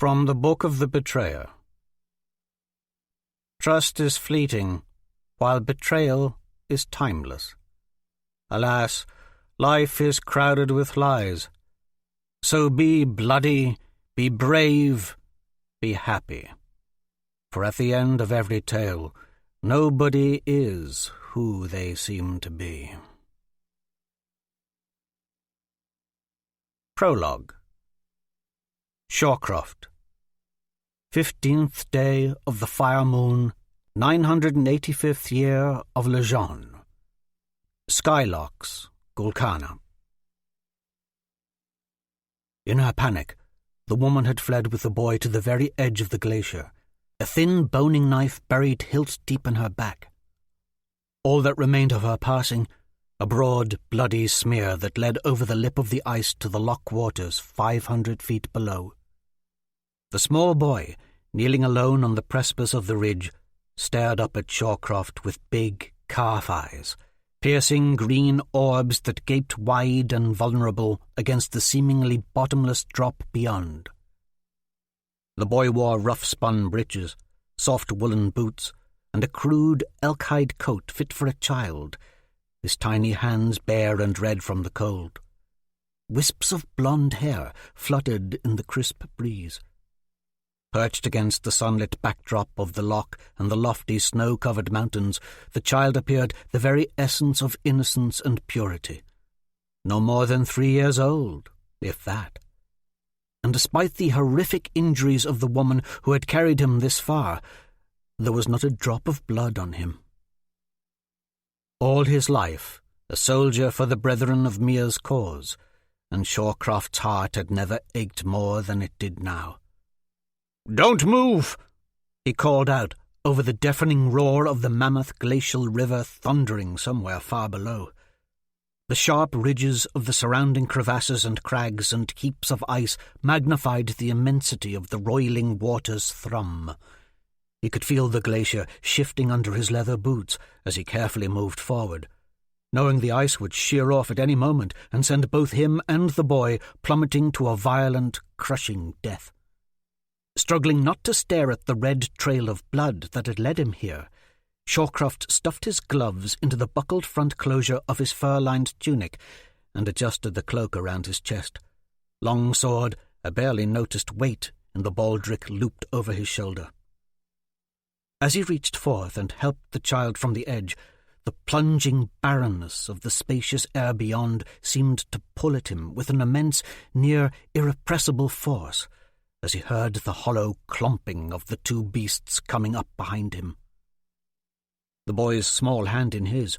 From the Book of the Betrayer. Trust is fleeting, while betrayal is timeless. Alas, life is crowded with lies. So be bloody, be brave, be happy. For at the end of every tale, nobody is who they seem to be. Prologue. Shawcroft. 15th day of the fire moon, 985th year of Lejeune. Skylocks, Gulkana. In her panic, the woman had fled with the boy to the very edge of the glacier, a thin boning knife buried hilt-deep in her back. All that remained of her passing, a broad, bloody smear that led over the lip of the ice to the loch waters 500 feet below. The small boy, kneeling alone on the precipice of the ridge, stared up at Shawcroft with big calf eyes, piercing green orbs that gaped wide and vulnerable against the seemingly bottomless drop beyond. The boy wore rough-spun breeches, soft woolen boots, and a crude elk-hide coat fit for a child, his tiny hands bare and red from the cold. Wisps of blonde hair fluttered in the crisp breeze. Perched against the sunlit backdrop of the loch and the lofty snow-covered mountains, the child appeared the very essence of innocence and purity. No more than 3 years old, if that. And despite the horrific injuries of the woman who had carried him this far, there was not a drop of blood on him. All his life, a soldier for the brethren of Mia's cause, and Shawcroft's heart had never ached more than it did now. "Don't move!" he called out over the deafening roar of the mammoth glacial river thundering somewhere far below. The sharp ridges of the surrounding crevasses and crags and heaps of ice magnified the immensity of the roiling water's thrum. He could feel the glacier shifting under his leather boots as he carefully moved forward, knowing the ice would shear off at any moment and send both him and the boy plummeting to a violent, crushing death. Struggling not to stare at the red trail of blood that had led him here, Shawcroft stuffed his gloves into the buckled front closure of his fur-lined tunic and adjusted the cloak around his chest. Long sword, a barely noticed weight in the baldric looped over his shoulder. As he reached forth and helped the child from the edge, the plunging barrenness of the spacious air beyond seemed to pull at him with an immense, near irrepressible force, as he heard the hollow clomping of the two beasts coming up behind him. The boy's small hand in his,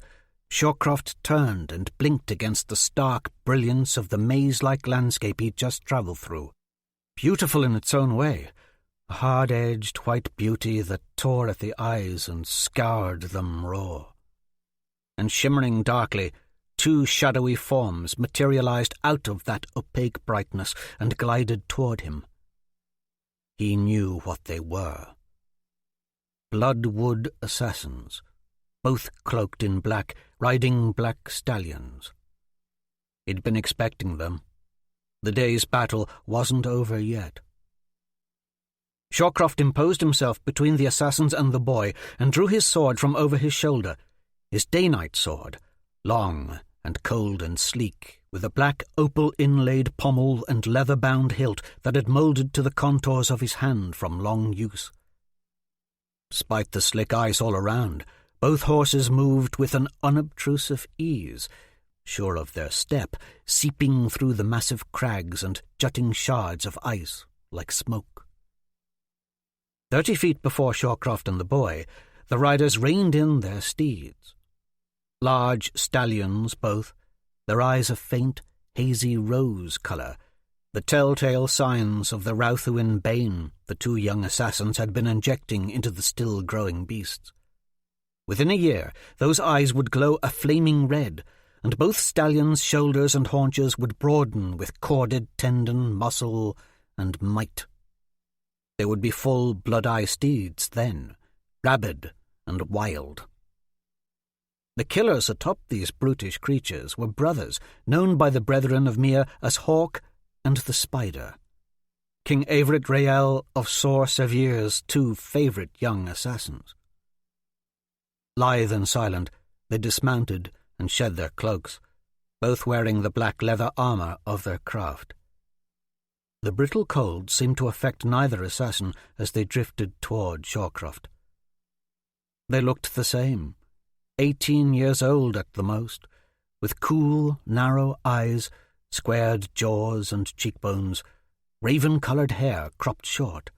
Shawcroft turned and blinked against the stark brilliance of the maze-like landscape he'd just travelled through. Beautiful in its own way, a hard-edged white beauty that tore at the eyes and scoured them raw. And shimmering darkly, 2 shadowy forms materialized out of that opaque brightness and glided toward him. He knew what they were. Bloodwood assassins, both cloaked in black, riding black stallions. He'd been expecting them. The day's battle wasn't over yet. Shawcroft imposed himself between the assassins and the boy and drew his sword from over his shoulder, his day-night sword, long and cold and sleek, with a black opal-inlaid pommel and leather-bound hilt that had moulded to the contours of his hand from long use. Despite the slick ice all around, both horses moved with an unobtrusive ease, sure of their step, seeping through the massive crags and jutting shards of ice like smoke. 30 feet before Shawcroft and the boy, the riders reined in their steeds. Large stallions both, their eyes a faint, hazy rose colour, the telltale signs of the Routhuin bane the 2 young assassins had been injecting into the still-growing beasts. Within a year, those eyes would glow a flaming red, and both stallions' shoulders and haunches would broaden with corded tendon, muscle, and might. They would be full blood-eye steeds then, rabid and wild. The killers atop these brutish creatures were brothers, known by the brethren of Mia as Hawk and the Spider. King Everett Rael of Sor Sevier's 2 favourite young assassins. Lithe and silent, they dismounted and shed their cloaks, both wearing the black leather armour of their craft. The brittle cold seemed to affect neither assassin as they drifted toward Shawcroft. They looked the same, 18 years old at the most, with cool, narrow eyes, squared jaws and cheekbones, raven-coloured hair cropped short,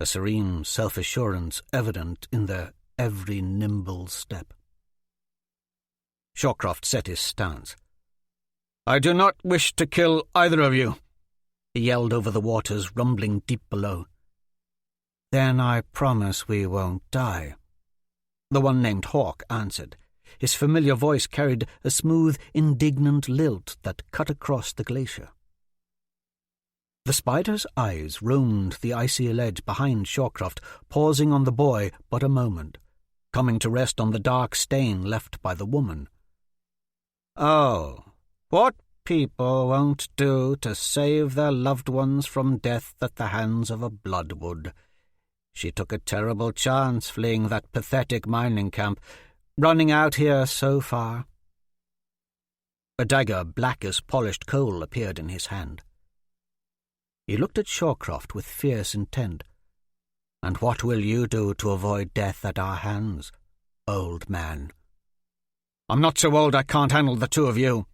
a serene self-assurance evident in their every nimble step. Shawcroft set his stance. "I do not wish to kill either of you," he yelled over the waters rumbling deep below. "Then I promise we won't die," the one named Hawk answered. His familiar voice carried a smooth, indignant lilt that cut across the glacier. The spider's eyes roamed the icy ledge behind Shawcroft, pausing on the boy but a moment, coming to rest on the dark stain left by the woman. "Oh, what people won't do to save their loved ones from death at the hands of a bloodwood. She took a terrible chance fleeing that pathetic mining camp, running out here so far." A dagger black as polished coal appeared in his hand. He looked at Shawcroft with fierce intent. "And what will you do to avoid death at our hands, old man?" "I'm not so old I can't handle the 2 of you.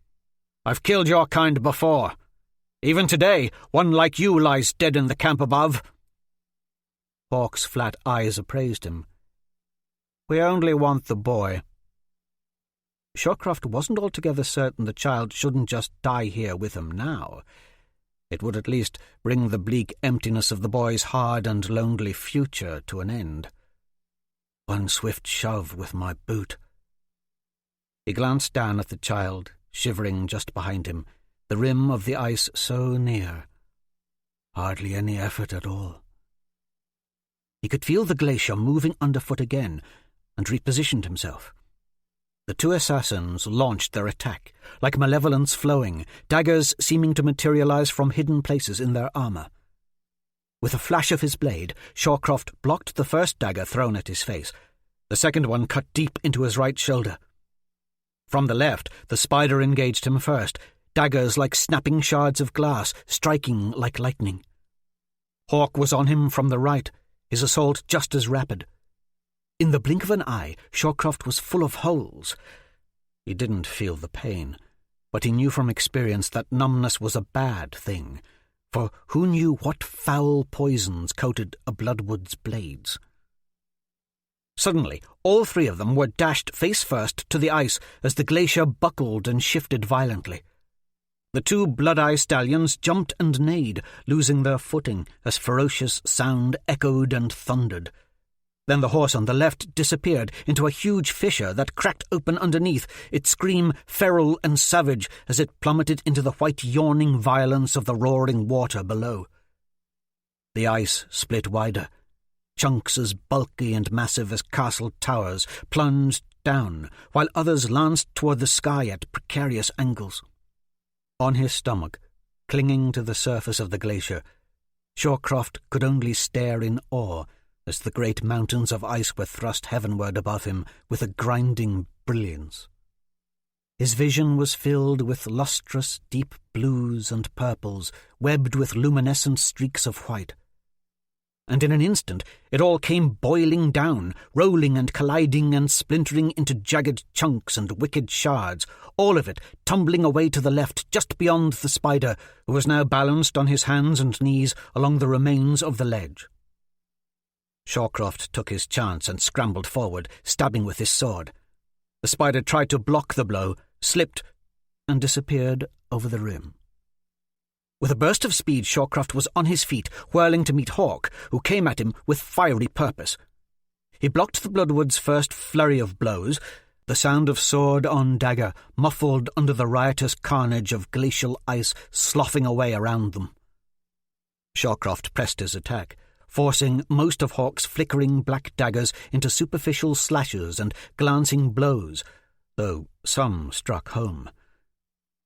I've killed your kind before. Even today, one like you lies dead in the camp above." Hawk's flat eyes appraised him. "We only want the boy." Shawcroft wasn't altogether certain the child shouldn't just die here with him now. It would at least bring the bleak emptiness of the boy's hard and lonely future to an end. One swift shove with my boot. He glanced down at the child, shivering just behind him, the rim of the ice so near. Hardly any effort at all. He could feel the glacier moving underfoot again, and repositioned himself. The 2 assassins launched their attack, like malevolence flowing, daggers seeming to materialize from hidden places in their armor. With a flash of his blade, Shawcroft blocked the first dagger thrown at his face. The second one cut deep into his right shoulder. From the left, the spider engaged him first, daggers like snapping shards of glass, striking like lightning. Hawk was on him from the right, his assault just as rapid. In the blink of an eye, Shawcroft was full of holes. He didn't feel the pain, but he knew from experience that numbness was a bad thing, for who knew what foul poisons coated a bloodwood's blades? Suddenly, all 3 of them were dashed face first to the ice as the glacier buckled and shifted violently. The 2 blood-eye stallions jumped and neighed, losing their footing as ferocious sound echoed and thundered. Then the horse on the left disappeared into a huge fissure that cracked open underneath, its scream feral and savage as it plummeted into the white yawning violence of the roaring water below. The ice split wider. Chunks as bulky and massive as castle towers plunged down, while others lanced toward the sky at precarious angles. On his stomach, clinging to the surface of the glacier, Shawcroft could only stare in awe as the great mountains of ice were thrust heavenward above him with a grinding brilliance. His vision was filled with lustrous, deep blues and purples, webbed with luminescent streaks of white. And in an instant it all came boiling down, rolling and colliding and splintering into jagged chunks and wicked shards, all of it tumbling away to the left just beyond the spider, who was now balanced on his hands and knees along the remains of the ledge. Shawcroft took his chance and scrambled forward, stabbing with his sword. The spider tried to block the blow, slipped, and disappeared over the rim. With a burst of speed, Shawcroft was on his feet, whirling to meet Hawk, who came at him with fiery purpose. He blocked the bloodwood's first flurry of blows, the sound of sword on dagger muffled under the riotous carnage of glacial ice sloughing away around them. Shawcroft pressed his attack, forcing most of Hawk's flickering black daggers into superficial slashes and glancing blows, though some struck home.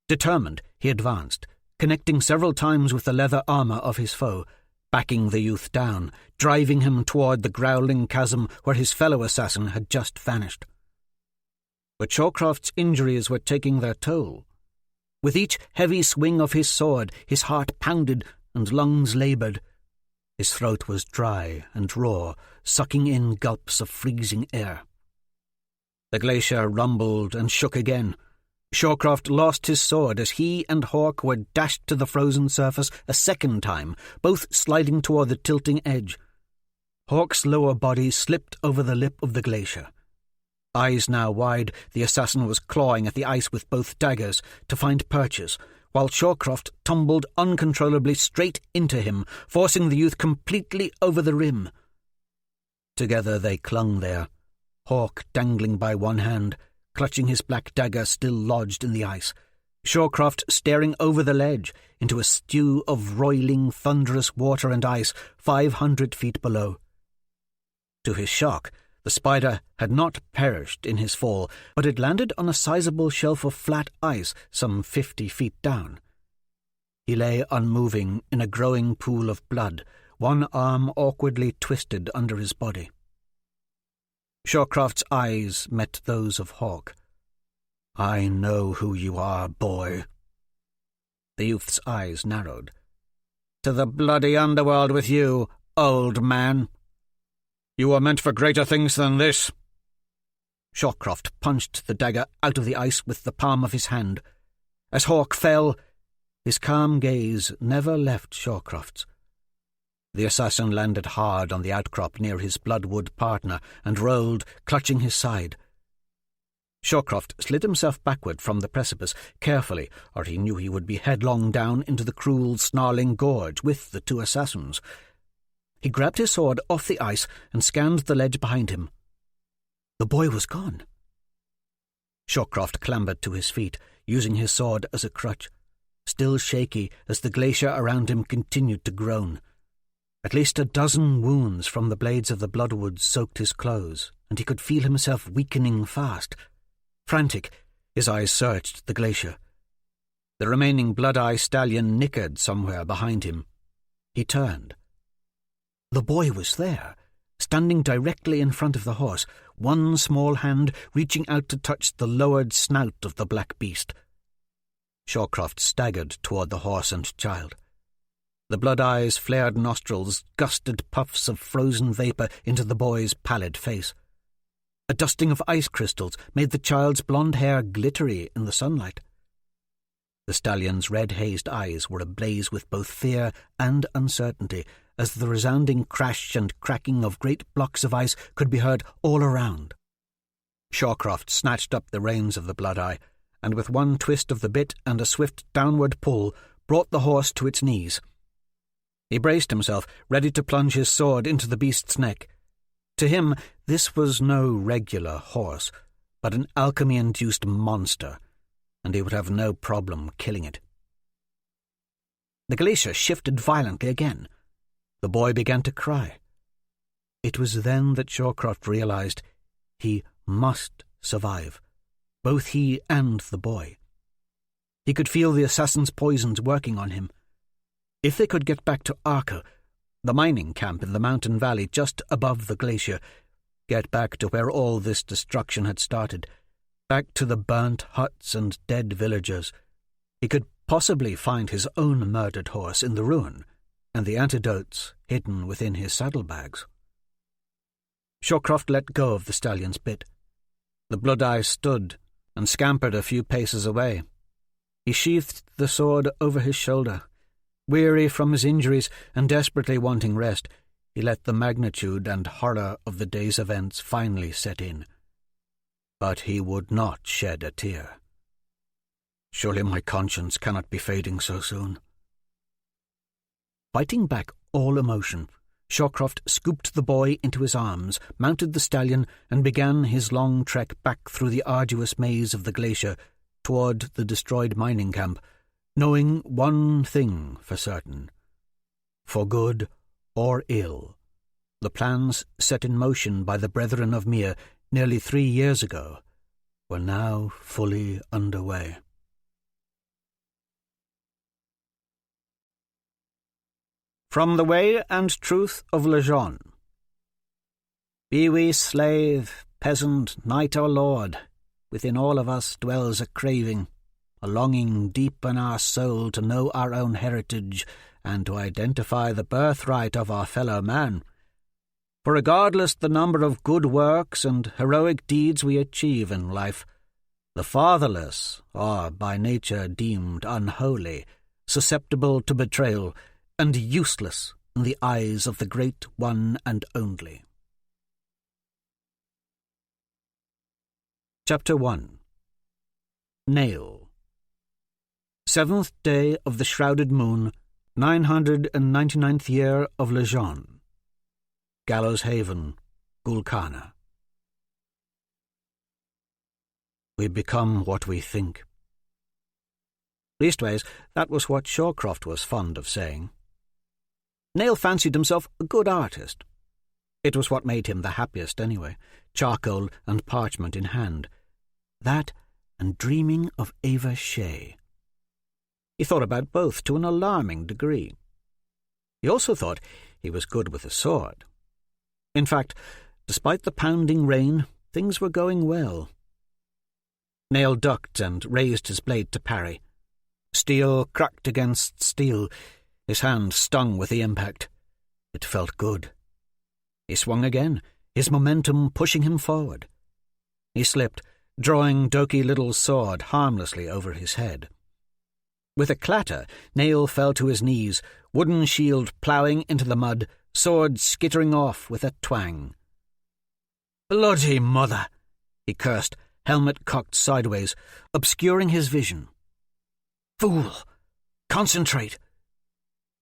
Determined, he advanced, connecting several times with the leather armour of his foe, backing the youth down, driving him toward the growling chasm where his fellow assassin had just vanished. But Shawcroft's injuries were taking their toll. With each heavy swing of his sword, his heart pounded and lungs laboured. His throat was dry and raw, sucking in gulps of freezing air. The glacier rumbled and shook again. Shawcroft lost his sword as he and Hawk were dashed to the frozen surface a second time, both sliding toward the tilting edge. Hawk's lower body slipped over the lip of the glacier. Eyes now wide, the assassin was clawing at the ice with both daggers to find purchase, while Shawcroft tumbled uncontrollably straight into him, forcing the youth completely over the rim. Together they clung there, Hawk dangling by one hand, clutching his black dagger still lodged in the ice, Shawcroft staring over the ledge into a stew of roiling, thunderous water and ice 500 feet below. To his shock, the spider had not perished in his fall, but had landed on a sizable shelf of flat ice some 50 feet down. He lay unmoving in a growing pool of blood, one arm awkwardly twisted under his body. Shawcroft's eyes met those of Hawk. "I know who you are, boy." The youth's eyes narrowed. "To the bloody underworld with you, old man. You were meant for greater things than this." Shawcroft punched the dagger out of the ice with the palm of his hand. As Hawk fell, his calm gaze never left Shawcroft's. The assassin landed hard on the outcrop near his bloodwood partner and rolled, clutching his side. Shawcroft slid himself backward from the precipice, carefully, or he knew he would be headlong down into the cruel, snarling gorge with the two assassins. He grabbed his sword off the ice and scanned the ledge behind him. The boy was gone. Shawcroft clambered to his feet, using his sword as a crutch, still shaky as the glacier around him continued to groan. At least a dozen wounds from the blades of the bloodwood soaked his clothes, and he could feel himself weakening fast. Frantic, his eyes searched the glacier. The remaining blood-eye stallion nickered somewhere behind him. He turned. The boy was there, standing directly in front of the horse, one small hand reaching out to touch the lowered snout of the black beast. Shawcroft staggered toward the horse and child. The blood-eye's flared nostrils gusted puffs of frozen vapour into the boy's pallid face. A dusting of ice crystals made the child's blonde hair glittery in the sunlight. The stallion's red-hazed eyes were ablaze with both fear and uncertainty, as the resounding crash and cracking of great blocks of ice could be heard all around. Shawcroft snatched up the reins of the blood-eye, and with one twist of the bit and a swift downward pull, brought the horse to its knees. He braced himself, ready to plunge his sword into the beast's neck. To him, this was no regular horse, but an alchemy-induced monster, and he would have no problem killing it. The glacier shifted violently again. The boy began to cry. It was then that Shawcroft realized he must survive, both he and the boy. He could feel the assassin's poisons working on him. If they could get back to Arca, the mining camp in the mountain valley just above the glacier, get back to where all this destruction had started, back to the burnt huts and dead villagers, he could possibly find his own murdered horse in the ruin, and the antidotes hidden within his saddlebags. Shawcroft let go of the stallion's bit. The blood-eye stood and scampered a few paces away. He sheathed the sword over his shoulder. Weary from his injuries and desperately wanting rest, he let the magnitude and horror of the day's events finally set in. But he would not shed a tear. Surely my conscience cannot be fading so soon. Fighting back all emotion, Shawcroft scooped the boy into his arms, mounted the stallion, and began his long trek back through the arduous maze of the glacier toward the destroyed mining camp, knowing one thing for certain. For good or ill, the plans set in motion by the Brethren of Mere nearly 3 years ago were now fully underway. From the Way and Truth of Lejeune. Be we slave, peasant, knight or lord, within all of us dwells a craving, a longing deep in our soul to know our own heritage and to identify the birthright of our fellow man. For regardless the number of good works and heroic deeds we achieve in life, the fatherless are by nature deemed unholy, susceptible to betrayal, and useless in the eyes of the great one and only. Chapter 1. Nail. 7th day of the shrouded moon, 999th year of Lejeune. Gallows Haven, Gulkana. We become what we think. Leastways, that was what Shawcroft was fond of saying. Nail fancied himself a good artist. It was what made him the happiest anyway, charcoal and parchment in hand. That and dreaming of Ava Shea. He thought about both to an alarming degree. He also thought he was good with a sword. In fact, despite the pounding rain, things were going well. Nail ducked and raised his blade to parry. Steel cracked against steel. His hand stung with the impact. It felt good. He swung again, his momentum pushing him forward. He slipped, drawing Doki Liddle's sword harmlessly over his head. With a clatter, Nail fell to his knees, wooden shield ploughing into the mud, sword skittering off with a twang. "Bloody mother!" he cursed, helmet cocked sideways, obscuring his vision. "Fool! Concentrate!"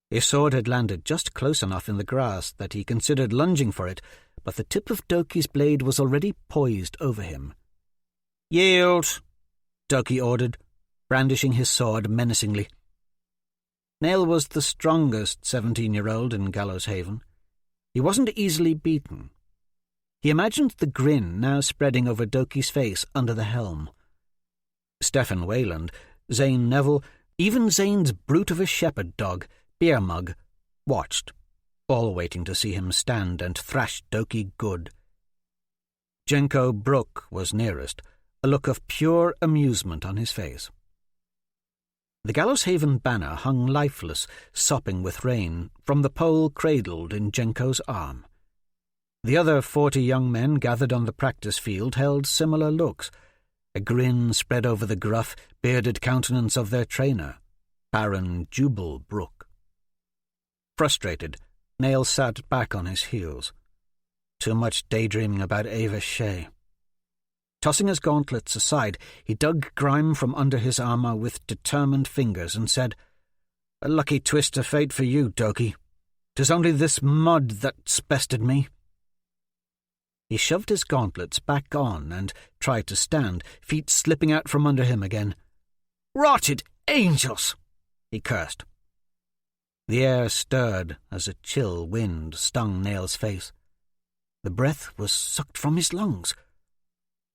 His sword had landed just close enough in the grass that he considered lunging for it, but the tip of Doki's blade was already poised over him. "Yield!" Doki ordered, brandishing his sword menacingly. Nail was the strongest 17-year-old in Gallows Haven. He wasn't easily beaten. He imagined the grin now spreading over Doki's face under the helm. Stephen Wayland, Zane Neville, even Zane's brute of a shepherd dog, Beer Mug, watched, all waiting to see him stand and thrash Doki good. Jenko Brooke was nearest, a look of pure amusement on his face. The Gallows Haven banner hung lifeless, sopping with rain, from the pole cradled in Jenko's arm. The other 40 young men gathered on the practice field held similar looks. A grin spread over the gruff, bearded countenance of their trainer, Baron Jubal Brooke. Frustrated, Nail sat back on his heels. Too much daydreaming about Ava Shea. Tossing his gauntlets aside, he dug grime from under his armour with determined fingers and said, "A lucky twist of fate for you, Doki. 'Tis only this mud that's bested me." He shoved his gauntlets back on and tried to stand, feet slipping out from under him again. "Rotted angels!" he cursed. The air stirred as a chill wind stung Nail's face. The breath was sucked from his lungs.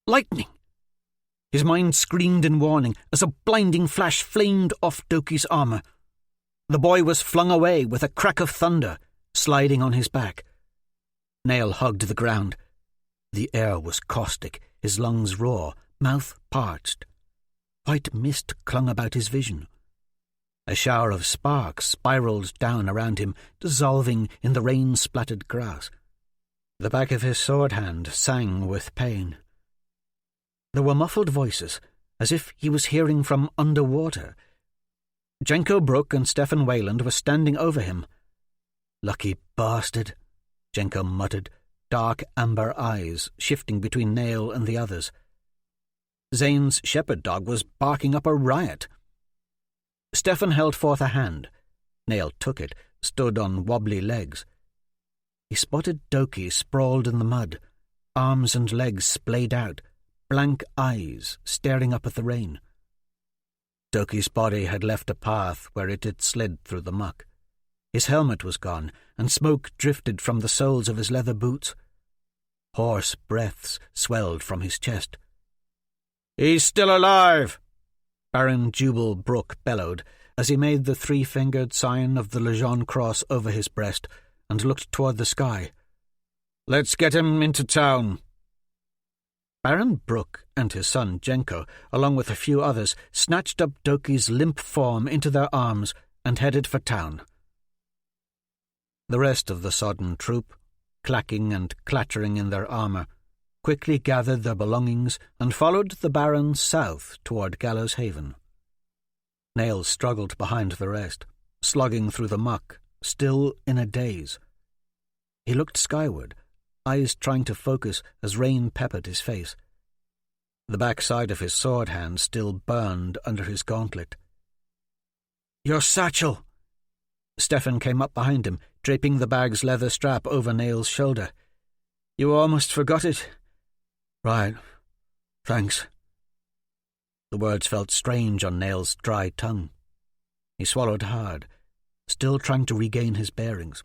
Lightning! His mind screamed in warning as a blinding flash flamed off Doki's armour. The boy was flung away with a crack of thunder, sliding on his back. Nail hugged the ground. The air was caustic, his lungs raw, mouth parched. White mist clung about his vision. A shower of sparks spiraled down around him, dissolving in the rain-splattered grass. The back of his sword hand sang with pain. There were muffled voices, as if he was hearing from underwater. Jenko Brooke and Stephen Wayland were standing over him. "Lucky bastard," Jenko muttered, dark amber eyes shifting between Nail and the others. Zane's shepherd dog was barking up a riot. Stephen held forth a hand. Nail took it, stood on wobbly legs. He spotted Doki sprawled in the mud, arms and legs splayed out, blank eyes staring up at the rain. Doki's body had left a path where it had slid through the muck. His helmet was gone, and smoke drifted from the soles of his leather boots. Hoarse breaths swelled from his chest. "He's still alive!" Baron Jubal Brooke bellowed, as he made the three-fingered sign of the Legion cross over his breast and looked toward the sky. "Let's get him into town." Baron Brooke and his son Jenko, along with a few others, snatched up Doki's limp form into their arms and headed for town. The rest of the sodden troop, clacking and clattering in their armour, quickly gathered their belongings and followed the Baron south toward Gallows Haven. Nails struggled behind the rest, slogging through the muck, still in a daze. He looked skyward, eyes trying to focus as rain peppered his face. The backside of his sword hand still burned under his gauntlet. "Your satchel!" Stefan came up behind him, draping the bag's leather strap over Nail's shoulder. "You almost forgot it." "Right. Thanks." The words felt strange on Nail's dry tongue. He swallowed hard, still trying to regain his bearings.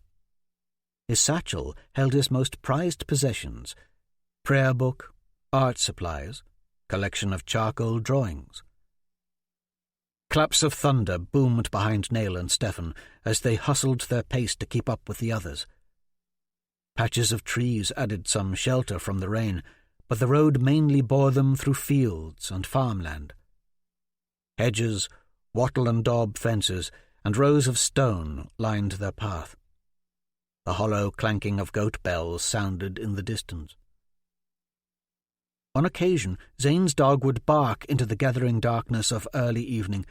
His satchel held his most prized possessions: prayer book, art supplies, collection of charcoal drawings. Claps of thunder boomed behind Nail and Stefan as they hustled their pace to keep up with the others. Patches of trees added some shelter from the rain, but the road mainly bore them through fields and farmland. Hedges, wattle and daub fences, and rows of stone lined their path. The hollow clanking of goat bells sounded in the distance. On occasion, Zane's dog would bark into the gathering darkness of early evening,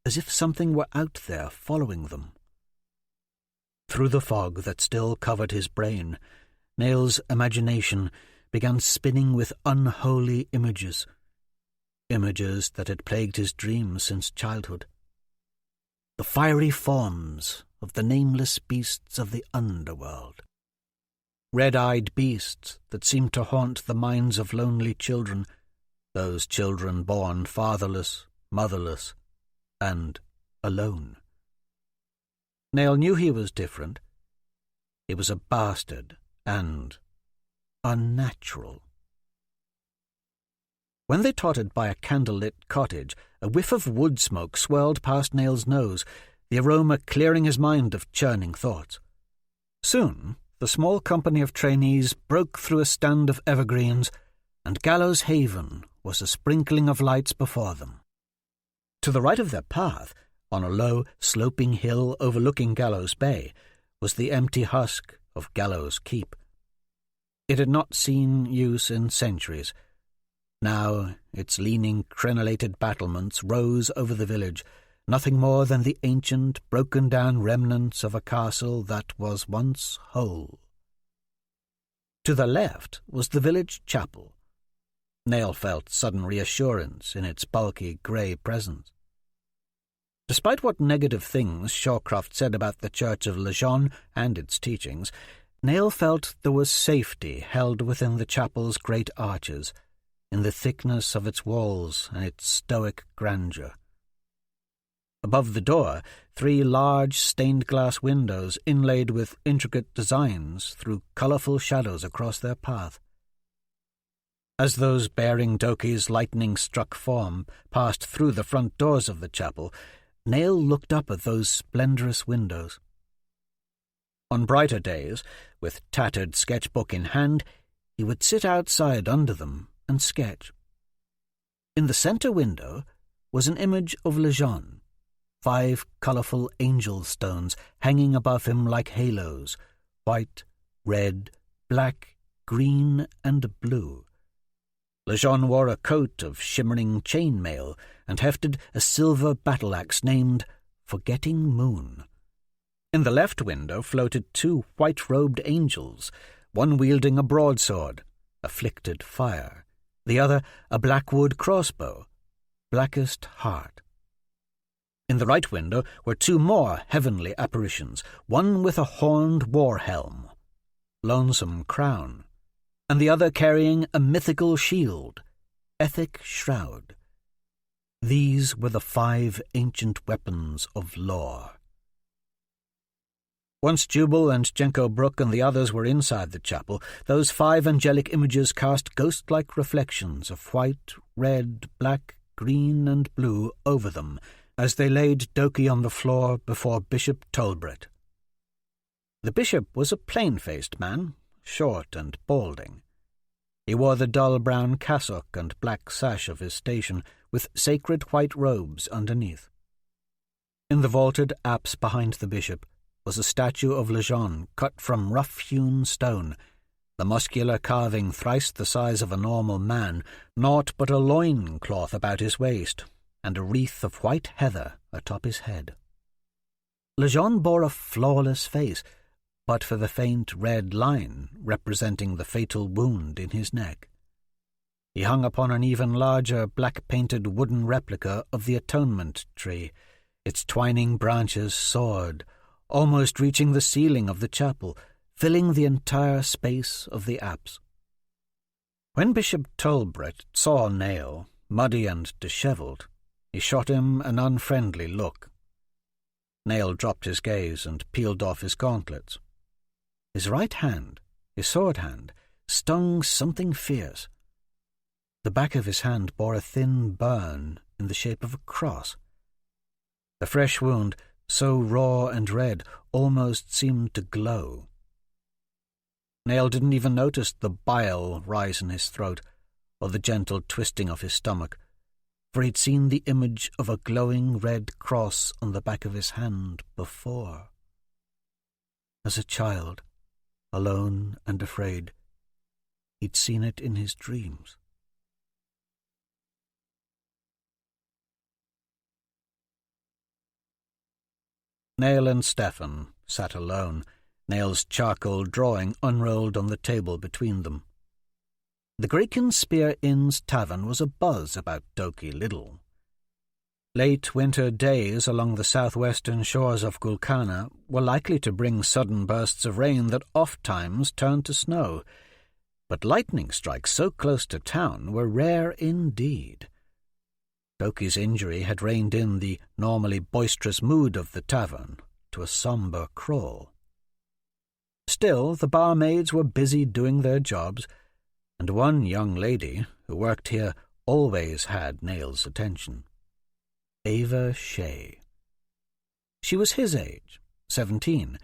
as if something were out there following them. Through the fog that still covered his brain, Nail's imagination began spinning with unholy images that had plagued his dreams since childhood. The fiery forms of the nameless beasts of the underworld. Red-eyed beasts that seemed to haunt the minds of lonely children, those children born fatherless, motherless, and alone. Nail knew he was different. He was a bastard and unnatural. When they tottered by a candle-lit cottage, a whiff of wood smoke swirled past Nail's nose, the aroma clearing his mind of churning thoughts. Soon, the small company of trainees broke through a stand of evergreens, and Gallows Haven was a sprinkling of lights before them. To the right of their path, on a low, sloping hill overlooking Gallows Bay, was the empty husk of Gallows Keep. It had not seen use in centuries. Now its leaning, crenellated battlements rose over the village, nothing more than the ancient, broken-down remnants of a castle that was once whole. To the left was the village chapel. Nail felt sudden reassurance in its bulky grey presence. Despite what negative things Shawcroft said about the Church of Legion and its teachings, Nail felt there was safety held within the chapel's great arches, in the thickness of its walls and its stoic grandeur. Above the door, 3 large stained-glass windows inlaid with intricate designs threw colourful shadows across their path. As those bearing Doki's lightning-struck form passed through the front doors of the chapel, Nail looked up at those splendorous windows. On brighter days, with tattered sketchbook in hand, he would sit outside under them and sketch. In the centre window was an image of Legion, 5 colourful angel stones hanging above him like halos, white, red, black, green, and blue. Legion wore a coat of shimmering chainmail and hefted a silver battle-axe named Forgetting Moon. In the left window floated 2 white-robed angels, one wielding a broadsword, Afflicted Fire, the other a blackwood crossbow, Blackest Heart. In the right window were 2 more heavenly apparitions, one with a horned war-helm, Lonesome Crown, and the other carrying a mythical shield, Ethic Shroud. These were the 5 ancient weapons of lore. Once Jubal and Jenko Brook and the others were inside the chapel, those 5 angelic images cast ghost-like reflections of white, red, black, green, and blue over them, as they laid Durfee on the floor before Bishop Tolbert. The bishop was a plain-faced man, short and balding. He wore the dull brown cassock and black sash of his station, with sacred white robes underneath. In the vaulted apse behind the bishop was a statue of Lejeune cut from rough-hewn stone, the muscular carving thrice the size of a normal man, naught but a loin-cloth about his waist, and a wreath of white heather atop his head. Lejeune bore a flawless face, but for the faint red line representing the fatal wound in his neck. He hung upon an even larger black-painted wooden replica of the atonement tree, its twining branches soared, almost reaching the ceiling of the chapel, filling the entire space of the apse. When Bishop Tolbert saw Nail, muddy and dishevelled, he shot him an unfriendly look. Nail dropped his gaze and peeled off his gauntlets. His right hand, his sword hand, stung something fierce. The back of his hand bore a thin burn in the shape of a cross. The fresh wound, so raw and red, almost seemed to glow. Nail didn't even notice the bile rise in his throat, or the gentle twisting of his stomach, for he'd seen the image of a glowing red cross on the back of his hand before. As a child, alone and afraid, he'd seen it in his dreams. Nail and Stefan sat alone, Nail's charcoal drawing unrolled on the table between them. The Graken Spear Inn's tavern was abuzz about Durfee Liddle. Late winter days along the southwestern shores of Gulkana were likely to bring sudden bursts of rain that oft-times turned to snow, but lightning strikes so close to town were rare indeed. Durfee's injury had reined in the normally boisterous mood of the tavern to a sombre crawl. Still, the barmaids were busy doing their jobs, and one young lady who worked here always had Nail's attention. Ava Shea. She was his age, 17.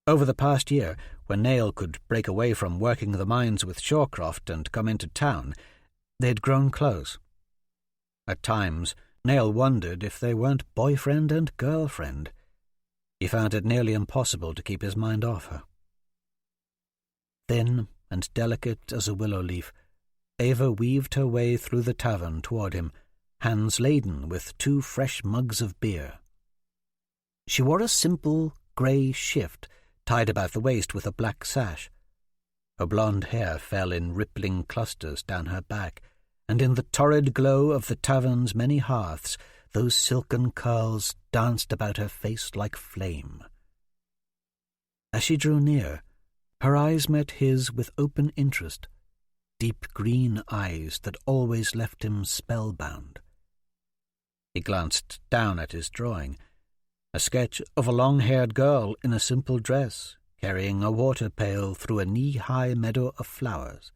Over the past year, when Nail could break away from working the mines with Shawcroft and come into town, they had grown close. At times, Nail wondered if they weren't boyfriend and girlfriend. He found it nearly impossible to keep his mind off her. Thin and delicate as a willow leaf, Ava weaved her way through the tavern toward him, hands laden with 2 fresh mugs of beer. She wore a simple grey shift tied about the waist with a black sash. Her blonde hair fell in rippling clusters down her back, and in the torrid glow of the tavern's many hearths, those silken curls danced about her face like flame. As she drew near, her eyes met his with open interest, deep green eyes that always left him spellbound. He glanced down at his drawing, a sketch of a long-haired girl in a simple dress, carrying a water pail through a knee-high meadow of flowers.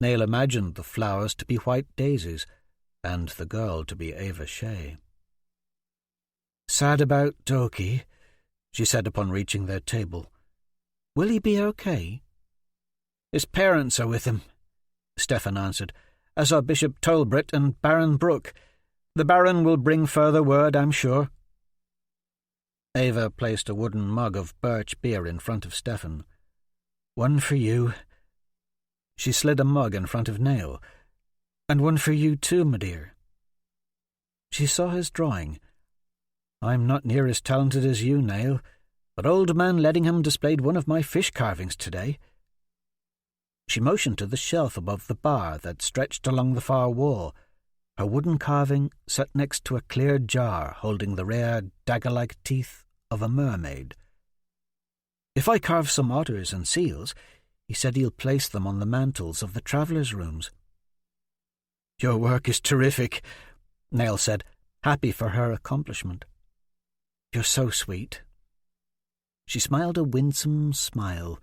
Nail imagined the flowers to be white daisies, and the girl to be Ava Shea. "Sad about Durfee," she said upon reaching their table. "Will he be okay?" "His parents are with him," Stefan answered, "as are Bishop Tolbert and Baron Brooke. The Baron will bring further word, I'm sure." Ava placed a wooden mug of birch beer in front of Stefan. "One for you." She slid a mug in front of Nail. "And one for you too, my dear." She saw his drawing. "I'm not near as talented as you, Nail, but old man Leddingham displayed one of my fish carvings today." She motioned to the shelf above the bar that stretched along the far wall, her wooden carving set next to a clear jar holding the rare dagger-like teeth of a mermaid. "If I carve some otters and seals, he said he'll place them on the mantels of the travellers' rooms." "Your work is terrific," Nail said, happy for her accomplishment. "You're so sweet." She smiled a winsome smile,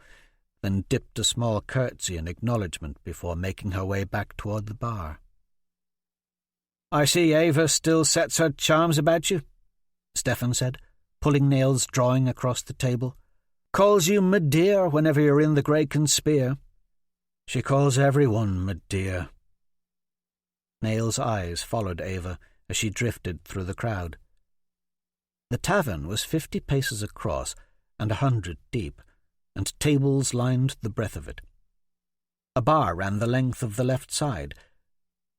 then dipped a small curtsy in acknowledgment before making her way back toward the bar. I see Ava still sets her charms about you, Stefan said, pulling Nail's drawing across the table. Calls you "my dear" whenever you're in the Graken Spear. She calls everyone "my dear." Nail's eyes followed Ava as she drifted through the crowd. The tavern was 50 paces across and 100 deep, and tables lined the breadth of it. A bar ran the length of the left side.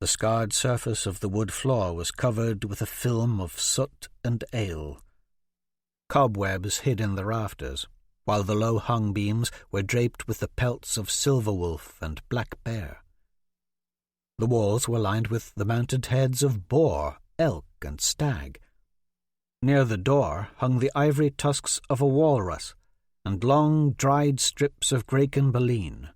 The scarred surface of the wood floor was covered with a film of soot and ale. Cobwebs hid in the rafters, while the low-hung beams were draped with the pelts of silver wolf and black bear. The walls were lined with the mounted heads of boar, elk, and stag. Near the door hung the ivory tusks of a walrus and long, dried strips of Graken baleen.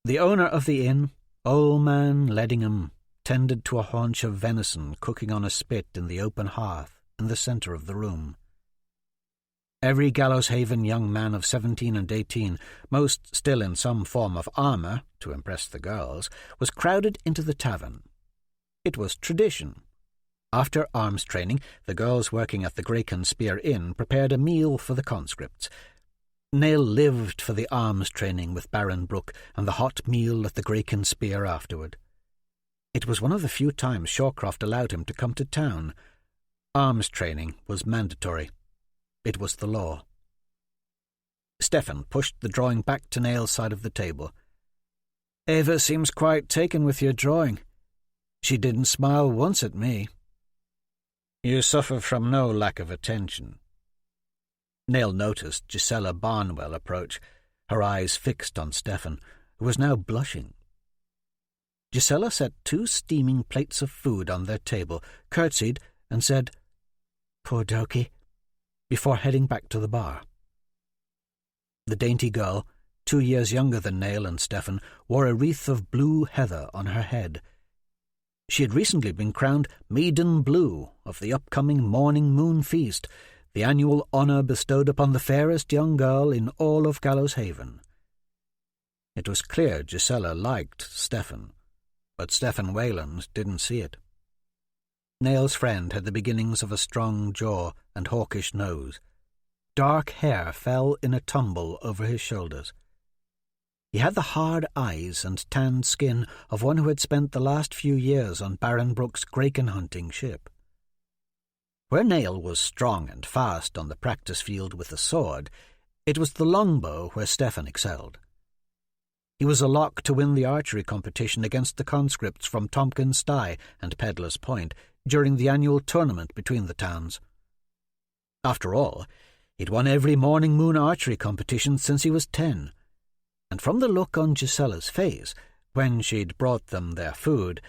The owner of the inn, old man Leddingham, tended to a haunch of venison cooking on a spit in the open hearth in the centre of the room. Every Gallows Haven young man of 17 and 18, most still in some form of armour, to impress the girls, was crowded into the tavern. It was tradition. After arms training, the girls working at the Graken Spear Inn prepared a meal for the conscripts. Nail lived for the arms training with Baron Brooke and the hot meal at the Graken Spear afterward. It was one of the few times Shawcroft allowed him to come to town. Arms training was mandatory. It was the law. Stefan pushed the drawing back to Nail's side of the table. Ava seems quite taken with your drawing. She didn't smile once at me. You suffer from no lack of attention. Nail noticed Gisela Barnwell approach, her eyes fixed on Stefan, who was now blushing. Gisela set 2 steaming plates of food on their table, curtsied, and said, "Poor Doki," before heading back to the bar. The dainty girl, 2 years younger than Nail and Stefan, wore a wreath of blue heather on her head. She had recently been crowned Maiden Blue of the upcoming Morning Moon Feast, the annual honour bestowed upon the fairest young girl in all of Gallows Haven. It was clear Gisela liked Stefan, but Stefan Wayland didn't see it. Nail's friend had the beginnings of a strong jaw and hawkish nose. Dark hair fell in a tumble over his shoulders. He had the hard eyes and tanned skin of one who had spent the last few years on Baron Brooke's Graken hunting ship. Where Nail was strong and fast on the practice field with the sword, it was the longbow where Stefan excelled. He was a lock to win the archery competition against the conscripts from Tompkins Sty and Pedlar's Point during the annual tournament between the towns. After all, he'd won every Morning Moon archery competition since he was 10, and from the look on Gisela's face, when she'd brought them their food,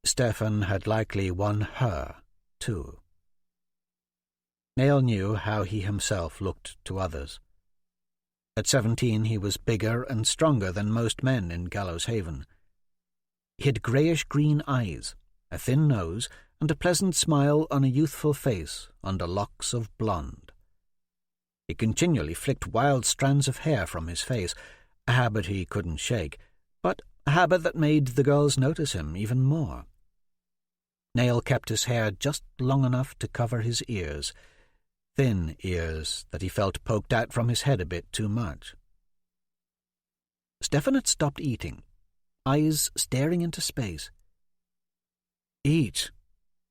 Stefan had likely won her, too. Nail knew how he himself looked to others. At 17 he was bigger and stronger than most men in Gallows Haven. He had greyish-green eyes, a thin nose, and a pleasant smile on a youthful face under locks of blonde. He continually flicked wild strands of hair from his face, a habit he couldn't shake, but a habit that made the girls notice him even more. Nail kept his hair just long enough to cover his ears, thin ears that he felt poked out from his head a bit too much. Stefan had stopped eating, eyes staring into space. "Eat,"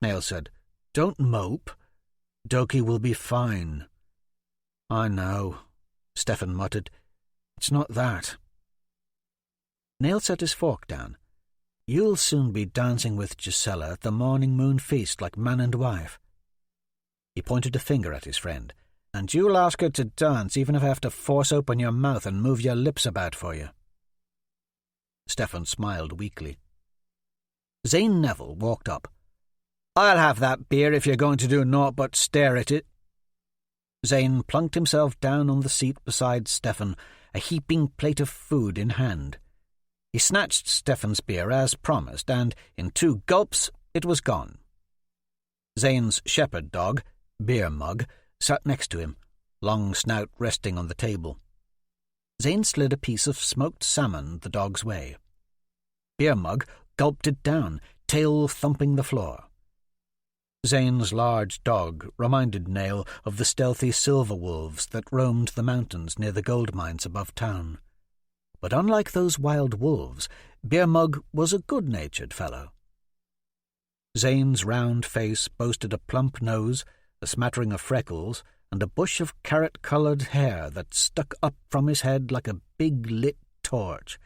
Nail said. "Don't mope. Doki will be fine." "I know," Stefan muttered. "It's not that." Nail set his fork down. "You'll soon be dancing with Gisela at the Morning Moon Feast like man and wife." He pointed a finger at his friend. "And you'll ask her to dance even if I have to force open your mouth and move your lips about for you." Stefan smiled weakly. Zane Neville walked up. "I'll have that beer if you're going to do naught but stare at it." Zane plunked himself down on the seat beside Stefan, a heaping plate of food in hand. He snatched Stefan's beer as promised, and in 2 gulps it was gone. Zane's shepherd dog, Beer Mug, sat next to him, long snout resting on the table. Zane slid a piece of smoked salmon the dog's way. Beer Mug gulped it down, tail thumping the floor. Zane's large dog reminded Nail of the stealthy silver wolves that roamed the mountains near the gold mines above town. But unlike those wild wolves, Beer Mug was a good-natured fellow. Zane's round face boasted a plump nose, a smattering of freckles, and a bush of carrot-coloured hair that stuck up from his head like a big lit torch.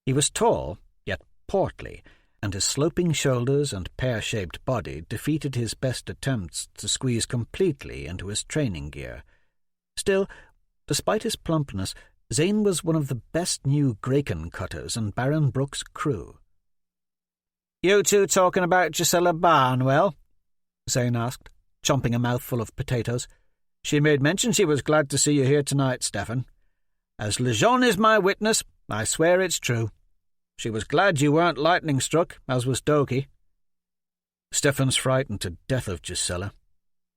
He was tall, yet portly, and his sloping shoulders and pear-shaped body defeated his best attempts to squeeze completely into his training gear. Still, despite his plumpness, Zane was one of the best new Graken cutters in Baron Brooke's crew. "You two talking about Gisela Barnwell?" Zane asked, chomping a mouthful of potatoes. "She made mention she was glad to see you here tonight, Stefan. As Lejeune is my witness, I swear it's true. She was glad you weren't lightning-struck, as was Doki." "Stefan's frightened to death of Gisela,"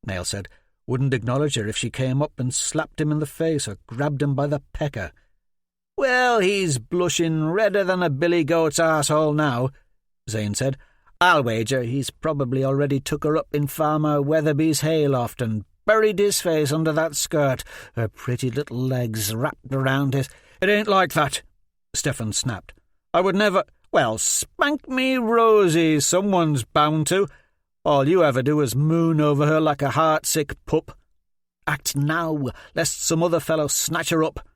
Nail said. "Wouldn't acknowledge her if she came up and slapped him in the face or grabbed him by the pecker." "Well, he's blushing redder than a billy goat's arsehole now," Zane said. "I'll wager he's probably already took her up in Farmer Weatherby's hayloft and buried his face under that skirt, her pretty little legs wrapped around it." "It ain't like that," Stefan snapped. "I would never—" "Well, spank me rosy, someone's bound to. All you ever do is moon over her like a heart-sick pup. Act now, lest some other fellow snatch her up.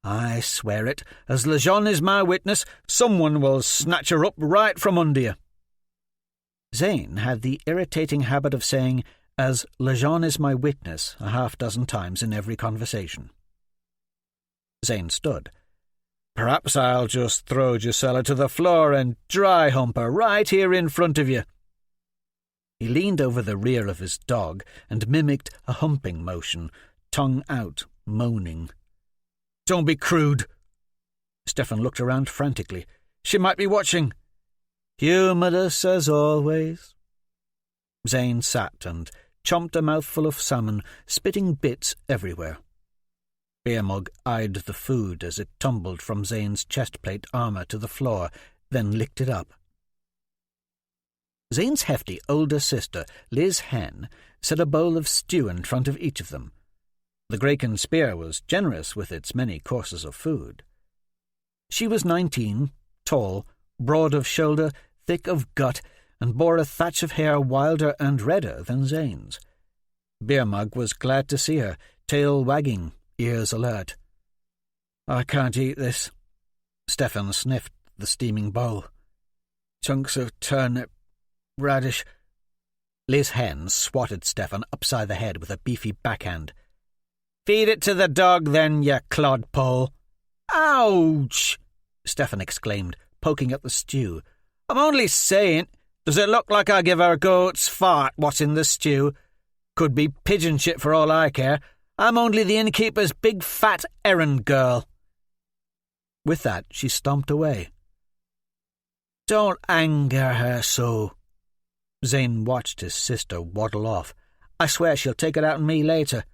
I swear it, as Lejeune is my witness, someone will snatch her up right from under you." Zane had the irritating habit of saying, "as Lejeune is my witness," a half-dozen times in every conversation. Zane stood. "Perhaps I'll just throw Gisela to the floor and dry hump her right here in front of you." He leaned over the rear of his dog and mimicked a humping motion, tongue out, moaning. "Don't be crude." Stefan looked around frantically. "She might be watching." "Humorous as always." Zane sat and chomped a mouthful of salmon, spitting bits everywhere. Beer Mug eyed the food as it tumbled from Zane's chestplate armour to the floor, then licked it up. Zane's hefty older sister, Liz Hen, set a bowl of stew in front of each of them. The Graken spear was generous with its many courses of food. She was 19, tall, broad of shoulder, thick of gut, and bore a thatch of hair wilder and redder than Zane's. Beer Mug was glad to see her, tail wagging, ears alert. "I can't eat this." Stefan sniffed the steaming bowl. "Chunks of turnip, radish." Liz Hen swatted Stefan upside the head with a beefy backhand. "Feed it to the dog, then, you clodpole." "Ouch!" Stefan exclaimed, poking at the stew. "I'm only saying, does it look like I give her goat's fart what's in the stew? Could be pigeon shit for all I care. I'm only the innkeeper's big fat errand girl." With that, she stomped away. "Don't anger her so." Zane watched his sister waddle off. "I swear she'll take it out on me later.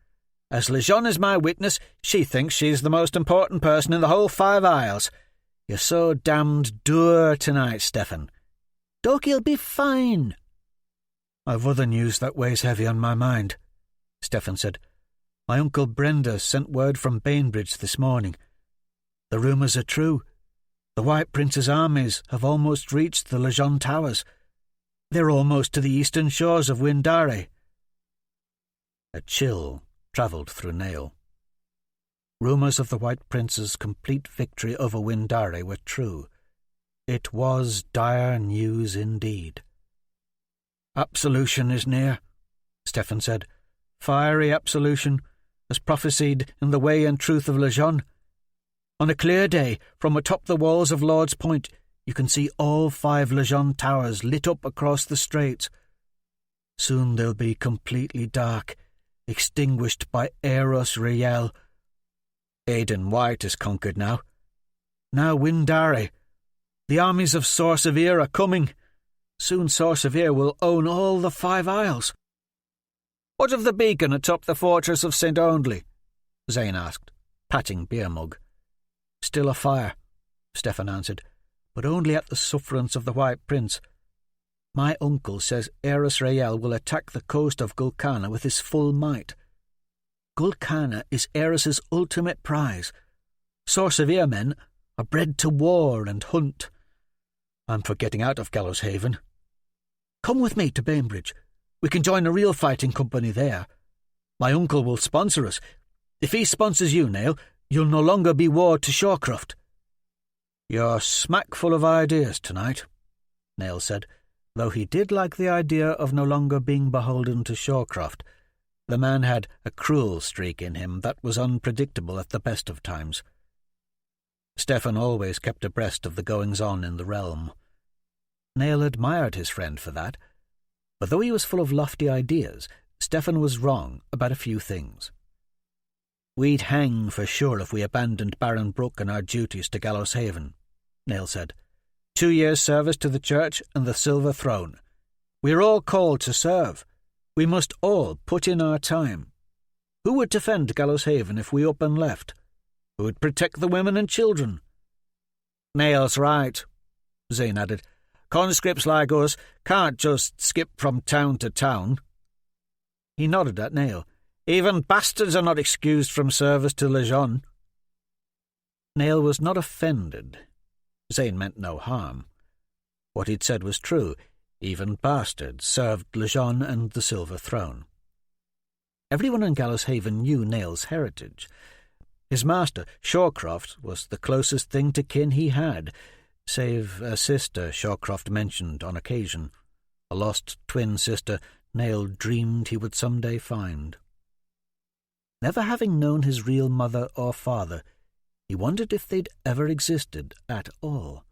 As Lejeune is my witness, she thinks she's the most important person in the whole 5 Isles. You're so damned dour tonight, Stefan. Doki'll be fine." "I've other news that weighs heavy on my mind," Stefan said. "My Uncle Brenda sent word from Bainbridge this morning. The rumours are true. The White Prince's armies have almost reached the Lejeune Towers. They're almost to the eastern shores of Windare." A chill travelled through Nail. Rumours of the White Prince's complete victory over Windare were true. It was dire news indeed. "Absolution is near," Stefan said. "Fiery absolution, as prophesied in The Way and Truth of Lejeune. On a clear day, from atop the walls of Lord's Point, you can see all 5 Lejeune towers lit up across the straits. Soon they'll be completely dark, extinguished by Eros Riel. Aiden White is conquered now. Now Windare. The armies of Sorcevier are coming. Soon Sorcevier will own all the 5 Isles." "What of the beacon atop the fortress of St. Ondley?" Zane asked, patting Beer Mug. "Still afire," Stefan answered, "but only at the sufferance of the White Prince. My uncle says Eris Rael will attack the coast of Gulcana with his full might. Gulcana is Eris's ultimate prize. Sorcevier men are bred to war and hunt. I'm for getting out of Gallows Haven. Come with me to Bainbridge. We can join a real fighting company there. My uncle will sponsor us. If he sponsors you, Nail, you'll no longer be ward to Shawcroft. You're smack full of ideas tonight, Nail said, though he did like the idea of no longer being beholden to Shawcroft. The man had a cruel streak in him that was unpredictable at the best of times. Stefan always kept abreast of the goings-on in the realm. Nail admired his friend for that, but though he was full of lofty ideas, Stefan was wrong about a few things. We'd hang for sure if we abandoned Baron Brooke and our duties to Gallows Haven, Nail said. 2 years' service to the Church and the Silver Throne. We're all called to serve. We must all put in our time. Who would defend Gallows Haven if we up and left? Who would protect the women and children? Nail's right, Zane added. Conscripts like us can't just skip from town to town. He nodded at Nail. Even bastards are not excused from service to Lejeune. Nail was not offended. Zane meant no harm. What he'd said was true. Even bastards served Lejeune and the Silver Throne. Everyone in Gallows Haven knew Nail's heritage. His master, Shawcroft, was the closest thing to kin he had, save a sister Shawcroft mentioned on occasion, a lost twin sister Nail dreamed he would someday find. Never having known his real mother or father, he wondered if they'd ever existed at all.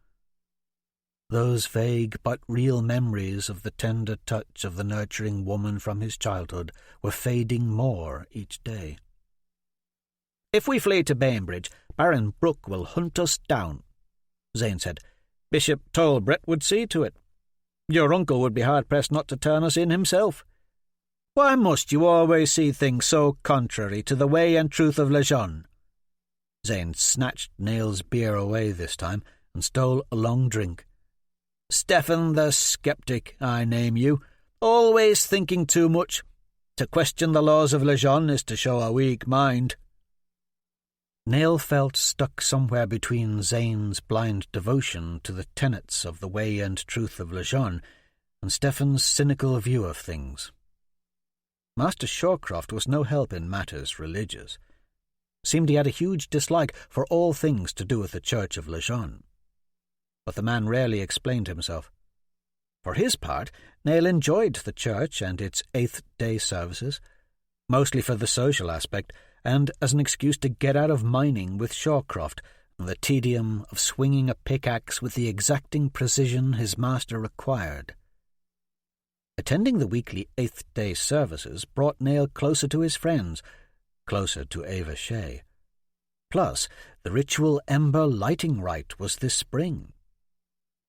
Those vague but real memories of the tender touch of the nurturing woman from his childhood were fading more each day. If we flee to Bainbridge, Baron Brooke will hunt us down, Zane said. Bishop Talbret would see to it. Your uncle would be hard-pressed not to turn us in himself. Why must you always see things so contrary to the way and truth of Lejeune? Zane snatched Nail's beer away this time and stole a long drink. Stefan the Skeptic, I name you, always thinking too much. To question the laws of Lejeune is to show a weak mind. Nail felt stuck somewhere between Zane's blind devotion to the tenets of the way and truth of Lejeune and Stefan's cynical view of things. Master Shawcroft was no help in matters religious. Seemed he had a huge dislike for all things to do with the Church of Lejeune. But the man rarely explained himself. For his part, Nail enjoyed the church and its eighth-day services, mostly for the social aspect, and as an excuse to get out of mining with Shawcroft and the tedium of swinging a pickaxe with the exacting precision his master required. Attending the weekly eighth-day services brought Nail closer to his friends, closer to Ava Shea. Plus, the ritual ember lighting rite was this spring.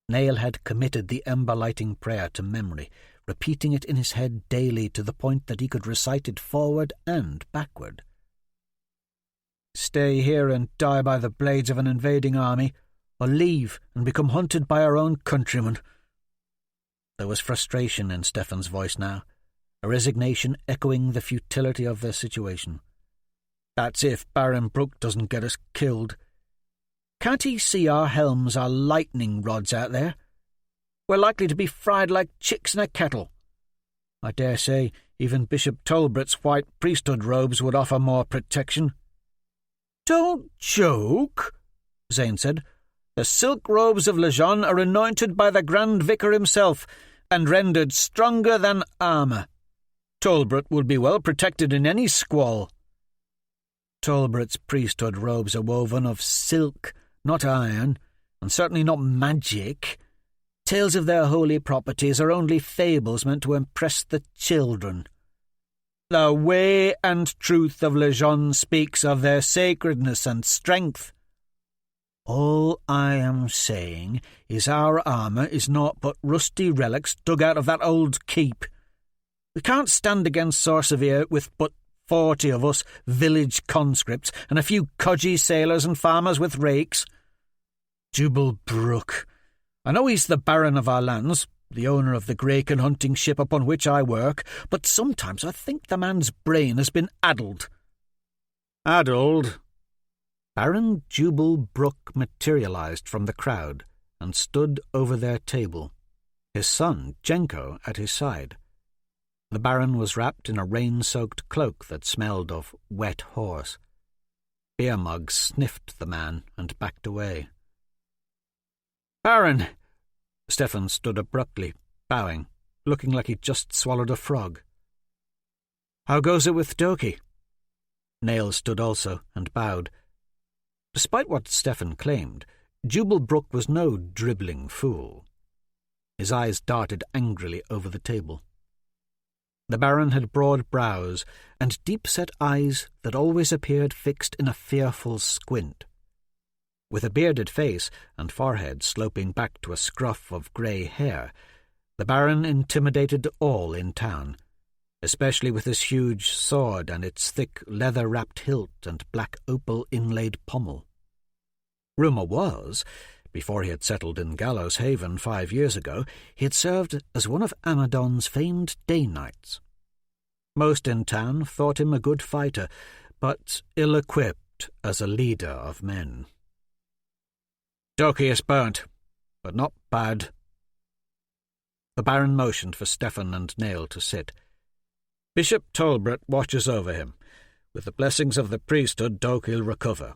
Nail had committed the ember lighting prayer to memory, repeating it in his head daily to the point that he could recite it forward and backward. Stay here and die by the blades of an invading army, or leave and become hunted by our own countrymen. There was frustration in Stefan's voice now, a resignation echoing the futility of their situation. That's if Baron Brooke doesn't get us killed. Can't he see our helms are lightning rods out there? We're likely to be fried like chicks in a kettle. I dare say even Bishop Talbret's white priesthood robes would offer more protection. Don't joke, Zane said. The silk robes of Lejeune are anointed by the Grand Vicar himself and rendered stronger than armour. Talbret would be well protected in any squall. Talbret's priesthood robes are woven of silk, not iron, and certainly not magic. Tales of their holy properties are only fables meant to impress the children. The way and truth of Lejeune speaks of their sacredness and strength. All I am saying is our armour is naught but rusty relics dug out of that old keep. We can't stand against Sorcevier with but 40 of us village conscripts and a few codgy sailors and farmers with rakes. Jubal Brooke. I know he's the baron of our lands, the owner of the Graken hunting ship upon which I work, but sometimes I think the man's brain has been addled." "Addled?" Baron Jubal Brooke materialized from the crowd and stood over their table, his son, Jenko, at his side. The Baron was wrapped in a rain-soaked cloak that smelled of wet horse. Beer Mug sniffed the man and backed away. "Baron!" Stefan stood abruptly, bowing, looking like he'd just swallowed a frog. "How goes it with Doki?" Nail stood also and bowed. Despite what Stefan claimed, Jubal Brooke was no dribbling fool. His eyes darted angrily over the table. The Baron had broad brows and deep-set eyes that always appeared fixed in a fearful squint. With a bearded face and forehead sloping back to a scruff of grey hair, the Baron intimidated all in town, especially with his huge sword and its thick leather-wrapped hilt and black opal-inlaid pommel. Rumour was, before he had settled in Gallows Haven 5 years ago, he had served as one of Amadon's famed day knights. Most in town thought him a good fighter, but ill-equipped as a leader of men. "Doki is burnt, but not bad." The Baron motioned for Stefan and Nail to sit. "Bishop Talbot watches over him. With the blessings of the priesthood, Doki'll recover."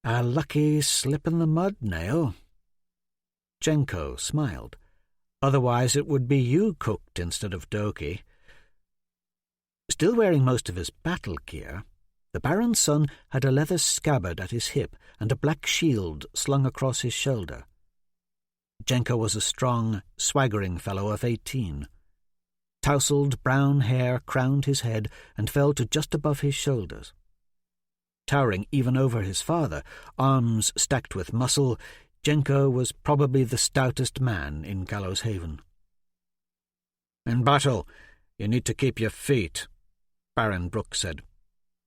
"A lucky slip in the mud, Nail." Jenko smiled. "Otherwise it would be you cooked instead of Doki." Still wearing most of his battle gear, the Baron's son had a leather scabbard at his hip and a black shield slung across his shoulder. Jenko was a strong, swaggering fellow of 18. Tousled brown hair crowned his head and fell to just above his shoulders. Towering even over his father, arms stacked with muscle, Jenko was probably the stoutest man in Gallows Haven. "In battle, you need to keep your feet," Baron Brooke said.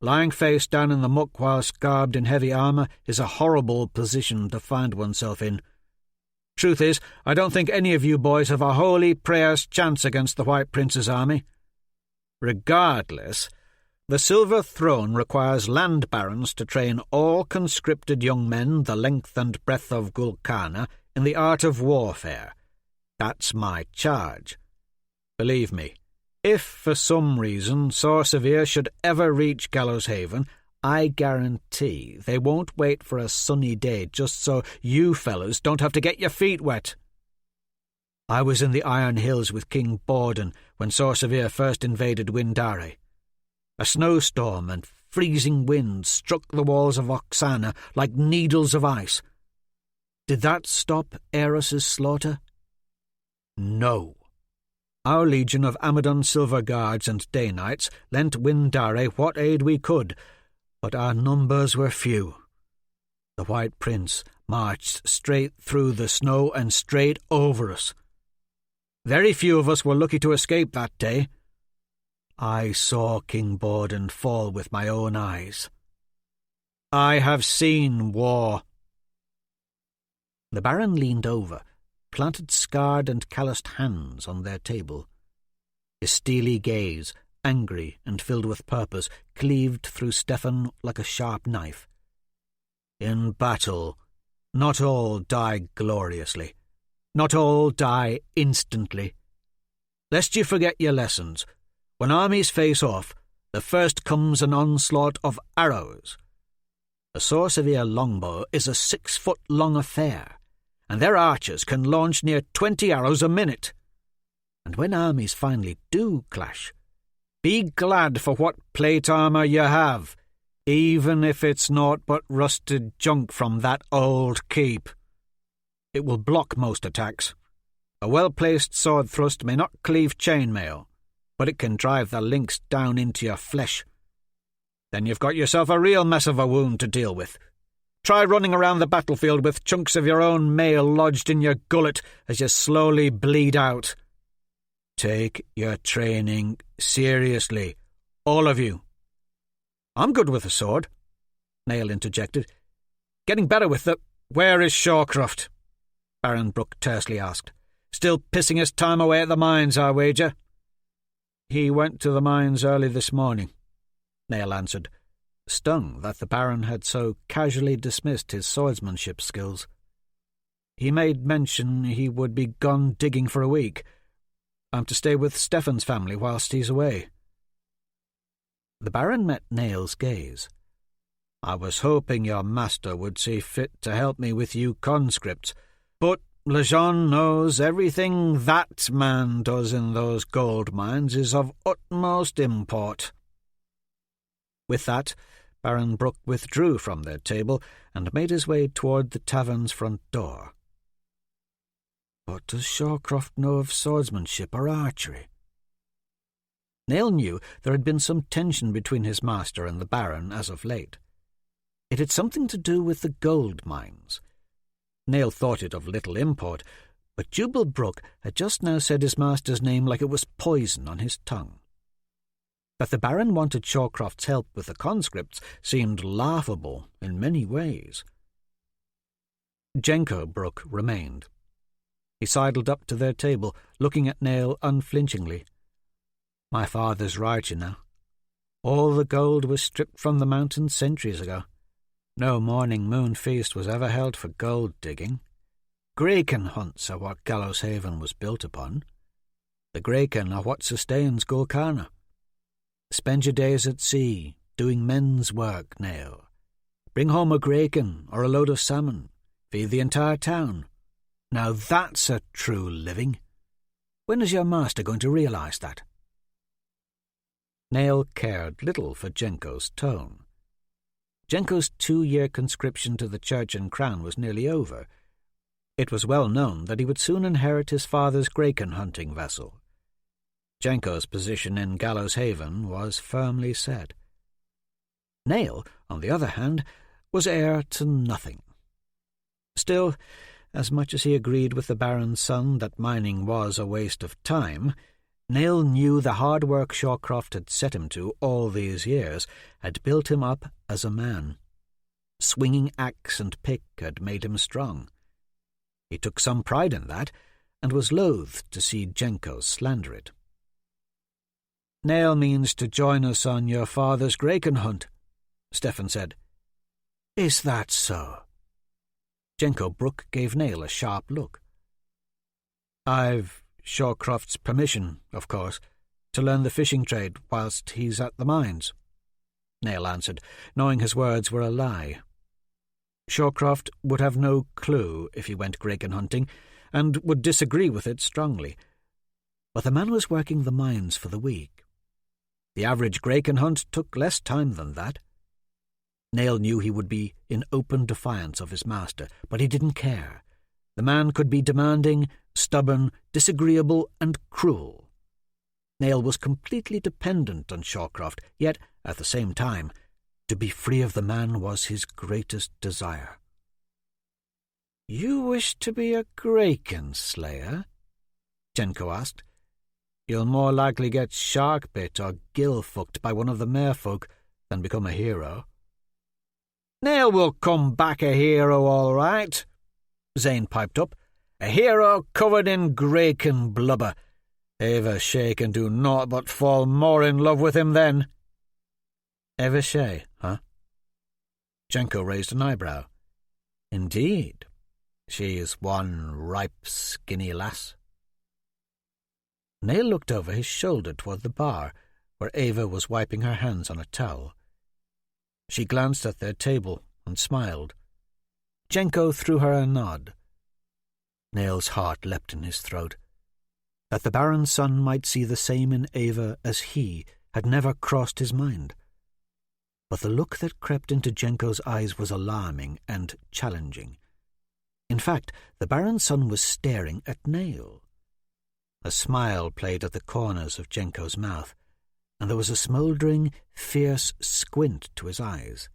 "Lying face down in the muck whilst garbed in heavy armour is a horrible position to find oneself in. Truth is, I don't think any of you boys have a holy prayer's chance against the White Prince's army. Regardless, the Silver Throne requires land barons to train all conscripted young men the length and breadth of Gulkana in the art of warfare. That's my charge. Believe me, if for some reason Sorcevier should ever reach Gallows Haven, I guarantee they won't wait for a sunny day just so you fellas don't have to get your feet wet. I was in the Iron Hills with King Borden when Sorcevier first invaded Windare. A snowstorm and freezing winds struck the walls of Oksana like needles of ice. Did that stop Eris's slaughter? No. Our legion of Amadon Silver Guards and Day Knights lent Windare what aid we could, but our numbers were few. The White Prince marched straight through the snow and straight over us. Very few of us were lucky to escape that day. I saw King Borden fall with my own eyes. I have seen war." The Baron leaned over, planted scarred and calloused hands on their table. His steely gaze, angry and filled with purpose, cleaved through Stefan like a sharp knife. "In battle, not all die gloriously. Not all die instantly. Lest you forget your lessons, when armies face off, the first comes an onslaught of arrows. A Sorcevier longbow is a 6-foot-long affair, and their archers can launch near 20 arrows a minute. And when armies finally do clash, be glad for what plate armour you have, even if it's naught but rusted junk from that old keep. It will block most attacks. A well-placed sword thrust may not cleave chainmail, but it can drive the links down into your flesh. Then you've got yourself a real mess of a wound to deal with. Try running around the battlefield with chunks of your own mail lodged in your gullet as you slowly bleed out. Take your training seriously, all of you." "I'm good with a sword," Nail interjected. "Getting better with the—" "Where is Shawcroft?" Baron Brooke tersely asked. Still pissing his time away at the mines, I wager." "He went to the mines early this morning," Nail answered, stung that the Baron had so casually dismissed his swordsmanship skills. "He made mention he would be gone digging for a week. I'm to stay with Stefan's family whilst he's away." The Baron met Nail's gaze. "I was hoping your master would see fit to help me with you conscripts, but Lejeune knows everything that man does in those gold mines is of utmost import." With that, Baron Brooke withdrew from their table and made his way toward the tavern's front door. What does Shawcroft know of swordsmanship or archery? Nail knew there had been some tension between his master and the Baron as of late. It had something to do with the gold mines. Nail thought it of little import, but Jubal Brooke had just now said his master's name like it was poison on his tongue. That the Baron wanted Shawcroft's help with the conscripts seemed laughable in many ways. Jenko Brooke remained. He sidled up to their table, looking at Nail unflinchingly. "My father's right, you know. All the gold was stripped from the mountains centuries ago. No morning moon feast was ever held for gold digging. Graken hunts are what Gallows Haven was built upon. The Graken are what sustains Golcarna. Spend your days at sea, doing men's work, Nail. Bring home a Graken or a load of salmon. Feed the entire town. Now that's a true living. When is your master going to realise that?" Nail cared little for Jenko's tone. Jenko's 2-year conscription to the Church and Crown was nearly over. It was well known that he would soon inherit his father's Graken hunting vessel. Jenko's position in Gallows Haven was firmly set. Nail, on the other hand, was heir to nothing. Still, as much as he agreed with the Baron's son that mining was a waste of time, Nail knew the hard work Shawcroft had set him to all these years had built him up as a man. Swinging axe and pick had made him strong. He took some pride in that, and was loath to see Jenko slander it. "Nail means to join us on your father's Graken hunt," Stefan said. "Is that so?" Jenko Brooke gave Nail a sharp look. "I've Shawcroft's permission, of course, to learn the fishing trade whilst he's at the mines," Nail answered, knowing his words were a lie. Shawcroft would have no clue if he went Graken hunting, and would disagree with it strongly. But the man was working the mines for the week. The average Graken hunt took less time than that. Nail knew he would be in open defiance of his master, but he didn't care. The man could be demanding, stubborn, disagreeable, and cruel. Nail was completely dependent on Shawcroft, yet, at the same time, to be free of the man was his greatest desire. "You wish to be a Graken slayer?" Jenko asked. "You'll more likely get shark-bit or gill-fucked by one of the merfolk than become a hero." "Nail will come back a hero, all right," Zane piped up. "A hero covered in Graken blubber. Evershay can do naught but fall more in love with him then." "Evershay, huh?" Jenko raised an eyebrow. "Indeed. She is one ripe, skinny lass." Nail looked over his shoulder toward the bar, where Ava was wiping her hands on a towel. She glanced at their table and smiled. Jenko threw her a nod. Nail's heart leapt in his throat. That the Baron's son might see the same in Ava as he had never crossed his mind. But the look that crept into Jenko's eyes was alarming and challenging. In fact, the Baron's son was staring at Nail. A smile played at the corners of Jenko's mouth, and there was a smouldering, fierce squint to his eyes.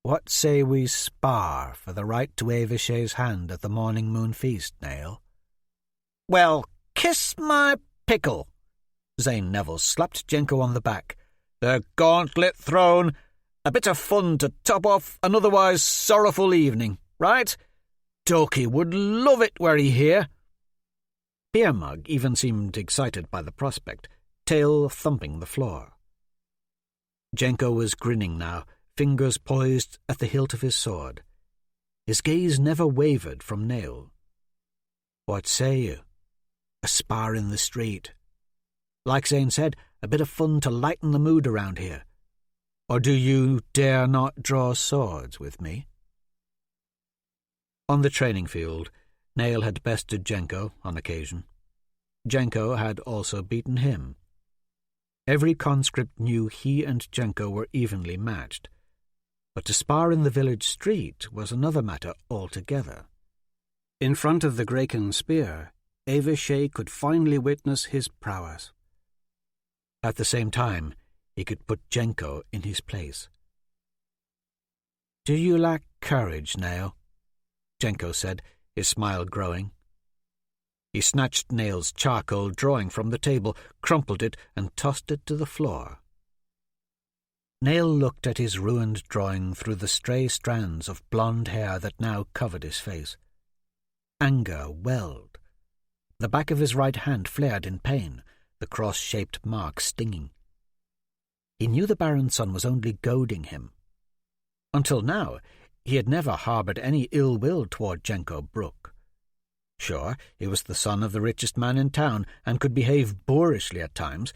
"What say we spar for the right to Evershay's hand at the morning moon feast, Nail?" "Well, kiss my pickle!" Zane Neville slapped Jenko on the back. "The gauntlet thrown. A bit of fun to top off an otherwise sorrowful evening, right? Toki would love it were he here." Beer Mug even seemed excited by the prospect, tail thumping the floor. Jenko was grinning now, fingers poised at the hilt of his sword. His gaze never wavered from Nail. "What say you? A spar in the street. Like Zane said, a bit of fun to lighten the mood around here. Or do you dare not draw swords with me?" On the training field, Nail had bested Jenko on occasion. Jenko had also beaten him. Every conscript knew he and Jenko were evenly matched, but to spar in the village street was another matter altogether. In front of the Graken spear, Aveshay could finally witness his prowess. At the same time, he could put Jenko in his place. "Do you lack courage, Nail?" Jenko said, his smile growing. He snatched Nail's charcoal drawing from the table, crumpled it, and tossed it to the floor. Nail looked at his ruined drawing through the stray strands of blonde hair that now covered his face. Anger welled. The back of his right hand flared in pain, the cross-shaped mark stinging. He knew the Baron's son was only goading him. Until now, he had never harboured any ill will toward Jenko Brooke. Sure, he was the son of the richest man in town and could behave boorishly at times,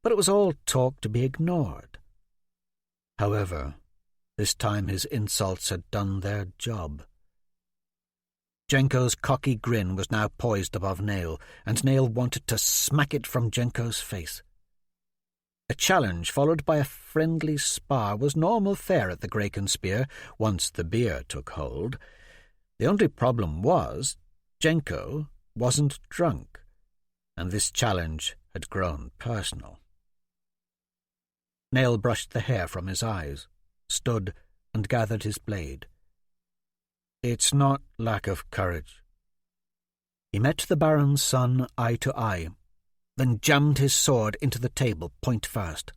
but it was all talk to be ignored. However, this time his insults had done their job. Jenko's cocky grin was now poised above Nail, and Nail wanted to smack it from Jenko's face. A challenge followed by a friendly spar was normal fare at the Graken Spear once the beer took hold. The only problem was Jenko wasn't drunk, and this challenge had grown personal. Nail brushed the hair from his eyes, stood, and gathered his blade. "It's not lack of courage." He met the Baron's son eye to eye, then jammed his sword into the table point first.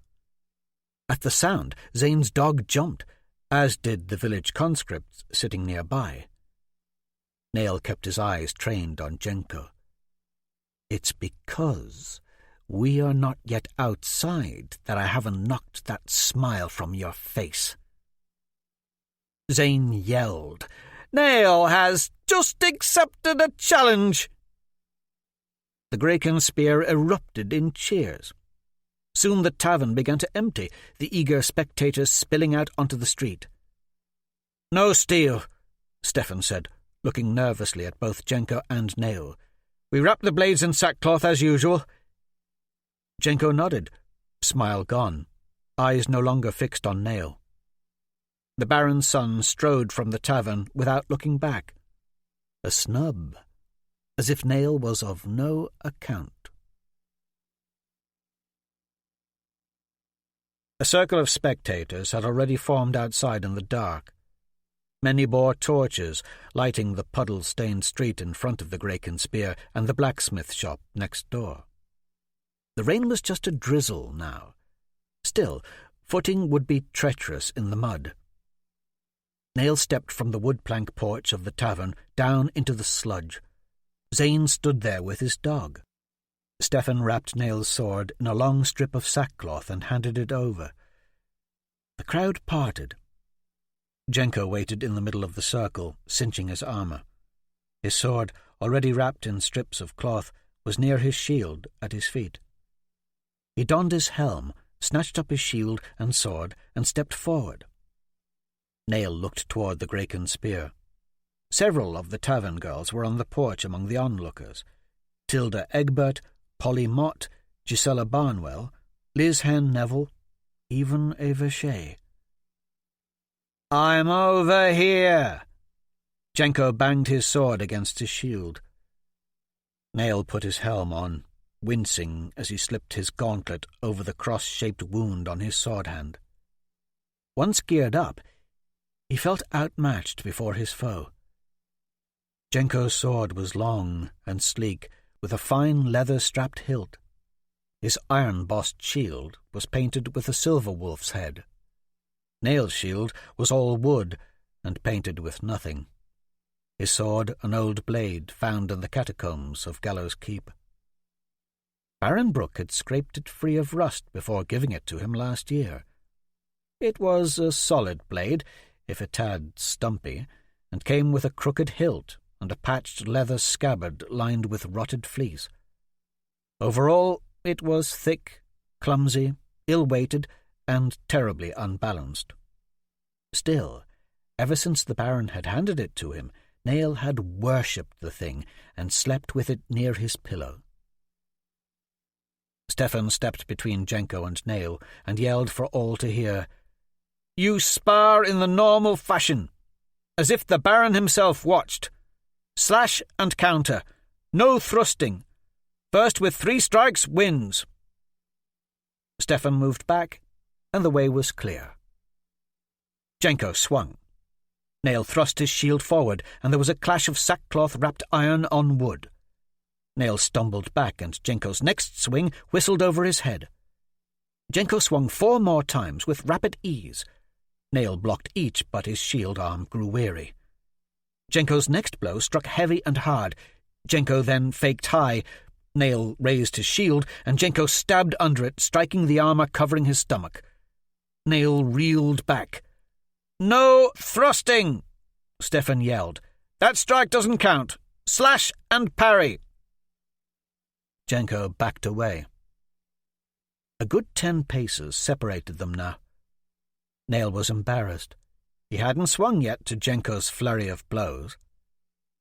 At the sound, Zane's dog jumped, as did the village conscripts sitting nearby. Nail kept his eyes trained on Jenko. "It's because we are not yet outside that I haven't knocked that smile from your face." Zane yelled, "Nail has just accepted a challenge!" The Graken Spear erupted in cheers. Soon the tavern began to empty, the eager spectators spilling out onto the street. "No steel," Stefan said, looking nervously at both Jenko and Nail. "We wrap the blades in sackcloth as usual." Jenko nodded, smile gone, eyes no longer fixed on Nail. The Baron's son strode from the tavern without looking back. A snub, as if Nail was of no account. A circle of spectators had already formed outside in the dark. Many bore torches, lighting the puddle-stained street in front of the Graken Spear and the blacksmith shop next door. The rain was just a drizzle now. Still, footing would be treacherous in the mud. Nail stepped from the wood-plank porch of the tavern down into the sludge. Zane stood there with his dog. Stefan wrapped Nail's sword in a long strip of sackcloth and handed it over. The crowd parted. Jenko waited in the middle of the circle, cinching his armour. His sword, already wrapped in strips of cloth, was near his shield at his feet. He donned his helm, snatched up his shield and sword, and stepped forward. Nail looked toward the Graken Spear. Several of the tavern girls were on the porch among the onlookers. Tilda Egbert, Polly Mott, Gisela Barnwell, Liz Hen Neville, even Aveshay. "I'm over here!" Jenko banged his sword against his shield. Nail put his helm on, wincing as he slipped his gauntlet over the cross-shaped wound on his sword hand. Once geared up, he felt outmatched before his foe. Jenko's sword was long and sleek, with a fine leather-strapped hilt. His iron-bossed shield was painted with a silver wolf's head. Nail's shield was all wood and painted with nothing. his sword an old blade found in the catacombs of Gallows Keep. Baron Brooke had scraped it free of rust before giving it to him last year. It was a solid blade, if a tad stumpy, and came with a crooked hilt and a patched leather scabbard lined with rotted fleece. Overall, it was thick, clumsy, ill-weighted, and terribly unbalanced. Still, ever since the Baron had handed it to him, Nail had worshipped the thing and slept with it near his pillow. Stefan stepped between Jenko and Nail and yelled for all to hear, "You spar in the normal fashion, as if the Baron himself watched. Slash and counter. No thrusting. First with 3 strikes wins." Stefan moved back, and the way was clear. Jenko swung. Nail thrust his shield forward, and there was a clash of sackcloth-wrapped iron on wood. Nail stumbled back, and Jenko's next swing whistled over his head. Jenko swung 4 more times with rapid ease. Nail blocked each, but his shield arm grew weary. Jenko's next blow struck heavy and hard. Jenko then faked high. Nail raised his shield, and Jenko stabbed under it, striking the armor covering his stomach. Nail reeled back. "No thrusting!" Stefan yelled. "That strike doesn't count. Slash and parry!" Jenko backed away. A good 10 paces separated them now. Nail was embarrassed. He hadn't swung yet to Jenko's flurry of blows.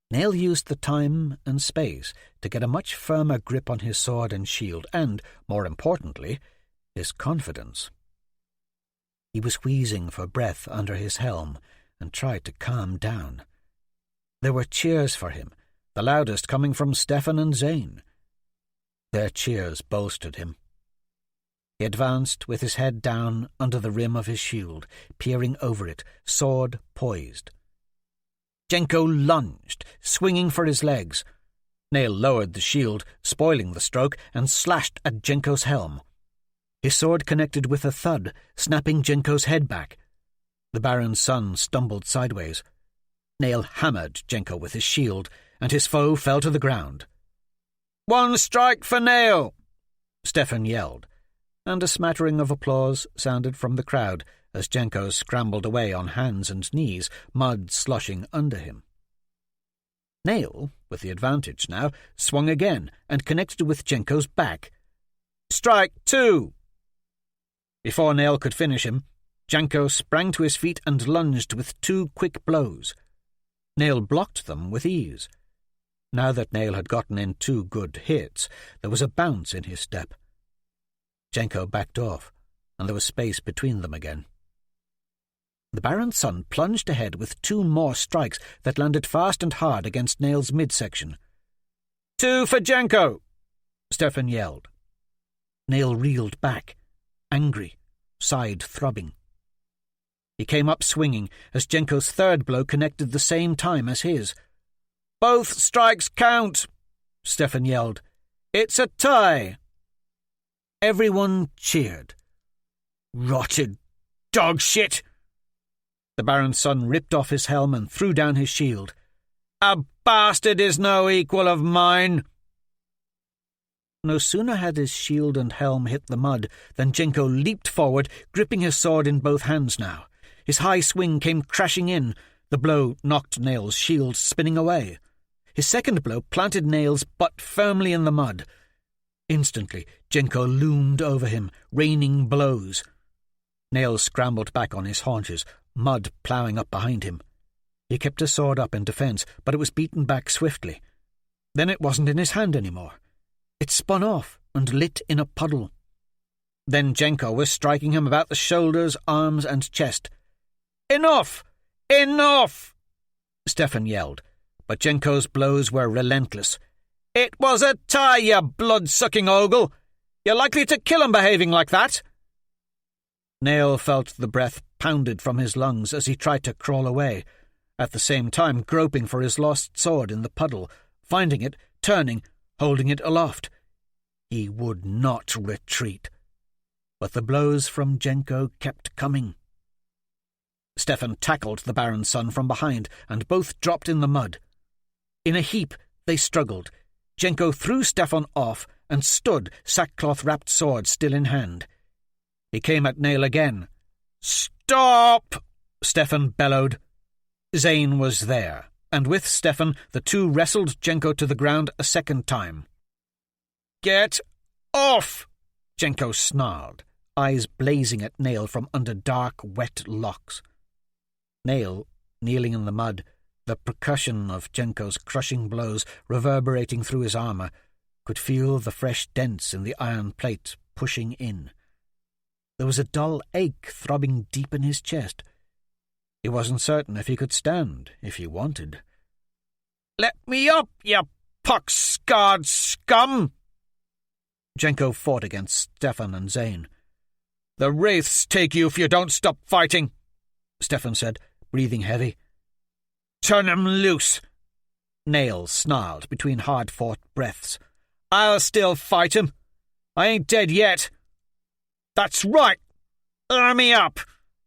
Nail used the time and space to get a much firmer grip on his sword and shield and, more importantly, his confidence. He was wheezing for breath under his helm and tried to calm down. There were cheers for him, the loudest coming from Stefan and Zane. Their cheers bolstered him. He advanced with his head down under the rim of his shield, peering over it, sword poised. Jenko lunged, swinging for his legs. Nail lowered the shield, spoiling the stroke, and slashed at Jenko's helm. His sword connected with a thud, snapping Jenko's head back. The Baron's son stumbled sideways. Nail hammered Jenko with his shield, and his foe fell to the ground. "1 strike for Nail!" Stefan yelled, and a smattering of applause sounded from the crowd as Jenko scrambled away on hands and knees, mud sloshing under him. Nail, with the advantage now, swung again and connected with Jenko's back. "Strike 2!" Before Nail could finish him, Jenko sprang to his feet and lunged with 2 quick blows. Nail blocked them with ease. Now that Nail had gotten in 2 good hits, there was a bounce in his step. Jenko backed off, and there was space between them again. The Baron's son plunged ahead with 2 more strikes that landed fast and hard against Nail's midsection. "2 for Jenko!" Stefan yelled. Nail reeled back, angry, side throbbing. He came up swinging as Jenko's 3rd blow connected the same time as his. "Both strikes count!" Stefan yelled. "It's a tie!" Everyone cheered. "Rotted dog shit!" The Baron's son ripped off his helm and threw down his shield. "A bastard is no equal of mine!" No sooner had his shield and helm hit the mud than Jenko leaped forward, gripping his sword in both hands now. His high swing came crashing in. The blow knocked Nail's shield spinning away. His 2nd blow planted Nail's butt firmly in the mud. Instantly, Jenko loomed over him, raining blows. Nail scrambled back on his haunches, mud ploughing up behind him. He kept his sword up in defence, but it was beaten back swiftly. Then it wasn't in his hand anymore. It spun off and lit in a puddle. Then Jenko was striking him about the shoulders, arms, and chest. "Enough! Enough!" Stefan yelled, but Jenko's blows were relentless. "It was a tie, you blood-sucking ogle! You're likely to kill him behaving like that!" Nail felt the breath pounded from his lungs as he tried to crawl away, at the same time groping for his lost sword in the puddle, finding it, turning, holding it aloft. He would not retreat. But the blows from Jenko kept coming. Stefan tackled the Baron's son from behind, and both dropped in the mud. In a heap they struggled. Jenko threw Stefan off and stood, sackcloth-wrapped sword still in hand. He came at Nail again. "Stop!" Stefan bellowed. Zane was there, and with Stefan the two wrestled Jenko to the ground a second time. "Get off!" Jenko snarled, eyes blazing at Nail from under dark, wet locks. Nail, kneeling in the mud, the percussion of Jenko's crushing blows reverberating through his armour, could feel the fresh dents in the iron plate pushing in. There was a dull ache throbbing deep in his chest. He wasn't certain if he could stand, if he wanted. "Let me up, you pox-scarred scum!" Jenko fought against Stefan and Zane. "The wraiths take you if you don't stop fighting," Stefan said, breathing heavy. "Turn 'em loose!" Nail snarled between hard-fought breaths. "I'll still fight him. I ain't dead yet." "That's right! Arm me up!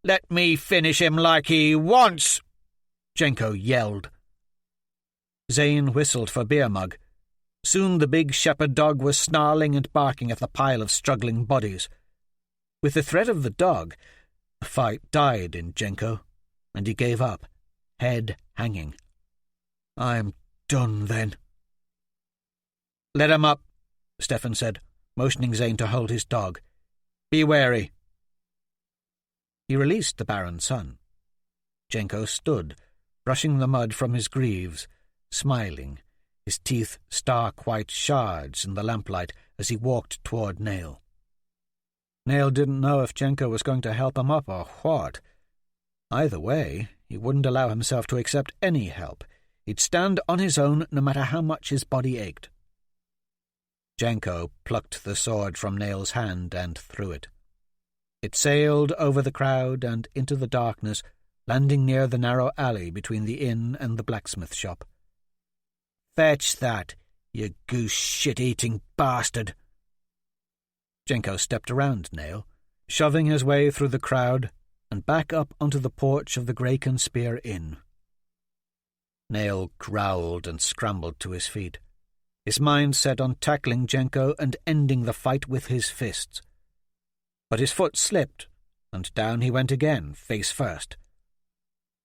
Let me finish him like he wants!" Jenko yelled. Zane whistled for Beer Mug. Soon the big shepherd dog was snarling and barking at the pile of struggling bodies. With the threat of the dog, the fight died in Jenko, and he gave up, head hanging. "I'm done, then." "Let him up," Stefan said, motioning Zane to hold his dog. "Be wary." He released the Baron's son. Jenko stood, brushing the mud from his greaves, smiling, his teeth stark white shards in the lamplight as he walked toward Nail. Nail didn't know if Jenko was going to help him up or what. Either way, he wouldn't allow himself to accept any help. He'd stand on his own no matter how much his body ached. Jenko plucked the sword from Nail's hand and threw it. It sailed over the crowd and into the darkness, landing near the narrow alley between the inn and the blacksmith shop. "Fetch that, you goose-shit-eating bastard!" Jenko stepped around Nail, shoving his way through the crowd and back up onto the porch of the Grayken Spear Inn. Nail growled and scrambled to his feet, his mind set on tackling Jenko and ending the fight with his fists. But his foot slipped, and down he went again, face first.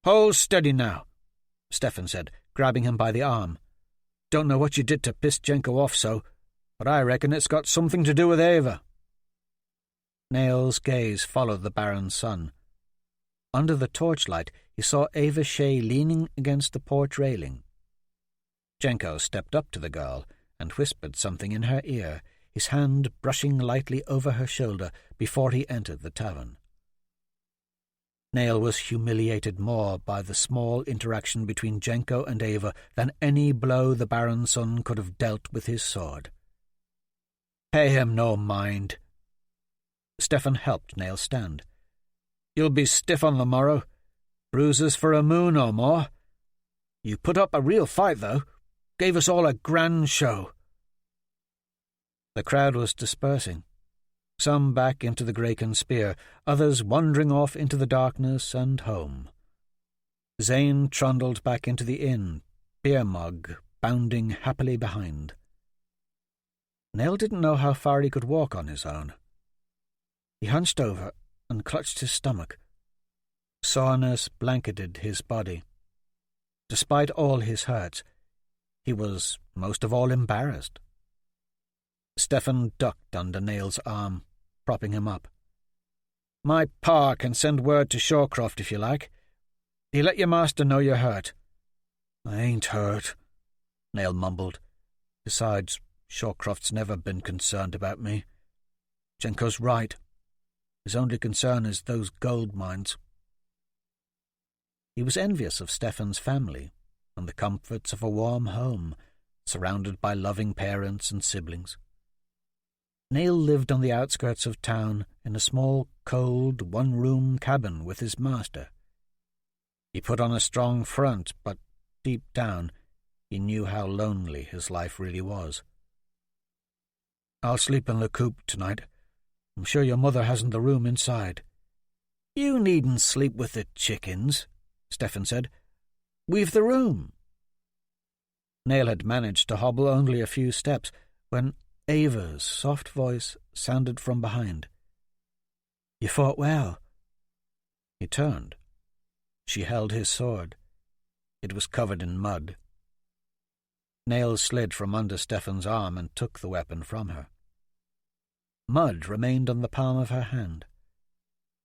"Hold steady now," Stefan said, grabbing him by the arm. "Don't know what you did to piss Jenko off so, but I reckon it's got something to do with Ava." Nail's gaze followed the Baron's son. Under the torchlight, he saw Ava Shea leaning against the porch railing. Jenko stepped up to the girl and whispered something in her ear, his hand brushing lightly over her shoulder before he entered the tavern. Nail was humiliated more by the small interaction between Jenko and Ava than any blow the Baron's son could have dealt with his sword. "Pay him no mind." Stefan helped Nail stand. "You'll be stiff on the morrow. Bruises for a moon or more. You put up a real fight, though. Gave us all a grand show." The crowd was dispersing, some back into the Grayken Spear, others wandering off into the darkness and home. Zane trundled back into the inn, Beer Mug bounding happily behind. Nail didn't know how far he could walk on his own. He hunched over and clutched his stomach. Soreness blanketed his body. Despite all his hurts, he was most of all embarrassed. Stefan ducked under Nail's arm, propping him up. "My pa can send word to Shawcroft if you like. You let your master know you're hurt." "I ain't hurt," Nail mumbled. "Besides, Shawcroft's never been concerned about me. Jenko's right. His only concern is those gold mines." He was envious of Stefan's family and the comforts of a warm home, surrounded by loving parents and siblings. Nail lived on the outskirts of town in a small, cold, one-room cabin with his master. He put on a strong front, but deep down he knew how lonely his life really was. "I'll sleep in the coop tonight. I'm sure your mother hasn't the room inside." "You needn't sleep with the chickens," Stefan said. "We've the room." Nail had managed to hobble only a few steps when Ava's soft voice sounded from behind. "You fought well." He turned. She held his sword. It was covered in mud. Nail slid from under Stefan's arm and took the weapon from her. Mud remained on the palm of her hand.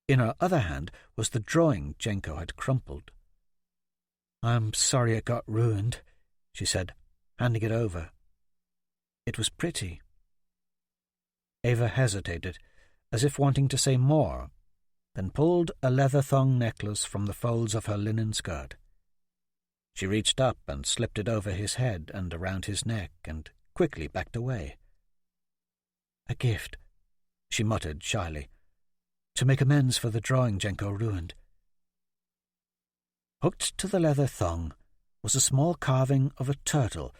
In her other hand was the drawing Jenko had crumpled. "I'm sorry it got ruined," she said, handing it over. It was pretty. Ava hesitated, as if wanting to say more, then pulled a leather thong necklace from the folds of her linen skirt. She reached up and slipped it over his head and around his neck, and quickly backed away. "A gift," she muttered shyly, "to make amends for the drawing Jenko ruined." Hooked to the leather thong was a small carving of a turtle,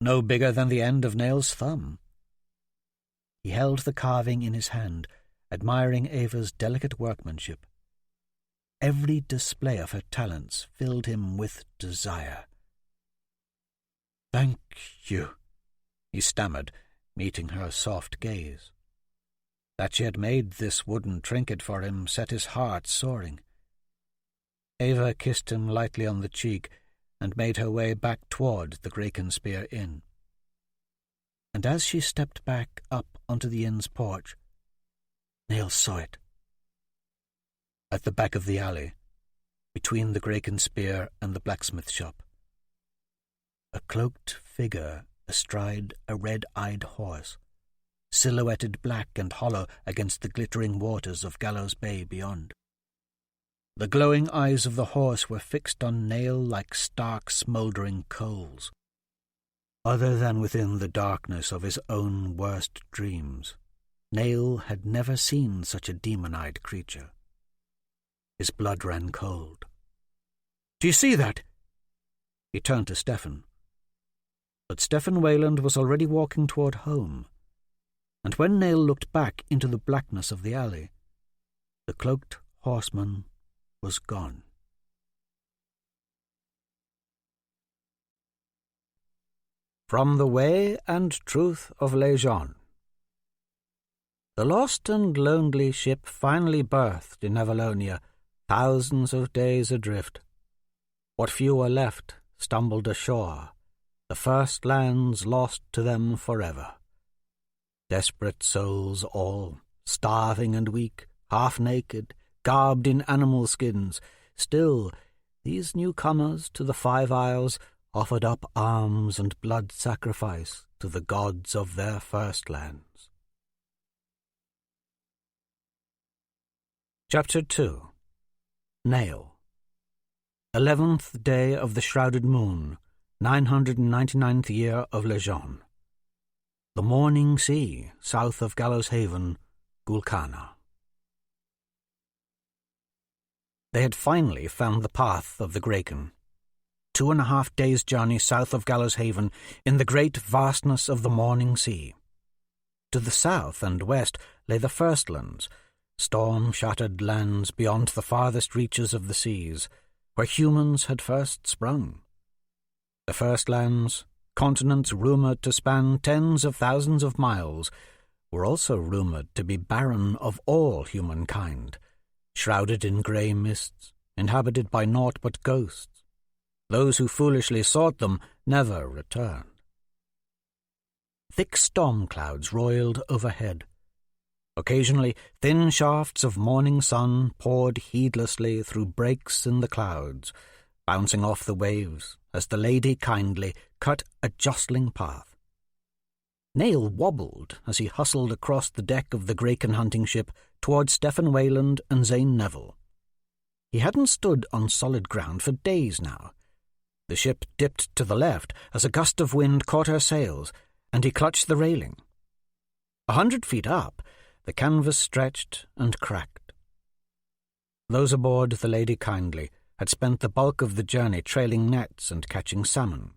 no bigger than the end of Nail's thumb. He held the carving in his hand, admiring Ava's delicate workmanship. Every display of her talents filled him with desire. "Thank you," he stammered, meeting her soft gaze. That she had made this wooden trinket for him set his heart soaring. Ava kissed him lightly on the cheek and made her way back toward the Greykenspear Inn. And as she stepped back up onto the inn's porch, Nail saw it. At the back of the alley, between the Greykenspear and the blacksmith shop, a cloaked figure astride a red-eyed horse, silhouetted black and hollow against the glittering waters of Gallows Bay beyond. The glowing eyes of the horse were fixed on Nail like stark, smouldering coals. Other than within the darkness of his own worst dreams, Nail had never seen such a demon-eyed creature. His blood ran cold. "Do you see that?" He turned to Stefan. But Stefan Wayland was already walking toward home, and when Nail looked back into the blackness of the alley, the cloaked horseman was gone. From the Way and Truth of Les Gens. The lost and lonely ship finally berthed in Avalonia, thousands of days adrift. What few were left stumbled ashore, the first lands lost to them forever. Desperate souls all, starving and weak, half-naked, garbed in animal skins. Still, these newcomers to the 5 Isles offered up alms and blood sacrifice to the gods of their first lands. Chapter 2. Nail. 11th day of the shrouded moon, 999th year of Les Gens. The morning sea, south of Gallows Haven, Gulkana. They had finally found the path of the Graken. 2.5 days' journey south of Gallows Haven in the great vastness of the morning sea. To the south and west lay the Firstlands, storm-shattered lands beyond the farthest reaches of the seas, where humans had first sprung. The Firstlands, continents rumoured to span tens of thousands of miles, were also rumoured to be barren of all humankind, shrouded in grey mists, inhabited by naught but ghosts. Those who foolishly sought them never returned. Thick storm clouds roiled overhead. Occasionally, thin shafts of morning sun poured heedlessly through breaks in the clouds, bouncing off the waves as the Lady Kindly cut a jostling path. Nail wobbled as he hustled across the deck of the Graken hunting ship toward Stefan Wayland and Zane Neville. He hadn't stood on solid ground for days now. The ship dipped to the left as a gust of wind caught her sails, and he clutched the railing. 100 feet up, the canvas stretched and cracked. Those aboard the Lady Kindly had spent the bulk of the journey trailing nets and catching salmon.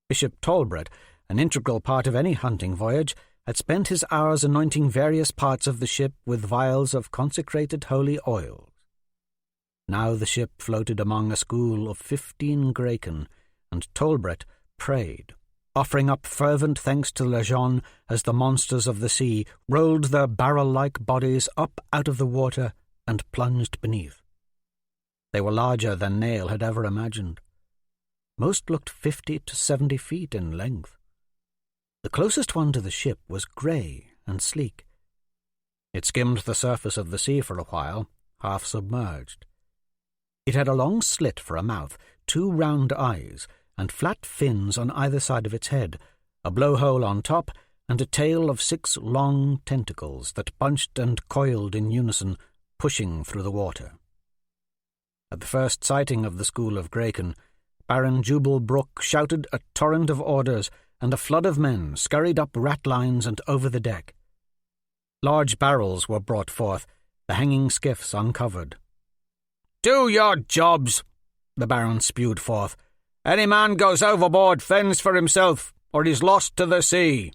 Bishop Talbot, an integral part of any hunting voyage, had spent his hours anointing various parts of the ship with vials of consecrated holy oils. Now the ship floated among a school of 15 Graken, and Talbot prayed, offering up fervent thanks to Lejeune as the monsters of the sea rolled their barrel-like bodies up out of the water and plunged beneath. They were larger than Nail had ever imagined. Most looked 50 to 70 feet in length. The closest one to the ship was grey and sleek. It skimmed the surface of the sea for a while, half submerged. It had a long slit for a mouth, 2 round eyes, and flat fins on either side of its head, a blowhole on top, and a tail of 6 long tentacles that bunched and coiled in unison, pushing through the water. At the first sighting of the School of Graken, Baron Jubal Brooke shouted a torrent of orders, and a flood of men scurried up ratlines and over the deck. Large barrels were brought forth, the hanging skiffs uncovered. "Do your jobs," the Baron spewed forth. "Any man goes overboard fends for himself, or he's lost to the sea."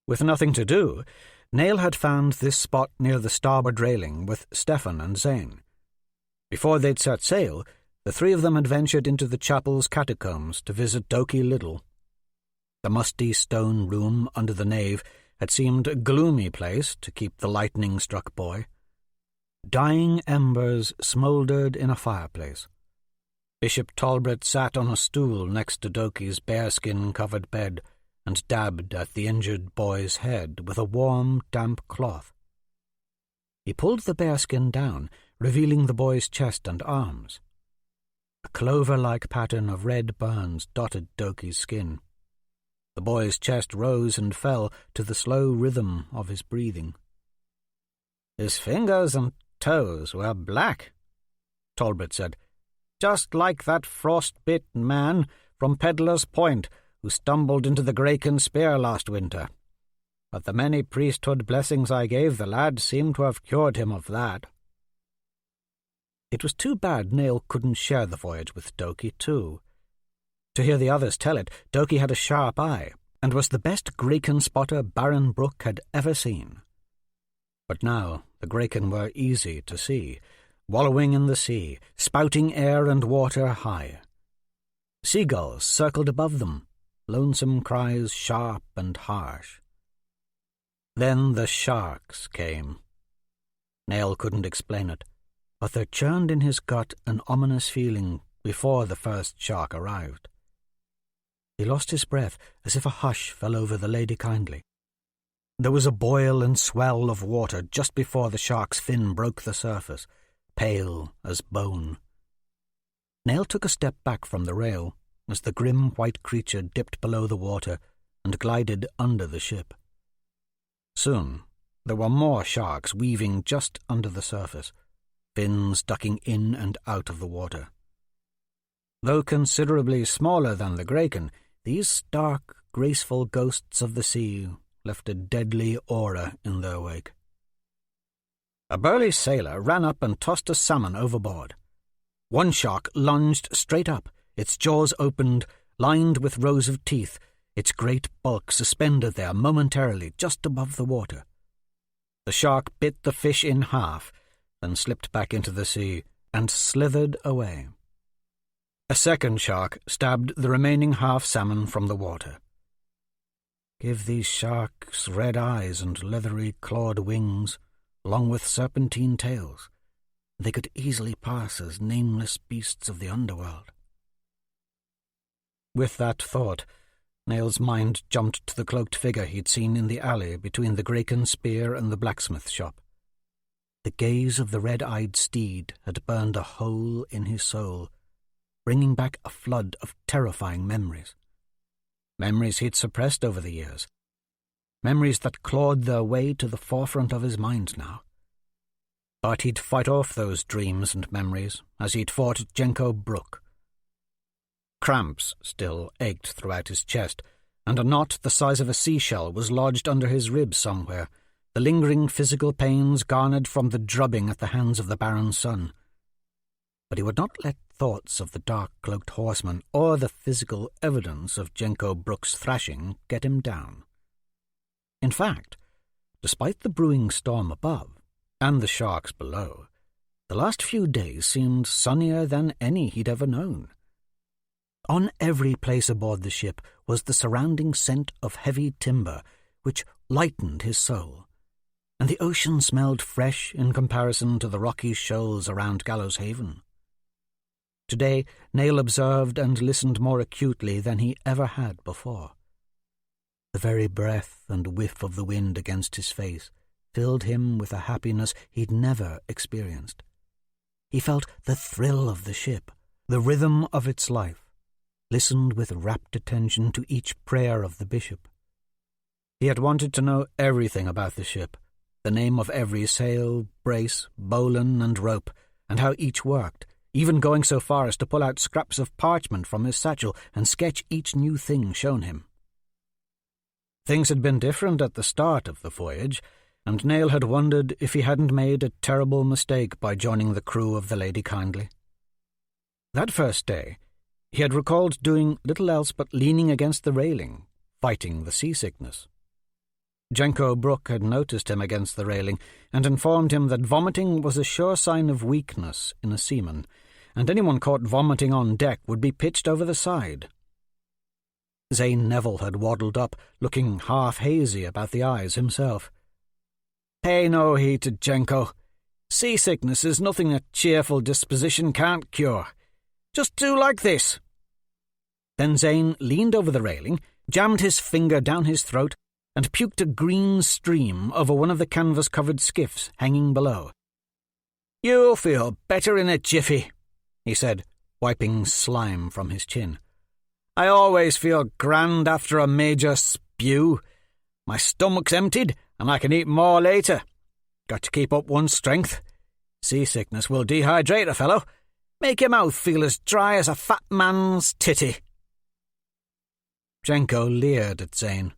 With nothing to do, Nail had found this spot near the starboard railing with Stefan and Zane. Before they'd set sail, the 3 of them had ventured into the chapel's catacombs to visit Doki Liddle. The musty stone room under the nave had seemed a gloomy place to keep the lightning-struck boy. Dying embers smouldered in a fireplace. Bishop Talbot sat on a stool next to Doki's bearskin-covered bed and dabbed at the injured boy's head with a warm, damp cloth. He pulled the bearskin down, revealing the boy's chest and arms. A clover-like pattern of red burns dotted Doki's skin. The boy's chest rose and fell to the slow rhythm of his breathing. "His fingers and toes were black," Talbot said, "just like that frost-bit man from Peddler's Point who stumbled into the Graken Spear last winter. But the many priesthood blessings I gave the lad seemed to have cured him of that." It was too bad Nail couldn't share the voyage with Doki, too. To hear the others tell it, Doki had a sharp eye, and was the best Graken spotter Baron Brooke had ever seen. But now the Graken were easy to see, wallowing in the sea, spouting air and water high. Seagulls circled above them, lonesome cries sharp and harsh. Then the sharks came. Nail couldn't explain it, but there churned in his gut an ominous feeling before the first shark arrived. He lost his breath as if a hush fell over the Lady Kindly. There was a boil and swell of water just before the shark's fin broke the surface, pale as bone. Nail took a step back from the rail as the grim white creature dipped below the water and glided under the ship. Soon there were more sharks weaving just under the surface, fins ducking in and out of the water. Though considerably smaller than the Graken, these stark, graceful ghosts of the sea left a deadly aura in their wake. A burly sailor ran up and tossed a salmon overboard. One shark lunged straight up, its jaws opened, lined with rows of teeth, its great bulk suspended there momentarily just above the water. The shark bit the fish in half, then slipped back into the sea and slithered away. A second shark stabbed the remaining half salmon from the water. Give these sharks red eyes and leathery clawed wings, along with serpentine tails. They could easily pass as nameless beasts of the underworld. With that thought, Nail's mind jumped to the cloaked figure he'd seen in the alley between the Graken Spear and the blacksmith shop. The gaze of the red-eyed steed had burned a hole in his soul, bringing back a flood of terrifying memories. Memories he'd suppressed over the years. Memories that clawed their way to the forefront of his mind now. But he'd fight off those dreams and memories as he'd fought Jenko Brooke. Cramps still ached throughout his chest, and a knot the size of a seashell was lodged under his ribs somewhere, the lingering physical pains garnered from the drubbing at the hands of the Baron's son. But he would not let thoughts of the dark-cloaked horseman or the physical evidence of Jenko Brooke's thrashing get him down. In fact, despite the brewing storm above and the sharks below, the last few days seemed sunnier than any he'd ever known. On every place aboard the ship was the surrounding scent of heavy timber, which lightened his soul, and the ocean smelled fresh in comparison to the rocky shoals around Gallows Haven. Today, Neil observed and listened more acutely than he ever had before. The very breath and whiff of the wind against his face filled him with a happiness he'd never experienced. He felt the thrill of the ship, the rhythm of its life, listened with rapt attention to each prayer of the bishop. He had wanted to know everything about the ship, the name of every sail, brace, bowline, and rope, and how each worked, even going so far as to pull out scraps of parchment from his satchel and sketch each new thing shown him. Things had been different at the start of the voyage, and Neil had wondered if he hadn't made a terrible mistake by joining the crew of the Lady Kindly. That first day, he had recalled doing little else but leaning against the railing, fighting the seasickness. Jenko Brooke had noticed him against the railing and informed him that vomiting was a sure sign of weakness in a seaman, and anyone caught vomiting on deck would be pitched over the side. Zane Neville had waddled up, looking half hazy about the eyes himself. "Pay no heed to Jenko. Seasickness is nothing a cheerful disposition can't cure. Just do like this." Then Zane leaned over the railing, jammed his finger down his throat, and puked a green stream over one of the canvas-covered skiffs hanging below. "You'll feel better in a jiffy," he said, wiping slime from his chin. "I always feel grand after a major spew. My stomach's emptied, and I can eat more later. Got to keep up one's strength. Seasickness will dehydrate a fellow. Make your mouth feel as dry as a fat man's titty." Jenko leered at Zane.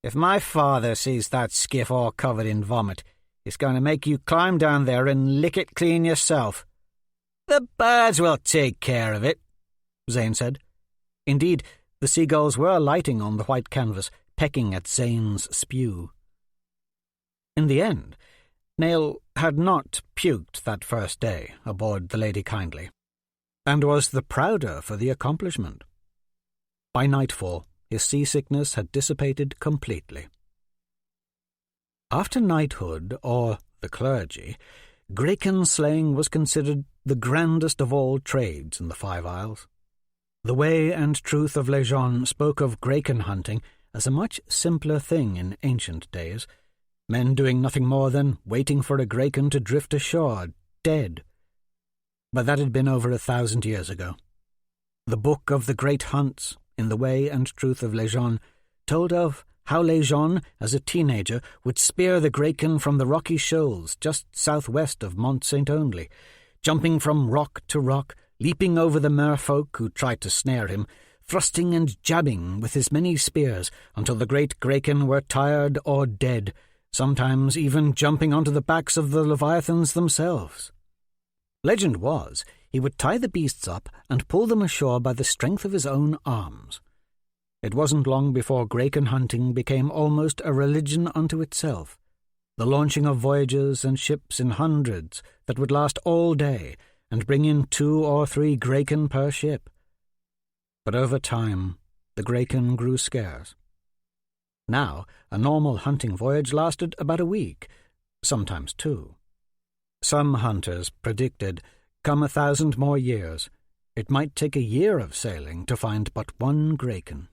"If my father sees that skiff all covered in vomit, he's going to make you climb down there and lick it clean yourself." "The birds will take care of it," Zane said. Indeed, the seagulls were alighting on the white canvas, pecking at Zane's spew. In the end, Neil had not puked that first day aboard the Lady Kindly, and was the prouder for the accomplishment. By nightfall, his seasickness had dissipated completely. After knighthood, or the clergy, Graken slaying was considered the grandest of all trades in the Five Isles. The Way and Truth of Lejeune spoke of Graken hunting as a much simpler thing in ancient days, men doing nothing more than waiting for a Graken to drift ashore, dead. But that had been over 1,000 years ago. The Book of the Great Hunts, in The Way and Truth of Lejeune, told of how Lejeune, as a teenager, would spear the Graken from the rocky shoals just southwest of Mont Saint-Only, jumping from rock to rock, leaping over the merfolk who tried to snare him, thrusting and jabbing with his many spears until the great Graken were tired or dead, sometimes even jumping onto the backs of the leviathans themselves. Legend was he would tie the beasts up and pull them ashore by the strength of his own arms. It wasn't long before Graken hunting became almost a religion unto itself, the launching of voyages and ships in hundreds that would last all day and bring in 2 or 3 Graken per ship. But over time, the Graken grew scarce. Now, a normal hunting voyage lasted about a week, sometimes 2. Some hunters predicted, come 1,000 more years, it might take a year of sailing to find but 1 Graken.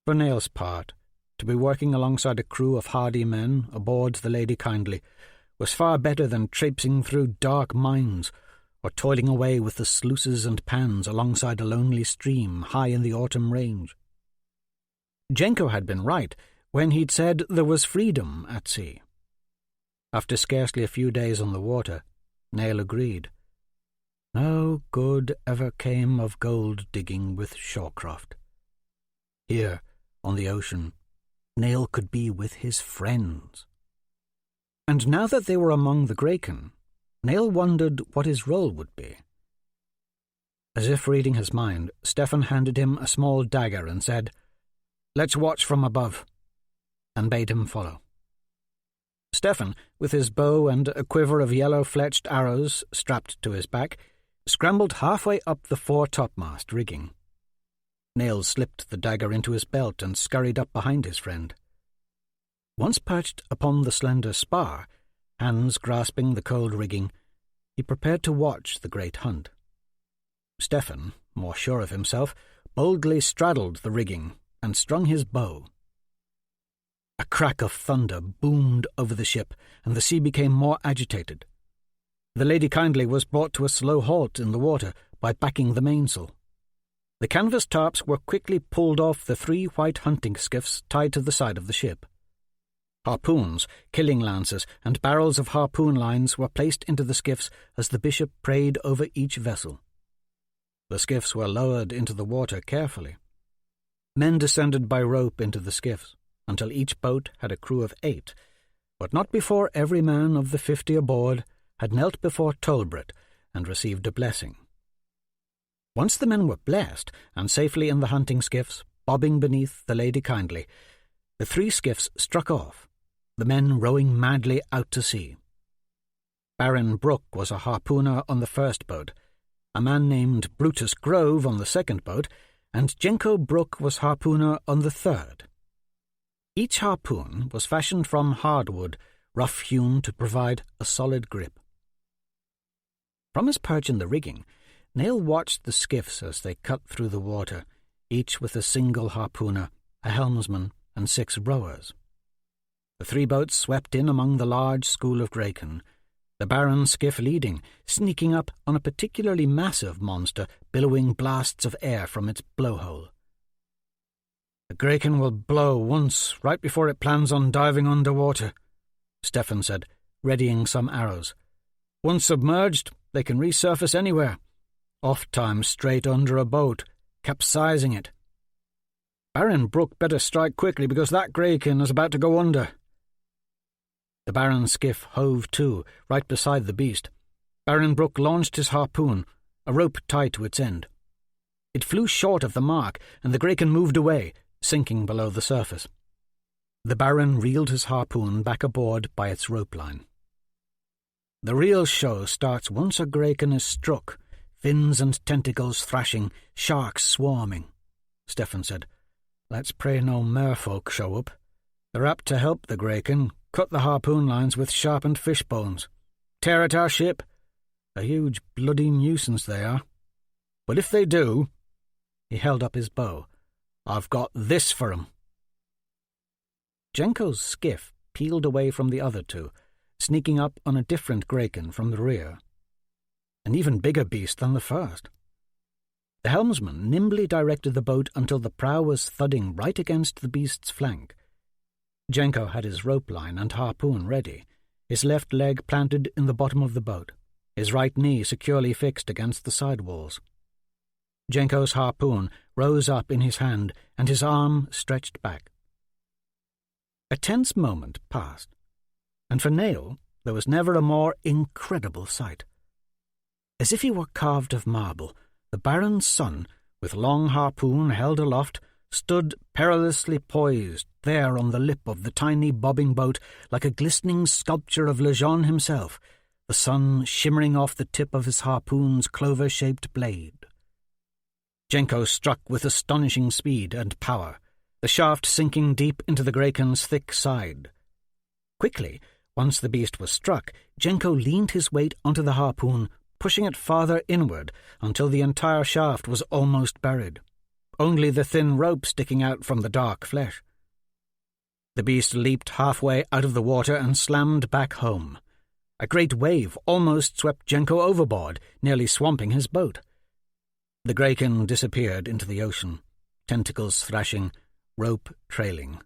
For Neil's part, to be working alongside a crew of hardy men aboard the Lady Kindly was far better than traipsing through dark mines or toiling away with the sluices and pans alongside a lonely stream high in the autumn range. Jenko had been right when he'd said there was freedom at sea. After scarcely a few days on the water, Neil agreed. No good ever came of gold-digging with Shawcroft. Here, on the ocean, Neil could be with his friends. And now that they were among the Graken, Neil wondered what his role would be. As if reading his mind, Stefan handed him a small dagger and said, "Let's watch from above," and bade him follow. Stefan, with his bow and a quiver of yellow-fletched arrows strapped to his back, scrambled halfway up the fore-topmast rigging. Nail slipped the dagger into his belt and scurried up behind his friend. Once perched upon the slender spar, hands grasping the cold rigging, he prepared to watch the great hunt. Stefan, more sure of himself, boldly straddled the rigging and strung his bow. A crack of thunder boomed over the ship, and the sea became more agitated. The Lady Kindly was brought to a slow halt in the water by backing the mainsail. The canvas tarps were quickly pulled off the 3 white hunting skiffs tied to the side of the ship. Harpoons, killing lances, and barrels of harpoon lines were placed into the skiffs as the bishop prayed over each vessel. The skiffs were lowered into the water carefully. Men descended by rope into the skiffs, until each boat had a crew of 8, but not before every man of the 50 aboard had knelt before Tolbert and received a blessing. Once the men were blessed, and safely in the hunting skiffs, bobbing beneath the Lady Kindly, the 3 skiffs struck off, the men rowing madly out to sea. Baron Brooke was a harpooner on the first boat, a man named Brutus Grove on the second boat, and Jenko Brooke was harpooner on the third. Each harpoon was fashioned from hardwood, rough-hewn to provide a solid grip. From his perch in the rigging, Nail watched the skiffs as they cut through the water, each with a single harpooner, a helmsman, and 6 rowers. The 3 boats swept in among the large school of Draken, the Baron's skiff leading, sneaking up on a particularly massive monster, billowing blasts of air from its blowhole. "The Draken will blow once, right before it plans on diving underwater," Stefan said, readying some arrows. "Once submerged, they can resurface anywhere, oft-times straight under a boat, capsizing it. Baron Brooke better strike quickly because that Draken is about to go under." The Baron's skiff hove to, right beside the beast. Baron Brooke launched his harpoon, a rope tied to its end. It flew short of the mark, and the Draken moved away, sinking below the surface. The Baron reeled his harpoon back aboard by its rope line. "The real show starts once a Draken is struck, fins and tentacles thrashing, sharks swarming," Stefan said. "Let's pray no merfolk show up. They're apt to help the Draken, cut the harpoon lines with sharpened fish bones, tear at our ship. A huge bloody nuisance they are. But if they do," he held up his bow, "I've got this for 'em." Jenko's skiff peeled away from the other 2, sneaking up on a different Draken from the rear. An even bigger beast than the first. The helmsman nimbly directed the boat until the prow was thudding right against the beast's flank. Jenko had his rope line and harpoon ready, his left leg planted in the bottom of the boat, his right knee securely fixed against the side walls. Jenko's harpoon rose up in his hand and his arm stretched back. A tense moment passed, and for Nail there was never a more incredible sight. As if he were carved of marble, the Baron's son, with long harpoon held aloft, stood perilously poised there on the lip of the tiny bobbing boat like a glistening sculpture of Lejeune himself, the sun shimmering off the tip of his harpoon's clover-shaped blade. Jenko struck with astonishing speed and power, the shaft sinking deep into the Draken's thick side. Quickly, once the beast was struck, Jenko leaned his weight onto the harpoon, pushing it farther inward until the entire shaft was almost buried, only the thin rope sticking out from the dark flesh. The beast leaped halfway out of the water and slammed back home. A great wave almost swept Jenko overboard, nearly swamping his boat. The Draken disappeared into the ocean, tentacles thrashing, rope trailing.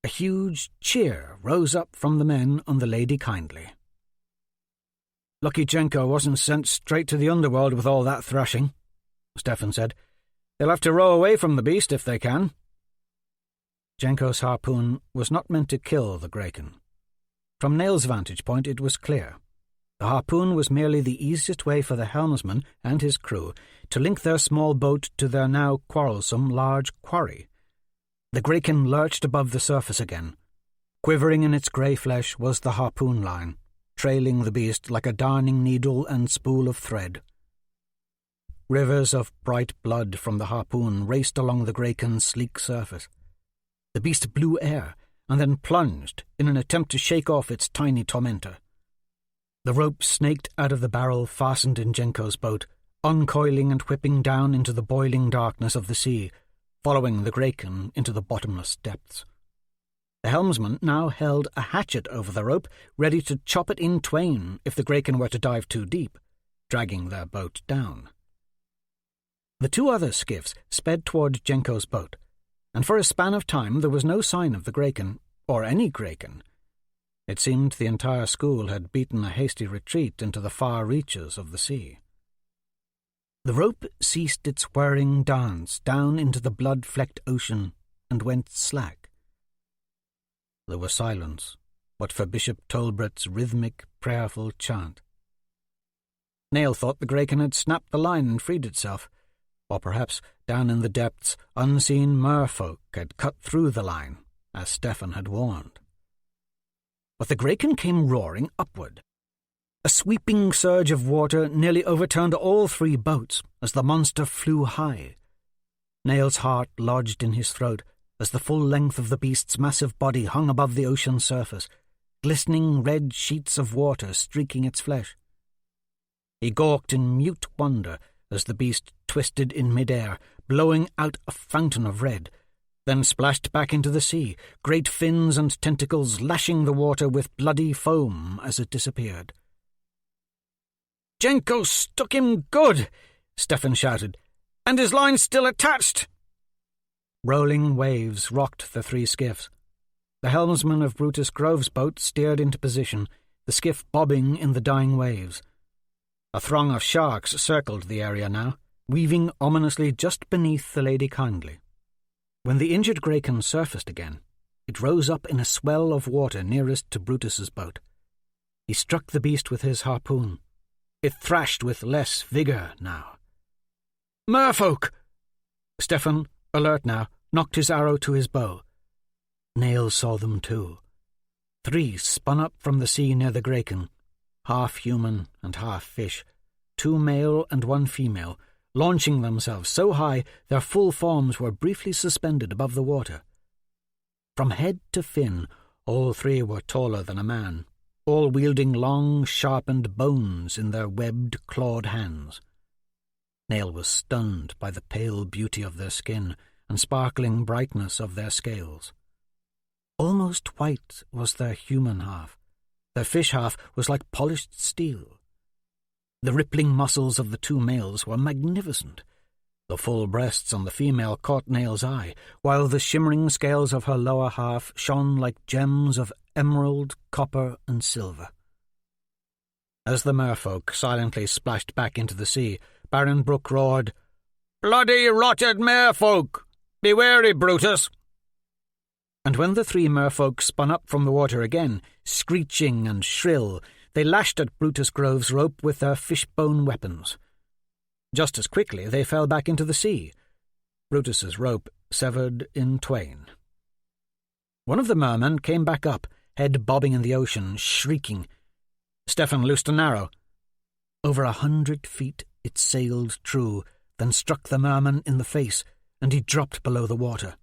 A huge cheer rose up from the men on the Lady Kindly. "Lucky Jenko wasn't sent straight to the underworld with all that thrashing," Stefan said. "They'll have to row away from the beast if they can." Jenko's harpoon was not meant to kill the Draken. From Nail's vantage point it was clear. The harpoon was merely the easiest way for the helmsman and his crew to link their small boat to their now quarrelsome large quarry. The Draken lurched above the surface again. Quivering in its grey flesh was the harpoon line, trailing the beast like a darning needle and spool of thread. Rivers of bright blood from the harpoon raced along the Graken's sleek surface. The beast blew air and then plunged in an attempt to shake off its tiny tormentor. The rope snaked out of the barrel fastened in Jenko's boat, uncoiling and whipping down into the boiling darkness of the sea, following the Graken into the bottomless depths. The helmsman now held a hatchet over the rope, ready to chop it in twain if the Graken were to dive too deep, dragging their boat down. The two other skiffs sped toward Jenko's boat, and for a span of time there was no sign of the Graken, or any Graken. It seemed the entire school had beaten a hasty retreat into the far reaches of the sea. The rope ceased its whirring dance down into the blood-flecked ocean and went slack. There was silence, but for Bishop Tolbert's rhythmic, prayerful chant. Nail thought the Graken had snapped the line and freed itself, or perhaps, down in the depths, unseen merfolk had cut through the line, as Stefan had warned. But the Graken came roaring upward. A sweeping surge of water nearly overturned all three boats as the monster flew high. Nail's heart lodged in his throat as the full length of the beast's massive body hung above the ocean surface, glistening red sheets of water streaking its flesh. He gawked in mute wonder as the beast twisted in mid-air, blowing out a fountain of red, then splashed back into the sea, great fins and tentacles lashing the water with bloody foam as it disappeared. "Jenko stuck him good," Stefan shouted, "and his line's still attached." Rolling waves rocked the three skiffs. The helmsman of Brutus Grove's boat steered into position, the skiff bobbing in the dying waves. A throng of sharks circled the area now, weaving ominously just beneath the Lady Kindly. When the injured Graken surfaced again, it rose up in a swell of water nearest to Brutus's boat. He struck the beast with his harpoon. It thrashed with less vigour now. "Merfolk!" Stefan, alert now, knocked his arrow to his bow. Nail saw them too. Three spun up from the sea near the Graken, half human and half fish, 2 male and 1 female, launching themselves so high their full forms were briefly suspended above the water. From head to fin, all three were taller than a man, all wielding long, sharpened bones in their webbed, clawed hands. Nail was stunned by the pale beauty of their skin and sparkling brightness of their scales. Almost white was their human half. Their fish half was like polished steel. The rippling muscles of the 2 males were magnificent. The full breasts on the female caught Nail's eye, while the shimmering scales of her lower half shone like gems of emerald, copper, and silver. As the merfolk silently splashed back into the sea, Baron Brooke roared, "Bloody rotted merfolk! Be wary, Brutus!" And when the 3 merfolk spun up from the water again, screeching and shrill, they lashed at Brutus Grove's rope with their fishbone weapons. Just as quickly they fell back into the sea, Brutus's rope severed in twain. One of the mermen came back up, head bobbing in the ocean, shrieking. Stefan loosed an arrow. Over 100 feet it sailed true, then struck the merman in the face, and he dropped below the water.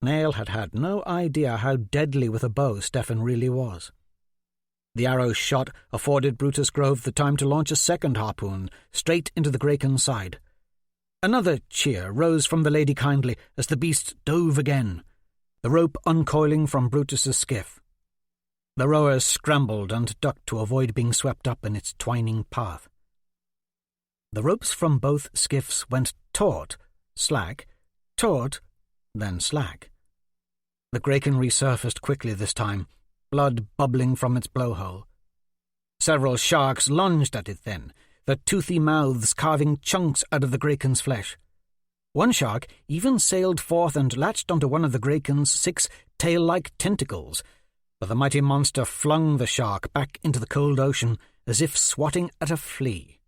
Nail had had no idea how deadly with a bow Stefan really was. The arrow's shot afforded Brutus Grove the time to launch a second harpoon, straight into the Graken's side. Another cheer rose from the Lady Kindly as the beast dove again, the rope uncoiling from Brutus's skiff. The rowers scrambled and ducked to avoid being swept up in its twining path. The ropes from both skiffs went taut, slack, taut, then slack. The Graken resurfaced quickly this time, blood bubbling from its blowhole. Several sharks lunged at it then, their toothy mouths carving chunks out of the Graken's flesh. One shark even sailed forth and latched onto one of the Graken's 6 tail-like tentacles, but the mighty monster flung the shark back into the cold ocean as if swatting at a flea.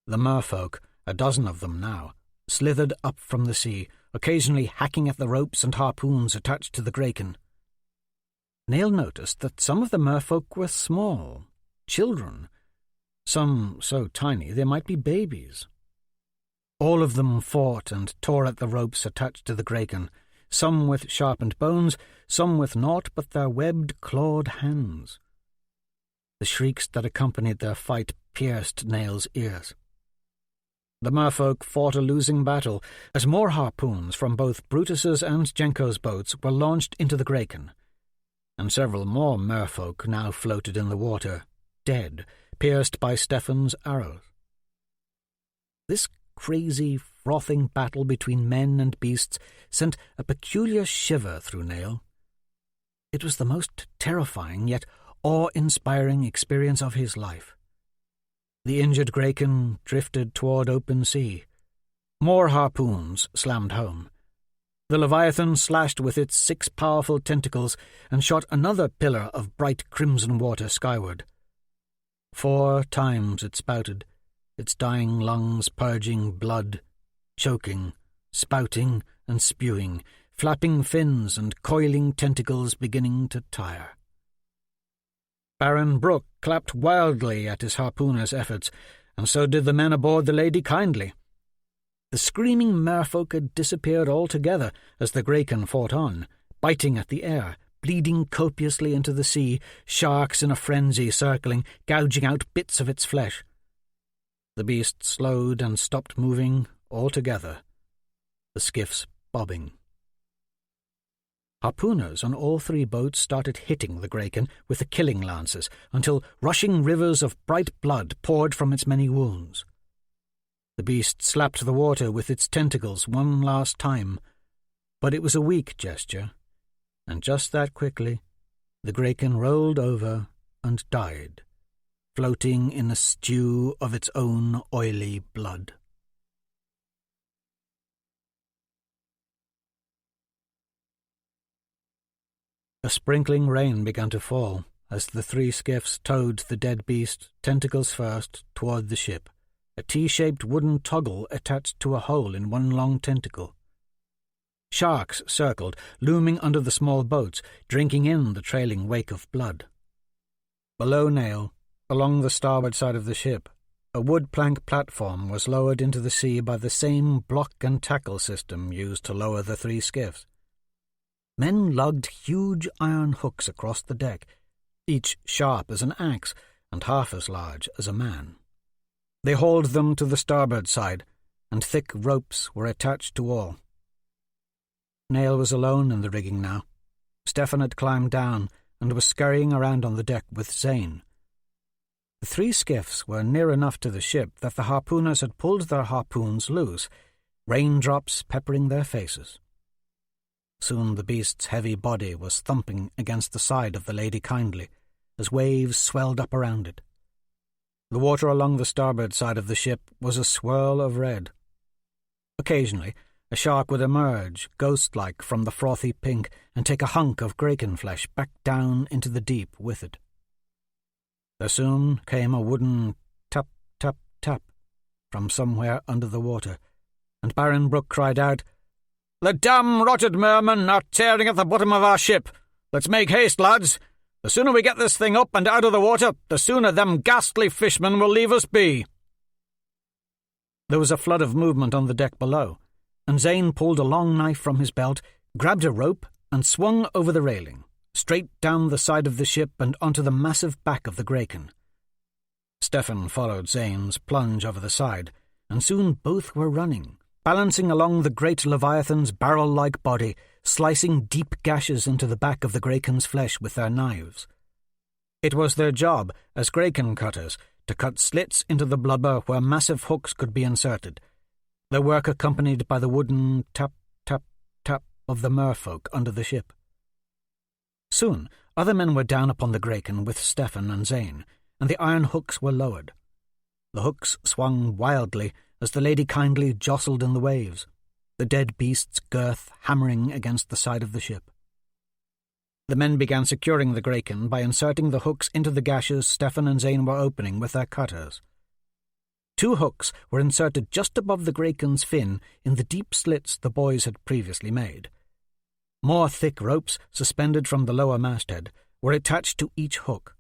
The merfolk, a dozen of them now, slithered up from the sea, occasionally hacking at the ropes and harpoons attached to the Graken. Nail noticed that some of the merfolk were small, children. some so tiny they might be babies. All of them fought and tore at the ropes attached to the Graken, some with sharpened bones, some with naught but their webbed, clawed hands. The shrieks that accompanied their fight pierced Nail's ears. The merfolk fought a losing battle as more harpoons from both Brutus's and Jenko's boats were launched into the Graken, and several more merfolk now floated in the water, dead, pierced by Stefan's arrows. This crazy, frothing battle between men and beasts sent a peculiar shiver through Nail. It was the most terrifying yet awe-inspiring experience of his life. The injured Graken drifted toward open sea. More harpoons slammed home. The Leviathan slashed with its 6 powerful tentacles and shot another pillar of bright crimson water skyward. 4 times it spouted, its dying lungs purging blood, choking, spouting and spewing, flapping fins and coiling tentacles beginning to tire. Baron Brooke clapped wildly at his harpooner's efforts, and so did the men aboard the Lady Kindly. The screaming merfolk had disappeared altogether as the Graken fought on, biting at the air, bleeding copiously into the sea, sharks in a frenzy circling, gouging out bits of its flesh. The beast slowed and stopped moving altogether, the skiffs bobbing. Harpooners on all 3 boats started hitting the Graken with the killing lances until rushing rivers of bright blood poured from its many wounds. The beast slapped the water with its tentacles one last time, but it was a weak gesture, and just that quickly the Graken rolled over and died, floating in a stew of its own oily blood. A sprinkling rain began to fall as the 3 skiffs towed the dead beast, tentacles first, toward the ship, a T-shaped wooden toggle attached to a hole in one long tentacle. Sharks circled, looming under the small boats, drinking in the trailing wake of blood. Below Nail, along the starboard side of the ship, a wood plank platform was lowered into the sea by the same block and tackle system used to lower the 3 skiffs. Men lugged huge iron hooks across the deck, each sharp as an axe and half as large as a man. They hauled them to the starboard side, and thick ropes were attached to all. Nail was alone in the rigging now. Stefan had climbed down and was scurrying around on the deck with Zane. The 3 skiffs were near enough to the ship that the harpooners had pulled their harpoons loose, raindrops peppering their faces. Soon the beast's heavy body was thumping against the side of the Lady Kindly, as waves swelled up around it. The water along the starboard side of the ship was a swirl of red. Occasionally, a shark would emerge, ghost-like, from the frothy pink and take a hunk of Graken flesh back down into the deep with it. There soon came a wooden tap, tap, tap from somewhere under the water, and Baron Brooke cried out, "The damn rotted mermen are tearing at the bottom of our ship. Let's make haste, lads. The sooner we get this thing up and out of the water, the sooner them ghastly fishmen will leave us be." There was a flood of movement on the deck below, and Zane pulled a long knife from his belt, grabbed a rope, and swung over the railing, straight down the side of the ship and onto the massive back of the Graken. Stefan followed Zane's plunge over the side, and soon both were running, balancing along the great Leviathan's barrel-like body, slicing deep gashes into the back of the Graken's flesh with their knives. It was their job, as Graken cutters, to cut slits into the blubber where massive hooks could be inserted, their work accompanied by the wooden tap, tap, tap of the merfolk under the ship. Soon, other men were down upon the Graken with Stefan and Zane, and the iron hooks were lowered. The hooks swung wildly as the Lady Kindly jostled in the waves, the dead beast's girth hammering against the side of the ship. The men began securing the Graken by inserting the hooks into the gashes Stefan and Zane were opening with their cutters. 2 hooks were inserted just above the Graken's fin in the deep slits the boys had previously made. More thick ropes, suspended from the lower masthead, were attached to each hook.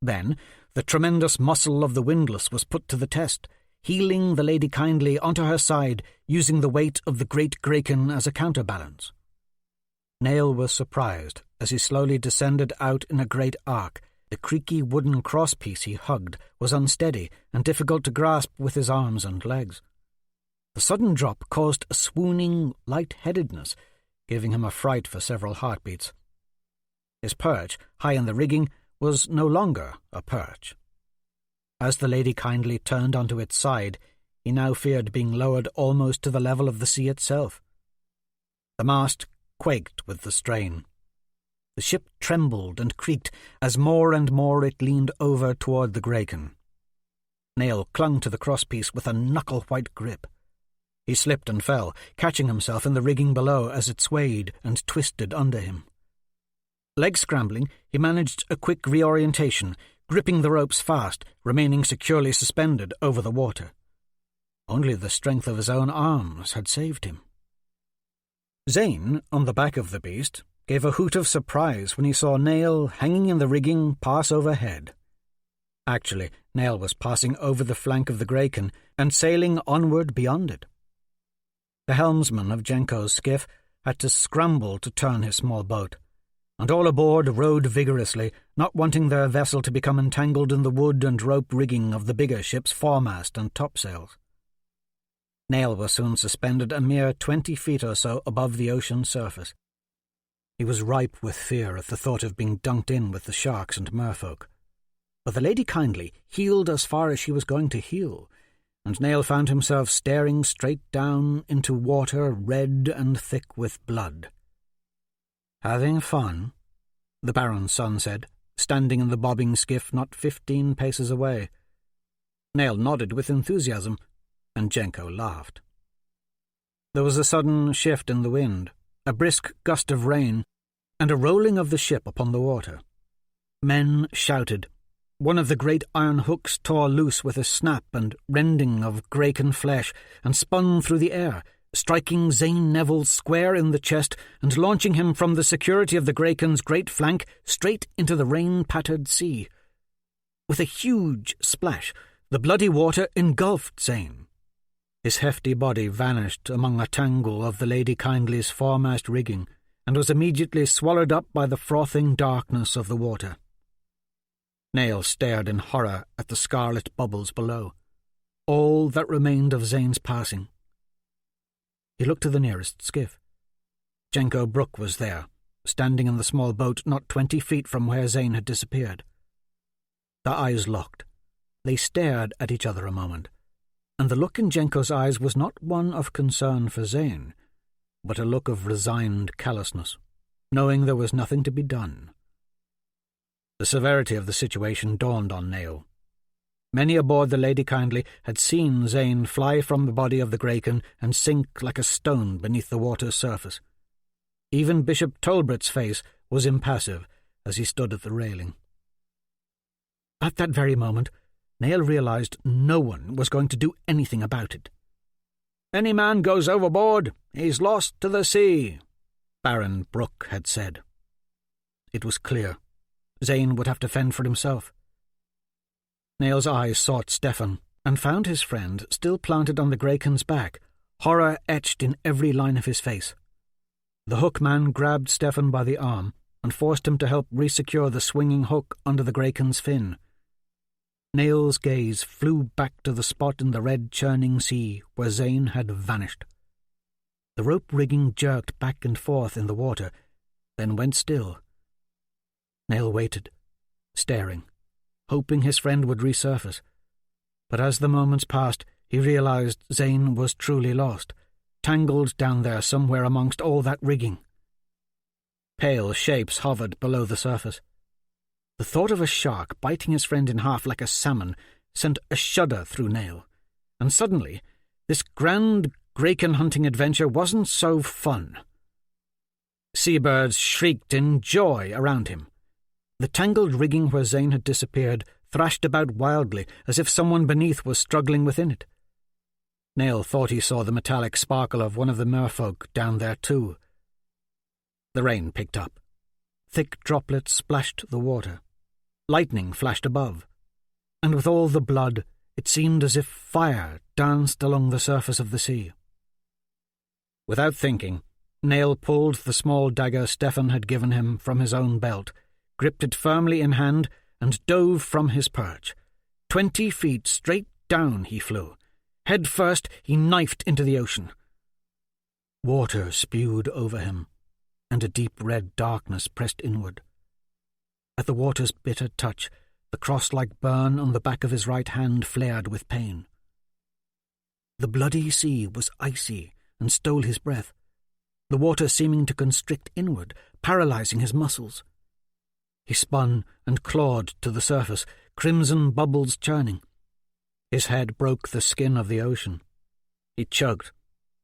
Then the tremendous muscle of the windlass was put to the test, heeling the Lady Kindly onto her side, using the weight of the great Graken as a counterbalance. Nail was surprised as he slowly descended out in a great arc. The creaky wooden crosspiece he hugged was unsteady and difficult to grasp with his arms and legs. The sudden drop caused a swooning light-headedness, giving him a fright for several heartbeats. His perch, high in the rigging, was no longer a perch. As the Lady Kindly turned onto its side, he now feared being lowered almost to the level of the sea itself. The mast quaked with the strain. The ship trembled and creaked as more and more it leaned over toward the Graken. Nail clung to the crosspiece with a knuckle-white grip. He slipped and fell, catching himself in the rigging below as it swayed and twisted under him. Leg-scrambling, he managed a quick reorientation, gripping the ropes fast, remaining securely suspended over the water. Only the strength of his own arms had saved him. Zane, on the back of the beast, gave a hoot of surprise when he saw Nail hanging in the rigging pass overhead. Actually, Nail was passing over the flank of the Graken and sailing onward beyond it. The helmsman of Jenko's skiff had to scramble to turn his small boat, and all aboard rowed vigorously, not wanting their vessel to become entangled in the wood and rope rigging of the bigger ship's foremast and topsails. Nail was soon suspended a mere 20 feet or so above the ocean surface. He was ripe with fear at the thought of being dunked in with the sharks and merfolk. But the Lady Kindly heeled as far as she was going to heel, and Nail found himself staring straight down into water red and thick with blood. "Having fun?" the Baron's son said, standing in the bobbing skiff not 15 paces away. Nail nodded with enthusiasm, and Jenko laughed. There was a sudden shift in the wind, a brisk gust of rain, and a rolling of the ship upon the water. Men shouted. One of the great iron hooks tore loose with a snap and rending of Graken flesh and spun through the air, striking Zane Neville square in the chest and launching him from the security of the Graken's great flank straight into the rain-pattered sea. With a huge splash, the bloody water engulfed Zane. His hefty body vanished among a tangle of the Lady Kindly's foremast rigging and was immediately swallowed up by the frothing darkness of the water. Nail stared in horror at the scarlet bubbles below, all that remained of Zane's passing. He looked to the nearest skiff. Jenko Brooke was there, standing in the small boat not 20 feet from where Zane had disappeared. Their eyes locked. They stared at each other a moment, and the look in Jenko's eyes was not one of concern for Zane, but a look of resigned callousness, knowing there was nothing to be done. The severity of the situation dawned on Nail. Many aboard the Lady Kindly had seen Zane fly from the body of the Graken and sink like a stone beneath the water's surface. Even Bishop Tolbert's face was impassive as he stood at the railing. At that very moment, Nail realized no one was going to do anything about it. "Any man goes overboard, he's lost to the sea," Baron Brooke had said. It was clear. Zane would have to fend for himself. Nail's eyes sought Stefan, and found his friend still planted on the Graken's back, horror etched in every line of his face. The hookman grabbed Stefan by the arm and forced him to help resecure the swinging hook under the Graken's fin. Nail's gaze flew back to the spot in the red churning sea where Zane had vanished. The rope rigging jerked back and forth in the water, then went still. Nail waited, staring, hoping his friend would resurface. But as the moments passed, he realized Zane was truly lost, tangled down there somewhere amongst all that rigging. Pale shapes hovered below the surface. The thought of a shark biting his friend in half like a salmon sent a shudder through Nail, and suddenly this grand Graken hunting adventure wasn't so fun. Seabirds shrieked in joy around him. The tangled rigging where Zane had disappeared thrashed about wildly as if someone beneath was struggling within it. Nail thought he saw the metallic sparkle of one of the merfolk down there too. The rain picked up. Thick droplets splashed the water. Lightning flashed above, and with all the blood, it seemed as if fire danced along the surface of the sea. Without thinking, Nail pulled the small dagger Stefan had given him from his own belt, gripped it firmly in hand, and dove from his perch. 20 feet straight down he flew. Head first, he knifed into the ocean. Water spewed over him, and a deep red darkness pressed inward. At the water's bitter touch, the cross-like burn on the back of his right hand flared with pain. The bloody sea was icy and stole his breath, the water seeming to constrict inward, paralyzing his muscles. He spun and clawed to the surface, crimson bubbles churning. His head broke the skin of the ocean. He choked.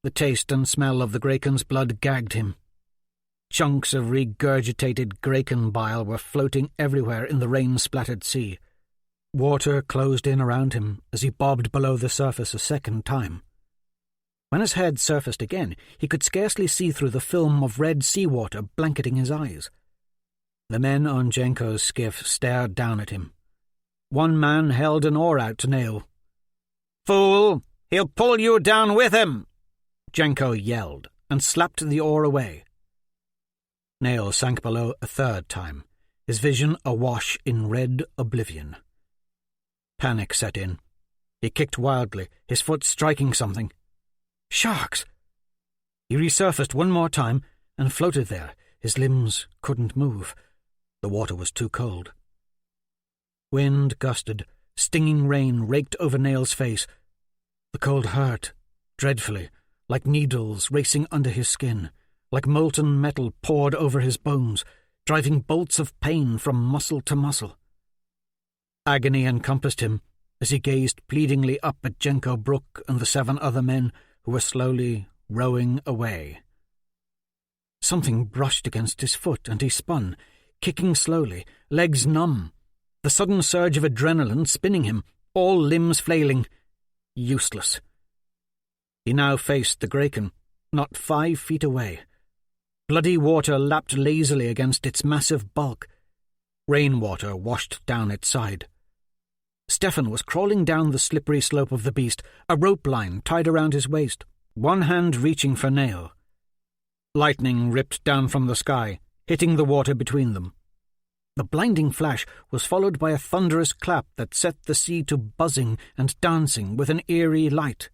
The taste and smell of the Graken's blood gagged him. Chunks of regurgitated Graken bile were floating everywhere in the rain-splattered sea. Water closed in around him as he bobbed below the surface a second time. When his head surfaced again, he could scarcely see through the film of red seawater blanketing his eyes. The men on Jenko's skiff stared down at him. One man held an oar out to Nail. "Fool! He'll pull you down with him!" Jenko yelled and slapped the oar away. Nail sank below a third time, his vision awash in red oblivion. Panic set in. He kicked wildly, his foot striking something. Sharks! He resurfaced one more time and floated there. His limbs couldn't move. The water was too cold. Wind gusted. Stinging rain raked over Nail's face. The cold hurt, dreadfully, like needles racing under his skin, like molten metal poured over his bones, driving bolts of pain from muscle to muscle. Agony encompassed him as he gazed pleadingly up at Jenko Brook and the 7 other men who were slowly rowing away. Something brushed against his foot, and he spun, kicking slowly, legs numb, the sudden surge of adrenaline spinning him, all limbs flailing. Useless. He now faced the Graken, not 5 feet away. Bloody water lapped lazily against its massive bulk. Rainwater washed down its side. Stefan was crawling down the slippery slope of the beast, a rope line tied around his waist, one hand reaching for Nail. Lightning ripped down from the sky, hitting the water between them. The blinding flash was followed by a thunderous clap that set the sea to buzzing and dancing with an eerie light.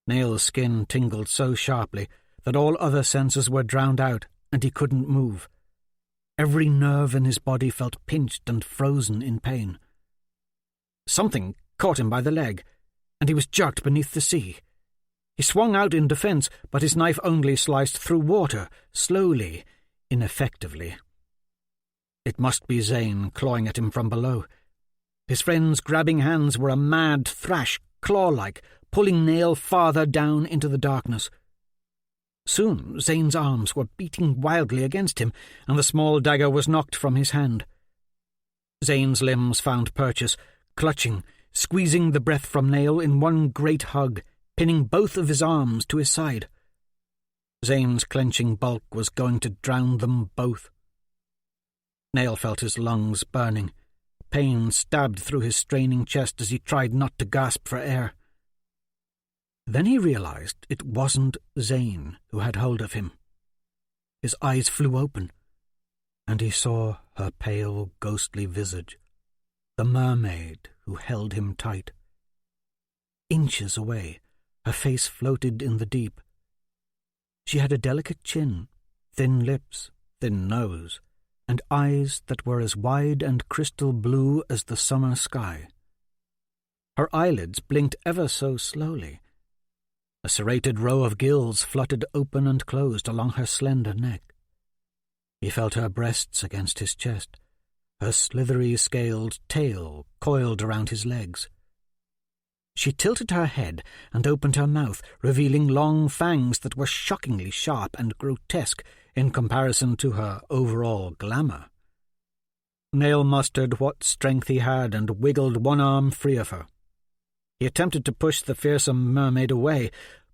Nail's skin tingled so sharply that all other senses were drowned out, and he couldn't move. Every nerve in his body felt pinched and frozen in pain. Something caught him by the leg, and he was jerked beneath the sea. He swung out in defense, but his knife only sliced through water, slowly, ineffectively. It must be Zane clawing at him from below. His friend's grabbing hands were a mad thrash, claw-like, pulling Nail farther down into the darkness. Soon Zane's arms were beating wildly against him, and the small dagger was knocked from his hand. Zane's limbs found purchase, clutching, squeezing the breath from Nail in one great hug, pinning both of his arms to his side. Zane's clenching bulk was going to drown them both. Nail felt his lungs burning. Pain stabbed through his straining chest as he tried not to gasp for air. Then he realized it wasn't Zane who had hold of him. His eyes flew open, and he saw her pale, ghostly visage, the mermaid who held him tight. Inches away, her face floated in the deep. She had a delicate chin, thin lips, thin nose, and eyes that were as wide and crystal blue as the summer sky. Her eyelids blinked ever so slowly. A serrated row of gills fluttered open and closed along her slender neck. He felt her breasts against his chest, her slithery scaled tail coiled around his legs. She tilted her head and opened her mouth, revealing long fangs that were shockingly sharp and grotesque in comparison to her overall glamour. Nail mustered what strength he had and wiggled one arm free of her. He attempted to push the fearsome mermaid away,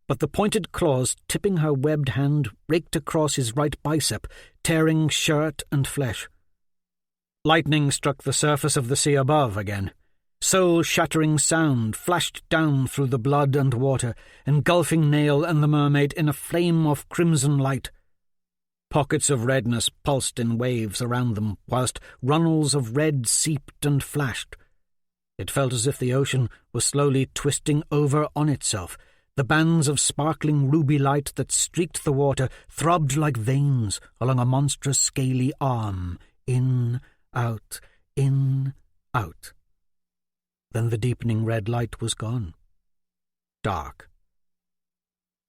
but the pointed claws tipping her webbed hand raked across his right bicep, tearing shirt and flesh. Lightning struck the surface of the sea above again. Soul-shattering sound flashed down through the blood and water, engulfing Nell and the mermaid in a flame of crimson light. Pockets of redness pulsed in waves around them, whilst runnels of red seeped and flashed. It felt as if the ocean was slowly twisting over on itself. The bands of sparkling ruby light that streaked the water throbbed like veins along a monstrous scaly arm. In, out, in, out. Then the deepening red light was gone. Dark.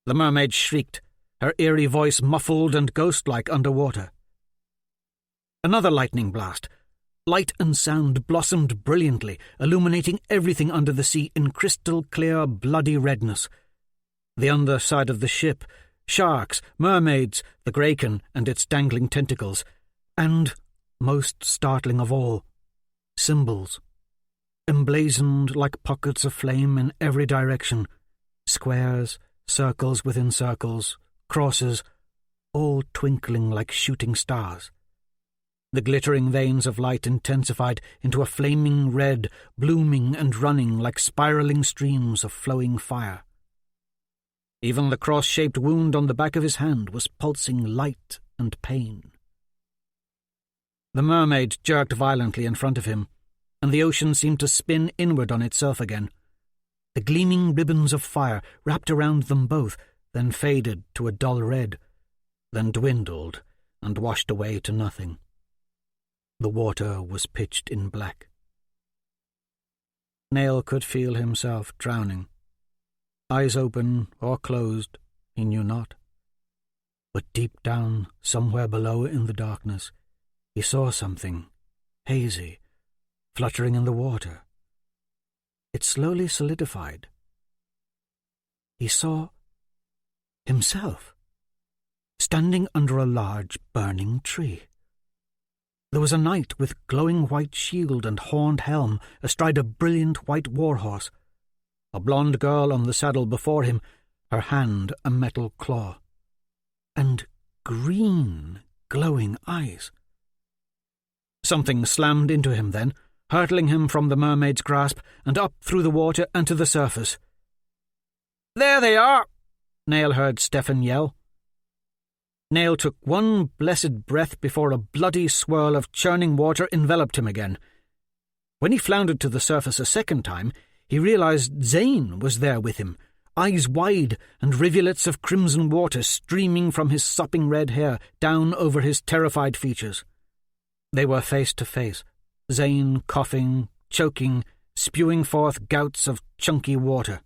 The mermaid shrieked, her eerie voice muffled and ghost-like underwater. Another lightning blast. Light and sound blossomed brilliantly, illuminating everything under the sea in crystal-clear, bloody redness. The underside of the ship, sharks, mermaids, the kraken and its dangling tentacles, and, most startling of all, symbols. Emblazoned like pockets of flame in every direction, squares, circles within circles, crosses, all twinkling like shooting stars. The glittering veins of light intensified into a flaming red, blooming and running like spiraling streams of flowing fire. Even the cross-shaped wound on the back of his hand was pulsing light and pain. The mermaid jerked violently in front of him, and the ocean seemed to spin inward on itself again. The gleaming ribbons of fire wrapped around them both, then faded to a dull red, then dwindled and washed away to nothing. The water was pitched in black. Nell could feel himself drowning. Eyes open or closed, he knew not. But deep down, somewhere below in the darkness, he saw something, hazy, fluttering in the water. It slowly solidified. He saw himself, standing under a large burning tree. There was a knight with glowing white shield and horned helm astride a brilliant white warhorse, a blonde girl on the saddle before him, her hand a metal claw, and green, glowing eyes. Something slammed into him then, hurtling him from the mermaid's grasp and up through the water and to the surface. "There they are!" Nell heard Stefan yell. Nell took one blessed breath before a bloody swirl of churning water enveloped him again. When he floundered to the surface a second time, he realized Zane was there with him, eyes wide and rivulets of crimson water streaming from his sopping red hair down over his terrified features. They were face to face, Zane coughing, choking, spewing forth gouts of chunky water.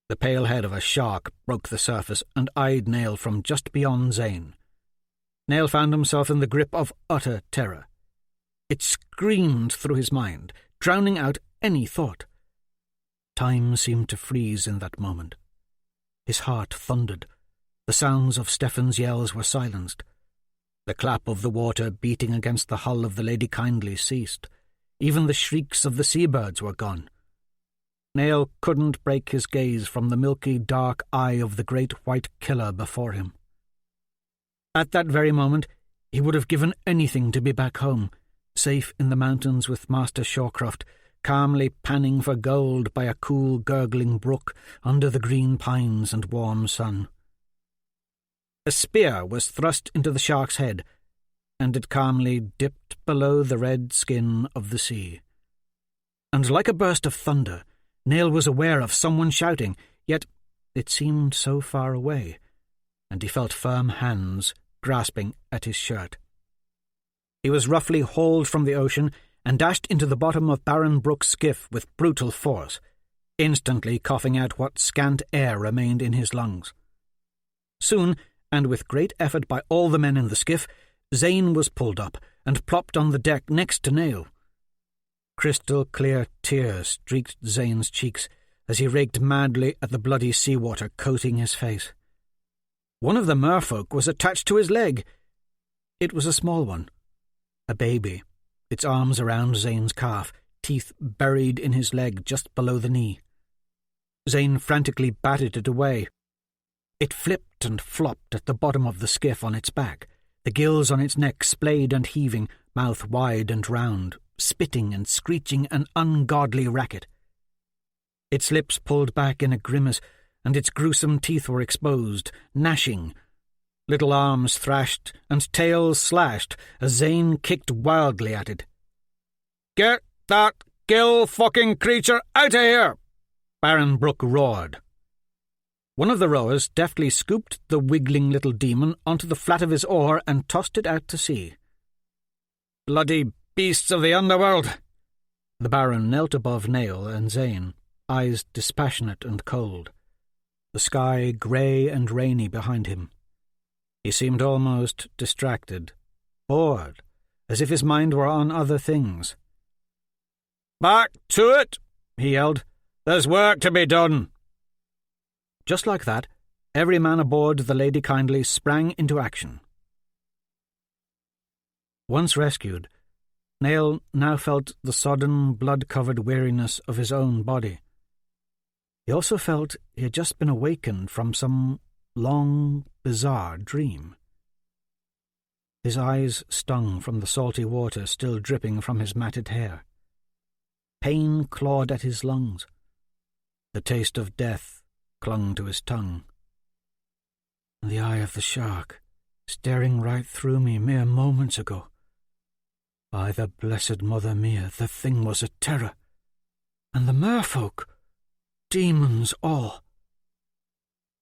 The pale head of a shark broke the surface and eyed Nell from just beyond Zane. Nell found himself in the grip of utter terror. It screamed through his mind, drowning out any thought. Time seemed to freeze in that moment. His heart thundered. The sounds of Stefan's yells were silenced. The clap of the water beating against the hull of the Lady Kindly ceased. Even the shrieks of the seabirds were gone. Nell couldn't break his gaze from the milky, dark eye of the great white killer before him. At that very moment, he would have given anything to be back home, safe in the mountains with Master Shawcroft, calmly panning for gold by a cool, gurgling brook under the green pines and warm sun. A spear was thrust into the shark's head, and it calmly dipped below the red skin of the sea. And like a burst of thunder, Nell was aware of someone shouting, yet it seemed so far away, and he felt firm hands grasping at his shirt. He was roughly hauled from the ocean and dashed into the bottom of Baron Brooke's skiff with brutal force, instantly coughing out what scant air remained in his lungs. Soon, and with great effort by all the men in the skiff, Zane was pulled up and plopped on the deck next to Nell. Crystal-clear tears streaked Zane's cheeks as he raked madly at the bloody seawater coating his face. One of the merfolk was attached to his leg. It was a small one, a baby, its arms around Zane's calf, teeth buried in his leg just below the knee. Zane frantically batted it away. It flipped and flopped at the bottom of the skiff on its back, the gills on its neck splayed and heaving, mouth wide and round, spitting and screeching an ungodly racket. Its lips pulled back in a grimace, and its gruesome teeth were exposed, gnashing. Little arms thrashed and tails slashed as Zane kicked wildly at it. "Get that gill-fucking creature out of here!" Baron Brooke roared. One of the rowers deftly scooped the wiggling little demon onto the flat of his oar and tossed it out to sea. "Bloody beasts of the underworld!" The Baron knelt above Nail and Zane, eyes dispassionate and cold, the sky grey and rainy behind him. He seemed almost distracted, bored, as if his mind were on other things. "Back to it!" he yelled. "There's work to be done." Just like that, every man aboard the Lady Kindly sprang into action. Once rescued, Nail now felt the sodden, blood-covered weariness of his own body. He also felt he had just been awakened from some long, bizarre dream. His eyes stung from the salty water still dripping from his matted hair. Pain clawed at his lungs. The taste of death clung to his tongue. And the eye of the shark, staring right through me mere moments ago. By the blessed Mother Mia, the thing was a terror. And the merfolk, demons all.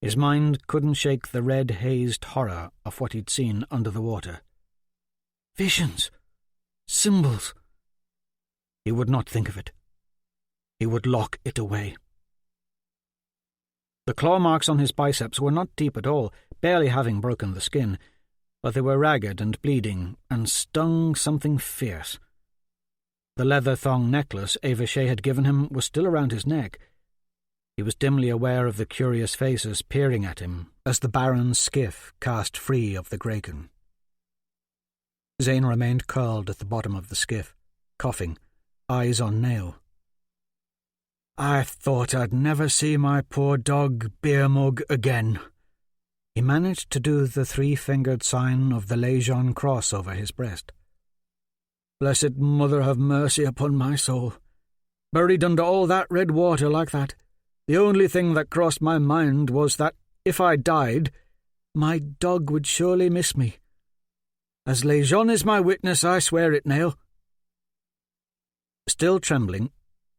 His mind couldn't shake the red-hazed horror of what he'd seen under the water. Visions, symbols. He would not think of it. He would lock it away. The claw marks on his biceps were not deep at all, barely having broken the skin, but they were ragged and bleeding, and stung something fierce. The leather thong necklace Avachet had given him was still around his neck. He was dimly aware of the curious faces peering at him as the Baron's skiff cast free of the Graken. Zane remained curled at the bottom of the skiff, coughing, eyes on Nail. "I thought I'd never see my poor dog Beermug again." He managed to do the three-fingered sign of the Legion cross over his breast. "Blessed Mother have mercy upon my soul. Buried under all that red water like that, the only thing that crossed my mind was that, if I died, my dog would surely miss me. As Legion is my witness, I swear it, Nail." Still trembling,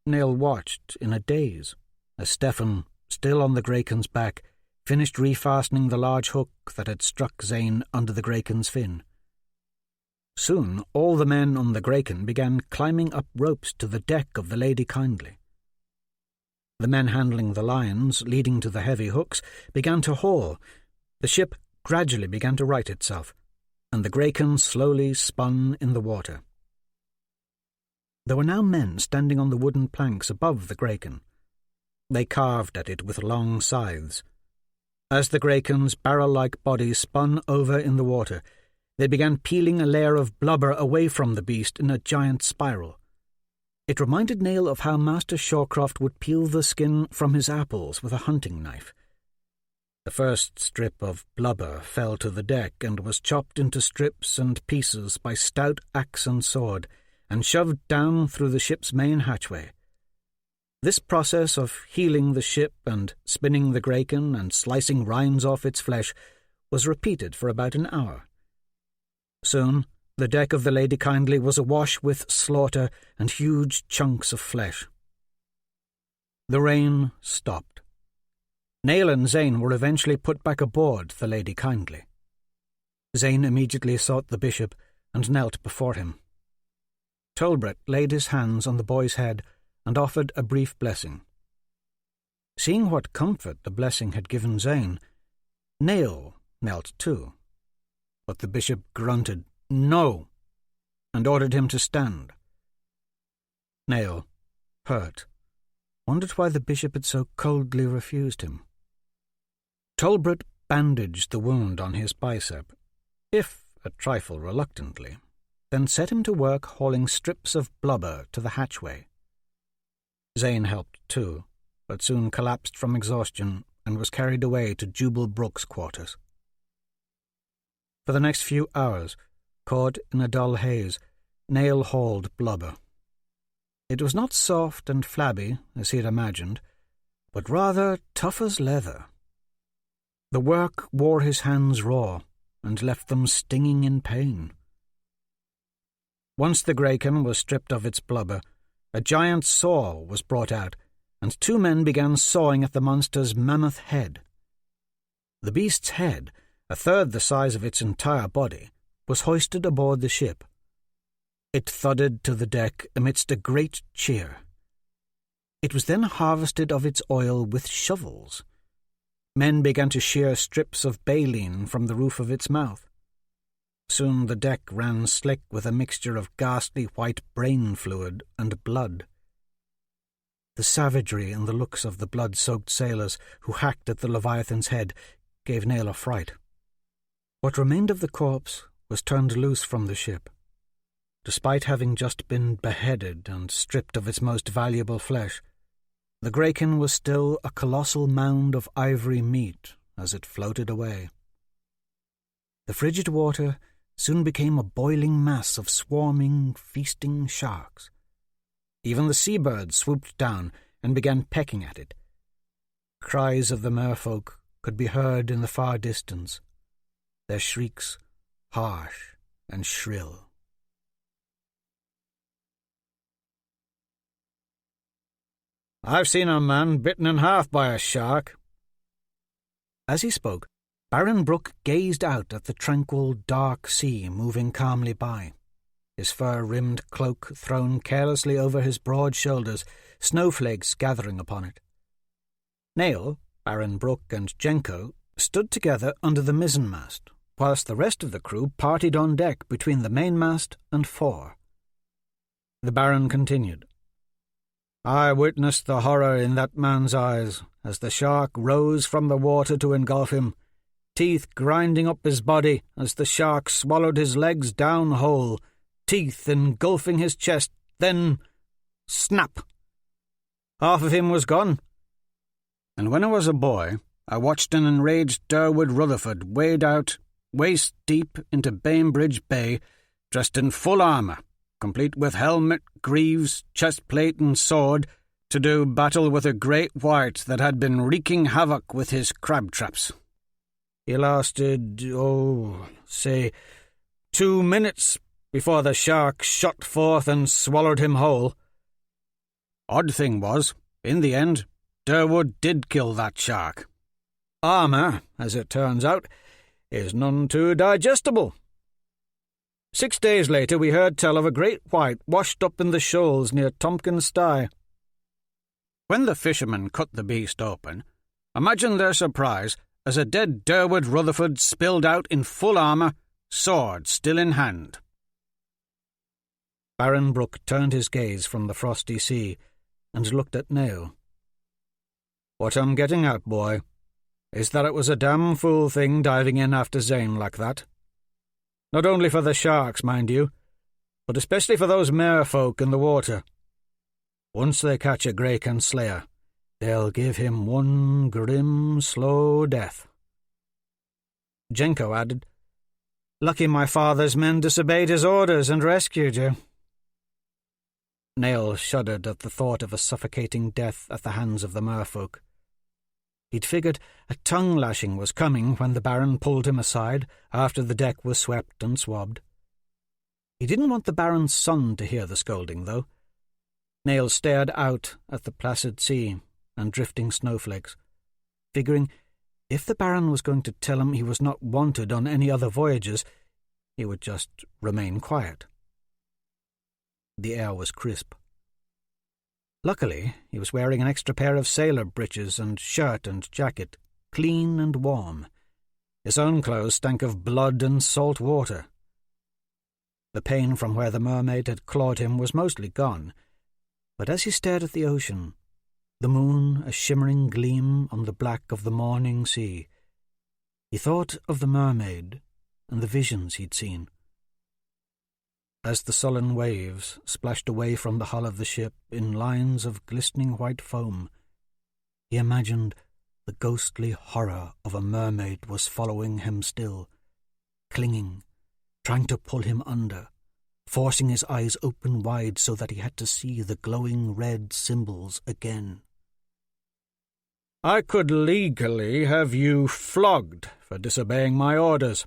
Nail watched in a daze as Stefan, still on the Graken's back, finished refastening the large hook that had struck Zane under the Graken's fin. Soon all the men on the Graken began climbing up ropes to the deck of the Lady Kindly. The men handling the lines leading to the heavy hooks began to haul. The ship gradually began to right itself, and the Graken slowly spun in the water. There were now men standing on the wooden planks above the Graken. They carved at it with long scythes. As the Graken's barrel-like body spun over in the water, they began peeling a layer of blubber away from the beast in a giant spiral. It reminded Nail of how Master Shawcroft would peel the skin from his apples with a hunting knife. The first strip of blubber fell to the deck and was chopped into strips and pieces by stout axe and sword, and shoved down through the ship's main hatchway. This process of healing the ship and spinning the Graken and slicing rinds off its flesh was repeated for about an hour. Soon, the deck of the Lady Kindly was awash with slaughter and huge chunks of flesh. The rain stopped. Nail and Zane were eventually put back aboard the Lady Kindly. Zane immediately sought the bishop and knelt before him. Tolbert laid his hands on the boy's head and offered a brief blessing. Seeing what comfort the blessing had given Zane, Nail knelt too, but the bishop grunted "No," and ordered him to stand. Nail, hurt, wondered why the bishop had so coldly refused him. Tolbert bandaged the wound on his bicep, if a trifle reluctantly, then set him to work hauling strips of blubber to the hatchway. Zane helped too, but soon collapsed from exhaustion and was carried away to Jubal Brooks' quarters. For the next few hours, caught in a dull haze, Nail hauled blubber. It was not soft and flabby, as he had imagined, but rather tough as leather. The work wore his hands raw and left them stinging in pain. Once the Graken was stripped of its blubber, a giant saw was brought out, and 2 men began sawing at the monster's mammoth head. The beast's head, a third the size of its entire body, was hoisted aboard the ship. It thudded to the deck amidst a great cheer. It was then harvested of its oil with shovels. Men began to shear strips of baleen from the roof of its mouth. Soon the deck ran slick with a mixture of ghastly white brain fluid and blood. The savagery in the looks of the blood-soaked sailors who hacked at the Leviathan's head gave Nail a fright. What remained of the corpse was turned loose from the ship. Despite having just been beheaded and stripped of its most valuable flesh, the Graken was still a colossal mound of ivory meat as it floated away. The frigid water soon became a boiling mass of swarming, feasting sharks. Even the seabirds swooped down and began pecking at it. Cries of the merfolk could be heard in the far distance, their shrieks harsh and shrill. "I've seen a man bitten in half by a shark." As he spoke, Baron Brooke gazed out at the tranquil, dark sea moving calmly by, his fur-rimmed cloak thrown carelessly over his broad shoulders, snowflakes gathering upon it. Nail, Baron Brooke, and Jenko stood together under the mizzenmast, whilst the rest of the crew partied on deck between the mainmast and fore. The Baron continued. "I witnessed the horror in that man's eyes as the shark rose from the water to engulf him, teeth grinding up his body as the shark swallowed his legs down whole, teeth engulfing his chest, then snap! Half of him was gone. And when I was a boy, I watched an enraged Durwood Rutherford wade out, waist-deep, into Bainbridge Bay, dressed in full armour, complete with helmet, greaves, chestplate and sword, to do battle with a great white that had been wreaking havoc with his crab-traps. He lasted, 2 minutes before the shark shot forth and swallowed him whole. Odd thing was, in the end, Durwood did kill that shark. Armour, as it turns out, is none too digestible. 6 days later we heard tell of a great white washed up in the shoals near Tompkins Stye. When the fishermen cut the beast open, imagine their surprise as a dead Durwood Rutherford spilled out in full armour, sword still in hand. Baron Brooke turned his gaze from the frosty sea and looked at Nail. "What I'm getting at, boy, is that it was a damn fool thing diving in after Zane like that. Not only for the sharks, mind you, but especially for those merfolk in the water. Once they catch a Graken slayer, they'll give him one grim, slow death." Jenko added, "Lucky my father's men disobeyed his orders and rescued you." Nail shuddered at the thought of a suffocating death at the hands of the merfolk. He'd figured a tongue-lashing was coming when the Baron pulled him aside after the deck was swept and swabbed. He didn't want the Baron's son to hear the scolding, though. Nail stared out at the placid sea and drifting snowflakes, figuring if the Baron was going to tell him he was not wanted on any other voyages, he would just remain quiet. The air was crisp. Luckily, he was wearing an extra pair of sailor breeches and shirt and jacket, clean and warm. His own clothes stank of blood and salt water. The pain from where the mermaid had clawed him was mostly gone, but as he stared at the ocean, the moon a shimmering gleam on the black of the morning sea, he thought of the mermaid and the visions he'd seen. As the sullen waves splashed away from the hull of the ship in lines of glistening white foam, he imagined the ghostly horror of a mermaid was following him still, clinging, trying to pull him under, forcing his eyes open wide so that he had to see the glowing red symbols again. "I could legally have you flogged for disobeying my orders,"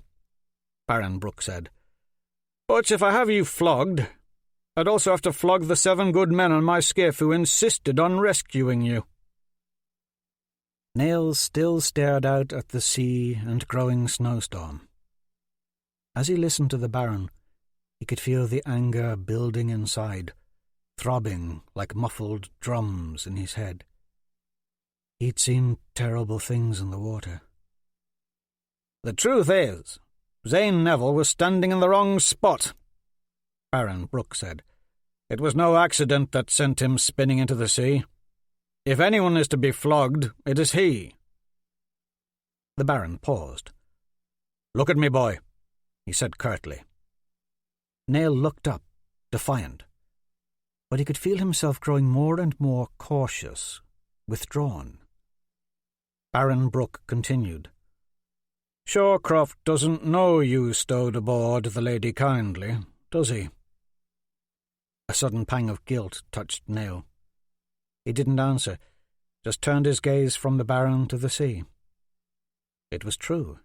Baron Brooke said. "But if I have you flogged, I'd also have to flog the 7 good men on my skiff who insisted on rescuing you." Nail still stared out at the sea and growing snowstorm. As he listened to the Baron, he could feel the anger building inside, throbbing like muffled drums in his head. He'd seen terrible things in the water. "The truth is, Zane Neville was standing in the wrong spot," Baron Brooke said. "It was no accident that sent him spinning into the sea. If anyone is to be flogged, it is he." The Baron paused. "Look at me, boy," he said curtly. Nail looked up, defiant, but he could feel himself growing more and more cautious, withdrawn. Baron Brooke continued. "Shawcroft doesn't know you stowed aboard the Lady Kindly, does he?" A sudden pang of guilt touched Nail. He didn't answer, just turned his gaze from the Baron to the sea. It was true.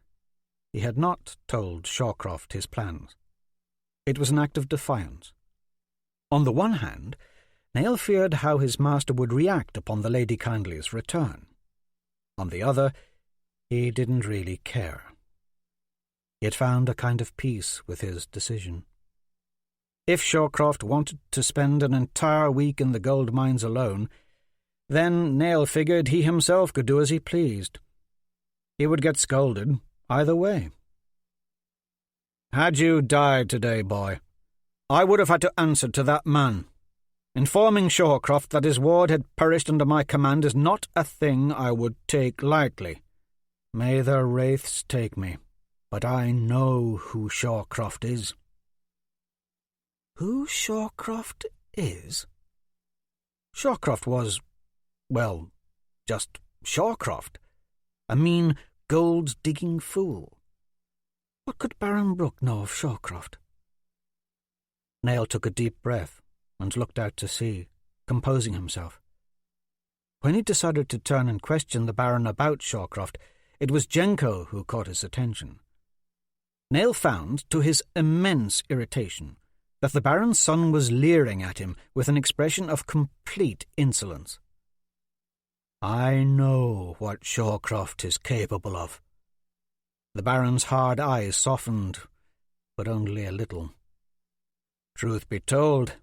He had not told Shawcroft his plans. It was an act of defiance. On the one hand, Nail feared how his master would react upon the Lady Kindly's return. On the other, he didn't really care. He had found a kind of peace with his decision. If Shawcroft wanted to spend an entire week in the gold mines alone, then Nail figured he himself could do as he pleased. He would get scolded either way. "Had you died today, boy, I would have had to answer to that man. Informing Shawcroft that his ward had perished under my command is not a thing I would take lightly. May the wraiths take me, but I know who Shawcroft is." Who Shawcroft is? Shawcroft was, well, just Shawcroft, a mean, gold-digging fool. What could Baron Brooke know of Shawcroft? Nail took a deep breath and looked out to sea, composing himself. When he decided to turn and question the Baron about Shawcroft, it was Jenko who caught his attention. Nail found, to his immense irritation, that the Baron's son was leering at him with an expression of complete insolence. "I know what Shawcroft is capable of." The Baron's hard eyes softened, but only a little. "Truth be told,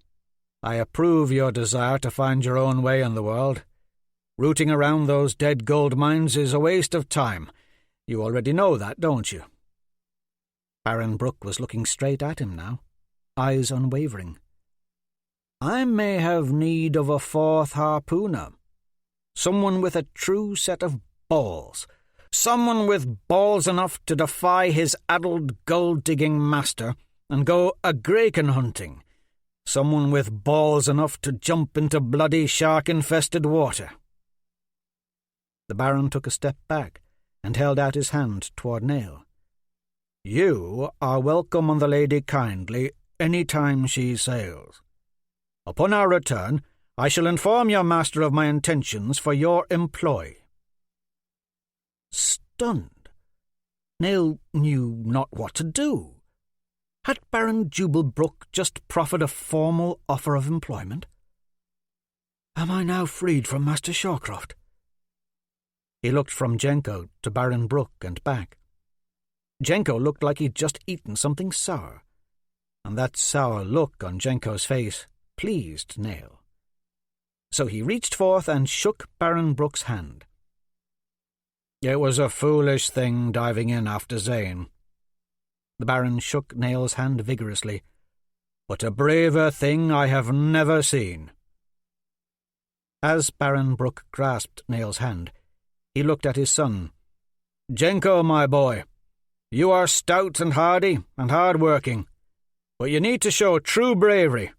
I approve your desire to find your own way in the world. Rooting around those dead gold mines is a waste of time. You already know that, don't you?" Baron Brooke was looking straight at him now, eyes unwavering. "I may have need of a 4th harpooner. Someone with a true set of balls. Someone with balls enough to defy his addled gold-digging master and go a-graken hunting. Someone with balls enough to jump into bloody shark-infested water." The Baron took a step back and held out his hand toward Nail. "You are welcome on the Lady Kindly any time she sails. Upon our return, I shall inform your master of my intentions for your employ." Stunned, Nail knew not what to do. Had Baron Jubal Brooke just proffered a formal offer of employment? "Am I now freed from Master Shawcroft?" He looked from Jenko to Baron Brooke and back. Jenko looked like he'd just eaten something sour, and that sour look on Jenko's face pleased Nail. So he reached forth and shook Baron Brooke's hand. "It was a foolish thing diving in after Zane." The Baron shook Nail's hand vigorously. "But a braver thing I have never seen." As Baron Brooke grasped Nail's hand, he looked at his son. "Jenko, my boy, you are stout and hardy and hard-working, but you need to show true bravery.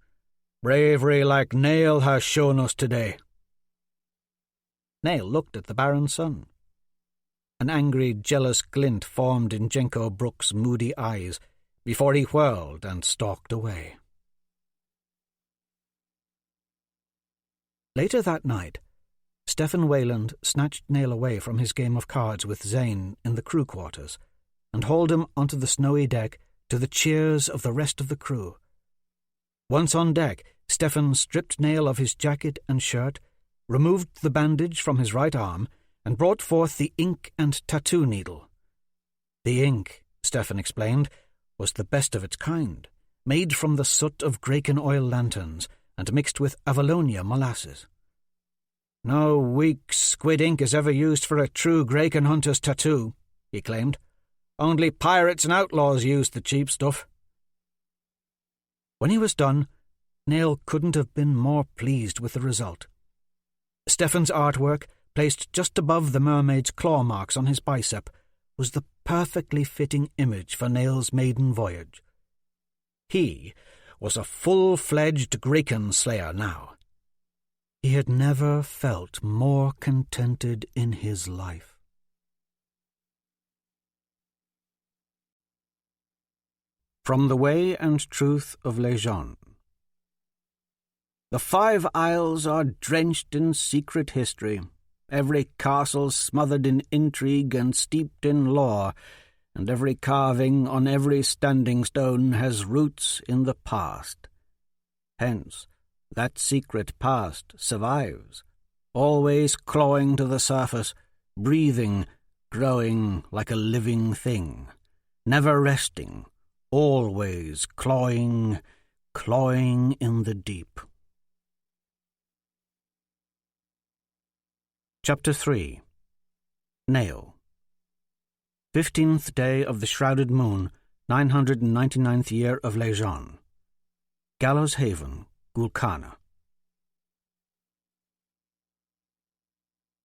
Bravery like Nail has shown us today." Nail looked at the Baron's son. An angry, jealous glint formed in Jenko Brooke's moody eyes before he whirled and stalked away. Later that night, Stephen Wayland snatched Nail away from his game of cards with Zane in the crew quarters and hauled him onto the snowy deck to the cheers of the rest of the crew. Once on deck, Stephen stripped Nail of his jacket and shirt, removed the bandage from his right arm, and brought forth the ink and tattoo needle. The ink, Stephen explained, was the best of its kind, made from the soot of Graken oil lanterns and mixed with Avalonia molasses. "No weak squid ink is ever used for a true Graken hunter's tattoo," he claimed. "Only pirates and outlaws use the cheap stuff." When he was done, Nail couldn't have been more pleased with the result. Stephen's artwork, placed just above the mermaid's claw marks on his bicep, was the perfectly fitting image for Nail's maiden voyage. He was a full-fledged Graken slayer now. He had never felt more contented in his life. From the Way and Truth of Lejeune. The 5 Isles are drenched in secret history, every castle smothered in intrigue and steeped in lore, and every carving on every standing stone has roots in the past. Hence, that secret past survives, always clawing to the surface, breathing, growing like a living thing, never resting, always clawing in the deep. Chapter 3. Nail. 15th day of the shrouded moon, 999th year of Lejeune. Gallows Haven, Gulkana.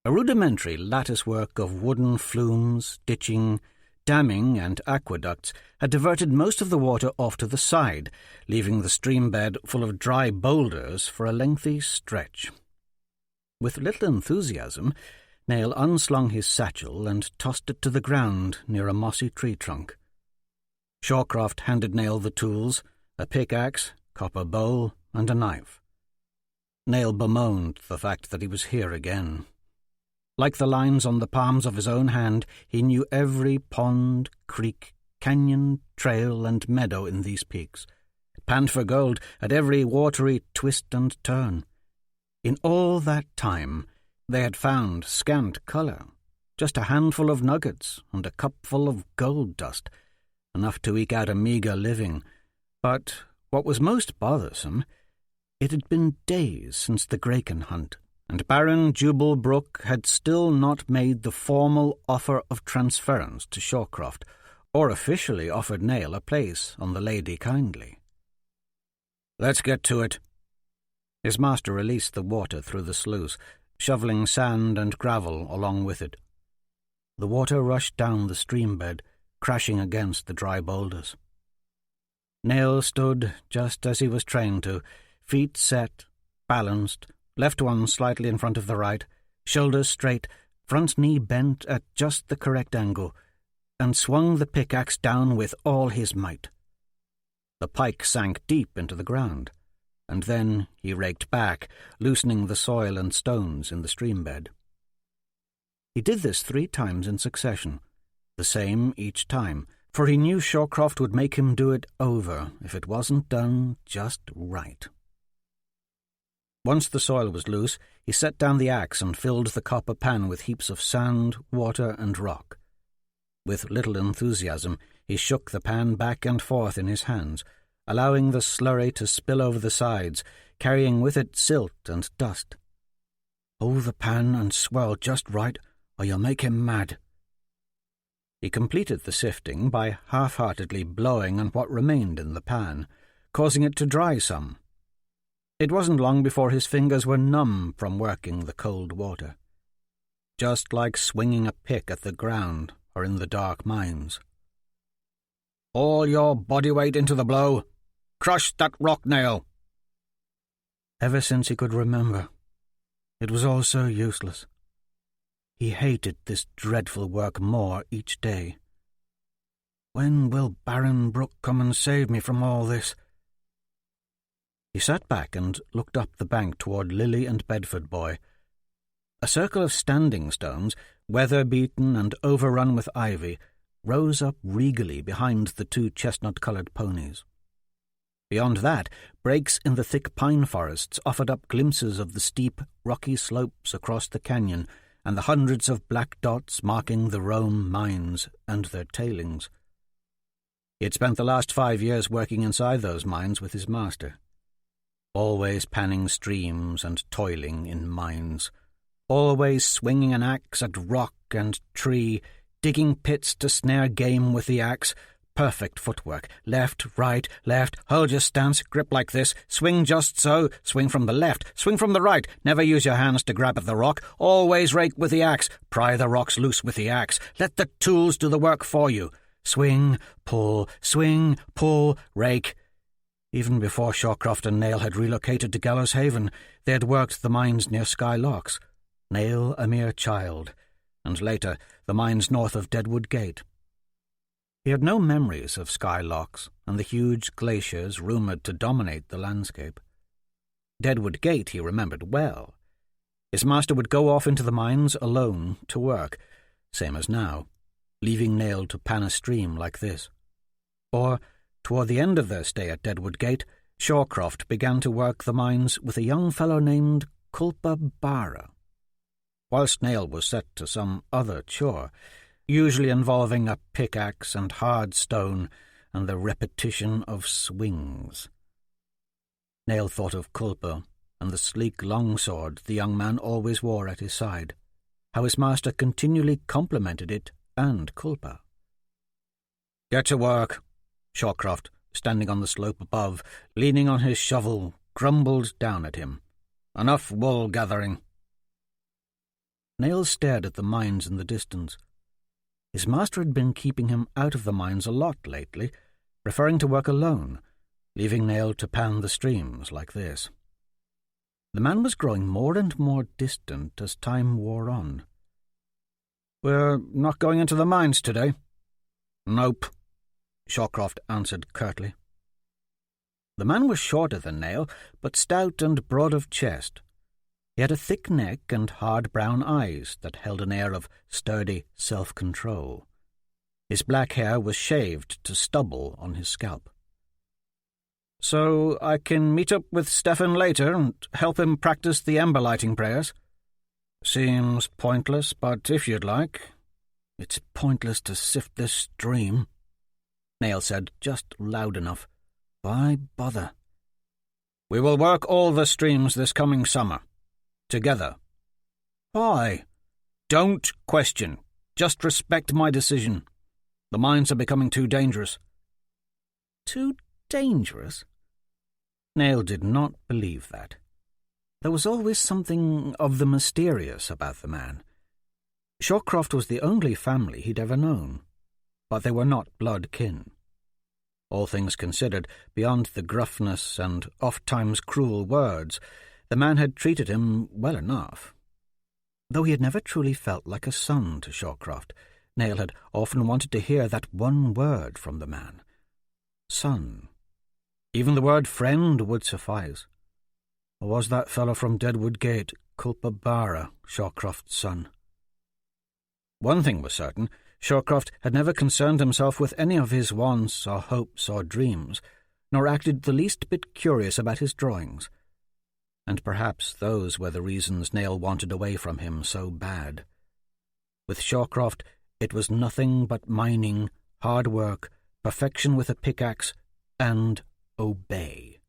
A rudimentary latticework of wooden flumes, ditching, damming, and aqueducts had diverted most of the water off to the side, leaving the stream bed full of dry boulders for a lengthy stretch. With little enthusiasm, Nail unslung his satchel and tossed it to the ground near a mossy tree trunk. Shawcroft handed Nail the tools, a pickaxe, copper bowl, and a knife. Nail bemoaned the fact that he was here again. Like the lines on the palms of his own hand, he knew every pond, creek, canyon, trail, and meadow in these peaks, panned for gold at every watery twist and turn. In all that time, they had found scant colour, just a handful of nuggets and a cupful of gold dust, enough to eke out a meagre living. But what was most bothersome, it had been days since the Graken hunt, and Baron Jubal Brooke had still not made the formal offer of transference to Shawcroft, or officially offered Nail a place on the Lady Kindly. "Let's get to it." His master released the water through the sluice, shoveling sand and gravel along with it. The water rushed down the stream bed, crashing against the dry boulders. Nail stood just as he was trained to, feet set, balanced, left one slightly in front of the right, shoulders straight, front knee bent at just the correct angle, and swung the pickaxe down with all his might. The pike sank deep into the ground, and then he raked back, loosening the soil and stones in the stream bed. He did this 3 times in succession, the same each time, for he knew Shawcroft would make him do it over if it wasn't done just right. Once the soil was loose, he set down the axe and filled the copper pan with heaps of sand, water, and rock. With little enthusiasm, he shook the pan back and forth in his hands, allowing the slurry to spill over the sides, carrying with it silt and dust. "Hold the pan and swirl just right, or you'll make him mad." He completed the sifting by half-heartedly blowing on what remained in the pan, causing it to dry some. It wasn't long before his fingers were numb from working the cold water, just like swinging a pick at the ground or in the dark mines. "All your body weight into the blow. Crush that rock, Nail." Ever since he could remember, it was all so useless. He hated this dreadful work more each day. When will Baron Brooke come and save me from all this? He sat back and looked up the bank toward Lily and Bedford Boy. A circle of standing stones, weather-beaten and overrun with ivy, rose up regally behind the two chestnut-coloured ponies. Beyond that, breaks in the thick pine forests offered up glimpses of the steep, rocky slopes across the canyon and the hundreds of black dots marking the Rome mines and their tailings. He had spent the last 5 years working inside those mines with his master, always panning streams and toiling in mines, always swinging an axe at rock and tree, digging pits to snare game with the axe. Perfect footwork. Left, right, left. Hold your stance. Grip like this. Swing just so. Swing from the left. Swing from the right. Never use your hands to grab at the rock. Always rake with the axe. Pry the rocks loose with the axe. Let the tools do the work for you. Swing, pull, rake. Even before Shawcroft and Nail had relocated to Gallows Haven, they had worked the mines near Sky Locks. Nail a mere child, and later the mines north of Deadwood Gate. He had no memories of Sky Locks and the huge glaciers rumoured to dominate the landscape. Deadwood Gate he remembered well. His master would go off into the mines alone to work, same as now, leaving Nail to pan a stream like this. Or, toward the end of their stay at Deadwood Gate, Shawcroft began to work the mines with a young fellow named Culpa Barra, whilst Nail was set to some other chore, usually involving a pickaxe and hard stone and the repetition of swings. Nail thought of Culpa and the sleek longsword the young man always wore at his side, how his master continually complimented it and Culpa. "Get to work," Shawcroft, standing on the slope above, leaning on his shovel, grumbled down at him. "Enough wool gathering." Nail stared at the mines in the distance. His master had been keeping him out of the mines a lot lately, preferring to work alone, leaving Nail to pan the streams like this. The man was growing more and more distant as time wore on. "We're not going into the mines today?" "Nope," Shawcroft answered curtly. The man was shorter than Nail, but stout and broad of chest. He had a thick neck and hard brown eyes that held an air of sturdy self-control. His black hair was shaved to stubble on his scalp. "So I can meet up with Stefan later and help him practice the ember-lighting prayers?" "Seems pointless, but if you'd like." "It's pointless to sift this stream," Nail said, just loud enough. "Why bother?" "We will work all the streams this coming summer. Together." "Why?" "Don't question. Just respect my decision. The mines are becoming too dangerous." "Too dangerous?" Nail did not believe that. There was always something of the mysterious about the man. Shawcroft was the only family he'd ever known, but they were not blood kin. All things considered, beyond the gruffness and oft-times cruel words, the man had treated him well enough. Though he had never truly felt like a son to Shawcroft, Nail had often wanted to hear that one word from the man. Son. Even the word friend would suffice. Or was that fellow from Deadwood Gate, Culpa Barra, Shawcroft's son? One thing was certain, Shawcroft had never concerned himself with any of his wants or hopes or dreams, nor acted the least bit curious about his drawings. And perhaps those were the reasons Nail wanted away from him so bad. With Shawcroft, it was nothing but mining, hard work, perfection with a pickaxe, and obey.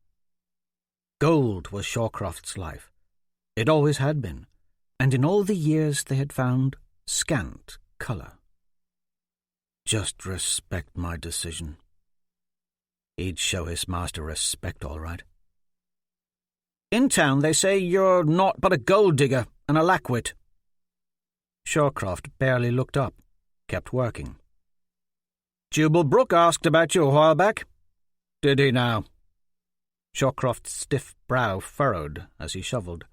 Gold was Shawcroft's life. It always had been, and in all the years they had found scant colour. Just respect my decision. He'd show his master respect, all right. "In town they say you're naught but a gold digger and a lackwit." Shawcroft barely looked up, kept working. "Jubal Brooke asked about you a while back." "Did he now?" Shawcroft's stiff brow furrowed as he shovelled.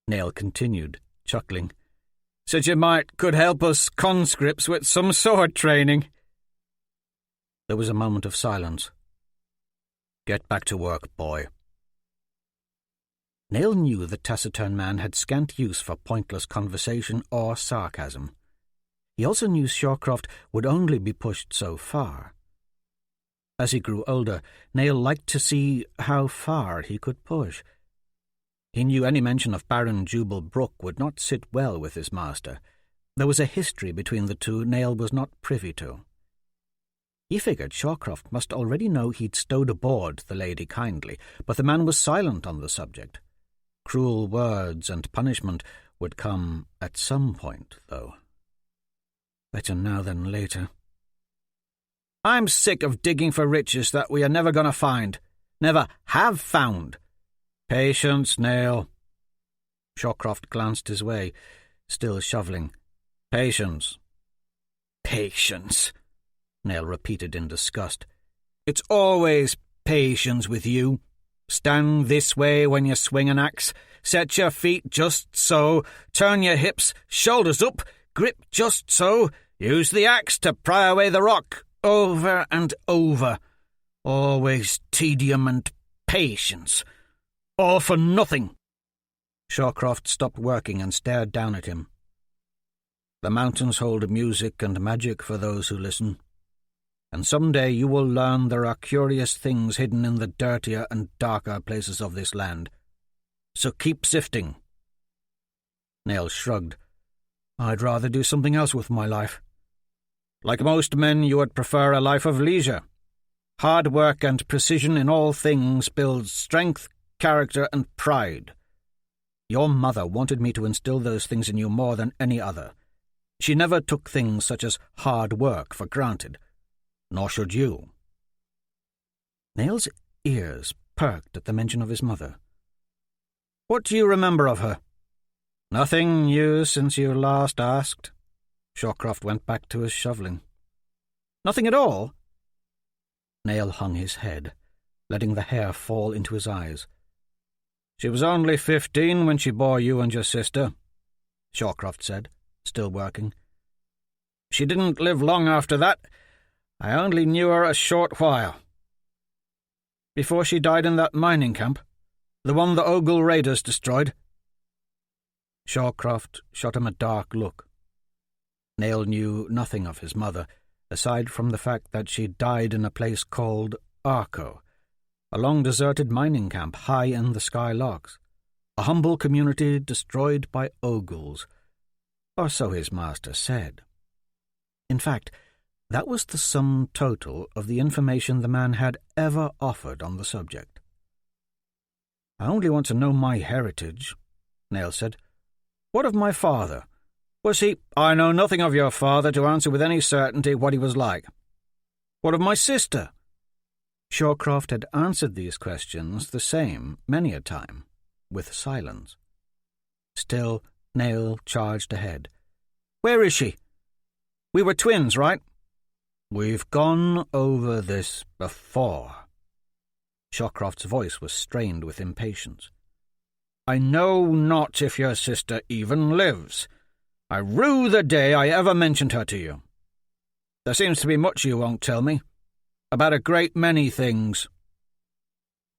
Nail continued, chuckling. "Said you could help us conscripts with some sword training." There was a moment of silence. "Get back to work, boy," Nail knew the taciturn man had scant use for pointless conversation or sarcasm. He also knew Shawcroft would only be pushed so far. As he grew older, Nail liked to see how far he could push. He knew any mention of Baron Jubal Brooke would not sit well with his master. There was a history between the two Nail was not privy to. He figured Shawcroft must already know he'd stowed aboard the Lady Kindly, but the man was silent on the subject. Cruel words and punishment would come at some point, though. Better now than later. I'm sick of digging for riches that we are never going to find. Never have found. Patience, Nail. Shawcroft glanced his way, still shoveling. Patience. Patience, Nail repeated in disgust. It's always patience with you. Stand this way when you swing an axe. Set your feet just so. Turn your hips, shoulders up. Grip just so. Use the axe to pry away the rock. Over and over. Always tedium and patience. All for nothing. Shawcroft stopped working and stared down at him. The mountains hold music and magic for those who listen. And someday you will learn there are curious things hidden in the dirtier and darker places of this land. So keep sifting. Nail shrugged. I'd rather do something else with my life. Like most men, you would prefer a life of leisure. Hard work and precision in all things builds strength, character, and pride. Your mother wanted me to instill those things in you more than any other. She never took things such as hard work for granted. Nor should you. Nail's ears perked at the mention of his mother. What do you remember of her? Nothing new since you last asked. Shawcroft went back to his shoveling. Nothing at all? Nail hung his head, letting the hair fall into his eyes. She was only 15 when she bore you and your sister, Shawcroft said, still working. She didn't live long after that. I only knew her a short while. Before she died in that mining camp, the one the Ogle raiders destroyed. Shawcroft shot him a dark look. Nail knew nothing of his mother, aside from the fact that she died in a place called Arco, a long-deserted mining camp high in the Sky Locks, a humble community destroyed by Ogles, or so his master said. In fact, that was the sum total of the information the man had ever offered on the subject. I only want to know my heritage, Nail said. What of my father? Was he— I know nothing of your father to answer with any certainty what he was like. What of my sister? Shawcroft had answered these questions the same many a time, with silence. Still, Nail charged ahead. Where is she? We were twins, right? We've gone over this before. Shawcroft's voice was strained with impatience. I know not if your sister even lives. I rue the day I ever mentioned her to you. There seems to be much you won't tell me. About a great many things.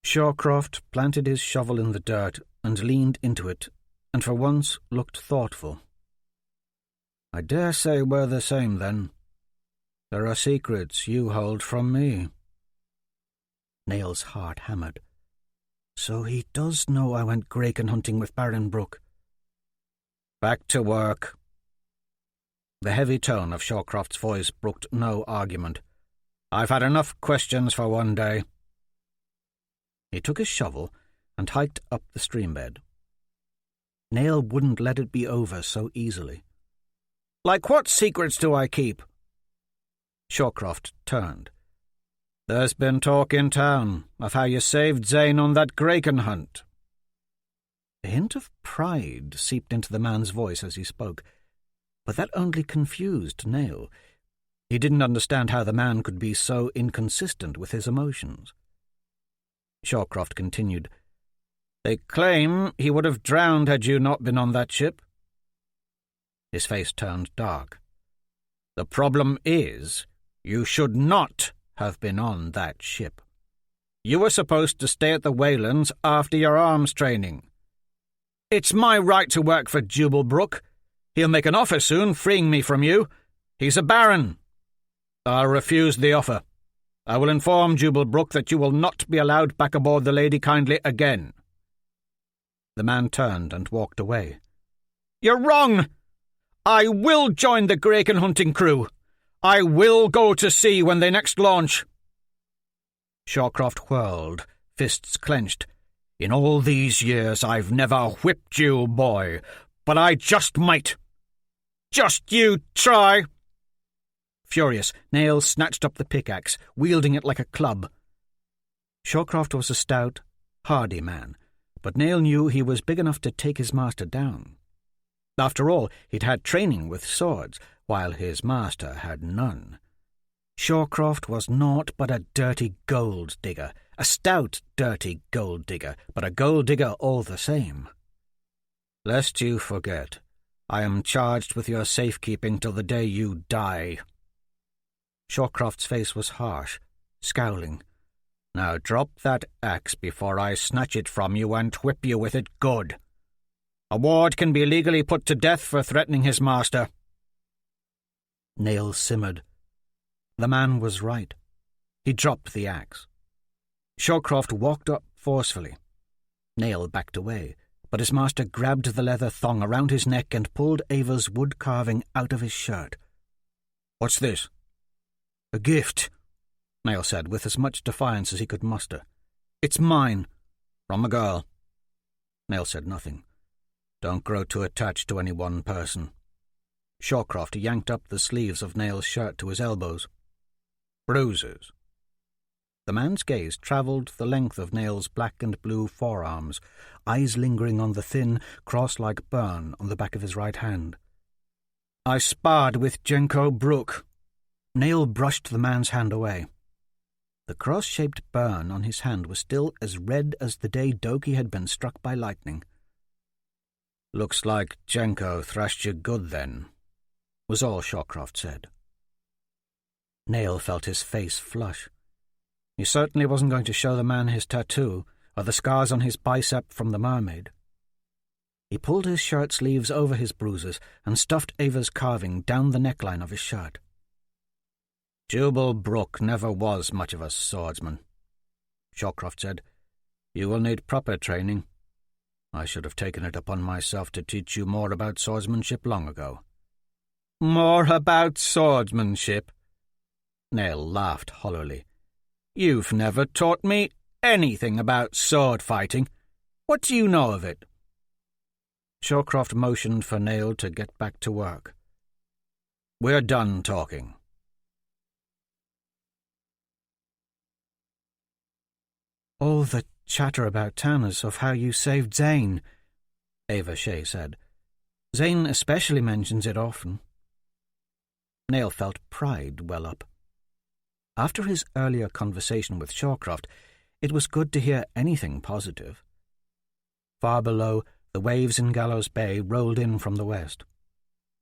Shawcroft planted his shovel in the dirt and leaned into it, and for once looked thoughtful. I dare say we're the same, then. There are secrets you hold from me. Nail's heart hammered. So he does know I went Graken hunting with Baron Brooke. Back to work. The heavy tone of Shawcroft's voice brooked no argument. I've had enough questions for one day. He took his shovel and hiked up the stream bed. Nail wouldn't let it be over so easily. Like what secrets do I keep? Shawcroft turned. There's been talk in town of how you saved Zane on that Graken hunt. A hint of pride seeped into the man's voice as he spoke, but that only confused Nail. He didn't understand how the man could be so inconsistent with his emotions. Shawcroft continued, They claim he would have drowned had you not been on that ship. His face turned dark. The problem is, you should not have been on that ship. You were supposed to stay at the Waylands after your arms training. It's my right to work for Jubalbrook. He'll make an offer soon, freeing me from you. He's a baron. I'll refuse the offer. I will inform Jubalbrook that you will not be allowed back aboard the Lady Kindly again." The man turned and walked away. "You're wrong! I will join the Graken hunting crew. I will go to sea when they next launch." Shawcroft whirled, fists clenched. "In all these years I've never whipped you, boy, but I just might. Just you try." Furious, Nail snatched up the pickaxe, wielding it like a club. Shawcroft was a stout, hardy man, but Nail knew he was big enough to take his master down. After all, he'd had training with swords, while his master had none. Shawcroft was naught but a dirty gold digger, a stout, dirty gold digger, but a gold digger all the same. "Lest you forget, I am charged with your safekeeping till the day you die." Shawcroft's face was harsh, scowling. "Now drop that axe before I snatch it from you and whip you with it good. A ward can be legally put to death for threatening his master." Nail simmered. The man was right. He dropped the axe. Shawcroft walked up forcefully. Nail backed away, but his master grabbed the leather thong around his neck and pulled Ava's wood carving out of his shirt. "What's this?" "A gift," Nail said with as much defiance as he could muster. "It's mine." "From a girl." Nail said nothing. "Don't grow too attached to any one person." Shawcroft yanked up the sleeves of Nail's shirt to his elbows. "Bruises." The man's gaze travelled the length of Nail's black and blue forearms, eyes lingering on the thin, cross-like burn on the back of his right hand. "I sparred with Jenko Brook." Nail brushed the man's hand away. The cross-shaped burn on his hand was still as red as the day Doki had been struck by lightning. "Looks like Jenko thrashed you good then," was all Shawcroft said. Nail felt his face flush. He certainly wasn't going to show the man his tattoo, or the scars on his bicep from the mermaid. He pulled his shirt sleeves over his bruises and stuffed Ava's carving down the neckline of his shirt. "Jubalbrook never was much of a swordsman," Shawcroft said. "You will need proper training. I should have taken it upon myself to teach you more about swordsmanship long ago." "More about swordsmanship?" Nail laughed hollowly. "You've never taught me anything about sword fighting. What do you know of it?" Shawcroft motioned for Nail to get back to work. "We're done talking." "All the chatter about Tanners of how you saved Zane," Ava Shea said. "Zane especially mentions it often." Nail felt pride well up. After his earlier conversation with Shawcroft, it was good to hear anything positive. Far below, the waves in Gallows Bay rolled in from the west.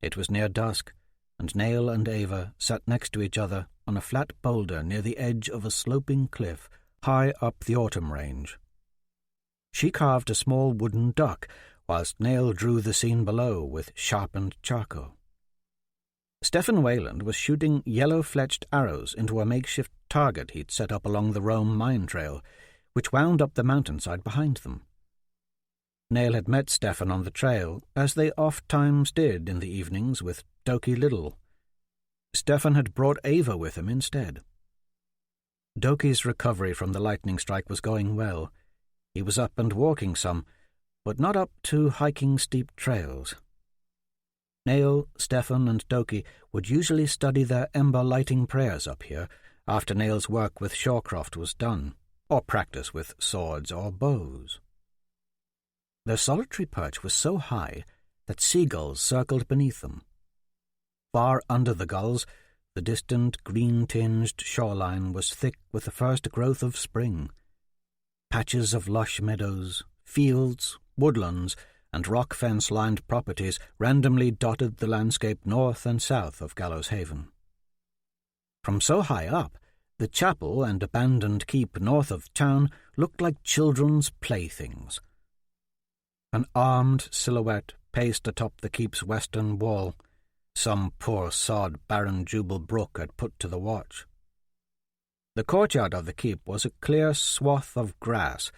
It was near dusk, and Nail and Ava sat next to each other on a flat boulder near the edge of a sloping cliff high up the autumn range. She carved a small wooden duck, whilst Nail drew the scene below with sharpened charcoal. Stephen Wayland was shooting yellow-fletched arrows into a makeshift target he'd set up along the Rome mine trail, which wound up the mountainside behind them. Nail had met Stephen on the trail, as they oft-times did in the evenings with Doki Liddle. Stephen had brought Ava with him instead. Doki's recovery from the lightning strike was going well. He was up and walking some, but not up to hiking steep trails. Nail, Stephen, and Doki would usually study their ember-lighting prayers up here after Nail's work with Shawcroft was done, or practice with swords or bows. Their solitary perch was so high that seagulls circled beneath them. Far under the gulls, the distant green-tinged shoreline was thick with the first growth of spring. Patches of lush meadows, fields, woodlands, and rock fence-lined properties randomly dotted the landscape north and south of Gallows Haven. From so high up, the chapel and abandoned keep north of town looked like children's playthings. An armed silhouette paced atop the keep's western wall. Some poor sod Baron Jubal Brooke had put to the watch. The courtyard of the keep was a clear swath of grass,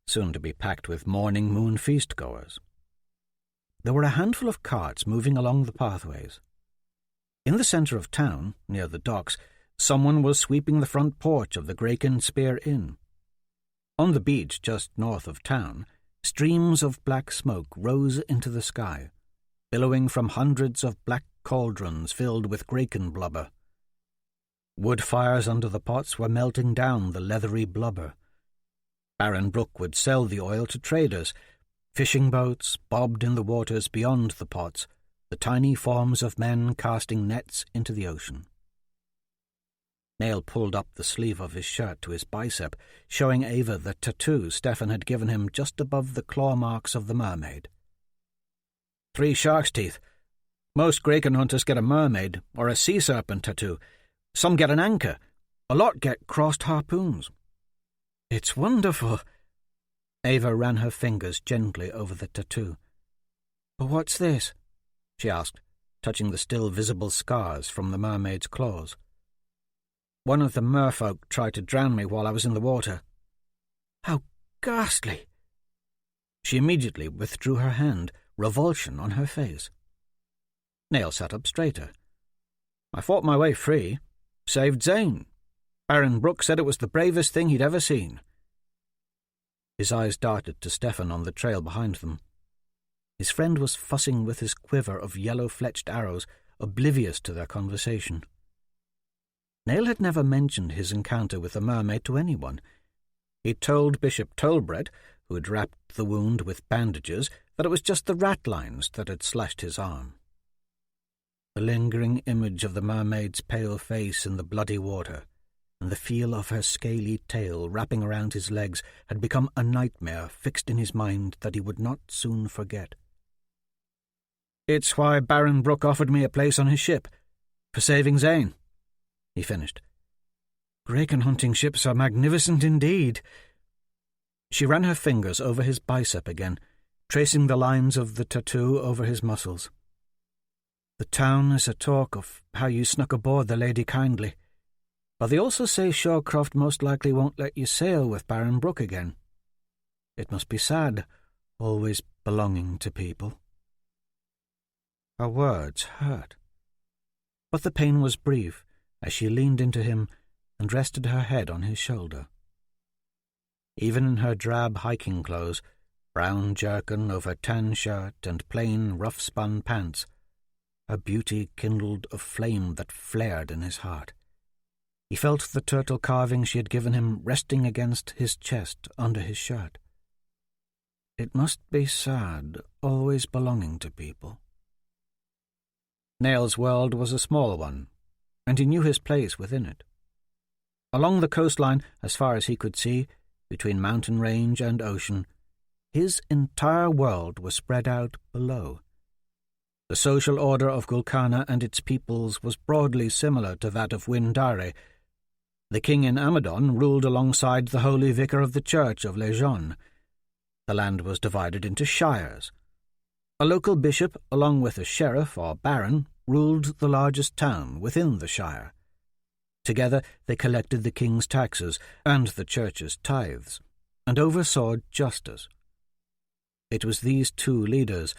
soon to be packed with morning moon feast-goers. There were a handful of carts moving along the pathways. In the centre of town, near the docks, someone was sweeping the front porch of the Graken Spear Inn. On the beach just north of town, streams of black smoke rose into the sky, billowing from hundreds of black cauldrons filled with Graken blubber. Wood fires under the pots were melting down the leathery blubber. Baron Brooke would sell the oil to traders. Fishing boats bobbed in the waters beyond the pots, the tiny forms of men casting nets into the ocean. Nail pulled up the sleeve of his shirt to his bicep, showing Ava the tattoo Stefan had given him just above the claw marks of the mermaid. 3 shark's teeth. Most Graken hunters get a mermaid or a sea serpent tattoo. Some get an anchor. A lot get crossed harpoons. It's wonderful. Ava ran her fingers gently over the tattoo. But what's this? She asked, touching the still visible scars from the mermaid's claws. One of the merfolk tried to drown me while I was in the water. How ghastly! She immediately withdrew her hand, revulsion on her face. Nail sat up straighter. I fought my way free. Saved Zane. Baron Brooke said it was the bravest thing he'd ever seen. His eyes darted to Stefan on the trail behind them. His friend was fussing with his quiver of yellow-fletched arrows, oblivious to their conversation. Nail had never mentioned his encounter with the mermaid to anyone. He told Bishop Tolbred, who had wrapped the wound with bandages, that it was just the ratlines that had slashed his arm. The lingering image of the mermaid's pale face in the bloody water, and the feel of her scaly tail wrapping around his legs had become a nightmare fixed in his mind that he would not soon forget. It's why Baron Brooke offered me a place on his ship, for saving Zane, he finished. Graken hunting ships are magnificent indeed. She ran her fingers over his bicep again, tracing the lines of the tattoo over his muscles. The town is a talk of how you snuck aboard the Lady Kindly, but they also say Shawcroft most likely won't let you sail with Baron Brooke again. It must be sad, always belonging to people. Her words hurt, but the pain was brief as she leaned into him and rested her head on his shoulder. Even in her drab hiking clothes, brown jerkin over tan shirt and plain rough-spun pants, her beauty kindled a flame that flared in his heart. He felt the turtle carving she had given him resting against his chest under his shirt. It must be sad, always belonging to people. Nail's world was a small one, and he knew his place within it. Along the coastline, as far as he could see, between mountain range and ocean, his entire world was spread out below. The social order of Gulkana and its peoples was broadly similar to that of Windare. The king in Amadon ruled alongside the holy vicar of the church of Lejeune. The land was divided into shires. A local bishop, along with a sheriff or baron, ruled the largest town within the shire. Together they collected the king's taxes and the church's tithes, and oversaw justice. It was these 2 leaders,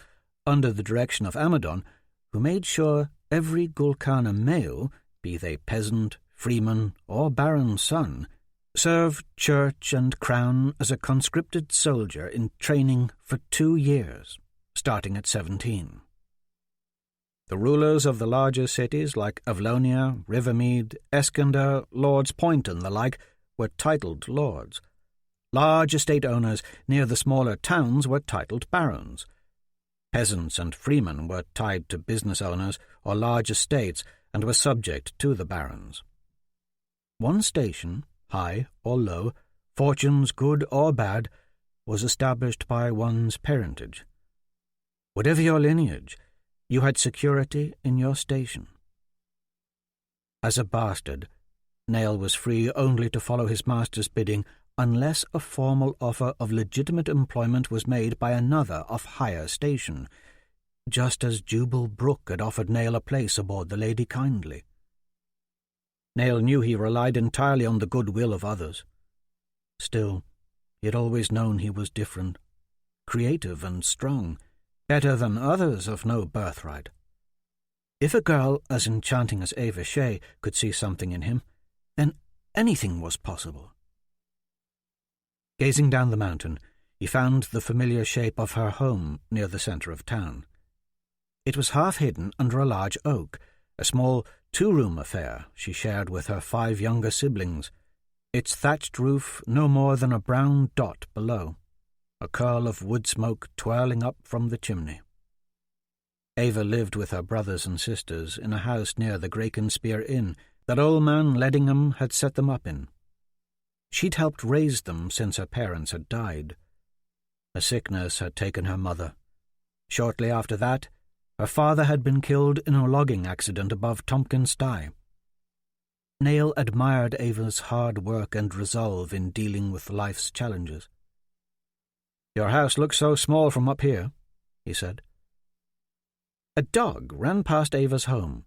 under the direction of Amadon, who made sure every Gulkana male, be they peasant, freeman, or baron's son, served church and crown as a conscripted soldier in training for 2 years, starting at 17. The rulers of the larger cities like Avlonia, Rivermead, Eskander, Lord's Point and the like were titled lords. Large estate owners near the smaller towns were titled barons. Peasants and freemen were tied to business owners or large estates and were subject to the barons. One station, high or low, fortunes good or bad, was established by one's parentage. Whatever your lineage, you had security in your station. As a bastard, Nail was free only to follow his master's bidding unless a formal offer of legitimate employment was made by another of higher station, just as Jubal Brooke had offered Nayl a place aboard the Lady Kindly. Nayl knew he relied entirely on the goodwill of others. Still, he had always known he was different, creative and strong, better than others of no birthright. If a girl as enchanting as Ava Shea could see something in him, then anything was possible. Gazing down the mountain, he found the familiar shape of her home near the centre of town. It was half hidden under a large oak, a small two-room affair she shared with her 5 younger siblings, its thatched roof no more than a brown dot below, a curl of wood smoke twirling up from the chimney. Ava lived with her brothers and sisters in a house near the Graconspear Inn that old man Leddingham had set them up in. She'd helped raise them since her parents had died. A sickness had taken her mother. Shortly after that, her father had been killed in a logging accident above Tompkins Sty. Nayl admired Ava's hard work and resolve in dealing with life's challenges. "Your house looks so small from up here," he said. A dog ran past Ava's home,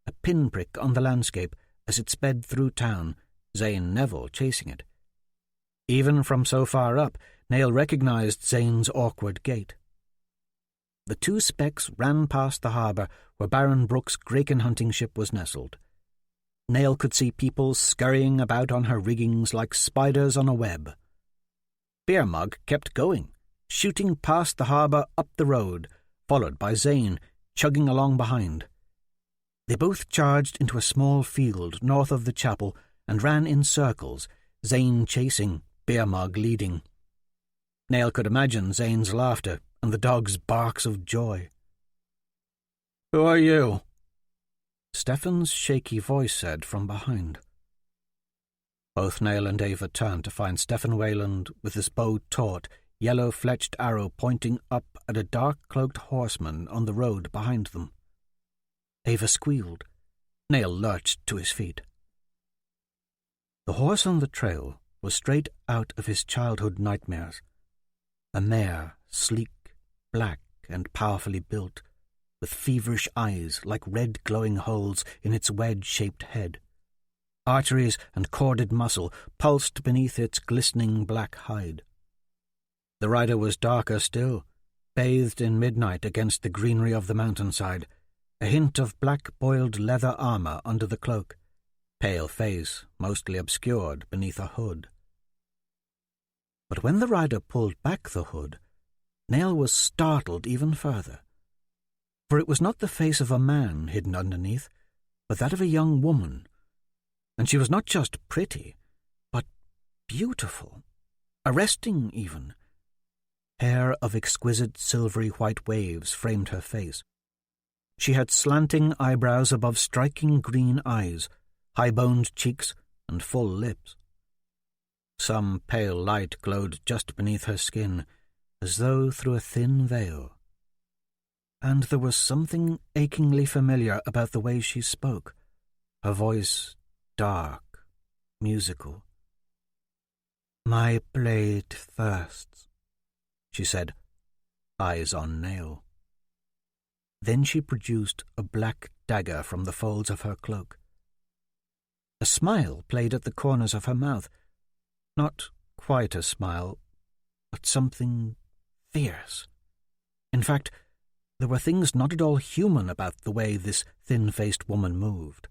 a pinprick on the landscape as it sped through town, Zane Neville chasing it. Even from so far up, Nayl recognized Zane's awkward gait. The 2 specks ran past the harbour where Baron Brooke's Graken hunting ship was nestled. Nayl could see people scurrying about on her riggings like spiders on a web. Beer Mug kept going, shooting past the harbour up the road, followed by Zane, chugging along behind. They both charged into a small field north of the chapel and ran in circles, Zane chasing, Beer Mug leading. Nayl could imagine Zane's laughter and the dog's barks of joy. "Who are you?" Stefan's shaky voice said from behind. Both Nayl and Ava turned to find Stefan Wayland with his bow taut, yellow-fletched arrow pointing up at a dark-cloaked horseman on the road behind them. Ava squealed. Nayl lurched to his feet. The horse on the trail was straight out of his childhood nightmares. A mare, sleek, black, and powerfully built, with feverish eyes like red glowing holes in its wedge-shaped head. Arteries and corded muscle pulsed beneath its glistening black hide. The rider was darker still, bathed in midnight against the greenery of the mountainside, a hint of black-boiled leather armour under the cloak, pale face mostly obscured beneath a hood. But when the rider pulled back the hood, Nayl was startled even further, for it was not the face of a man hidden underneath, but that of a young woman, and she was not just pretty, but beautiful, arresting even. Hair of exquisite silvery white waves framed her face. She had slanting eyebrows above striking green eyes, high-boned cheeks, and full lips. Some pale light glowed just beneath her skin, as though through a thin veil. And there was something achingly familiar about the way she spoke, her voice dark, musical. "My blade thirsts," she said, eyes on Nayl. Then she produced a black dagger from the folds of her cloak. A smile played at the corners of her mouth. Not quite a smile, but something fierce. In fact, there were things not at all human about the way this thin-faced woman moved.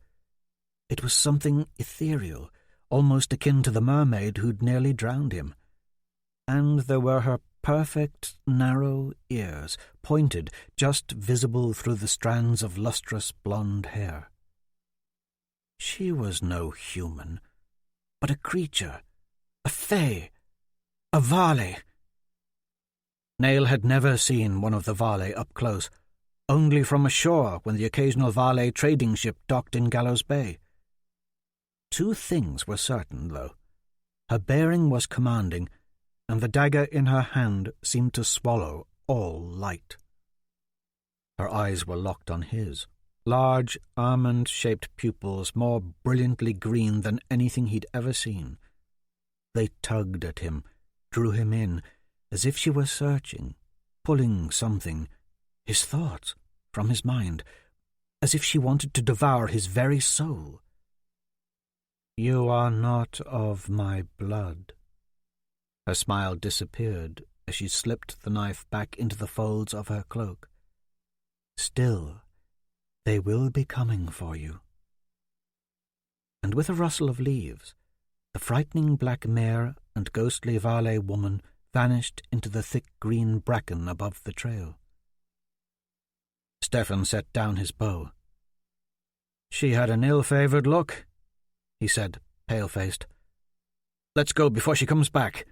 It was something ethereal, almost akin to the mermaid who'd nearly drowned him. And there were her perfect, narrow ears, pointed, just visible through the strands of lustrous blonde hair. She was no human, but a creature, a fae, a Varley. Nayl had never seen one of the Varley up close, only from ashore when the occasional Varley trading ship docked in Gallows Bay. 2 things were certain, though. Her bearing was commanding, and the dagger in her hand seemed to swallow all light. Her eyes were locked on his, large, almond-shaped pupils more brilliantly green than anything he'd ever seen. They tugged at him, drew him in, as if she were searching, pulling something, his thoughts, from his mind, as if she wanted to devour his very soul. "You are not of my blood." Her smile disappeared as she slipped the knife back into the folds of her cloak. "Still, they will be coming for you." And with a rustle of leaves, the frightening black mare and ghostly valet woman vanished into the thick green bracken above the trail. Stefan set down his bow. "She had an ill-favoured look," he said, pale-faced. "Let's go before she comes back,"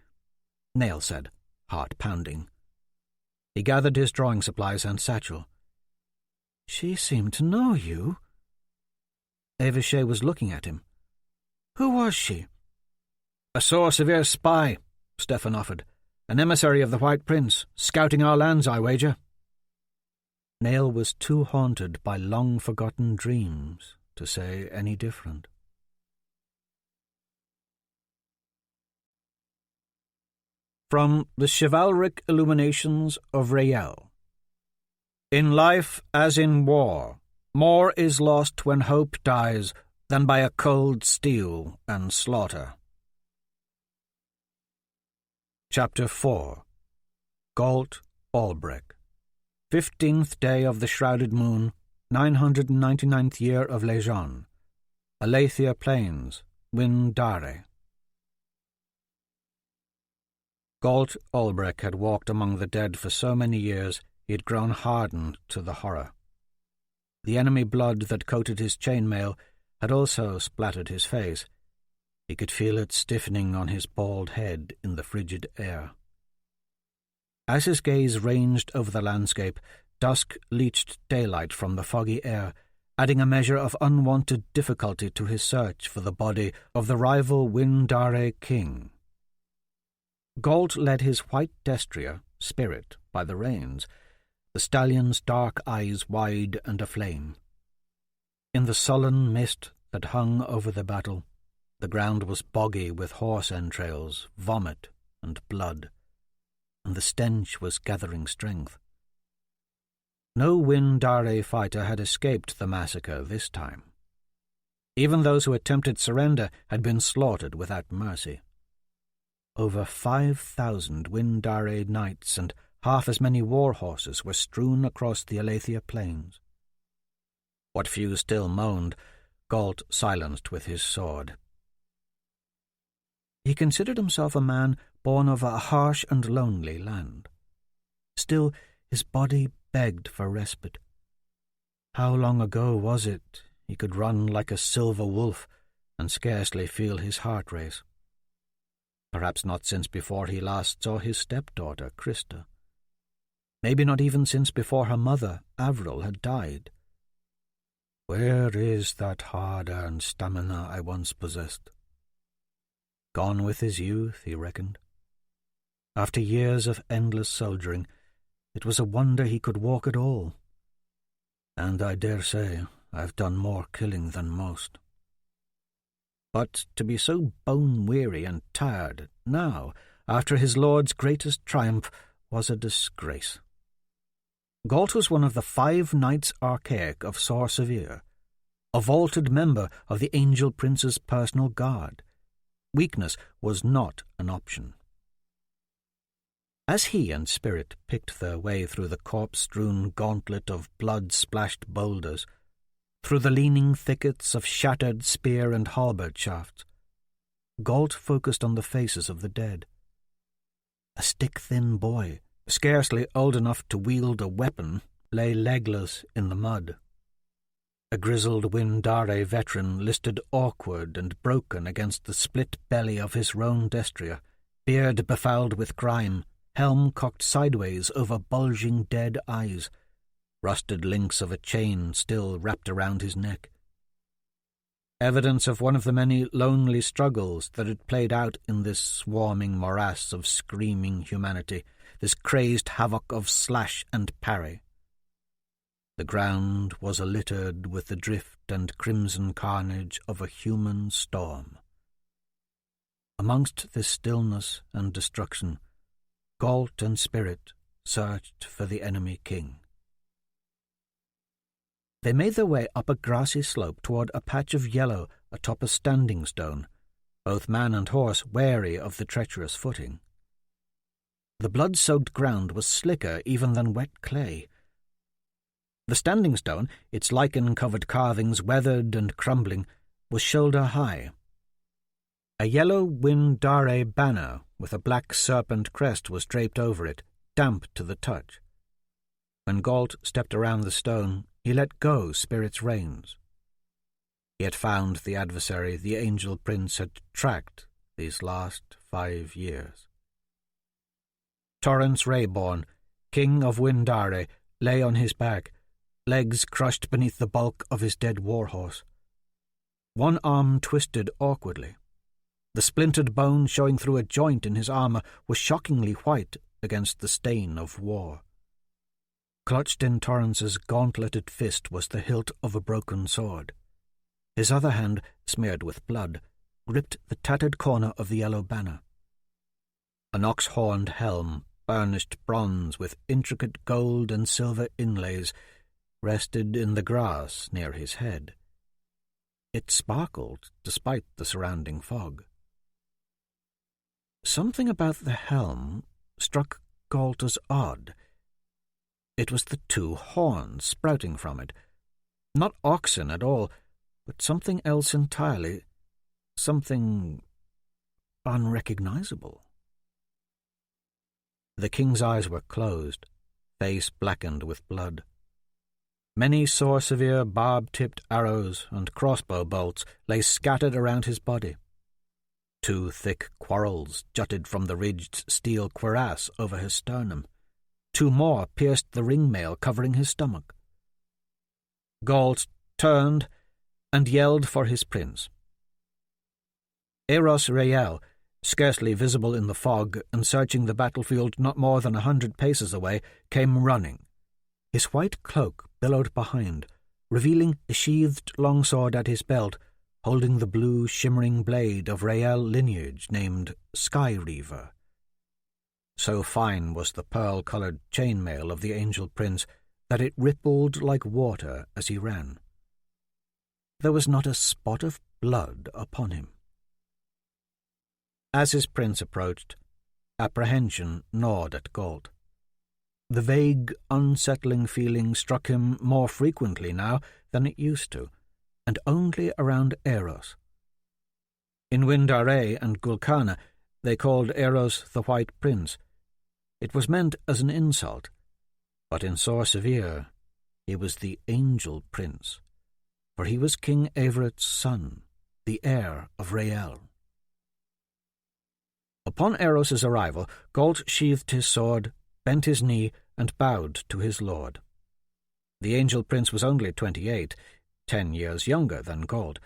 Nail said, heart pounding. He gathered his drawing supplies and satchel. "She seemed to know you." Avishai was looking at him. "Who was she?" "A sore severe spy," Stefan offered. "An emissary of the White Prince, scouting our lands, I wager." Nail was too haunted by long-forgotten dreams to say any different. From the Chivalric Illuminations of Rael. In life, as in war, more is lost when hope dies than by a cold steel and slaughter. Chapter 4. Galt Albrecht. 15th day of the shrouded moon, 999th year of Lejean. Aletheia Plains, Windare. Galt Albrecht had walked among the dead for so many years he had grown hardened to the horror. The enemy blood that coated his chainmail had also splattered his face. He could feel it stiffening on his bald head in the frigid air. As his gaze ranged over the landscape, dusk leached daylight from the foggy air, adding a measure of unwanted difficulty to his search for the body of the rival Windare king. Galt led his white destrier, Spirit, by the reins, the stallion's dark eyes wide and aflame. In the sullen mist that hung over the battle, the ground was boggy with horse entrails, vomit, and blood, and the stench was gathering strength. No Windare fighter had escaped the massacre this time. Even those who attempted surrender had been slaughtered without mercy. Over 5,000 Windare knights and half as many war horses were strewn across the Aletheia plains. What few still moaned, Galt silenced with his sword. He considered himself a man born of a harsh and lonely land. Still, his body begged for respite. How long ago was it he could run like a silver wolf and scarcely feel his heart race? Perhaps not since before he last saw his stepdaughter, Krista. Maybe not even since before her mother, Avril, had died. Where is that hard-earned stamina I once possessed? Gone with his youth, he reckoned. After years of endless soldiering, it was a wonder he could walk at all. And I dare say I've done more killing than most. But to be so bone-weary and tired now, after his lord's greatest triumph, was a disgrace. Galt was one of the 5 Knights Archaic of Sor Severe, a vaulted member of the Angel Prince's personal guard. Weakness was not an option. As he and Spirit picked their way through the corpse-strewn gauntlet of blood-splashed boulders, through the leaning thickets of shattered spear and halberd shafts, Galt focused on the faces of the dead. A stick-thin boy, scarcely old enough to wield a weapon, lay legless in the mud. A grizzled Windare veteran listed awkward and broken against the split belly of his roan destrier, beard befouled with grime, helm cocked sideways over bulging dead eyes, rusted links of a chain still wrapped around his neck. Evidence of one of the many lonely struggles that had played out in this swarming morass of screaming humanity, this crazed havoc of slash and parry. The ground was littered with the drift and crimson carnage of a human storm. Amongst this stillness and destruction, Galt and Spirit searched for the enemy king. They made their way up a grassy slope toward a patch of yellow atop a standing stone, both man and horse wary of the treacherous footing. The blood-soaked ground was slicker even than wet clay. The standing stone, its lichen-covered carvings weathered and crumbling, was shoulder-high. A yellow Windare banner with a black serpent crest was draped over it, damp to the touch. When Galt stepped around the stone, he let go Spirit's reins. He had found the adversary the Angel Prince had tracked these last 5 years. Torrance Rayborn, king of Windare, lay on his back, legs crushed beneath the bulk of his dead warhorse. One arm twisted awkwardly. The splintered bone showing through a joint in his armor was shockingly white against the stain of war. Clutched in Torrance's gauntleted fist was the hilt of a broken sword. His other hand, smeared with blood, gripped the tattered corner of the yellow banner. An ox-horned helm, burnished bronze with intricate gold and silver inlays, rested in the grass near his head. It sparkled despite the surrounding fog. Something about the helm struck Galt as odd. It was the 2 horns sprouting from it. Not oxen at all, but something else entirely. Something unrecognizable. The king's eyes were closed, face blackened with blood. Many sword-severe barb-tipped arrows and crossbow bolts lay scattered around his body. 2 thick quarrels jutted from the ridged steel cuirass over his sternum. 2 more pierced the ringmail covering his stomach. Galt turned and yelled for his prince. Eros Rael, scarcely visible in the fog and searching the battlefield not more than 100 paces away, came running. His white cloak billowed behind, revealing a sheathed longsword at his belt, holding the blue shimmering blade of Rael lineage named Sky Reaver. So fine was the pearl-coloured chainmail of the Angel Prince that it rippled like water as he ran. There was not a spot of blood upon him. As his prince approached, apprehension gnawed at Galt. The vague, unsettling feeling struck him more frequently now than it used to, and only around Eros. In Windare and Gulkana they called Eros the White Prince. It was meant as an insult, but in Sor-Severe he was the Angel Prince, for he was King Everett's son, the heir of Rael. Upon Eros's arrival, Galt sheathed his sword, bent his knee, and bowed to his lord. The Angel Prince was only 28, 10 years younger than Galt.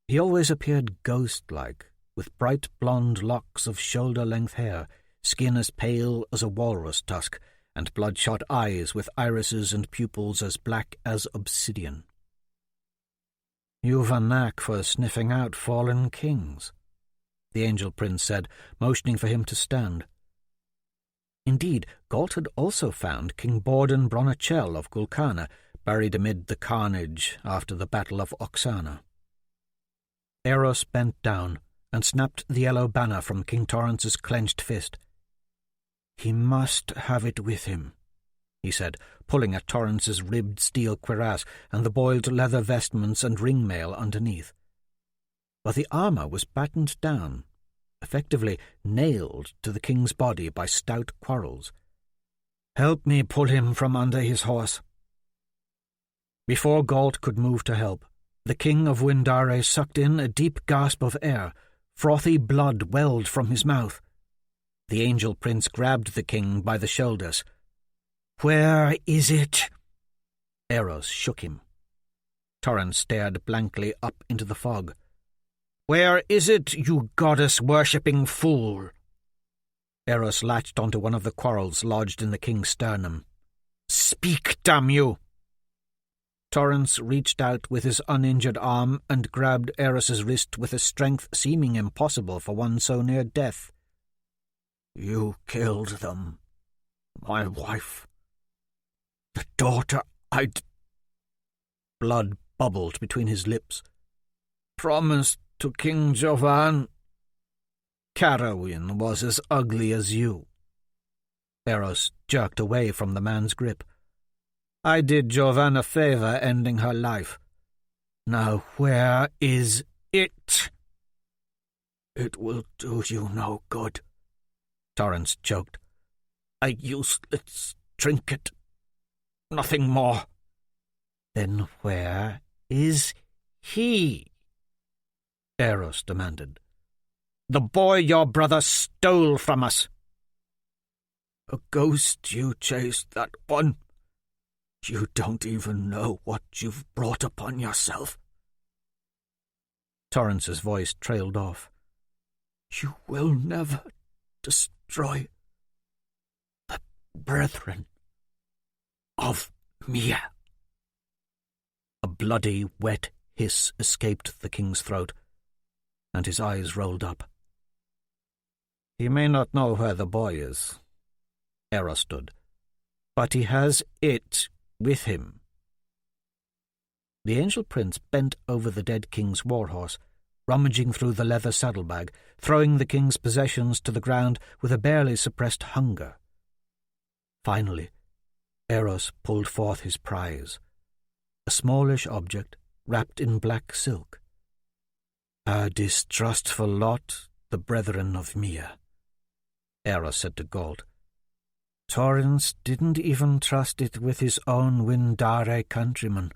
He always appeared ghost-like, with bright blonde locks of shoulder-length hair, skin as pale as a walrus tusk, and bloodshot eyes with irises and pupils as black as obsidian. "You've a knack for sniffing out fallen kings," the Angel Prince said, motioning for him to stand. Indeed, Galt had also found King Borden Bronachel of Gulkana, buried amid the carnage after the Battle of Oksana. Eros bent down and snapped the yellow banner from King Torrance's clenched fist. "He must have it with him," he said, pulling at Torrance's ribbed steel cuirass and the boiled leather vestments and ringmail underneath. But the armour was battened down, effectively nailed to the king's body by stout quarrels. "Help me pull him from under his horse." Before Galt could move to help, the king of Windare sucked in a deep gasp of air. Frothy blood welled from his mouth. The Angel Prince grabbed the king by the shoulders. "Where is it?" Eros shook him. Torrance stared blankly up into the fog. "Where is it, you goddess-worshipping fool?" Eros latched onto one of the quarrels lodged in the king's sternum. "Speak, damn you!" Torrance reached out with his uninjured arm and grabbed Eris's wrist with a strength seeming impossible for one so near death. "You killed them. My wife. The daughter I'd—" Blood bubbled between his lips. "Promised to King Jovan. Carowin was as ugly as you." Eros jerked away from the man's grip. "I did Jovan a favor ending her life. Now where is it?" "It will do you no good," Torrance choked. "A useless trinket. Nothing more." "Then where is he?" Eros demanded. "The boy your brother stole from us." "A ghost you chased, that one. You don't even know what you've brought upon yourself." Torrance's voice trailed off. "You will never destroy the brethren of Mia." A bloody, wet hiss escaped the king's throat, and his eyes rolled up. "He may not know where the boy is," Eros stood, "but he has it with him." The Angel Prince bent over the dead king's warhorse, rummaging through the leather saddlebag, throwing the king's possessions to the ground with a barely suppressed hunger. Finally, Eros pulled forth his prize, a smallish object wrapped in black silk. "A distrustful lot, the brethren of Mia," Eros said to Galt. "Torrance didn't even trust it with his own Windare countrymen,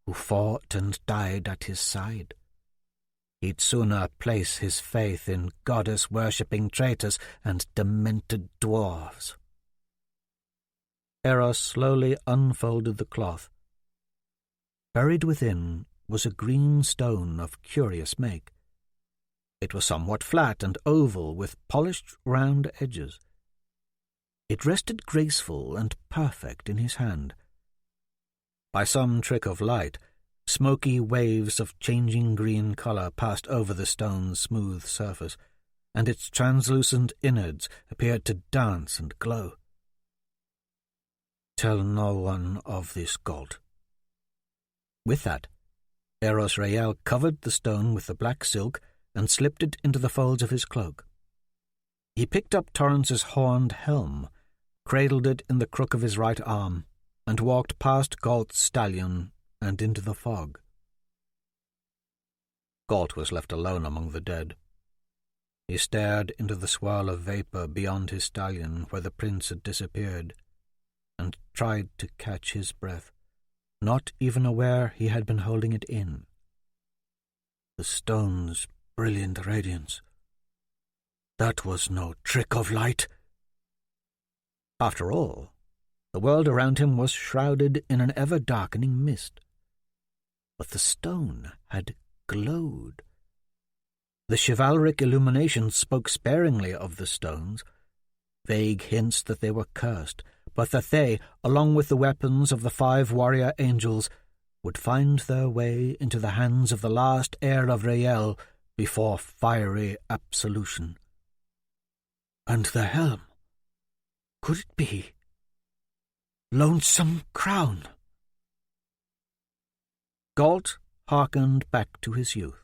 who fought and died at his side. He'd sooner place his faith in goddess-worshipping traitors and demented dwarves." Eros slowly unfolded the cloth. Buried within was a green stone of curious make. It was somewhat flat and oval, with polished round edges. It rested graceful and perfect in his hand. By some trick of light, smoky waves of changing green colour passed over the stone's smooth surface, and its translucent innards appeared to dance and glow. "Tell no one of this, Galt." With that, Eros Rael covered the stone with the black silk and slipped it into the folds of his cloak. He picked up Torrance's horned helm, cradled it in the crook of his right arm, and walked past Galt's stallion and into the fog. Galt was left alone among the dead. He stared into the swirl of vapour beyond his stallion where the prince had disappeared, and tried to catch his breath, not even aware he had been holding it in. The stone's brilliant radiance. That was no trick of light. After all, the world around him was shrouded in an ever-darkening mist. But the stone had glowed. The chivalric illumination spoke sparingly of the stones, vague hints that they were cursed, but that they, along with the weapons of the 5 warrior angels, would find their way into the hands of the last heir of Rael before fiery absolution. And the helm, could it be Lonesome Crown? Galt hearkened back to his youth.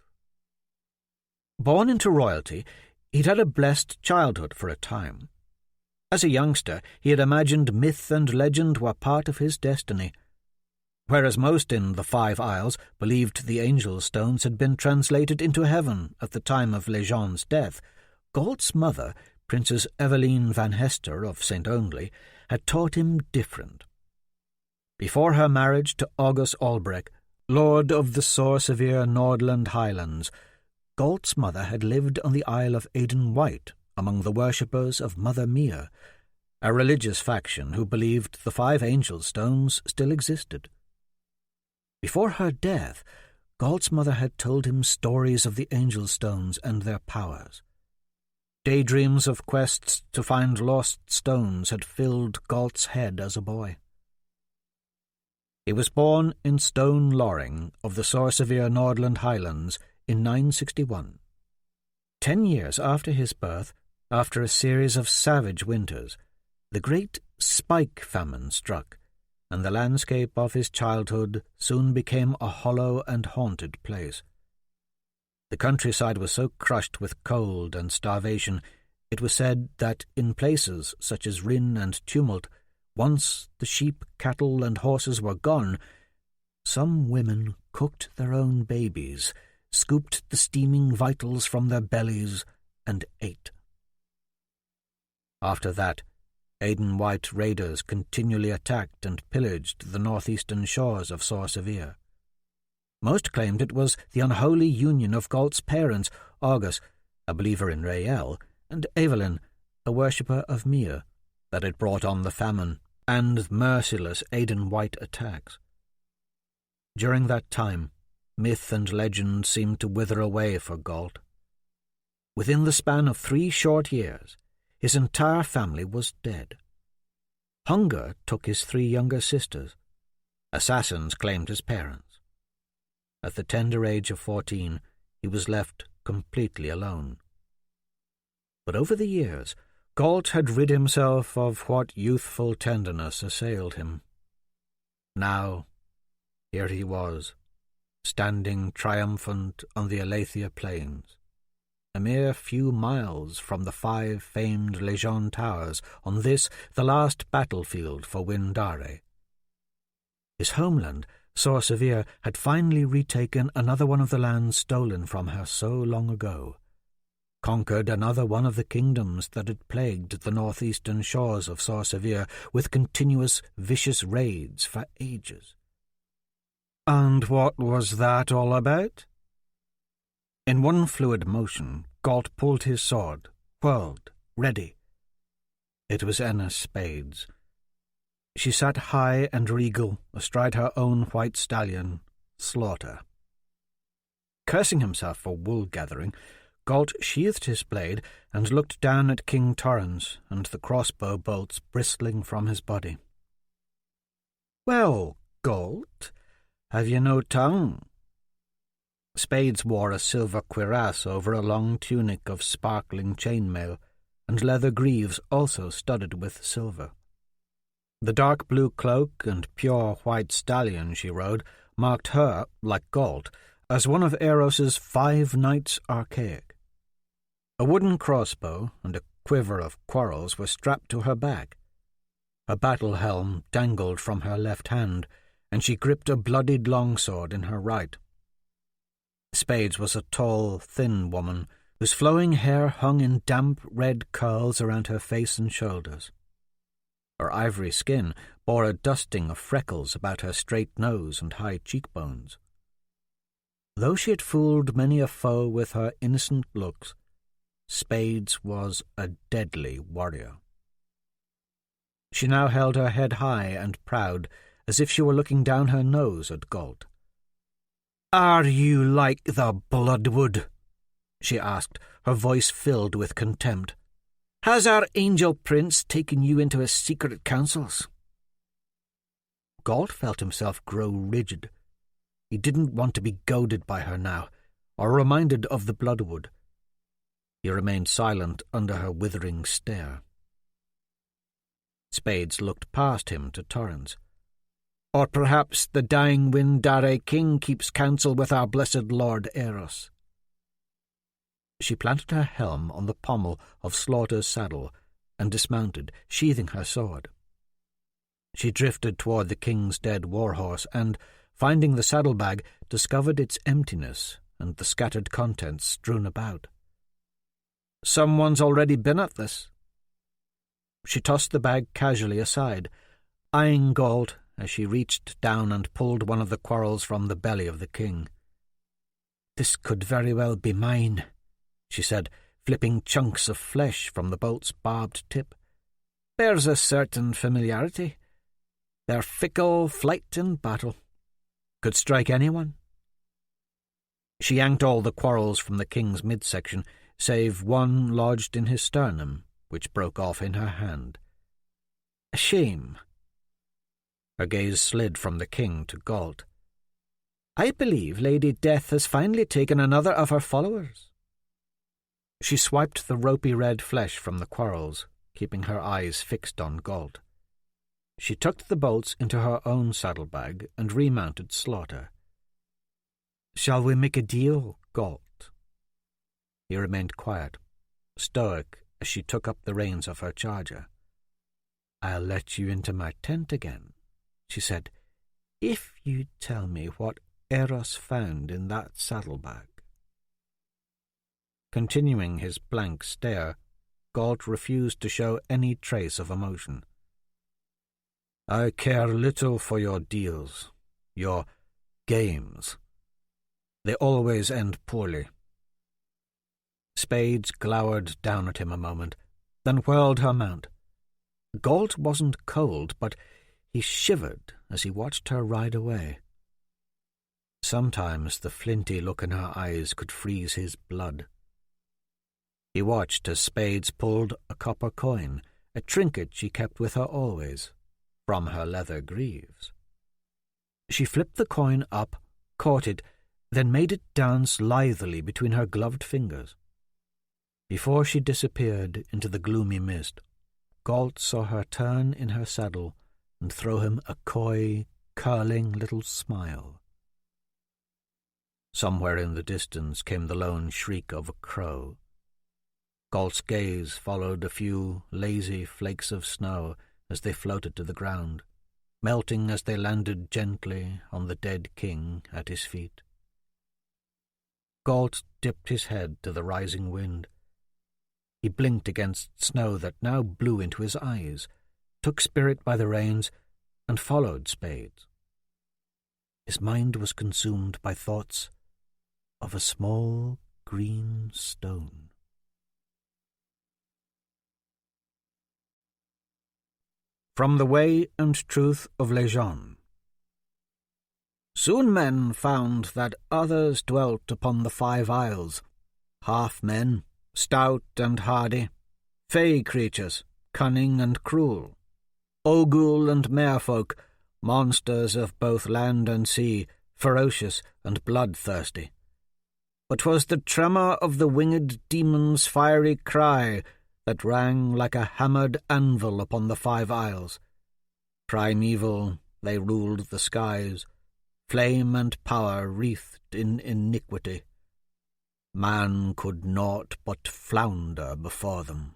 Born into royalty, he'd had a blessed childhood for a time. As a youngster, he had imagined myth and legend were part of his destiny. Whereas most in the 5 Isles believed the angel stones had been translated into heaven at the time of Lejean's death, Galt's mother, Princess Eveline van Hester of St. Only, had taught him different. Before her marriage to August Albrecht, lord of the sore-severe Nordland Highlands, Galt's mother had lived on the Isle of Aden White among the worshippers of Mother Mia, a religious faction who believed the 5 angel stones still existed. Before her death, Galt's mother had told him stories of the angel stones and their powers. Daydreams of quests to find lost stones had filled Galt's head as a boy. He was born in Stone Loring of the Sorcevier Nordland Highlands in 961. 10 years after his birth, after a series of savage winters, the great spike famine struck, and the landscape of his childhood soon became a hollow and haunted place. The countryside was so crushed with cold and starvation, it was said that in places such as Rin and Tumult, once the sheep, cattle, and horses were gone, some women cooked their own babies, scooped the steaming vitals from their bellies, and ate. After that, Aiden White raiders continually attacked and pillaged the northeastern shores of Sorcevier. Most claimed it was the unholy union of Galt's parents, Argus, a believer in Rael, and Evelyn, a worshipper of Mir, that had brought on the famine and merciless Aiden White attacks. During that time, myth and legend seemed to wither away for Galt. Within the span of 3 short years, his entire family was dead. Hunger took his 3 younger sisters. Assassins claimed his parents. At the tender age of 14, he was left completely alone. But over the years, Galt had rid himself of what youthful tenderness assailed him. Now, here he was, standing triumphant on the Aletheia plains, a mere few miles from the 5 famed Legion towers on this, the last battlefield for Windare. His homeland, Sorcevier, had finally retaken another one of the lands stolen from her so long ago, conquered another one of the kingdoms that had plagued the northeastern shores of Sorcevier with continuous vicious raids for ages. And what was that all about? In one fluid motion, Galt pulled his sword, whirled, ready. It was Enna Spades. She sat high and regal astride her own white stallion, Slaughter. Cursing himself for wool-gathering, Galt sheathed his blade and looked down at King Torrens and the crossbow bolts bristling from his body. "Well, Galt, have you no tongue?" Spades wore a silver cuirass over a long tunic of sparkling chainmail, and leather greaves also studded with silver. The dark blue cloak and pure white stallion she rode marked her, like Galt, as one of Eros's 5 knights archaic. A wooden crossbow and a quiver of quarrels were strapped to her back. Her battle helm dangled from her left hand, and she gripped a bloodied longsword in her right. Spades was a tall, thin woman, whose flowing hair hung in damp red curls around her face and shoulders. Her ivory skin bore a dusting of freckles about her straight nose and high cheekbones. Though she had fooled many a foe with her innocent looks, Spades was a deadly warrior. She now held her head high and proud, as if she were looking down her nose at Galt. "Are you like the Bloodwood?" she asked, her voice filled with contempt. "Has our angel prince taken you into his secret councils?" Galt felt himself grow rigid. He didn't want to be goaded by her now, or reminded of the Bloodwood. He remained silent under her withering stare. Spades looked past him to Torrens. "Or perhaps the dying Windare king keeps counsel with our blessed Lord Eros." She planted her helm on the pommel of Slaughter's saddle and dismounted, sheathing her sword. She drifted toward the king's dead warhorse and, finding the saddlebag, discovered its emptiness and the scattered contents strewn about. "Someone's already been at this." She tossed the bag casually aside, eyeing Galt as she reached down and pulled one of the quarrels from the belly of the king. "This could very well be mine," she said, flipping chunks of flesh from the bolt's barbed tip. "There's a certain familiarity. Their fickle flight in battle. Could strike anyone." She yanked all the quarrels from the king's midsection, save one lodged in his sternum, which broke off in her hand. "A shame." Her gaze slid from the king to Galt. "I believe Lady Death has finally taken another of her followers." She swiped the ropey red flesh from the quarrels, keeping her eyes fixed on Galt. She tucked the bolts into her own saddlebag and remounted Slaughter. "Shall we make a deal, Galt?" He remained quiet, stoic as she took up the reins of her charger. "I'll let you into my tent again," she said, "if you tell me what Eros found in that saddlebag." Continuing his blank stare, Galt refused to show any trace of emotion. "I care little for your deals, your games. They always end poorly." Spades glowered down at him a moment, then whirled her mount. Galt wasn't cold, but he shivered as he watched her ride away. Sometimes the flinty look in her eyes could freeze his blood. He watched as Spades pulled a copper coin, a trinket she kept with her always, from her leather greaves. She flipped the coin up, caught it, then made it dance lithely between her gloved fingers. Before she disappeared into the gloomy mist, Galt saw her turn in her saddle and throw him a coy, curling little smile. Somewhere in the distance came the lone shriek of a crow. Galt's gaze followed a few lazy flakes of snow as they floated to the ground, melting as they landed gently on the dead king at his feet. Galt dipped his head to the rising wind. He blinked against snow that now blew into his eyes, took Spirit by the reins, and followed Spades. His mind was consumed by thoughts of a small green stone. From the Way and Truth of Lejeune. Soon men found that others dwelt upon the 5 Isles, half men, stout and hardy, fey creatures, cunning and cruel, Ogul and merfolk, monsters of both land and sea, ferocious and bloodthirsty. But 'twas the tremor of the winged demon's fiery cry that rang like a hammered anvil upon the 5 Isles. Primeval they ruled the skies, flame and power wreathed in iniquity. Man could naught but flounder before them.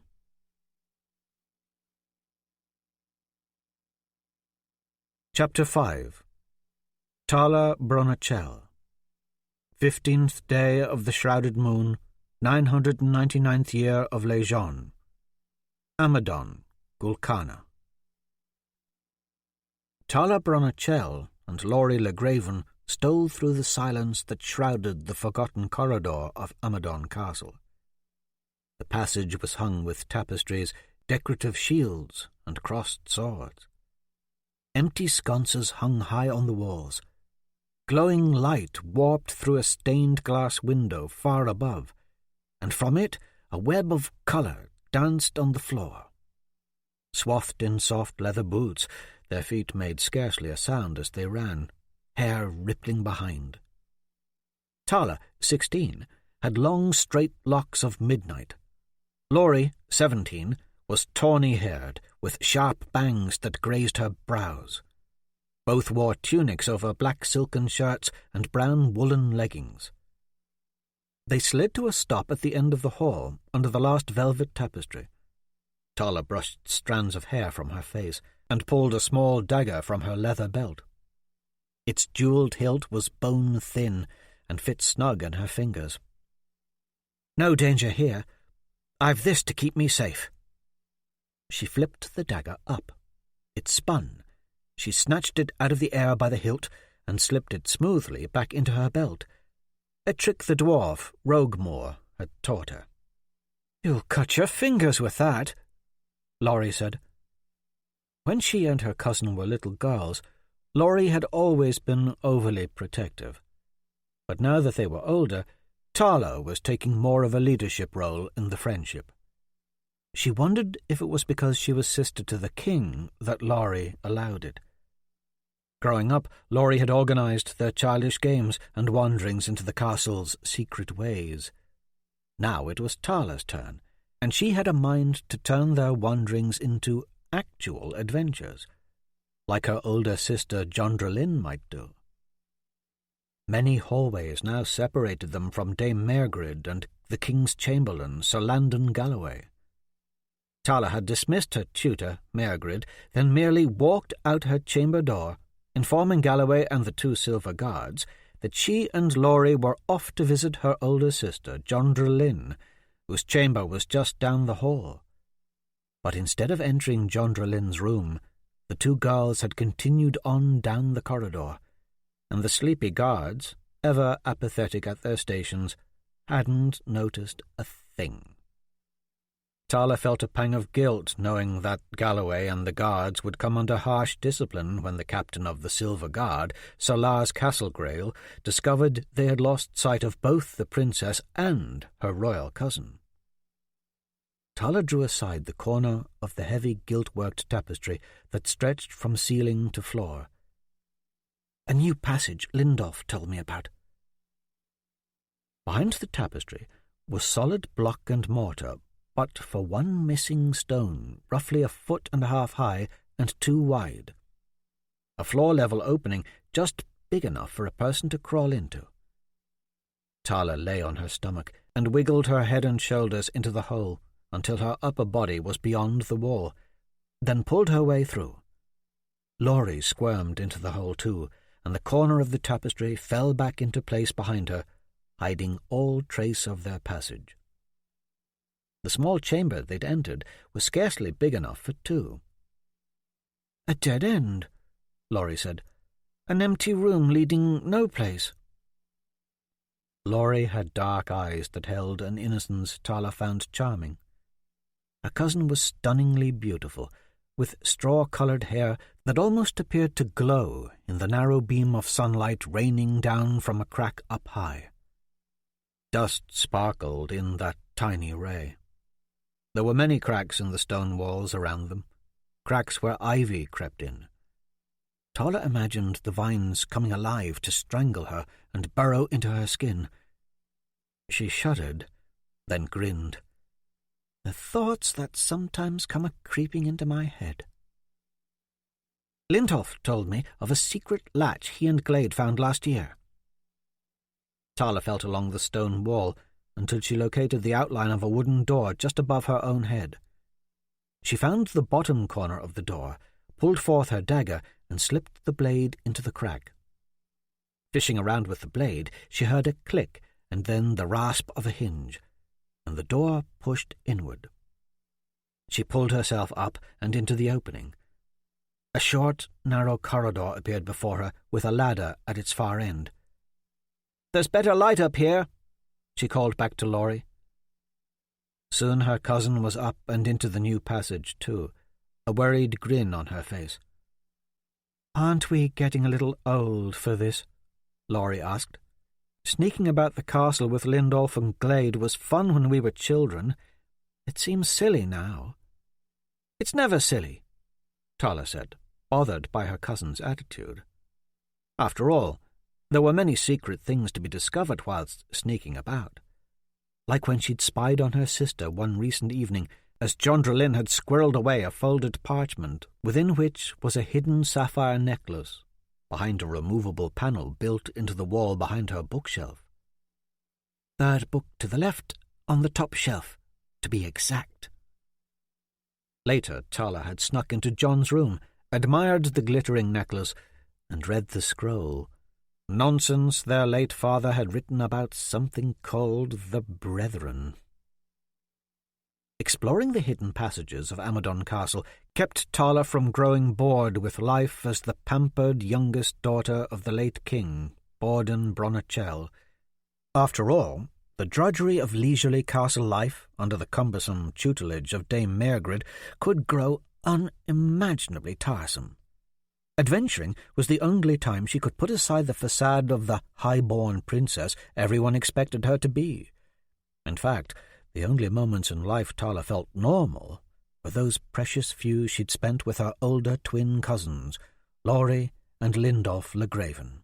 Chapter 5. Tala Bronachel. 15th day of the shrouded moon, 999th year of Lejeune. Amadon, Gulkana. Tala Bronachel and Laurie Le Graven stole through the silence that shrouded the forgotten corridor of Amadon Castle. The passage was hung with tapestries, decorative shields, and crossed swords. Empty sconces hung high on the walls. Glowing light warped through a stained-glass window far above, and from it a web of colour danced on the floor. Swathed in soft leather boots, their feet made scarcely a sound as they ran, hair rippling behind. Tala, 16, had long straight locks of midnight. Laurie, 17, was tawny-haired, with sharp bangs that grazed her brows. Both wore tunics over black silken shirts and brown woolen leggings. They slid to a stop at the end of the hall, under the last velvet tapestry. Tala brushed strands of hair from her face and pulled a small dagger from her leather belt. Its jewelled hilt was bone-thin and fit snug in her fingers. "No danger here. I've this to keep me safe." She flipped the dagger up. It spun. She snatched it out of the air by the hilt and slipped it smoothly back into her belt, a trick the dwarf, Roguemore, had taught her. "You'll cut your fingers with that," Laurie said. When she and her cousin were little girls, Laurie had always been overly protective. But now that they were older, Tala was taking more of a leadership role in the friendship. She wondered if it was because she was sister to the king that Laurie allowed it. Growing up, Laurie had organised their childish games and wanderings into the castle's secret ways. Now it was Tala's turn, and she had a mind to turn their wanderings into actual adventures, like her older sister Jondralyn might do. Many hallways now separated them from Dame Mairgrid and the King's Chamberlain, Sir Landon Galloway. Tala had dismissed her tutor, Mairgrid, then merely walked out her chamber door, informing Galloway and the 2 silver guards that she and Laurie were off to visit her older sister, Jondralyn, whose chamber was just down the hall. But instead of entering Jondralyn's room, the 2 girls had continued on down the corridor, and the sleepy guards, ever apathetic at their stations, hadn't noticed a thing. Tala felt a pang of guilt knowing that Galloway and the guards would come under harsh discipline when the captain of the Silver Guard, Sir Lars Castlegrail, discovered they had lost sight of both the princess and her royal cousin. Tala drew aside the corner of the heavy gilt-worked tapestry that stretched from ceiling to floor. "A new passage Lindolf told me about." Behind the tapestry was solid block and mortar, but for one missing stone, roughly 1.5 feet high and 2 wide. A floor-level opening just big enough for a person to crawl into. Tala lay on her stomach and wiggled her head and shoulders into the hole until her upper body was beyond the wall, then pulled her way through. Laurie squirmed into the hole too, and the corner of the tapestry fell back into place behind her, hiding all trace of their passage. The small chamber they'd entered was scarcely big enough for 2. "A dead end," Laurie said. "An empty room leading no place." Laurie had dark eyes that held an innocence Tala found charming. Her cousin was stunningly beautiful, with straw-coloured hair that almost appeared to glow in the narrow beam of sunlight raining down from a crack up high. Dust sparkled in that tiny ray. There were many cracks in the stone walls around them, cracks where ivy crept in. Tala imagined the vines coming alive to strangle her and burrow into her skin. She shuddered, then grinned. "The thoughts that sometimes come a-creeping into my head." "Lindolf told me of a secret latch he and Glade found last year." Tala felt along the stone wall until she located the outline of a wooden door just above her own head. She found the bottom corner of the door, pulled forth her dagger, and slipped the blade into the crack. Fishing around with the blade, she heard a click and then the rasp of a hinge, and the door pushed inward. She pulled herself up and into the opening. A short, narrow corridor appeared before her, with a ladder at its far end. "There's better light up here," she called back to Laurie. Soon her cousin was up and into the new passage too, a worried grin on her face. "Aren't we getting a little old for this?" Laurie asked. "Sneaking about the castle with Lindolf and Glade was fun when we were children. It seems silly now." "It's never silly," Tala said, bothered by her cousin's attitude. After all, there were many secret things to be discovered whilst sneaking about. Like when she'd spied on her sister one recent evening as Jondralyn had squirreled away a folded parchment within which was a hidden sapphire necklace behind a removable panel built into the wall behind her bookshelf. "Third book to the left, on the top shelf, to be exact." Later, Tala had snuck into John's room, admired the glittering necklace, and read the scroll. Nonsense their late father had written about something called the Brethren. Exploring the hidden passages of Amadon Castle kept Tala from growing bored with life as the pampered youngest daughter of the late king, Borden Bronachel. After all, the drudgery of leisurely castle life under the cumbersome tutelage of Dame Mairgrid could grow unimaginably tiresome. Adventuring was the only time she could put aside the facade of the high-born princess everyone expected her to be. In fact, the only moments in life Tala felt normal were those precious few she'd spent with her older twin cousins, Laurie and Lindolf le Graven.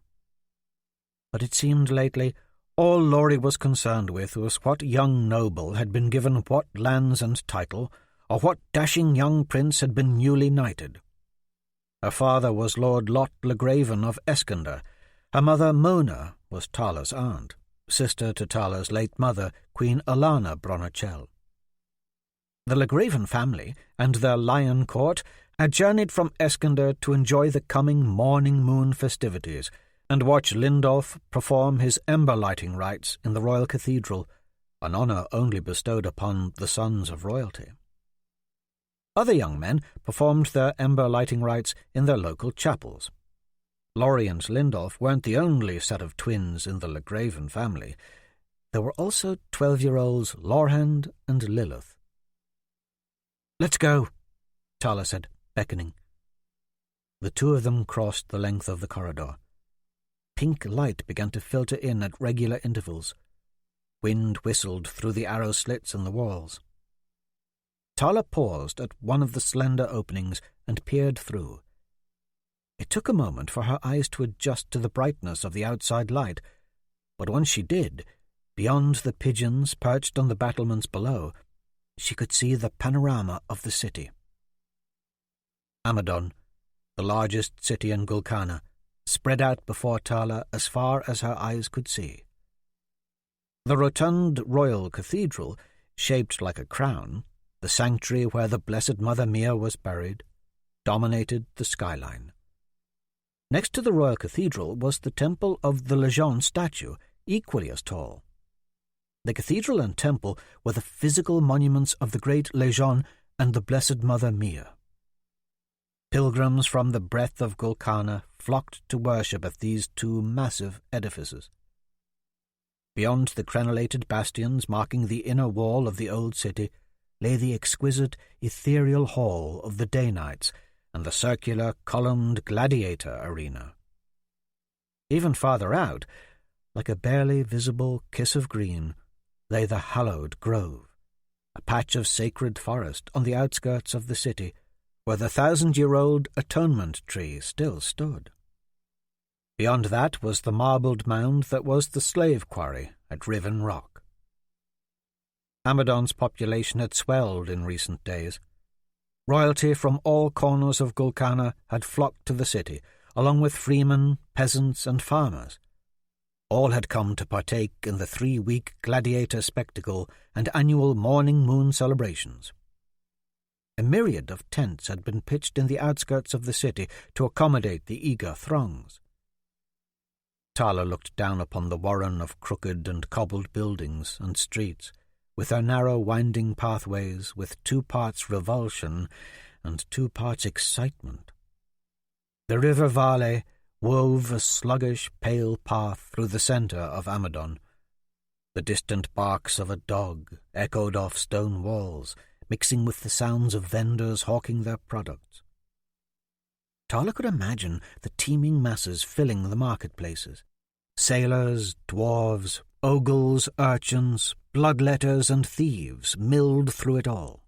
But it seemed lately all Laurie was concerned with was what young noble had been given what lands and title, or what dashing young prince had been newly knighted. Her father was Lord Lot le Graven of Escander. Her mother Mona was Tala's aunt, sister to Tala's late mother, Queen Alana Bronachel. The le Graven family and their lion court had journeyed from Escander to enjoy the coming morning moon festivities and watch Lindolf perform his ember-lighting rites in the royal cathedral, an honour only bestowed upon the sons of royalty. Other young men performed their ember-lighting rites in their local chapels. Laurie and Lindolf weren't the only set of twins in the le Graven family. There were also 12-year-olds Lorhand and Lilith. "Let's go," Tala said, beckoning. The two of them crossed the length of the corridor. Pink light began to filter in at regular intervals. Wind whistled through the arrow slits in the walls. Tala paused at one of the slender openings and peered through. It took a moment for her eyes to adjust to the brightness of the outside light, but once she did, beyond the pigeons perched on the battlements below, she could see the panorama of the city. Amadon, the largest city in Gulkana, spread out before Tala as far as her eyes could see. The rotund royal cathedral, shaped like a crown, the sanctuary where the Blessed Mother Mia was buried, dominated the skyline. Next to the royal cathedral was the temple of the Lejeune statue, equally as tall. The cathedral and temple were the physical monuments of the great Lejeune and the Blessed Mother Mia. Pilgrims from the breadth of Gulkana flocked to worship at these two massive edifices. Beyond the crenellated bastions marking the inner wall of the old city lay the exquisite ethereal hall of the Danites and the circular columned gladiator arena. Even farther out, like a barely visible kiss of green, lay the hallowed grove, a patch of sacred forest on the outskirts of the city, where the 1,000-year-old atonement tree still stood. Beyond that was the marbled mound that was the slave quarry at Riven Rock. Amadon's population had swelled in recent days. Royalty from all corners of Gulkana had flocked to the city, along with freemen, peasants, and farmers. All had come to partake in the 3-week gladiator spectacle and annual morning moon celebrations. A myriad of tents had been pitched in the outskirts of the city to accommodate the eager throngs. Tala looked down upon the warren of crooked and cobbled buildings and streets, with their narrow winding pathways with 2 parts revulsion and 2 parts excitement. The river Vale wove a sluggish, pale path through the centre of Amadon. The distant barks of a dog echoed off stone walls, mixing with the sounds of vendors hawking their products. Tala could imagine the teeming masses filling the marketplaces. Sailors, dwarves, ogles, urchins, bloodletters, and thieves milled through it all.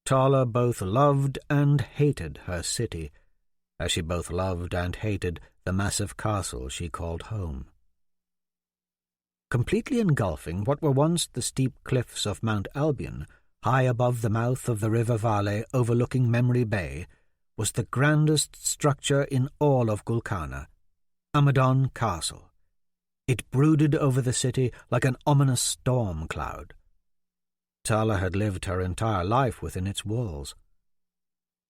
Tala both loved and hated her city, as she both loved and hated the massive castle she called home. Completely engulfing what were once the steep cliffs of Mount Albion, high above the mouth of the River Vale overlooking Memory Bay, was the grandest structure in all of Gulkana, Amadon Castle. It brooded over the city like an ominous storm cloud. Tala had lived her entire life within its walls.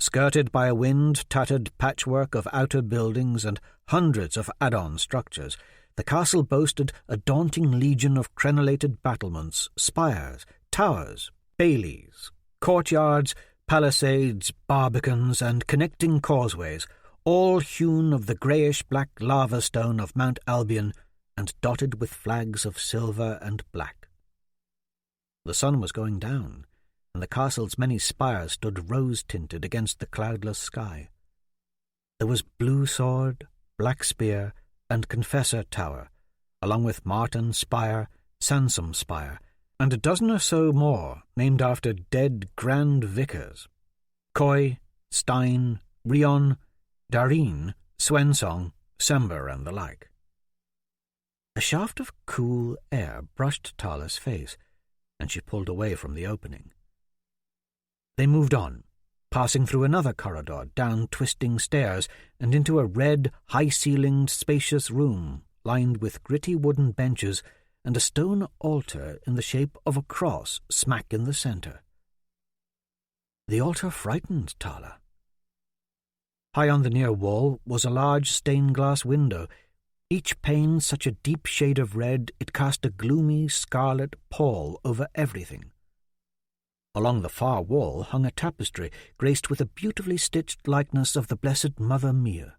Skirted by a wind-tattered patchwork of outer buildings and hundreds of add-on structures, the castle boasted a daunting legion of crenellated battlements, spires, towers, baileys, courtyards, palisades, barbicans, and connecting causeways, all hewn of the greyish-black lava stone of Mount Albion and dotted with flags of silver and black. The sun was going down, and the castle's many spires stood rose-tinted against the cloudless sky. There was Blue Sword, Black Spear, and Confessor Tower, along with Martin Spire, Sansom Spire, and a dozen or so more named after dead Grand Vicars. Coy, Stein, Rion, Dareen, Swensong, Sember, and the like. A shaft of cool air brushed Tala's face, and she pulled away from the opening. They moved on, passing through another corridor, down twisting stairs, and into a red, high-ceilinged, spacious room lined with gritty wooden benches and a stone altar in the shape of a cross smack in the centre. The altar frightened Tala. High on the near wall was a large stained-glass window, each pane such a deep shade of red it cast a gloomy scarlet pall over everything. Along the far wall hung a tapestry graced with a beautifully stitched likeness of the Blessed Mother Mia.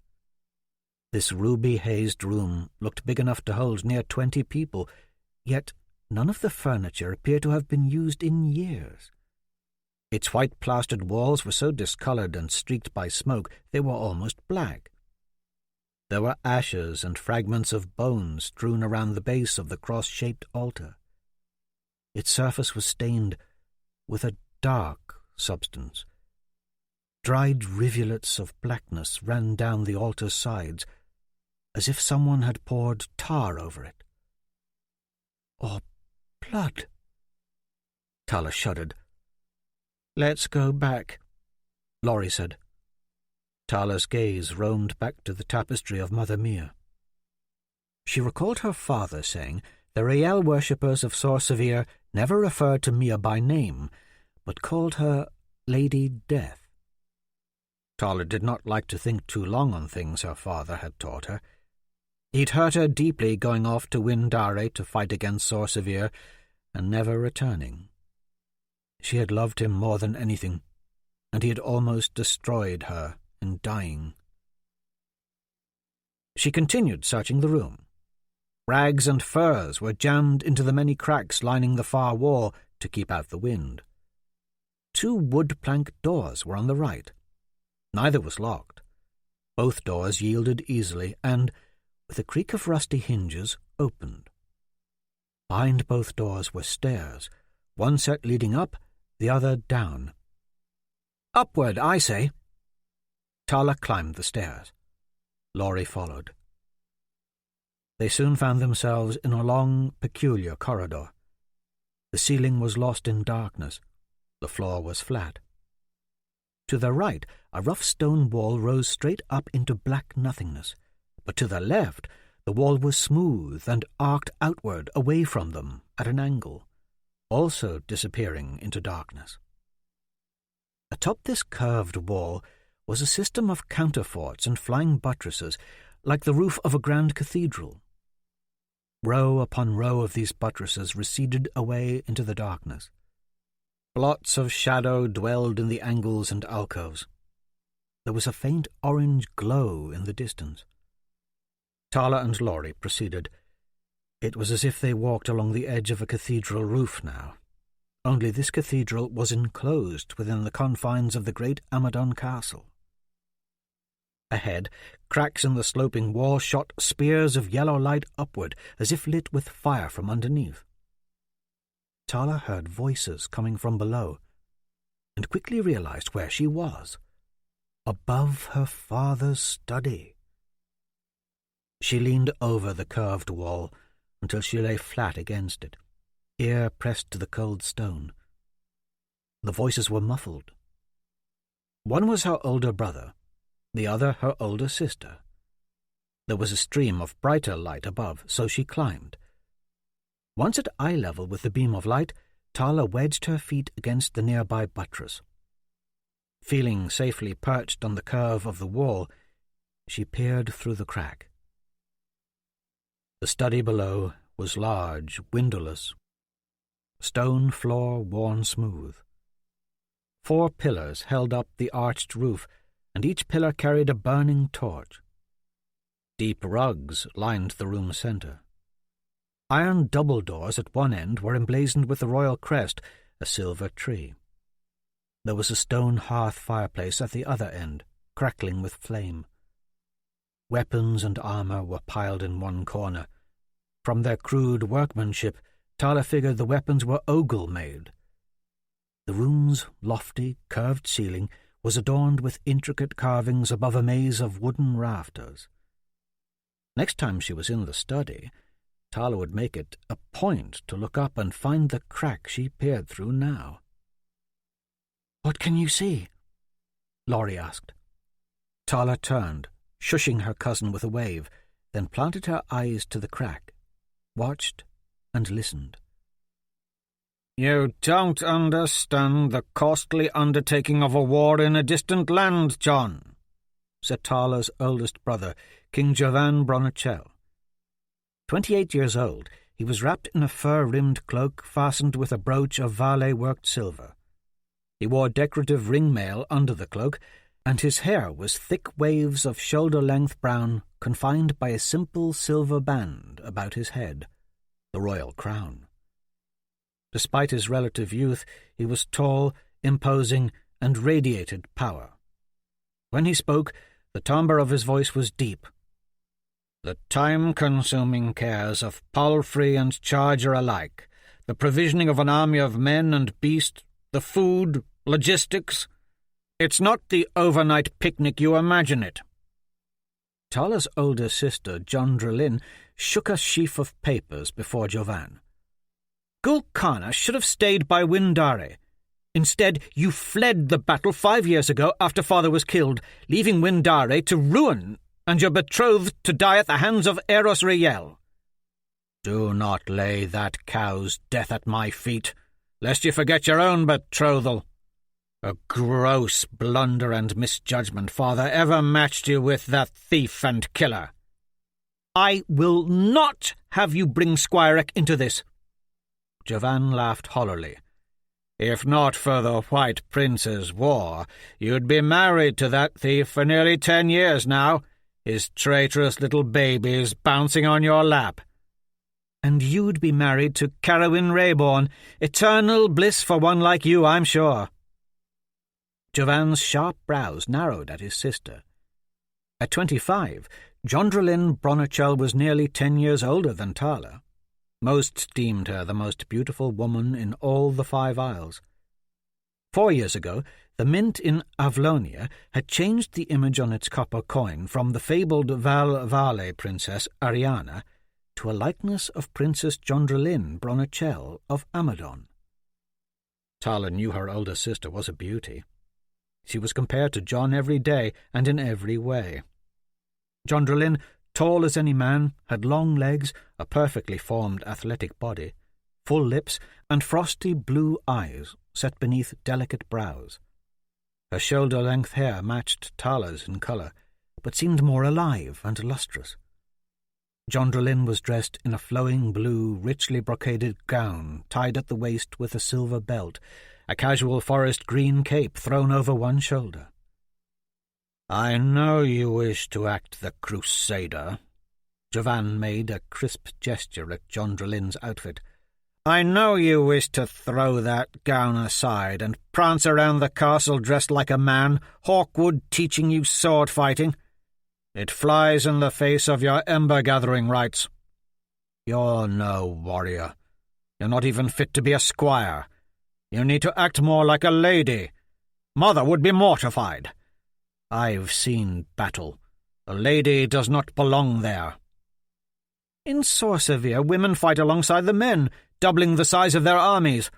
This ruby-hazed room looked big enough to hold near 20 people, yet none of the furniture appeared to have been used in years. Its white-plastered walls were so discoloured and streaked by smoke they were almost black. There were ashes and fragments of bone strewn around the base of the cross-shaped altar. Its surface was stained with a dark substance. Dried rivulets of blackness ran down the altar's sides, as if someone had poured tar over it. Or blood. Tala shuddered. "Let's go back," Laurie said. Tala's gaze roamed back to the tapestry of Mother Mia. She recalled her father saying the Rael worshippers of Sor Severe never referred to Mia by name, but called her Lady Death. Tala did not like to think too long on things her father had taught her. He'd hurt her deeply going off to win Dare to fight against Sor Severe, and never returning. She had loved him more than anything, and he had almost destroyed her in dying. She continued searching the room. Rags and furs were jammed into the many cracks lining the far wall to keep out the wind. 2 wood-plank doors were on the right. Neither was locked. Both doors yielded easily and, with a creak of rusty hinges, opened. Behind both doors were stairs, one set leading up, the other down. "Upward, I say." Tala climbed the stairs. Laurie followed. They soon found themselves in a long, peculiar corridor. The ceiling was lost in darkness. The floor was flat. To the right, a rough stone wall rose straight up into black nothingness, but to the left, the wall was smooth and arced outward away from them at an angle, also disappearing into darkness. Atop this curved wall was a system of counterforts and flying buttresses, like the roof of a grand cathedral. Row upon row of these buttresses receded away into the darkness. Blots of shadow dwelled in the angles and alcoves. There was a faint orange glow in the distance. Tala and Laurie proceeded. It was as if they walked along the edge of a cathedral roof now. Only this cathedral was enclosed within the confines of the great Amadon castle. Ahead, cracks in the sloping wall shot spears of yellow light upward, as if lit with fire from underneath. Tala heard voices coming from below, and quickly realized where she was. Above her father's study. She leaned over the curved wall until she lay flat against it, ear pressed to the cold stone. The voices were muffled. One was her older brother, the other her older sister. There was a stream of brighter light above, so she climbed. Once at eye level with the beam of light, Tala wedged her feet against the nearby buttress. Feeling safely perched on the curve of the wall, she peered through the crack. The study below was large, windowless. Stone floor worn smooth. 4 pillars held up the arched roof, and each pillar carried a burning torch. Deep rugs lined the room's centre. Iron double doors at one end were emblazoned with the royal crest, a silver tree. There was a stone hearth fireplace at the other end, crackling with flame. Weapons and armour were piled in one corner. From their crude workmanship, Tala figured the weapons were ogle-made. The room's lofty, curved ceiling was adorned with intricate carvings above a maze of wooden rafters. Next time she was in the study, Tala would make it a point to look up and find the crack she peered through now. "What can you see?" Laurie asked. Tala turned, shushing her cousin with a wave, then planted her eyes to the crack, watched and listened. "You don't understand the costly undertaking of a war in a distant land, John," said Tala's oldest brother, King Jovan Bronachel. 28 years old, he was wrapped in a fur-rimmed cloak fastened with a brooch of valet-worked silver. He wore decorative ring-mail under the cloak, and his hair was thick waves of shoulder-length brown confined by a simple silver band about his head, the royal crown. Despite his relative youth, he was tall, imposing, and radiated power. When he spoke, the timbre of his voice was deep. "The time-consuming cares of palfrey and charger alike, the provisioning of an army of men and beast, the food, logistics. It's not the overnight picnic you imagine it." Tala's older sister, Jondrelin, shook a sheaf of papers before Jovan. "Gulkana should have stayed by Windare. Instead, you fled the battle 5 years ago after father was killed, leaving Windare to ruin and your betrothed to die at the hands of Eros Riel. Do not lay that cow's death at my feet, lest you forget your own betrothal. A gross blunder and misjudgment father ever matched you with that thief and killer. I will not have you bring Squirek into this." Jovan laughed hollowly. "If not for the White Prince's war, you'd be married to that thief for nearly 10 years now, his traitorous little babies bouncing on your lap. And you'd be married to Carowyn Rayborn, eternal bliss for one like you, I'm sure." Jovan's sharp brows narrowed at his sister. At 25, Jondrelin Bronachel was nearly 10 years older than Tala. Most deemed her the most beautiful woman in all the 5 Isles. 4 years ago, the mint in Avlonia had changed the image on its copper coin from the fabled Val Vale princess Ariana to a likeness of Princess Jondrelin Bronachel of Amadon. Tala knew her older sister was a beauty. She was compared to John every day and in every way. Jondrelin, tall as any man, had long legs, a perfectly formed athletic body, full lips, and frosty blue eyes set beneath delicate brows. Her shoulder-length hair matched Tala's in colour, but seemed more alive and lustrous. Jondrelin was dressed in a flowing blue, richly brocaded gown tied at the waist with a silver belt, a casual forest green cape thrown over one shoulder. "I know you wish to act the crusader." Jovan made a crisp gesture at Jondrelin's outfit. "I know you wish to throw that gown aside and prance around the castle dressed like a man, Hawkwood teaching you sword-fighting. It flies in the face of your ember-gathering rights. You're no warrior. You're not even fit to be a squire. You need to act more like a lady. Mother would be mortified. I've seen battle. A lady does not belong there." "In Sorcevere, women fight alongside the men, doubling the size of their armies.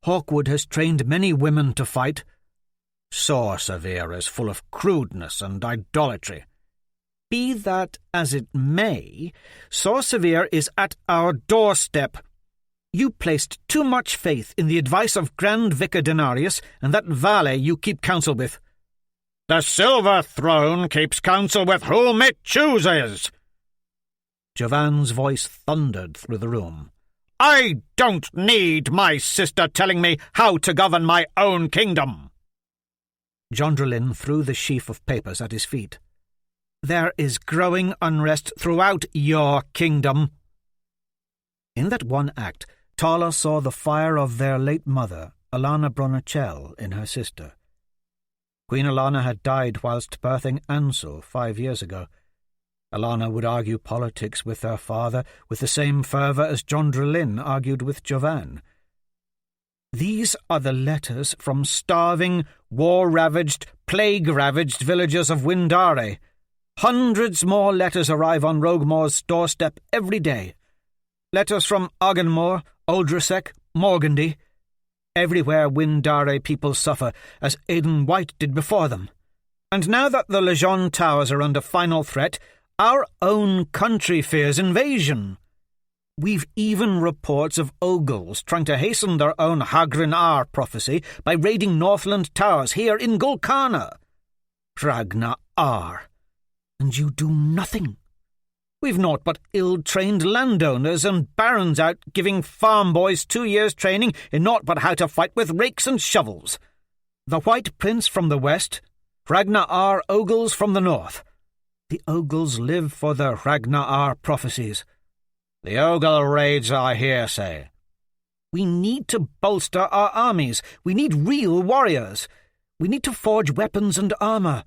Hawkwood has trained many women to fight." "Sorcevere is full of crudeness and idolatry." "Be that as it may, Sorcevere is at our doorstep. You placed too much faith in the advice of Grand Vicar Denarius and that valet you keep counsel with." "The Silver Throne keeps counsel with whom it chooses." Jovan's voice thundered through the room. "I don't need my sister telling me how to govern my own kingdom." Jondrelin threw the sheaf of papers at his feet. "There is growing unrest throughout your kingdom." In that one act, Tala saw the fire of their late mother, Alana Bronachel, in her sister. Queen Alana had died whilst birthing Ansel 5 years ago. Alana would argue politics with her father with the same fervour as Jondrelin argued with Jovan. "These are the letters from starving, war-ravaged, plague-ravaged villages of Windare. Hundreds more letters arrive on Roguemoor's doorstep every day. Letters from Arganmoor, Aldrisek, Morgandy. Everywhere Windare people suffer, as Aidan White did before them. And now that the Lejeune Towers are under final threat, our own country fears invasion. We've even reports of Ogles trying to hasten their own Hagrin-Ar prophecy by raiding Northland Towers here in Gulkana. Ragnar-Ar. And you do nothing. We've naught but ill-trained landowners and barons out giving farm boys 2 years' training in naught but how to fight with rakes and shovels. The White Prince from the west, Ragnar-Ar Ogles from the north. The Ogles live for their Ragnar-Ar prophecies. The Ogle raids are hearsay. We need to bolster our armies. We need real warriors. We need to forge weapons and armour.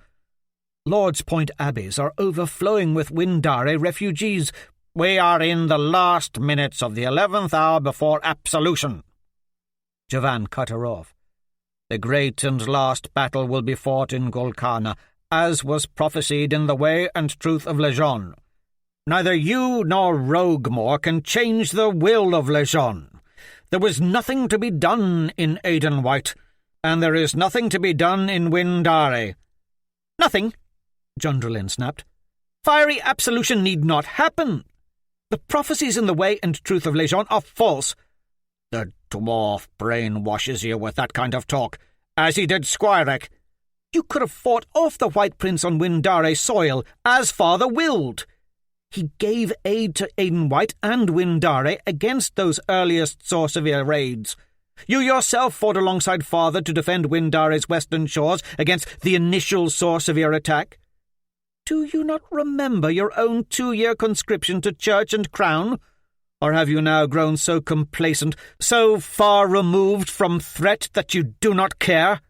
Lord's Point Abbeys are overflowing with Windare refugees. We are in the last minutes of the 11th hour before absolution. Javan cut her off. The great and last battle will be fought in Gulkana, as was prophesied in the Way and Truth of Lejeune. Neither you nor Roguemoor can change the will of Lejeune. There was nothing to be done in Aidan White, and there is nothing to be done in Windare. Nothing, Jundrelin snapped. Fiery absolution need not happen. The prophecies in the Way and Truth of Lejeune are false. The dwarf brainwashes you with that kind of talk, as he did Squirek. You could have fought off the White Prince on Windare soil, as father willed. He gave aid to Aidan White and Windare against those earliest Sorcerer raids. You yourself fought alongside father to defend Windare's western shores against the initial Sorcerer attack. Do you not remember your own 2-year conscription to church and crown? Or have you now grown so complacent, so far removed from threat that you do not care?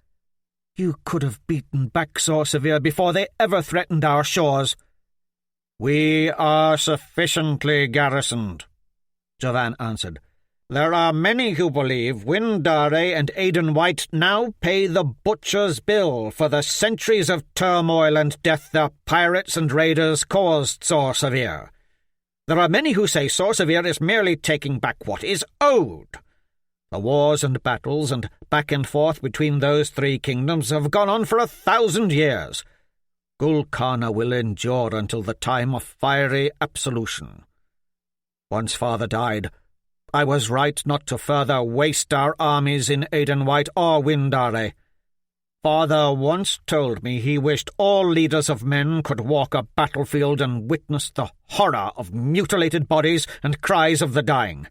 You could have beaten back Sorcerer before they ever threatened our shores. We are sufficiently garrisoned, Javan answered. There are many who believe Windare and Aidan White now pay the butcher's bill for the centuries of turmoil and death their pirates and raiders caused Sorcerer. There are many who say Sorcerer is merely taking back what is owed. The wars and battles and back and forth between those 3 kingdoms have gone on for 1,000 years. Gulkana will endure until the time of fiery absolution. Once father died, I was right not to further waste our armies in Aidan White or Windare. Father once told me he wished all leaders of men could walk a battlefield and witness the horror of mutilated bodies and cries of the dying.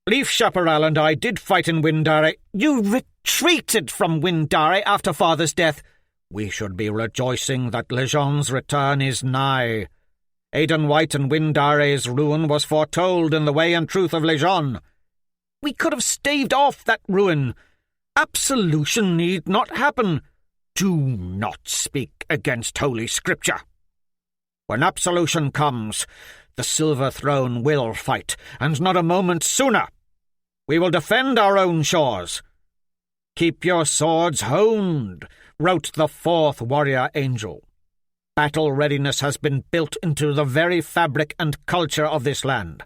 Leaf Chaparral and I did fight in Windare. You retreated from Windare after father's death. We should be rejoicing that Lejeune's return is nigh. Aidan White and Windare's ruin was foretold in the Way and Truth of Lejeune. We could have staved off that ruin. Absolution need not happen. Do not speak against Holy Scripture. When absolution comes, the Silver Throne will fight, and not a moment sooner. We will defend our own shores. Keep your swords honed, wrote the 4th warrior angel. Battle readiness has been built into the very fabric and culture of this land.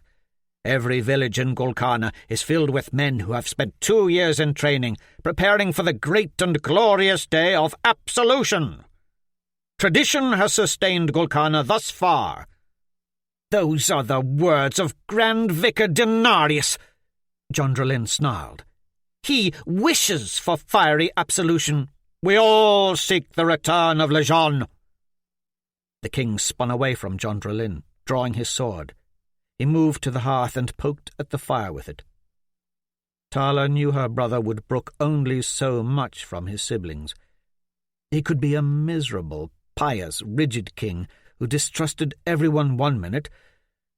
Every village in Gulkana is filled with men who have spent 2 years in training, preparing for the great and glorious day of absolution. Tradition has sustained Gulkana thus far. Those are the words of Grand Vicar Denarius, Jundrelin snarled. He wishes for fiery absolution. We all seek the return of Lejeune. The king spun away from Jundrelin, drawing his sword. He moved to the hearth and poked at the fire with it. Tala knew her brother would brook only so much from his siblings. He could be a miserable, pious, rigid king who distrusted everyone one minute,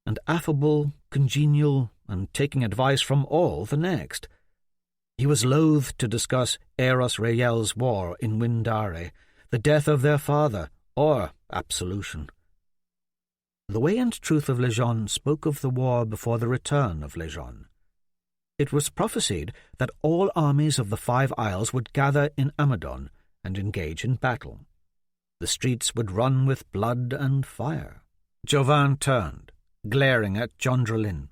and affable, congenial, and taking advice from all the next. He was loath to discuss Eros Rael's war in Windare, the death of their father, or absolution. The Way and Truth of Lejeune spoke of the war before the return of Lejeune. It was prophesied that all armies of the 5 Isles would gather in Amadon, and engage in battle. The streets would run with blood and fire. Jovan turned, glaring at Jondrelin.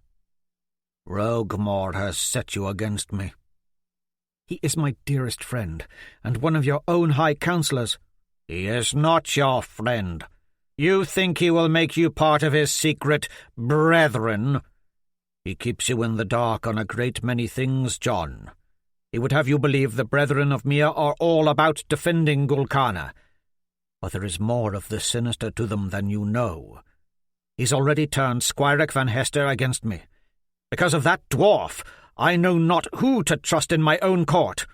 "Roguemore has set you against me." "He is my dearest friend, and one of your own high councillors." "He is not your friend. You think he will make you part of his secret brethren? He keeps you in the dark on a great many things, John. He would have you believe the Brethren of Mir are all about defending Gulkana. But there is more of the sinister to them than you know. He's already turned Squirek Van Hester against me. Because of that dwarf, I know not who to trust in my own court.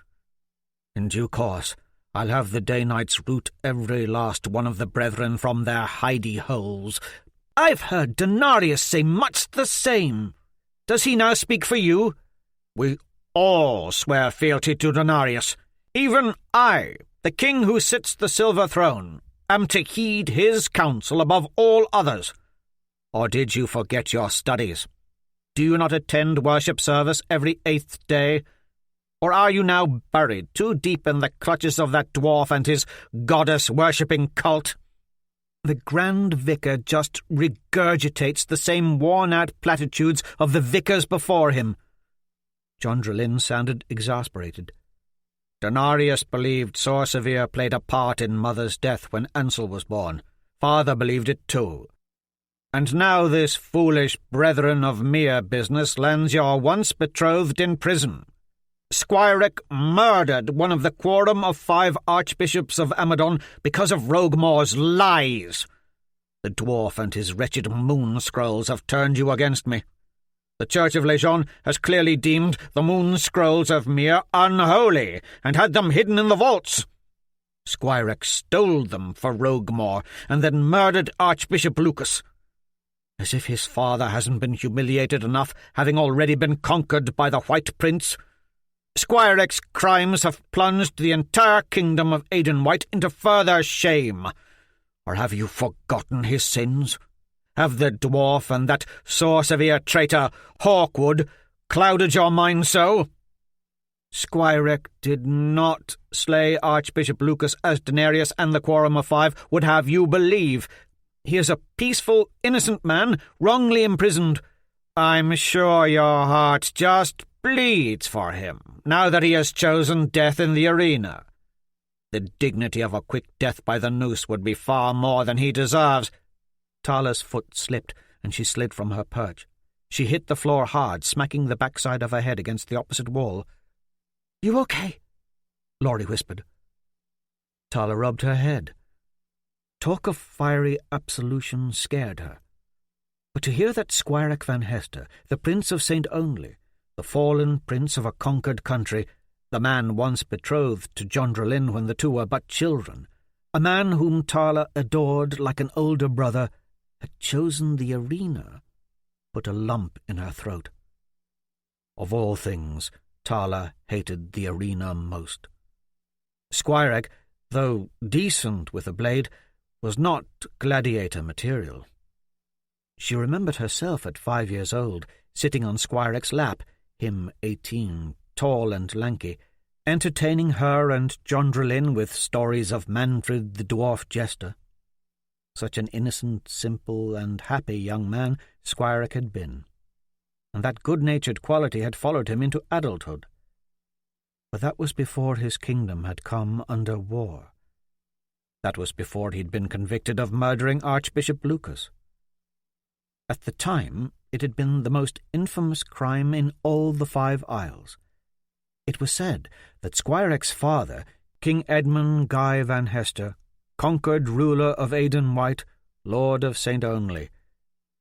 In due course, I'll have the Danites root every last one of the brethren from their hidey holes. I've heard Denarius say much the same. Does he now speak for you?" "We all swear fealty to Denarius. Even I, the king who sits the silver throne, am to heed his counsel above all others. Or did you forget your studies? Do you not attend worship service every 8th day? Or are you now buried too deep in the clutches of that dwarf and his goddess-worshipping cult?" The Grand Vicar just regurgitates the same worn-out platitudes of the vicars before him. Jondrelin sounded exasperated. "Denarius believed Sorcevier played a part in Mother's death when Ansel was born. Father believed it too. And now this foolish Brethren of Mir business lands your once-betrothed in prison. Squirek murdered one of the quorum of 5 archbishops of Amadon because of Roguemore's lies. The dwarf and his wretched moon scrolls have turned you against me. The Church of Legion has clearly deemed the moon scrolls of Mir unholy and had them hidden in the vaults. Squirek stole them for Roguemore and then murdered Archbishop Lucas. As if his father hasn't been humiliated enough, having already been conquered by the White Prince. Squirek's crimes have plunged the entire kingdom of Aidenwhite into further shame. Or have you forgotten his sins? Have the dwarf and that Sorcevier traitor, Hawkwood, clouded your mind so? Squirek did not slay Archbishop Lucas as Denarius and the Quorum of 5 would have you believe. He is a peaceful, innocent man, wrongly imprisoned. I'm sure your heart just bleeds for him, now that he has chosen death in the arena. The dignity of a quick death by the noose would be far more than he deserves. Tala's foot slipped, and she slid from her perch. She hit the floor hard, smacking the backside of her head against the opposite wall. "You okay?" Laurie whispered. Tala rubbed her head. Talk of fiery absolution scared her. But to hear that Squirek Van Hester, the Prince of St. Only, the fallen prince of a conquered country, the man once betrothed to Jondrelin when the two were but children, a man whom Tala adored like an older brother, had chosen the arena, put a lump in her throat. Of all things, Tala hated the arena most. Squirek, though decent with a blade, was not gladiator material. She remembered herself at 5 years old, sitting on Squirek's lap, him 18, tall and lanky, entertaining her and Jondrelin with stories of Manfred the dwarf jester. Such an innocent, simple, and happy young man Squirek had been, and that good-natured quality had followed him into adulthood. But that was before his kingdom had come under war. That was before he'd been convicted of murdering Archbishop Lucas. At the time, it had been the most infamous crime in all the 5 Isles. It was said that Squirek's father, King Edmund Guy Van Hester, conquered ruler of Aidenwhite, Lord of St. Only,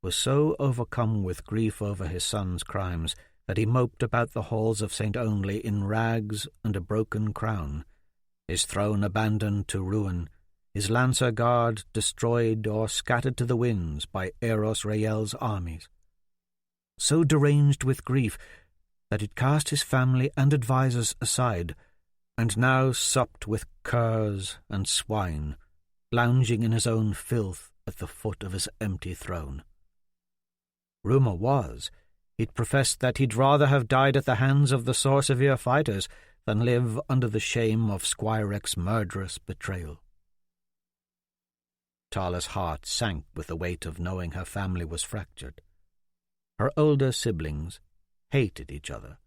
was so overcome with grief over his son's crimes that he moped about the halls of St. Only in rags and a broken crown, his throne abandoned to ruin, his lancer guard destroyed or scattered to the winds by Eros Rael's armies. So deranged with grief that it cast his family and advisers aside, and now supped with curs and swine, lounging in his own filth at the foot of his empty throne. Rumour was, he'd professed that he'd rather have died at the hands of the Sorcevier fighters than live under the shame of Squire X's murderous betrayal. Tala's heart sank with the weight of knowing her family was fractured. Her older siblings hated each other.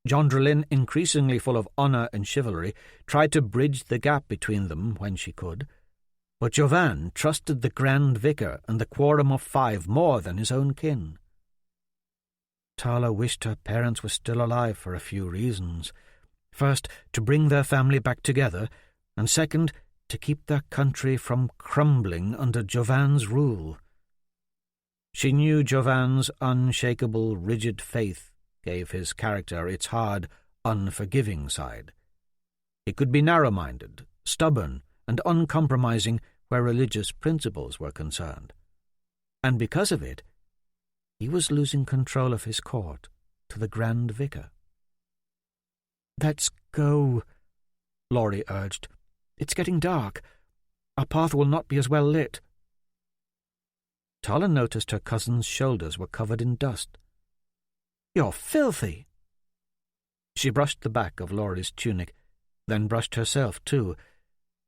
Jondrelyn, increasingly full of honour and chivalry, tried to bridge the gap between them when she could, but Jovan trusted the Grand Vicar and the Quorum of Five more than his own kin. Tala wished her parents were still alive for a few reasons. First, to bring their family back together, and second, to keep their country from crumbling under Jovan's rule. She knew Jovan's unshakable, rigid faith gave his character its hard, unforgiving side. He could be narrow-minded, stubborn, and uncompromising where religious principles were concerned. And because of it, he was losing control of his court to the Grand Vicar. "Let's go," Laurie urged. "It's getting dark. Our path will not be as well lit." Tala noticed her cousin's shoulders were covered in dust. "You're filthy." She brushed the back of Laurie's tunic, then brushed herself too,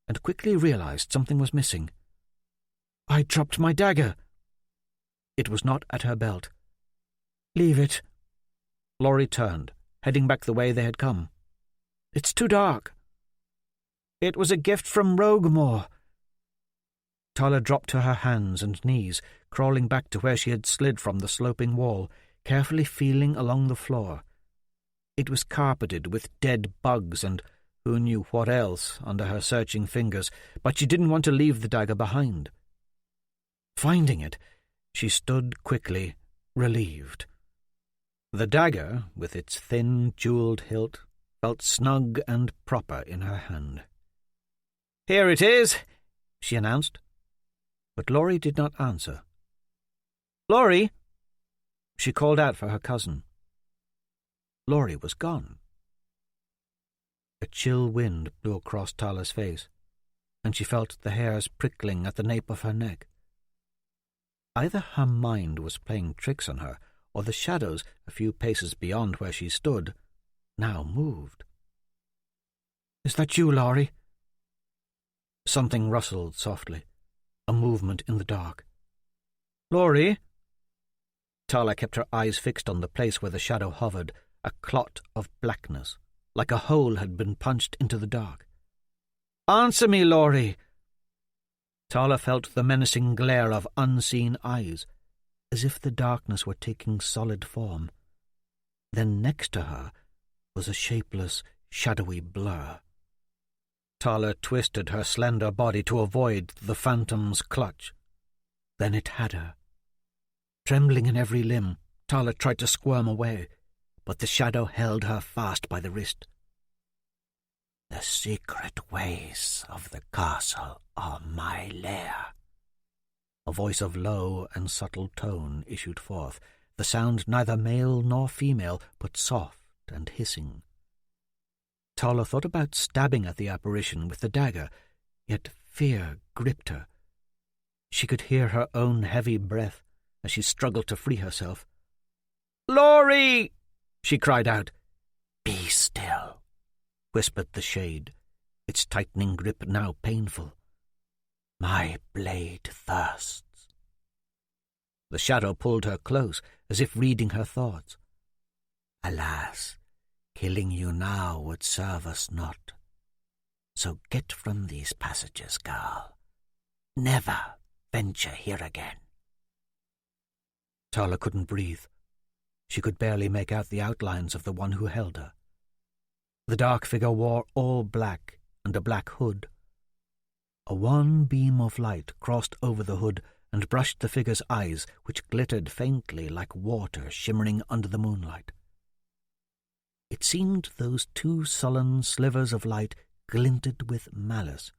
and quickly realized something was missing. "I dropped my dagger." It was not at her belt. "Leave it." Laurie turned, heading back the way they had come. "It's too dark." "It was a gift from Roguemore." Tala dropped to her hands and knees, crawling back to where she had slid from the sloping wall, carefully feeling along the floor. It was carpeted with dead bugs and who knew what else under her searching fingers, but she didn't want to leave the dagger behind. Finding it, she stood quickly, relieved. The dagger, with its thin, jewelled hilt, felt snug and proper in her hand. "Here it is," she announced. But Laurie did not answer. "Laurie!" She called out for her cousin. Laurie was gone. A chill wind blew across Tala's face, and she felt the hairs prickling at the nape of her neck. Either her mind was playing tricks on her, or the shadows a few paces beyond where she stood now moved. "Is that you, Laurie?" Something rustled softly, a movement in the dark. "Laurie?" Tala kept her eyes fixed on the place where the shadow hovered, a clot of blackness, like a hole had been punched into the dark. "Answer me, Laurie!" Tala felt the menacing glare of unseen eyes, as if the darkness were taking solid form. Then next to her was a shapeless, shadowy blur. Tala twisted her slender body to avoid the phantom's clutch. Then it had her. Trembling in every limb, Tala tried to squirm away, but the shadow held her fast by the wrist. "The secret ways of the castle are my lair." A voice of low and subtle tone issued forth, the sound neither male nor female, but soft and hissing. Tala thought about stabbing at the apparition with the dagger, yet fear gripped her. She could hear her own heavy breath as she struggled to free herself. "Laurie!" she cried out. "Be still," whispered the shade, its tightening grip now painful. "My blade thirsts." The shadow pulled her close, as if reading her thoughts. "Alas, killing you now would serve us not. So get from these passages, girl. Never venture here again." Tala couldn't breathe. She could barely make out the outlines of the one who held her. The dark figure wore all black and a black hood. A wan beam of light crossed over the hood and brushed the figure's eyes, which glittered faintly like water shimmering under the moonlight. It seemed those two sullen slivers of light glinted with malice.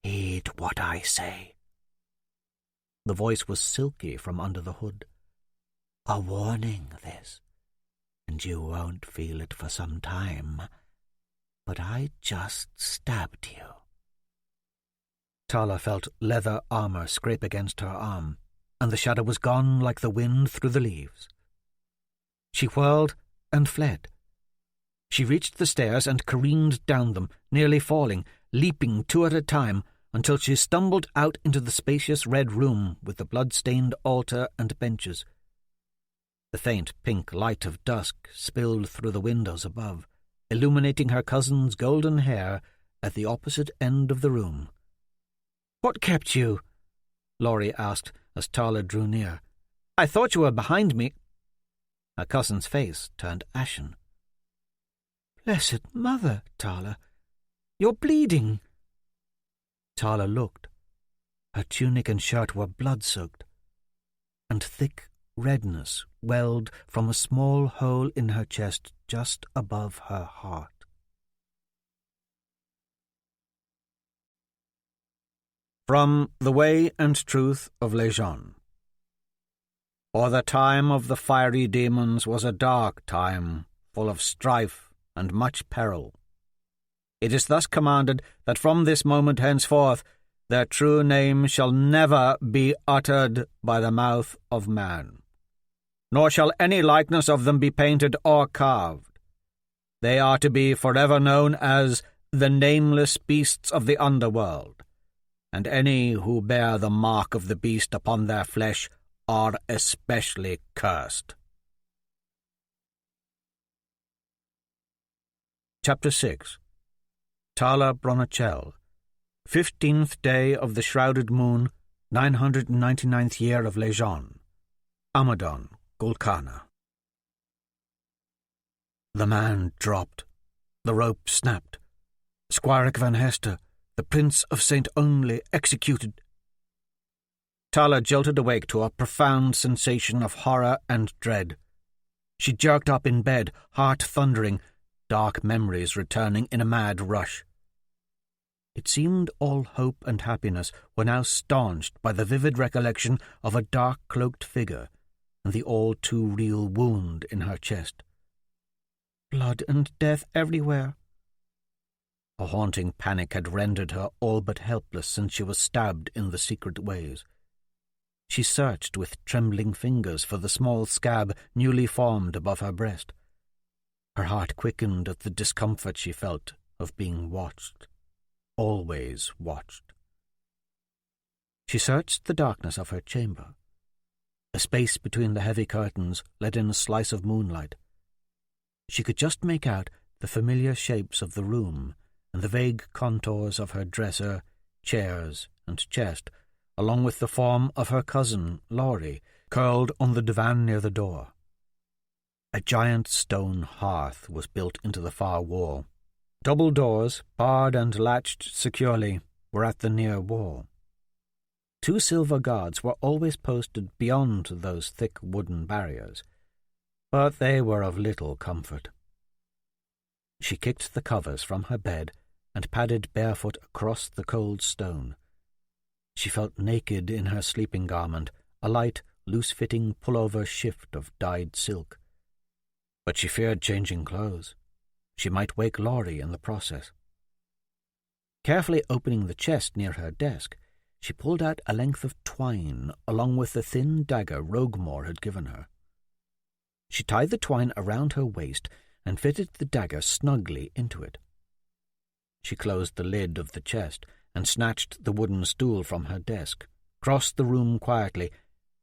"Heed what I say." The voice was silky from under the hood. "A warning, this, and you won't feel it for some time, but I just stabbed you." Tala felt leather armor scrape against her arm, and the shadow was gone like the wind through the leaves. She whirled and fled. She reached the stairs and careened down them, nearly falling, leaping 2 at a time, until she stumbled out into the spacious red room with the blood-stained altar and benches. The faint pink light of dusk spilled through the windows above, illuminating her cousin's golden hair at the opposite end of the room. "What kept you?" Laurie asked as Tala drew near. "I thought you were behind me." Her cousin's face turned ashen. "Blessed Mother, Tala, you're bleeding." Tala looked. Her tunic and shirt were blood-soaked, and thick redness welled from a small hole in her chest just above her heart. From The Way and Truth of Lejeune. For the time of the fiery demons was a dark time, full of strife and much peril. It is thus commanded that from this moment henceforth their true name shall never be uttered by the mouth of man, nor shall any likeness of them be painted or carved. They are to be forever known as the nameless beasts of the underworld, and any who bear the mark of the beast upon their flesh are especially cursed. Chapter 6. Tala Bronachel, 15th day of the shrouded moon, 999th year of Lejeune, Amadon, Gulkana. The man dropped. The rope snapped. Squirek van Hester, the Prince of St. Only, executed. Tala jolted awake to a profound sensation of horror and dread. She jerked up in bed, heart thundering, dark memories returning in a mad rush. It seemed all hope and happiness were now staunched by the vivid recollection of a dark-cloaked figure and the all-too-real wound in her chest. Blood and death everywhere. A haunting panic had rendered her all but helpless since she was stabbed in the secret ways. She searched with trembling fingers for the small scab newly formed above her breast. Her heart quickened at the discomfort she felt of being watched, always watched. She searched the darkness of her chamber. A space between the heavy curtains let in a slice of moonlight. She could just make out the familiar shapes of the room and the vague contours of her dresser, chairs, and chest, along with the form of her cousin, Laurie, curled on the divan near the door. A giant stone hearth was built into the far wall. Double doors, barred and latched securely, were at the near wall. 2 silver guards were always posted beyond those thick wooden barriers, but they were of little comfort. She kicked the covers from her bed and padded barefoot across the cold stone. She felt naked in her sleeping garment, a light, loose-fitting pullover shift of dyed silk. But she feared changing clothes. She might wake Laurie in the process. Carefully opening the chest near her desk, she pulled out a length of twine along with the thin dagger Roguemore had given her. She tied the twine around her waist and fitted the dagger snugly into it. She closed the lid of the chest and snatched the wooden stool from her desk, crossed the room quietly,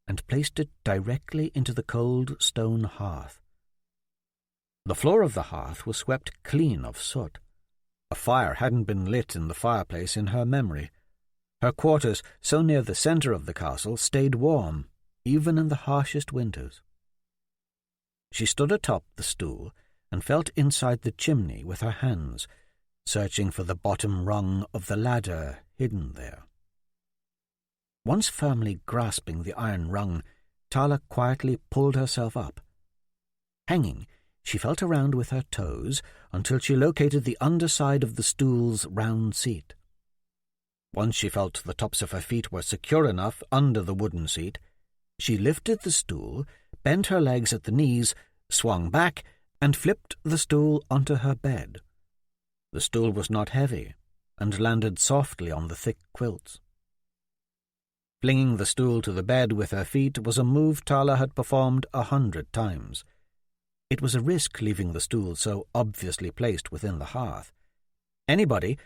and placed it directly into the cold stone hearth. The floor of the hearth was swept clean of soot. A fire hadn't been lit in the fireplace in her memory. Her quarters, so near the centre of the castle, stayed warm, even in the harshest winters. She stood atop the stool and felt inside the chimney with her hands, searching for the bottom rung of the ladder hidden there. Once firmly grasping the iron rung, Tala quietly pulled herself up. Hanging, she felt around with her toes until she located the underside of the stool's round seat. Once she felt the tops of her feet were secure enough under the wooden seat, she lifted the stool, bent her legs at the knees, swung back, and flipped the stool onto her bed. The stool was not heavy, and landed softly on the thick quilts. Flinging the stool to the bed with her feet was a move Tala had performed 100 times. It was a risk leaving the stool so obviously placed within the hearth. Anybody,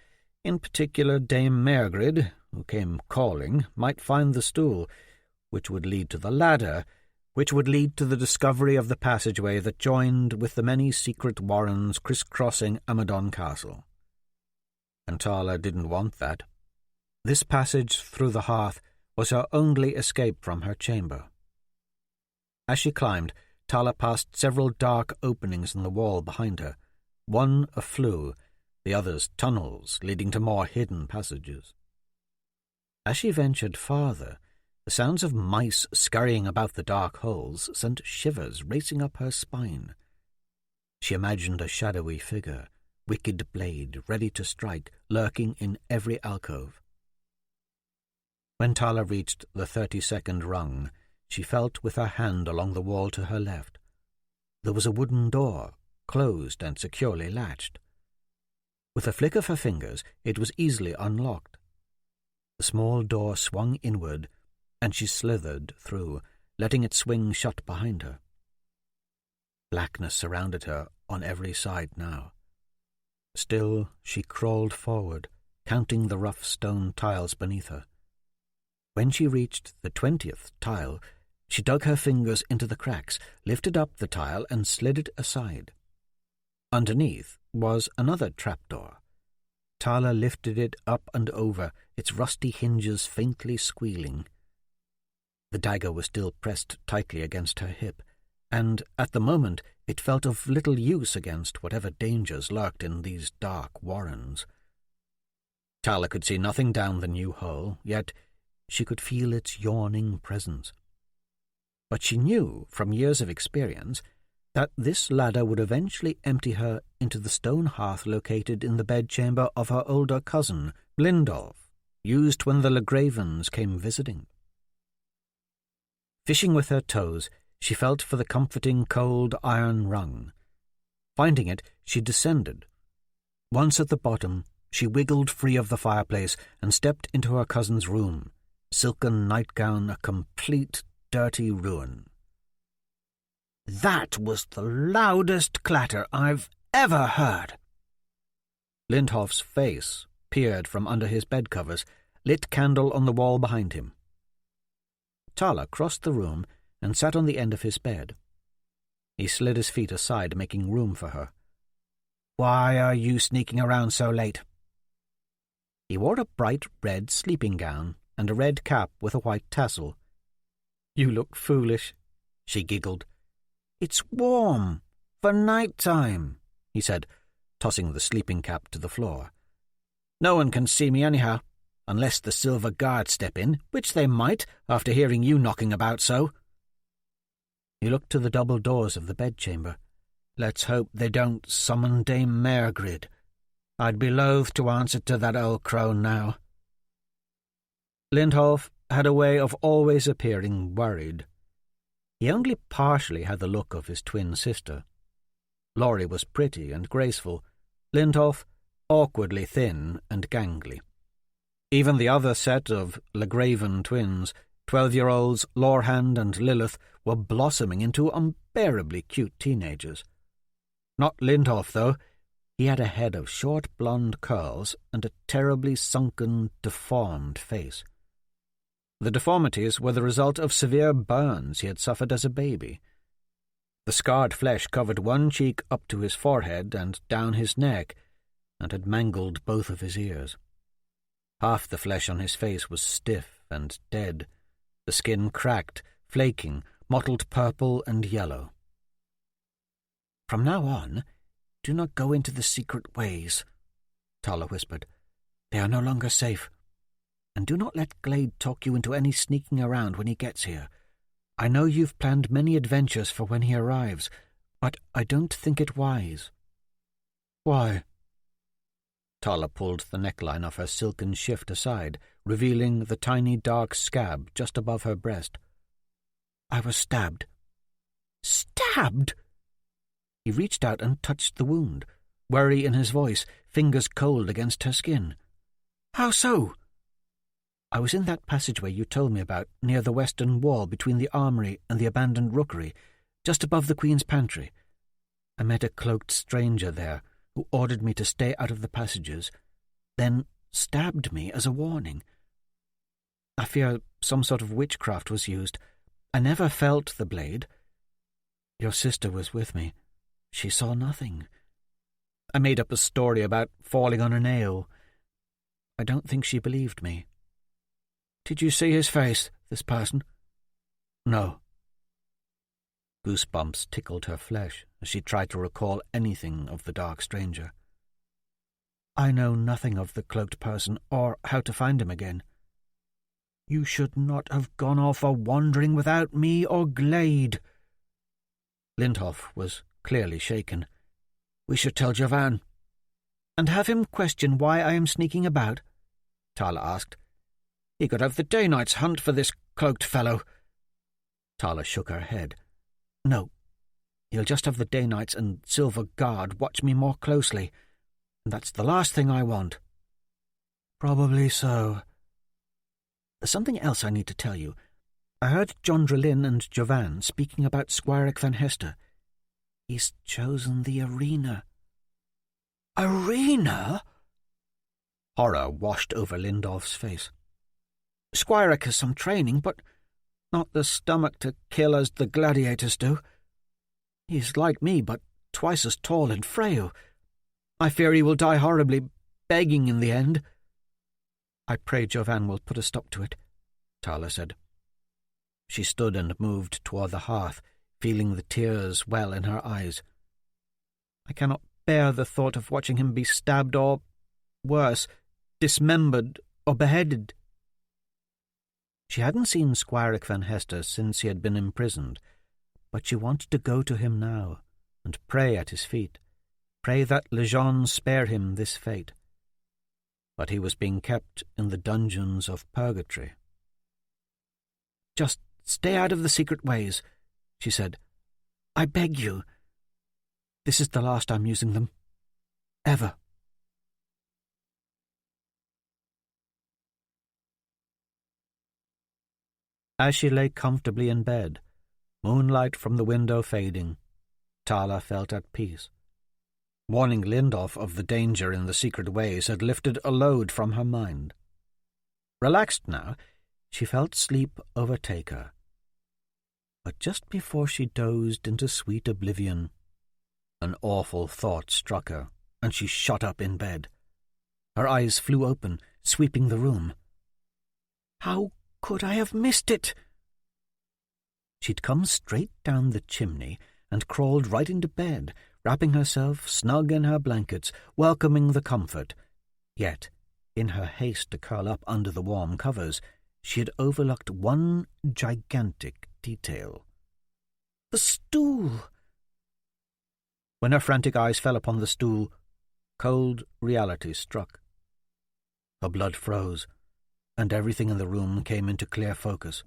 in particular Dame Mairgrid, who came calling, might find the stool, which would lead to the ladder, which would lead to the discovery of the passageway that joined with the many secret warrens crisscrossing Amadon Castle. And Tala didn't want that. This passage through the hearth was her only escape from her chamber. As she climbed, Tala passed several dark openings in the wall behind her, one a flue, the others tunnels leading to more hidden passages. As she ventured farther, the sounds of mice scurrying about the dark holes sent shivers racing up her spine. She imagined a shadowy figure, wicked blade ready to strike, lurking in every alcove. When Tala reached the 32nd rung, she felt with her hand along the wall to her left. There was a wooden door, closed and securely latched. With a flick of her fingers, it was easily unlocked. The small door swung inward, and she slithered through, letting it swing shut behind her. Blackness surrounded her on every side now. Still, she crawled forward, counting the rough stone tiles beneath her. When she reached the 20th tile, she dug her fingers into the cracks, lifted up the tile, and slid it aside. Underneath was another trapdoor. Tala lifted it up and over, its rusty hinges faintly squealing. The dagger was still pressed tightly against her hip, and at the moment it felt of little use against whatever dangers lurked in these dark warrens. Tala could see nothing down the new hole, yet she could feel its yawning presence. But she knew, from years of experience, that this ladder would eventually empty her into the stone hearth located in the bedchamber of her older cousin, Lindolf, used when the Legravens came visiting. Fishing with her toes, she felt for the comforting cold iron rung. Finding it, she descended. Once at the bottom, she wiggled free of the fireplace and stepped into her cousin's room, silken nightgown a complete dirty ruin. "That was the loudest clatter I've ever heard." Lindhoff's face peered from under his bedcovers, lit candle on the wall behind him. Tala crossed the room and sat on the end of his bed. He slid his feet aside, making room for her. "Why are you sneaking around so late?" He wore a bright red sleeping gown and a red cap with a white tassel. "You look foolish," she giggled. "It's warm, for night time," he said, tossing the sleeping cap to the floor. "No one can see me anyhow, unless the Silver Guard step in, which they might, after hearing you knocking about so." He looked to the double doors of the bedchamber. "Let's hope they don't summon Dame Mairgrid. I'd be loath to answer to that old crone now." Lindolf had a way of always appearing worried. He only partially had the look of his twin sister. Laurie was pretty and graceful, Lindolf awkwardly thin and gangly. Even the other set of Legraven twins, 12-year-olds Lorhand and Lilith, were blossoming into unbearably cute teenagers. Not Lindolf, though. He had a head of short blonde curls and a terribly sunken, deformed face. The deformities were the result of severe burns he had suffered as a baby. The scarred flesh covered one cheek up to his forehead and down his neck, and had mangled both of his ears. Half the flesh on his face was stiff and dead, the skin cracked, flaking, mottled purple and yellow. "From now on, do not go into the secret ways," Tala whispered. "They are no longer safe. And do not let Glade talk you into any sneaking around when he gets here. I know you've planned many adventures for when he arrives, but I don't think it wise." "Why?" Tala pulled the neckline of her silken shift aside, revealing the tiny dark scab just above her breast. "I was stabbed." "Stabbed?" He reached out and touched the wound, worry in his voice, fingers cold against her skin. "How so?" "I was in that passageway you told me about, near the western wall between the armory and the abandoned rookery, just above the Queen's pantry. I met a cloaked stranger there who ordered me to stay out of the passages, then stabbed me as a warning. I fear some sort of witchcraft was used. I never felt the blade. Your sister was with me. She saw nothing. I made up a story about falling on a nail. I don't think she believed me. Did you see his face, this person? No. Goosebumps tickled her flesh as she tried to recall anything of the dark stranger. I know nothing of the cloaked person or how to find him again. You should not have gone off a-wandering without me or Glade. Lindhoff was clearly shaken. We should tell Jovan. And have him question why I am sneaking about? Tala asked. He could have the day-night's hunt for this cloaked fellow. Tala shook her head. No, he'll just have the day-knights and Silver Guard watch me more closely, and that's the last thing I want. Probably so. There's something else I need to tell you. I heard John Drelin and Jovan speaking about Squirek Van Hester. He's chosen the arena. Arena? Horror washed over Lindolf's face. Squirek has some training, but not the stomach to kill as the gladiators do. He's like me, but twice as tall and frail. I fear he will die horribly, begging in the end. I pray Jovan will put a stop to it, Tala said. She stood and moved toward the hearth, feeling the tears well in her eyes. I cannot bear the thought of watching him be stabbed or, worse, dismembered or beheaded. She hadn't seen Squirek Van Hester since he had been imprisoned, but she wanted to go to him now and pray at his feet, pray that Lejeune spare him this fate. But he was being kept in the dungeons of purgatory. Just stay out of the secret ways, she said. I beg you. This is the last I'm using them. Ever. As she lay comfortably in bed, moonlight from the window fading, Tala felt at peace. Warning Lindolf of the danger in the secret ways had lifted a load from her mind. Relaxed now, she felt sleep overtake her. But just before she dozed into sweet oblivion, an awful thought struck her, and she shot up in bed. Her eyes flew open, sweeping the room. How could I have missed it? She'd come straight down the chimney and crawled right into bed, wrapping herself snug in her blankets, welcoming the comfort. Yet, in her haste to curl up under the warm covers, she had overlooked one gigantic detail. The stool! When her frantic eyes fell upon the stool, cold reality struck. Her blood froze, and everything in the room came into clear focus.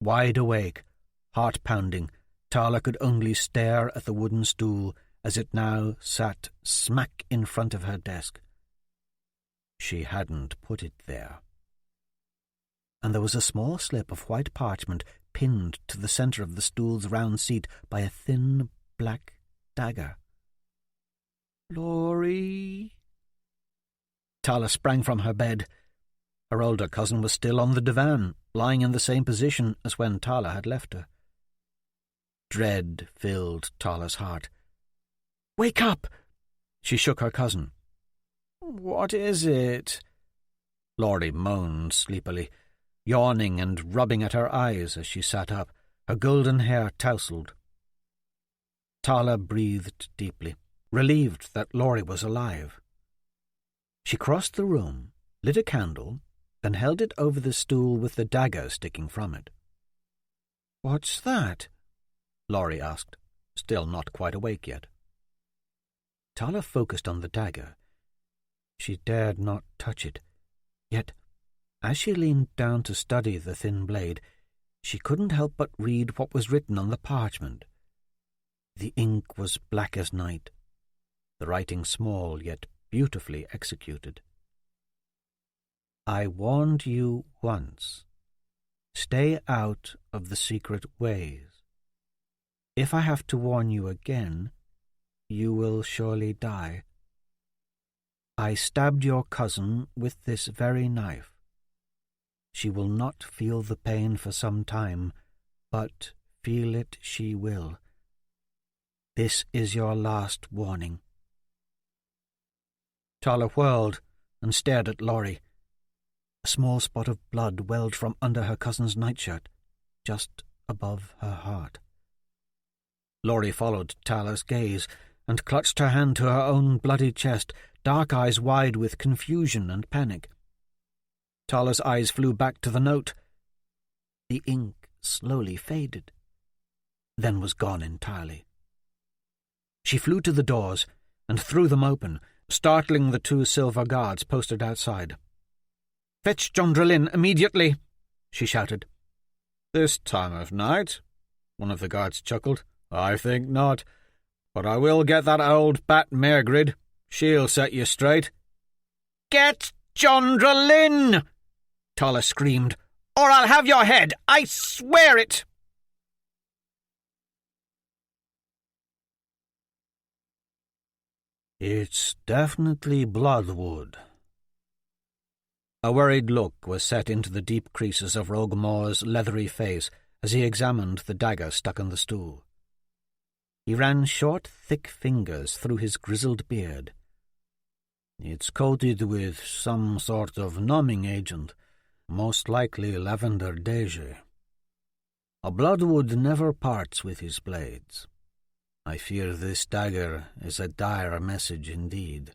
Wide awake, heart-pounding, Tala could only stare at the wooden stool as it now sat smack in front of her desk. She hadn't put it there. And there was a small slip of white parchment pinned to the centre of the stool's round seat by a thin black dagger. Laurie! Tala sprang from her bed. Her older cousin was still on the divan, lying in the same position as when Tala had left her. Dread filled Tala's heart. "Wake up!" She shook her cousin. "What is it?" Laurie moaned sleepily, yawning and rubbing at her eyes as she sat up, her golden hair tousled. Tala breathed deeply, relieved that Laurie was alive. She crossed the room, lit a candle, and held it over the stool with the dagger sticking from it. "What's that?" Laurie asked, still not quite awake yet. Tala focused on the dagger. She dared not touch it, yet, as she leaned down to study the thin blade, she couldn't help but read what was written on the parchment. The ink was black as night, the writing small yet beautifully executed. "I warned you once. Stay out of the secret ways." If I have to warn you again, you will surely die. I stabbed your cousin with this very knife. She will not feel the pain for some time, but feel it she will. This is your last warning." Tala whirled and stared at Laurie. A small spot of blood welled from under her cousin's nightshirt, just above her heart. Laurie followed Tala's gaze and clutched her hand to her own bloody chest, dark eyes wide with confusion and panic. Tala's eyes flew back to the note. The ink slowly faded, then was gone entirely. She flew to the doors and threw them open, startling the 2 silver guards posted outside. "Fetch Jondrelin immediately!" she shouted. "This time of night?" one of the guards chuckled. "I think not. But I will get that old bat Mergrid. She'll set you straight." "Get Jondrelin!" Tala screamed, "or I'll have your head! I swear it!" "It's definitely bloodwood." A worried look was set into the deep creases of Rogue Moore's leathery face as he examined the dagger stuck in the stool. He ran short, thick fingers through his grizzled beard. "It's coated with some sort of numbing agent, most likely lavender daisy. A bloodwood never parts with his blades. I fear this dagger is a dire message indeed.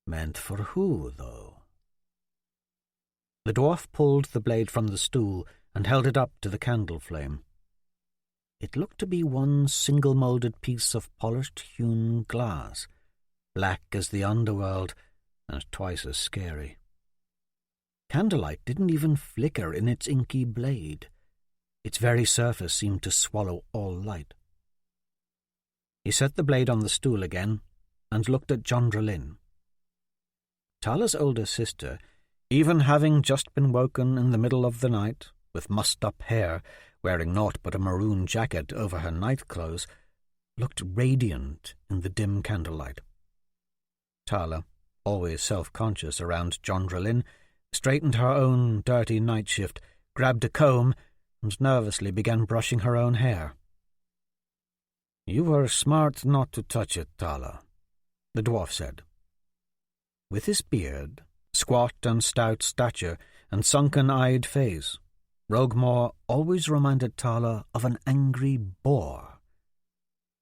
Meant for who, though?" The dwarf pulled the blade from the stool and held it up to the candle flame. It looked to be one single-moulded piece of polished hewn glass, black as the underworld and twice as scary. Candlelight didn't even flicker in its inky blade. Its very surface seemed to swallow all light. He set the blade on the stool again and looked at Jondrelin. Tala's older sister, even having just been woken in the middle of the night, with mussed-up hair, wearing naught but a maroon jacket over her night-clothes, looked radiant in the dim candlelight. Tala, always self-conscious around Jondrelin, straightened her own dirty night shift, grabbed a comb, and nervously began brushing her own hair. "You were smart not to touch it, Tala," the dwarf said. With his beard, squat and stout stature, and sunken-eyed face, Rogue Moore always reminded Tala of an angry boar.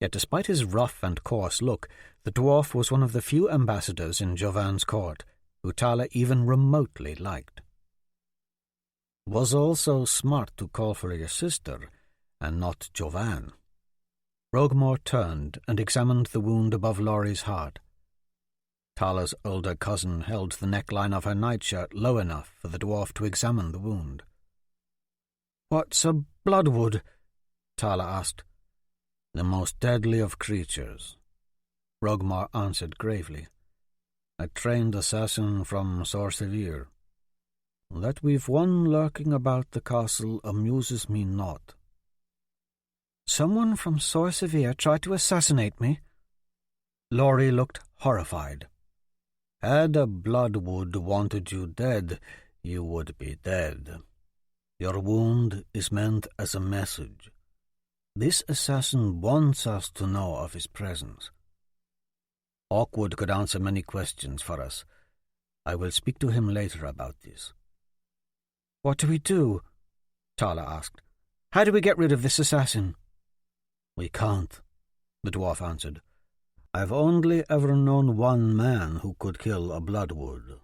Yet despite his rough and coarse look, the dwarf was one of the few ambassadors in Jovan's court who Tala even remotely liked. "Was also smart to call for your sister, and not Jovan." Rogue Moore turned and examined the wound above Laurie's heart. Tala's older cousin held the neckline of her nightshirt low enough for the dwarf to examine the wound. "What's a bloodwood?" Tala asked. "The most deadly of creatures," Rogue Moore answered gravely. "A trained assassin from Sorcevier. That we've one lurking about the castle amuses me not." "Someone from Sorcevier tried to assassinate me?" Laurie looked horrified. "Had a bloodwood wanted you dead, you would be dead. Your wound is meant as a message. This assassin wants us to know of his presence. Hawkwood could answer many questions for us. I will speak to him later about this." "What do we do?" Tala asked. "How do we get rid of this assassin?" "We can't," the dwarf answered. "I've only ever known one man who could kill a bloodwood."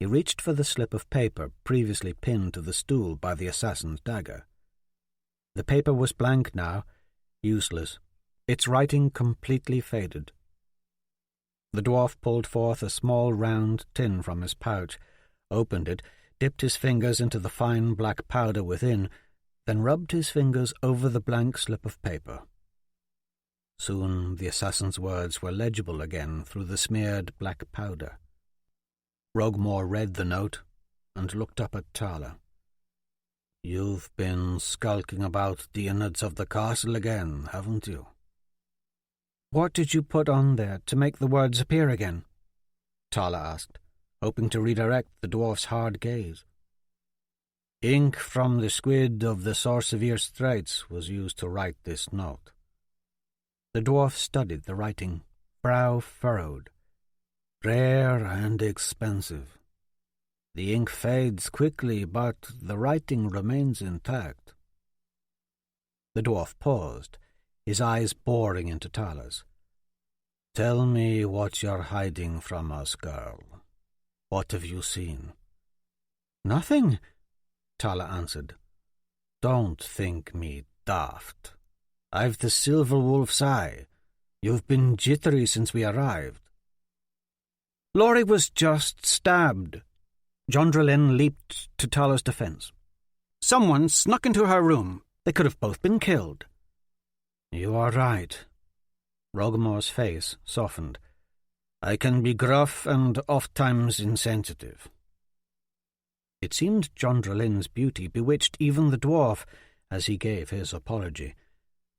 He reached for the slip of paper previously pinned to the stool by the assassin's dagger. The paper was blank now, useless, its writing completely faded. The dwarf pulled forth a small round tin from his pouch, opened it, dipped his fingers into the fine black powder within, then rubbed his fingers over the blank slip of paper. Soon the assassin's words were legible again through the smeared black powder. Rogue Moore read the note and looked up at Tala. You've been skulking about the innards of the castle again, haven't you? What did you put on there to make the words appear again? Tala asked, hoping to redirect the dwarf's hard gaze. Ink from the squid of the Sorcerer Straits was used to write this note. The dwarf studied the writing, brow furrowed. Rare and expensive. The ink fades quickly, but the writing remains intact. The dwarf paused, his eyes boring into Tala's. Tell me what you're hiding from us, girl. What have you seen? Nothing, Tala answered. Don't think me daft. I've the silver wolf's eye. You've been jittery since we arrived. Laurie was just stabbed. Jondralin leaped to Tala's defence. Someone snuck into her room. They could have both been killed. You are right. Rogmore's face softened. I can be gruff and oft-times insensitive. It seemed Jondralin's beauty bewitched even the dwarf as he gave his apology,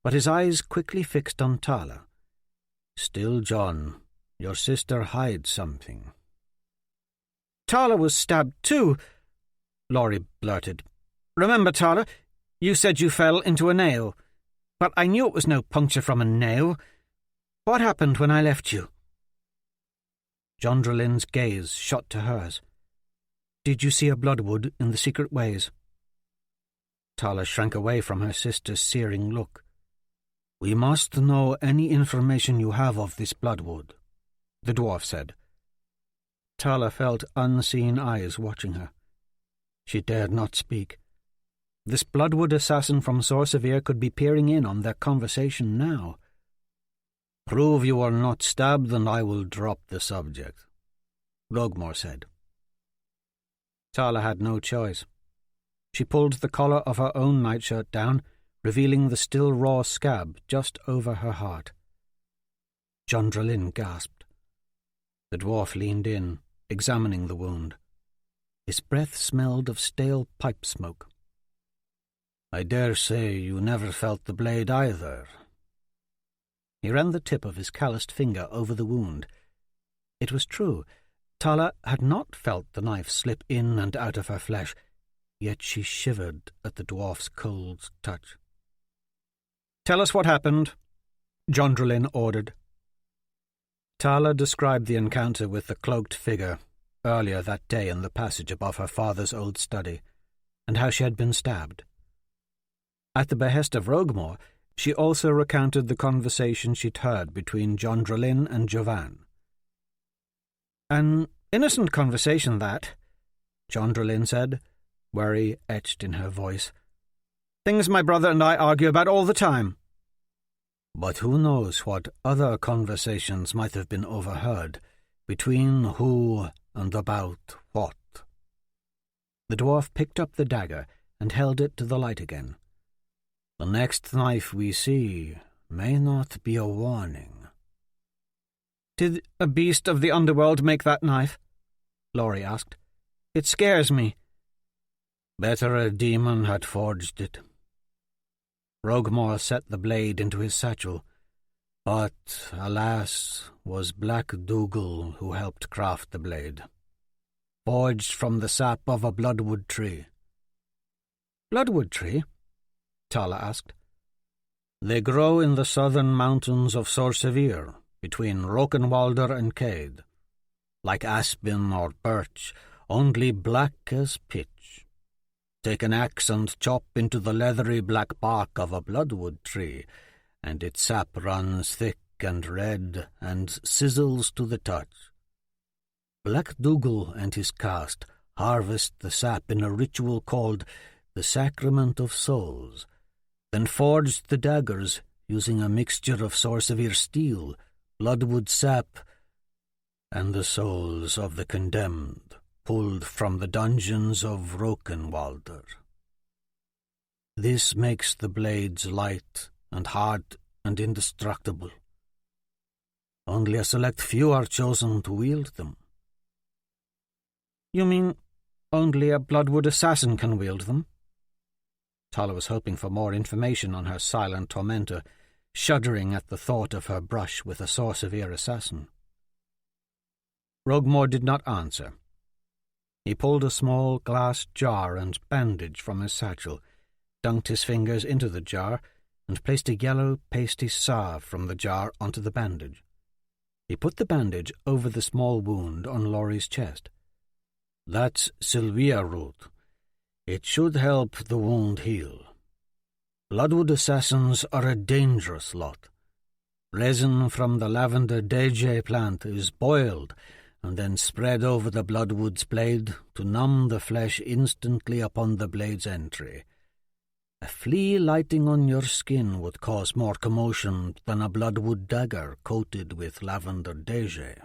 but his eyes quickly fixed on Tala. Still, John, your sister hides something. Tala was stabbed too, Laurie blurted. Remember, Tala, you said you fell into a nail, but I knew it was no puncture from a nail. What happened when I left you? Jondralin's gaze shot to hers. Did you see a bloodwood in the secret ways? Tala shrank away from her sister's searing look. We must know any information you have of this bloodwood, the dwarf said. Tala felt unseen eyes watching her. She dared not speak. This bloodwood assassin from Sorcerer could be peering in on their conversation now. Prove you were not stabbed and I will drop the subject, Rogmore said. Tala had no choice. She pulled the collar of her own nightshirt down, revealing the still raw scab just over her heart. Jondralin gasped. The dwarf leaned in, examining the wound. His breath smelled of stale pipe smoke. I dare say you never felt the blade either. He ran the tip of his calloused finger over the wound. It was true. Tala had not felt the knife slip in and out of her flesh, yet she shivered at the dwarf's cold touch. "Tell us what happened," Jondralin ordered. Tala described the encounter with the cloaked figure earlier that day in the passage above her father's old study, and how she had been stabbed. At the behest of Rogmore, she also recounted the conversation she'd heard between Jondralin and Jovan. "An innocent conversation, that," Jondralin said, worry etched in her voice. "Things my brother and I argue about all the time." But who knows what other conversations might have been overheard, between who and about what? The dwarf picked up the dagger and held it to the light again. The next knife we see may not be a warning. "Did a beast of the underworld make that knife?" Laurie asked. "It scares me." Better a demon had forged it. Rogmore set the blade into his satchel, but, alas, was Black Dougal who helped craft the blade. Forged from the sap of a bloodwood tree. "Bloodwood tree?" Tala asked. They grow in the southern mountains of Sorcerer, between Rokenwalder and Cade. Like aspen or birch, only black as pitch. Take an axe and chop into the leathery black bark of a bloodwood tree, and its sap runs thick and red and sizzles to the touch. Black Dougal and his caste harvest the sap in a ritual called the Sacrament of Souls, then forged the daggers using a mixture of Sorcerer steel, bloodwood sap, and the souls of the condemned, pulled from the dungeons of Rokenwalder. This makes the blades light and hard and indestructible. Only a select few are chosen to wield them. "You mean only a bloodwood assassin can wield them?" Tala was hoping for more information on her silent tormentor, shuddering at the thought of her brush with a Sorcevier assassin. Roguemore did not answer. He pulled a small glass jar and bandage from his satchel, dunked his fingers into the jar, and placed a yellow, pasty salve from the jar onto the bandage. He put the bandage over the small wound on Laurie's chest. "That's Sylvia root. It should help the wound heal. Bloodwood assassins are a dangerous lot. Resin from the lavender DJ plant is boiled and then spread over the bloodwood's blade to numb the flesh instantly upon the blade's entry. A flea lighting on your skin would cause more commotion than a bloodwood dagger coated with lavender DJ."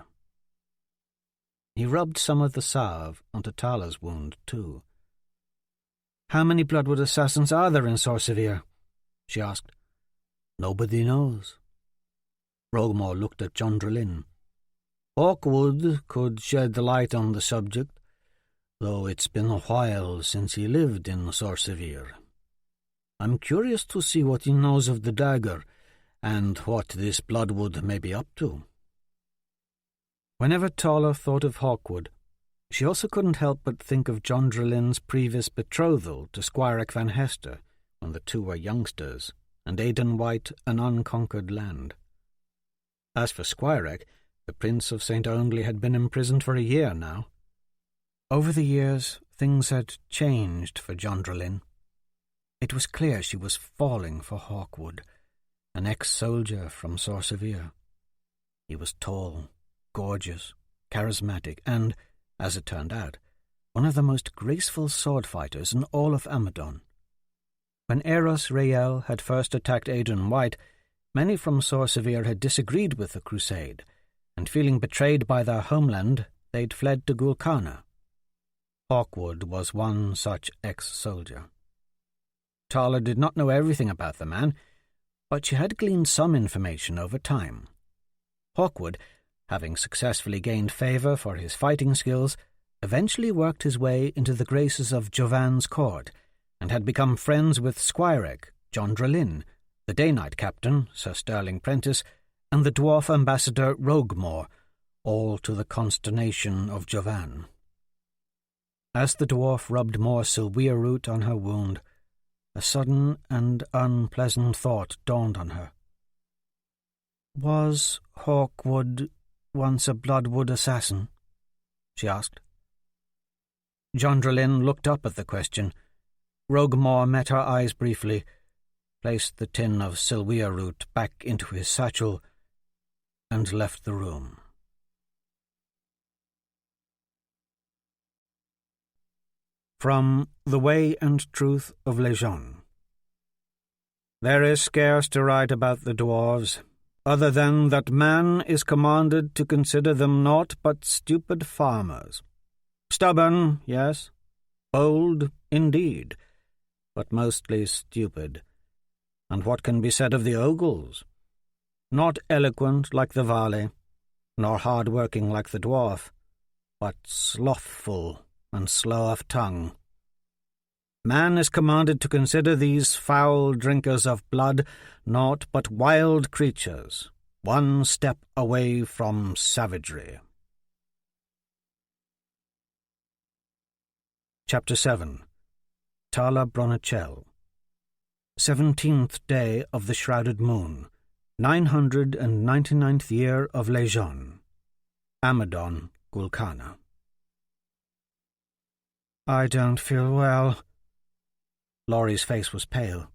He rubbed some of the salve onto Tala's wound, too. "How many bloodwood assassins are there in Sorcevier?" she asked. "Nobody knows." Roguemore looked at Jondrelin. "Hawkwood could shed light on the subject, though it's been a while since he lived in Sorcevier. I'm curious to see what he knows of the dagger and what this Bloodwood may be up to." Whenever Tala thought of Hawkwood, she also couldn't help but think of Jondrelin's previous betrothal to Squirek van Hester when the two were youngsters, and Aidan White an unconquered land. As for Squirek, the Prince of St. Only had been imprisoned for a year now. Over the years, things had changed for Jondrelin. It was clear she was falling for Hawkwood, an ex-soldier from Sorcevier. He was tall, gorgeous, charismatic, and, as it turned out, one of the most graceful sword-fighters in all of Amadon. When Eros Rael had first attacked Aidan White, many from Sorcevier had disagreed with the crusade, and feeling betrayed by their homeland, they'd fled to Gulkana. Hawkwood was one such ex-soldier. Tala did not know everything about the man, but she had gleaned some information over time. Hawkwood, having successfully gained favour for his fighting skills, eventually worked his way into the graces of Jovan's court, and had become friends with Squirek, Jondrelin, the day-knight captain, Sir Sterling Prentice, and the dwarf ambassador Roguemore, all to the consternation of Jovan. As the dwarf rubbed more Sylvia root on her wound, a sudden and unpleasant thought dawned on her. "Was Hawkwood once a Bloodwood assassin?" she asked. Jondrelin looked up at the question. Roguemore met her eyes briefly, placed the tin of Sylvia root back into his satchel, and left the room. From The Way and Truth of Lejeune. There is scarce to write about the dwarves, other than that man is commanded to consider them naught but stupid farmers. Stubborn, yes, bold, indeed, but mostly stupid. And what can be said of the Ogles? Not eloquent like the Vale, nor hard-working like the dwarf, but slothful and slow of tongue. Man is commanded to consider these foul drinkers of blood naught but wild creatures, one step away from savagery. Chapter 7. Tala Bronichel. 17th day of the shrouded moon, 999th year of Lejeune. Amadon, Gulkana. "I don't feel well." Laurie's face was pale.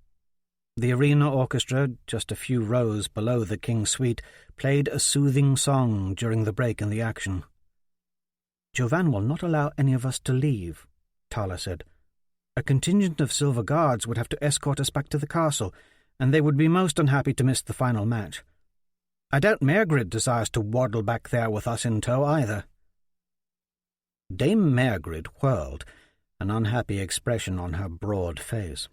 The arena orchestra, just a few rows below the King's suite, played a soothing song during the break in the action. "Jovan will not allow any of us to leave," Tala said. "A contingent of silver guards would have to escort us back to the castle, and they would be most unhappy to miss the final match. I doubt Mairgrid desires to waddle back there with us in tow either." Dame Mairgrid whirled, an unhappy expression on her broad face.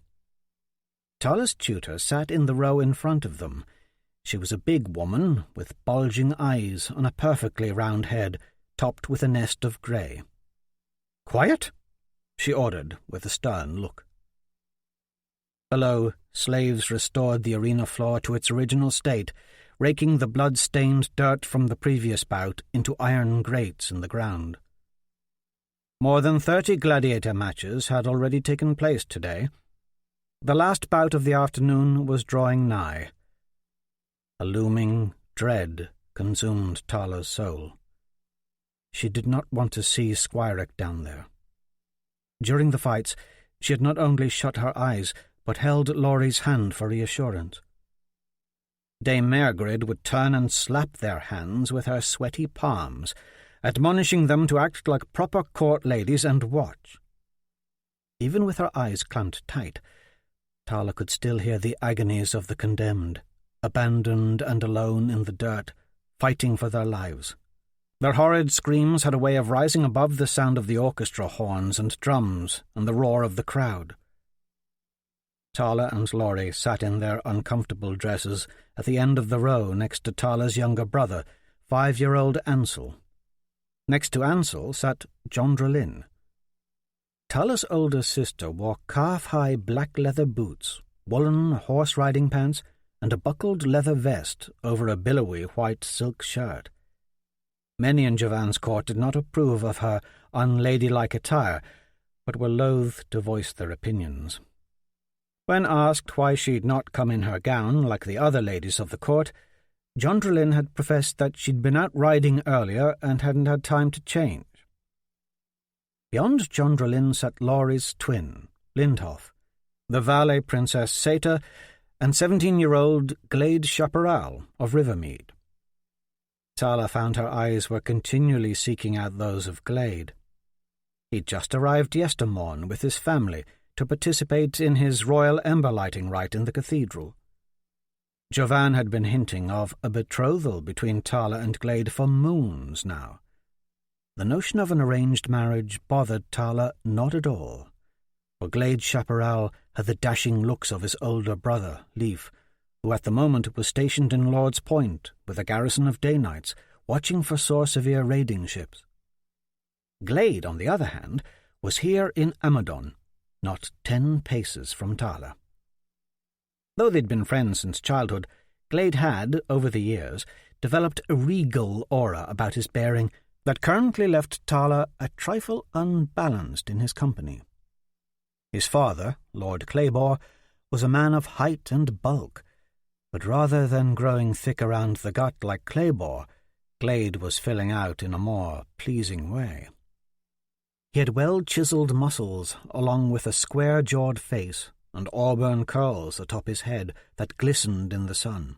Tala's tutor sat in the row in front of them. She was a big woman with bulging eyes on a perfectly round head, topped with a nest of grey. "Quiet!" she ordered with a stern look. Below, slaves restored the arena floor to its original state, raking the blood-stained dirt from the previous bout into iron grates in the ground. More than 30 gladiator matches had already taken place today. The last bout of the afternoon was drawing nigh. A looming dread consumed Tala's soul. She did not want to see Squirek down there. During the fights, she had not only shut her eyes, but held Laurie's hand for reassurance. Dame Mairgrid would turn and slap their hands with her sweaty palms, admonishing them to act like proper court ladies and watch. Even with her eyes clamped tight, Tala could still hear the agonies of the condemned, abandoned and alone in the dirt, fighting for their lives. Their horrid screams had a way of rising above the sound of the orchestra horns and drums and the roar of the crowd. Tala and Laurie sat in their uncomfortable dresses at the end of the row next to Tala's younger brother, 5-year-old Ansel. Next to Ansel sat Jondrelin. Tala's older sister wore calf-high black leather boots, woolen horse-riding pants, and a buckled leather vest over a billowy white silk shirt. Many in Javan's court did not approve of her unladylike attire, but were loath to voice their opinions. When asked why she'd not come in her gown like the other ladies of the court, Jondrelin had professed that she'd been out riding earlier and hadn't had time to change. Beyond Jondrelin sat Laurie's twin, Lindhof, the valet princess Seta, and 17-year-old Glade Chaparral of Rivermead. Tala found her eyes were continually seeking out those of Glade. He'd just arrived yestermorn with his family to participate in his royal ember-lighting rite in the cathedral. Javan had been hinting of a betrothal between Tala and Glade for moons now. The notion of an arranged marriage bothered Tala not at all, for Glade Chaparral had the dashing looks of his older brother, Leif, who at the moment was stationed in Lord's Point with a garrison of day-knights, watching for Sore-Severe raiding ships. Glade, on the other hand, was here in Amadon, not 10 paces from Tala. Though they'd been friends since childhood, Glade had, over the years, developed a regal aura about his bearing that currently left Tala a trifle unbalanced in his company. His father, Lord Claybor, was a man of height and bulk, but rather than growing thick around the gut like Claybor, Glade was filling out in a more pleasing way. He had well-chiselled muscles, along with a square-jawed face and auburn curls atop his head that glistened in the sun.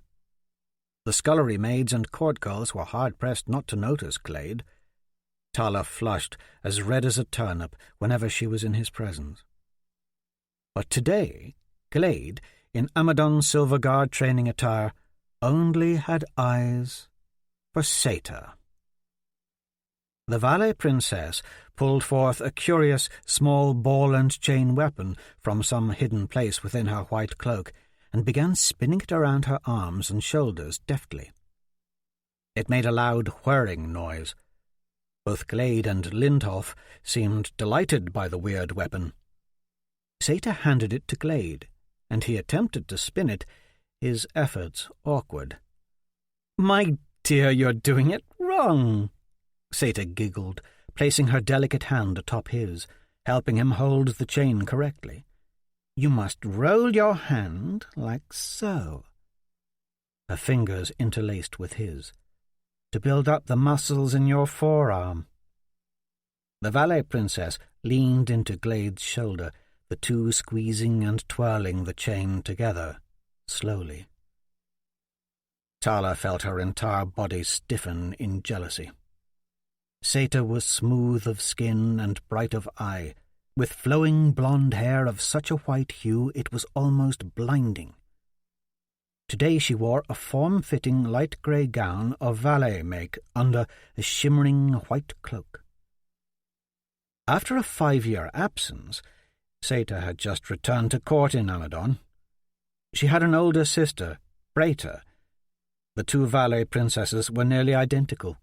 The scullery maids and court girls were hard-pressed not to notice Glade. Tala flushed, as red as a turnip, whenever she was in his presence. But today, Glade, in Amadon Silver Guard training attire, only had eyes for Seta. The valet princess pulled forth a curious small ball-and-chain weapon from some hidden place within her white cloak and began spinning it around her arms and shoulders deftly. It made a loud whirring noise. Both Glade and Lindhof seemed delighted by the weird weapon. Seta handed it to Glade, and he attempted to spin it, his efforts awkward. "My dear, you're doing it wrong," Seta giggled, placing her delicate hand atop his, helping him hold the chain correctly. "You must roll your hand like so." Her fingers interlaced with his, "to build up the muscles in your forearm." The valet princess leaned into Glade's shoulder, the two squeezing and twirling the chain together, slowly. Tala felt her entire body stiffen in jealousy. Seta was smooth of skin and bright of eye, with flowing blonde hair of such a white hue it was almost blinding. Today she wore a form-fitting light grey gown of valet make under a shimmering white cloak. After a 5-year absence, Seta had just returned to court in Amadon. She had an older sister, Breta. The two valet princesses were nearly identical.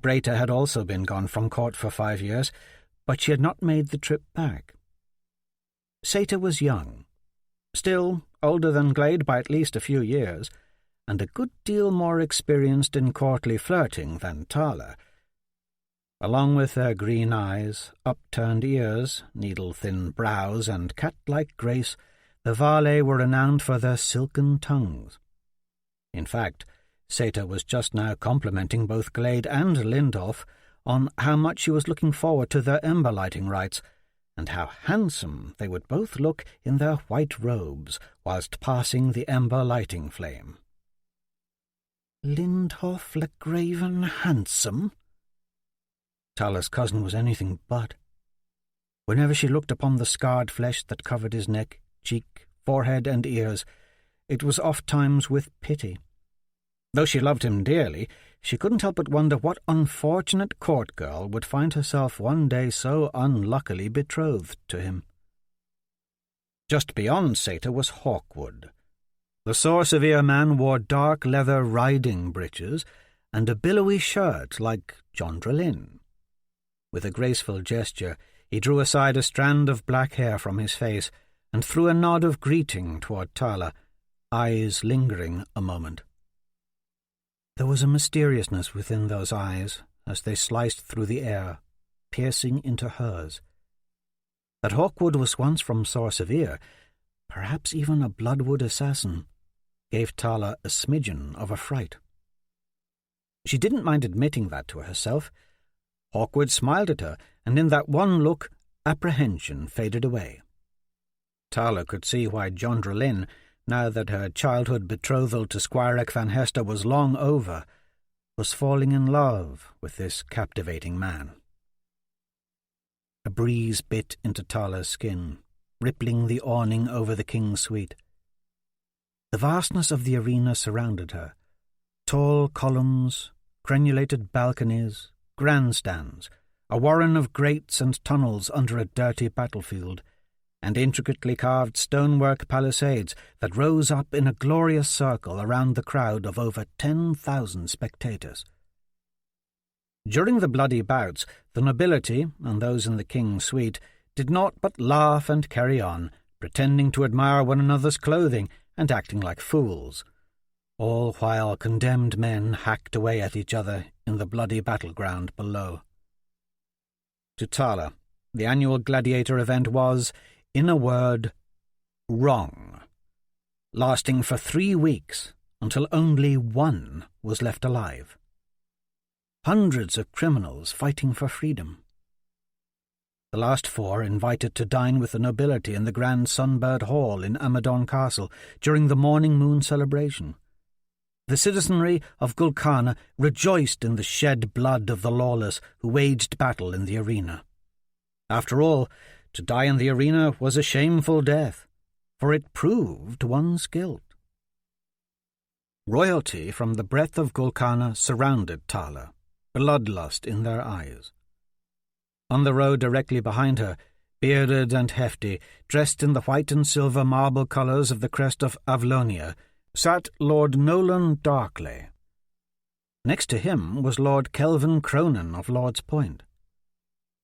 Breta had also been gone from court for 5 years, but she had not made the trip back. Seta was young. Still older than Glade by at least a few years, and a good deal more experienced in courtly flirting than Tala. Along with their green eyes, upturned ears, needle-thin brows, and cat-like grace, the Vale were renowned for their silken tongues. In fact, Seta was just now complimenting both Glade and Lindolf on how much she was looking forward to their ember-lighting rites, and how handsome they would both look in their white robes whilst passing the ember-lighting flame. Lindolf Legraven handsome? Tala's cousin was anything but. Whenever she looked upon the scarred flesh that covered his neck, cheek, forehead, and ears, it was oft-times with pity. Though she loved him dearly, she couldn't help but wonder what unfortunate court girl would find herself one day so unluckily betrothed to him. Just beyond Seta was Hawkwood. The sore-severe man wore dark leather riding breeches and a billowy shirt like Jondralin. With a graceful gesture, he drew aside a strand of black hair from his face and threw a nod of greeting toward Tala, eyes lingering a moment. There was a mysteriousness within those eyes as they sliced through the air, piercing into hers. That Hawkwood was once from Sore-Severe, perhaps even a Bloodwood assassin, gave Tala a smidgen of a fright. She didn't mind admitting that to herself. Hawkwood smiled at her, and in that one look, apprehension faded away. Tala could see why Jondralin, now that her childhood betrothal to Squirek van Hester was long over, was falling in love with this captivating man. A breeze bit into Tala's skin, rippling the awning over the king's suite. The vastness of the arena surrounded her. Tall columns, crenulated balconies, grandstands, a warren of grates and tunnels under a dirty battlefield, and intricately carved stonework palisades that rose up in a glorious circle around the crowd of over 10,000 spectators. During the bloody bouts, the nobility and those in the king's suite did not but laugh and carry on, pretending to admire one another's clothing and acting like fools, all while condemned men hacked away at each other in the bloody battleground below. To Tala, the annual gladiator event was, in a word, wrong, lasting for 3 weeks until only one was left alive. Hundreds of criminals fighting for freedom. The last 4 invited to dine with the nobility in the Grand Sunbird Hall in Amadon Castle during the morning moon celebration. The citizenry of Gulkana rejoiced in the shed blood of the lawless who waged battle in the arena. After all, to die in the arena was a shameful death, for it proved one's guilt. Royalty from the breadth of Gulkana surrounded Tala, bloodlust in their eyes. On the road directly behind her, bearded and hefty, dressed in the white and silver marble colours of the crest of Avlonia, sat Lord Nolan Darkley. Next to him was Lord Kelvin Cronin of Lord's Point.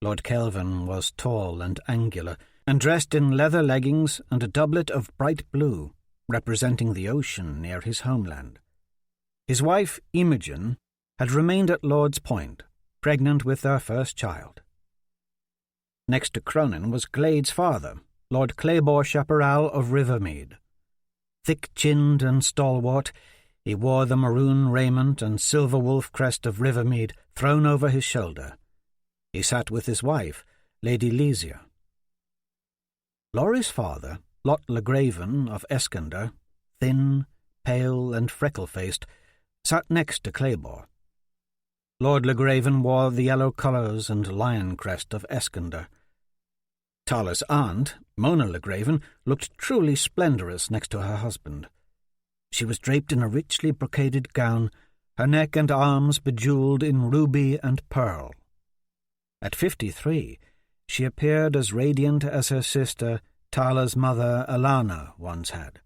Lord Kelvin was tall and angular, and dressed in leather leggings and a doublet of bright blue, representing the ocean near his homeland. His wife, Imogen, had remained at Lord's Point, pregnant with their first child. Next to Cronin was Glade's father, Lord Claybor Chaparral of Rivermead. Thick-chinned and stalwart, he wore the maroon raiment and silver wolf crest of Rivermead thrown over his shoulder. He sat with his wife, Lady Lesia. Laurie's father, Lot Legraven of Eskander, thin, pale, and freckle-faced, sat next to Claybor. Lord Legraven wore the yellow colours and lion crest of Eskander. Tala's aunt, Mona Legraven, looked truly splendorous next to her husband. She was draped in a richly brocaded gown, her neck and arms bejewelled in ruby and pearl. At 53, she appeared as radiant as her sister, Tala's mother, Alana, once had.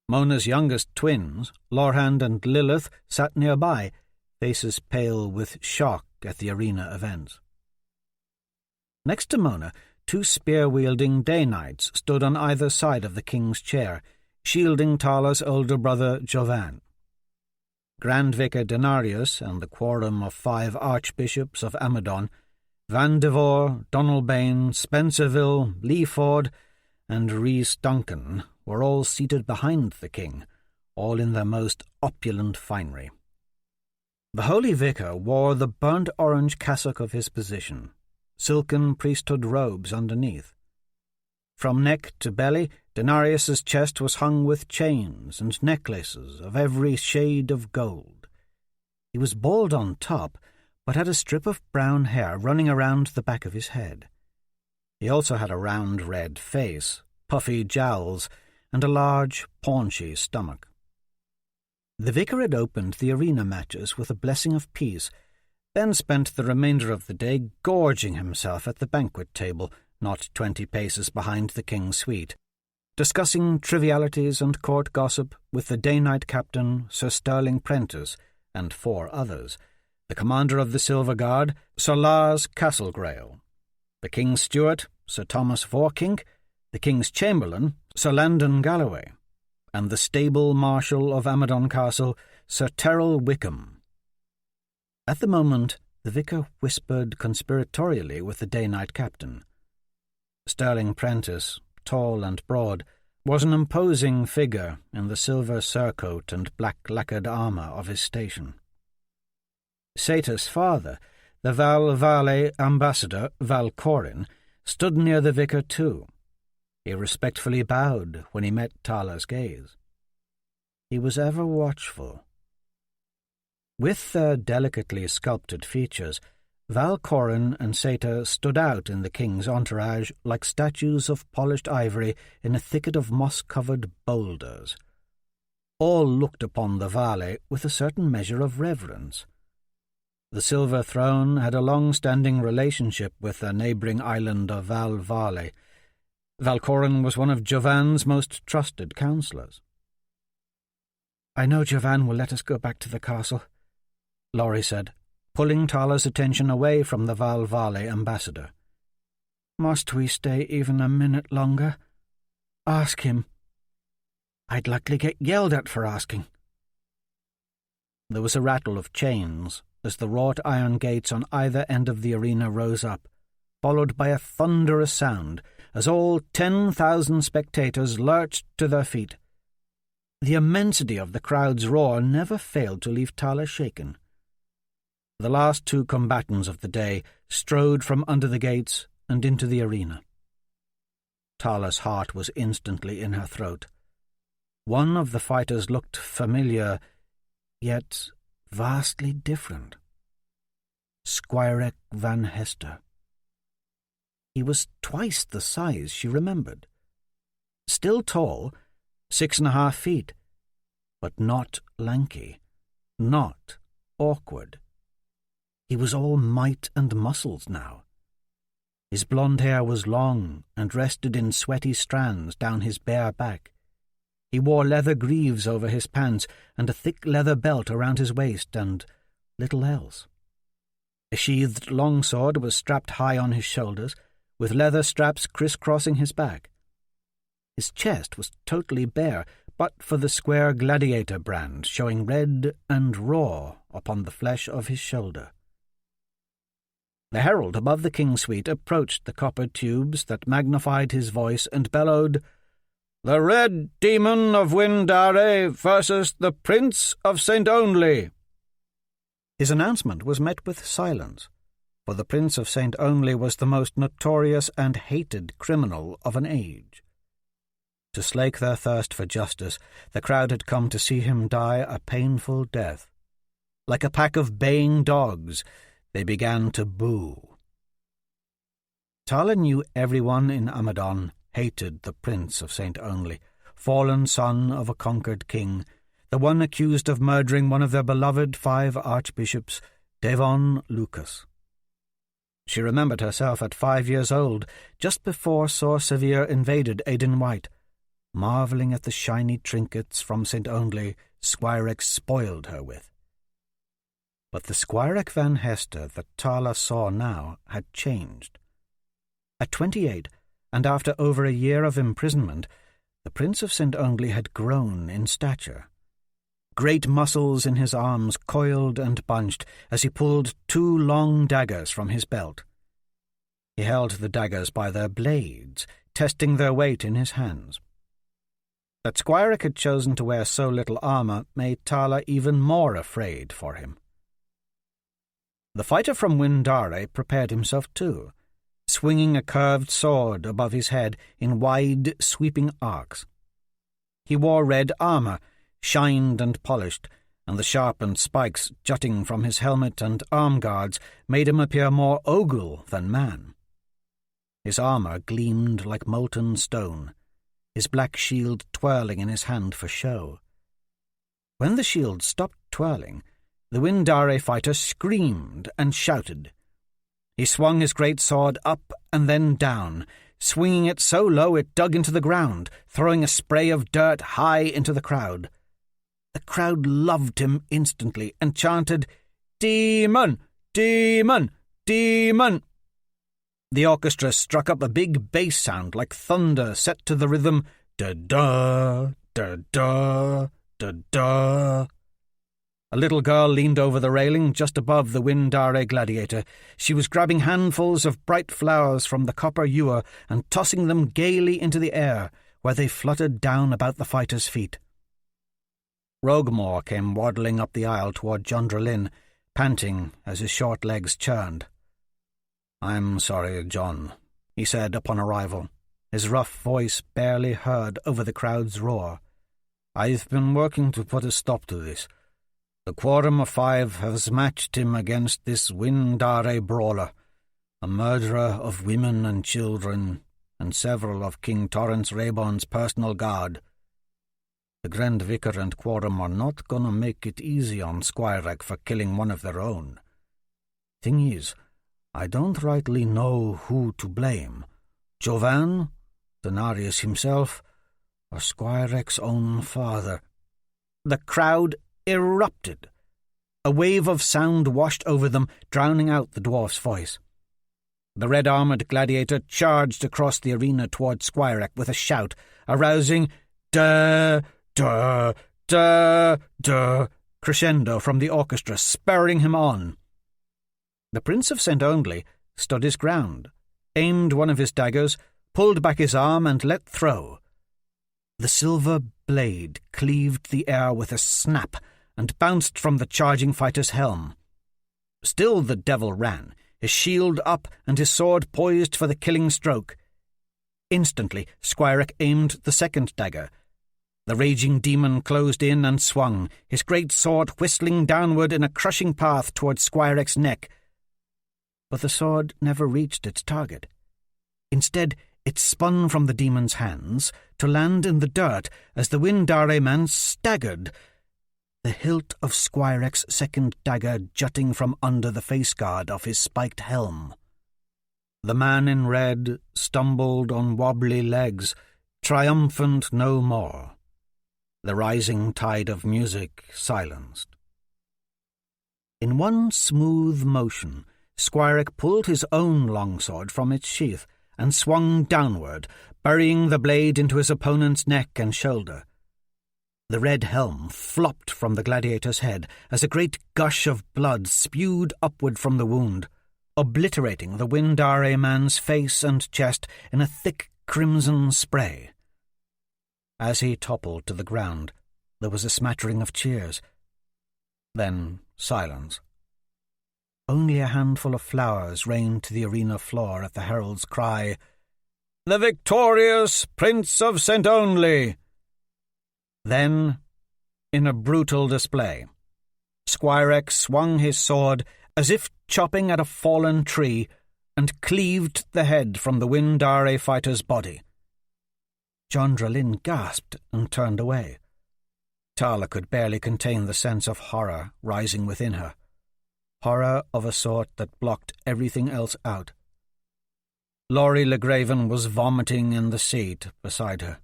Mona's youngest twins, Lorhand and Lilith, sat nearby, faces pale with shock at the arena events. Next to Mona, 2 spear-wielding Day Knights stood on either side of the king's chair, shielding Tala's older brother Jovan. Grand Vicar Denarius and the quorum of 5 archbishops of Amadon, Van Devore, Donalbain, Spencerville, Leaford, and Rhys Duncan, were all seated behind the king, all in their most opulent finery. The holy vicar wore the burnt-orange cassock of his position, silken priesthood robes underneath. From neck to belly, Denarius's chest was hung with chains and necklaces of every shade of gold. He was bald on top, but had a strip of brown hair running around the back of his head. He also had a round red face, puffy jowls, and a large, paunchy stomach. The vicar had opened the arena matches with a blessing of peace, then spent the remainder of the day gorging himself at the banquet table, not 20 paces behind the king's suite, discussing trivialities and court gossip with the day-night captain, Sir Stirling Prentice, and 4 others, the commander of the Silver Guard, Sir Lars Castlegrail, the king's steward, Sir Thomas Vorkink, the king's chamberlain, Sir Landon Galloway, and the stable marshal of Amadon Castle, Sir Terrell Wickham. At the moment, the vicar whispered conspiratorially with the day-night captain. Stirling Prentice, tall and broad, was an imposing figure in the silver surcoat and black lacquered armour of his station. Saeta's father, the Val Valle ambassador, Val Corin, stood near the vicar too. He respectfully bowed when he met Tala's gaze. He was ever watchful. With their delicately sculpted features, Val Corin and Saeta stood out in the king's entourage like statues of polished ivory in a thicket of moss-covered boulders. All looked upon the Valle with a certain measure of reverence. The Silver Throne had a long-standing relationship with the neighbouring island of Val Valle. Val Corin was one of Jovan's most trusted counsellors. "I know Jovan will let us go back to the castle," Laurie said, pulling Tala's attention away from the Val Valle ambassador. "Must we stay even a minute longer? Ask him. I'd likely get yelled at for asking." There was a rattle of chains as the wrought iron gates on either end of the arena rose up, followed by a thunderous sound as all 10,000 spectators lurched to their feet. The immensity of the crowd's roar never failed to leave Tala shaken. The last 2 combatants of the day strode from under the gates and into the arena. Tala's heart was instantly in her throat. One of the fighters looked familiar, yet vastly different. Squirek Van Hester. He was twice the size she remembered. Still tall, 6.5 feet, but not lanky, not awkward. He was all might and muscles now. His blonde hair was long and rested in sweaty strands down his bare back. He wore leather greaves over his pants and a thick leather belt around his waist and little else. A sheathed longsword was strapped high on his shoulders, with leather straps crisscrossing his back. His chest was totally bare, but for the square gladiator brand showing red and raw upon the flesh of his shoulder. The herald above the king's suite approached the copper tubes that magnified his voice and bellowed, "The Red Demon of Windare versus the Prince of St. Only." His announcement was met with silence, for the Prince of St. Only was the most notorious and hated criminal of an age. To slake their thirst for justice, the crowd had come to see him die a painful death. Like a pack of baying dogs, they began to boo. Tala knew everyone in Amadon hated the Prince of St. Only, fallen son of a conquered king, the one accused of murdering one of their beloved 5 archbishops, Devon Lucas. She remembered herself at 5 years old, just before Sir Severe invaded Aden White, marvelling at the shiny trinkets from St. Only Squirek spoiled her with. But the Squirek Van Hester that Tala saw now had changed. At 28, and after over a year of imprisonment, the Prince of St. Ongley had grown in stature. Great muscles in his arms coiled and bunched as he pulled 2 long daggers from his belt. He held the daggers by their blades, testing their weight in his hands. That Squirek had chosen to wear so little armour made Tala even more afraid for him. The fighter from Windare prepared himself too, swinging a curved sword above his head in wide, sweeping arcs. He wore red armour, shined and polished, and the sharpened spikes jutting from his helmet and arm guards made him appear more ogle than man. His armour gleamed like molten stone, his black shield twirling in his hand for show. When the shield stopped twirling, the Windare fighter screamed and shouted. He swung his great sword up and then down, swinging it so low it dug into the ground, throwing a spray of dirt high into the crowd. The crowd loved him instantly and chanted, "Demon! Demon! Demon!" The orchestra struck up a big bass sound like thunder set to the rhythm da-da, da-da, da-da. A little girl leaned over the railing just above the Windare gladiator. She was grabbing handfuls of bright flowers from the copper ewer and tossing them gaily into the air, where they fluttered down about the fighter's feet. Rogamore came waddling up the aisle toward Jondralin, panting as his short legs churned. "I'm sorry, John," he said upon arrival, his rough voice barely heard over the crowd's roar. "I've been working to put a stop to this. The Quorum of 5 has matched him against this Windare brawler, a murderer of women and children, and several of King Torrance Raybon's personal guard. The Grand Vicar and Quorum are not going to make it easy on Squirek for killing one of their own. Thing is, I don't rightly know who to blame, Jovan, Denarius himself, or Squirek's own father." The crowd erupted. A wave of sound washed over them, drowning out the dwarf's voice. The red-armoured gladiator charged across the arena toward Squirek with a shout, arousing "da, da, da, da" crescendo from the orchestra, spurring him on. The Prince of St. Ongley stood his ground, aimed one of his daggers, pulled back his arm and let throw. The silver blade cleaved the air with a snap and bounced from the charging fighter's helm. Still the devil ran, his shield up and his sword poised for the killing stroke. Instantly Squirek aimed the second dagger. The raging demon closed in and swung, his great sword whistling downward in a crushing path toward Squirek's neck. But the sword never reached its target. Instead, it spun from the demon's hands to land in the dirt as the Windare man staggered, the hilt of Squirek's second dagger jutting from under the face guard of his spiked helm. The man in red stumbled on wobbly legs, triumphant no more. The rising tide of music silenced. In one smooth motion, Squirek pulled his own longsword from its sheath and swung downward, burying the blade into his opponent's neck and shoulder. The red helm flopped from the gladiator's head as a great gush of blood spewed upward from the wound, obliterating the Windare man's face and chest in a thick crimson spray. As he toppled to the ground, there was a smattering of cheers. Then silence. Only a handful of flowers rained to the arena floor at the herald's cry, "The victorious Prince of St. Ongley!" Then, in a brutal display, Squirek swung his sword as if chopping at a fallen tree and cleaved the head from the Windare fighter's body. Jondralin gasped and turned away. Tala could barely contain the sense of horror rising within her. Horror of a sort that blocked everything else out. Laurie Legraven was vomiting in the seat beside her.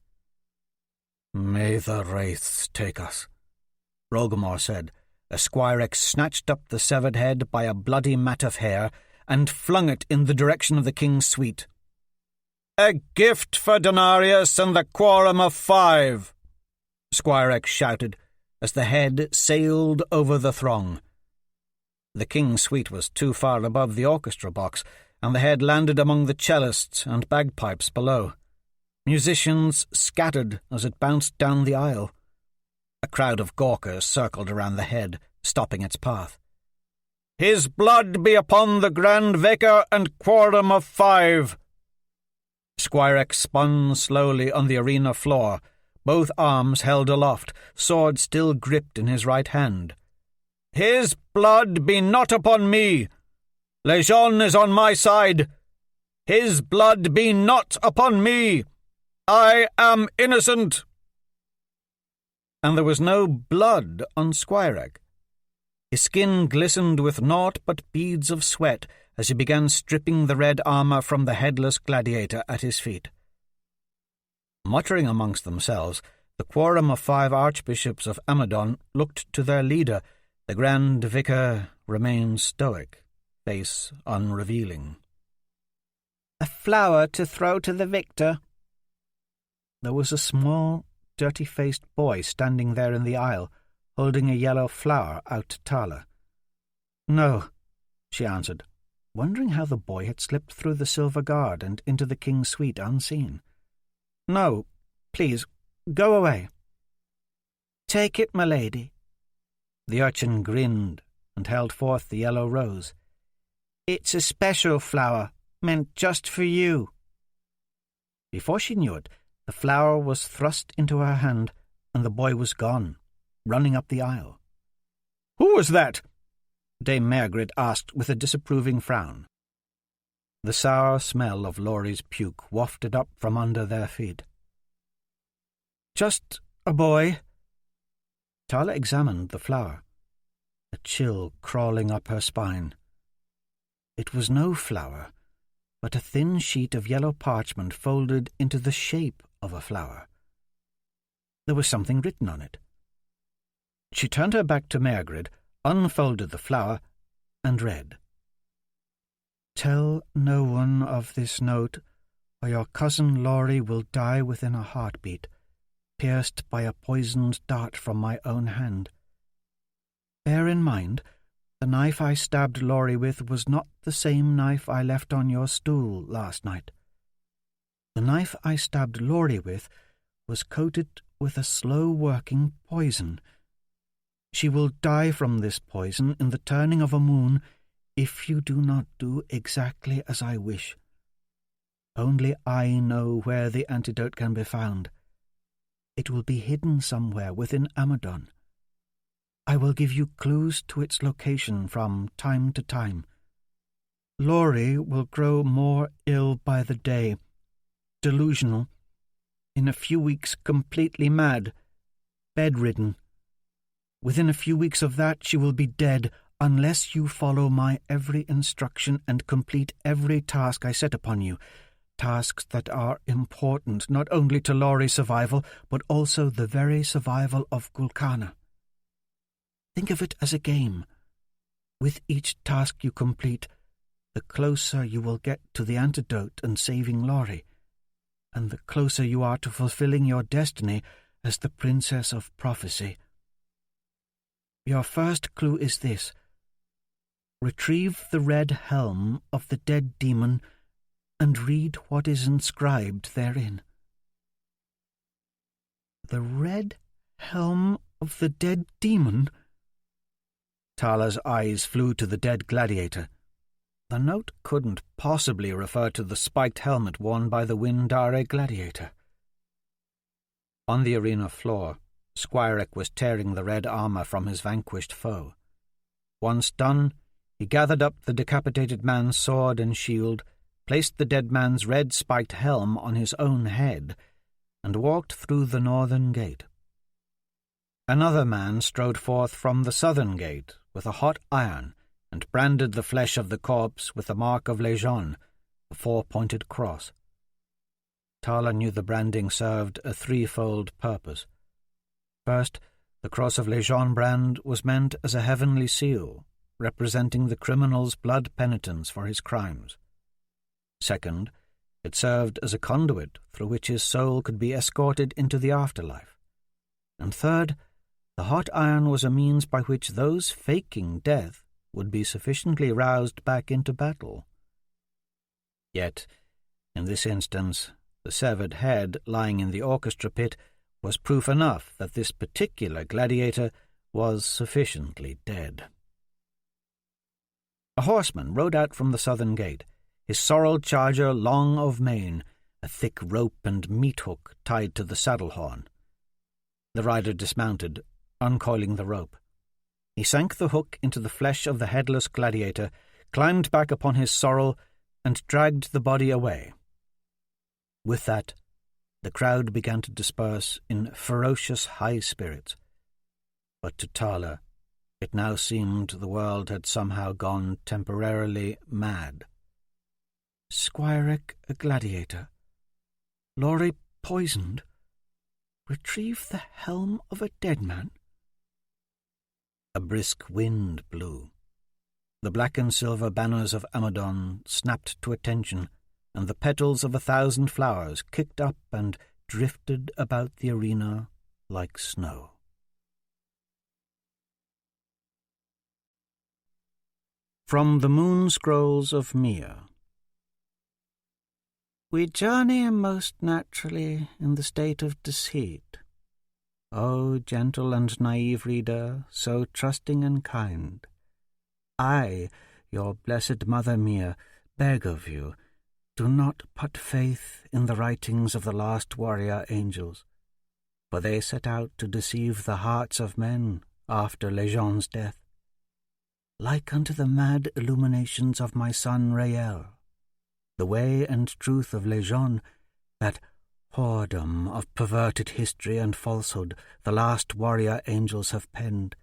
"May the wraiths take us," Rogamore said, as Squirek snatched up the severed head by a bloody mat of hair and flung it in the direction of the king's suite. "A gift for Denarius and the quorum of 5, Squire X shouted, as the head sailed over the throng. The king's suite was too far above the orchestra box, and the head landed among the cellists and bagpipes below. Musicians scattered as it bounced down the aisle. A crowd of gawkers circled around the head, stopping its path. "His blood be upon the Grand Vicar and quorum of 5. Squire X spun slowly on the arena floor, both arms held aloft, sword still gripped in his right hand. "His blood be not upon me. Lejeune is on my side. His blood be not upon me. I am innocent." And there was no blood on Squire X. His skin glistened with naught but beads of sweat as he began stripping the red armour from the headless gladiator at his feet. Muttering amongst themselves, the quorum of 5 archbishops of Amadon looked to their leader. The Grand Vicar remained stoic, face unrevealing. "A flower to throw to the victor." There was a small, dirty-faced boy standing there in the aisle, holding a yellow flower out to Tala. "No," she answered, wondering how the boy had slipped through the silver guard and into the king's suite unseen. "No, please, go away." "Take it, my lady." The urchin grinned and held forth the yellow rose. "It's a special flower, meant just for you." Before she knew it, the flower was thrust into her hand, and the boy was gone, running up the aisle. "Who was that?" Dame Margaret asked with a disapproving frown. The sour smell of Laurie's puke wafted up from under their feet. "Just a boy." Tala examined the flower, a chill crawling up her spine. It was no flower, but a thin sheet of yellow parchment folded into the shape of a flower. There was something written on it. She turned her back to Margaret, unfolded the flower, and read, "Tell no one of this note, or your cousin Laurie will die within a heartbeat, pierced by a poisoned dart from my own hand. Bear in mind, the knife I stabbed Laurie with was not the same knife I left on your stool last night. The knife I stabbed Laurie with was coated with a slow-working poison. She will die from this poison in the turning of a moon if you do not do exactly as I wish. Only I know where the antidote can be found. It will be hidden somewhere within Amadon. I will give you clues to its location from time to time. Laurie will grow more ill by the day, delusional, in a few weeks completely mad, bedridden. Within a few weeks of that she will be dead unless you follow my every instruction and complete every task I set upon you, tasks that are important not only to Laurie's survival, but also the very survival of Gulkana. Think of it as a game. With each task you complete, the closer you will get to the antidote and saving Laurie, and the closer you are to fulfilling your destiny as the Princess of Prophecy. Your first clue is this. Retrieve the red helm of the dead demon and read what is inscribed therein." "The red helm of the dead demon?" Tala's eyes flew to the dead gladiator. The note couldn't possibly refer to the spiked helmet worn by the Windare gladiator. On the arena floor, Squire X was tearing the red armour from his vanquished foe. Once done, he gathered up the decapitated man's sword and shield, placed the dead man's red spiked helm on his own head, and walked through the northern gate. Another man strode forth from the southern gate with a hot iron and branded the flesh of the corpse with the mark of Lejeune, a 4-pointed cross. Tala knew the branding served a 3-fold purpose. First, the cross of Lejeune brand was meant as a heavenly seal, representing the criminal's blood penitence for his crimes. Second, It served as a conduit through which his soul could be escorted into the afterlife. And third, the hot iron was a means by which those faking death would be sufficiently roused back into battle. Yet, in this instance, the severed head lying in the orchestra pit was proof enough that this particular gladiator was sufficiently dead. A horseman rode out from the southern gate, his sorrel charger long of mane, a thick rope and meat-hook tied to the saddle-horn. The rider dismounted, uncoiling the rope. He sank the hook into the flesh of the headless gladiator, climbed back upon his sorrel, and dragged the body away. With that, the crowd began to disperse in ferocious high spirits. But to Thala, it now seemed the world had somehow gone temporarily mad. Squirek a gladiator, Laurie poisoned, retrieve the helm of a dead man. A brisk wind blew. The black and silver banners of Amadon snapped to attention, and the petals of 1,000 flowers kicked up and drifted about the arena like snow. From the Moon Scrolls of Mir. We journey most naturally in the state of deceit. O gentle and naive reader, so trusting and kind, I, your blessed Mother Mir, beg of you, do not put faith in the writings of the last warrior angels, for they set out to deceive the hearts of men after Lejean's death, like unto the mad illuminations of my son Rael. The way and truth of Lejean, that whoredom of perverted history and falsehood the last warrior angels have penned,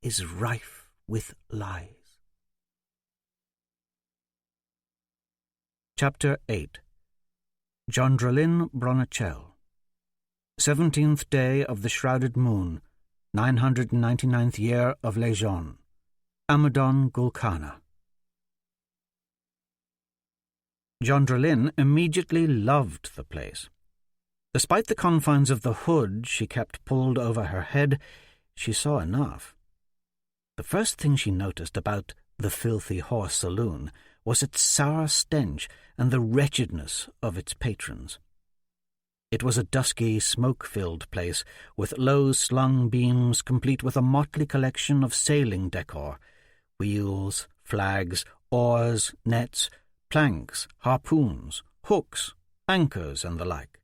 is rife with lies. Chapter 8. Jondralin Bronachel. 17th day of the shrouded moon, 999th year of Lejean. Amadon Gulkana. Jondralin immediately loved the place. Despite the confines of the hood she kept pulled over her head, she saw enough. The first thing she noticed about the filthy horse saloon was its sour stench and the wretchedness of its patrons. It was a dusky, smoke-filled place, with low-slung beams complete with a motley collection of sailing decor, wheels, flags, oars, nets, planks, harpoons, hooks, anchors, and the like.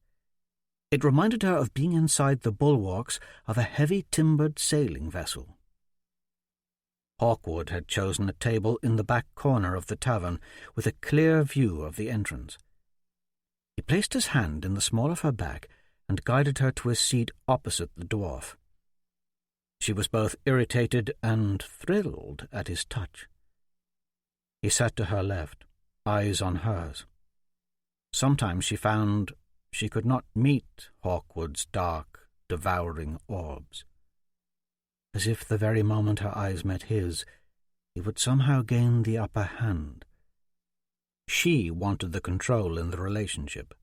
It reminded her of being inside the bulwarks of a heavy-timbered sailing vessel. Hawkwood had chosen a table in the back corner of the tavern with a clear view of the entrance. He placed his hand in the small of her back and guided her to a seat opposite the dwarf. She was both irritated and thrilled at his touch. He sat to her left, eyes on hers. Sometimes she found she could not meet Hawkwood's dark, devouring orbs. As if the very moment her eyes met his, he would somehow gain the upper hand. She wanted the control in the relationship,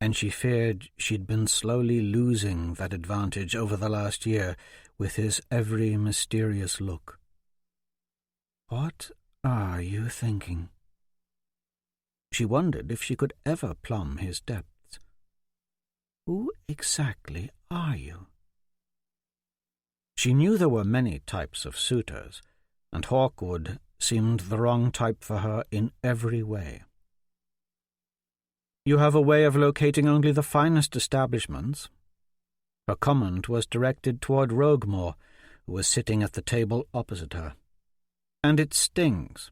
and she feared she'd been slowly losing that advantage over the last year with his every mysterious look. What are you thinking? She wondered if she could ever plumb his depths. Who exactly are you? She knew there were many types of suitors, and Hawkwood seemed the wrong type for her in every way. You have a way of locating only the finest establishments. Her comment was directed toward Roguemore, who was sitting at the table opposite her. And it stings.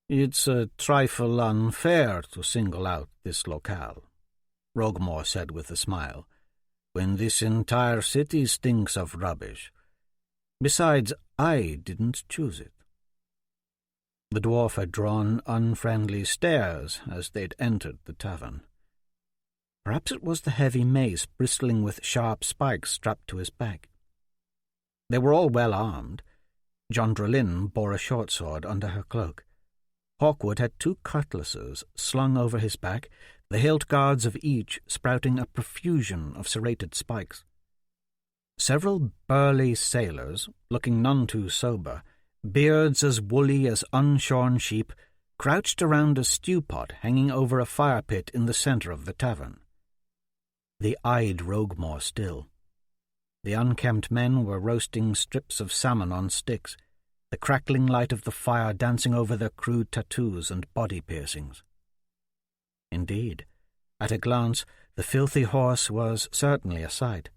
It's a trifle unfair to single out this locale, Roguemore said with a smile, when this entire city stinks of rubbish. Besides, I didn't choose it. The dwarf had drawn unfriendly stares as they'd entered the tavern. Perhaps it was the heavy mace bristling with sharp spikes strapped to his back. They were all well armed. Jondralin bore a short sword under her cloak. Hawkwood had 2 cutlasses slung over his back, the hilt guards of each sprouting a profusion of serrated spikes. Several burly sailors, looking none too sober, beards as woolly as unshorn sheep, crouched around a stew-pot hanging over a fire-pit in the centre of the tavern. They eyed Roguemore still. The unkempt men were roasting strips of salmon on sticks, the crackling light of the fire dancing over their crude tattoos and body piercings. Indeed, at a glance, the filthy horse was certainly a sight.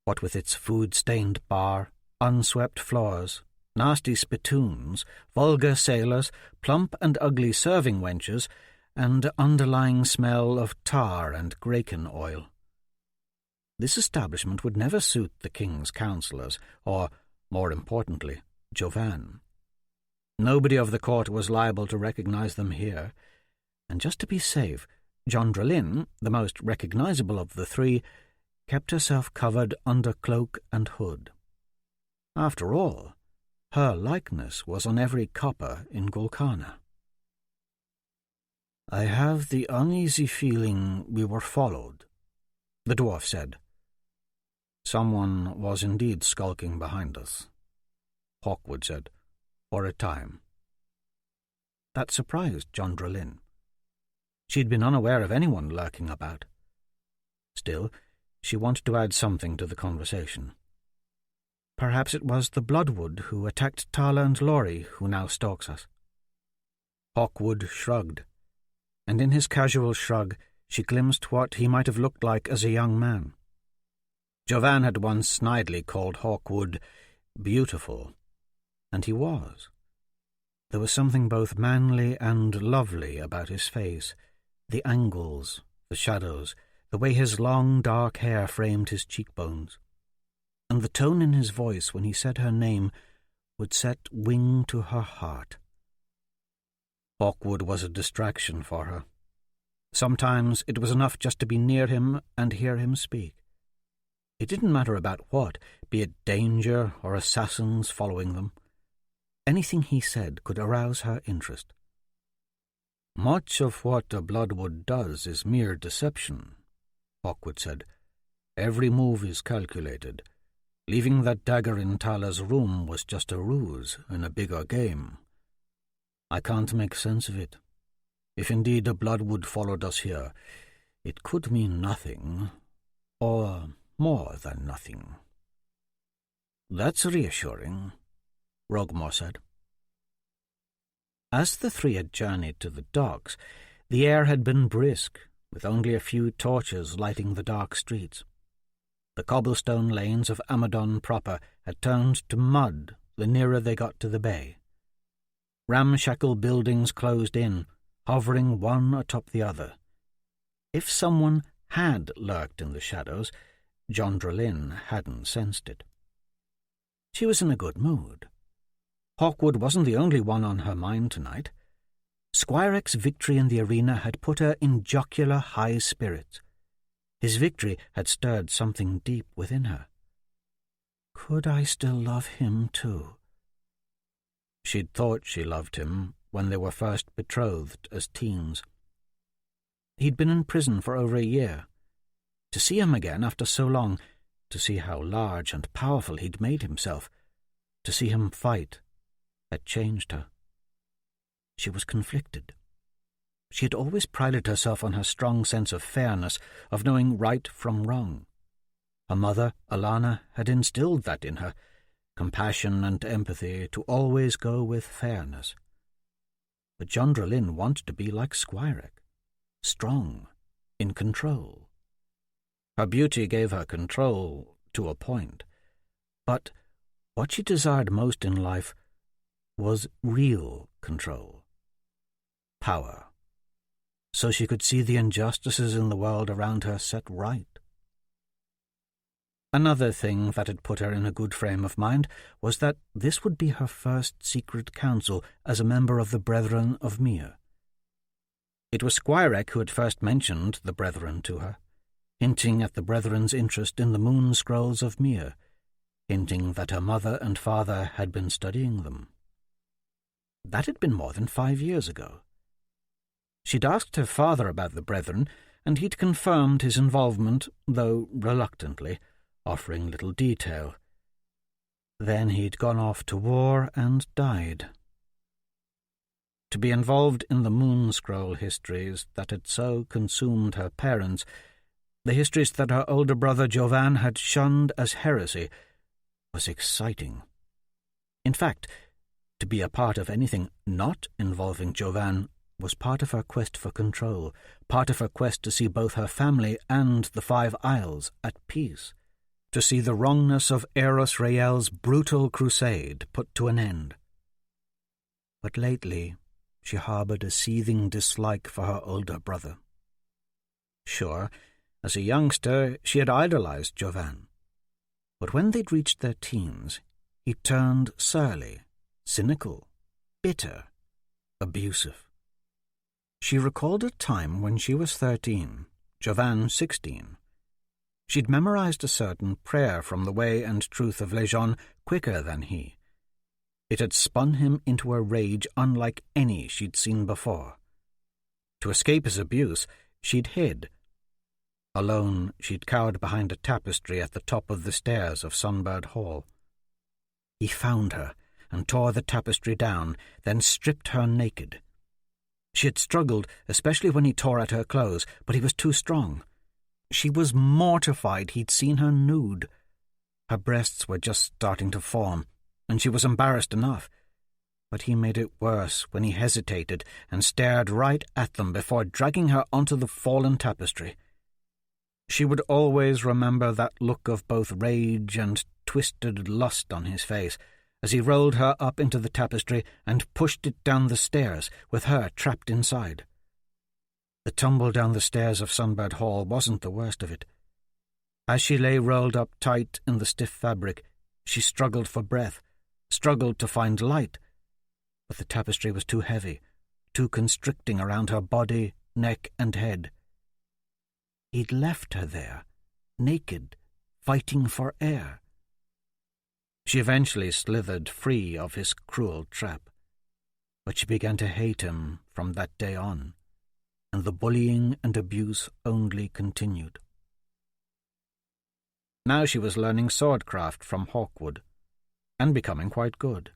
What with its food-stained bar, unswept floors, nasty spittoons, vulgar sailors, plump and ugly serving wenches, and underlying smell of tar and graken oil. This establishment would never suit the king's counsellors, or, more importantly, Jovan. Nobody of the court was liable to recognize them here, and just to be safe, Jondrelin, the most recognizable of the three, kept herself covered under cloak and hood. After all, her likeness was on every copper in Golconda. "I have the uneasy feeling we were followed," the dwarf said. "Someone was indeed skulking behind us," Hawkwood said, "for a time." That surprised Jondrelin. She had been unaware of anyone lurking about. Still, she wanted to add something to the conversation. "Perhaps it was the Bloodwood who attacked Tala and Laurie who now stalks us." Hawkwood shrugged, and in his casual shrug she glimpsed what he might have looked like as a young man. Jovan had once snidely called Hawkwood beautiful, and he was. There was something both manly and lovely about his face, the angles, the shadows, the way his long dark hair framed his cheekbones. And the tone in his voice when he said her name would set wing to her heart. Hawkwood was a distraction for her. Sometimes it was enough just to be near him and hear him speak. It didn't matter about what, be it danger or assassins following them. Anything he said could arouse her interest. "Much of what a Bloodwood does is mere deception," Hawkwood said. "Every move is calculated. Leaving that dagger in Tala's room was just a ruse in a bigger game. I can't make sense of it. If indeed a Bloodwood followed us here, it could mean nothing, or more than nothing." "That's reassuring," Roguemore said. As the three had journeyed to the docks, the air had been brisk, with only a few torches lighting the dark streets. The cobblestone lanes of Amadon proper had turned to mud the nearer they got to the bay. Ramshackle buildings closed in, hovering one atop the other. If someone had lurked in the shadows, Jondrelin hadn't sensed it. She was in a good mood. Hawkwood wasn't the only one on her mind tonight. Squire's victory in the arena had put her in jocular high spirits. His victory had stirred something deep within her. Could I still love him too? She'd thought she loved him when they were first betrothed as teens. He'd been in prison for over a year. To see him again after so long, to see how large and powerful he'd made himself, to see him fight, had changed her. She was conflicted. She had always prided herself on her strong sense of fairness, of knowing right from wrong. Her mother, Alana, had instilled that in her, compassion and empathy to always go with fairness. But Jondrelin wanted to be like Squirek, strong, in control. Her beauty gave her control to a point, but what she desired most in life was real control. Power. So she could see the injustices in the world around her set right. Another thing that had put her in a good frame of mind was that this would be her first secret council as a member of the Brethren of Mere. It was Squirek who had first mentioned the Brethren to her, hinting at the Brethren's interest in the moon scrolls of Mere, hinting that her mother and father had been studying them. That had been more than 5 years ago. She'd asked her father about the brethren, and he'd confirmed his involvement, though reluctantly, offering little detail. Then he'd gone off to war and died. To be involved in the Moonscroll histories that had so consumed her parents, the histories that her older brother Jovan had shunned as heresy, was exciting. In fact, to be a part of anything not involving Jovan was part of her quest for control, part of her quest to see both her family and the 5 Isles at peace, to see the wrongness of Eros Rael's brutal crusade put to an end. But lately she harboured a seething dislike for her older brother. Sure, as a youngster she had idolised Jovan, but when they'd reached their teens, he turned surly, cynical, bitter, abusive. She recalled a time when she was 13, Jovan 16. She'd memorized a certain prayer from the Way and Truth of Lejeune quicker than he. It had spun him into a rage unlike any she'd seen before. To escape his abuse, she'd hid. Alone, she'd cowered behind a tapestry at the top of the stairs of Sunbird Hall. He found her and tore the tapestry down, then stripped her naked. She had struggled, especially when he tore at her clothes, but he was too strong. She was mortified he'd seen her nude. Her breasts were just starting to form, and she was embarrassed enough. But he made it worse when he hesitated and stared right at them before dragging her onto the fallen tapestry. She would always remember that look of both rage and twisted lust on his face as he rolled her up into the tapestry and pushed it down the stairs, with her trapped inside. The tumble down the stairs of Sunbird Hall wasn't the worst of it. As she lay rolled up tight in the stiff fabric, she struggled for breath, struggled to find light. But the tapestry was too heavy, too constricting around her body, neck, and head. He'd left her there, naked, fighting for air. She eventually slithered free of his cruel trap, but she began to hate him from that day on, and the bullying and abuse only continued. Now she was learning swordcraft from Hawkwood, and becoming quite good.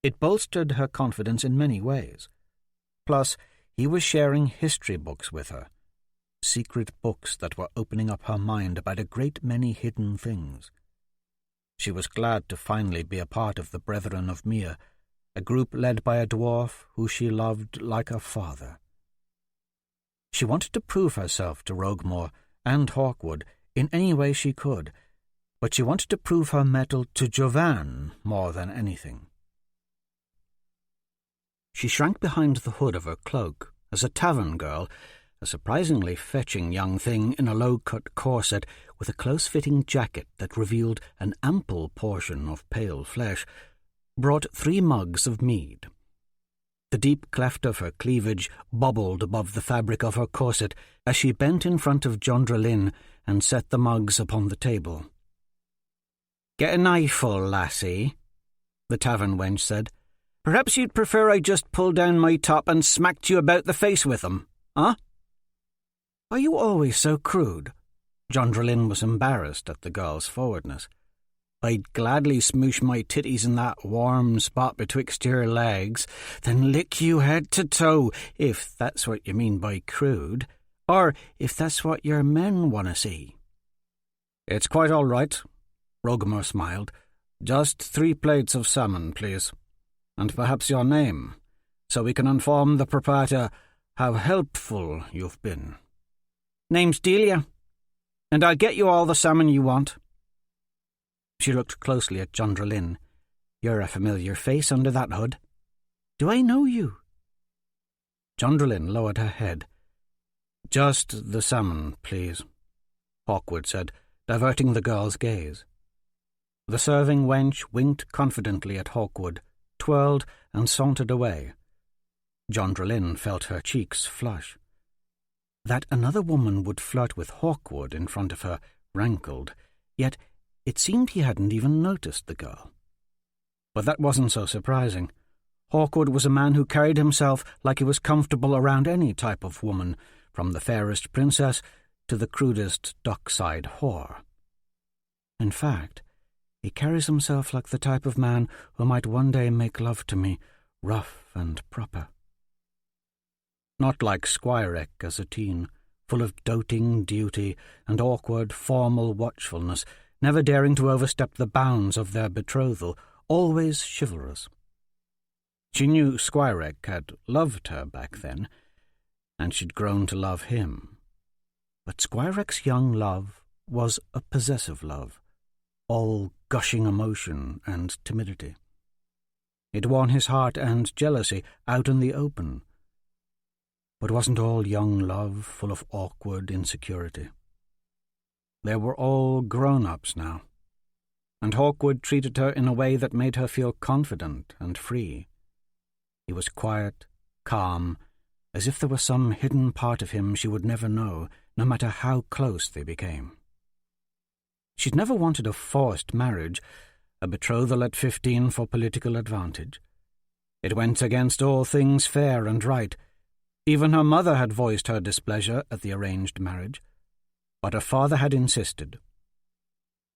It bolstered her confidence in many ways. Plus, he was sharing history books with her, secret books that were opening up her mind about a great many hidden things. She was glad to finally be a part of the Brethren of Mere, a group led by a dwarf who she loved like a father. She wanted to prove herself to Roguemore and Hawkwood in any way she could, but she wanted to prove her mettle to Jovan more than anything. She shrank behind the hood of her cloak as a tavern girl, a surprisingly fetching young thing in a low-cut corset with a close-fitting jacket that revealed an ample portion of pale flesh, brought 3 mugs of mead. The deep cleft of her cleavage bubbled above the fabric of her corset as she bent in front of Jondralyn and set the mugs upon the table. "Get an eyeful, lassie," the tavern wench said. "Perhaps you'd prefer I just pulled down my top and smacked you about the face with them, huh?" "Are you always so crude?" Jondralyn was embarrassed at the girl's forwardness. "I'd gladly smoosh my titties in that warm spot betwixt your legs, then lick you head to toe, if that's what you mean by crude, or if that's what your men want to see." "It's quite all right," Roguemore smiled. "Just 3 plates of salmon, please, and perhaps your name, so we can inform the proprietor how helpful you've been." "Name's Delia, and I'll get you all the salmon you want." She looked closely at Jondralyn. "You're a familiar face under that hood. Do I know you?" Jondralyn lowered her head. "Just the salmon, please," Hawkwood said, diverting the girl's gaze. The serving wench winked confidently at Hawkwood, twirled, and sauntered away. Jondralyn felt her cheeks flush. That another woman would flirt with Hawkwood in front of her rankled, yet it seemed he hadn't even noticed the girl. But that wasn't so surprising. Hawkwood was a man who carried himself like he was comfortable around any type of woman, from the fairest princess to the crudest dockside whore. In fact, he carries himself like the type of man who might one day make love to me, rough and proper. Not like Squirek as a teen, full of doting duty and awkward formal watchfulness, never daring to overstep the bounds of their betrothal, always chivalrous. She knew Squirek had loved her back then, and she'd grown to love him. But Squirek's young love was a possessive love, all gushing emotion and timidity. It won his heart and jealousy out in the open. But wasn't all young love full of awkward insecurity? They were all grown-ups now, and Hawkwood treated her in a way that made her feel confident and free. He was quiet, calm, as if there were some hidden part of him she would never know, no matter how close they became. She'd never wanted a forced marriage, a betrothal at 15 for political advantage. It went against all things fair and right. Even her mother had voiced her displeasure at the arranged marriage, but her father had insisted.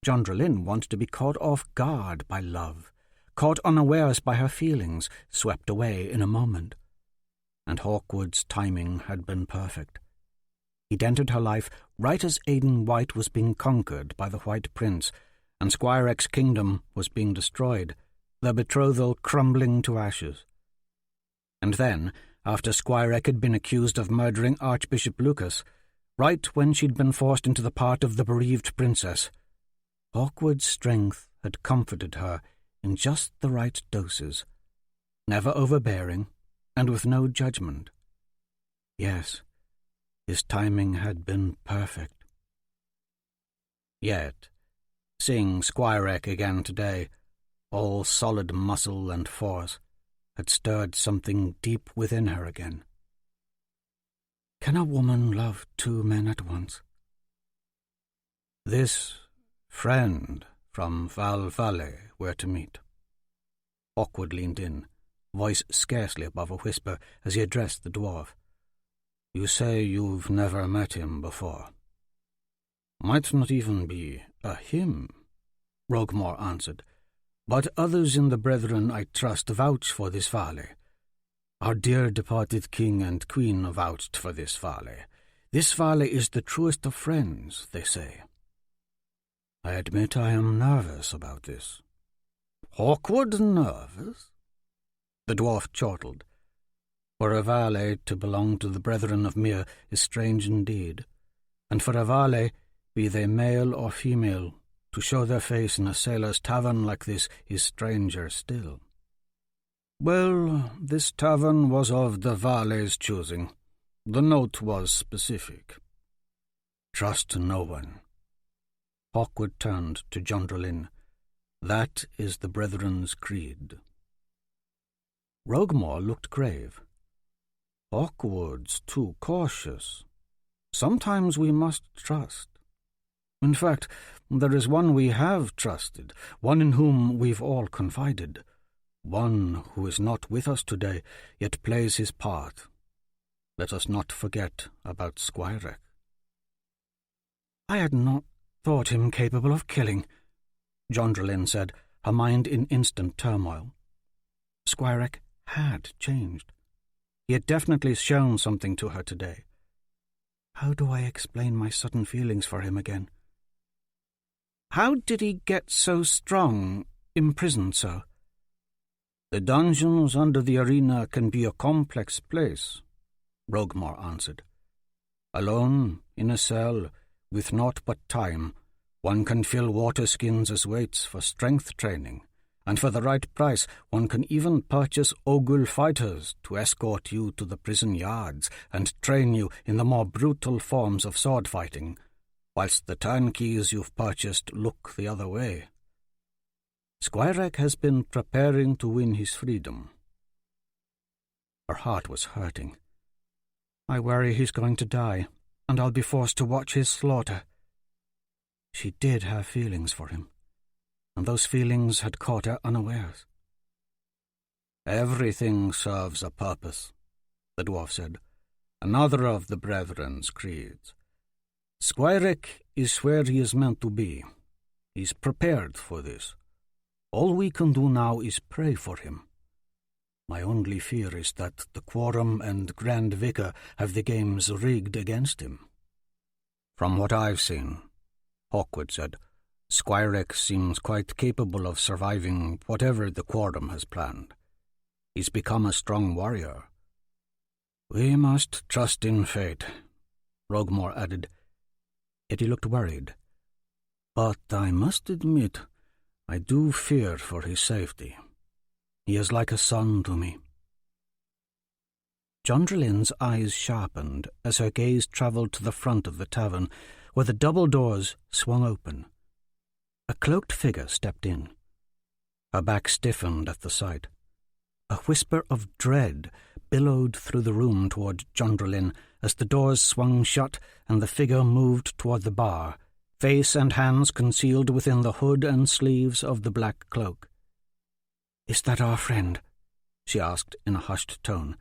Jondralyn wanted to be caught off guard by love, caught unawares by her feelings, swept away in a moment. And Hawkwood's timing had been perfect. He'd entered her life right as Aidan White was being conquered by the White Prince, and Squirek's kingdom was being destroyed, their betrothal crumbling to ashes. And then, after Squirek had been accused of murdering Archbishop Lucas, right when she'd been forced into the part of the bereaved princess, Hawkwood's strength had comforted her in just the right doses, never overbearing, and with no judgment. Yes, his timing had been perfect. Yet, seeing Squirek again today, all solid muscle and force, had stirred something deep within her again. Can a woman love two men at once? This friend from Val Valley were to meet. Hawkwood leaned in, voice scarcely above a whisper, as he addressed the dwarf. You say you've never met him before. Might not even be a him, Roguemore answered, but others in the Brethren I trust vouch for this valley. Our dear departed king and queen vouched for this valley. This valley is the truest of friends, they say. I admit I am nervous about this. Hawkwood nervous? The dwarf chortled. For a valet to belong to the Brethren of Mere is strange indeed, and for a valet, be they male or female, to show their face in a sailor's tavern like this is stranger still. Well, this tavern was of the valet's choosing. The note was specific. Trust no one. Hawkwood turned to Jondralyn. That is the Brethren's creed. Roguemore looked grave. Hawkwood's too cautious. Sometimes we must trust. In fact, there is one we have trusted, one in whom we've all confided, one who is not with us today, yet plays his part. Let us not forget about Squirek. I had not thought him capable of killing, Jondralyn said, her mind in instant turmoil. Squirek had changed. He had definitely shown something to her today. How do I explain my sudden feelings for him again? How did he get so strong, imprisoned so? The dungeons under the arena can be a complex place, Roguemore answered. Alone, in a cell, with naught but time, one can fill water skins as weights for strength training, and for the right price one can even purchase Ogul fighters to escort you to the prison yards and train you in the more brutal forms of sword fighting, whilst the turnkeys you've purchased look the other way. Squirek has been preparing to win his freedom. Her heart was hurting. I worry he's going to die, and I'll be forced to watch his slaughter. She did have feelings for him, and those feelings had caught her unawares. Everything serves a purpose, the dwarf said. Another of the brethren's creeds. Squirek is where he is meant to be. He's prepared for this. All we can do now is pray for him. My only fear is that the Quorum and Grand Vicar have the games rigged against him. From what I've seen, Hawkwood said, Squirek seems quite capable of surviving whatever the Quorum has planned. He's become a strong warrior. We must trust in fate, Rogmore added. Yet he looked worried. But I must admit, I do fear for his safety. He is like a son to me. Jondralin's eyes sharpened as her gaze travelled to the front of the tavern, where the double doors swung open. A cloaked figure stepped in. Her back stiffened at the sight. A whisper of dread billowed through the room toward Jondralin as the doors swung shut and the figure moved toward the bar, face and hands concealed within the hood and sleeves of the black cloak. "Is that our friend?" she asked in a hushed tone.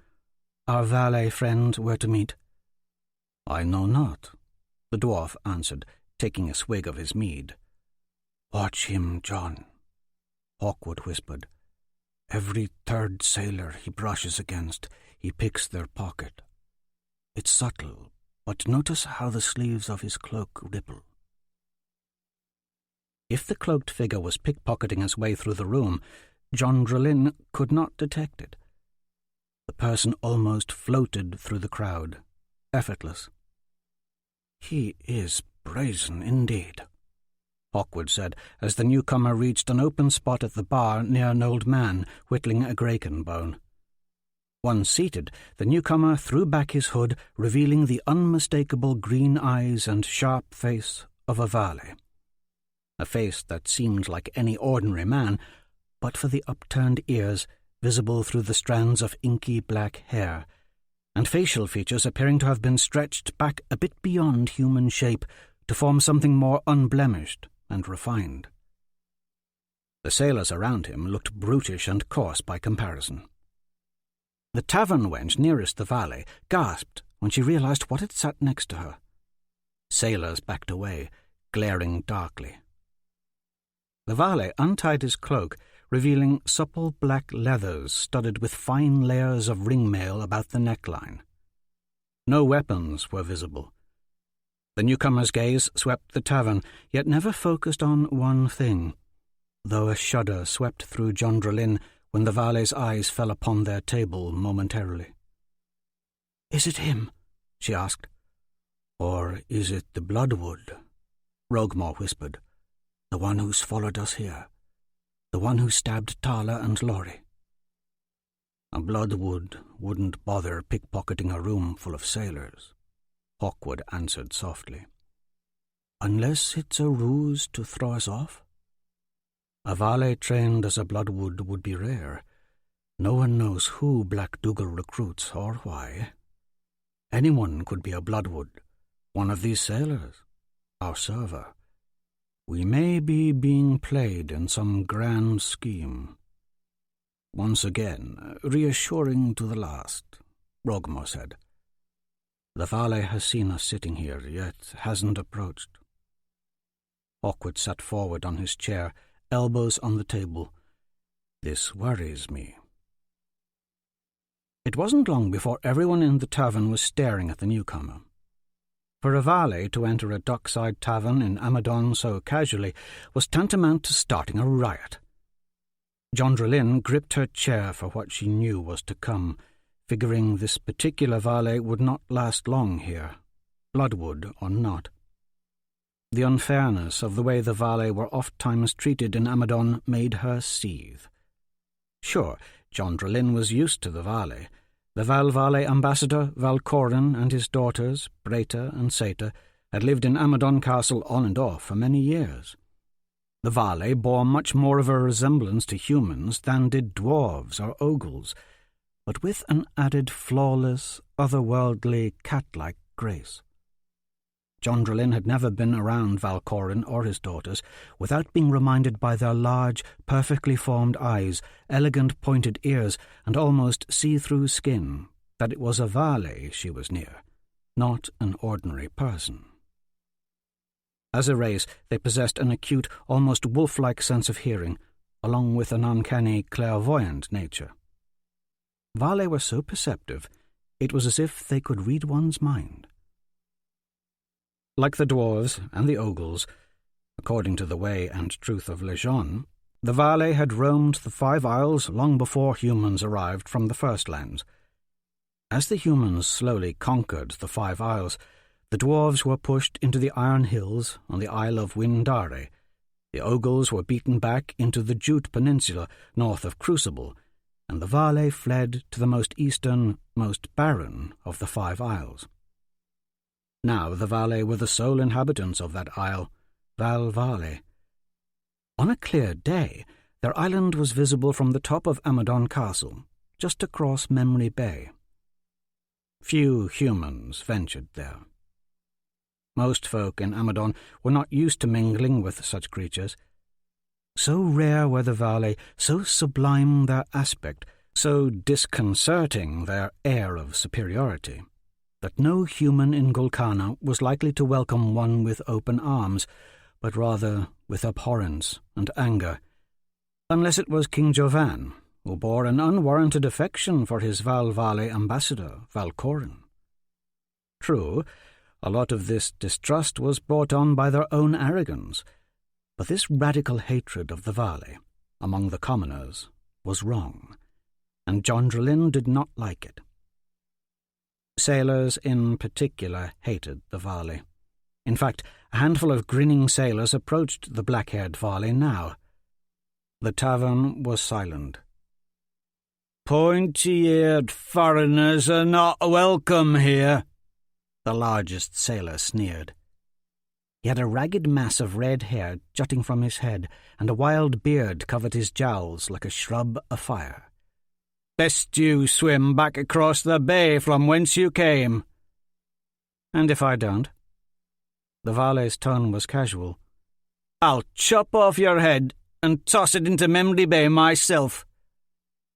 "Our valet friend we're to meet?" "I know not," the dwarf answered, taking a swig of his mead. "Watch him, John," Hawkwood whispered. "Every third sailor he brushes against, he picks their pocket. It's subtle, but notice how the sleeves of his cloak ripple." If the cloaked figure was pickpocketing his way through the room, Jondralin could not detect it. The person almost floated through the crowd, effortless. "He is brazen indeed," Hawkwood said, as the newcomer reached an open spot at the bar near an old man whittling a graken bone. Once seated, the newcomer threw back his hood, revealing the unmistakable green eyes and sharp face of a valet. A face that seemed like any ordinary man, but for the upturned ears visible through the strands of inky black hair, and facial features appearing to have been stretched back a bit beyond human shape to form something more unblemished and refined. The sailors around him looked brutish and coarse by comparison. The tavern wench nearest the valet gasped when she realized what had sat next to her. Sailors backed away, glaring darkly. The valet untied his cloak, revealing supple black leathers studded with fine layers of ringmail about the neckline. No weapons were visible. The newcomer's gaze swept the tavern, yet never focused on one thing, though a shudder swept through Jondralin when the valet's eyes fell upon their table momentarily. "Is it him?" she asked. "Or is it the Bloodwood?" Rogmore whispered. "The one who's followed us here. The one who stabbed Tala and Laurie." "A Bloodwood wouldn't bother pickpocketing a room full of sailors," Hawkwood answered softly. "Unless it's a ruse to throw us off? A valet trained as a Bloodwood would be rare. No one knows who Black Dougal recruits or why. Anyone could be a Bloodwood, one of these sailors, our server. We may be being played in some grand scheme." "Once again, reassuring to the last," Rogmore said. "The valet has seen us sitting here, yet hasn't approached." Hawkwood sat forward on his chair, elbows on the table. "This worries me." It wasn't long before everyone in the tavern was staring at the newcomer. For a valet to enter a dockside tavern in Amadon so casually was tantamount to starting a riot. Jondralin gripped her chair for what she knew was to come, figuring this particular valet would not last long here, Bloodwood or not. The unfairness of the way the valet were oft-times treated in Amadon made her seethe. Sure, Jondralin was used to the valet. The Val-Valet ambassador, Valcorin, and his daughters, Breta and Seta, had lived in Amadon Castle on and off for many years. The valet bore much more of a resemblance to humans than did dwarves or ogles, but with an added flawless, otherworldly, cat-like grace. Jondrelin had never been around Valcorin or his daughters without being reminded by their large, perfectly formed eyes, elegant pointed ears, and almost see-through skin that it was a Vale she was near, not an ordinary person. As a race, they possessed an acute, almost wolf-like sense of hearing, along with an uncanny, clairvoyant nature. Vale were so perceptive, it was as if they could read one's mind. Like the dwarves and the ogles, according to the way and truth of Lejeune, the Vale had roamed the 5 Isles long before humans arrived from the first lands. As the humans slowly conquered the 5 Isles, the dwarves were pushed into the Iron Hills on the Isle of Windare. The ogles were beaten back into the Jute Peninsula north of Crucible, and the Vale fled to the most eastern, most barren of the 5 Isles. Now the Vale were the sole inhabitants of that isle, Val Vale. On a clear day, their island was visible from the top of Amadon Castle, just across Memory Bay. Few humans ventured there. Most folk in Amadon were not used to mingling with such creatures. So rare were the Vale, so sublime their aspect, so disconcerting their air of superiority, that no human in Golconda was likely to welcome one with open arms, but rather with abhorrence and anger, unless it was King Jovan, who bore an unwarranted affection for his Val Vale ambassador, Valcorin. True, a lot of this distrust was brought on by their own arrogance, but this radical hatred of the Vale, among the commoners, was wrong, and Jondrelin did not like it. Sailors in particular hated the Vale. In fact, a handful of grinning sailors approached the black-haired Vale now. The tavern was silent. "Pointy-eared foreigners are not welcome here," the largest sailor sneered. He had a ragged mass of red hair jutting from his head, and a wild beard covered his jowls like a shrub afire. "Best you swim back across the bay from whence you came." "And if I don't?" The Vale's tone was casual. "I'll chop off your head and toss it into Memory Bay myself."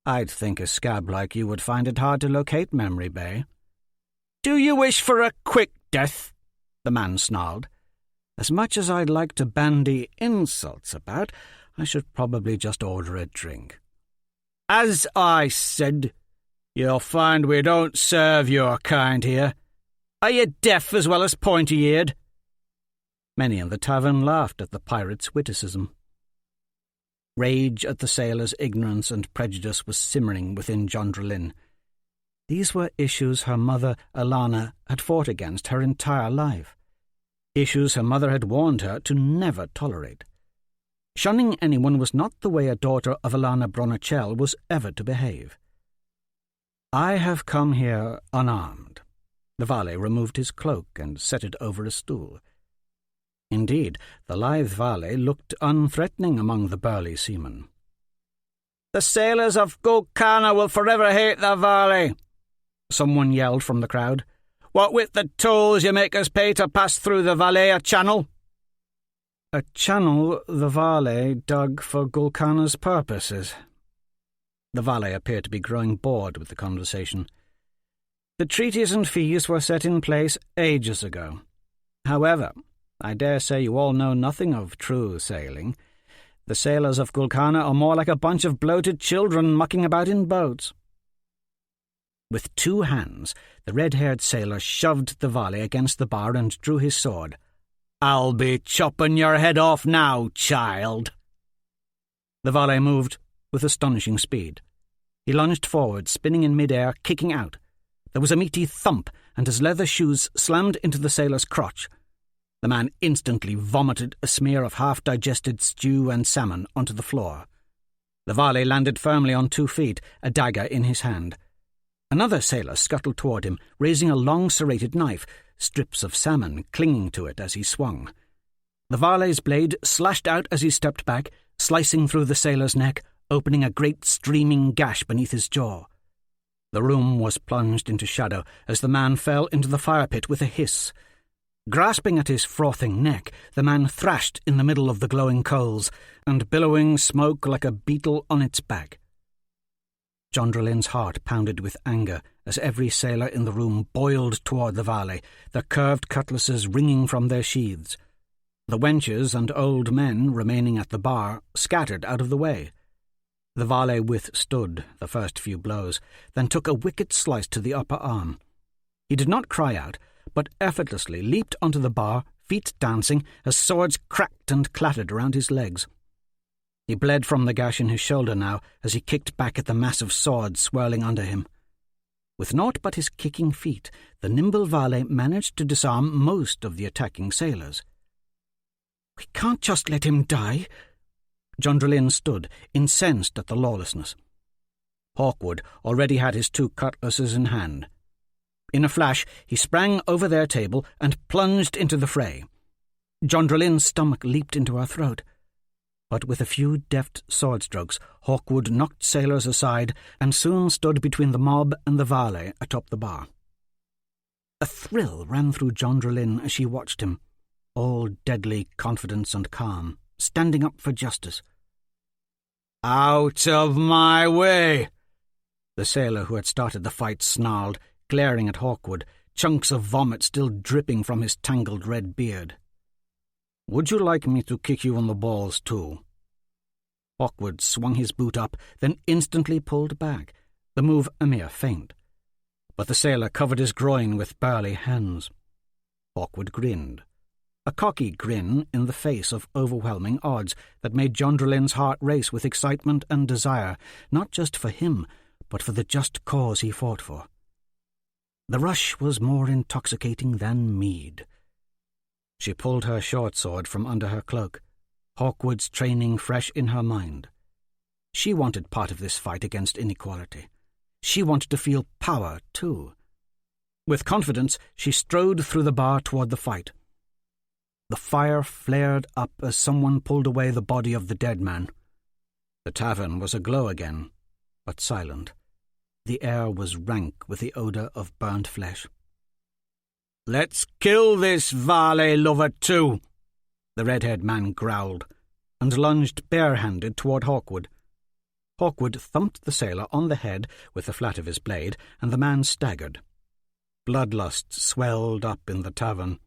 "I'd think a scab like you would find it hard to locate Memory Bay." "Do you wish for a quick death?" the man snarled. "As much as I'd like to bandy insults about, I should probably just order a drink." "As I said, you'll find we don't serve your kind here. Are you deaf as well as pointy-eared?" Many in the tavern laughed at the pirate's witticism. Rage at the sailor's ignorance and prejudice was simmering within Jondrelin. These were issues her mother, Alana, had fought against her entire life. Issues her mother had warned her to never tolerate. Shunning anyone was not the way a daughter of Alana Bronachel was ever to behave. "I have come here unarmed." The Vale removed his cloak and set it over a stool. Indeed, the lithe Vale looked unthreatening among the burly seamen. "The sailors of Golconda will forever hate the Vale," someone yelled from the crowd. "What with the tolls you make us pay to pass through the Valea Channel?" A channel the Vale dug for Golconda's purposes. The Vale appeared to be growing bored with the conversation. "The treaties and fees were set in place ages ago. However, I dare say you all know nothing of true sailing. The sailors of Golconda are more like a bunch of bloated children mucking about in boats." With 2 hands, the red-haired sailor shoved the Vale against the bar and drew his sword. "I'll be chopping your head off now, child." The Vale moved with astonishing speed. He lunged forward, spinning in mid-air, kicking out. There was a meaty thump, and his leather shoes slammed into the sailor's crotch. The man instantly vomited a smear of half-digested stew and salmon onto the floor. The Vale landed firmly on 2 feet, a dagger in his hand. Another sailor scuttled toward him, raising a long serrated knife, strips of salmon clinging to it as he swung. The Vale's blade slashed out as he stepped back, slicing through the sailor's neck, opening a great streaming gash beneath his jaw. The room was plunged into shadow as the man fell into the fire pit with a hiss. Grasping at his frothing neck, the man thrashed in the middle of the glowing coals, and billowing smoke like a beetle on its back. Jondralin's heart pounded with anger as every sailor in the room boiled toward the Valet, their curved cutlasses ringing from their sheaths. The wenches and old men remaining at the bar scattered out of the way. The Valet withstood the first few blows, then took a wicked slice to the upper arm. He did not cry out, but effortlessly leaped onto the bar, feet dancing, as swords cracked and clattered around his legs. He bled from the gash in his shoulder now as he kicked back at the massive sword swirling under him. With naught but his kicking feet, the nimble Valet managed to disarm most of the attacking sailors. "We can't just let him die." Jondralin stood, incensed at the lawlessness. Hawkwood already had his 2 cutlasses in hand. In a flash, he sprang over their table and plunged into the fray. Jondralin's stomach leaped into her throat. But with a few deft sword strokes, Hawkwood knocked sailors aside and soon stood between the mob and the Valet atop the bar. A thrill ran through Jondralin as she watched him, all deadly confidence and calm, standing up for justice. "Out of my way!" The sailor who had started the fight snarled, glaring at Hawkwood, chunks of vomit still dripping from his tangled red beard. "Would you like me to kick you on the balls, too?" Hawkwood swung his boot up, then instantly pulled back, the move a mere feint. But the sailor covered his groin with burly hands. Hawkwood grinned, a cocky grin in the face of overwhelming odds that made Jondralin's heart race with excitement and desire, not just for him, but for the just cause he fought for. The rush was more intoxicating than mead. She pulled her short sword from under her cloak, Hawkwood's training fresh in her mind. She wanted part of this fight against inequality. She wanted to feel power, too. With confidence, she strode through the bar toward the fight. The fire flared up as someone pulled away the body of the dead man. The tavern was aglow again, but silent. The air was rank with the odour of burnt flesh. "Let's kill this Valet lover too," the red-haired man growled, and lunged barehanded toward Hawkwood. Hawkwood thumped the sailor on the head with the flat of his blade, and the man staggered. Bloodlust swelled up in the tavern,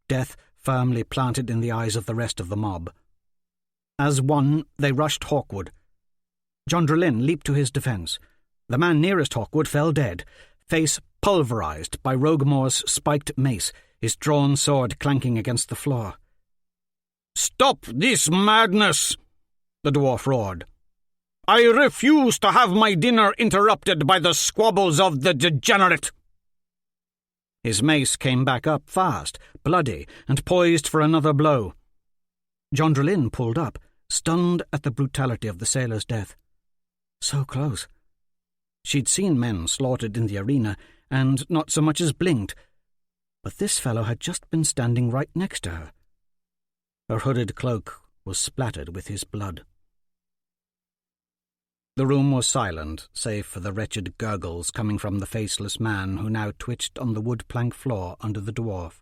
death firmly planted in the eyes of the rest of the mob. As one, they rushed Hawkwood. Jondralin leaped to his defence. The man nearest Hawkwood fell dead, face pulverized by Roguemore's spiked mace, his drawn sword clanking against the floor. "Stop this madness!" the dwarf roared. "I refuse to have my dinner interrupted by the squabbles of the degenerate!" His mace came back up fast, bloody, and poised for another blow. Jondralin pulled up, stunned at the brutality of the sailor's death. So close. She'd seen men slaughtered in the arena, and not so much as blinked, but this fellow had just been standing right next to her. Her hooded cloak was splattered with his blood. The room was silent, save for the wretched gurgles coming from the faceless man who now twitched on the wood-plank floor under the dwarf.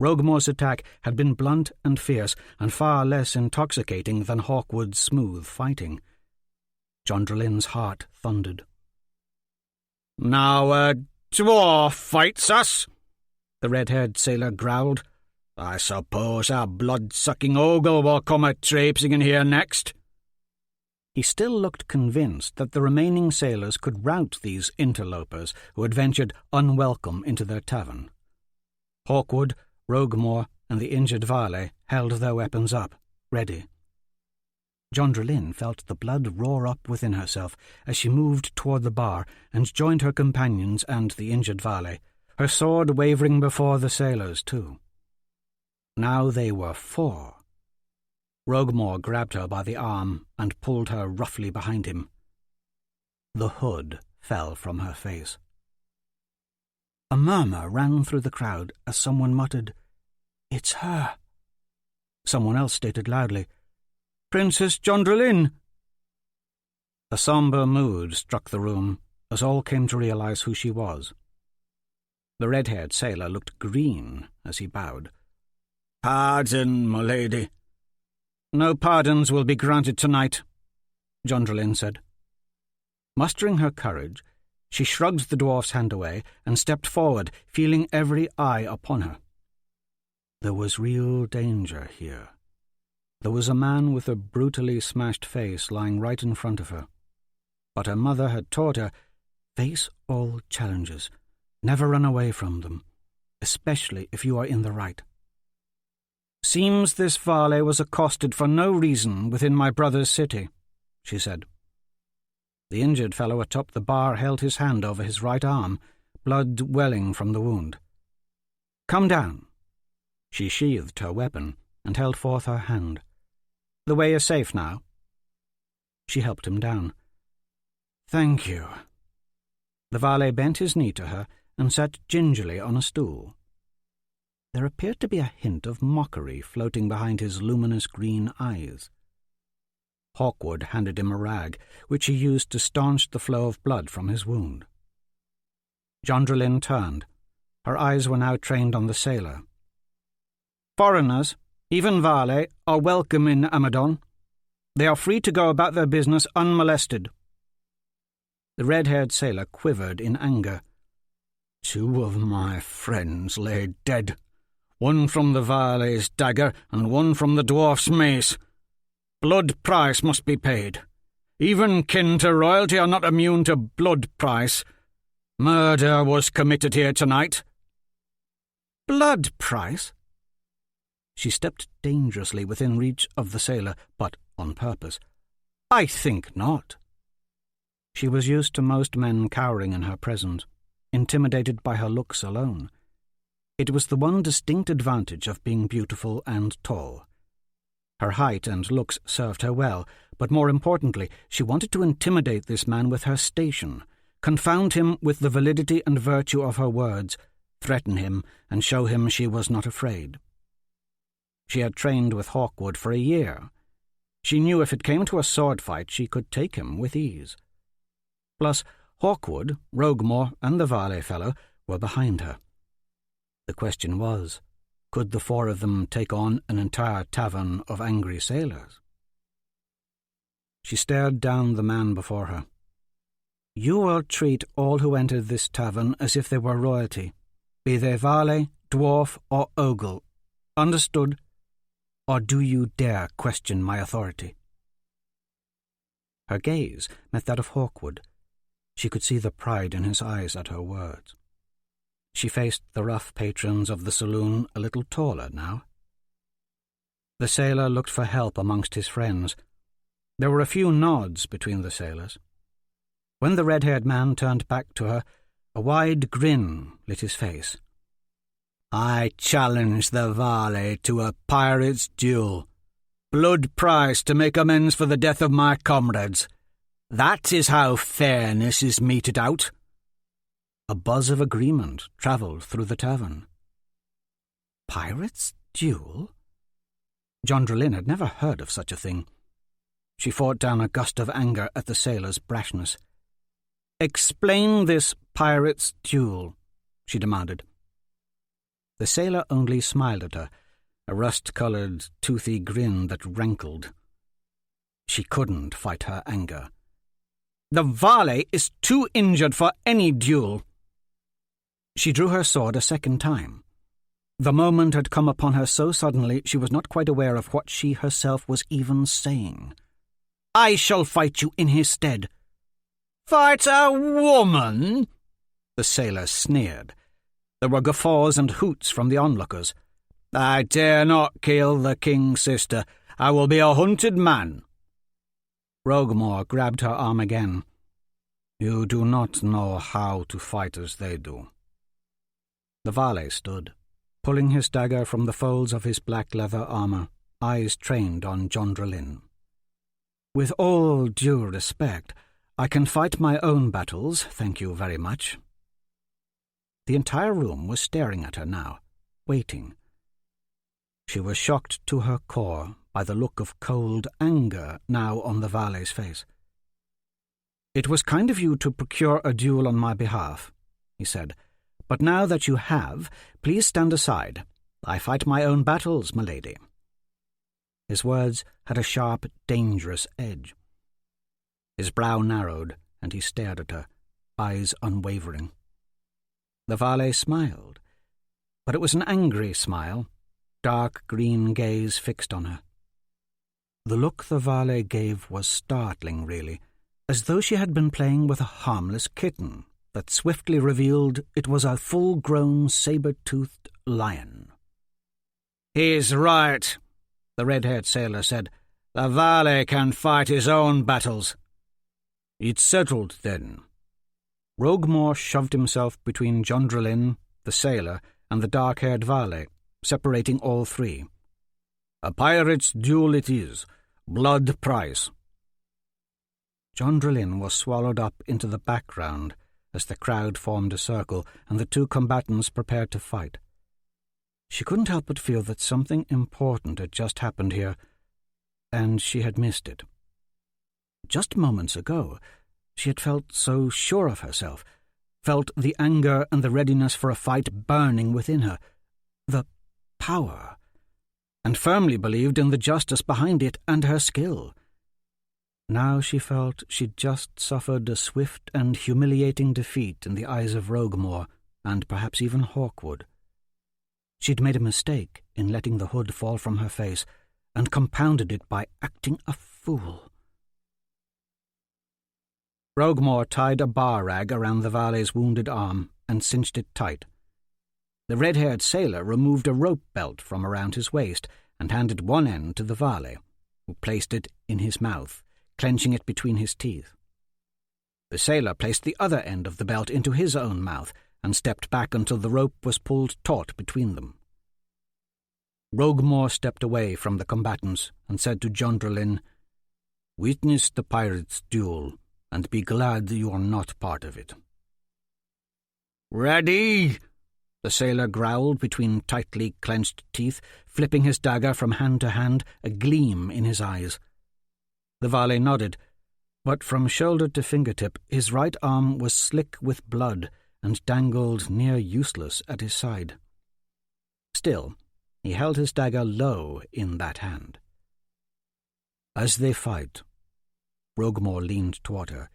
Roguemore's attack had been blunt and fierce, and far less intoxicating than Hawkwood's smooth fighting. Jondralin's heart thundered. "Now a dwarf fights us," the red-haired sailor growled. "I suppose our blood-sucking ogle will come a-traipsing in here next." He still looked convinced that the remaining sailors could rout these interlopers who had ventured unwelcome into their tavern. Hawkwood, Roguemore, and the injured Valet held their weapons up, ready. Jondralin felt the blood roar up within herself as she moved toward the bar and joined her companions and the injured Valet, her sword wavering before the sailors, too. Now they were 4. Roguemore grabbed her by the arm and pulled her roughly behind him. The hood fell from her face. A murmur ran through the crowd as someone muttered, "It's her." Someone else stated loudly, "Princess Jondralin." A sombre mood struck the room as all came to realize who she was. The red-haired sailor looked green as he bowed. "Pardon, my lady." "No pardons will be granted tonight," Jondrelin said. Mustering her courage, she shrugged the dwarf's hand away and stepped forward, feeling every eye upon her. There was real danger here. There was a man with a brutally smashed face lying right in front of her. But her mother had taught her, face all challenges, never run away from them, especially if you are in the right. "Seems this varlet was accosted for no reason within my brother's city," she said. The injured fellow atop the bar held his hand over his right arm, blood welling from the wound. "Come down." She sheathed her weapon and held forth her hand. "The way is safe now." She helped him down. "Thank you." The valet bent his knee to her and sat gingerly on a stool. There appeared to be a hint of mockery floating behind his luminous green eyes. Hawkwood handed him a rag, which he used to staunch the flow of blood from his wound. Jondrelin turned. Her eyes were now trained on the sailor. "Foreigners, even varlet, are welcome in Amadon. They are free to go about their business unmolested." The red-haired sailor quivered in anger. "2 of my friends lay dead, one from the varlet's dagger and one from the dwarf's mace. Blood price must be paid. Even kin to royalty are not immune to blood price. Murder was committed here tonight." "Blood price?" She stepped dangerously within reach of the sailor, but on purpose. "I think not." She was used to most men cowering in her presence, intimidated by her looks alone. It was the one distinct advantage of being beautiful and tall. Her height and looks served her well, but more importantly, she wanted to intimidate this man with her station, confound him with the validity and virtue of her words, threaten him, and show him she was not afraid. She had trained with Hawkwood for a year. She knew if it came to a sword fight she could take him with ease. Plus, Hawkwood, Roguemore, and the varlet fellow were behind her. The question was, could the 4 of them take on an entire tavern of angry sailors? She stared down the man before her. "You will treat all who enter this tavern as if they were royalty, be they varlet, dwarf, or ogle. Understood? Or do you dare question my authority?" Her gaze met that of Hawkwood. She could see the pride in his eyes at her words. She faced the rough patrons of the saloon a little taller now. The sailor looked for help amongst his friends. There were a few nods between the sailors. When the red-haired man turned back to her, a wide grin lit his face. "I challenge the varlet to a pirate's duel. Blood price to make amends for the death of my comrades. That is how fairness is meted out." A buzz of agreement travelled through the tavern. Pirate's duel? Jondrelin had never heard of such a thing. She fought down a gust of anger at the sailor's brashness. "Explain this pirate's duel," she demanded. The sailor only smiled at her, a rust-coloured, toothy grin that rankled. She couldn't fight her anger. "The varlet is too injured for any duel." She drew her sword a second time. The moment had come upon her so suddenly she was not quite aware of what she herself was even saying. "I shall fight you in his stead." "Fight a woman?" the sailor sneered. There were guffaws and hoots from the onlookers. "I dare not kill the king's sister. I will be a hunted man." Roguemore grabbed her arm again. "You do not know how to fight as they do." The valet stood, pulling his dagger from the folds of his black leather armour, eyes trained on Jondrelin. "With all due respect, I can fight my own battles, thank you very much." The entire room was staring at her now, waiting. She was shocked to her core by the look of cold anger now on the valet's face. "It was kind of you to procure a duel on my behalf," he said, But now that you have, please stand aside. I fight my own battles, milady." His words had a sharp, dangerous edge. His brow narrowed, and he stared at her, eyes unwavering. The valet smiled, but it was an angry smile, dark green gaze fixed on her. The look the valet gave was startling, really, as though she had been playing with a harmless kitten that swiftly revealed it was a full-grown, saber-toothed lion. "He's right," the red-haired sailor said. "The valet can fight his own battles." "It's settled, then." Roguemore shoved himself between Jondrelin, the sailor, and the dark-haired valet, separating all three. "A pirate's duel it is. Blood price." Jondrelin was swallowed up into the background as the crowd formed a circle and the two combatants prepared to fight. She couldn't help but feel that something important had just happened here, and she had missed it. Just moments ago, she had felt so sure of herself, felt the anger and the readiness for a fight burning within her, the power, and firmly believed in the justice behind it and her skill. Now she felt she'd just suffered a swift and humiliating defeat in the eyes of Roguemore and perhaps even Hawkwood. She'd made a mistake in letting the hood fall from her face and compounded it by acting a fool. Roguemore tied a bar rag around the valet's wounded arm and cinched it tight. The red-haired sailor removed a rope belt from around his waist and handed one end to the valet, who placed it in his mouth, clenching it between his teeth. The sailor placed the other end of the belt into his own mouth and stepped back until the rope was pulled taut between them. Roguemore stepped away from the combatants and said to Jondrelin, "Witness the pirates' duel, and be glad you are not part of it." "Ready!" the sailor growled between tightly clenched teeth, flipping his dagger from hand to hand, a gleam in his eyes. The valet nodded, but from shoulder to fingertip his right arm was slick with blood and dangled near useless at his side. Still, he held his dagger low in that hand. "As they fight," Roguemore leaned toward her,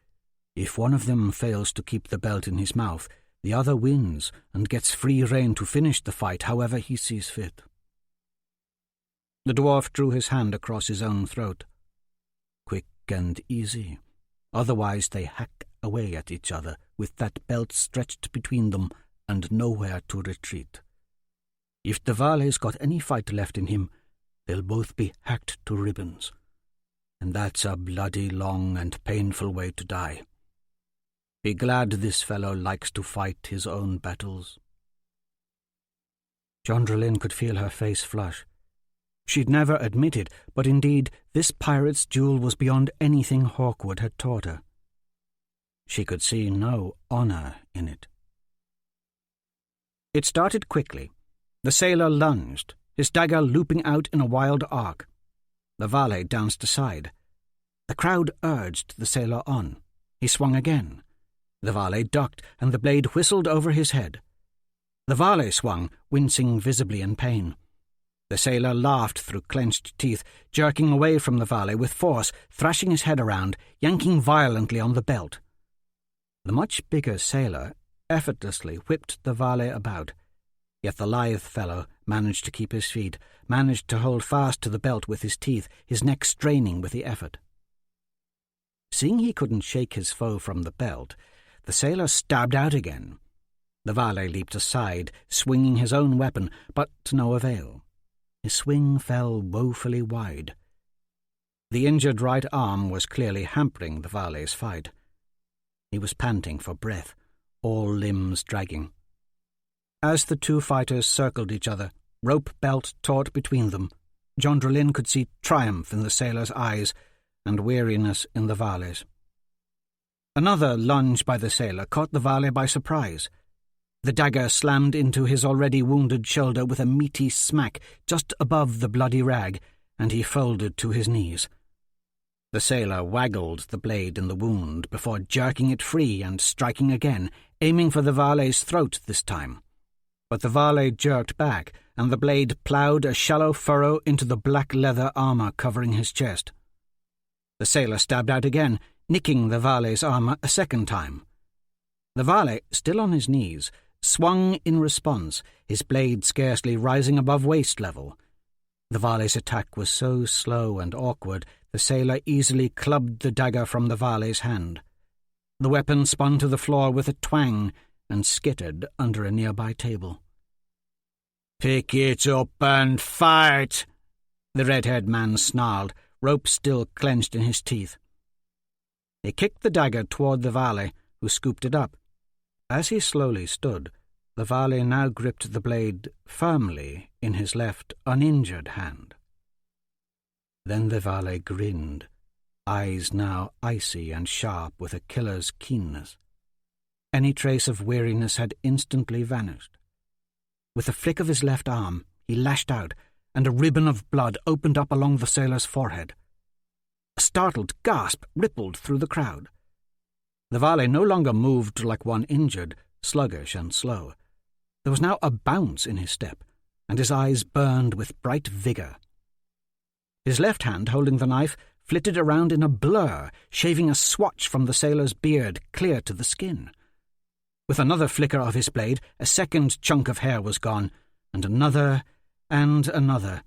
"if one of them fails to keep the belt in his mouth, the other wins and gets free rein to finish the fight however he sees fit." The dwarf drew his hand across his own throat. "Quick and easy. Otherwise they hack away at each other with that belt stretched between them and nowhere to retreat. If the valet's got any fight left in him, they'll both be hacked to ribbons. And that's a bloody long and painful way to die. Be glad this fellow likes to fight his own battles." Jondrelin could feel her face flush. She'd never admitted, but indeed this pirate's duel was beyond anything Hawkwood had taught her. She could see no honour in it. It started quickly. The sailor lunged, his dagger looping out in a wild arc. The valet danced aside. The crowd urged the sailor on. He swung again. The valet ducked, and the blade whistled over his head. The valet swung, wincing visibly in pain. The sailor laughed through clenched teeth, jerking away from the valet with force, thrashing his head around, yanking violently on the belt. The much bigger sailor effortlessly whipped the valet about, yet the lithe fellow managed to keep his feet, managed to hold fast to the belt with his teeth, his neck straining with the effort. Seeing he couldn't shake his foe from the belt, the sailor stabbed out again. The valet leaped aside, swinging his own weapon, but to no avail. His swing fell woefully wide. The injured right arm was clearly hampering the valet's fight. He was panting for breath, all limbs dragging. As the two fighters circled each other, rope belt taut between them, Jondrelin could see triumph in the sailor's eyes and weariness in the valet's. Another lunge by the sailor caught the valet by surprise. The dagger slammed into his already wounded shoulder with a meaty smack just above the bloody rag, and he folded to his knees. The sailor waggled the blade in the wound before jerking it free and striking again, aiming for the valet's throat this time. But the valet jerked back, and the blade ploughed a shallow furrow into the black leather armour covering his chest. The sailor stabbed out again, nicking the valet's armour a second time. The valet, still on his knees, swung in response, his blade scarcely rising above waist level. The valet's attack was so slow and awkward, the sailor easily clubbed the dagger from the valet's hand. The weapon spun to the floor with a twang and skittered under a nearby table. "Pick it up and fight!" the red-haired man snarled, rope still clenched in his teeth. He kicked the dagger toward the valet, who scooped it up. As he slowly stood, the valet now gripped the blade firmly in his left, uninjured hand. Then the valet grinned, eyes now icy and sharp with a killer's keenness. Any trace of weariness had instantly vanished. With a flick of his left arm, he lashed out, and a ribbon of blood opened up along the sailor's forehead. A startled gasp rippled through the crowd. The valet no longer moved like one injured, sluggish and slow. There was now a bounce in his step, and his eyes burned with bright vigour. His left hand, holding the knife, flitted around in a blur, shaving a swatch from the sailor's beard clear to the skin. With another flicker of his blade, a second chunk of hair was gone, and another, and another.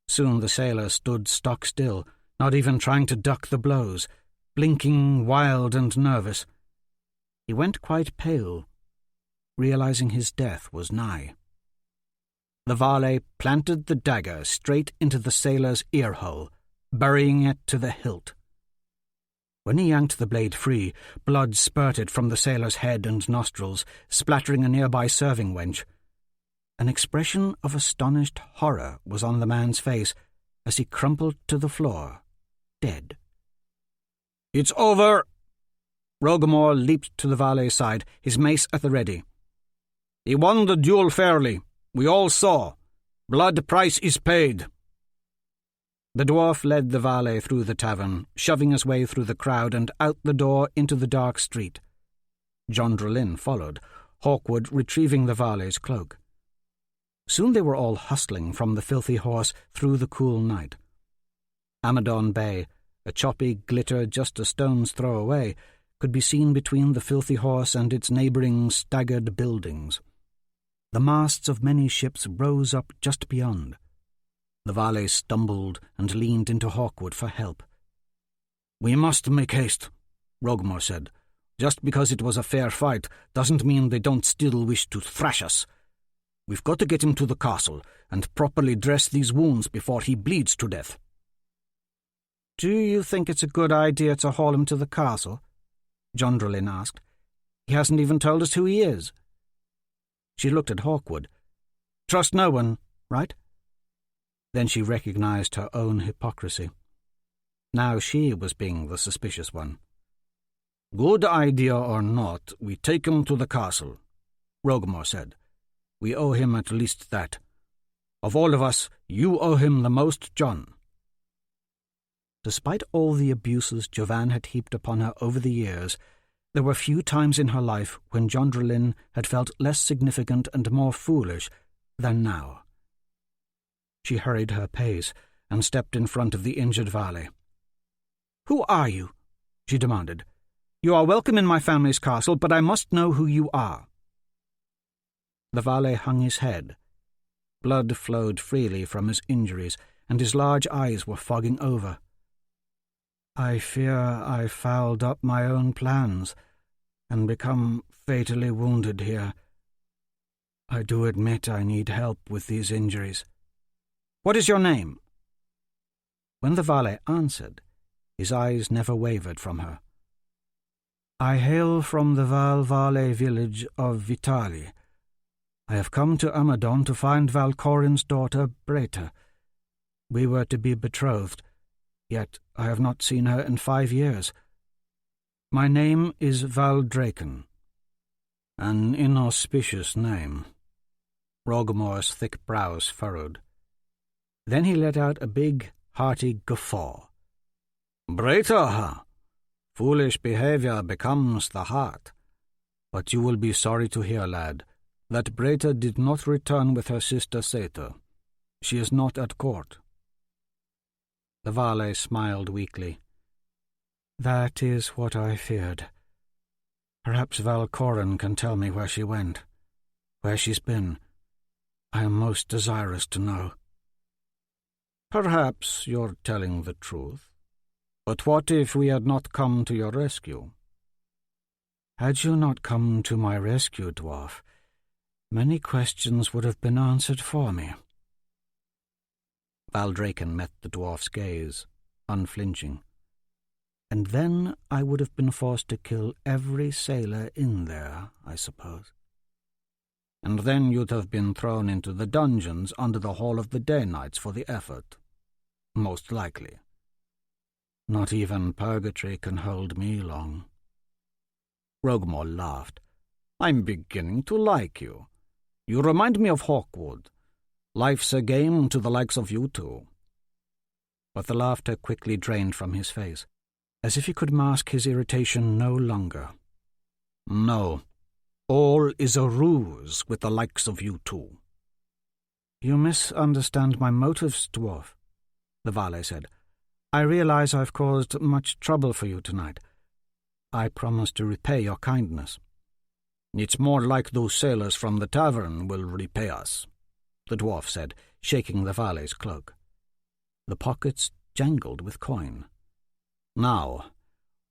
Soon the sailor stood stock still, not even trying to duck the blows, blinking wild and nervous. He went quite pale, realizing his death was nigh. The valet planted the dagger straight into the sailor's ear-hole, burying it to the hilt. When he yanked the blade free, blood spurted from the sailor's head and nostrils, splattering a nearby serving wench. An expression of astonished horror was on the man's face as he crumpled to the floor, dead. "It's over!" Rogamore leaped to the valet's side, his mace at the ready. "He won the duel fairly. We all saw. Blood price is paid." The dwarf led the valet through the tavern, shoving his way through the crowd and out the door into the dark street. Jondrelin followed, Hawkwood retrieving the valet's cloak. Soon they were all hustling from the filthy horse through the cool night. Amadon Bay, a choppy glitter just a stone's throw away, could be seen between the filthy horse and its neighbouring staggered buildings. The masts of many ships rose up just beyond. The valet stumbled and leaned into Hawkwood for help. "We must make haste," Rogamore said. "Just because it was a fair fight doesn't mean they don't still wish to thrash us. We've got to get him to the castle and properly dress these wounds before he bleeds to death." "Do you think it's a good idea to haul him to the castle?" Jondrelin asked. "He hasn't even told us who he is." She looked at Hawkwood. "Trust no one, right?" Then she recognized her own hypocrisy. Now she was being the suspicious one. "Good idea or not, we take him to the castle," Rogamore said. "We owe him at least that. Of all of us, you owe him the most, John." Despite all the abuses Jovan had heaped upon her over the years, there were few times in her life when Jondrelin had felt less significant and more foolish than now. She hurried her pace and stepped in front of the injured valet. "Who are you?" she demanded. "You are welcome in my family's castle, but I must know who you are." The valet hung his head. Blood flowed freely from his injuries, and his large eyes were fogging over. "I fear I fouled up my own plans and become fatally wounded here. I do admit I need help with these injuries." "What is your name?" When the valet answered, his eyes never wavered from her. "I hail from the Val-Vale village of Vitali. I have come to Amadon to find Valcorin's daughter, Breta. We were to be betrothed, yet I have not seen her in 5 years. My name is Valdraken." "An inauspicious name." Rogamore's thick brows furrowed. Then he let out a big, hearty guffaw. "Breta, huh? Foolish behaviour becomes the heart. But you will be sorry to hear, lad, that Breta did not return with her sister Seta. She is not at court." The valet smiled weakly. "That is what I feared. Perhaps Valcoran can tell me where she went, where she's been. I am most desirous to know." "Perhaps you're telling the truth. But what if we had not come to your rescue?" "Had you not come to my rescue, dwarf, many questions would have been answered for me." Valdraken met the dwarf's gaze, unflinching. "And then I would have been forced to kill every sailor in there, I suppose." "And then you'd have been thrown into the dungeons under the Hall of the Day Knights for the effort. Most likely. Not even purgatory can hold me long." Rogmore laughed. "I'm beginning to like you. You remind me of Hawkwood. Life's a game to the likes of you two." But the laughter quickly drained from his face, as if he could mask his irritation no longer. "No. All is a ruse with the likes of you two." "You misunderstand my motives, dwarf," the valet said. "I realize I've caused much trouble for you tonight. I promise to repay your kindness." "It's more like those sailors from the tavern will repay us," the dwarf said, shaking the valet's cloak. The pockets jangled with coin. "Now,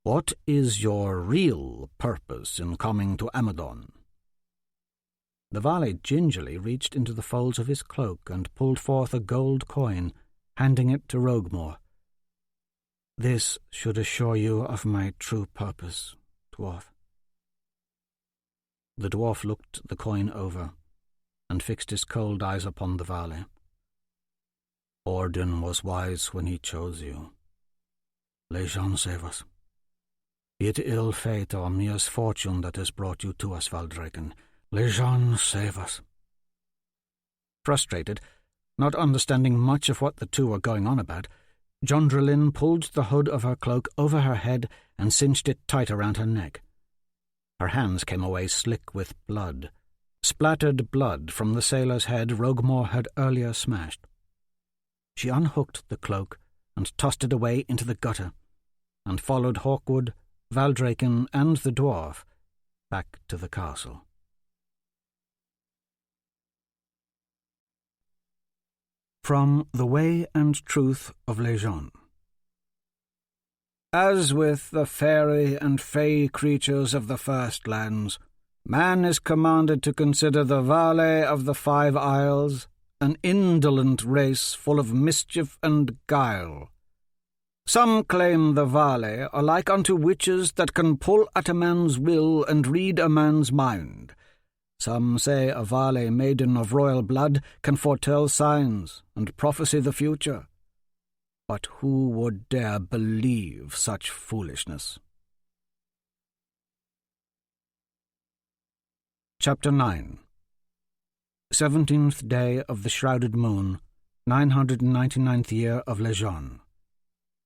what is your real purpose in coming to Amadon?" The valet gingerly reached into the folds of his cloak and pulled forth a gold coin, handing it to Rogmore. "This should assure you of my true purpose, dwarf." The dwarf looked the coin over, and fixed his cold eyes upon the valet. "Ordin was wise when he chose you. Lejean save us. Be it ill fate or misfortune that has brought you to us, Valdraken. Lejean save us." Frustrated, not understanding much of what the two were going on about, Jondrelin pulled the hood of her cloak over her head and cinched it tight around her neck. Her hands came away slick with blood, splattered blood from the sailor's head Rogmore had earlier smashed. She unhooked the cloak and tossed it away into the gutter, and followed Hawkwood, Valdraken, and the dwarf back to the castle. From The Way and Truth of Lejean. As with the fairy and fey creatures of the First Lands, man is commanded to consider the Valet of the Five Isles an indolent race full of mischief and guile. Some claim the Valet are like unto witches that can pull at a man's will and read a man's mind. Some say a Valet maiden of royal blood can foretell signs and prophesy the future. But who would dare believe such foolishness? Chapter 9. 17th day of the shrouded moon, 999th year of Lejean.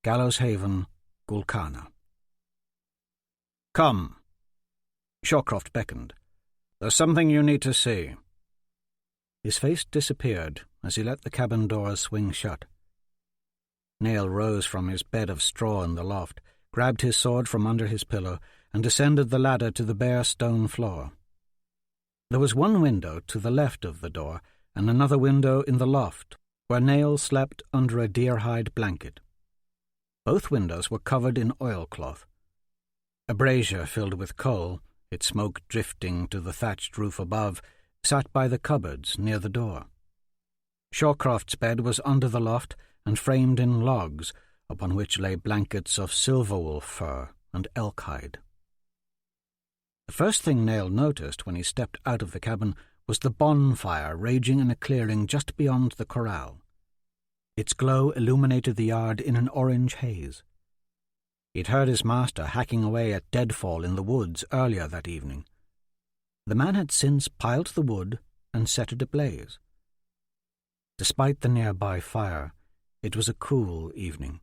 Gallows Haven, Gulkana. "Come." Shawcroft beckoned. "There's something you need to see." His face disappeared as he let the cabin doors swing shut. Nail rose from his bed of straw in the loft, grabbed his sword from under his pillow, and descended the ladder to the bare stone floor. There was one window to the left of the door, and another window in the loft, where Nail slept under a deer-hide blanket. Both windows were covered in oilcloth. A brazier filled with coal, its smoke drifting to the thatched roof above, sat by the cupboards near the door. Shawcroft's bed was under the loft and framed in logs, upon which lay blankets of silverwolf fur and elk hide. The first thing Nail noticed when he stepped out of the cabin was the bonfire raging in a clearing just beyond the corral. Its glow illuminated the yard in an orange haze. He'd heard his master hacking away at deadfall in the woods earlier that evening. The man had since piled the wood and set it ablaze. Despite the nearby fire, it was a cool evening.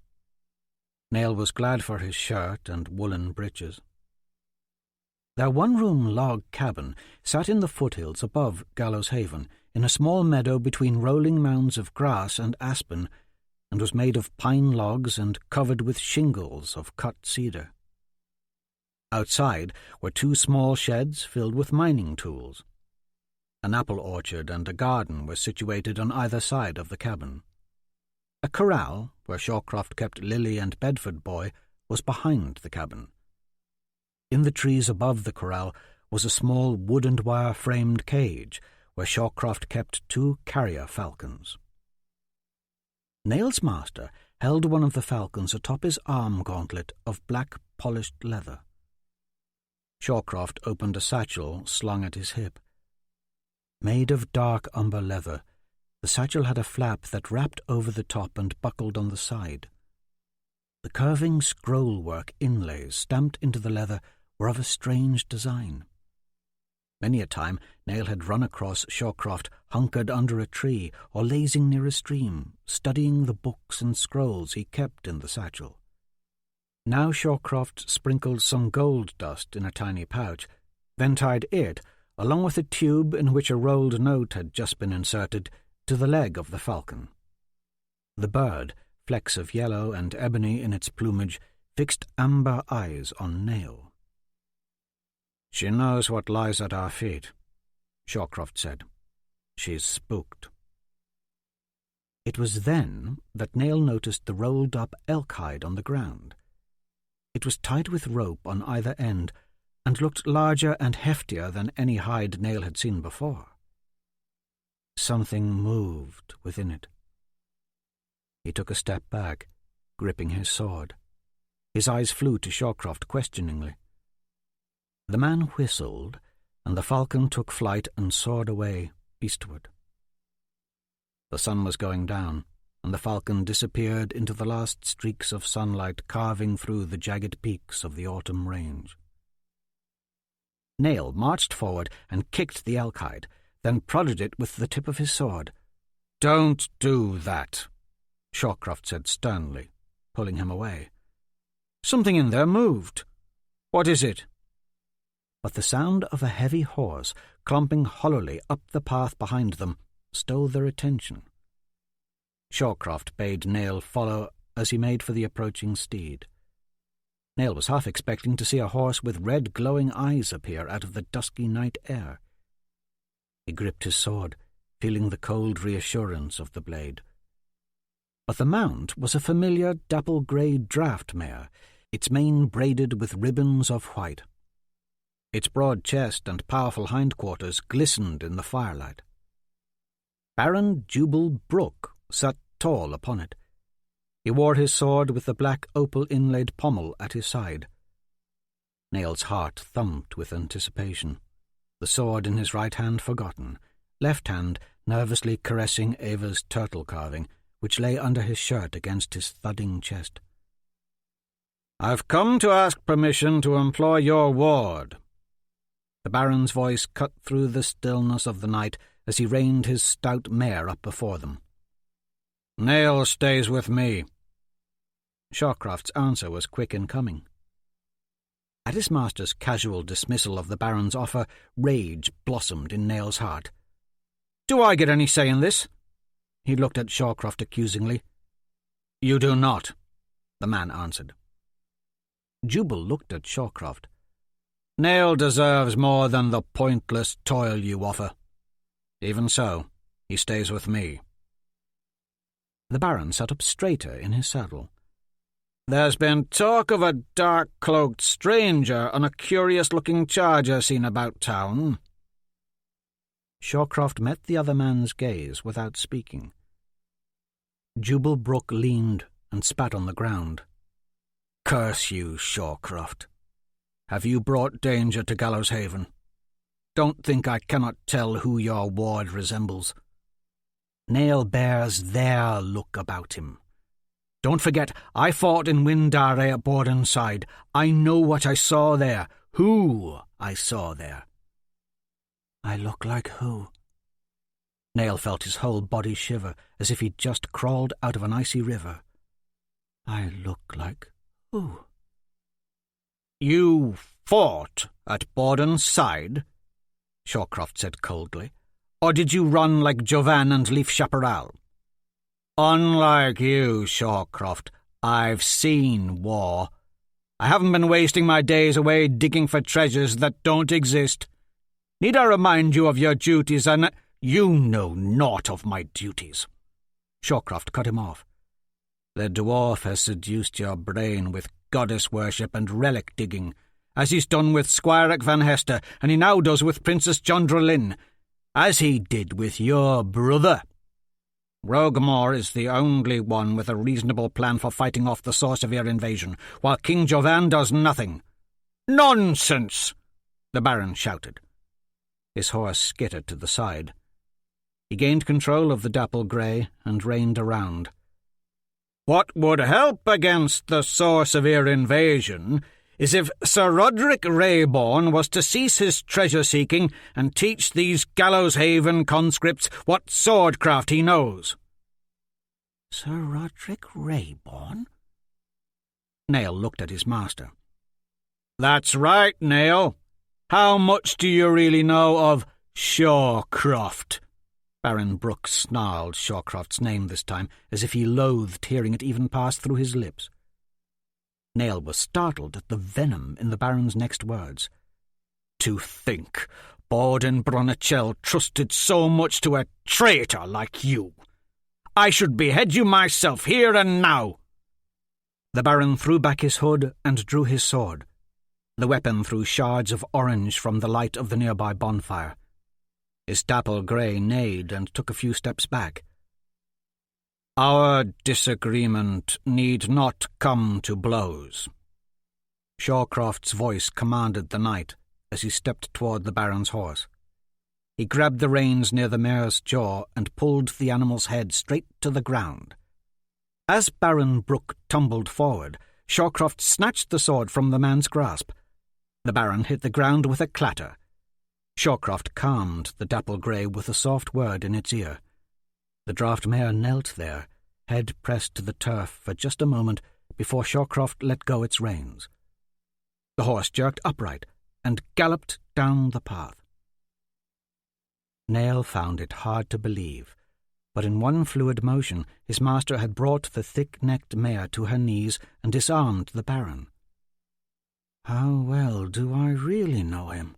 Nail was glad for his shirt and woolen breeches. Their one-room log cabin sat in the foothills above Gallows Haven, in a small meadow between rolling mounds of grass and aspen, and was made of pine logs and covered with shingles of cut cedar. Outside were 2 small sheds filled with mining tools. An apple orchard and a garden were situated on either side of the cabin. A corral, where Shawcroft kept Lily and Bedford Boy, was behind the cabin. In the trees above the corral was a small wood and wire framed cage, where Shawcroft kept 2 carrier falcons. Nail's master held one of the falcons atop his arm gauntlet of black polished leather. Shawcroft opened a satchel slung at his hip. Made of dark umber leather, the satchel had a flap that wrapped over the top and buckled on the side. The curving scroll-work inlays stamped into the leather were of a strange design. Many a time Nail had run across Shawcroft hunkered under a tree or lazing near a stream, studying the books and scrolls he kept in the satchel. Now Shawcroft sprinkled some gold dust in a tiny pouch, then tied it, along with a tube in which a rolled note had just been inserted, to the leg of the falcon. The bird, flecks of yellow and ebony in its plumage, fixed amber eyes on Nail. "She knows what lies at our feet," Shawcroft said. "She's spooked." It was then that Nail noticed the rolled-up elk hide on the ground. It was tied with rope on either end, and looked larger and heftier than any hide Nail had seen before. Something moved within it. He took a step back, gripping his sword. His eyes flew to Shawcroft questioningly. The man whistled, and the falcon took flight and soared away eastward. The sun was going down, and the falcon disappeared into the last streaks of sunlight carving through the jagged peaks of the autumn range. Nail marched forward and kicked the elk hide, then prodded it with the tip of his sword. "Don't do that," Shawcroft said sternly, pulling him away. "Something in there moved. What is it?" But the sound of a heavy horse clumping hollowly up the path behind them stole their attention. Shawcroft bade Nail follow as he made for the approaching steed. Nail was half expecting to see a horse with red glowing eyes appear out of the dusky night air. He gripped his sword, feeling the cold reassurance of the blade. But the mount was a familiar dapple-grey draught mare, its mane braided with ribbons of white. Its broad chest and powerful hindquarters glistened in the firelight. Baron Jubal Brooke sat tall upon it. He wore his sword with the black opal-inlaid pommel at his side. Nail's heart thumped with anticipation, the sword in his right hand forgotten, left hand nervously caressing Ava's turtle carving, which lay under his shirt against his thudding chest. "I've come to ask permission to employ your ward." The Baron's voice cut through the stillness of the night as he reined his stout mare up before them. "Nail stays with me." Shawcroft's answer was quick in coming. At his master's casual dismissal of the Baron's offer, rage blossomed in Nail's heart. "Do I get any say in this?" He looked at Shawcroft accusingly. "You do not," the man answered. Jubal looked at Shawcroft. "Nail deserves more than the pointless toil you offer. Even so, he stays with me." The Baron sat up straighter in his saddle. "There's been talk of a dark-cloaked stranger on a curious-looking charger seen about town." Shawcroft met the other man's gaze without speaking. Jubal Brooke leaned and spat on the ground. "Curse you, Shawcroft. Have you brought danger to Gallows Haven? Don't think I cannot tell who your ward resembles. Nail bears their look about him. Don't forget, I fought in Windare at Bordenside. I know what I saw there, who I saw there." "I look like who?" Nail felt his whole body shiver, as if he'd just crawled out of an icy river. "I look like who?" "You fought At Borden's side? Shawcroft said coldly. Or did you run like Jovan and Leaf Chaparral? Unlike you, Shawcroft, I've seen war. I haven't been wasting my days away digging for treasures that don't exist. Need I remind you of your duties, and you know naught of my duties. Shawcroft cut him off. The dwarf has seduced your brain with goddess worship and relic digging, as he's done with Squire Van Hester, and he now does with Princess Jondrelyn, as he did with your brother. Roguemore is the only one with a reasonable plan for fighting off the Sorcerer invasion, while King Jovan does nothing. Nonsense! The Baron shouted. His horse skittered to the side. He gained control of the dapple grey and reined around. What would help against the Sorcerer invasion is if Sir Roderick Rayborn was to cease his treasure-seeking and teach these Gallows-Haven conscripts what swordcraft he knows. Sir Roderick Rayborn? Nail looked at his master. That's right, Nail. How much do you really know of Shawcroft? Baron Brooke snarled Shawcroft's name this time, as if he loathed hearing it even pass through his lips. Nail was startled at the venom in the Baron's next words. To think Borden Bronichel trusted so much to a traitor like you! I should behead you myself here and now! The Baron threw back his hood and drew his sword. The weapon threw shards of orange from the light of the nearby bonfire. His dapple grey neighed and took a few steps back. Our disagreement need not come to blows. Shawcroft's voice commanded the knight as he stepped toward the Baron's horse. He grabbed the reins near the mare's jaw and pulled the animal's head straight to the ground. As Baron Brooke tumbled forward, Shawcroft snatched the sword from the man's grasp. The Baron hit the ground with a clatter. Shawcroft calmed the dapple grey with a soft word in its ear. The draught mare knelt there, head pressed to the turf for just a moment before Shawcroft let go its reins. The horse jerked upright and galloped down the path. Nail found it hard to believe, but in one fluid motion his master had brought the thick-necked mare to her knees and disarmed the Baron. How well do I really know him?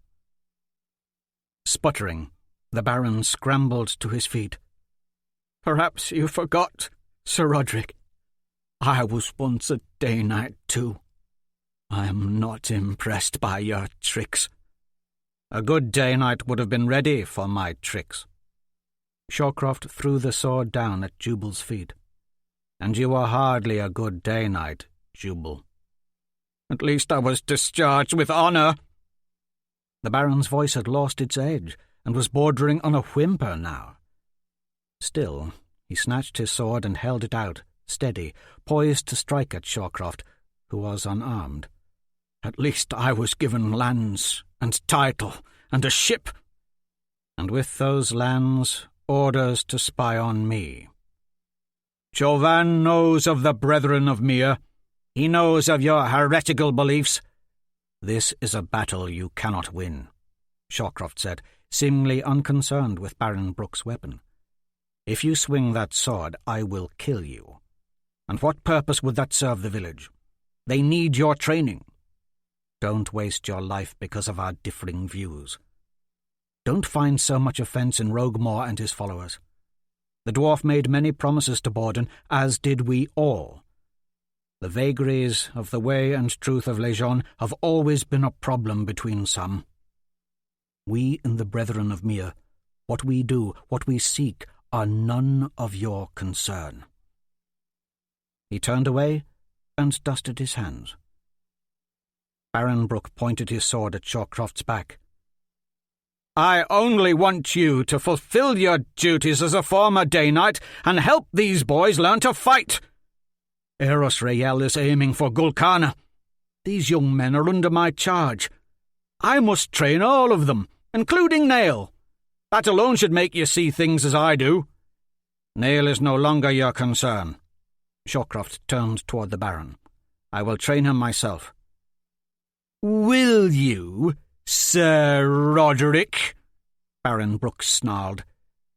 Sputtering, the Baron scrambled to his feet. Perhaps you forgot, Sir Roderick. I was once a Day-Knight too. I am not impressed by your tricks. A good Day-Knight would have been ready for my tricks. Shawcroft threw the sword down at Jubal's feet. And you were hardly a good Day-Knight, Jubal. At least I was discharged with honour. The Baron's voice had lost its edge and was bordering on a whimper now. Still, he snatched his sword and held it out, steady, poised to strike at Shawcroft, who was unarmed. At least I was given lands and title and a ship, and with those lands, orders to spy on me. Jovan knows of the Brethren of Mere. He knows of your heretical beliefs. This is a battle you cannot win, Shawcroft said, seemingly unconcerned with Baron Brooke's weapon. If you swing that sword, I will kill you. And what purpose would that serve the village? They need your training. Don't waste your life because of our differing views. Don't find so much offence in Roguemore and his followers. The dwarf made many promises to Borden, as did we all. The vagaries of the way and truth of Lejeune have always been a problem between some. We in the Brethren of Mere, what we do, what we seek, are none of your concern. He turned away and dusted his hands. Baron Brooke pointed his sword at Shawcroft's back. I only want you to fulfill your duties as a former Day-Knight and help these boys learn to fight. Eros Rael is aiming for Gulkana. These young men are under my charge. I must train all of them, including Nail. That alone should make you see things as I do. Nail is no longer your concern. Shawcroft turned toward the Baron. I will train him myself. Will you? Sir Roderick, Baron Brooks snarled,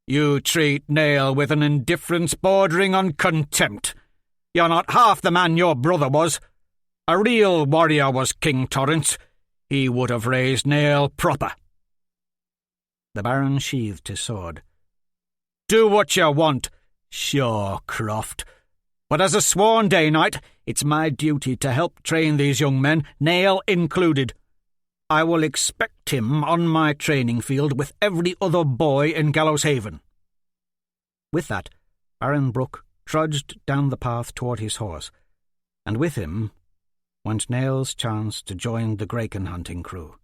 you treat Nail with an indifference bordering on contempt. You're not half the man your brother was. A real warrior was King Torrance. He would have raised Nail proper. The Baron sheathed his sword. Do what you want, Shawcroft. But as a sworn Day Knight, it's my duty to help train these young men, Nail included. I will expect him on my training field with every other boy in Gallows Haven. With that, Baron Brooke trudged down the path toward his horse, and with him went Nail's chance to join the Graken hunting crew.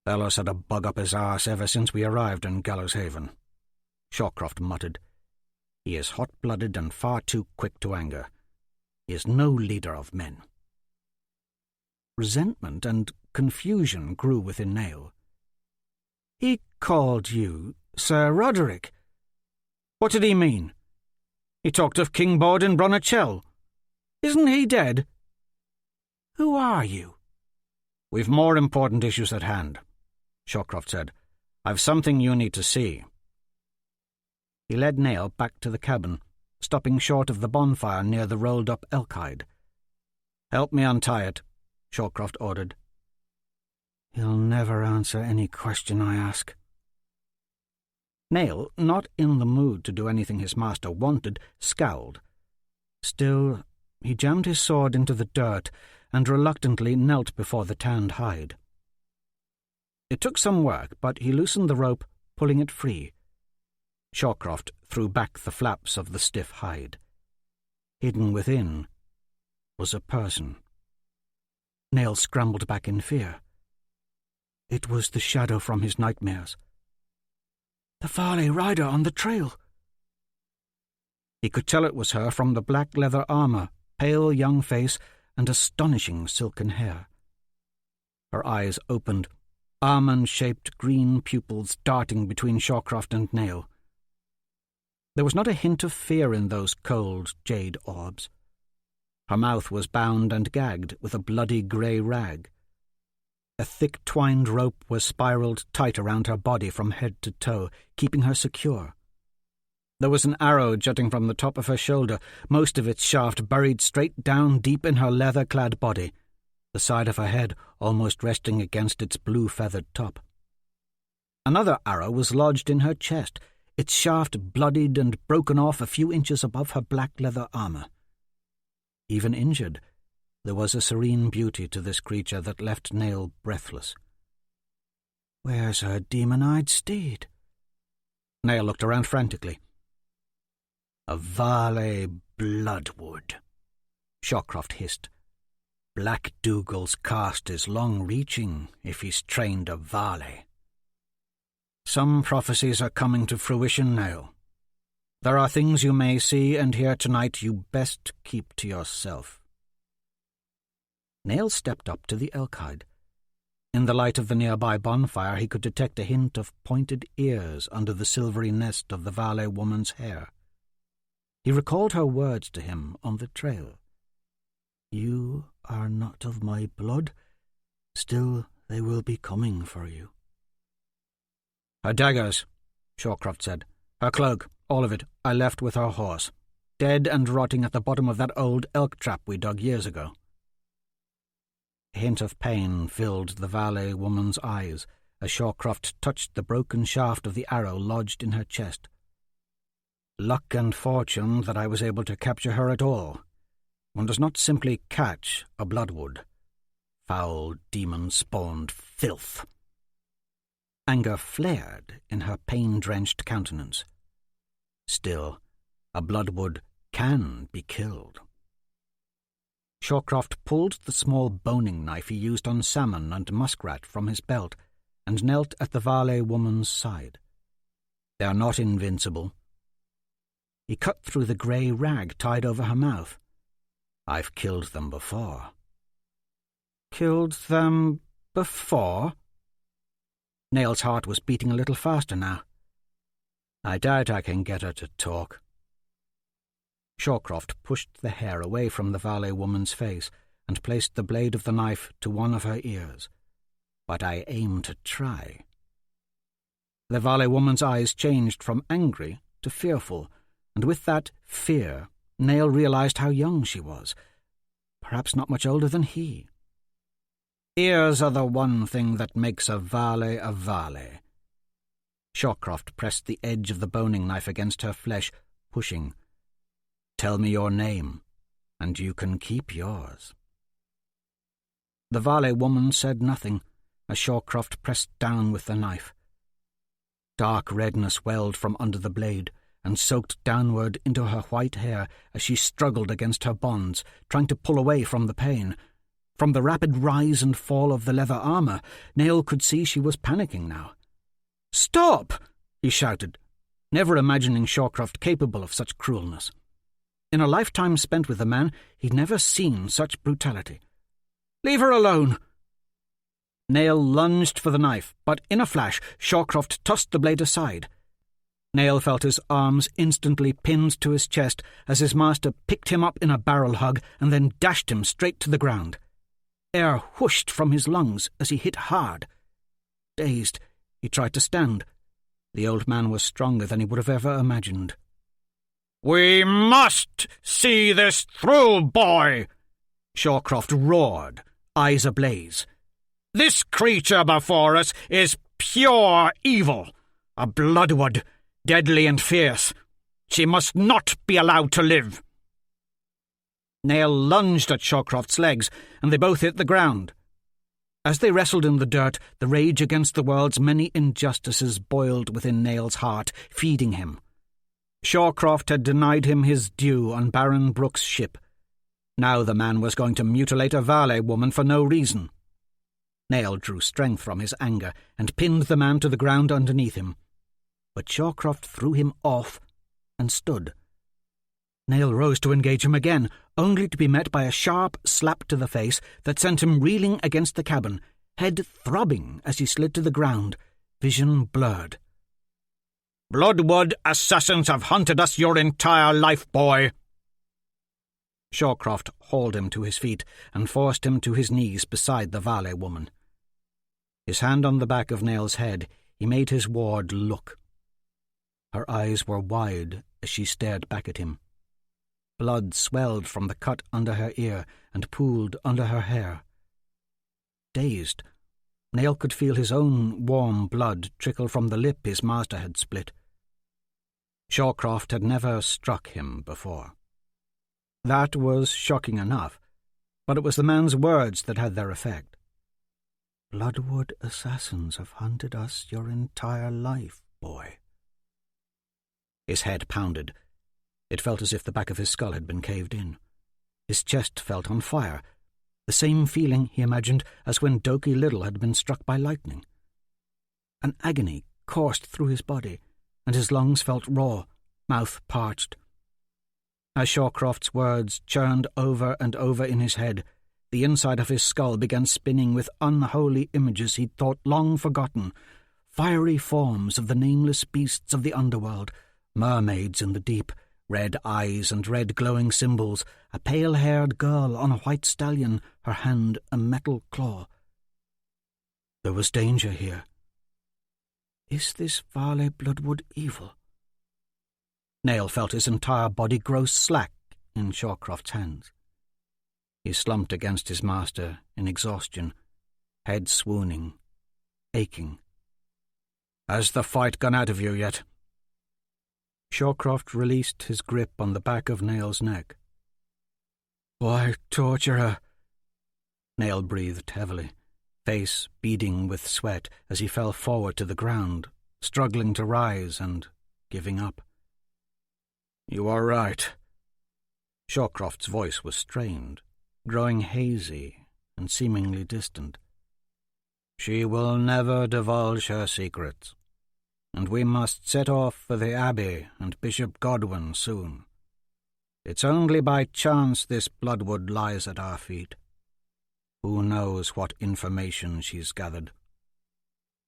Fellow's had a bug up his arse ever since we arrived in Gallows Haven, Shawcroft muttered. He is hot-blooded and far too quick to anger. He is no leader of men. Resentment and confusion grew within Nail. He called you Sir Roderick. What did he mean? He talked of King Borden Brunachel. Isn't he dead? Who are you? We've more important issues at hand, Shawcroft said. I've something you need to see. He led Nail back to the cabin, stopping short of the bonfire near the rolled-up elk hide. Help me untie it, Shawcroft ordered. He'll never answer any question I ask. Nail, not in the mood to do anything his master wanted, scowled. Still, he jammed his sword into the dirt and reluctantly knelt before the tanned hide. It took some work, but he loosened the rope, pulling it free. Shawcroft threw back the flaps of the stiff hide. Hidden within was a person. Nail scrambled back in fear. It was the shadow from his nightmares. The Varley rider on the trail. He could tell it was her from the black leather armour, pale young face, and astonishing silken hair. Her eyes opened, almond-shaped green pupils darting between Shawcroft and Nail. There was not a hint of fear in those cold jade orbs. Her mouth was bound and gagged with a bloody grey rag. A thick twined rope was spiralled tight around her body from head to toe, keeping her secure. There was an arrow jutting from the top of her shoulder, most of its shaft buried straight down deep in her leather-clad body, the side of her head almost resting against its blue-feathered top. Another arrow was lodged in her chest, its shaft bloodied and broken off a few inches above her black leather armour. Even injured, there was a serene beauty to this creature that left Nail breathless. Where's her demon-eyed steed? Nail looked around frantically. A Varley bloodwood, Shawcroft hissed. Black Dougal's cast is long-reaching if he's trained a Varley. Some prophecies are coming to fruition, Nail. There are things you may see and hear tonight you best keep to yourself. Nail stepped up to the elk hide. In the light of the nearby bonfire he could detect a hint of pointed ears under the silvery nest of the Varley woman's hair. He recalled her words to him on the trail. You are not of my blood, still they will be coming for you. Her daggers, Shawcroft said. Her cloak, all of it, I left with her horse, dead and rotting at the bottom of that old elk trap we dug years ago. A hint of pain filled the Varley woman's eyes as Shawcroft touched the broken shaft of the arrow lodged in her chest. Luck and fortune that I was able to capture her at all. One does not simply catch a bloodwood. Foul, demon-spawned filth. Anger flared in her pain-drenched countenance. Still, a bloodwood can be killed. Shawcroft pulled the small boning knife he used on salmon and muskrat from his belt and knelt at the Varley woman's side. They are not invincible. He cut through the grey rag tied over her mouth. I've killed them before. Killed them before? Nail's heart was beating a little faster now. I doubt I can get her to talk. Shawcroft pushed the hair away from the Varley woman's face and placed the blade of the knife to one of her ears. but I aim to try." The Valley woman's eyes changed from angry to fearful, and with that fear, Nail realized how young she was, perhaps not much older than he. "Ears are the one thing that makes a Valley a Valley." Shawcroft pressed the edge of the boning knife against her flesh, pushing. "Tell me your name, and you can keep yours." The Valley woman said nothing as Shawcroft pressed down with the knife. Dark redness welled from under the blade and soaked downward into her white hair as she struggled against her bonds, trying to pull away from the pain. From the rapid rise and fall of the leather armor, Nail could see she was panicking now. "Stop!" he shouted, never imagining Shawcroft capable of such cruelness. In a lifetime spent with the man, he'd never seen such brutality. "Leave her alone!" Nail lunged for the knife, but in a flash, Shawcroft tossed the blade aside. Nail felt his arms instantly pinned to his chest as his master picked him up in a barrel hug and then dashed him straight to the ground. Air whooshed from his lungs as he hit hard. Dazed, he tried to stand. The old man was stronger than he would have ever imagined. "We must see this through, boy!" Shawcroft roared, eyes ablaze. "This creature before us is pure evil, a bloodwood, deadly and fierce. She must not be allowed to live." Nail lunged at Shawcroft's legs, and they both hit the ground. As they wrestled in the dirt, the rage against the world's many injustices boiled within Nail's heart, feeding him. Shawcroft had denied him his due on Baron Brooke's ship. Now the man was going to mutilate a Valley woman for no reason. Nail drew strength from his anger and pinned the man to the ground underneath him. But Shawcroft threw him off and stood. Nail rose to engage him again, only to be met by a sharp slap to the face that sent him reeling against the cabin, head throbbing as he slid to the ground, vision blurred. "Bloodwood assassins have hunted us your entire life, boy." Shawcroft hauled him to his feet and forced him to his knees beside the Valley woman. His hand on the back of Nail's head, he made his ward look. Her eyes were wide as she stared back at him. Blood swelled from the cut under her ear and pooled under her hair. Dazed, Nail could feel his own warm blood trickle from the lip his master had split. Shawcroft had never struck him before. That was shocking enough, but it was the man's words that had their effect. "Bloodwood assassins have hunted us your entire life, boy." His head pounded. It felt as if the back of his skull had been caved in. His chest felt on fire, the same feeling, he imagined, as when Doki Little had been struck by lightning. An agony coursed through his body, and his lungs felt raw, mouth parched. As Shawcroft's words churned over and over in his head, the inside of his skull began spinning with unholy images he'd thought long forgotten, fiery forms of the nameless beasts of the underworld, mermaids in the deep, red eyes and red glowing symbols, a pale-haired girl on a white stallion, her hand a metal claw. There was danger here. Is this Valley Bloodwood evil? Nail felt his entire body grow slack in Shawcroft's hands. He slumped against his master in exhaustion, head swooning, aching. "Has the fight gone out of you yet?" Shawcroft released his grip on the back of Nail's neck. "Why torture her?" Nail breathed heavily, face beading with sweat as he fell forward to the ground, struggling to rise and giving up. "You are right." Shawcroft's voice was strained, growing hazy and seemingly distant. "She will never divulge her secrets, and we must set off for the Abbey and Bishop Godwin soon. It's only by chance this Bloodwood lies at our feet. Who knows what information she's gathered?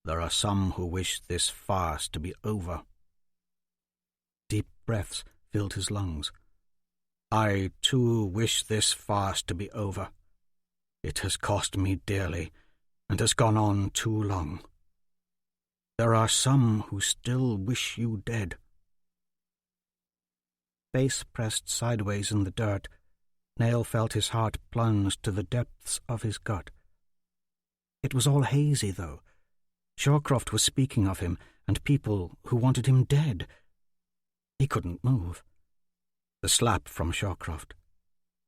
There are some who wish this farce to be over." Deep breaths filled his lungs. "I, too, wish this farce to be over. It has cost me dearly, and has gone on too long. There are some who still wish you dead." Face pressed sideways in the dirt, Nail felt his heart plunge to the depths of his gut. It was all hazy, though. Shawcroft was speaking of him, and people who wanted him dead. He couldn't move. The slap from Shawcroft,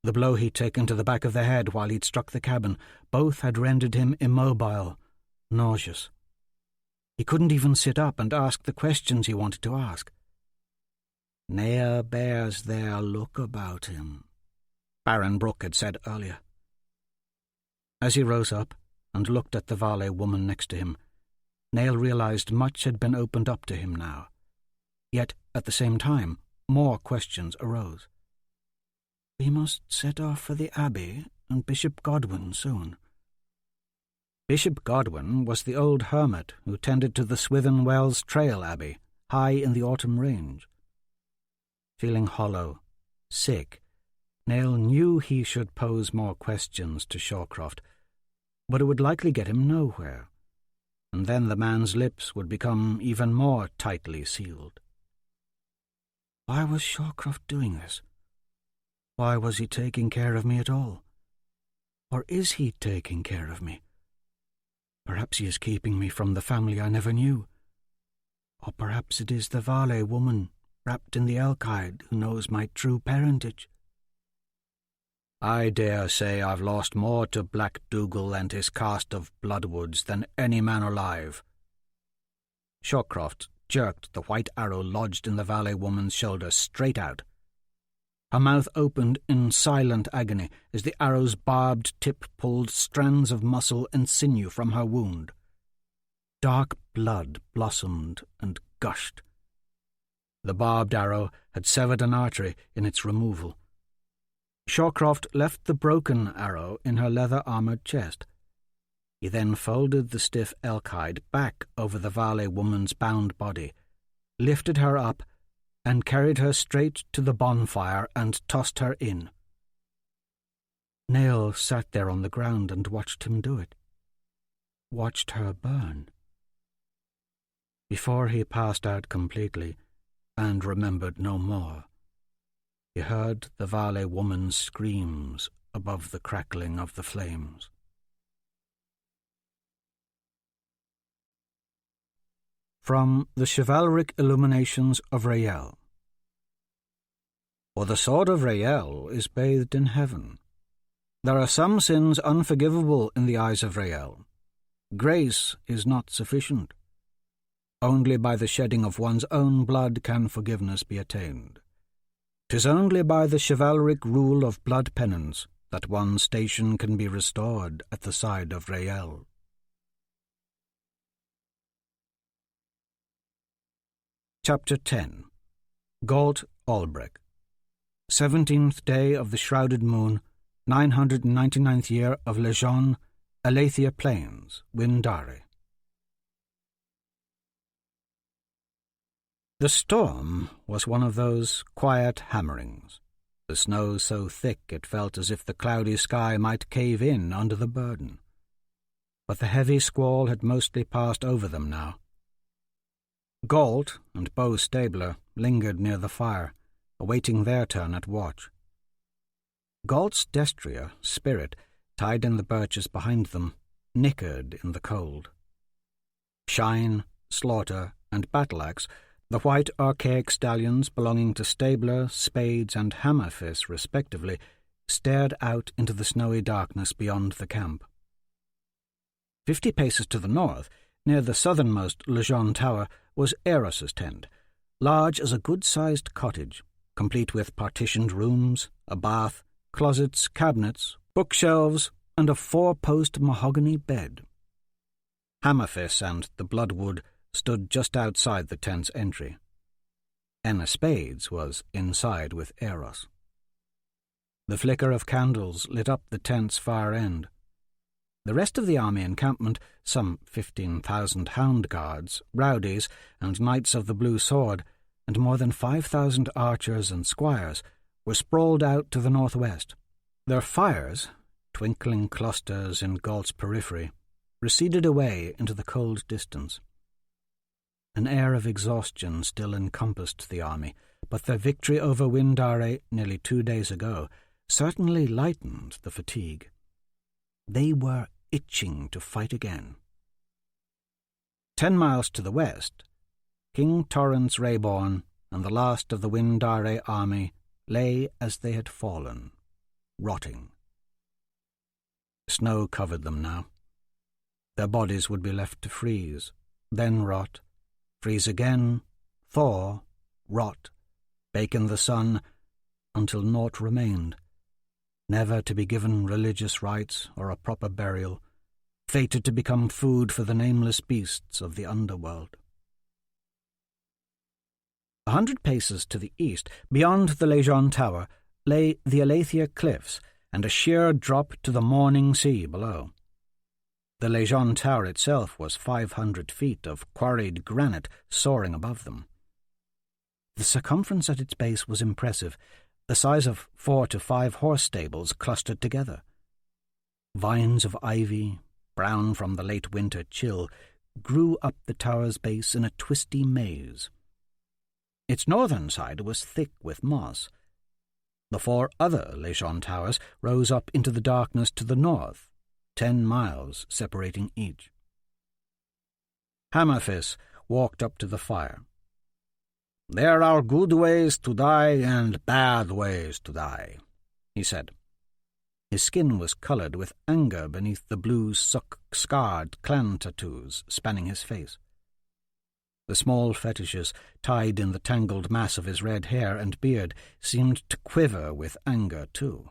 the blow he'd taken to the back of the head while he'd struck the cabin, both had rendered him immobile, nauseous. He couldn't even sit up and ask the questions he wanted to ask. "Ne'er bears their look about him," Baron Brooke had said earlier. As he rose up and looked at the Valet woman next to him, Nail realized much had been opened up to him now. Yet, at the same time, more questions arose. "We must set off for the Abbey and Bishop Godwin soon." Bishop Godwin was the old hermit who tended to the Swithin Wells Trail Abbey, high in the autumn range. Feeling hollow, sick, Nail knew he should pose more questions to Shawcroft, but it would likely get him nowhere, and then the man's lips would become even more tightly sealed. Why was Shawcroft doing this? Why was he taking care of me at all? Or is he taking care of me? Perhaps he is keeping me from the family I never knew. Or perhaps it is the Valet woman wrapped in the elk hide who knows my true parentage. I dare say I've lost more to Black Dougal and his cast of bloodwoods than any man alive. Shawcroft jerked the white arrow lodged in the Valet woman's shoulder straight out. Her mouth opened in silent agony as the arrow's barbed tip pulled strands of muscle and sinew from her wound. Dark blood blossomed and gushed. The barbed arrow had severed an artery in its removal. Shawcroft left the broken arrow in her leather-armoured chest. He then folded the stiff elk hide back over the Valet woman's bound body, lifted her up, and carried her straight to the bonfire and tossed her in. Nail sat there on the ground and watched him do it. Watched her burn. Before he passed out completely and remembered no more, he heard the Valet woman's screams above the crackling of the flames. From the Chivalric Illuminations of Rael. For the sword of Rael is bathed in heaven. There are some sins unforgivable in the eyes of Rael. Grace is not sufficient. Only by the shedding of one's own blood can forgiveness be attained. 'Tis only by the chivalric rule of blood penance that one's station can be restored at the side of Rael. Chapter 10. Galt Albrecht. 17th day of the shrouded moon, 999th year of Lejeune, Aletheia Plains, Windari. The storm was one of those quiet hammerings, the snow so thick it felt as if the cloudy sky might cave in under the burden. But the heavy squall had mostly passed over them now. Galt and Beau Stabler lingered near the fire, awaiting their turn at watch. Galt's destrier, Spirit, tied in the birches behind them, nickered in the cold. Shine, Slaughter, and Battle-Axe, the white archaic stallions belonging to Stabler, Spades, and Hammerfist, respectively, stared out into the snowy darkness beyond the camp. 50 paces to the north, near the southernmost Lejeune Tower, was Eros's tent, large as a good-sized cottage, complete with partitioned rooms, a bath, closets, cabinets, bookshelves, and a 4-post mahogany bed. Hammerfist and the Bloodwood stood just outside the tent's entry. Enna Spades was inside with Eros. The flicker of candles lit up the tent's far end. The rest of the army encampment, some 15,000 hound guards, rowdies, and knights of the Blue Sword, and more than 5,000 archers and squires, were sprawled out to the northwest. Their fires, twinkling clusters in Galt's periphery, receded away into the cold distance. An air of exhaustion still encompassed the army, but their victory over Windare nearly 2 days ago certainly lightened the fatigue. They were itching to fight again. 10 miles to the west, King Torrance Rayborn and the last of the Windare army lay as they had fallen, rotting. Snow covered them now. Their bodies would be left to freeze, then rot, freeze again, thaw, rot, bake in the sun, until naught remained, never to be given religious rites or a proper burial, fated to become food for the nameless beasts of the underworld. 100 paces to the east, beyond the Lejeune Tower, lay the Elathia Cliffs and a sheer drop to the morning sea below. The Lejeune Tower itself was 500 feet of quarried granite soaring above them. The circumference at its base was impressive, the size of 4 to 5 horse stables clustered together. Vines of ivy, brown from the late winter chill, grew up the tower's base in a twisty maze. Its northern side was thick with moss. The 4 other Lejeune towers rose up into the darkness to the north, 10 miles separating each. Hammerfist walked up to the fire. "There are good ways to die and bad ways to die," he said. His skin was coloured with anger beneath the blue, scarred clan tattoos spanning his face. The small fetishes tied in the tangled mass of his red hair and beard seemed to quiver with anger too.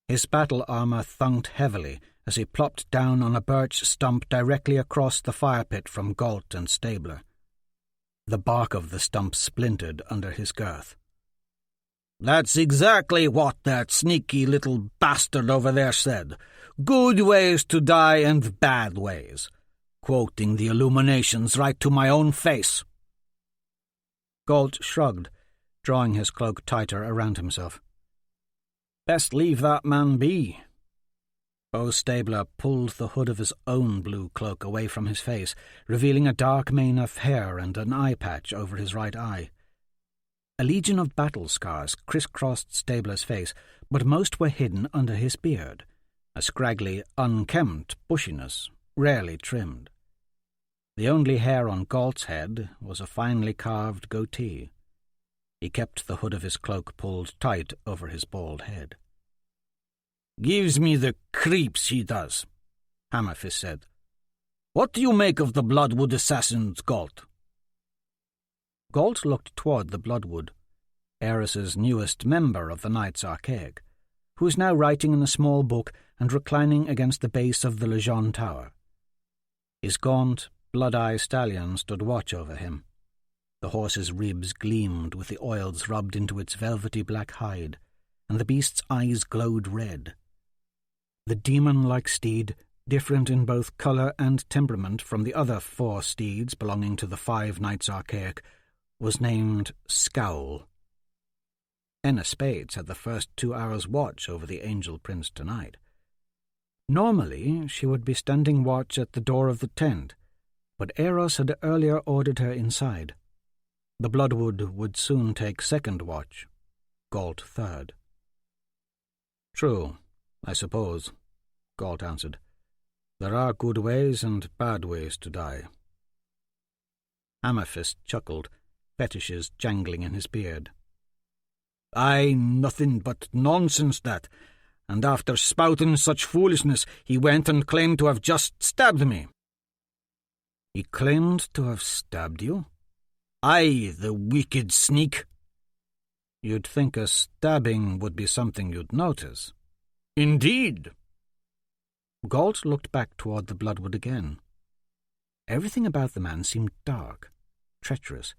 His battle armour thunked heavily as he plopped down on a birch stump directly across the fire pit from Galt and Stabler. The bark of the stump splintered under his girth. "That's exactly what that sneaky little bastard over there said. Good ways to die and bad ways. Quoting the illuminations right to my own face." Galt shrugged, drawing his cloak tighter around himself. "Best leave that man be." Bo Stabler pulled the hood of his own blue cloak away from his face, revealing a dark mane of hair and an eye patch over his right eye. A legion of battle scars crisscrossed Stabler's face, but most were hidden under his beard, a scraggly, unkempt bushiness, rarely trimmed. The only hair on Galt's head was a finely carved goatee. He kept the hood of his cloak pulled tight over his bald head. "Gives me the creeps, he does," Hammerfist said. "What do you make of the Bloodwood assassins, Galt?" Galt looked toward the Bloodwood, Eris's newest member of the Knights Archaic, who was now writing in a small book and reclining against the base of the Lejeune Tower. His gaunt, blood-eye stallion stood watch over him. The horse's ribs gleamed with the oils rubbed into its velvety black hide, and the beast's eyes glowed red. The demon-like steed, different in both colour and temperament from the other 4 steeds belonging to the 5 Knights Archaic, was named Scowl. Enna Spades had the first 2 hours' watch over the Angel Prince tonight. Normally, she would be standing watch at the door of the tent, but Eros had earlier ordered her inside. The Bloodwood would soon take second watch, Galt third. "True, I suppose," Galt answered. "There are good ways and bad ways to die." Hammerfist chuckled, fetishes jangling in his beard. "Aye, nothing but nonsense that, and after spouting such foolishness he went and claimed to have just stabbed me." "He claimed to have stabbed you?" "Aye, the wicked sneak." "You'd think a stabbing would be something you'd notice." "Indeed." Galt looked back toward the Bloodwood again. Everything about the man seemed dark, treacherous.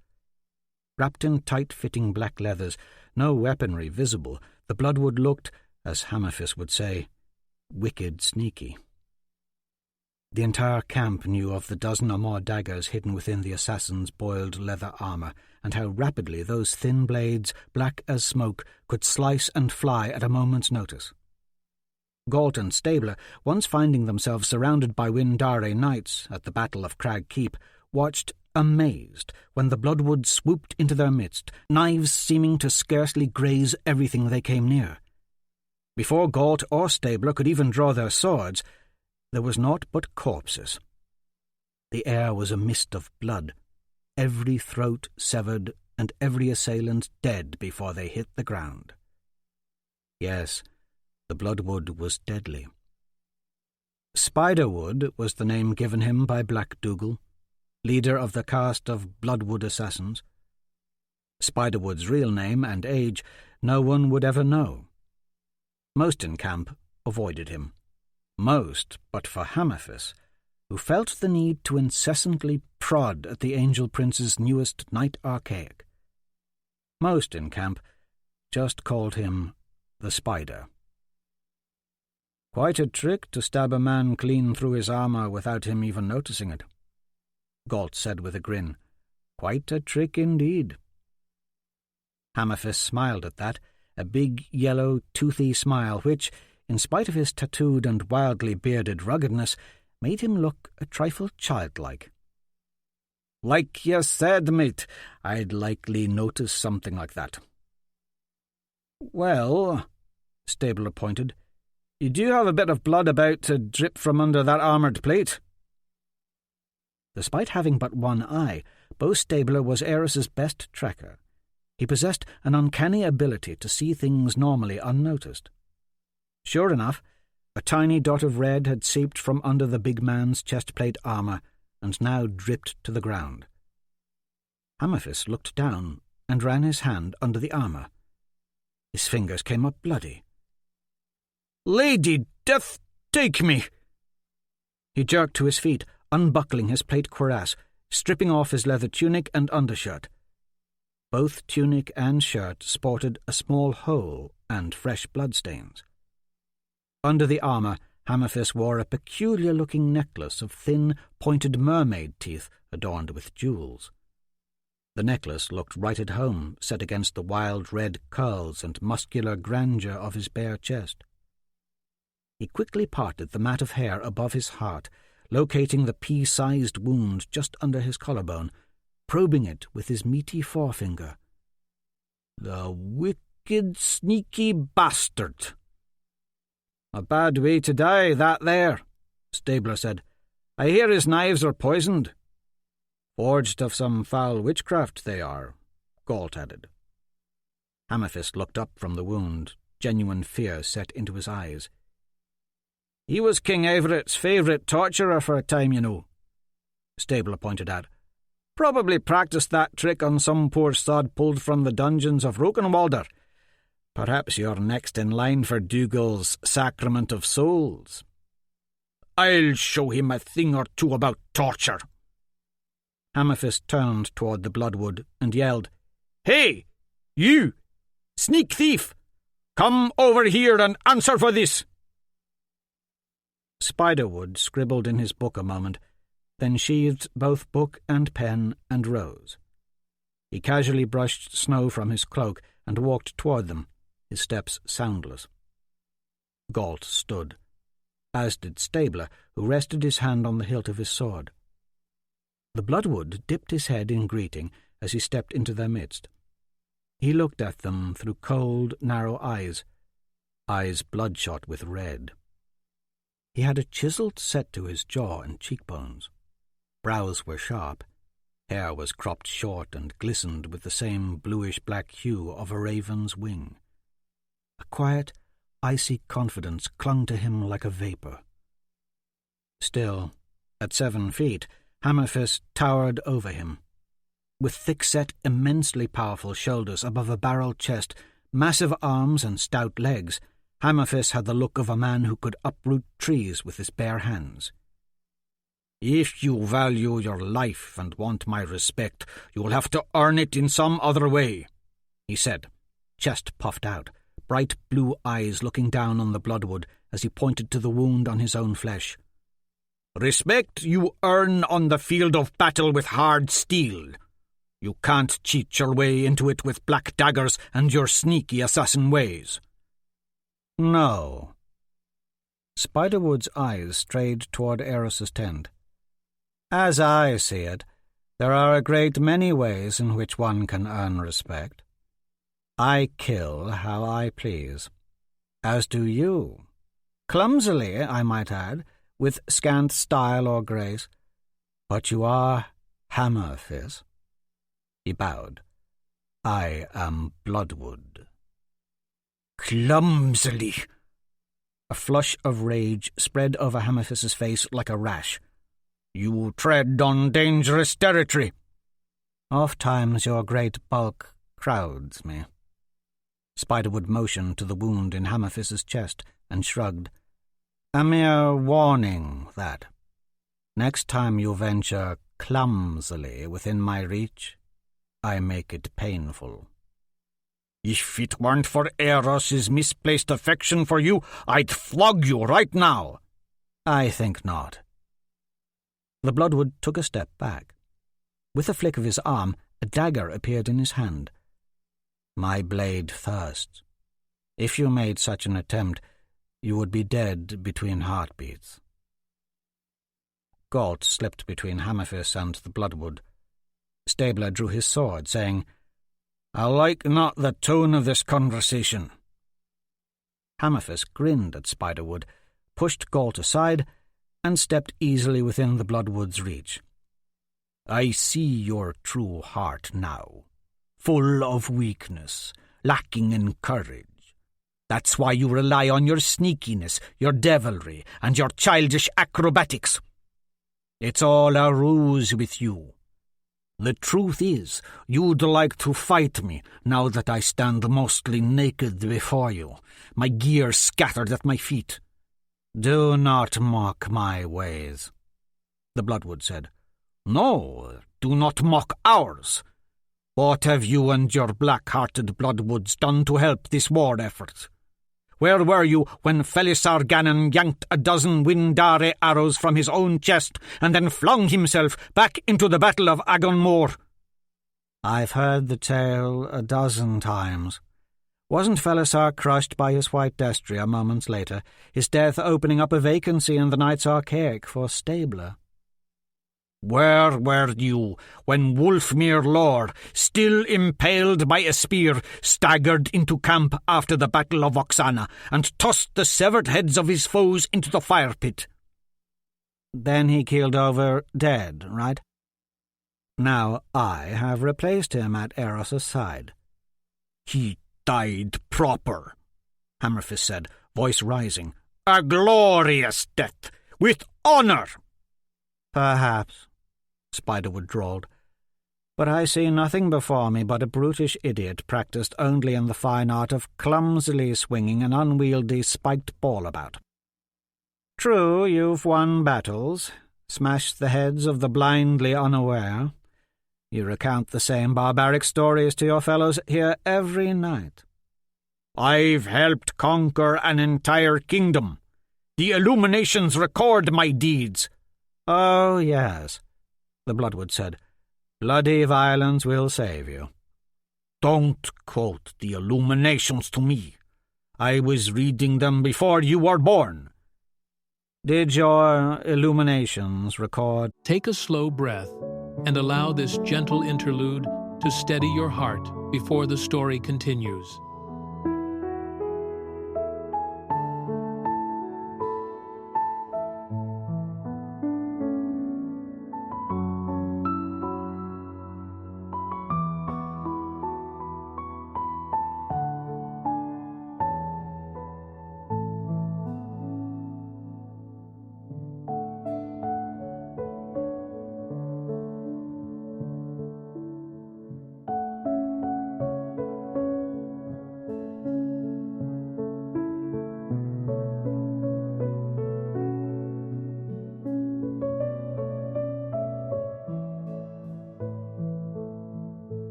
Wrapped in tight-fitting black leathers, no weaponry visible, the Bloodwood looked, as Hammerfist would say, wicked sneaky. The entire camp knew of the dozen or more daggers hidden within the assassin's boiled leather armour, and how rapidly those thin blades, black as smoke, could slice and fly at a moment's notice. Galt and Stabler, once finding themselves surrounded by Windare knights at the Battle of Crag Keep, watched amazed when the Bloodwood swooped into their midst, knives seeming to scarcely graze everything they came near. Before Galt or Stabler could even draw their swords, there was naught but corpses. The air was a mist of blood, every throat severed and every assailant dead before they hit the ground. Yes, the Bloodwood was deadly. Spiderwood was the name given him by Black Dougal, leader of the caste of Bloodwood assassins. Spiderwood's real name and age no one would ever know. Most in camp avoided him. Most but for Hammerfist, who felt the need to incessantly prod at the Angel Prince's newest knight archaic. Most in camp just called him the Spider. Quite a trick to stab a man clean through his armour without him even noticing it, Galt said with a grin. Quite a trick indeed. Hammerfist smiled at that, a big, yellow, toothy smile which, in spite of his tattooed and wildly bearded ruggedness, made him look a trifle childlike. Like you said, mate, I'd likely notice something like that. Well, Stabler pointed, you do have a bit of blood about to drip from under that armoured plate. Despite having but one eye, Bo Stabler was Eris's best tracker. He possessed an uncanny ability to see things normally unnoticed. Sure enough, a tiny dot of red had seeped from under the big man's chest-plate armour and now dripped to the ground. Hammerfist looked down and ran his hand under the armour. His fingers came up bloody. "Lady Death, take me!" He jerked to his feet, unbuckling his plate cuirass, stripping off his leather tunic and undershirt. Both tunic and shirt sported a small hole and fresh bloodstains. Under the armour, Hammerfist wore a peculiar-looking necklace of thin, pointed mermaid teeth adorned with jewels. The necklace looked right at home, set against the wild red curls and muscular grandeur of his bare chest. He quickly parted the mat of hair above his heart, locating the pea-sized wound just under his collarbone, probing it with his meaty forefinger. "The wicked, sneaky bastard!" "A bad way to die, that there," Stabler said. "I hear his knives are poisoned." "Forged of some foul witchcraft they are," Galt added. Hammerfist looked up from the wound, genuine fear set into his eyes. "He was King Everett's favourite torturer for a time, you know," Stabler pointed out. "Probably practised that trick on some poor sod pulled from the dungeons of Rokenwalder. Perhaps you're next in line for Dougal's Sacrament of Souls." "I'll show him a thing or two about torture." Hammerfist turned toward the Bloodwood and yelled, "Hey, you! Sneak thief! Come over here and answer for this!" Spiderwood scribbled in his book a moment, then sheathed both book and pen and rose. He casually brushed snow from his cloak and walked toward them, his steps soundless. Galt stood, as did Stabler, who rested his hand on the hilt of his sword. The Bloodwood dipped his head in greeting as he stepped into their midst. He looked at them through cold, narrow eyes bloodshot with red. He had a chiselled set to his jaw and cheekbones. Brows were sharp. Hair was cropped short and glistened with the same bluish-black hue of a raven's wing. A quiet, icy confidence clung to him like a vapour. Still, at 7 feet, Hammerfist towered over him. With thick-set, immensely powerful shoulders above a barrel chest, massive arms and stout legs, Hammerfist had the look of a man who could uproot trees with his bare hands. "If you value your life and want my respect, you'll have to earn it in some other way," he said, chest puffed out, bright blue eyes looking down on the Bloodwood as he pointed to the wound on his own flesh. "Respect you earn on the field of battle with hard steel. You can't cheat your way into it with black daggers and your sneaky assassin ways." "No," Spiderwood's eyes strayed toward Eros's tent. As I see it, there are a great many ways in which one can earn respect. I kill how I please. As do you. Clumsily, I might add, with scant style or grace. But you are Hammerfist. He bowed. I am Bloodwood. Clumsily! A flush of rage spread over Hammerfist's face like a rash. You tread on dangerous territory. Oft-times your great bulk crowds me. Spiderwood motioned to the wound in Hammerfist's chest and shrugged. A mere warning, that. Next time you venture clumsily within my reach, I make it painful. If it weren't for Eros's misplaced affection for you, I'd flog you right now. I think not. The Bloodwood took a step back. With a flick of his arm, a dagger appeared in his hand. My blade thirsts. If you made such an attempt, you would be dead between heartbeats. Galt slipped between Hammerfist and the Bloodwood. Stabler drew his sword, saying, I like not the tone of this conversation. Hammerfist grinned at Spiderwood, pushed Galt aside, and stepped easily within the Bloodwood's reach. I see your true heart now, full of weakness, lacking in courage. That's why you rely on your sneakiness, your devilry, and your childish acrobatics. It's all a ruse with you. The truth is, you'd like to fight me now that I stand mostly naked before you, my gear scattered at my feet. Do not mock my ways, the Bloodwood said. No, do not mock ours. What have you and your black-hearted Bloodwoods done to help this war effort? Where were you when Felisar Ganon yanked a dozen Windare arrows from his own chest and then flung himself back into the Battle of Agon Moor? I've heard the tale a dozen times. Wasn't Felisar crushed by his white Destria moments later, his death opening up a vacancy in the Knights Archaic for Stabler? Where were you when Wulfmere Lore, still impaled by a spear, staggered into camp after the Battle of Oksana and tossed the severed heads of his foes into the fire pit? Then he keeled over dead, right? Now I have replaced him at Eros's side. He died proper, Hammerfist said, voice rising. A glorious death, with honour. Perhaps, Spiderwood drawled, but I see nothing before me but a brutish idiot practised only in the fine art of clumsily swinging an unwieldy spiked ball about. True, you've won battles, smashed the heads of the blindly unaware. You recount the same barbaric stories to your fellows here every night. I've helped conquer an entire kingdom. The Illuminations record my deeds. Oh, yes, the Bloodwood said. Bloody violence will save you. Don't quote the Illuminations to me. I was reading them before you were born. Did your Illuminations record? Take a slow breath and allow this gentle interlude to steady your heart before the story continues.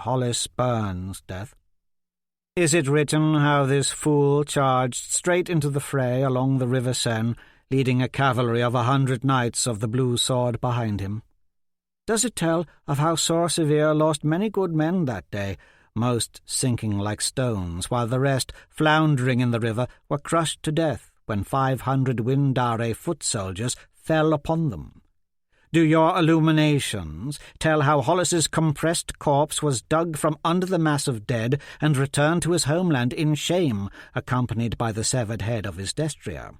Hollis Burns' death. Is it written how this fool charged straight into the fray along the River Seine, leading a cavalry of 100 knights of the Blue Sword behind him? Does it tell of how Sir Severe lost many good men that day, most sinking like stones, while the rest, floundering in the river, were crushed to death when 500 Windare foot soldiers fell upon them? Do your illuminations tell how Hollis's compressed corpse was dug from under the mass of dead and returned to his homeland in shame, accompanied by the severed head of his destrier?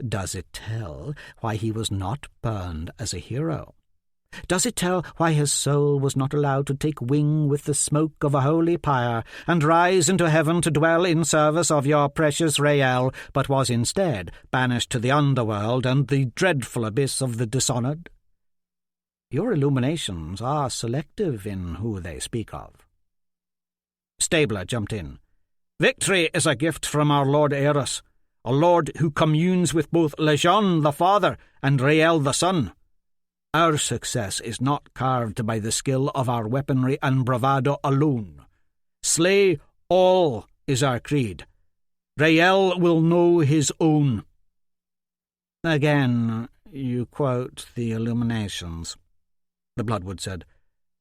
Does it tell why he was not burned as a hero? Does it tell why his soul was not allowed to take wing with the smoke of a holy pyre and rise into heaven to dwell in service of your precious Rael, but was instead banished to the underworld and the dreadful abyss of the dishonoured? Your illuminations are selective in who they speak of. Stabler jumped in. Victory is a gift from our Lord Eros, a lord who communes with both Lejeune the father and Rael the son. Our success is not carved by the skill of our weaponry and bravado alone. Slay all is our creed. Rael will know his own. Again, you quote the illuminations, the Bloodwood said.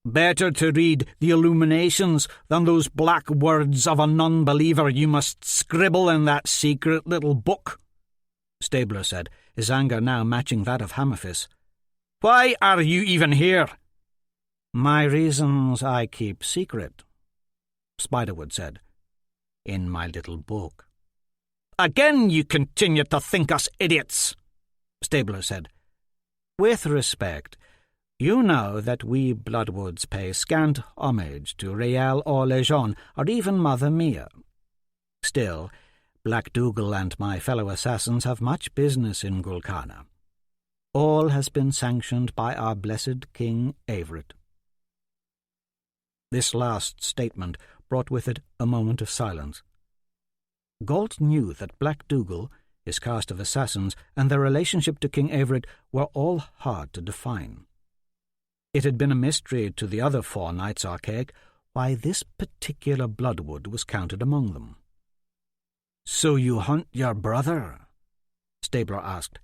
Better to read the illuminations than those black words of a non-believer you must scribble in that secret little book, Stabler said, his anger now matching that of Hammerfist. Why are you even here? My reasons I keep secret, Spiderwood said, in my little book. Again you continue to think us idiots, Stabler said. With respect, you know that we Bloodwoods pay scant homage to Rael or Lejeune, or even Mother Mia. Still, Black Dougal and my fellow assassins have much business in Gulkana. All has been sanctioned by our blessed King Everett. This last statement brought with it a moment of silence. Galt knew that Black Dougal, his caste of assassins, and their relationship to King Everett were all hard to define. It had been a mystery to the other 4 Knights Archaic why this particular Bloodwood was counted among them. "So you hunt your brother?" Stabler asked.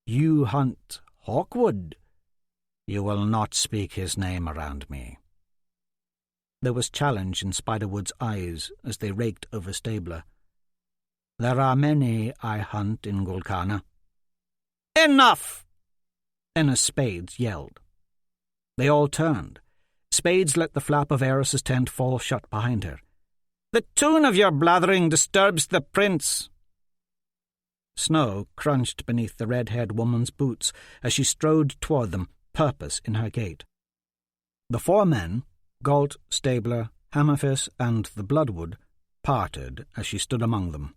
"You hunt Hawkwood? You will not speak his name around me." There was challenge in Spiderwood's eyes as they raked over Stabler. "There are many I hunt in Gulkana." "Enough!" Ennis Spades yelled. They all turned. Spades let the flap of Eris's tent fall shut behind her. "The tune of your blathering disturbs the prince." Snow crunched beneath the red-haired woman's boots as she strode toward them, purpose in her gait. The 4 men, Galt, Stabler, Hammerfist, and the Bloodwood, parted as she stood among them.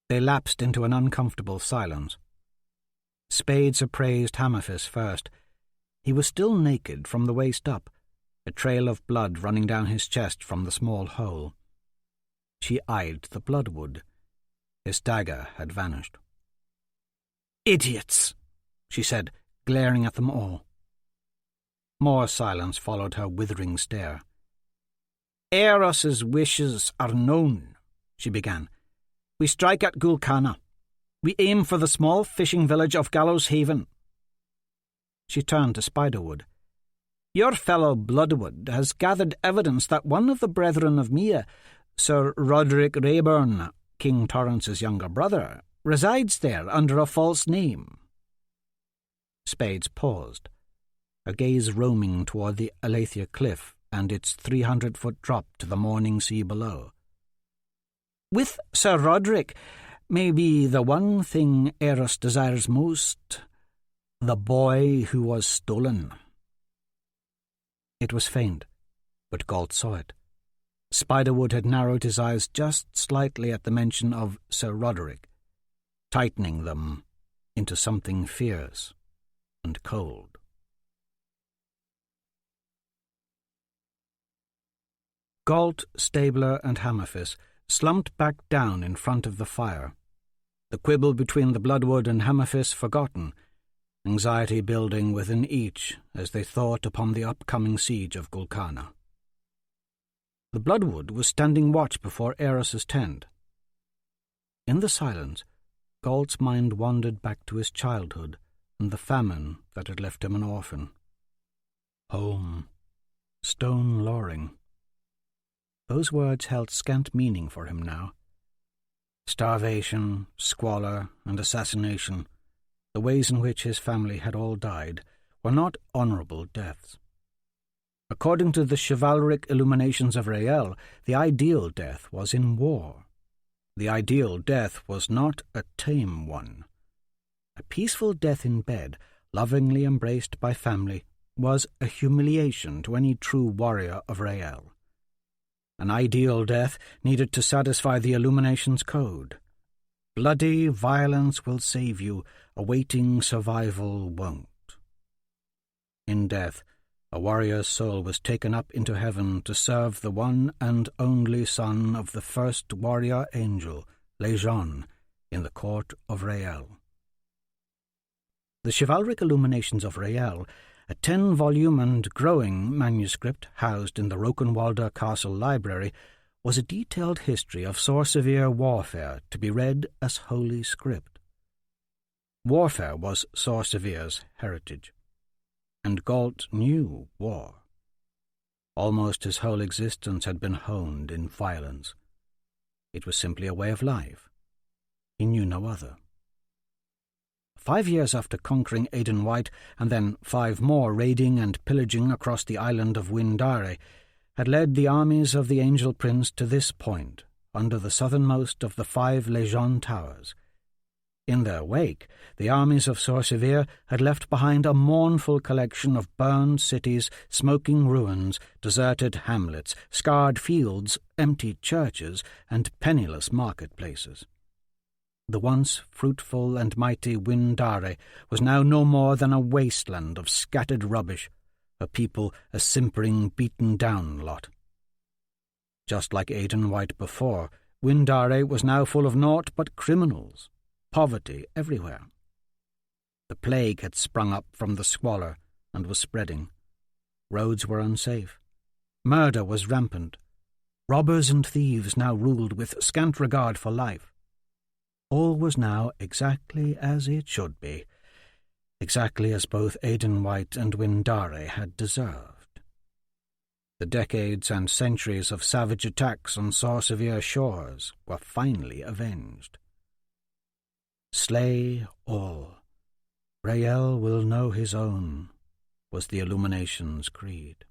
They lapsed into an uncomfortable silence. Spades appraised Hammerfist first. He was still naked from the waist up, a trail of blood running down his chest from the small hole. She eyed the Bloodwood. His dagger had vanished. "Idiots!" she said, glaring at them all. More silence followed her withering stare. "Eros's wishes are known," she began. "We strike at Gulkana. We aim for the small fishing village of Gallows Haven." She turned to Spiderwood. "Your fellow Bloodwood has gathered evidence that one of the brethren of Mia, Sir Roderick Rayburn, King Torrance's younger brother, resides there under a false name." Spades paused, her gaze roaming toward the Aletheia cliff and its 300-foot drop to the morning sea below. "With Sir Roderick may be the one thing Eros desires most, the boy who was stolen." It was faint, but Galt saw it. Spiderwood had narrowed his eyes just slightly at the mention of Sir Roderick, tightening them into something fierce and cold. Galt, Stabler, and Hammerfist slumped back down in front of the fire, the quibble between the Bloodwood and Hammerfist forgotten, anxiety building within each as they thought upon the upcoming siege of Gulkana. The Bloodwood was standing watch before Eros's tent. In the silence, Galt's mind wandered back to his childhood and the famine that had left him an orphan. home, stone Loring. Those words held scant meaning for him now. Starvation, squalor, and assassination, the ways in which his family had all died, were not honourable deaths. According to the chivalric illuminations of Rael, the ideal death was in war. The ideal death was not a tame one. A peaceful death in bed, lovingly embraced by family, was a humiliation to any true warrior of Rael. An ideal death needed to satisfy the illumination's code. Bloody violence will save you, awaiting survival won't. In death, a warrior's soul was taken up into heaven to serve the one and only son of the first warrior angel, Lejon, in the court of Rael. The chivalric illuminations of Rael, a 10-volume and growing manuscript housed in the Rokenwalder Castle Library, was a detailed history of Sorcevier warfare to be read as holy script. Warfare was Sorcevier's heritage, and Galt knew war. Almost his whole existence had been honed in violence. It was simply a way of life. He knew no other. 5 years after conquering Aidan White, and then 5 more raiding and pillaging across the island of Windare, had led the armies of the Angel Prince to this point, under the southernmost of the 5 Lejon towers. In their wake, the armies of Sorcevier had left behind a mournful collection of burned cities, smoking ruins, deserted hamlets, scarred fields, empty churches, and penniless marketplaces. The once fruitful and mighty Windare was now no more than a wasteland of scattered rubbish, a people a simpering, beaten-down lot. Just like Aidan White before, Windare was now full of naught but criminals, poverty everywhere. The plague had sprung up from the squalor and was spreading. Roads were unsafe. Murder was rampant. Robbers and thieves now ruled with scant regard for life. All was now exactly as it should be, exactly as both Aidan White and Windare had deserved. The decades and centuries of savage attacks on Sorcevier shores were finally avenged. Slay all. Rael will know his own, was the Illumination's creed.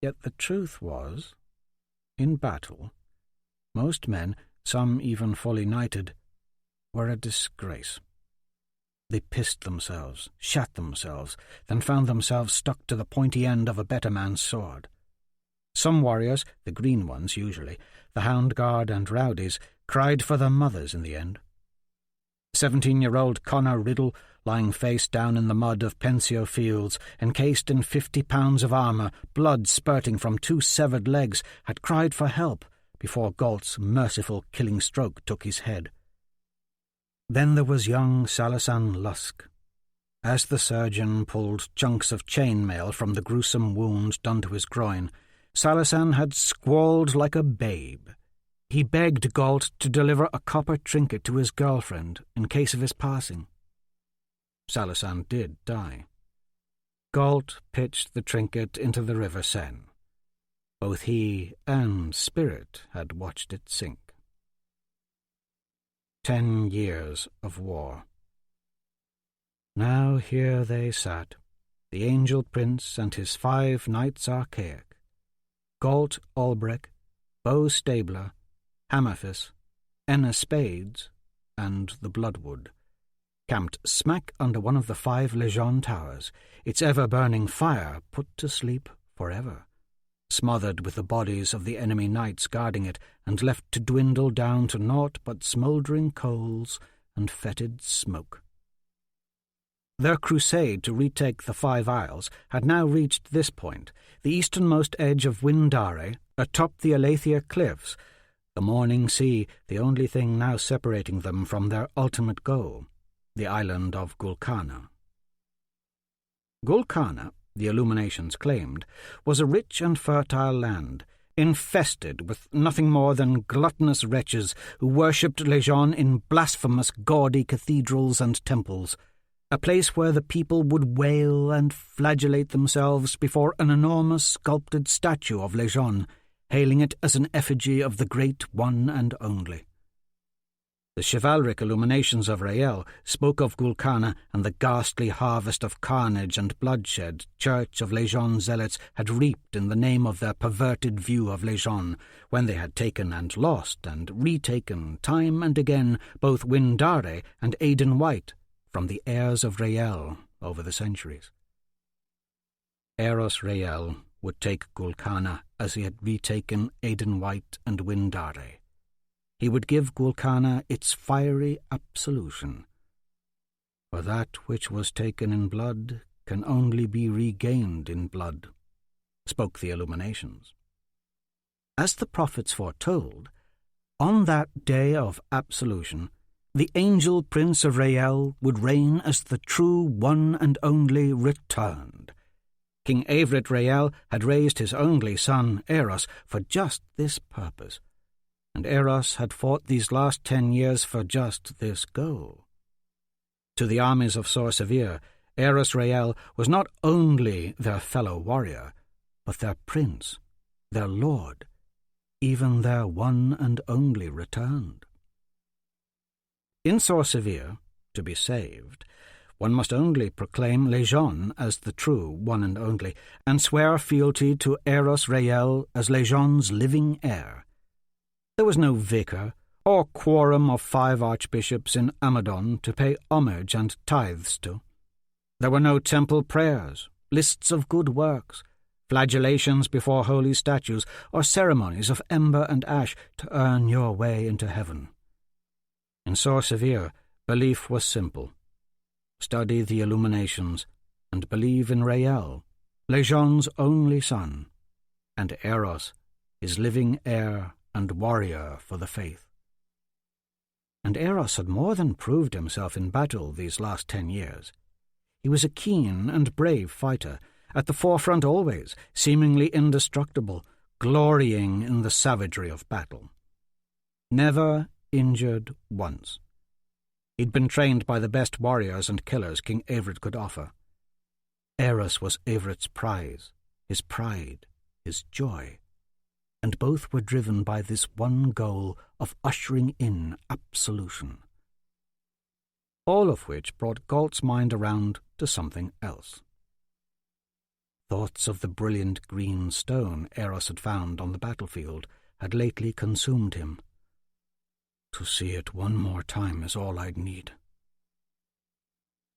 Yet the truth was, in battle, most men, some even fully knighted, were a disgrace. They pissed themselves, shat themselves, then found themselves stuck to the pointy end of a better man's sword. Some warriors, the green ones usually, the Hound Guard and rowdies, cried for their mothers in the end. 17-year-old Connor Riddle, lying face down in the mud of Pensio fields, encased in 50 pounds of armour, blood spurting from 2 severed legs, had cried for help before Galt's merciful killing stroke took his head. Then there was young Salasan Lusk. As the surgeon pulled chunks of chainmail from the gruesome wound done to his groin, Salasan had squalled like a babe. He begged Galt to deliver a copper trinket to his girlfriend in case of his passing. Salasan did die. Galt pitched the trinket into the River Seine. Both he and Spirit had watched it sink. 10 years of war. Now here they sat, the Angel Prince and his 5 knights archaic, Galt Albrecht, Beau Stabler, Hammerfis, Enna Spades, and the Bloodwood, camped smack under one of the 5 Lejon towers, its ever-burning fire put to sleep forever, smothered with the bodies of the enemy knights guarding it, and left to dwindle down to naught but smouldering coals and fetid smoke. Their crusade to retake the 5 Isles had now reached this point, the easternmost edge of Windare, atop the Aletheia cliffs, the morning sea the only thing now separating them from their ultimate goal, the island of Gulkana. Gulkana, the Illuminations claimed, was a rich and fertile land, infested with nothing more than gluttonous wretches who worshipped Lejon in blasphemous, gaudy cathedrals and temples, a place where the people would wail and flagellate themselves before an enormous sculpted statue of Lejeune, hailing it as an effigy of the great one and only. The chivalric illuminations of Rael spoke of Gulkana and the ghastly harvest of carnage and bloodshed Church of Lejeune zealots had reaped in the name of their perverted view of Lejeune, when they had taken and lost and retaken time and again both Windare and Aidan White from the heirs of Rael over the centuries. Eros Rael would take Gulkana as he had retaken Aidan White and Windare. He would give Gulkana its fiery absolution. For that which was taken in blood can only be regained in blood, spoke the illuminations. As the prophets foretold, on that day of absolution, the angel prince of Rael would reign as the true one and only returned. King Avrit Rael had raised his only son, Eros, for just this purpose, and Eros had fought these last 10 years for just this goal. To the armies of Sor-Severe, Eros Rael was not only their fellow warrior, but their prince, their lord, even their one and only returned. In Sor-Severe, to be saved, one must only proclaim Lejeune as the true one and only, and swear fealty to Eros Rael as Lejeune's living heir. There was no vicar or quorum of 5 archbishops in Amadon to pay homage and tithes to. There were no temple prayers, lists of good works, flagellations before holy statues, or ceremonies of ember and ash to earn your way into heaven. In Sor-Severe, belief was simple. Study the illuminations and believe in Rael, Lejeune's only son, and Eros, his living heir and warrior for the faith. And Eros had more than proved himself in battle these last 10 years. He was a keen and brave fighter, at the forefront always, seemingly indestructible, glorying in the savagery of battle. Never injured once. He'd been trained by the best warriors and killers King Avrit could offer. Eros was Avrit's prize, his pride, his joy, and both were driven by this one goal of ushering in absolution. All of which brought Galt's mind around to something else. Thoughts of the brilliant green stone Eros had found on the battlefield had lately consumed him. To see it one more time is all I'd need.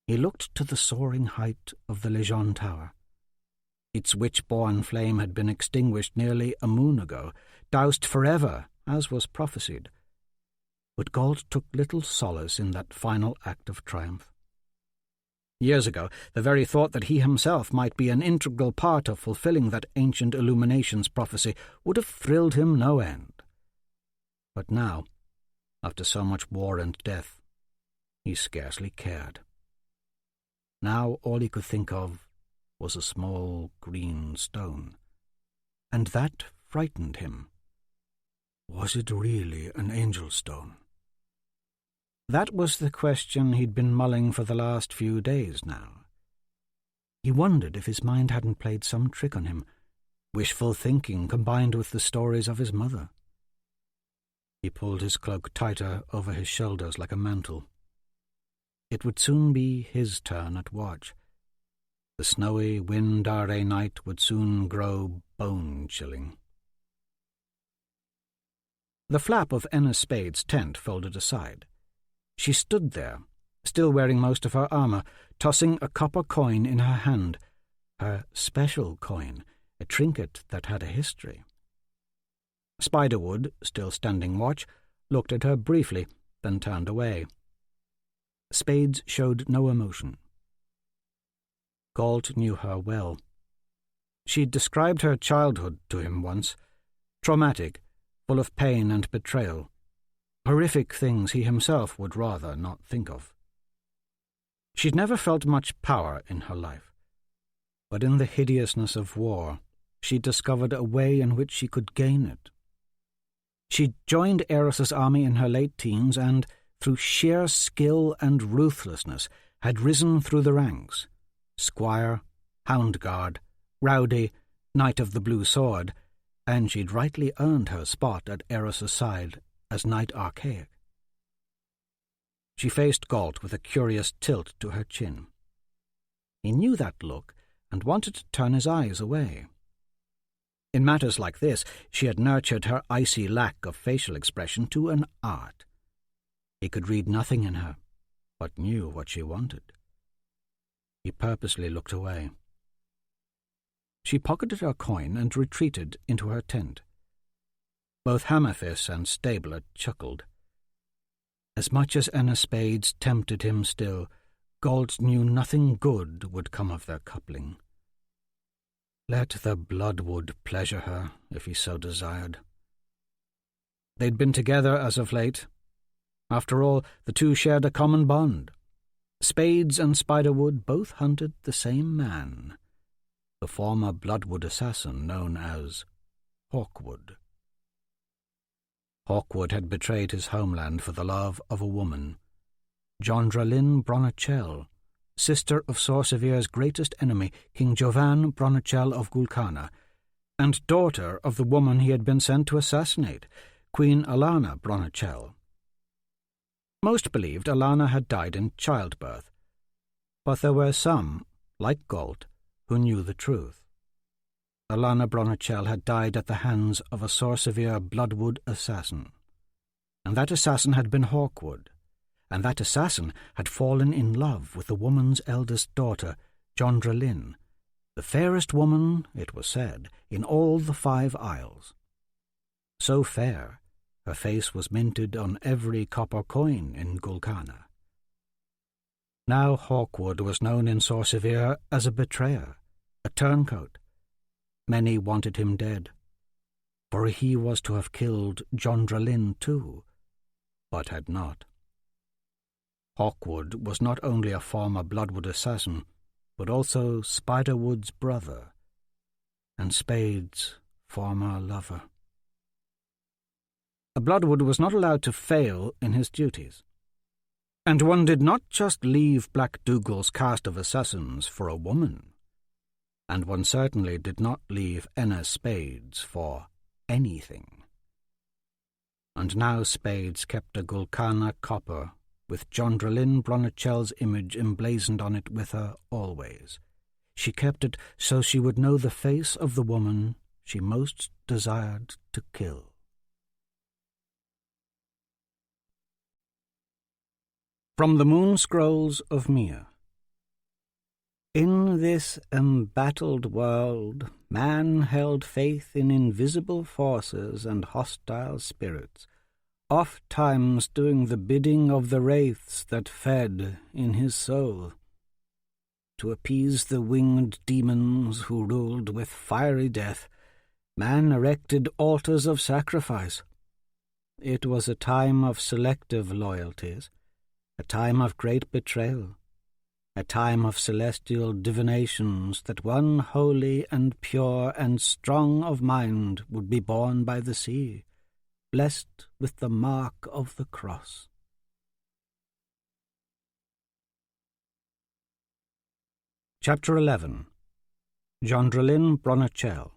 He looked to the soaring height of the Lejeune Tower. Its witch-born flame had been extinguished nearly a moon ago, doused forever, as was prophesied. But Galt took little solace in that final act of triumph. Years ago, the very thought that he himself might be an integral part of fulfilling that ancient illuminations prophecy would have thrilled him no end. But now, after so much war and death, he scarcely cared. Now all he could think of was a small green stone, and that frightened him. Was it really an angel stone? That was the question he'd been mulling for the last few days now. He wondered if his mind hadn't played some trick on him, wishful thinking combined with the stories of his mother. He pulled his cloak tighter over his shoulders like a mantle. It would soon be his turn at watch. The snowy Windare night would soon grow bone-chilling. The flap of Enna Spade's tent folded aside. She stood there, still wearing most of her armour, tossing a copper coin in her hand, her special coin, a trinket that had a history. Spiderwood, still standing watch, looked at her briefly, then turned away. Spades showed no emotion. Galt knew her well. She'd described her childhood to him once, traumatic, full of pain and betrayal, horrific things he himself would rather not think of. She'd never felt much power in her life, but in the hideousness of war, she'd discovered a way in which she could gain it. She'd joined Eros's army in her late teens and, through sheer skill and ruthlessness, had risen through the ranks, squire, hound guard, rowdy, knight of the blue sword, and she'd rightly earned her spot at Eris's side as knight archaic. She faced Galt with a curious tilt to her chin. He knew that look and wanted to turn his eyes away. In matters like this, she had nurtured her icy lack of facial expression to an art. He could read nothing in her, but knew what she wanted. He purposely looked away. She pocketed her coin and retreated into her tent. Both Hammerfist and Stabler chuckled. As much as Enna Spades tempted him still, Galt knew nothing good would come of their coupling. Let the bloodwood pleasure her, if he so desired. They'd been together as of late. After all, the two shared a common bond. Spades and Spiderwood both hunted the same man, the former Bloodwood assassin known as Hawkwood. Hawkwood had betrayed his homeland for the love of a woman, Jondralyn Bronachel, sister of Sorcevere's greatest enemy, King Jovan Bronachel of Gulkana, and daughter of the woman he had been sent to assassinate, Queen Alana Bronachel. Most believed Alana had died in childbirth, but there were some, like Galt, who knew the truth. Alana Bronachel had died at the hands of a Sorcevere Bloodwood assassin, and that assassin had been Hawkwood, and that assassin had fallen in love with the woman's eldest daughter, Jondralyn, the fairest woman, it was said, in all the 5 Isles. So fair, her face was minted on every copper coin in Gulkana. Now Hawkwood was known in Sorcevere as a betrayer, a turncoat. Many wanted him dead, for he was to have killed Jondralyn too, but had not. Hawkwood was not only a former Bloodwood assassin, but also Spiderwood's brother, and Spade's former lover. A Bloodwood was not allowed to fail in his duties, and one did not just leave Black Dougal's cast of assassins for a woman, and one certainly did not leave Enna Spades for anything. And now Spades kept a Gulkana copper with Jondralyn Bronachel's image emblazoned on it with her always. She kept it so she would know the face of the woman she most desired to kill. From the Moon Scrolls of Mir. In this embattled world, man held faith in invisible forces and hostile spirits, oft-times doing the bidding of the wraiths that fed in his soul. To appease the winged demons who ruled with fiery death, man erected altars of sacrifice. It was a time of selective loyalties, a time of great betrayal, a time of celestial divinations that one holy and pure and strong of mind would be born by the sea, blessed with the mark of the cross. Chapter 11. Jondralyn Bronachel.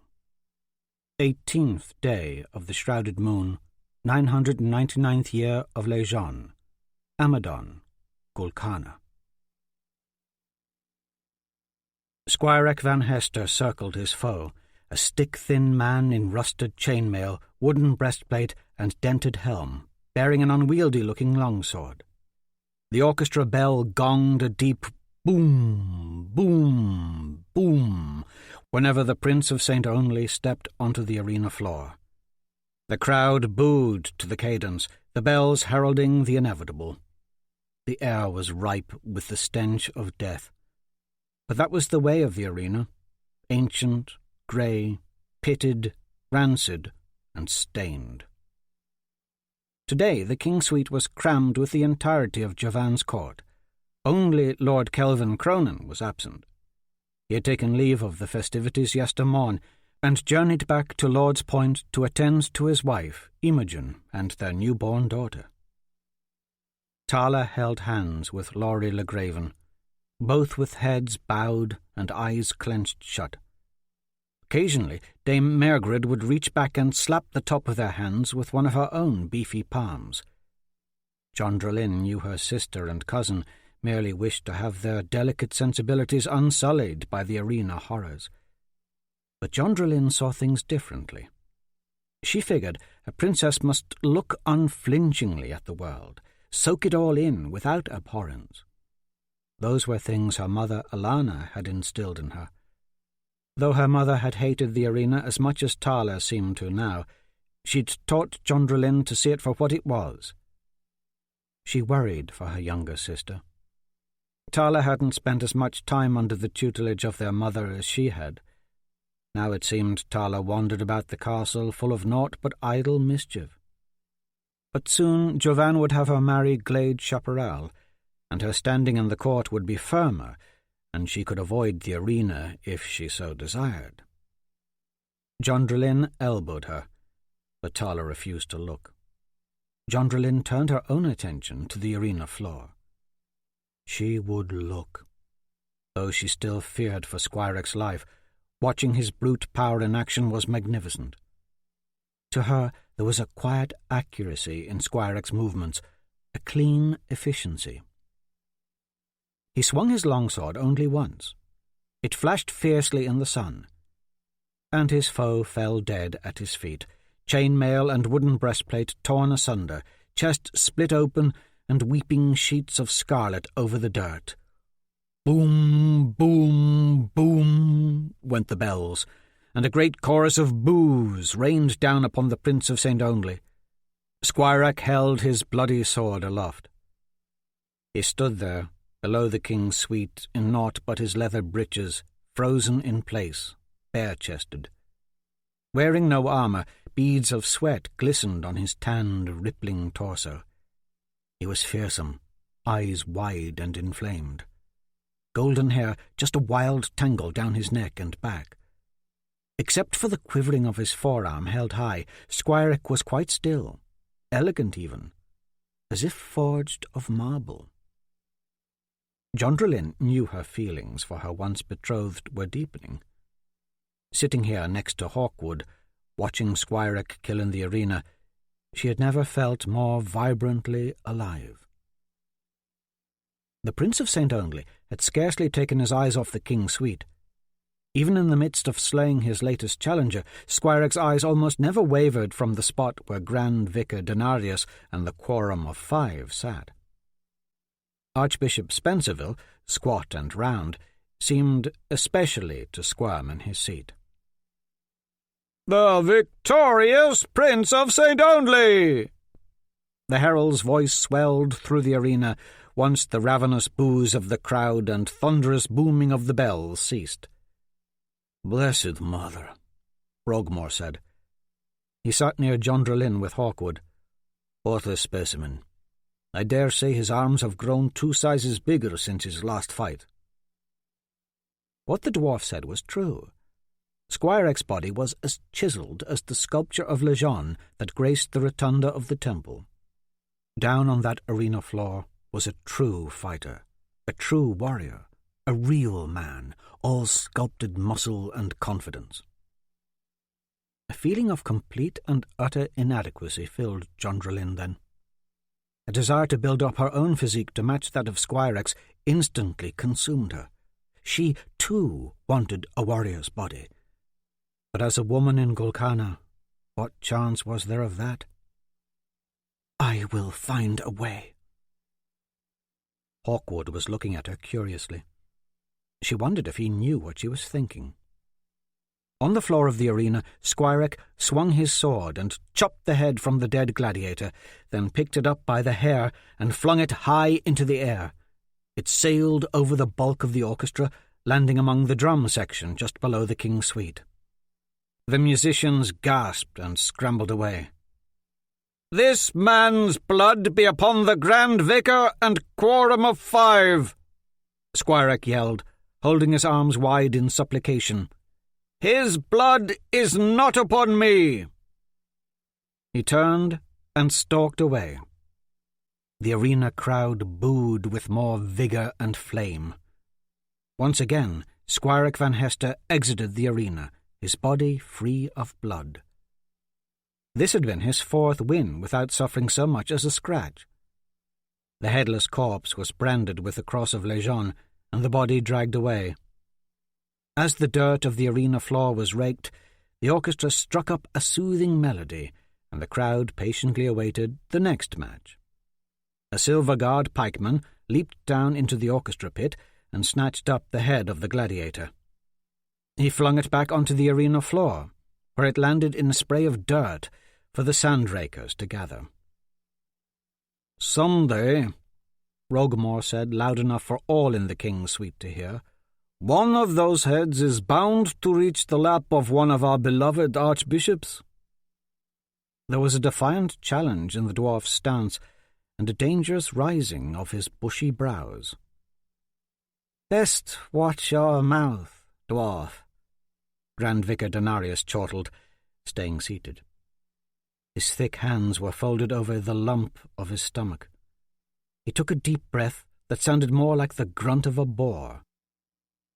18th day of the shrouded moon, 999th year of Lejon, Amadon, Gulkana. Squire Ek Van Hester circled his foe, a stick-thin man in rusted chainmail, wooden breastplate, and dented helm, bearing an unwieldy-looking longsword. The orchestra bell gonged a deep boom, boom, boom, whenever the Prince of St. Only stepped onto the arena floor. The crowd booed to the cadence, the bells heralding the inevitable. The air was ripe with the stench of death. But that was the way of the arena, ancient, grey, pitted, rancid, and stained. Today the King's suite was crammed with the entirety of Jovan's court. Only Lord Kelvin Cronin was absent. He had taken leave of the festivities yestermorn, and journeyed back to Lord's Point to attend to his wife, Imogen, and their newborn daughter. Tala held hands with Laurie Legraven, both with heads bowed and eyes clenched shut. Occasionally, Dame Mairgred would reach back and slap the top of their hands with one of her own beefy palms. Jondrelin knew her sister and cousin merely wished to have their delicate sensibilities unsullied by the arena horrors. But Jondrelin saw things differently. She figured a princess must look unflinchingly at the world, soak it all in without abhorrence. Those were things her mother Alana had instilled in her. Though her mother had hated the arena as much as Tala seemed to now, she'd taught Jondrelin to see it for what it was. She worried for her younger sister. Tala hadn't spent as much time under the tutelage of their mother as she had. Now it seemed Tala wandered about the castle full of naught but idle mischief. But soon Jovan would have her marry Glade Chaparral, and her standing in the court would be firmer, and she could avoid the arena if she so desired. Jondrelin elbowed her, but Tala refused to look. Jondrelin turned her own attention to the arena floor. She would look. Though she still feared for Squireck's life, watching his brute power in action was magnificent. To her, there was a quiet accuracy in Squireck's movements, a clean efficiency. He swung his longsword only once. It flashed fiercely in the sun, and his foe fell dead at his feet, chainmail and wooden breastplate torn asunder, chest split open, and weeping sheets of scarlet over the dirt. Boom, boom, boom, went the bells, and a great chorus of boos rained down upon the Prince of St. Only. Squireck held his bloody sword aloft. He stood there, below the king's suite, in naught but his leather breeches, frozen in place, bare-chested. Wearing no armour, beads of sweat glistened on his tanned, rippling torso. He was fearsome, eyes wide and inflamed. Golden hair just a wild tangle down his neck and back. Except for the quivering of his forearm held high, Squireck was quite still, elegant even, as if forged of marble. Jondrelin knew her feelings for her once-betrothed were deepening. Sitting here next to Hawkwood, watching Squireck kill in the arena, she had never felt more vibrantly alive. The Prince of St. Only had scarcely taken his eyes off the king's suite. Even in the midst of slaying his latest challenger, Squireck's eyes almost never wavered from the spot where Grand Vicar Denarius and the Quorum of Five sat. Archbishop Spencerville, squat and round, seemed especially to squirm in his seat. "The victorious Prince of St. Only!" The herald's voice swelled through the arena once the ravenous boos of the crowd and thunderous booming of the bells ceased. "Blessed Mother," Frogmore said. He sat near Jondrelin with Hawkwood. "What a specimen. I dare say his arms have grown 2 sizes bigger since his last fight." What the dwarf said was true. Squireck's body was as chiselled as the sculpture of Lejeune that graced the rotunda of the temple. Down on that arena floor was a true fighter, a true warrior, a real man, all sculpted muscle and confidence. A feeling of complete and utter inadequacy filled Jondrelin then. A desire to build up her own physique to match that of Squireck's instantly consumed her. She, too, wanted a warrior's body. But as a woman in Golconda, what chance was there of that? "I will find a way." Hawkwood was looking at her curiously. She wondered if he knew what she was thinking. On the floor of the arena, Squireck swung his sword and chopped the head from the dead gladiator, then picked it up by the hair and flung it high into the air. It sailed over the bulk of the orchestra, landing among the drum section just below the king's suite. The musicians gasped and scrambled away. "This man's blood be upon the Grand Vicar and Quorum of Five!" Squireck yelled, holding his arms wide in supplication. "His blood is not upon me!" He turned and stalked away. The arena crowd booed with more vigour and flame. Once again, Squirek van Hester exited the arena, his body free of blood. This had been his fourth win without suffering so much as a scratch. The headless corpse was branded with the Cross of Legion, and the body dragged away. As the dirt of the arena floor was raked, the orchestra struck up a soothing melody, and the crowd patiently awaited the next match. A silver-guard pikeman leaped down into the orchestra pit and snatched up the head of the gladiator. He flung it back onto the arena floor, where it landed in a spray of dirt for the sand-rakers to gather. "Someday," Rogmore said, loud enough for all in the king's suite to hear, "one of those heads is bound to reach the lap of one of our beloved archbishops." There was a defiant challenge in the dwarf's stance, and a dangerous rising of his bushy brows. "Best watch your mouth, dwarf," Grand Vicar Denarius chortled, staying seated. His thick hands were folded over the lump of his stomach. He took a deep breath that sounded more like the grunt of a boar.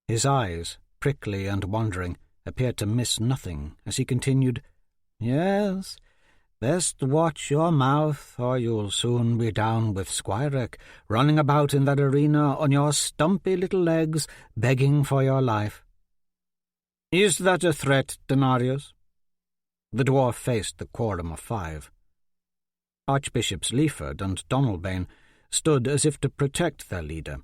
His eyes, prickly and wandering, appeared to miss nothing as he continued, "Yes, best watch your mouth, or you'll soon be down with Squirek, running about in that arena on your stumpy little legs, begging for your life." "Is that a threat, Denarius?" The dwarf faced the quorum of 5. Archbishops Leaford and Donalbain stood as if to protect their leader,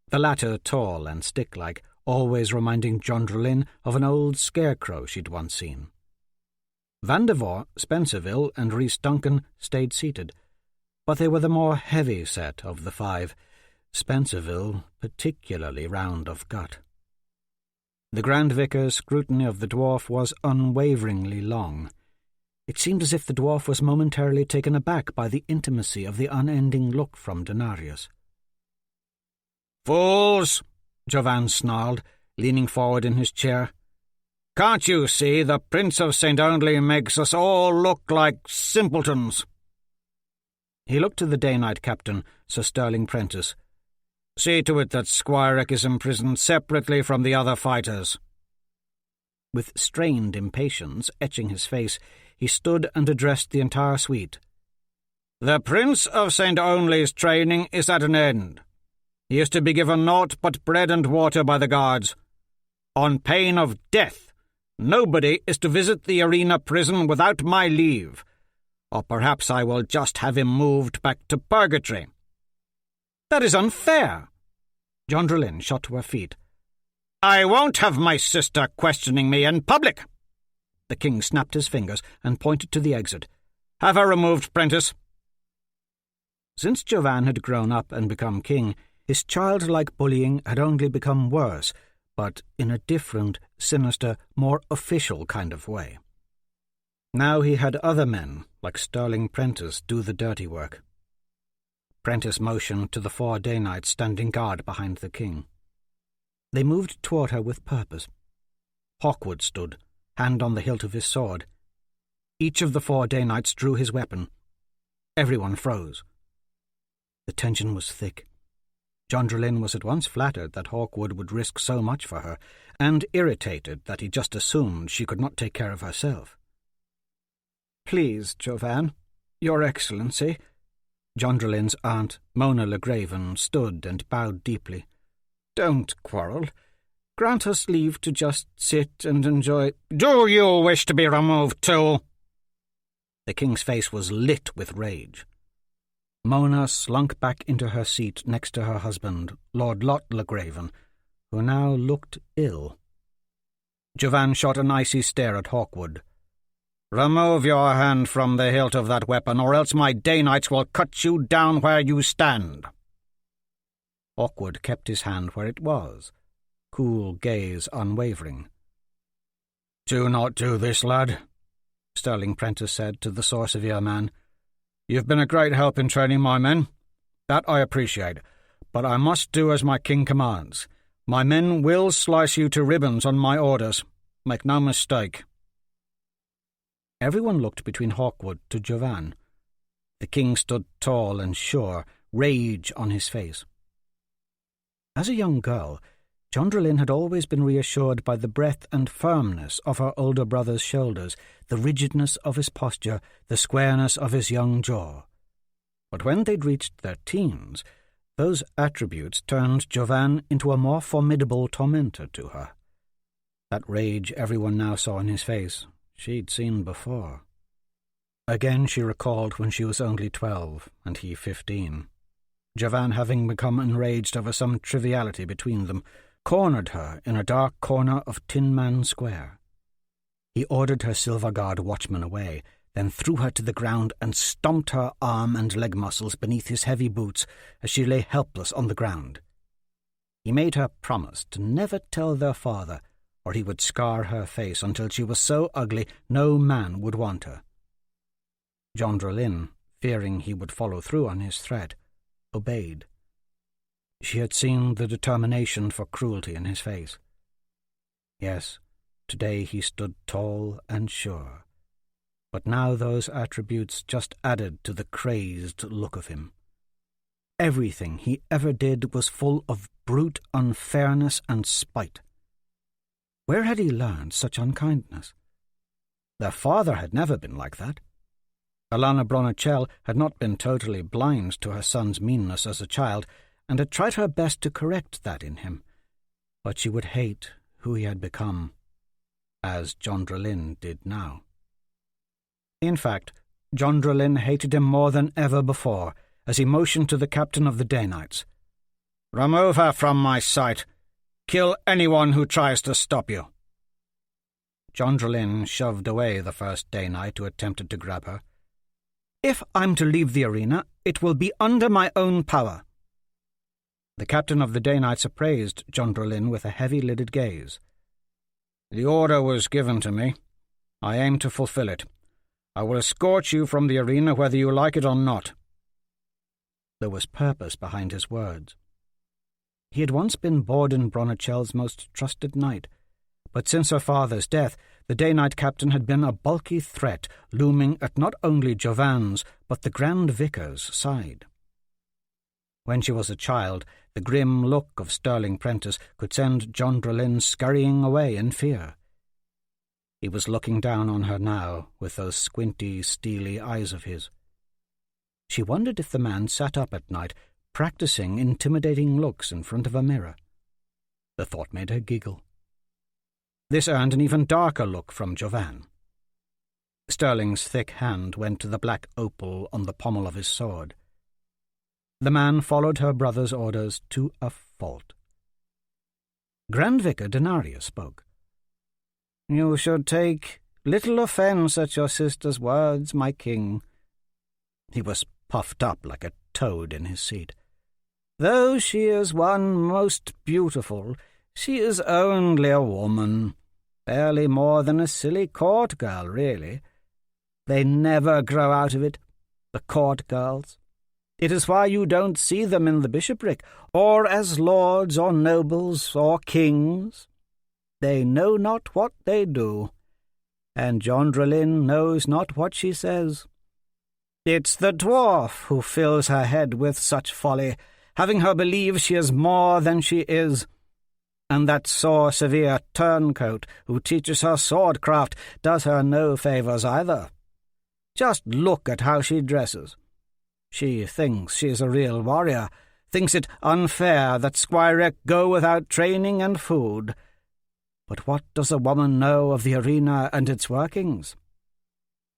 the latter tall and stick-like, always reminding Jondrelin of an old scarecrow she'd once seen. Vandervoort, Spencerville, and Rhys Duncan stayed seated, but they were the more heavy set of the 5, Spencerville particularly round of gut. The Grand Vicar's scrutiny of the dwarf was unwaveringly long. It seemed as if the dwarf was momentarily taken aback by the intimacy of the unending look from Denarius. "Fools!" Jovan snarled, leaning forward in his chair. "Can't you see the Prince of St. Only makes us all look like simpletons?" He looked to the day-knight captain, Sir Sterling Prentice. "See to it that Squirek is imprisoned separately from the other fighters." With strained impatience etching his face, he stood and addressed the entire suite. "The Prince of St. Only's training is at an end. He is to be given naught but bread and water by the guards. On pain of death, nobody is to visit the arena prison without my leave, or perhaps I will just have him moved back to purgatory." "That is unfair!" Jondrelin shot to her feet. "I won't have my sister questioning me in public!" The king snapped his fingers and pointed to the exit. "Have her removed, Prentice." Since Jovan had grown up and become king, his childlike bullying had only become worse, but in a different, sinister, more official kind of way. Now he had other men, like Sterling Prentice, do the dirty work. Prentice motioned to the 4 day-knights standing guard behind the king. They moved toward her with purpose. Hawkwood stood, hand on the hilt of his sword. Each of the 4 day-knights drew his weapon. Everyone froze. The tension was thick. Jondrelin was at once flattered that Hawkwood would risk so much for her, and irritated that he just assumed she could not take care of herself. "Please, Jovan, Your Excellency," Jondrelin's aunt, Mona Legraven, stood and bowed deeply. "Don't quarrel. Grant us leave to just sit and enjoy—" "Do you wish to be removed too?" The king's face was lit with rage. Mona slunk back into her seat next to her husband, Lord Lot Legraven, who now looked ill. Jovan shot an icy stare at Hawkwood. "Remove your hand from the hilt of that weapon, or else my day-knights will cut you down where you stand." Hawkwood kept his hand where it was, cool gaze unwavering. "Do not do this, lad," Sterling Prentice said to the Sorcerer man. "You've been a great help in training my men. That I appreciate, but I must do as my king commands. My men will slice you to ribbons on my orders. Make no mistake." Everyone looked between Hawkwood to Jovan. The king stood tall and sure, rage on his face. As a young girl, Jondralin had always been reassured by the breadth and firmness of her older brother's shoulders, the rigidness of his posture, the squareness of his young jaw. But when they'd reached their teens, those attributes turned Jovan into a more formidable tormentor to her. That rage everyone now saw in his face, she'd seen before. Again she recalled when she was only 12, and he 15. Jovan, having become enraged over some triviality between them, cornered her in a dark corner of Tin Man Square. He ordered her Silver Guard watchman away, then threw her to the ground and stomped her arm and leg muscles beneath his heavy boots as she lay helpless on the ground. He made her promise to never tell their father, or he would scar her face until she was so ugly no man would want her. Jondralin, fearing he would follow through on his threat, obeyed. She had seen the determination for cruelty in his face. Yes, today he stood tall and sure, but now those attributes just added to the crazed look of him. Everything he ever did was full of brute unfairness and spite. Where had he learned such unkindness? Their father had never been like that. Alana Bronichel had not been totally blind to her son's meanness as a child, and had tried her best to correct that in him, but she would hate who he had become, as Jondralin did now. In fact, Jondralin hated him more than ever before, as he motioned to the captain of the Day Knights. "Remove her from my sight. Kill anyone who tries to stop you." Jondralin shoved away the first Day Knight who attempted to grab her. "If I'm to leave the arena, it will be under my own power." The captain of the Day Knights appraised Jondralin with a heavy-lidded gaze. "The order was given to me. I aim to fulfill it. I will escort you from the arena whether you like it or not." There was purpose behind his words. He had once been Borden Bronichel's most trusted knight, but since her father's death, the Day Knight captain had been a bulky threat looming at not only Jovan's but the Grand Vicar's side. When she was a child, the grim look of Sterling Prentice could send Jondralin scurrying away in fear. He was looking down on her now with those squinty, steely eyes of his. She wondered if the man sat up at night, practicing intimidating looks in front of a mirror. The thought made her giggle. This earned an even darker look from Jovan. Sterling's thick hand went to the black opal on the pommel of his sword. The man followed her brother's orders to a fault. Grand Vicar Denarius spoke. "You should take little offence at your sister's words, my king." He was puffed up like a toad in his seat. "Though she is one most beautiful, she is only a woman, barely more than a silly court girl, really. They never grow out of it, the court girls. It is why you don't see them in the bishopric, or as lords or nobles or kings. They know not what they do, and Jondralin knows not what she says. It's the dwarf who fills her head with such folly, having her believe she is more than she is, and that sore severe turncoat who teaches her swordcraft does her no favours either. Just look at how she dresses. She thinks she is a real warrior, thinks it unfair that Squirek go without training and food. But what does a woman know of the arena and its workings?"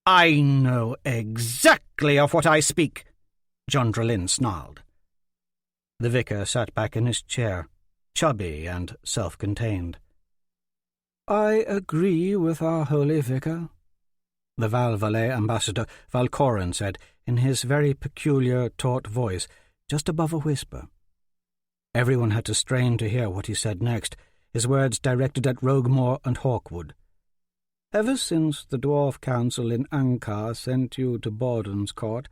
"I know exactly of what I speak," Jondralin snarled. The vicar sat back in his chair, chubby and self-contained. "I agree with our holy vicar," the Val Valais ambassador Valcorin said in his very peculiar, taut voice, just above a whisper. Everyone had to strain to hear what he said next, his words directed at Roguemore and Hawkwood. "Ever since the Dwarf Council in Ankar sent you to Borden's court,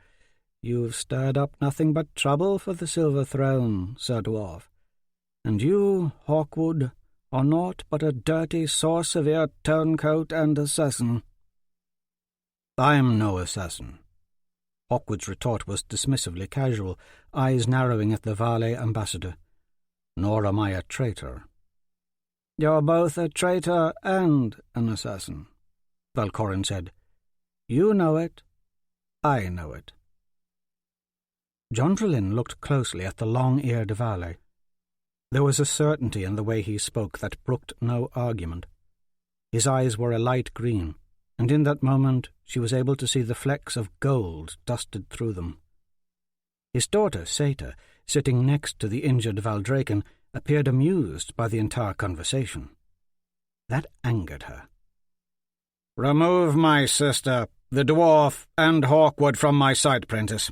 you've stirred up nothing but trouble for the Silver Throne, Sir Dwarf. And you, Hawkwood, are naught but a dirty, sore-severe turncoat and assassin." "I'm no assassin." Hawkwood's retort was dismissively casual, eyes narrowing at the Valais ambassador. "Nor am I a traitor. "You're both a traitor and an assassin," Valcorin said. "You know it. I know it." Jondrelin looked closely at the long-eared valet. There was a certainty in the way he spoke that brooked no argument. His eyes were a light green, and in that moment she was able to see the flecks of gold dusted through them. His daughter, Seta, sitting next to the injured Valdraken, appeared amused by the entire conversation. That angered her. "Remove my sister, the dwarf, and Hawkwood from my sight, Prentice,"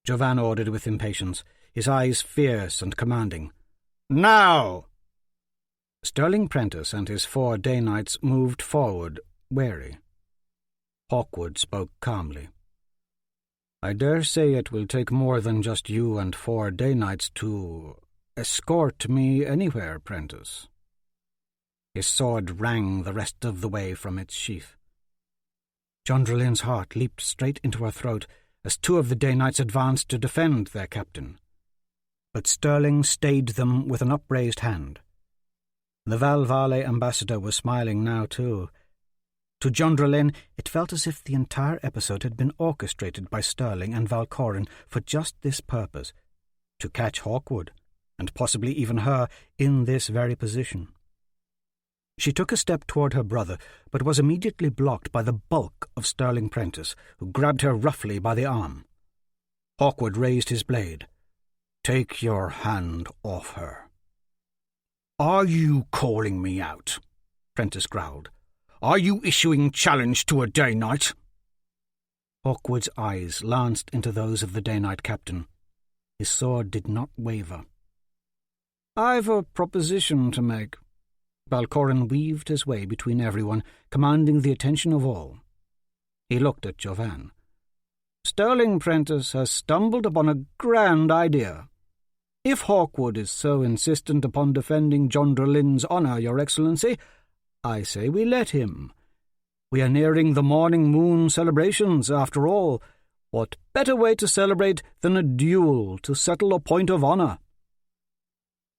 Jovan ordered with impatience, his eyes fierce and commanding. "Now!" Sterling Prentice and his 4 day knights moved forward, wary. Hawkwood spoke calmly. "I dare say it will take more than just you and 4 day knights to escort me anywhere, Prentice." His sword rang the rest of the way from its sheath. Jondrelin's heart leaped straight into her throat as 2 of the day knights advanced to defend their captain. But Sterling stayed them with an upraised hand. The Valvale ambassador was smiling now too. To Jondrelin, it felt as if the entire episode had been orchestrated by Sterling and Valcorin for just this purpose, to catch Hawkwood, and possibly even her, in this very position. She took a step toward her brother, but was immediately blocked by the bulk of Sterling Prentice, who grabbed her roughly by the arm. Hawkwood raised his blade. "Take your hand off her." "Are you calling me out?" Prentice growled. "Are you issuing challenge to a day knight?" Hawkwood's eyes lanced into those of the day knight captain. His sword did not waver. "I've a proposition to make." Valcorin weaved his way between everyone, commanding the attention of all. He looked at Jovan. "Sterling Prentice has stumbled upon a grand idea. If Hawkwood is so insistent upon defending Jondrelin's honour, Your Excellency, I say we let him. We are nearing the morning moon celebrations, after all. What better way to celebrate than a duel to settle a point of honour?"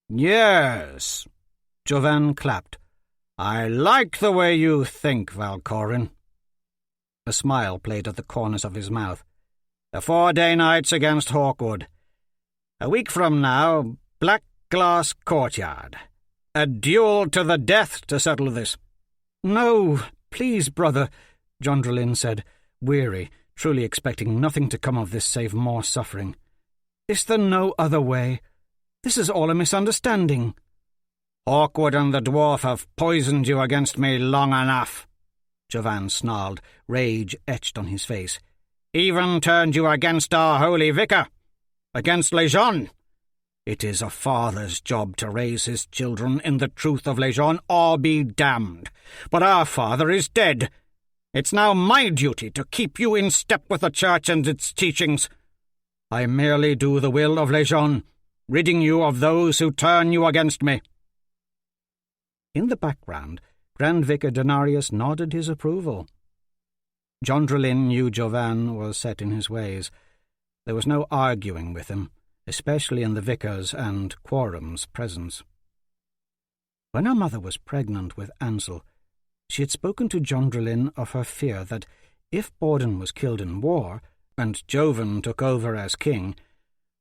"Yes," Jovan clapped. "I like the way you think, Valcorin." A smile played at the corners of his mouth. "The 4 day knights against Hawkwood. A week from now, Black Glass Courtyard. A duel to the death to settle this." "No, please, brother," Jondrelin said, weary, truly expecting nothing to come of this save more suffering. "Is there no other way? This is all a misunderstanding." "Hawkwood and the dwarf have poisoned you against me long enough," Jovan snarled, rage etched on his face. "Even turned you against our holy vicar, against Lejeune. It is a father's job to raise his children in the truth of Lejeune or be damned. But our father is dead. It's now my duty to keep you in step with the Church and its teachings. I merely do the will of Lejeune, ridding you of those who turn you against me." In the background, Grand Vicar Denarius nodded his approval. Jondrelin knew Jovan was set in his ways. There was no arguing with him, especially in the vicar's and Quorum's presence. When her mother was pregnant with Ansel, she had spoken to Jondrelin of her fear that if Borden was killed in war, and Jovan took over as king,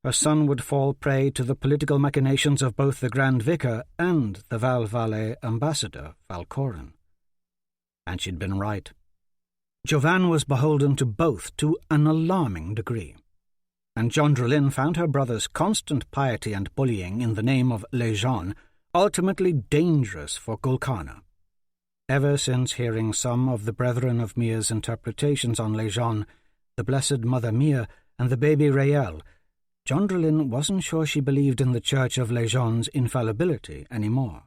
her son would fall prey to the political machinations of both the Grand Vicar and the Valvale ambassador, Valcorin. And she'd been right. Jovan was beholden to both to an alarming degree, and Jondrelin found her brother's constant piety and bullying in the name of Lejeune ultimately dangerous for Gulkana. Ever since hearing some of the Brethren of Mia's interpretations on Lejeune, the Blessed Mother Mia, and the baby Rael, Jondrelin wasn't sure she believed in the Church of Lejeune's infallibility any more.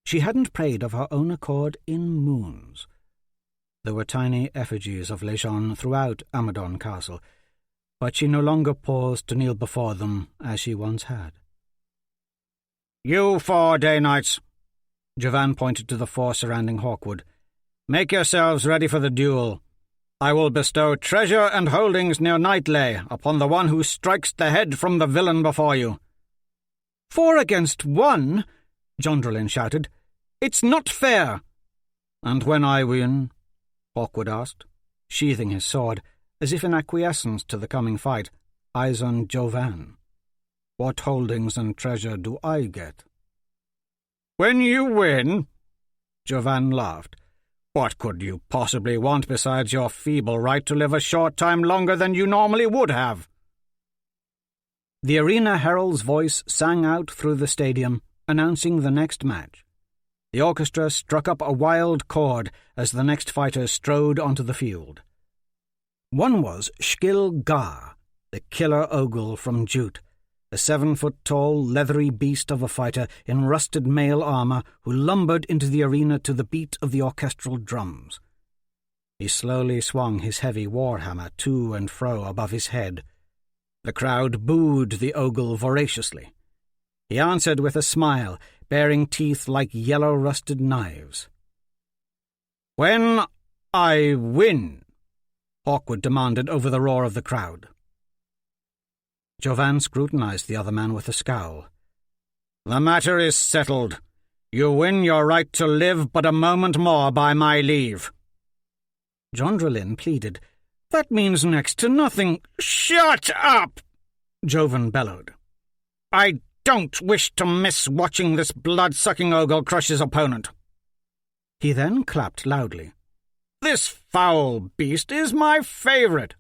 She hadn't prayed of her own accord in moons. There were tiny effigies of Lejeune throughout Amadon Castle, but she no longer paused to kneel before them as she once had. "You 4 day knights," Jovan pointed to the 4 surrounding Hawkwood, "make yourselves ready for the duel. I will bestow treasure and holdings near Knightley upon the one who strikes the head from the villain before you." 4 against 1? Jondralin shouted. "It's not fair!" "And when I win?" Hawkwood asked, sheathing his sword, as if in acquiescence to the coming fight, eyes on Jovan. "What holdings and treasure do I get?" "When you win?" Jovan laughed. "What could you possibly want besides your feeble right to live a short time longer than you normally would have?" The arena herald's voice sang out through the stadium, announcing the next match. The orchestra struck up a wild chord as the next fighter strode onto the field. One was Shkil Gar, the killer ogle from Jute, a 7-foot-tall, leathery beast of a fighter in rusted mail armour who lumbered into the arena to the beat of the orchestral drums. He slowly swung his heavy warhammer to and fro above his head. The crowd booed the ogle voraciously. He answered with a smile, baring teeth like yellow rusted knives. "When I win," Hawkwood demanded over the roar of the crowd. Jovan scrutinized the other man with a scowl. "The matter is settled. You win your right to live but a moment more by my leave." Jondralin pleaded. "That means next to nothing." "Shut up!" Jovan bellowed. "I don't wish to miss watching this blood-sucking ogle crush his opponent." He then clapped loudly. "This foul beast is my favourite."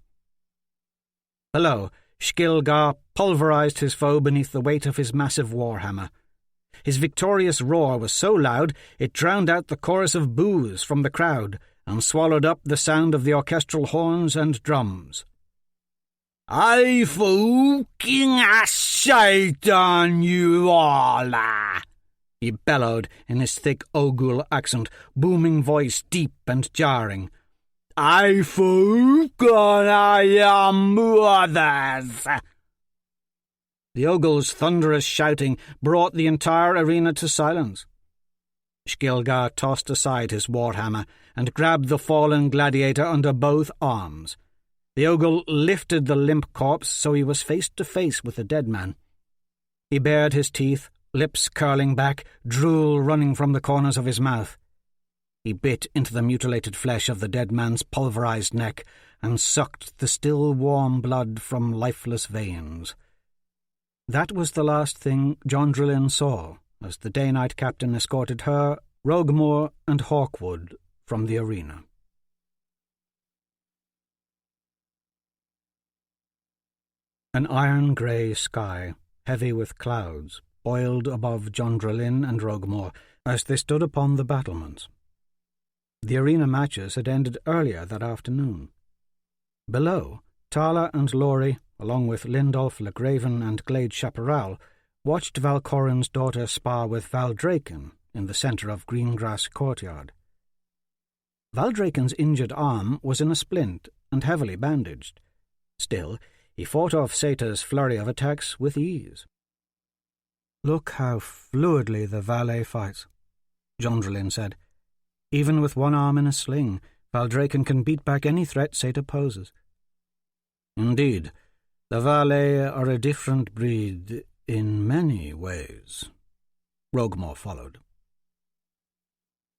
Below, Shkilgar pulverized his foe beneath the weight of his massive warhammer. His victorious roar was so loud it drowned out the chorus of boos from the crowd and swallowed up the sound of the orchestral horns and drums. "I fucking shaitan you all!" he bellowed in his thick oghul accent, booming voice deep and jarring. "I fucking your mothers!" The ogle's thunderous shouting brought the entire arena to silence. Shkilgar tossed aside his warhammer and grabbed the fallen gladiator under both arms. The ogle lifted the limp corpse so he was face to face with the dead man. He bared his teeth, lips curling back, drool running from the corners of his mouth. He bit into the mutilated flesh of the dead man's pulverized neck and sucked the still warm blood from lifeless veins. That was the last thing Jondralin saw as the day-night captain escorted her, Roguemore, and Hawkwood from the arena. An iron-grey sky, heavy with clouds, boiled above Jondralin and Roguemore as they stood upon the battlements. The arena matches had ended earlier that afternoon. Below, Tala and Laurie, along with Lindolf, Legraven, and Glade Chaparral, watched Valcorin's daughter spar with Valdraken in the centre of Greengrass Courtyard. Valdraken's injured arm was in a splint and heavily bandaged. Still, he fought off Sator's flurry of attacks with ease. "Look how fluidly the valet fights," Jondralin said. "Even with one arm in a sling, Valdraken can beat back any threat Sator poses." "Indeed, the valet are a different breed in many ways," Roguemore followed.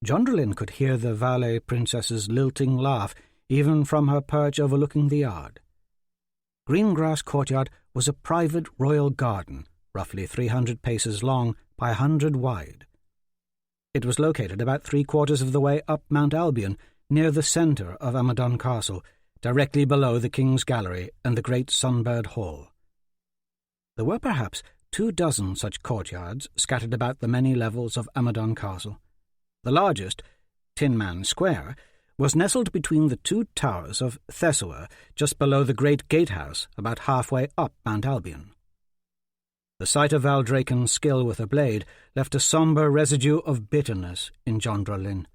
Jondralin could hear the valet princess's lilting laugh even from her perch overlooking the yard. Greengrass Courtyard was a private royal garden, roughly 300 paces long by 100 wide. It was located about 3/4 of the way up Mount Albion, near the centre of Amadon Castle, directly below the King's Gallery and the great Sunbird Hall. There were perhaps 24 such courtyards scattered about the many levels of Amadon Castle. The largest, Tin Man Square, was nestled between the 2 towers of Thessoa, just below the great gatehouse, about halfway up Mount Albion. The sight of Valdraken's skill with a blade left a sombre residue of bitterness in Jondralin.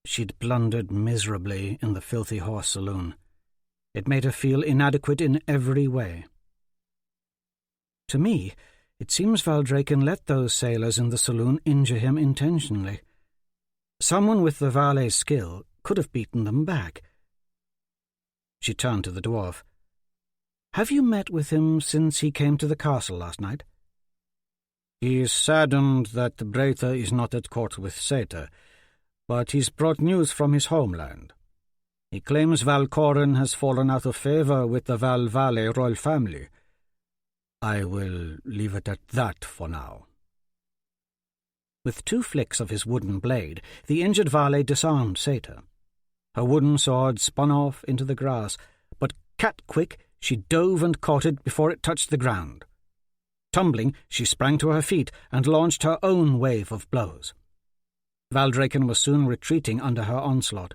She'd blundered miserably in the filthy horse saloon. It made her feel inadequate in every way. To me, it seems Valdraken let those sailors in the saloon injure him intentionally. Someone with the valet's skill could have beaten them back. She turned to the dwarf. "Have you met with him since he came to the castle last night?" He is saddened that Breitha is not at court with Seta, but he's brought news from his homeland. He claims Valcorin has fallen out of favour with the Val Valle royal family. I will leave it at that for now. With 2 flicks of his wooden blade, the injured valet disarmed Seta. Her wooden sword spun off into the grass, but cat-quick she dove and caught it before it touched the ground. Tumbling, she sprang to her feet and launched her own wave of blows. Valdraken was soon retreating under her onslaught.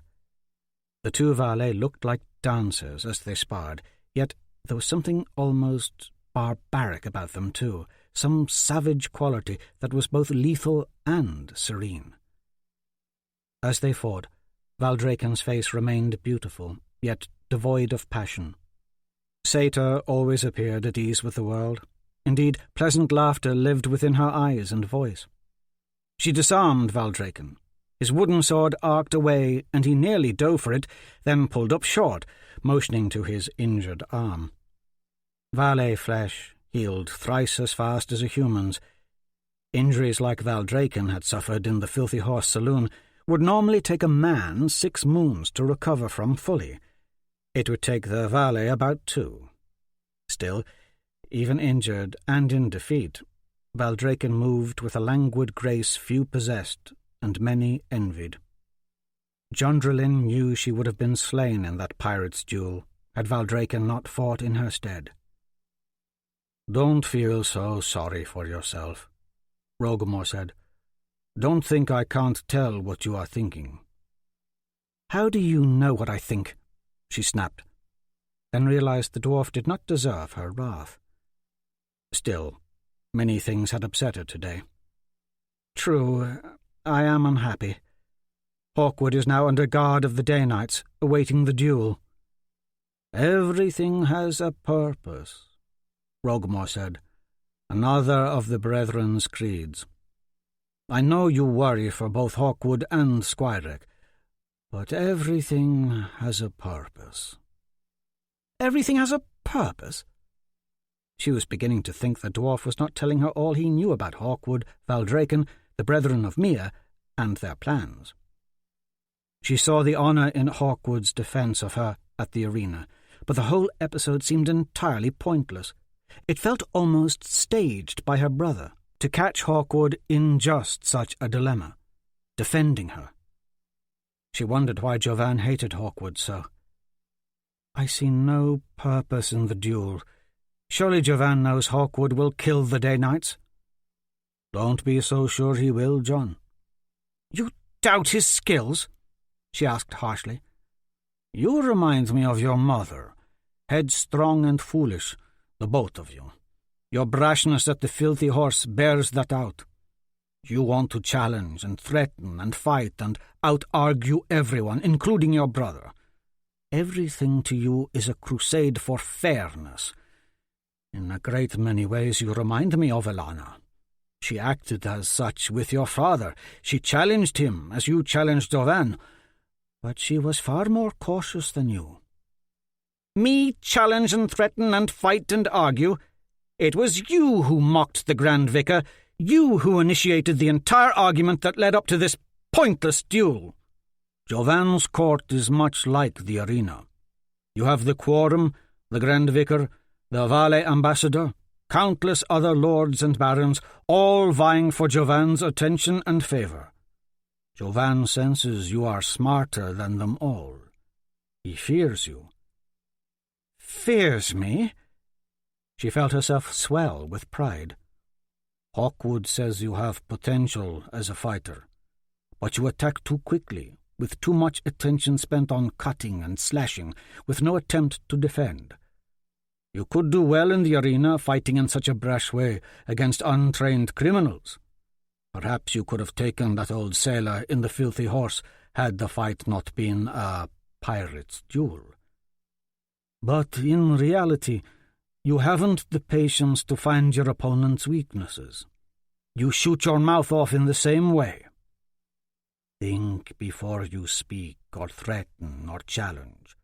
The 2 valets looked like dancers as they sparred, yet there was something almost barbaric about them too, some savage quality that was both lethal and serene. As they fought, Valdraken's face remained beautiful, yet devoid of passion. Seta always appeared at ease with the world. Indeed, pleasant laughter lived within her eyes and voice. She disarmed Valdraken. His wooden sword arced away, and he nearly dove for it, then pulled up short, motioning to his injured arm. Valet flesh healed thrice as fast as a human's. Injuries like Valdraken had suffered in the Filthy Horse Saloon would normally take a man 6 moons to recover from fully. It would take the valet about 2. Still, even injured and in defeat, Valdraken moved with a languid grace few possessed and many envied. Jondrelin knew she would have been slain in that pirate's duel had Valdraken not fought in her stead. "Don't feel so sorry for yourself," Rogomor said. "Don't think I can't tell what you are thinking." "How do you know what I think?" she snapped, then realized the dwarf did not deserve her wrath. Still, many things had upset her today. "True, I am unhappy. Hawkwood is now under guard of the Day-Knights, awaiting the duel." "Everything has a purpose," Rogomor said, "another of the Brethren's creeds. I know you worry for both Hawkwood and Squirek, but everything has a purpose." "Everything has a purpose?" She was beginning to think the dwarf was not telling her all he knew about Hawkwood, Valdraken, the Brethren of Mia, and their plans. She saw the honour in Hawkwood's defence of her at the arena, but the whole episode seemed entirely pointless. It felt almost staged by her brother to catch Hawkwood in just such a dilemma, defending her. She wondered why Jovan hated Hawkwood so. "I see no purpose in the duel. Surely Jovan knows Hawkwood will kill the Day-Knights." "Don't be so sure he will, John." "You doubt his skills?" she asked harshly. "You remind me of your mother, headstrong and foolish, the both of you. Your brashness at the Filthy Horse bears that out. You want to challenge and threaten and fight and out-argue everyone, including your brother. Everything to you is a crusade for fairness. In a great many ways you remind me of Elana. She acted as such with your father. She challenged him as you challenged Jovan, but she was far more cautious than you." "Me challenge and threaten and fight and argue? It was you who mocked the Grand Vicar, you who initiated the entire argument that led up to this pointless duel." "Jovan's court is much like the arena. You have the quorum, the Grand Vicar, the Valet Ambassador, countless other lords and barons, all vying for Jovan's attention and favour. Jovan senses you are smarter than them all. He fears you." "Fears me?" She felt herself swell with pride. "Hawkwood says you have potential as a fighter, but you attack too quickly, with too much attention spent on cutting and slashing, with no attempt to defend. You could do well in the arena fighting in such a brash way against untrained criminals. Perhaps you could have taken that old sailor in the Filthy Horse had the fight not been a pirate's duel. But in reality, you haven't the patience to find your opponent's weaknesses. You shoot your mouth off in the same way. Think before you speak or threaten or challenge.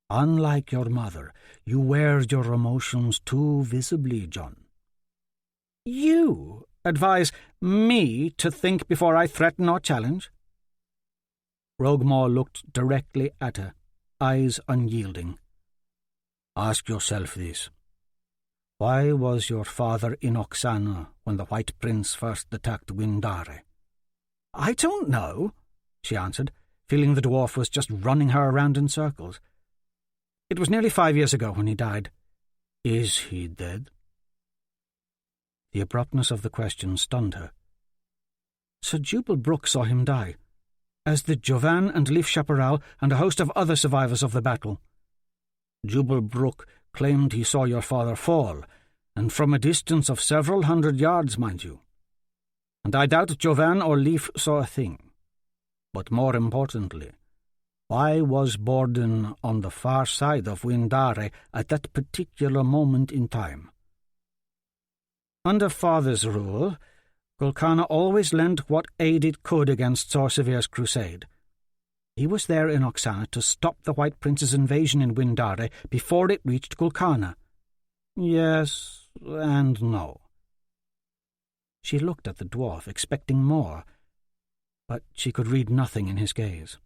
Unlike your mother, you wear your emotions too visibly, John." "You, advise me to think before I threaten or challenge?" Rogmore looked directly at her, eyes unyielding. "Ask yourself this. Why was your father in Oksana when the White Prince first attacked Windare?" "I don't know," she answered, feeling the dwarf was just running her around in circles. "It was nearly 5 years ago when he died." "Is he dead?" The abruptness of the question stunned her. Sir Jubal Brooke saw him die, as did Jovan and Leif Chaparral and a host of other survivors of the battle. Jubal Brooke claimed he saw your father fall, and from a distance of several 100 yards, mind you. And I doubt Jovan or Leif saw a thing. But more importantly, why was Borden on the far side of Windare at that particular moment in time? Under Father's rule, Gulkana always lent what aid it could against Sorcevir's crusade. He was there in Oksana to stop the White Prince's invasion in Windare before it reached Gulkana. Yes and no. She looked at the dwarf, expecting more, but she could read nothing in his gaze.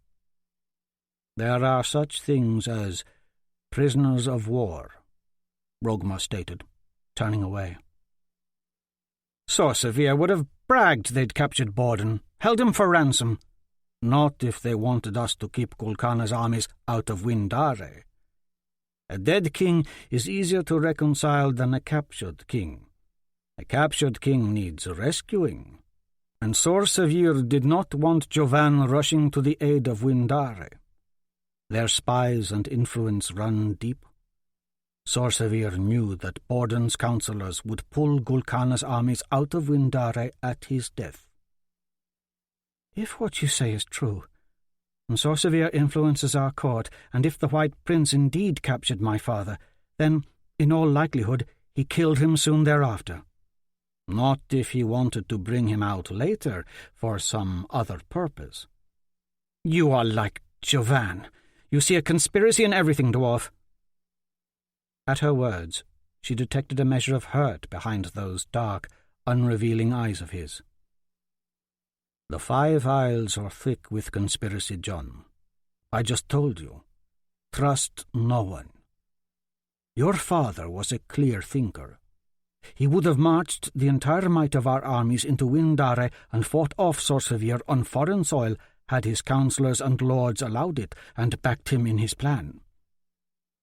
"There are such things as prisoners of war," Rogmore stated, turning away. "Sorcevir would have bragged they'd captured Borden, held him for ransom." "Not if they wanted us to keep Gulkana's armies out of Windare. A dead king is easier to reconcile than a captured king. A captured king needs rescuing, and Sorcevir did not want Jovan rushing to the aid of Windare. Their spies and influence run deep. Sorcevir knew that Borden's councillors would pull Gulkana's armies out of Windare at his death." "If what you say is true, and Sorcevir influences our court, and if the White Prince indeed captured my father, then, in all likelihood, he killed him soon thereafter." "Not if he wanted to bring him out later for some other purpose." "You are like Jovan. You see a conspiracy in everything, dwarf." At her words, she detected a measure of hurt behind those dark, unrevealing eyes of his. "The 5 Isles are thick with conspiracy, John. I just told you. Trust no one. Your father was a clear thinker. He would have marched the entire might of our armies into Windare and fought off Sorcevir on foreign soil had his councillors and lords allowed it and backed him in his plan.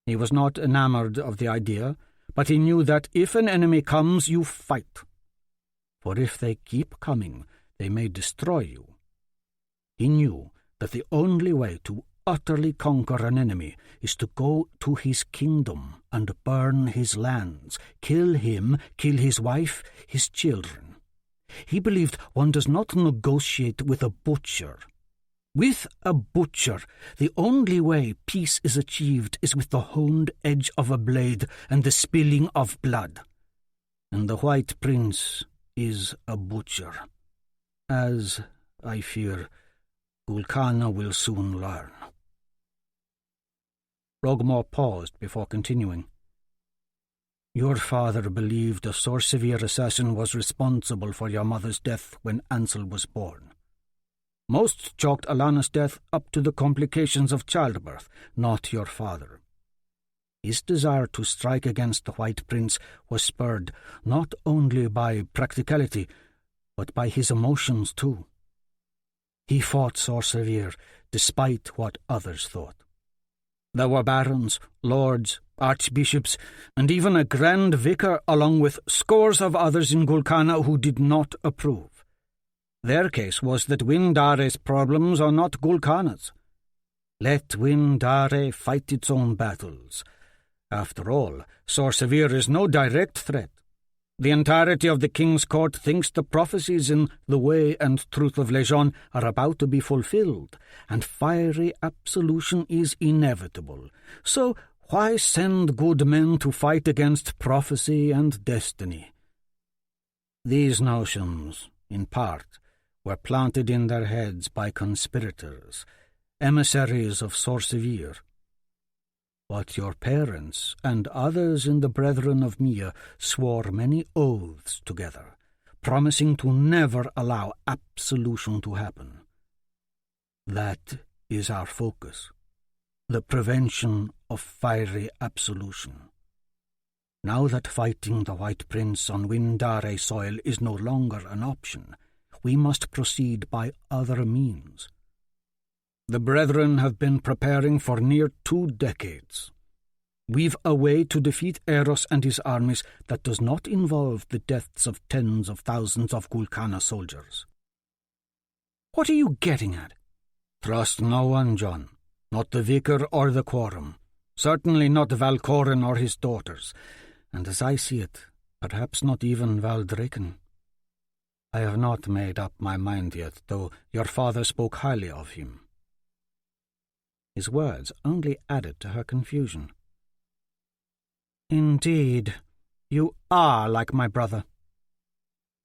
He was not enamoured of the idea, but he knew that if an enemy comes, you fight. For if they keep coming, they may destroy you. He knew that the only way to utterly conquer an enemy is to go to his kingdom and burn his lands, kill him, kill his wife, his children. He believed one does not negotiate with a butcher. With a butcher, the only way peace is achieved is with the honed edge of a blade and the spilling of blood. And the White Prince is a butcher, as, I fear, Gulkana will soon learn." Rogmore paused before continuing. "Your father believed a Sorcevir assassin was responsible for your mother's death when Ansel was born. Most chalked Alana's death up to the complications of childbirth, not your father. His desire to strike against the White Prince was spurred not only by practicality, but by his emotions too. He fought Sorcevir despite what others thought. There were barons, lords, archbishops, and even a grand vicar along with scores of others in Gulkana who did not approve. Their case was that Windare's problems are not Gulkana's. Let Windare fight its own battles. After all, Sorcevir is no direct threat. The entirety of the king's court thinks the prophecies in The Way and Truth of Lejon are about to be fulfilled, and fiery absolution is inevitable. So why send good men to fight against prophecy and destiny? These notions, in part, were planted in their heads by conspirators, emissaries of Sorcevir. But your parents and others in the Brethren of Mia swore many oaths together, promising to never allow absolution to happen. That is our focus, the prevention of fiery absolution. Now that fighting the White Prince on Windare soil is no longer an option, we must proceed by other means. The Brethren have been preparing for near 2 decades. We've a way to defeat Eros and his armies that does not involve the deaths of tens of thousands of Gulkana soldiers. What are you getting at? Trust no one, John. Not the vicar or the quorum. Certainly not Valcorin or his daughters. And as I see it, perhaps not even Valdraken. I have not made up my mind yet, though your father spoke highly of him. His words only added to her confusion. Indeed, you are like my brother.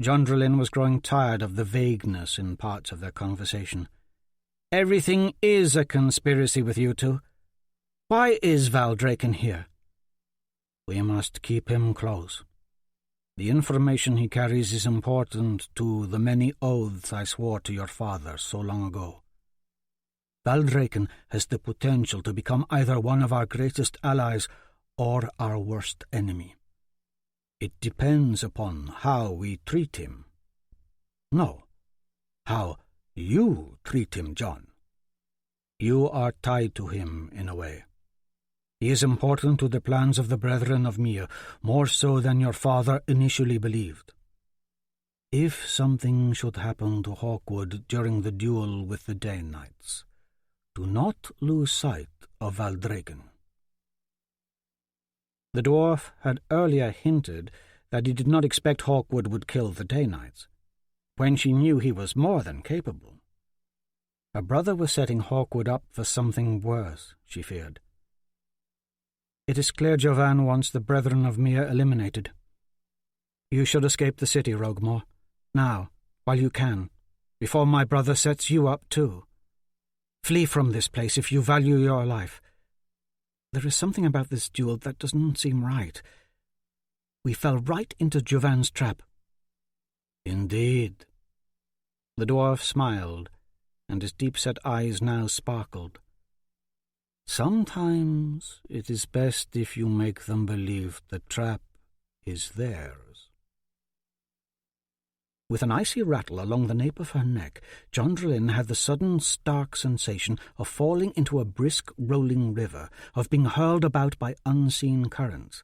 Jondrelin was growing tired of the vagueness in parts of their conversation. Everything is a conspiracy with you two. Why is Valdraken here? We must keep him close. The information he carries is important to the many oaths I swore to your father so long ago. Valdraken has the potential to become either one of our greatest allies or our worst enemy. It depends upon how we treat him. No, how you treat him, John. You are tied to him in a way. He is important to the plans of the Brethren of Mir, more so than your father initially believed. If something should happen to Hawkwood during the duel with the Dane Knights, do not lose sight of Valdraken. The dwarf had earlier hinted that he did not expect Hawkwood would kill the Dane Knights, when she knew he was more than capable. Her brother was setting Hawkwood up for something worse, she feared. It is clear Jovan wants the Brethren of Mir eliminated. You should escape the city, Roguemore. Now, while you can, before my brother sets you up too. Flee from this place if you value your life. There is something about this duel that doesn't seem right. We fell right into Jovan's trap. Indeed. The dwarf smiled, and his deep-set eyes now sparkled. Sometimes it is best if you make them believe the trap is theirs. With an icy rattle along the nape of her neck, Jondrelin had the sudden stark sensation of falling into a brisk rolling river, of being hurled about by unseen currents.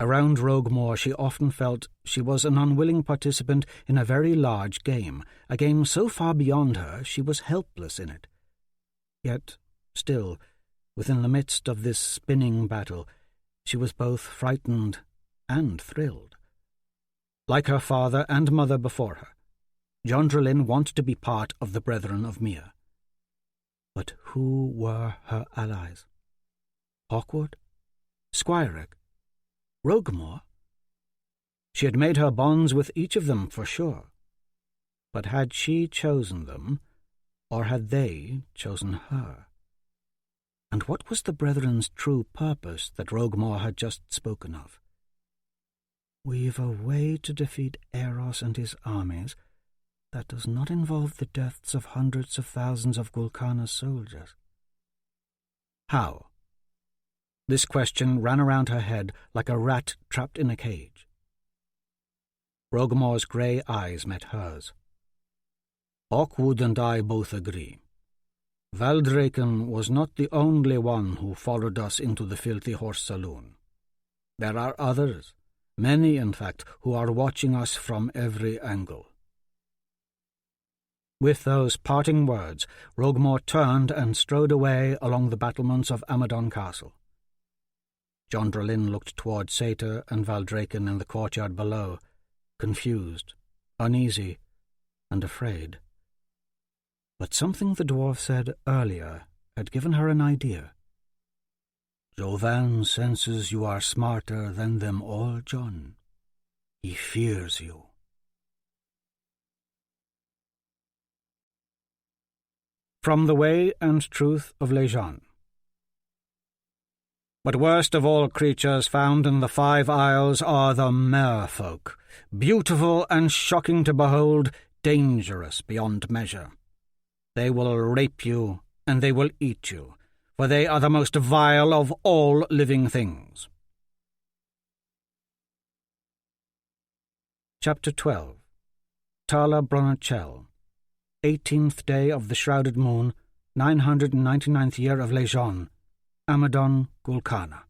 Around Roguemore she often felt she was an unwilling participant in a very large game, a game so far beyond her she was helpless in it. Yet, still, within the midst of this spinning battle, she was both frightened and thrilled. Like her father and mother before her, Jondrelin wanted to be part of the Brethren of Mir. But who were her allies? Hawkwood? Squireg? Roguemore? She had made her bonds with each of them for sure. But had she chosen them, or had they chosen her? And what was the Brethren's true purpose that Roguemore had just spoken of? We've a way to defeat Eros and his armies that does not involve the deaths of hundreds of thousands of Gulkana's soldiers. How? This question ran around her head like a rat trapped in a cage. Roguemore's grey eyes met hers. Hawkwood and I both agree. Valdraken was not the only one who followed us into the Filthy Horse Saloon. There are others, many in fact, who are watching us from every angle. With those parting words, Roguemore turned and strode away along the battlements of Amadon Castle. Jondrelin looked toward Satyr and Valdraken in the courtyard below, confused, uneasy, and afraid. But something the dwarf said earlier had given her an idea. Jovan senses you are smarter than them all, John. He fears you. From The Way and Truth of Lejean. But worst of all creatures found in the 5 Isles are the merfolk, beautiful and shocking to behold, dangerous beyond measure. They will rape you, and they will eat you, for they are the most vile of all living things. Chapter 12. Tala Brunachel, 18th day of the shrouded moon, 999th year of Lejon, Amadon, Gulkana.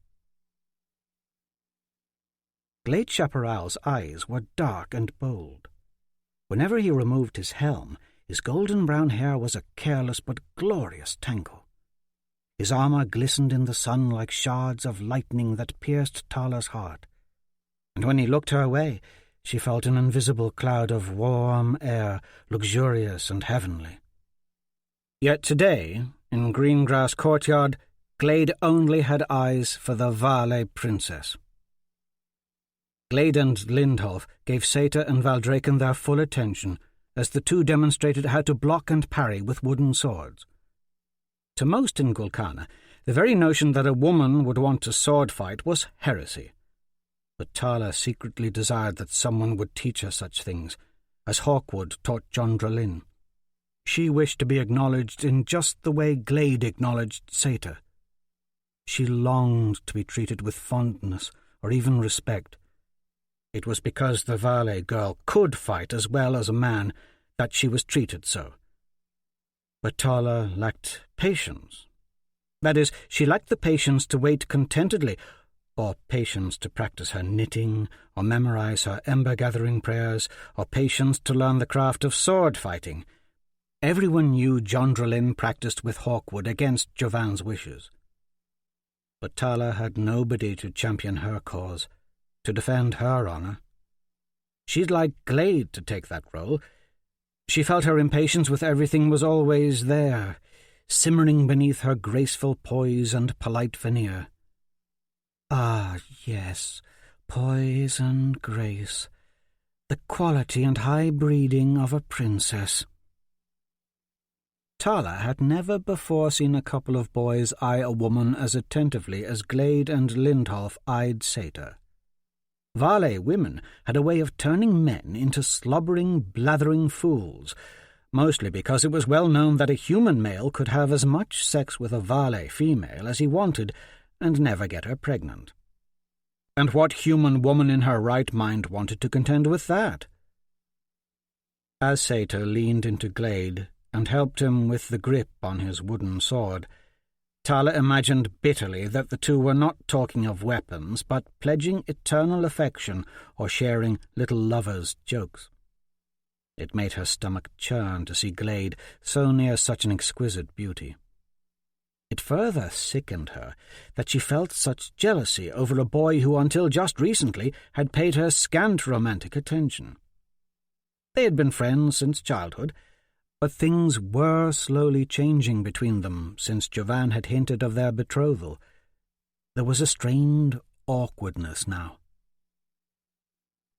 Glade Chaparral's eyes were dark and bold. Whenever he removed his helm, his golden-brown hair was a careless but glorious tangle. His armour glistened in the sun like shards of lightning that pierced Tala's heart, and when he looked her way, she felt an invisible cloud of warm air, luxurious and heavenly. Yet today, in Greengrass Courtyard, Glade only had eyes for the Vale princess. Glade and Lindholf gave Seta and Valdraken their full attention as the two demonstrated how to block and parry with wooden swords. To most in Gulkana, the very notion that a woman would want to sword fight was heresy. But Tala secretly desired that someone would teach her such things, as Hawkwood taught Jondralin. She wished to be acknowledged in just the way Glade acknowledged Seta. She longed to be treated with fondness or even respect. It was because the Vale girl could fight as well as a man that she was treated so. But Tala lacked patience. That is, she lacked the patience to wait contentedly, or patience to practice her knitting, or memorize her ember-gathering prayers, or patience to learn the craft of sword-fighting. Everyone knew Jondralin practiced with Hawkwood against Jovan's wishes. But Tala had nobody to champion her cause, to defend her honour. She'd like Glade to take that role. She felt her impatience with everything was always there, simmering beneath her graceful poise and polite veneer. Ah, yes, poise and grace, the quality and high breeding of a princess. Tala had never before seen a couple of boys eye a woman as attentively as Glade and Lindholf eyed Seta. Vale women had a way of turning men into slobbering, blathering fools, mostly because it was well known that a human male could have as much sex with a Vale female as he wanted and never get her pregnant. And what human woman in her right mind wanted to contend with that? As Seta leaned into Glade and helped him with the grip on his wooden sword, Tala imagined bitterly that the two were not talking of weapons, but pledging eternal affection or sharing little lovers' jokes. It made her stomach churn to see Glade so near such an exquisite beauty. It further sickened her that she felt such jealousy over a boy who until just recently had paid her scant romantic attention. They had been friends since childhood, but things were slowly changing between them since Jovan had hinted of their betrothal. There was a strained awkwardness now.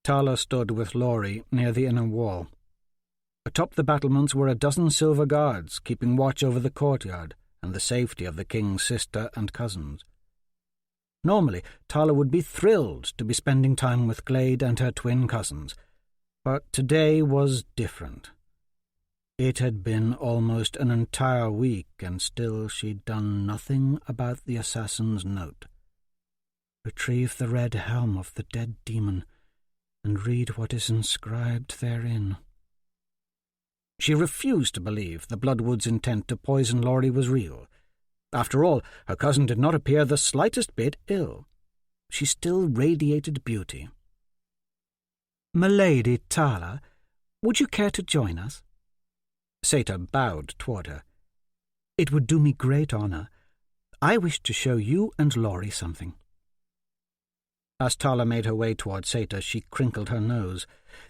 Tala stood with Laurie near the inner wall. Atop the battlements were a dozen silver guards keeping watch over the courtyard and the safety of the king's sister and cousins. Normally, Tala would be thrilled to be spending time with Glade and her twin cousins, but today was different. It had been almost an entire week, and still she'd done nothing about the assassin's note. Retrieve the red helm of the dead demon, and read what is inscribed therein. She refused to believe the Bloodwood's intent to poison Laurie was real. After all, her cousin did not appear the slightest bit ill. She still radiated beauty. "Milady Tala, would you care to join us?" Seta bowed toward her. "It would do me great honour. I wish to show you and Laurie something." As Tala made her way toward Seta, she crinkled her nose.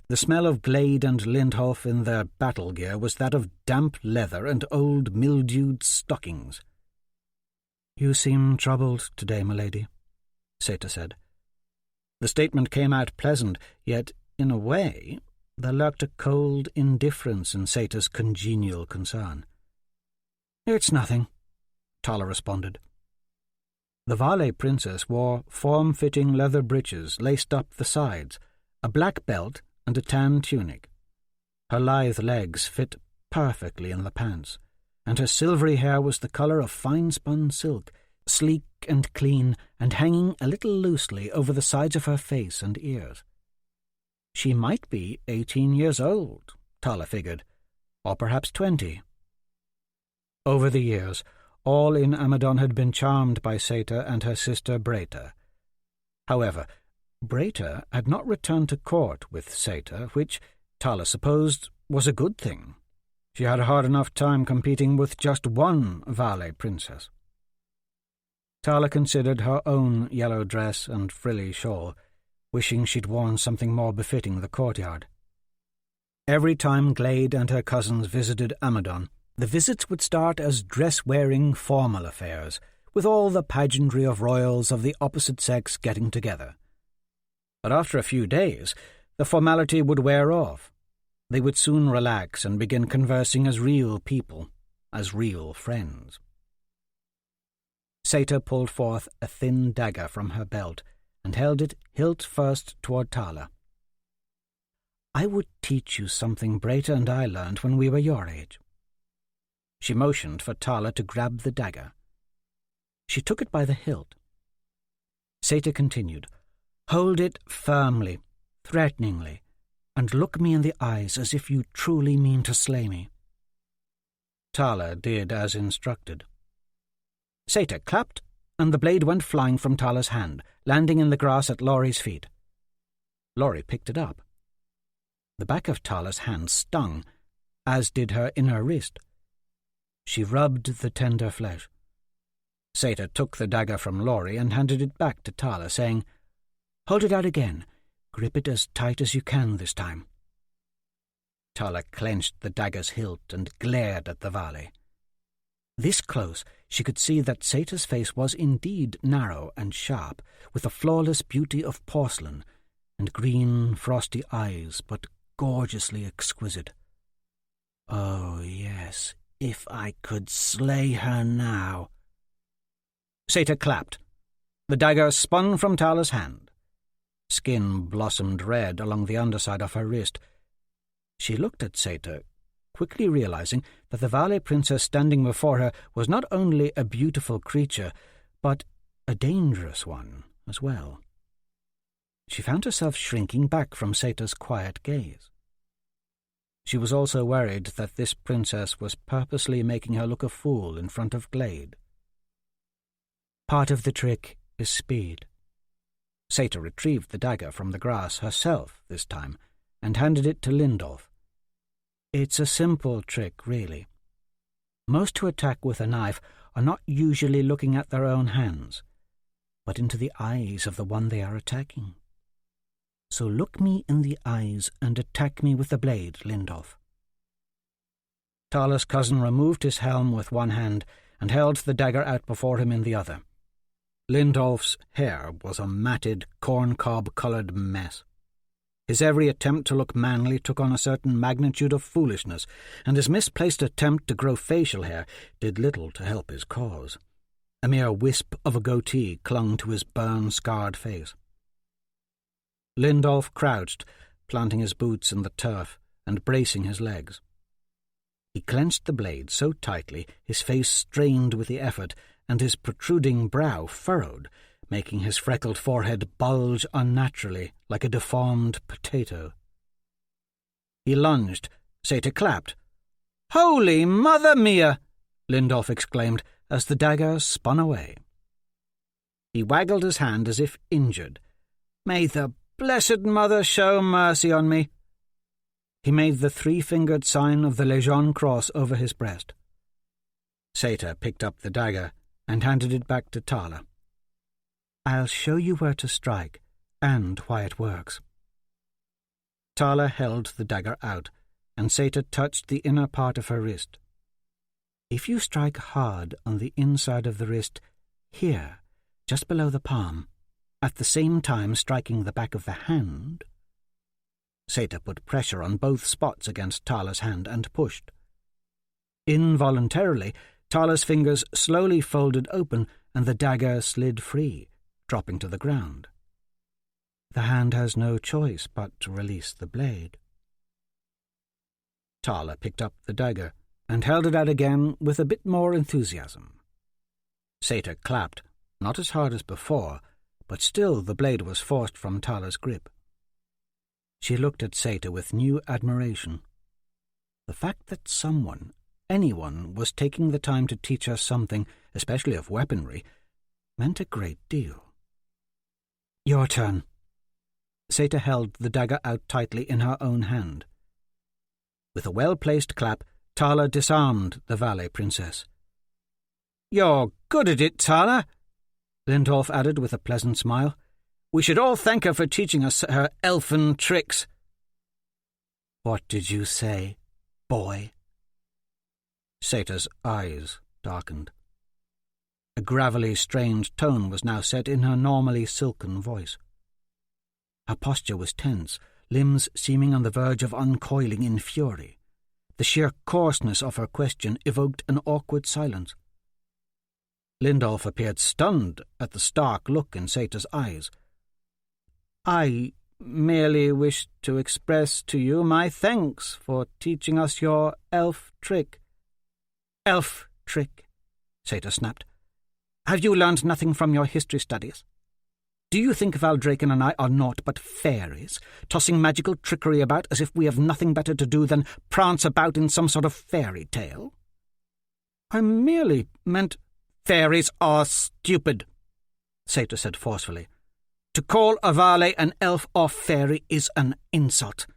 The smell of Glade and Lindholf in their battle gear was that of damp leather and old mildewed stockings. "You seem troubled today, milady," Seta said. The statement came out pleasant, yet, in a way, there lurked a cold indifference in Seta's congenial concern. "It's nothing," Tala responded. The valet princess wore form-fitting leather breeches laced up the sides, a black belt, and a tan tunic. Her lithe legs fit perfectly in the pants, and her silvery hair was the colour of fine-spun silk, sleek and clean, and hanging a little loosely over the sides of her face and ears. She might be 18 years old, Tala figured, or perhaps 20. Over the years, all in Amadon had been charmed by Seta and her sister Breta. However, Breta had not returned to court with Seta, which, Tala supposed, was a good thing. She had a hard enough time competing with just one valet princess. Tala considered her own yellow dress and frilly shawl, wishing she'd worn something more befitting the courtyard. Every time Glade and her cousins visited Amadon, the visits would start as dress-wearing formal affairs, with all the pageantry of royals of the opposite sex getting together. But after a few days, the formality would wear off. They would soon relax and begin conversing as real people, as real friends. Seta pulled forth a thin dagger from her belt and held it hilt first toward Tala. "I would teach you something Breta and I learned when we were your age." She motioned for Tala to grab the dagger. She took it by the hilt. Seta continued, "Hold it firmly, threateningly, and look me in the eyes as if you truly mean to slay me." Tala did as instructed. Seta clapped, and the blade went flying from Tala's hand, landing in the grass at Laurie's feet. Laurie picked it up. The back of Tala's hand stung, as did her inner wrist. She rubbed the tender flesh. Seta took the dagger from Laurie and handed it back to Tala, saying, "Hold it out again. Grip it as tight as you can this time." Tala clenched the dagger's hilt and glared at the valet. This close, she could see that Seta's face was indeed narrow and sharp, with a flawless beauty of porcelain, and green, frosty eyes, but gorgeously exquisite. Oh, yes, if I could slay her now. Seta clapped. The dagger spun from Tala's hand. Skin blossomed red along the underside of her wrist. She looked at Seta, quickly realizing that the valet princess standing before her was not only a beautiful creature, but a dangerous one as well. She found herself shrinking back from Seta's quiet gaze. She was also worried that this princess was purposely making her look a fool in front of Glade. Part of the trick is speed. Seta retrieved the dagger from the grass herself this time and handed it to Lindolf. It's a simple trick, really. Most who attack with a knife are not usually looking at their own hands, but into the eyes of the one they are attacking. So look me in the eyes and attack me with the blade, Lindolf. Tala's cousin removed his helm with one hand and held the dagger out before him in the other. Lindolf's hair was a matted, corncob-coloured mess. His every attempt to look manly took on a certain magnitude of foolishness, and his misplaced attempt to grow facial hair did little to help his cause. A mere wisp of a goatee clung to his burn-scarred face. Lindolf crouched, planting his boots in the turf and bracing his legs. He clenched the blade so tightly his face strained with the effort, and his protruding brow furrowed, making his freckled forehead bulge unnaturally like a deformed potato. He lunged. Seta clapped. "Holy Mother Mia!" Lindolf exclaimed as the dagger spun away. He waggled his hand as if injured. "May the Blessed Mother show mercy on me." He made the three-fingered sign of the Legion cross over his breast. Seta picked up the dagger and handed it back to Tala. "I'll show you where to strike, and why it works." Tala held the dagger out, and Seta touched the inner part of her wrist. "If you strike hard on the inside of the wrist, here, just below the palm, at the same time striking the back of the hand..." Seta put pressure on both spots against Tala's hand and pushed. Involuntarily, Tala's fingers slowly folded open and the dagger slid free, dropping to the ground. The hand has no choice but to release the blade. Tala picked up the dagger and held it out again with a bit more enthusiasm. Seta clapped, not as hard as before, but still the blade was forced from Tala's grip. She looked at Seta with new admiration. The fact that someone, anyone, was taking the time to teach her something, especially of weaponry, meant a great deal. "Your turn." Seta held the dagger out tightly in her own hand. With a well-placed clap, Tala disarmed the valet princess. "You're good at it, Tala," Lindolf added with a pleasant smile. "We should all thank her for teaching us her elfin tricks." "What did you say, boy?" Seta's eyes darkened. A gravelly, strange tone was now set in her normally silken voice. Her posture was tense, limbs seeming on the verge of uncoiling in fury. The sheer coarseness of her question evoked an awkward silence. Lindolf appeared stunned at the stark look in Seta's eyes. "I merely wish to express to you my thanks for teaching us your elf trick." "Elf trick?" Seta snapped. "Have you learned nothing from your history studies? Do you think Valdraken and I are naught but fairies, tossing magical trickery about as if we have nothing better to do than prance about in some sort of fairy tale?" "I merely meant—" "Fairies are stupid," Seta said forcefully. "To call a valet an elf or fairy is an insult.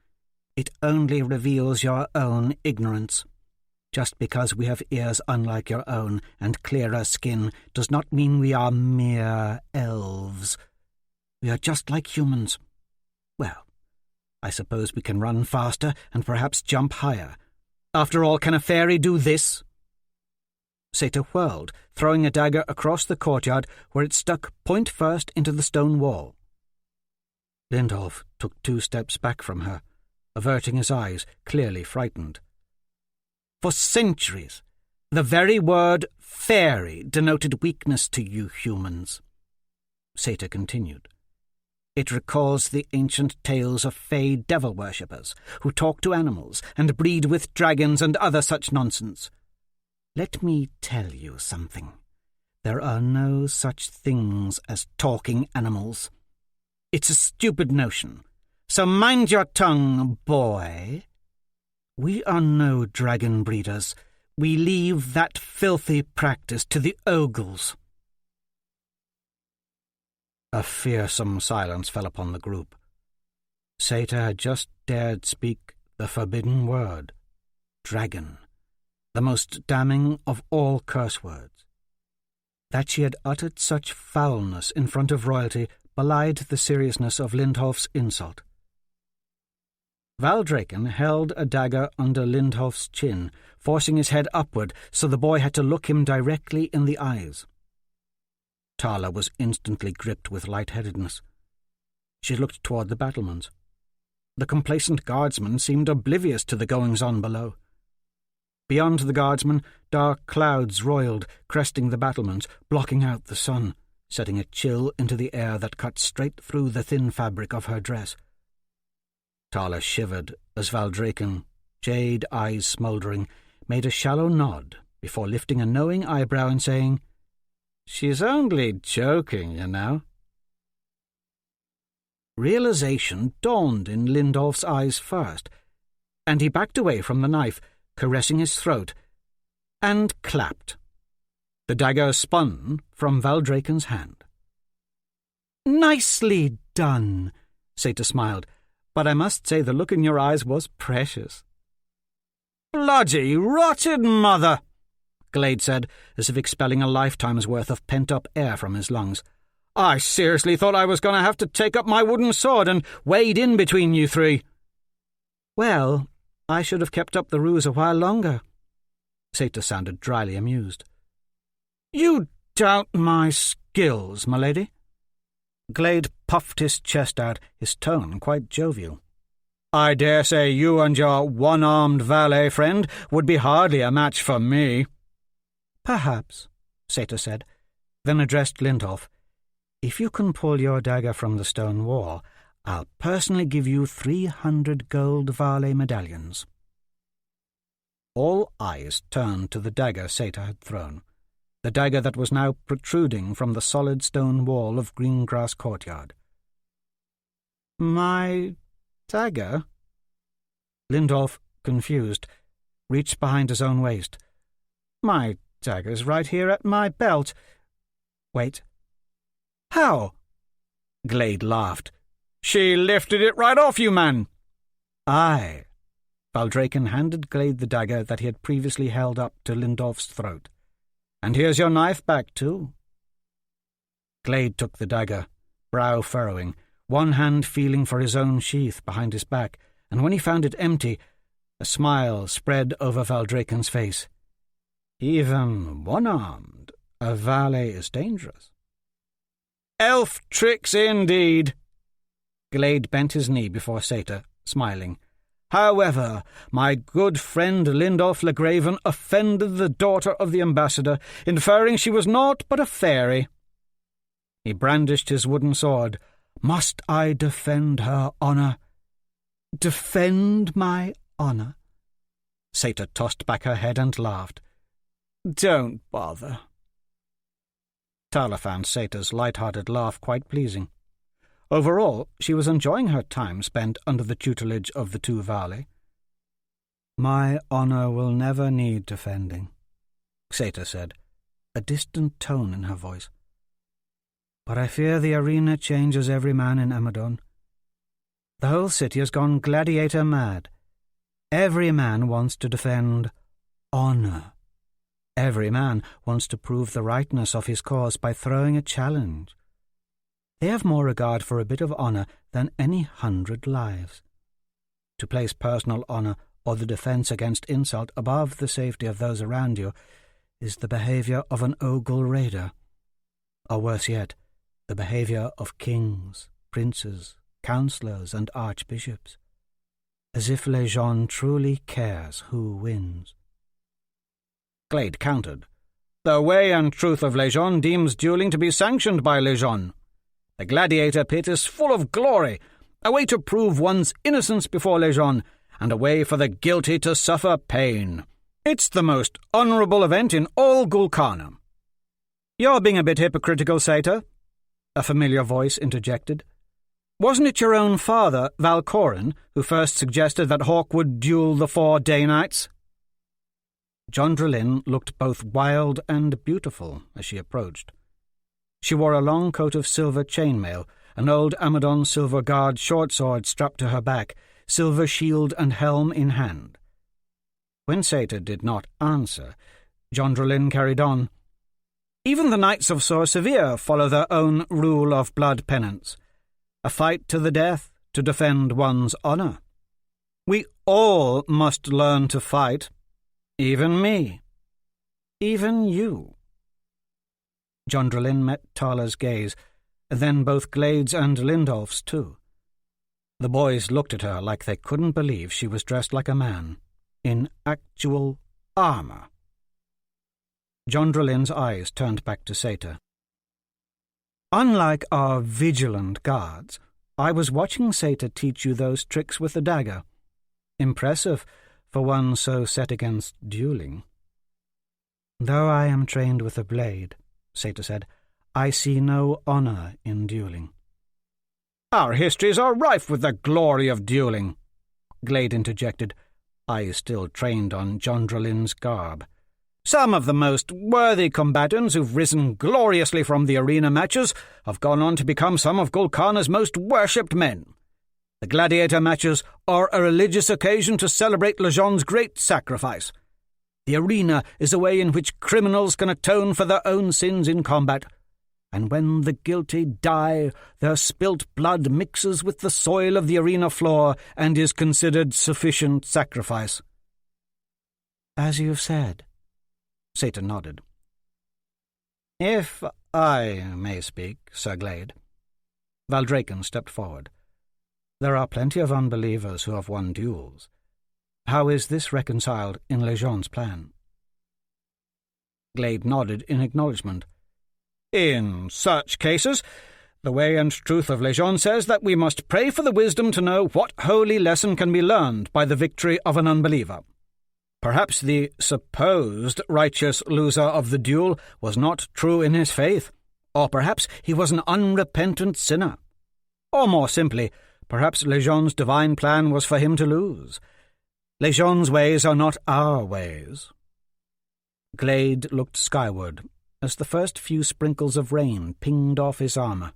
It only reveals your own ignorance. Just because we have ears unlike your own and clearer skin does not mean we are mere elves. We are just like humans. Well, I suppose we can run faster and perhaps jump higher. After all, can a fairy do this?" Seta whirled, throwing a dagger across the courtyard where it stuck point first into the stone wall. Lindolf took 2 steps back from her, averting his eyes, clearly frightened. "For centuries, the very word fairy denoted weakness to you humans," Seta continued. "It recalls the ancient tales of fey devil worshippers who talk to animals and breed with dragons and other such nonsense. Let me tell you something. There are no such things as talking animals. It's a stupid notion, so mind your tongue, boy. We are no dragon breeders. We leave that filthy practice to the ogles." A fearsome silence fell upon the group. Seta had just dared speak the forbidden word, dragon, the most damning of all curse words. That she had uttered such foulness in front of royalty belied the seriousness of Lindolf's insult. Valdraken held a dagger under Lindolf's chin, forcing his head upward so the boy had to look him directly in the eyes. Tala was instantly gripped with lightheadedness. She looked toward the battlements. The complacent guardsmen seemed oblivious to the goings-on below. Beyond the guardsmen, dark clouds roiled, cresting the battlements, blocking out the sun, setting a chill into the air that cut straight through the thin fabric of her dress. Tala shivered as Valdraken, jade eyes smouldering, made a shallow nod before lifting a knowing eyebrow and saying, "She's only joking, you know." Realization dawned in Lindolf's eyes first, and he backed away from the knife, caressing his throat, and clapped. The dagger spun from Valdraken's hand. "Nicely done," Seta smiled, "but I must say the look in your eyes was precious." "Bloody rotted mother," Glade said, as if expelling a lifetime's worth of pent-up air from his lungs. "I seriously thought I was going to have to take up my wooden sword and wade in between you 3. "Well, I should have kept up the ruse a while longer." Seta sounded dryly amused. "You doubt my skills, my lady?" Glade puffed his chest out, his tone quite jovial. "I dare say you and your one-armed valet friend would be hardly a match for me." "Perhaps," Seta said, then addressed Lindolf. "If you can pull your dagger from the stone wall, I'll personally give you 300 gold Vale medallions." All eyes turned to the dagger Seta had thrown, the dagger that was now protruding from the solid stone wall of Greengrass Courtyard. "My dagger?" Lindolf, confused, reached behind his own waist. "My dagger's right here at my belt. Wait. How?" Glade laughed. "She lifted it right off you, man." "Aye." Valdraken handed Glade the dagger that he had previously held up to Lindolf's throat. "And here's your knife back, too." Glade took the dagger, brow furrowing, one hand feeling for his own sheath behind his back, and when he found it empty, a smile spread over Valdraken's face. "Even one-armed, a valet is dangerous." "Elf tricks indeed." Glade bent his knee before Seta, smiling. "However, my good friend Lindolf Legraven offended the daughter of the ambassador, inferring she was naught but a fairy." He brandished his wooden sword. "Must I defend her honour?" "Defend my honour?" Seta tossed back her head and laughed. "Don't bother." Tala found Seta's light-hearted laugh quite pleasing. Overall, she was enjoying her time spent under the tutelage of the two Vale. "My honour will never need defending," Seta said, a distant tone in her voice. "But I fear the arena changes every man in Amadon. The whole city has gone gladiator mad. Every man wants to defend honour. Every man wants to prove the rightness of his cause by throwing a challenge. They have more regard for a bit of honour than any 100 lives. To place personal honour or the defence against insult above the safety of those around you is the behaviour of an Oghul raider, or worse yet, the behaviour of kings, princes, councillors and archbishops, as if Lejeune truly cares who wins." Glade countered. "The way and truth of Lejeune deems duelling to be sanctioned by Lejeune. The gladiator pit is full of glory, a way to prove one's innocence before Lejeune, and a way for the guilty to suffer pain. It's the most honourable event in all Gulkana." "You're being a bit hypocritical, Seta," a familiar voice interjected. "Wasn't it your own father, Valcorin, who first suggested that Hawk would duel the 4 day-nights?" Jondralin looked both wild and beautiful as she approached. She wore a long coat of silver chainmail, an old Amadon silver guard short-sword strapped to her back, silver shield and helm in hand. When Seta did not answer, Jondralin carried on. "Even the Knights of Sor Severe follow their own rule of blood penance. A fight to the death to defend one's honour. We all must learn to fight. Even me. Even you." Jondralin met Tala's gaze, then both Glade's and Lindolf's too. The boys looked at her like they couldn't believe she was dressed like a man, in actual armour. Jondralin's eyes turned back to Seta. "Unlike our vigilant guards, I was watching Seta teach you those tricks with the dagger. Impressive for one so set against duelling." "Though I am trained with a blade," Seta said, "I see no honour in duelling." "Our histories are rife with the glory of duelling," Glade interjected, eyes still trained on Jondralin's garb. "Some of the most worthy combatants who've risen gloriously from the arena matches have gone on to become some of Gulkana's most worshipped men. The gladiator matches are a religious occasion to celebrate Lejeune's great sacrifice. The arena is a way in which criminals can atone for their own sins in combat, and when the guilty die, their spilt blood mixes with the soil of the arena floor and is considered sufficient sacrifice." "As you've said," Seta nodded. "If I may speak, Sir Glade." Valdraken stepped forward. "There are plenty of unbelievers who have won duels. How is this reconciled in Lejeune's plan?" Glade nodded in acknowledgement. In such cases, the way and truth of Lejeune says that we must pray for the wisdom to know what holy lesson can be learned by the victory of an unbeliever. Perhaps the supposed righteous loser of the duel was not true in his faith, or perhaps he was an unrepentant sinner. Or more simply, perhaps Lejeune's divine plan was for him to lose. Lejeune's ways are not our ways. Glade looked skyward as the first few sprinkles of rain pinged off his armour.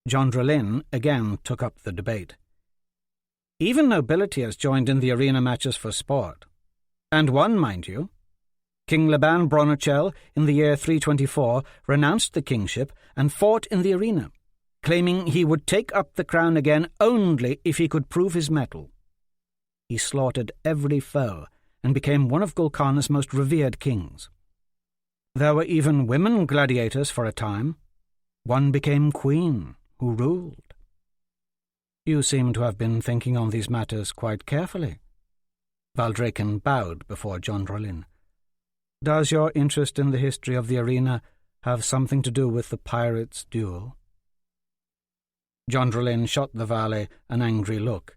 Jondrelin again took up the debate. Even nobility has joined in the arena matches for sport. And won, mind you. King Laban Bronichel, in the year 324, renounced the kingship and fought in the arena, claiming he would take up the crown again only if he could prove his mettle. He slaughtered every foe and became one of Golconna's most revered kings. There were even women gladiators for a time. One became queen, who ruled. You seem to have been thinking on these matters quite carefully. Valdraken bowed before Jondrelin. Does your interest in the history of the arena have something to do with the pirates' duel? Jondrelin shot the valet an angry look.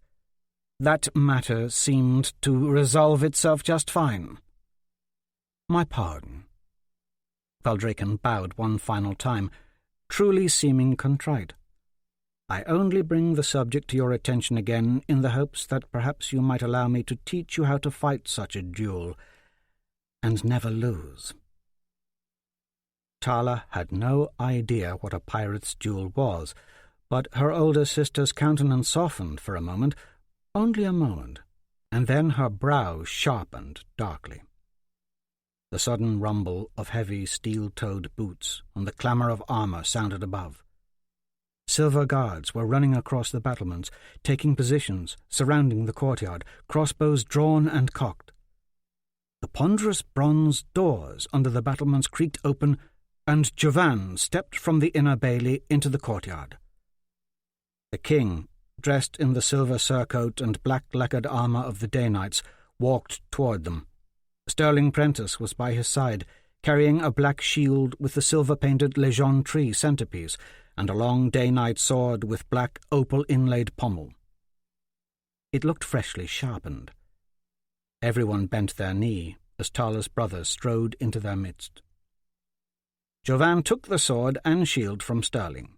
That matter seemed to resolve itself just fine. My pardon. Valdraken bowed one final time, truly seeming contrite. I only bring the subject to your attention again in the hopes that perhaps you might allow me to teach you how to fight such a duel, and never lose. Tala had no idea what a pirate's duel was, but her older sister's countenance softened for a moment, only a moment, and then her brow sharpened darkly. The sudden rumble of heavy steel-toed boots and the clamour of armour sounded above. Silver guards were running across the battlements, taking positions, surrounding the courtyard, crossbows drawn and cocked. The ponderous bronze doors under the battlements creaked open, and Jovan stepped from the inner bailey into the courtyard. The king, dressed in the silver surcoat and black lacquered armour of the Day Knights, walked toward them. Sterling Prentice was by his side, carrying a black shield with the silver-painted Lejeune tree centrepiece, and a long day-night sword with black opal-inlaid pommel. It looked freshly sharpened. Everyone bent their knee as Tala's brothers strode into their midst. Jovan took the sword and shield from Sterling.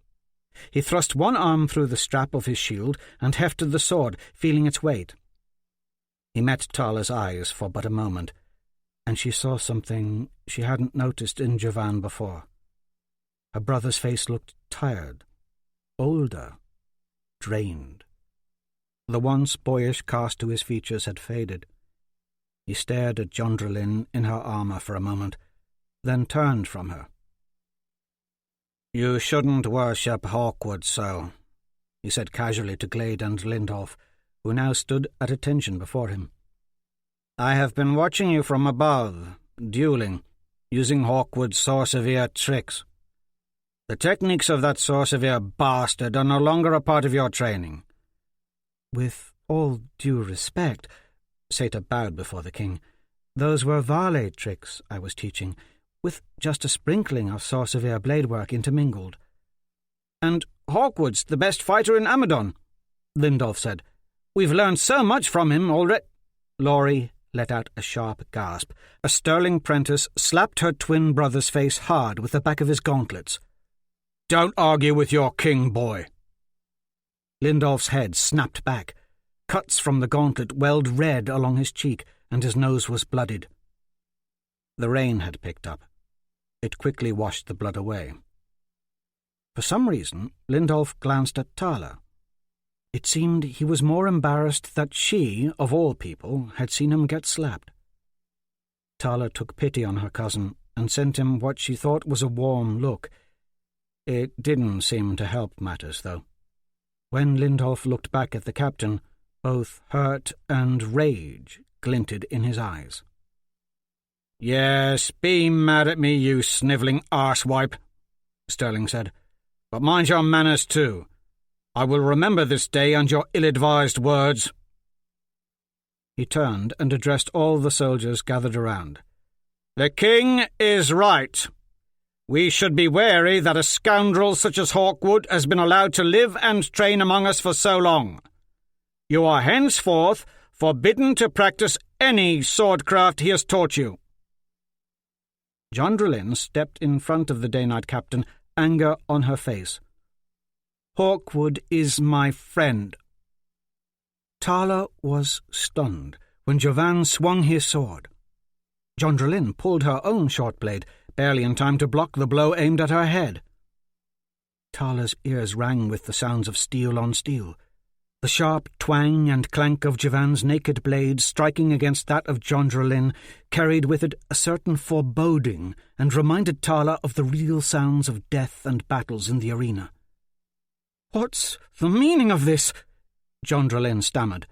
He thrust one arm through the strap of his shield and hefted the sword, feeling its weight. He met Tala's eyes for but a moment, and she saw something she hadn't noticed in Jovan before. Her brother's face looked tired, older, drained. The once boyish cast to his features had faded. He stared at Jondrelin in her armour for a moment, then turned from her. "You shouldn't worship Hawkwood so," he said casually to Glade and Lindolf, who now stood at attention before him. "I have been watching you from above, dueling, using Hawkwood's Sorcerer tricks. The techniques of that Sorcerer bastard are no longer a part of your training." "With all due respect," Seta bowed before the king, "those were varlet tricks I was teaching, with just a sprinkling of Sorcerer bladework intermingled." "And Hawkwood's the best fighter in Amadon," Lindolf said. "We've learned so much from him already." Laurie let out a sharp gasp. A Sterling Prentice slapped her twin brother's face hard with the back of his gauntlets. "Don't argue with your king, boy." Lindolf's head snapped back. Cuts from the gauntlet welled red along his cheek, and his nose was bloodied. The rain had picked up. It quickly washed the blood away. For some reason, Lindolf glanced at Tala. It seemed he was more embarrassed that she, of all people, had seen him get slapped. Tala took pity on her cousin and sent him what she thought was a warm look. It didn't seem to help matters, though. When Lindolf looked back at the captain, both hurt and rage glinted in his eyes. "Yes, be mad at me, you snivelling arsewipe," Sterling said. "But mind your manners, too. I will remember this day and your ill-advised words." He turned and addressed all the soldiers gathered around. "The king is right. We should be wary that a scoundrel such as Hawkwood has been allowed to live and train among us for so long. You are henceforth forbidden to practice any swordcraft he has taught you." Jondrelin stepped in front of the Day-Night Captain, anger on her face. "Hawkwood is my friend." Tala was stunned when Jovan swung his sword. Jondrelin pulled her own short blade, barely in time to block the blow aimed at her head. Tala's ears rang with the sounds of steel on steel. The sharp twang and clank of Jovan's naked blade striking against that of Jondrelin carried with it a certain foreboding and reminded Tala of the real sounds of death and battles in the arena. "What's the meaning of this?" Jondrelin stammered,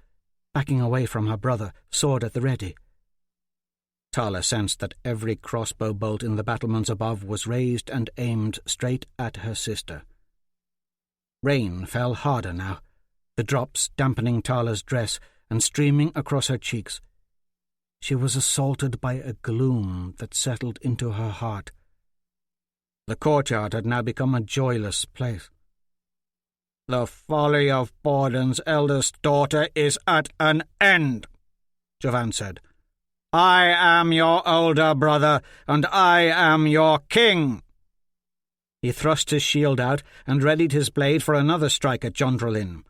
backing away from her brother, sword at the ready. Tala sensed that every crossbow bolt in the battlements above was raised and aimed straight at her sister. Rain fell harder now, the drops dampening Tala's dress and streaming across her cheeks. She was assaulted by a gloom that settled into her heart. The courtyard had now become a joyless place. "The folly of Borden's eldest daughter is at an end," Jovan said. "I am your older brother, and I am your king." He thrust his shield out and readied his blade for another strike at Jondrelin.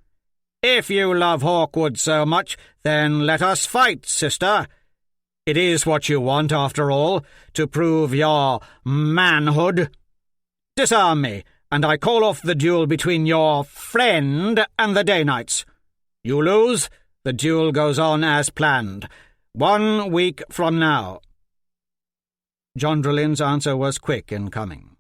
"If you love Hawkwood so much, then let us fight, sister. It is what you want, after all, to prove your manhood. Disarm me, and I call off the duel between your friend and the Day-Knights. You lose, the duel goes on as planned. 1 week from now." Jondrelin's answer was quick in coming.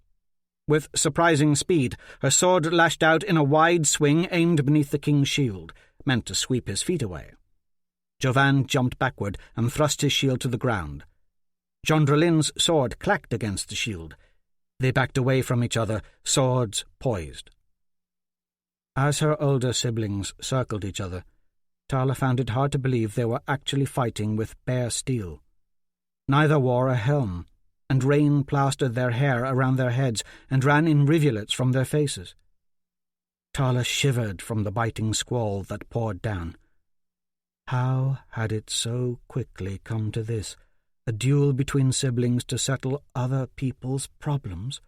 With surprising speed, her sword lashed out in a wide swing aimed beneath the king's shield, meant to sweep his feet away. Jovan jumped backward and thrust his shield to the ground. Jondrelin's sword clacked against the shield. They backed away from each other, swords poised. As her older siblings circled each other, Tala found it hard to believe they were actually fighting with bare steel. Neither wore a helm, and rain plastered their hair around their heads and ran in rivulets from their faces. Tala shivered from the biting squall that poured down. How had it so quickly come to this, a duel between siblings to settle other people's problems?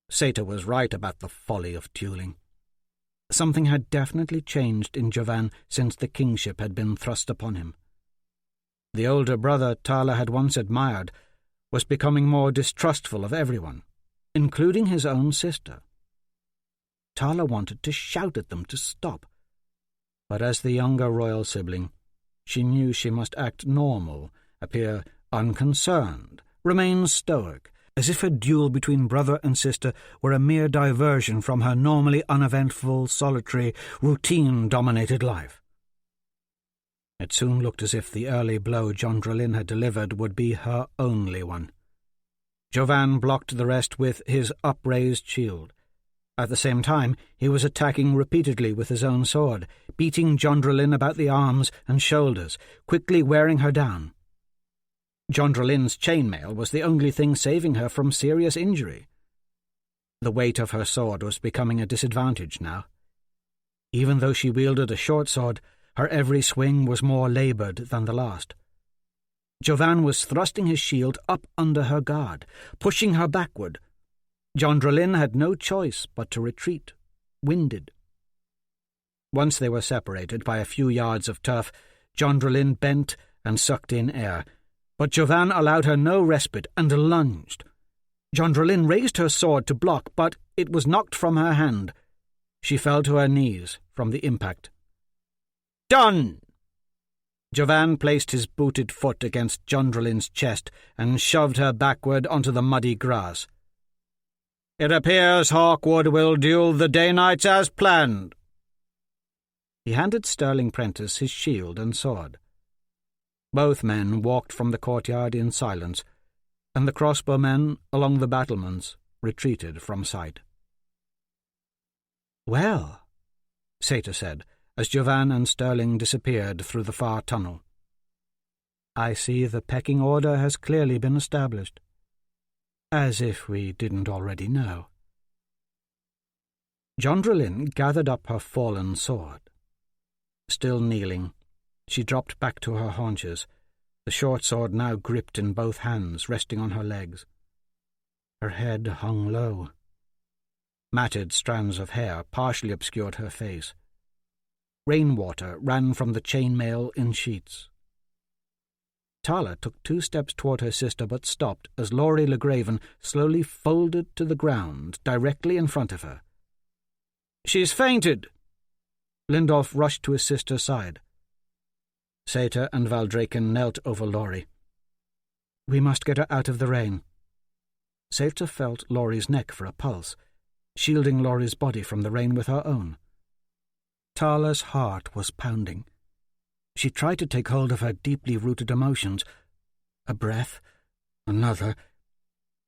Seta was right about the folly of dueling. Something had definitely changed in Jovan since the kingship had been thrust upon him. The older brother Tala had once admired was becoming more distrustful of everyone, including his own sister. Tala wanted to shout at them to stop, but as the younger royal sibling, she knew she must act normal, appear unconcerned, remain stoic, as if a duel between brother and sister were a mere diversion from her normally uneventful, solitary, routine-dominated life. It soon looked as if the early blow Jondrelin had delivered would be her only one. Jovan blocked the rest with his upraised shield. At the same time, he was attacking repeatedly with his own sword, beating Jondrelin about the arms and shoulders, quickly wearing her down. Jondrelin's chainmail was the only thing saving her from serious injury. The weight of her sword was becoming a disadvantage now. Even though she wielded a short sword, her every swing was more laboured than the last. Jovan was thrusting his shield up under her guard, pushing her backward. Jondrelin had no choice but to retreat, winded. Once they were separated by a few yards of turf, Jondrelin bent and sucked in air, but Jovan allowed her no respite and lunged. Jondrelin raised her sword to block, but it was knocked from her hand. She fell to her knees from the impact. "Done!" Jovan placed his booted foot against Jondrelin's chest and shoved her backward onto the muddy grass. "It appears Hawkwood will duel the Day-Knights as planned." He handed Sterling Prentice his shield and sword. Both men walked from the courtyard in silence, and the crossbowmen along the battlements retreated from sight. "Well," Seta said, as Jovan and Sterling disappeared through the far tunnel, "I see the pecking order has clearly been established." As if we didn't already know. Jondralyn gathered up her fallen sword. Still kneeling, she dropped back to her haunches, the short sword now gripped in both hands, resting on her legs. Her head hung low. Matted strands of hair partially obscured her face. Rainwater ran from the chainmail in sheets. Tala took 2 steps toward her sister but stopped as Laurie Legraven slowly folded to the ground directly in front of her. "She's fainted!" Lindolf rushed to his sister's side. Seta and Valdraken knelt over Laurie. "We must get her out of the rain." Seta felt Laurie's neck for a pulse, shielding Laurie's body from the rain with her own. Tala's heart was pounding. She tried to take hold of her deeply rooted emotions. A breath, another,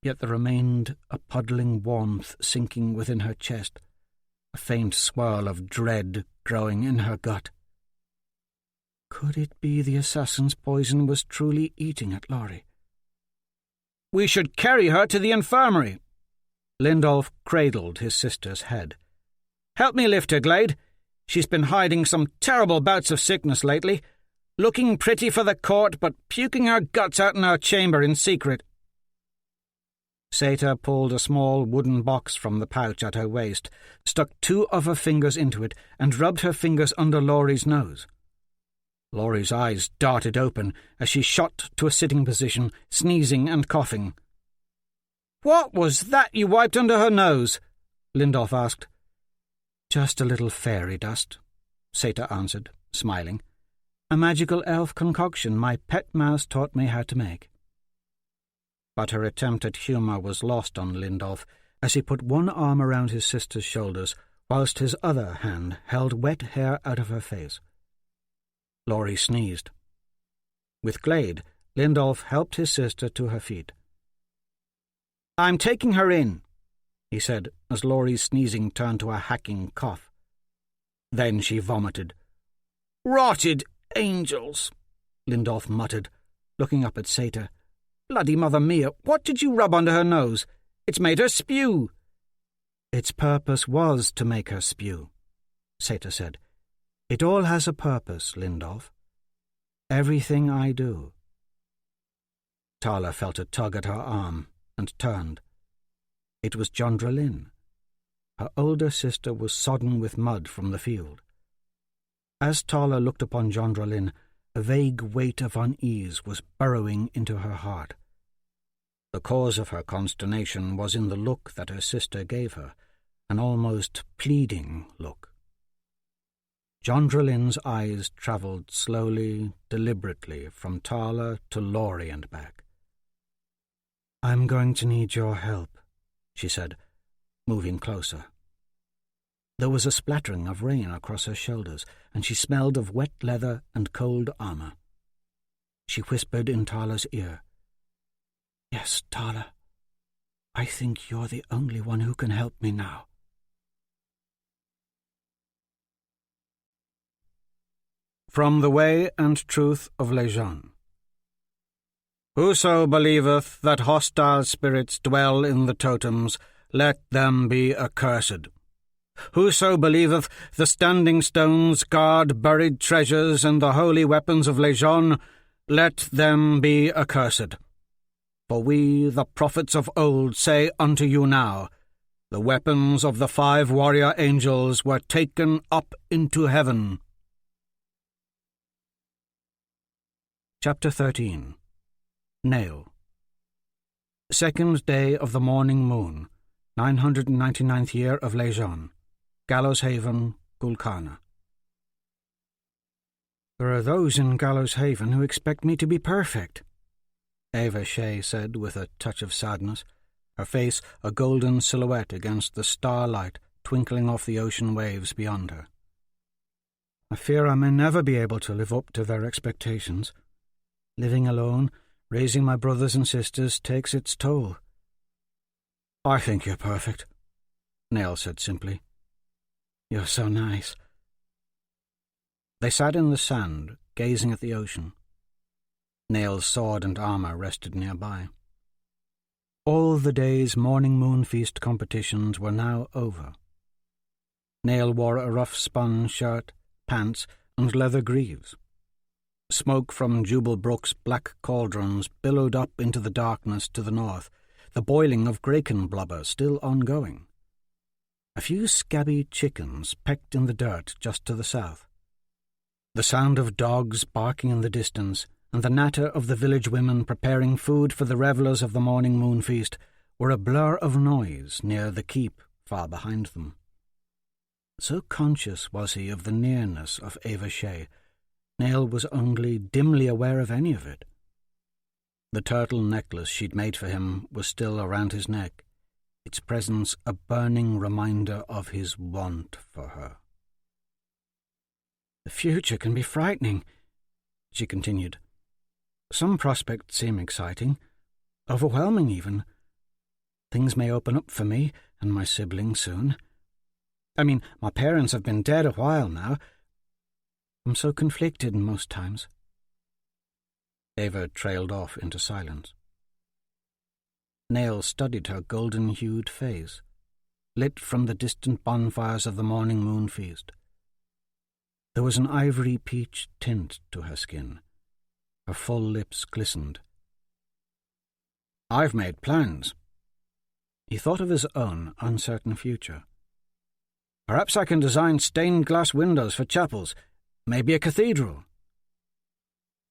yet there remained a puddling warmth sinking within her chest, a faint swirl of dread growing in her gut. Could it be the assassin's poison was truly eating at Laurie? "We should carry her to the infirmary." Lindolf cradled his sister's head. "Help me lift her, Glade. She's been hiding some terrible bouts of sickness lately, looking pretty for the court but puking her guts out in her chamber in secret." Seta pulled a small wooden box from the pouch at her waist, stuck 2 of her fingers into it, and rubbed her fingers under Laurie's nose. Laurie's eyes darted open as she shot to a sitting position, sneezing and coughing. "What was that you wiped under her nose?" Lindolf asked. "Just a little fairy dust," Seta answered, smiling. "A magical elf concoction my pet mouse taught me how to make." But her attempt at humour was lost on Lindolf as he put one arm around his sister's shoulders, whilst his other hand held wet hair out of her face. Laurie sneezed. With Glade, Lindolf helped his sister to her feet. "I'm taking her in," he said, as Laurie's sneezing turned to a hacking cough. Then she vomited. "Rotted angels," Lindolf muttered, looking up at Seta. "Bloody Mother Mia, what did you rub under her nose? It's made her spew." "Its purpose was to make her spew," Seta said. "It all has a purpose, Lindolf. Everything I do." Tala felt a tug at her arm and turned. It was Jondralyn. Her older sister was sodden with mud from the field. As Tala looked upon Jondralyn, a vague weight of unease was burrowing into her heart. The cause of her consternation was in the look that her sister gave her, an almost pleading look. Jondralyn's eyes travelled slowly, deliberately, from Tala to Laurie and back. "I'm going to need your help," she said, moving closer. There was a splattering of rain across her shoulders, and she smelled of wet leather and cold armour. She whispered in Tala's ear, "Yes, Tala, I think you're the only one who can help me now." From the Way and Truth of Lejeune. "Whoso believeth that hostile spirits dwell in the totems, let them be accursed. Whoso believeth the standing stones guard buried treasures and the holy weapons of Lejeune, let them be accursed. For we, the prophets of old, say unto you now, the weapons of the 5 warrior angels were taken up into heaven." Chapter 13. Nail. 2nd day of the morning moon, 999th year of Lejeune, Gallows Haven, Gulkana. "There are those in Gallows Haven who expect me to be perfect," Ava Shea said with a touch of sadness, her face a golden silhouette against the starlight twinkling off the ocean waves beyond her. "I fear I may never be able to live up to their expectations. Living alone, raising my brothers and sisters, takes its toll." "I think you're perfect," Nail said simply. "You're so nice." They sat in the sand, gazing at the ocean. Nail's sword and armour rested nearby. All the day's morning moon feast competitions were now over. Nail wore a rough spun shirt, pants, and leather greaves. Smoke from Jubal Brook's black cauldrons billowed up into the darkness to the north, the boiling of graken blubber still ongoing. A few scabby chickens pecked in the dirt just to the south. The sound of dogs barking in the distance and the natter of the village women preparing food for the revellers of the morning moon feast were a blur of noise near the keep far behind them. So conscious was he of the nearness of Ava Shea, Nail was only dimly aware of any of it. The turtle necklace she'd made for him was still around his neck, its presence a burning reminder of his want for her. "The future can be frightening," she continued. "Some prospects seem exciting, overwhelming even. Things may open up for me and my siblings soon. I mean, my parents have been dead a while now. I'm so conflicted most times." Ava trailed off into silence. Nail studied her golden-hued face, lit from the distant bonfires of the morning moon feast. There was an ivory peach tint to her skin. Her full lips glistened. "I've made plans." He thought of his own uncertain future. "Perhaps I can design stained-glass windows for chapels, maybe a cathedral."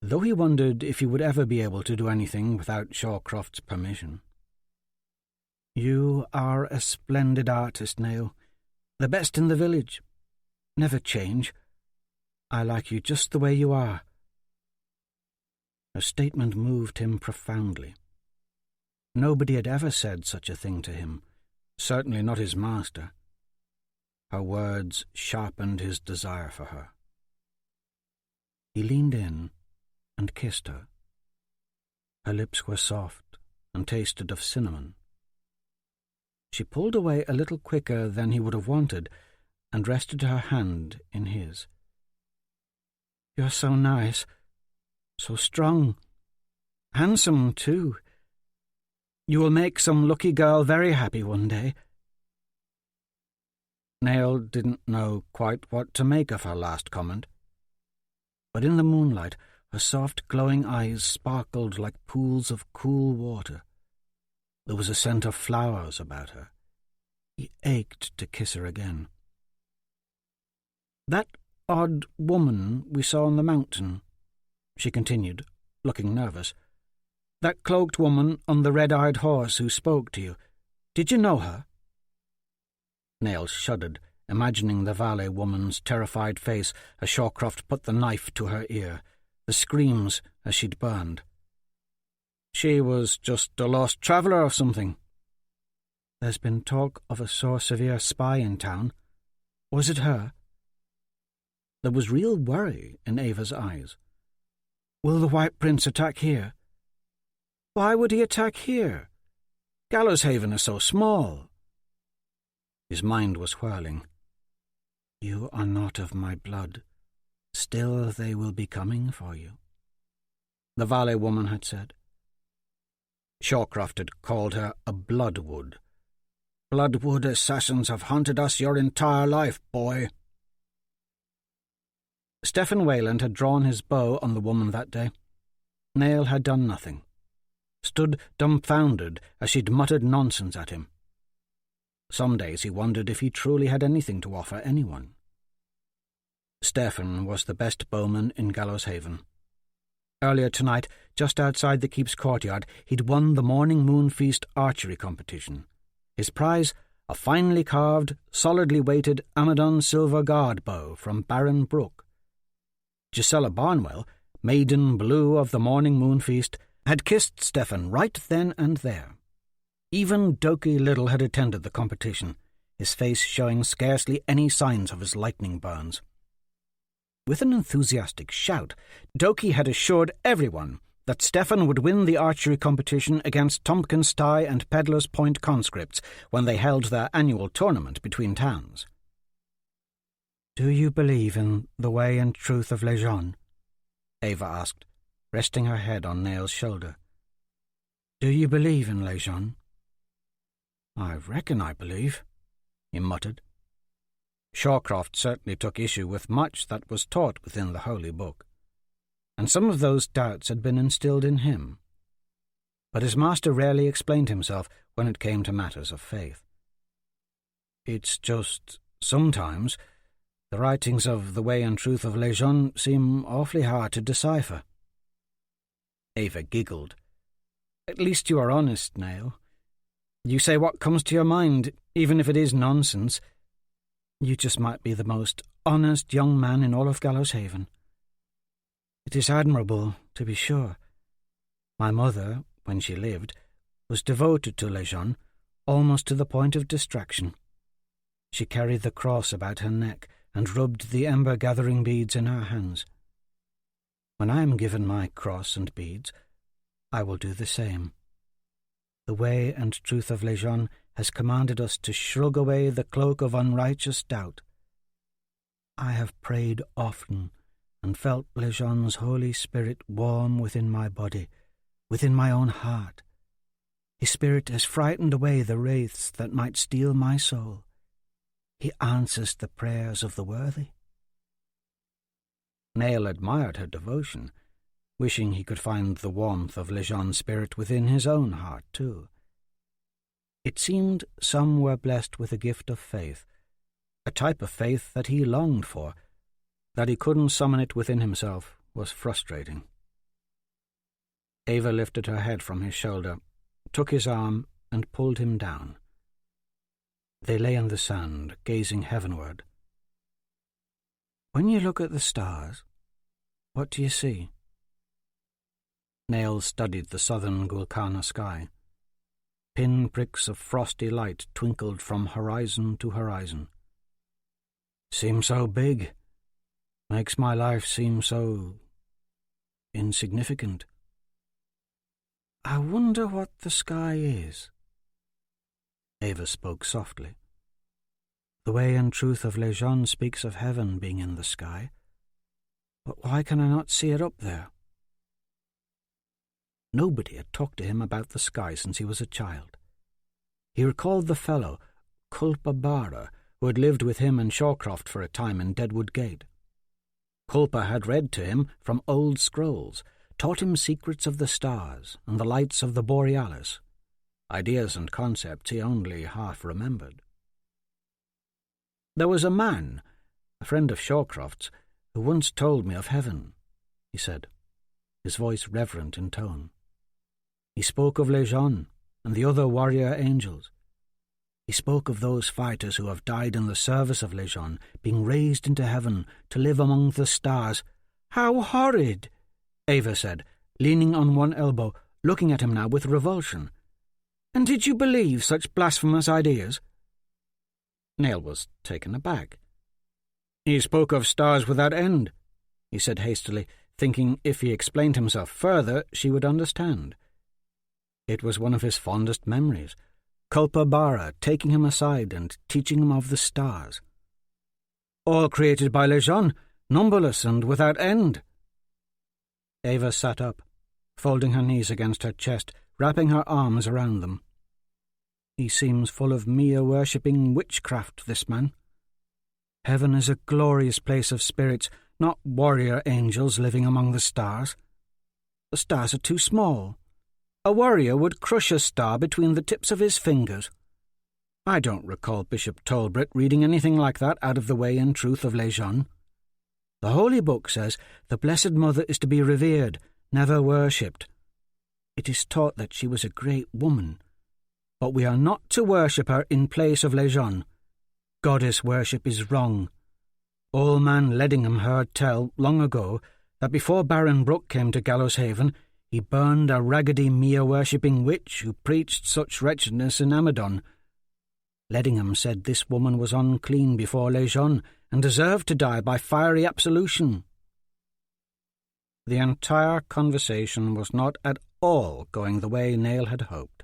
Though he wondered if he would ever be able to do anything without Shawcroft's permission. "You are a splendid artist, Nail. The best in the village. Never change. I like you just the way you are." Her statement moved him profoundly. Nobody had ever said such a thing to him, certainly not his master. Her words sharpened his desire for her. He leaned in and kissed her. Her lips were soft and tasted of cinnamon. She pulled away a little quicker than he would have wanted and rested her hand in his. "You're so nice, so strong, handsome too. You will make some lucky girl very happy one day." Nail didn't know quite what to make of her last comment. But in the moonlight, her soft, glowing eyes sparkled like pools of cool water. There was a scent of flowers about her. He ached to kiss her again. "That odd woman we saw on the mountain," she continued, looking nervous. "That cloaked woman on the red-eyed horse who spoke to you. Did you know her?" Nail shuddered, imagining the valet woman's terrified face as Shawcroft put the knife to her ear, the screams as she'd burned. "She was just a lost traveller or something." "There's been talk of a sore severe spy in town. Was it her?" There was real worry in Ava's eyes. "Will the White Prince attack here?" "Why would he attack here? Gallowshaven is so small." His mind was whirling. "You are not of my blood. Still they will be coming for you," the valet woman had said. Shawcroft had called her a bloodwood. "Bloodwood assassins have hunted us your entire life, boy." Stephen Wayland had drawn his bow on the woman that day. Nail had done nothing, stood dumbfounded as she'd muttered nonsense at him. Some days he wondered if he truly had anything to offer anyone. Stephen was the best bowman in Gallowshaven. Earlier tonight, just outside the keep's courtyard, he'd won the morning moon feast archery competition. His prize, a finely carved, solidly weighted Amadon silver guard bow from Baron Brook. Gisela Barnwell, maiden blue of the morning moon feast, had kissed Stephen right then and there. Even Durfee Little had attended the competition, his face showing scarcely any signs of his lightning burns. With an enthusiastic shout, Durfee had assured everyone that Stephen would win the archery competition against Tompkins Tie and Pedlar's Point conscripts when they held their annual tournament between towns. "Do you believe in the way and truth of Lejeune?" Ava asked, resting her head on Nail's shoulder. "Do you believe in Lejeune?" "I reckon I believe," he muttered. Shawcroft certainly took issue with much that was taught within the Holy Book, and some of those doubts had been instilled in him. But his master rarely explained himself when it came to matters of faith. "It's just, sometimes, the writings of the Way and Truth of Lejeune seem awfully hard to decipher." Ava giggled. "At least you are honest, Nail. You say what comes to your mind, even if it is nonsense. You just might be the most honest young man in all of Gallows Haven. It is admirable, to be sure. My mother, when she lived, was devoted to Lejeune, almost to the point of distraction. She carried the cross about her neck and rubbed the ember-gathering beads in her hands. When I am given my cross and beads, I will do the same. The Way and Truth of Lejeune has commanded us to shrug away the cloak of unrighteous doubt. I have prayed often and felt Lejeune's Holy Spirit warm within my body, within my own heart. His spirit has frightened away the wraiths that might steal my soul. He answers the prayers of the worthy." Nail admired her devotion, wishing he could find the warmth of Lejeune's spirit within his own heart too. It seemed some were blessed with a gift of faith, a type of faith that he longed for. That he couldn't summon it within himself was frustrating. Ava lifted her head from his shoulder, took his arm, and pulled him down. They lay in the sand, gazing heavenward. "When you look at the stars, what do you see?" Nail studied the southern Gulkana sky. Pin-pricks of frosty light twinkled from horizon to horizon. "Seems so big. Makes my life seem so insignificant. I wonder what the sky is." Ava spoke softly. "The Way and Truth of Lejeune speaks of heaven being in the sky. But why can I not see it up there?" Nobody had talked to him about the sky since he was a child. He recalled the fellow, Culpa Barra, who had lived with him and Shawcroft for a time in Deadwood Gate. Culpa had read to him from old scrolls, taught him secrets of the stars and the lights of the Borealis, ideas and concepts he only half remembered. "There was a man, a friend of Shawcroft's, who once told me of heaven," he said, his voice reverent in tone. "He spoke of Lejeune and the other warrior angels. He spoke of those fighters who have died in the service of Lejeune being raised into heaven to live among the stars." "How horrid!" Ava said, leaning on one elbow, looking at him now with revulsion. "And did you believe such blasphemous ideas?" Nail was taken aback. "He spoke of stars without end," he said hastily, thinking if he explained himself further she would understand. It was one of his fondest memories, Culpa Barra taking him aside and teaching him of the stars. "All created by Lejeune, numberless and without end." Ava sat up, folding her knees against her chest, wrapping her arms around them. "He seems full of Mia-worshipping witchcraft, this man. Heaven is a glorious place of spirits, not warrior angels living among the stars. The stars are too small. A warrior would crush a star between the tips of his fingers. I don't recall Bishop Tolbert reading anything like that out of the Way and Truth of Lejeune. The Holy Book says the Blessed Mother is to be revered, never worshipped. It is taught that she was a great woman, but we are not to worship her in place of Lejeune. Goddess worship is wrong. Old man Leddingham heard tell, long ago, that before Baron Brooke came to Gallows Haven, he burned a raggedy Mia-worshipping witch who preached such wretchedness in Amadon. Leddingham said this woman was unclean before Lejeune and deserved to die by fiery absolution." The entire conversation was not at all going the way Nail had hoped.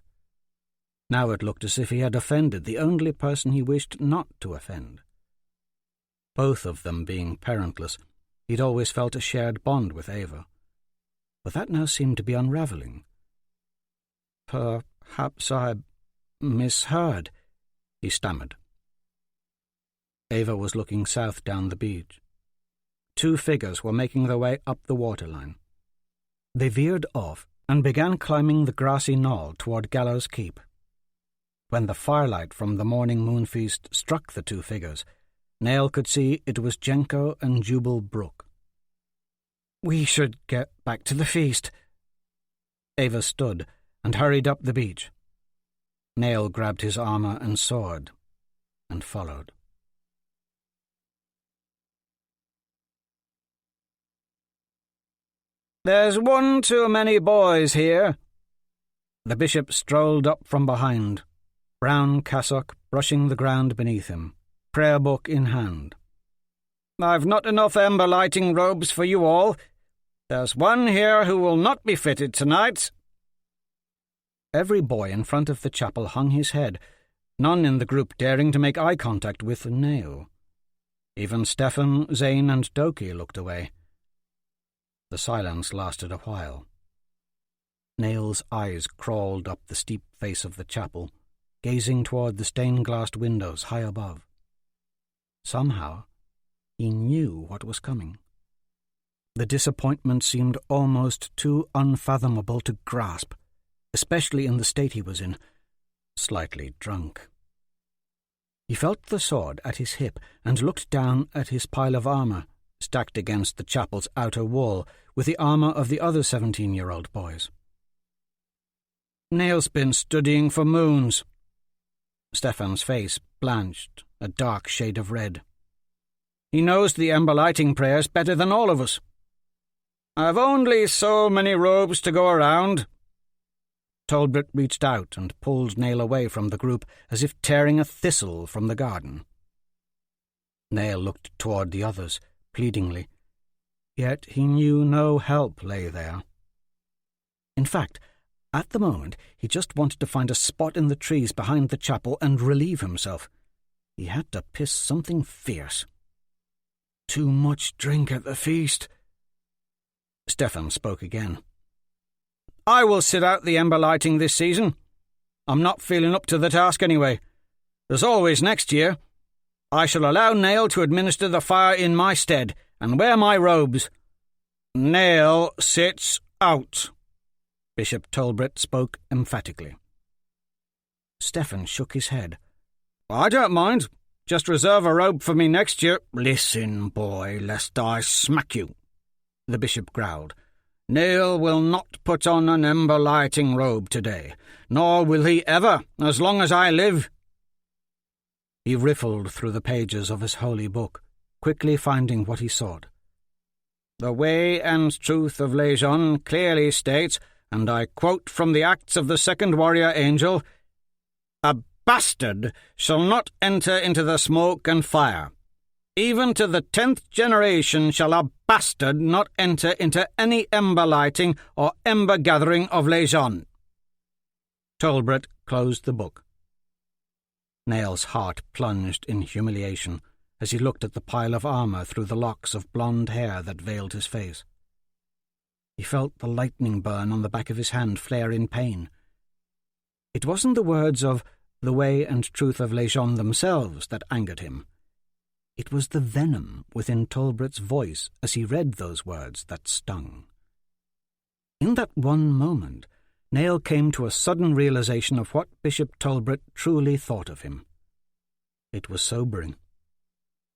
Now it looked as if he had offended the only person he wished not to offend. Both of them being parentless, he'd always felt a shared bond with Ava. But that now seemed to be unravelling. "Perhaps I misheard," he stammered. Ava was looking south down the beach. 2 figures were making their way up the waterline. They veered off and began climbing the grassy knoll toward Gallows Keep. When the firelight from the morning moon feast struck the 2 figures, Nail could see it was Jenko and Jubal Brooke. "We should get back to the feast." Ava stood and hurried up the beach. Nail grabbed his armor and sword and followed. "There's one too many boys here." The bishop strolled up from behind, brown cassock brushing the ground beneath him, prayer book in hand. "I've not enough ember-lighting robes for you all. There's one here who will not be fitted tonight." Every boy in front of the chapel hung his head, none in the group daring to make eye contact with Nail. Even Stefan, Zane, and Doki looked away. The silence lasted a while. Nail's eyes crawled up the steep face of the chapel, gazing toward the stained-glassed windows high above. Somehow, he knew what was coming. The disappointment seemed almost too unfathomable to grasp, especially in the state he was in, slightly drunk. He felt the sword at his hip and looked down at his pile of armor, stacked against the chapel's outer wall with the armor of the other 17-year-old boys. "Nail's been studying for moons." Stefan's face blanched, a dark shade of red. "He knows the ember-lighting prayers better than all of us. I've only so many robes to go around." Talbot reached out and pulled Nail away from the group as if tearing a thistle from the garden. Nail looked toward the others, pleadingly, yet he knew no help lay there. In fact, at the moment, he just wanted to find a spot in the trees behind the chapel and relieve himself. He had to piss something fierce. "Too much drink at the feast." Stefan spoke again. "I will sit out the ember lighting this season. I'm not feeling up to the task anyway. There's always next year. I shall allow Nail to administer the fire in my stead and wear my robes." "Nail sits out," Bishop Talbot spoke emphatically. Stefan shook his head. "I don't mind. Just reserve a robe for me next year." "Listen, boy, lest I smack you," the bishop growled. "Nail will not put on an ember-lighting robe today, nor will he ever, as long as I live." He riffled through the pages of his holy book, quickly finding what he sought. "The way and truth of Lejeune clearly states, and I quote from the Acts of the Second Warrior Angel, 'A bastard shall not enter into the smoke and fire. Even to the 10th generation shall a bastard not enter into any ember-lighting or ember-gathering of Lejeune.'" Talbot closed the book. Nail's heart plunged in humiliation as he looked at the pile of armor through the locks of blonde hair that veiled his face. He felt the lightning burn on the back of his hand flare in pain. It wasn't the words of "the way and truth of Lejeune" themselves that angered him. It was the venom within Talbot's voice as he read those words that stung. In that one moment, Nail came to a sudden realization of what Bishop Talbot truly thought of him. It was sobering.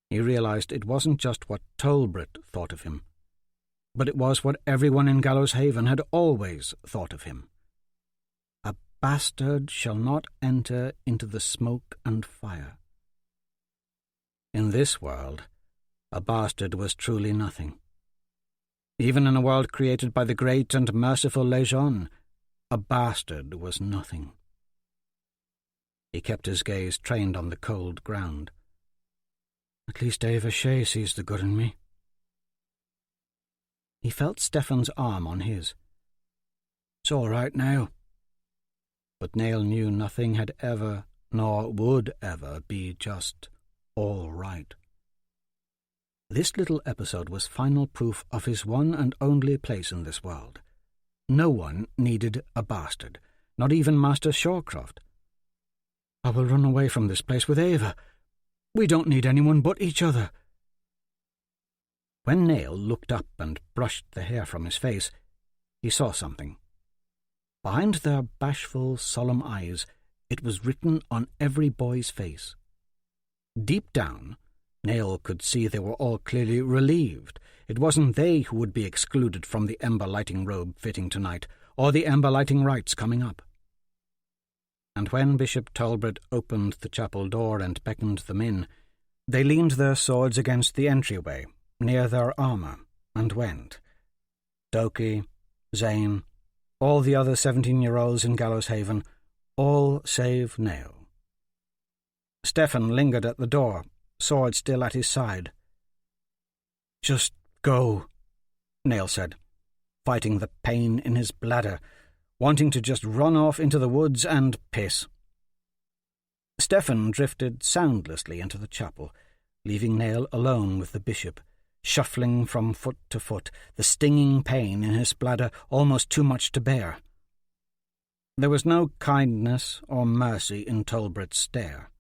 He realized it wasn't just what Talbot thought of him, but it was what everyone in Gallows Haven had always thought of him. A bastard shall not enter into the smoke and fire. In this world, a bastard was truly nothing. Even in a world created by the great and merciful Lejeune, a bastard was nothing. He kept his gaze trained on the cold ground. "At least Ava Shea sees the good in me." He felt Stefan's arm on his. "It's all right now." But Nail knew nothing had ever, nor would ever, be just all right. This little episode was final proof of his one and only place in this world. No one needed a bastard, not even Master Shawcroft. I will run away from this place with Ava. We don't need anyone but each other." When Nail looked up and brushed the hair from his face, he saw something. Behind their bashful, solemn eyes, it was written on every boy's face. Deep down, Nail could see they were all clearly relieved. It wasn't they who would be excluded from the ember-lighting robe fitting tonight, or the ember-lighting rites coming up. And when Bishop Talbot opened the chapel door and beckoned them in, they leaned their swords against the entryway, near their armour, and went. Doki, Zane, all the other 17-year-olds in Gallows Haven, all save Nail. Stephen lingered at the door, sword still at his side. "Just go," Nail said, fighting the pain in his bladder, wanting to just run off into the woods and piss. Stephen drifted soundlessly into the chapel, leaving Nail alone with the bishop, shuffling from foot to foot, the stinging pain in his bladder almost too much to bear. There was no kindness or mercy in Talbot's stare.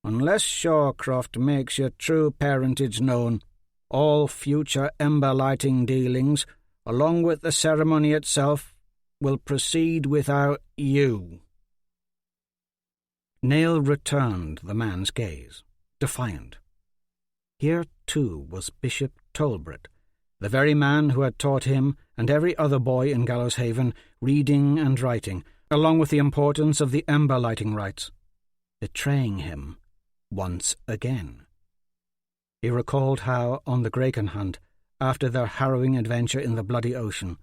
"Unless Shawcroft makes your true parentage known, all future ember-lighting dealings, along with the ceremony itself, will proceed without you." Nail returned the man's gaze, defiant. Here, too, was Bishop Talbot, the very man who had taught him and every other boy in Gallows Haven reading and writing, along with the importance of the ember-lighting rites, betraying him once again. He recalled how, on the Graken hunt, after their harrowing adventure in the bloody ocean,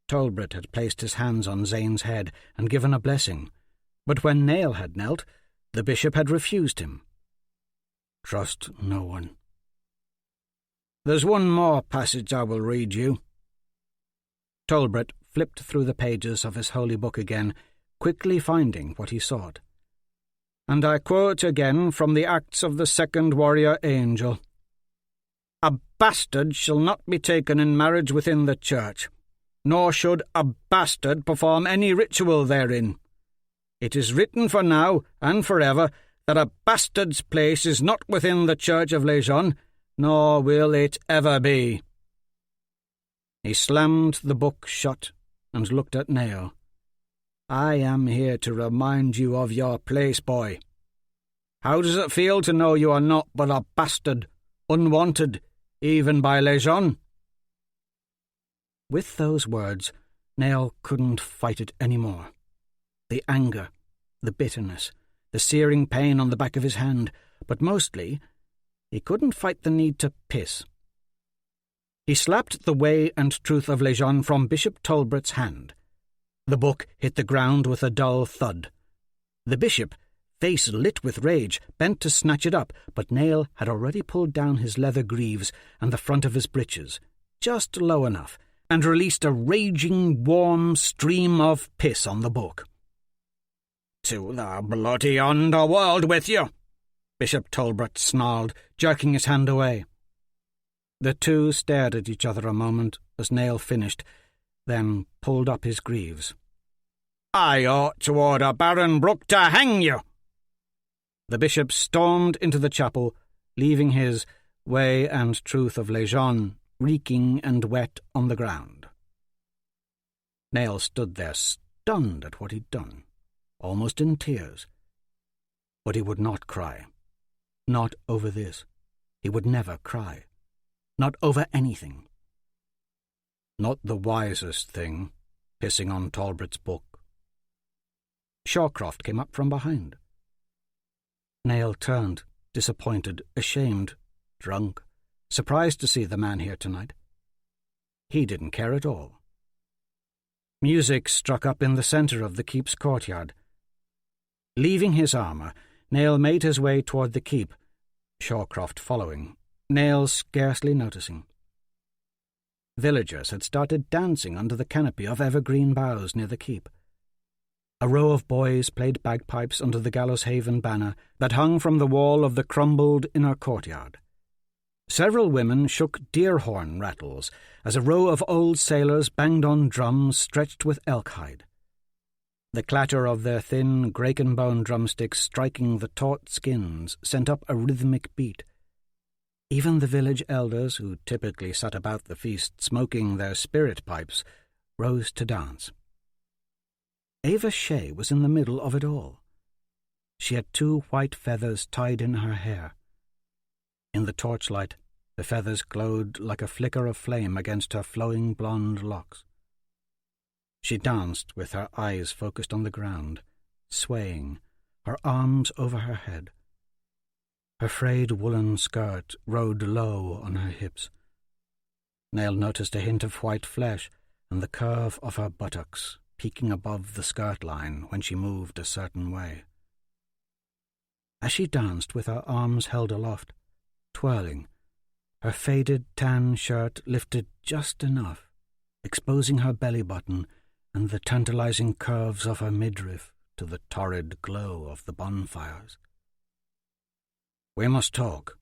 Talbot had placed his hands on Zane's head and given a blessing, but when Nail had knelt, the bishop had refused him. "Trust no one." "There's one more passage I will read you." Talbot flipped through the pages of his holy book again, quickly finding what he sought. And I quote again from the Acts of the Second Warrior Angel. "A bastard shall not be taken in marriage within the church, nor should a bastard perform any ritual therein. It is written for now and forever that a bastard's place is not within the church of Les Jeunes, nor will it ever be." He slammed the book shut and looked at Nail. "I am here to remind you of your place, boy. How does it feel to know you are not but a bastard, unwanted, even by Les Jeunes?" With those words, Nail couldn't fight it any more. The anger, the bitterness, the searing pain on the back of his hand, but mostly, he couldn't fight the need to piss. He slapped the Way and Truth of Les Jeunes from Bishop Talbot's hand. The book hit the ground with a dull thud. The bishop, face lit with rage, bent to snatch it up, but Nail had already pulled down his leather greaves and the front of his breeches, just low enough, and released a raging, warm stream of piss on the book. "To the bloody underworld with you!" Bishop Talbot snarled, jerking his hand away. The two stared at each other a moment as Nail finished, then pulled up his greaves. "I ought to order Baron Brooke to hang you!" The bishop stormed into the chapel, leaving his Way and Truth of Les Jeunes reeking and wet on the ground. Nail stood there stunned at what he'd done, almost in tears. But he would not cry. Not over this. He would never cry. Not over anything. Not the wisest thing, pissing on Talbot's book. Shawcroft came up from behind. Nail turned, disappointed, ashamed, drunk, surprised to see the man here tonight. He didn't care at all. Music struck up in the centre of the keep's courtyard. Leaving his armour, Nail made his way toward the keep, Shawcroft following, Nail scarcely noticing. Villagers had started dancing under the canopy of evergreen boughs near the keep. A row of boys played bagpipes under the Gallows Haven banner that hung from the wall of the crumbled inner courtyard. Several women shook deer-horn rattles as a row of old sailors banged on drums stretched with elk hide. The clatter of their thin, graken-bone drumsticks striking the taut skins sent up a rhythmic beat. Even the village elders, who typically sat about the feast smoking their spirit pipes, rose to dance. Ava Shea was in the middle of it all. She had 2 white feathers tied in her hair. In the torchlight, the feathers glowed like a flicker of flame against her flowing blonde locks. She danced with her eyes focused on the ground, swaying, her arms over her head. Her frayed woolen skirt rode low on her hips. Nell noticed a hint of white flesh and the curve of her buttocks peeking above the skirt line when she moved a certain way. As she danced with her arms held aloft, twirling, her faded tan shirt lifted just enough, exposing her belly button and the tantalizing curves of her midriff to the torrid glow of the bonfires. "We must talk,"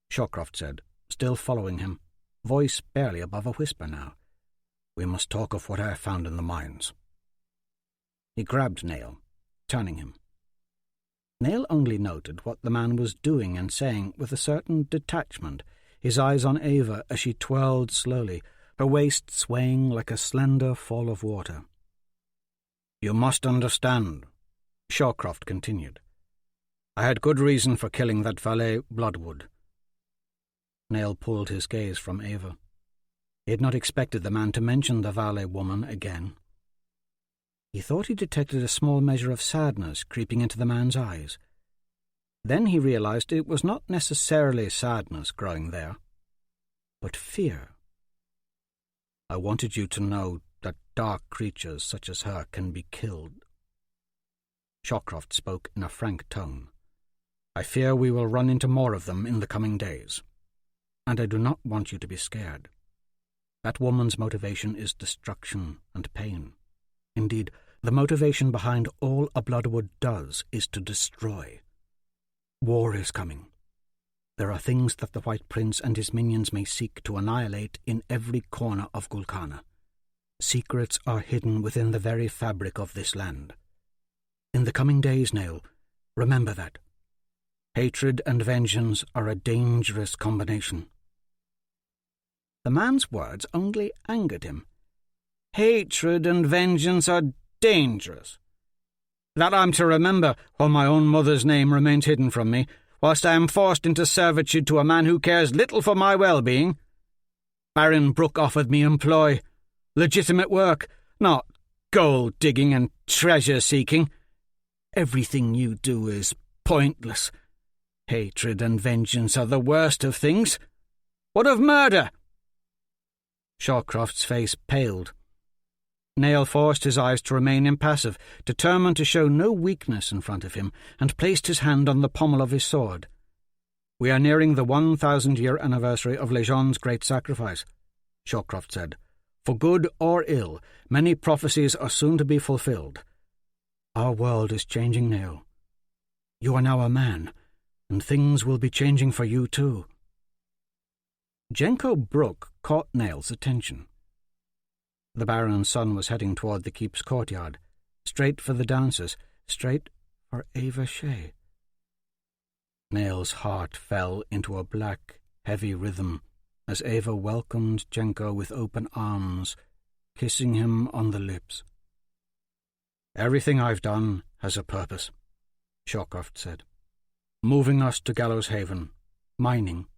Shawcroft said, still following him, voice barely above a whisper now. "We must talk of what I found in the mines." He grabbed Nell, turning him. Nell only noted what the man was doing and saying with a certain detachment, his eyes on Ava as she twirled slowly, her waist swaying like a slender fall of water. "You must understand," Shawcroft continued. "I had good reason for killing that valet Bloodwood." Nell pulled his gaze from Ava. He had not expected the man to mention the valet woman again. He thought he detected a small measure of sadness creeping into the man's eyes. Then he realized it was not necessarily sadness growing there, but fear. "I wanted you to know that dark creatures such as her can be killed." Shawcroft spoke in a frank tone. "I fear we will run into more of them in the coming days, and I do not want you to be scared. That woman's motivation is destruction and pain. Indeed, the motivation behind all a Bloodwood does is to destroy. War is coming. There are things that the White Prince and his minions may seek to annihilate in every corner of Gulkana. Secrets are hidden within the very fabric of this land. In the coming days, Nell, remember that. Hatred and vengeance are a dangerous combination." The man's words only angered him. "Hatred and vengeance are dangerous. That I'm to remember while my own mother's name remains hidden from me, whilst I am forced into servitude to a man who cares little for my well-being. Baron Brooke offered me employ, legitimate work, not gold-digging and treasure-seeking. Everything you do is pointless. Hatred and vengeance are the worst of things. What of murder?" Shawcroft's face paled. Nell forced his eyes to remain impassive, determined to show no weakness in front of him, and placed his hand on the pommel of his sword. "We are nearing the 1,000-year anniversary of Lejean's great sacrifice," Shawcroft said. "For good or ill, many prophecies are soon to be fulfilled. Our world is changing, Nell. You are now a man, and things will be changing for you too." Jenko Brooke caught Nell's attention. The Baron's son was heading toward the keep's courtyard, straight for the dancers, straight for Ava Shea. Nell's heart fell into a black, heavy rhythm as Ava welcomed Jenko with open arms, kissing him on the lips. "Everything I've done has a purpose," Shawcroft said. "Moving us to Gallows Haven, mining,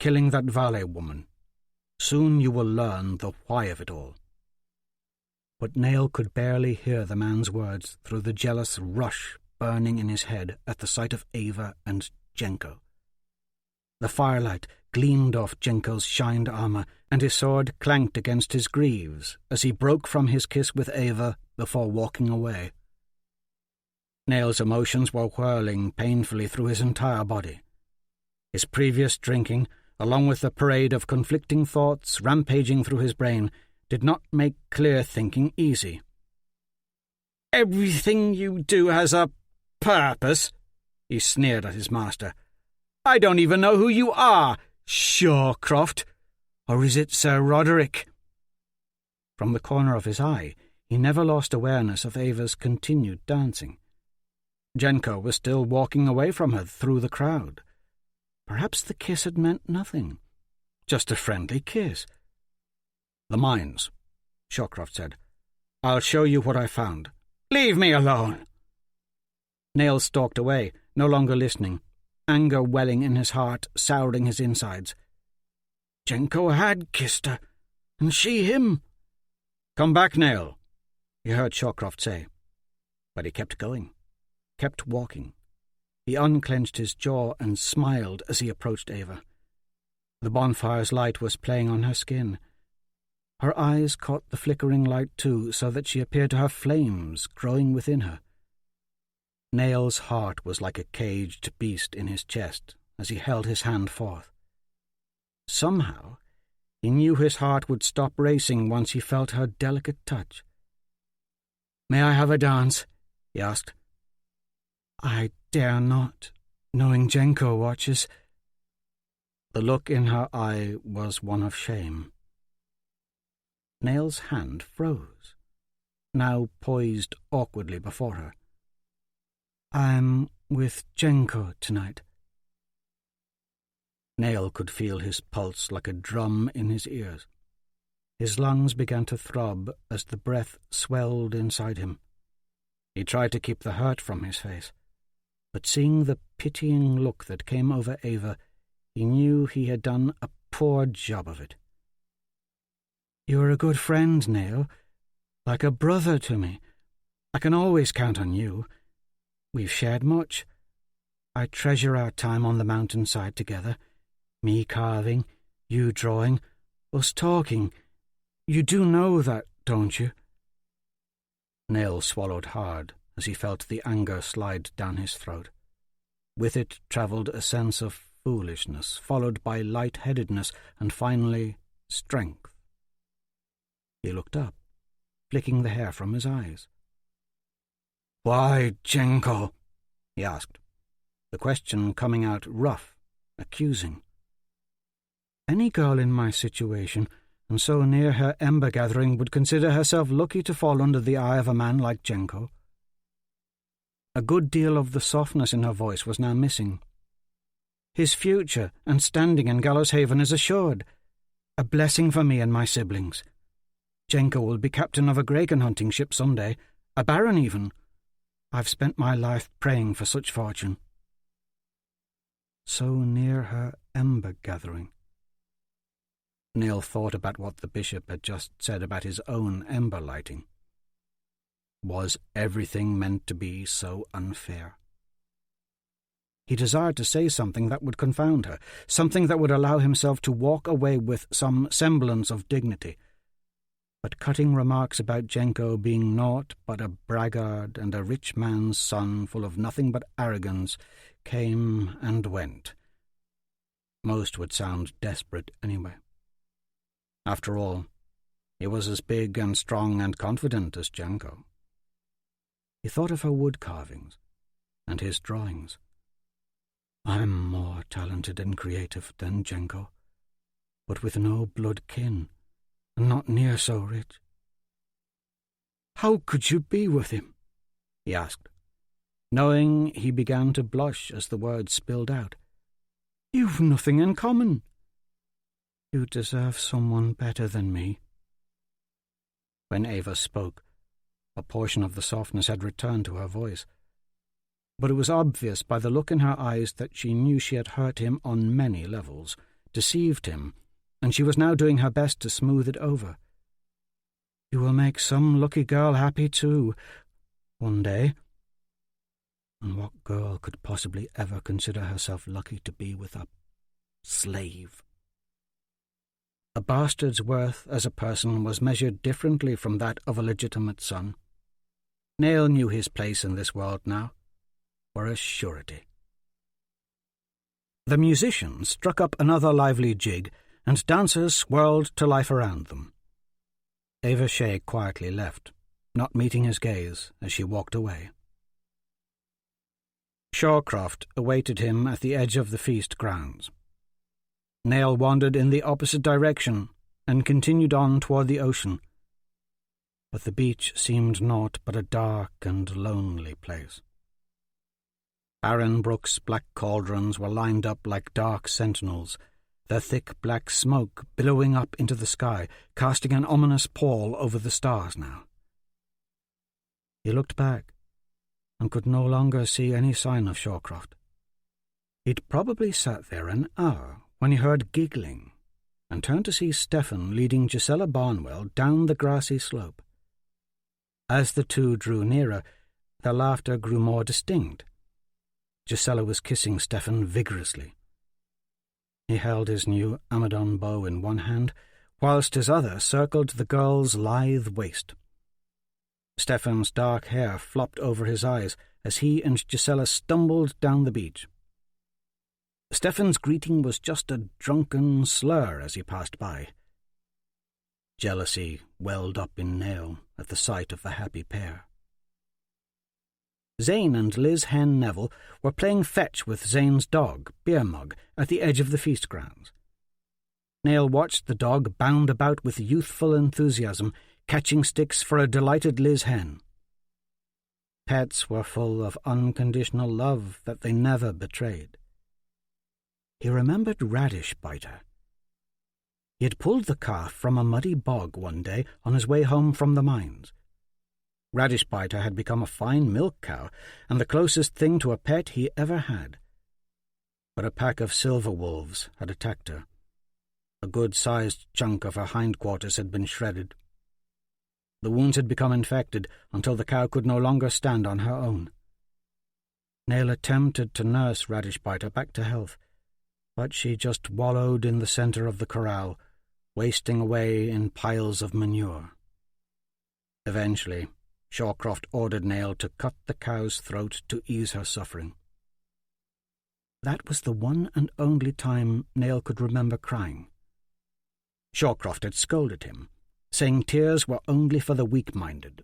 killing that valet woman. Soon you will learn the why of it all." But Nell could barely hear the man's words through the jealous rush burning in his head at the sight of Ava and Jenko. The firelight gleamed off Jenko's shined armor, and his sword clanked against his greaves as he broke from his kiss with Ava before walking away. Nell's emotions were whirling painfully through his entire body. His previous drinking, along with the parade of conflicting thoughts rampaging through his brain, did not make clear thinking easy. "Everything you do has a purpose," he sneered at his master. "I don't even know who you are, Shawcroft. Or is it Sir Roderick?" From the corner of his eye, he never lost awareness of Ava's continued dancing. Jenko was still walking away from her through the crowd. Perhaps the kiss had meant nothing. Just a friendly kiss. "The mines," Shawcroft said. "I'll show you what I found." "Leave me alone!" Nail stalked away, no longer listening, anger welling in his heart, souring his insides. Jenko had kissed her, and she him. "Come back, Nail," he heard Shawcroft say. But he kept going, kept walking. He unclenched his jaw and smiled as he approached Ava. The bonfire's light was playing on her skin. Her eyes caught the flickering light too, so that she appeared to have flames growing within her. Nail's heart was like a caged beast in his chest as he held his hand forth. Somehow, he knew his heart would stop racing once he felt her delicate touch. "May I have a dance?" he asked. "I dare not, knowing Jenko watches." The look in her eye was one of shame. Nail's hand froze, now poised awkwardly before her. "I'm with Jenko tonight." Nail could feel his pulse like a drum in his ears. His lungs began to throb as the breath swelled inside him. He tried to keep the hurt from his face, but seeing the pitying look that came over Ava, he knew he had done a poor job of it. "You're a good friend, Nail, like a brother to me. I can always count on you. We've shared much. I treasure our time on the mountainside together. Me carving, you drawing, us talking. You do know that, don't you?" Nail swallowed hard as he felt the anger slide down his throat. With it travelled a sense of foolishness, followed by light-headedness, and finally strength. He looked up, flicking the hair from his eyes. "Why, Jenko?" he asked, the question coming out rough, accusing. Any girl in my situation, and so near her ember gathering, would consider herself lucky to fall under the eye of a man like Jenko. A good deal of the softness in her voice was now missing. "His future and standing in Gallows Haven is assured. A blessing for me and my siblings. Jenko will be captain of a Graken hunting ship some day, a baron even. I've spent my life praying for such fortune." So near her ember gathering. Nail thought about what the bishop had just said about his own ember lighting. Was everything meant to be so unfair? He desired to say something that would confound her, something that would allow himself to walk away with some semblance of dignity. But cutting remarks about Jenko being naught but a braggart and a rich man's son full of nothing but arrogance came and went. Most would sound desperate anyway. After all, he was as big and strong and confident as Jenko. He thought of her wood carvings and his drawings. "I'm more talented and creative than Jenko, but with no blood kin, and not near so rich." "How could you be with him?" he asked, knowing he began to blush as the words spilled out. "You've nothing in common." "You deserve someone better than me." When Ava spoke, a portion of the softness had returned to her voice, but it was obvious by the look in her eyes that she knew she had hurt him on many levels, deceived him, and she was now doing her best to smooth it over. "You will make some lucky girl happy too, one day." And what girl could possibly ever consider herself lucky to be with a slave? A bastard's worth as a person was measured differently from that of a legitimate son. Nail knew his place in this world now, for a surety. The musicians struck up another lively jig, and dancers swirled to life around them. Ava Shea quietly left, not meeting his gaze as she walked away. Shawcroft awaited him at the edge of the feast grounds. Nail wandered in the opposite direction and continued on toward the ocean. but the beach seemed naught but a dark and lonely place. Barren brooks' black cauldrons were lined up like dark sentinels, their thick black smoke billowing up into the sky, casting an ominous pall over the stars now. He looked back and could no longer see any sign of Shawcroft. He'd probably sat there an hour when he heard giggling and turned to see Stephen leading Gisella Barnwell down the grassy slope. As the two drew nearer, their laughter grew more distinct. Gisella was kissing Stephen vigorously. He held his new Amadon bow in one hand, whilst his other circled the girl's lithe waist. Stephen's dark hair flopped over his eyes as he and Gisella stumbled down the beach. Stephen's greeting was just a drunken slur as he passed by. Jealousy welled up in Nell at the sight of the happy pair. Zane and Liz Hen Neville were playing fetch with Zane's dog, Beer Mug, at the edge of the feast grounds. Nell watched the dog bound about with youthful enthusiasm, catching sticks for a delighted Liz Hen. Pets were full of unconditional love that they never betrayed. He remembered Radish Biter. He had pulled the calf from a muddy bog one day on his way home from the mines. Radish Biter had become a fine milk cow and the closest thing to a pet he ever had. But a pack of silver wolves had attacked her. A good-sized chunk of her hindquarters had been shredded. The wounds had become infected until the cow could no longer stand on her own. Nell attempted to nurse Radish Biter back to health, but she just wallowed in the centre of the corral, wasting away in piles of manure. Eventually, Shawcroft ordered Nell to cut the cow's throat to ease her suffering. That was the one and only time Nell could remember crying. Shawcroft had scolded him, saying tears were only for the weak-minded.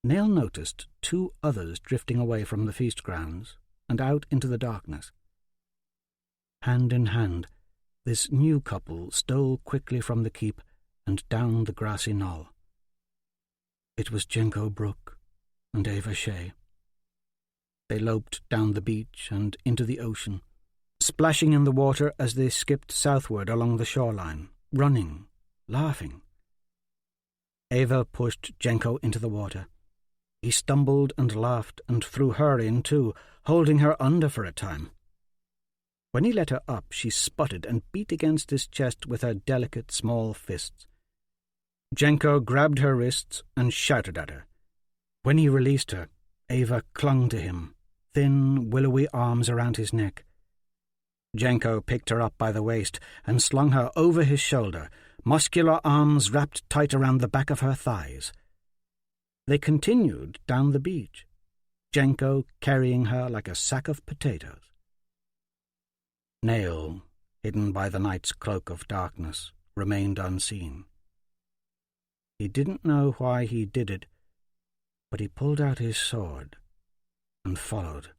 Nell noticed two others drifting away from the feast grounds and out into the darkness. Hand in hand, this new couple stole quickly from the keep and down the grassy knoll. It was Jenko Brooke and Ava Shea. They loped down the beach and into the ocean, splashing in the water as they skipped southward along the shoreline, running, laughing. Ava pushed Jenko into the water. He stumbled and laughed and threw her in too, holding her under for a time. When he let her up, she sputtered and beat against his chest with her delicate small fists. Jenko grabbed her wrists and shouted at her. When he released her, Ava clung to him, thin, willowy arms around his neck. Jenko picked her up by the waist and slung her over his shoulder, muscular arms wrapped tight around the back of her thighs. They continued down the beach, Jenko carrying her like a sack of potatoes. Nell, hidden by the night's cloak of darkness, remained unseen. He didn't know why he did it, but he pulled out his sword and followed.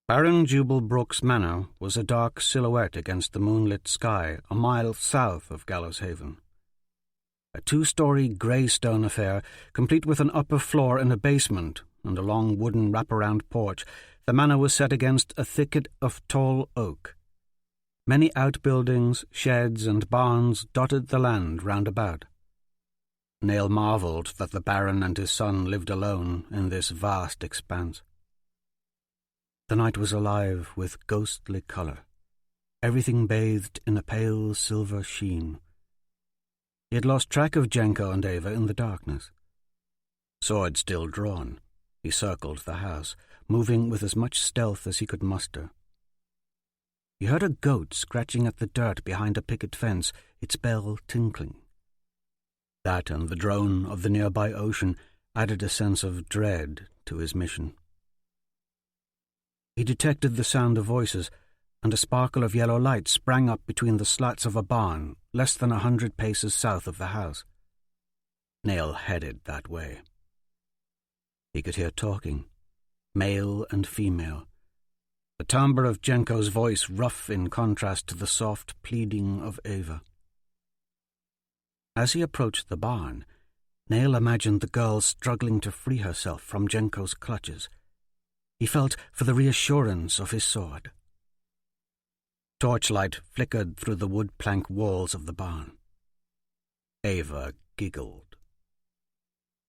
Baron Jubal Brooke's manor was a dark silhouette against the moonlit sky a mile south of Gallows Haven. A 2-story grey stone affair, complete with an upper floor and a basement and a long wooden wraparound porch, the manor was set against a thicket of tall oak. Many outbuildings, sheds, and barns dotted the land round about. Nell marvelled that the Baron and his son lived alone in this vast expanse. The night was alive with ghostly colour, everything bathed in a pale silver sheen. He had lost track of Jenko and Ava in the darkness. Sword still drawn, he circled the house, moving with as much stealth as he could muster. He heard a goat scratching at the dirt behind a picket fence, its bell tinkling. That and the drone of the nearby ocean added a sense of dread to his mission. He detected the sound of voices, and a sparkle of yellow light sprang up between the slats of a barn less than 100 paces south of the house. Nell headed that way. He could hear talking, male and female, the timbre of Jenko's voice rough in contrast to the soft pleading of Ava. As he approached the barn, Nail imagined the girl struggling to free herself from Jenko's clutches. He felt for the reassurance of his sword. Torchlight flickered through the wood plank walls of the barn. Ava giggled.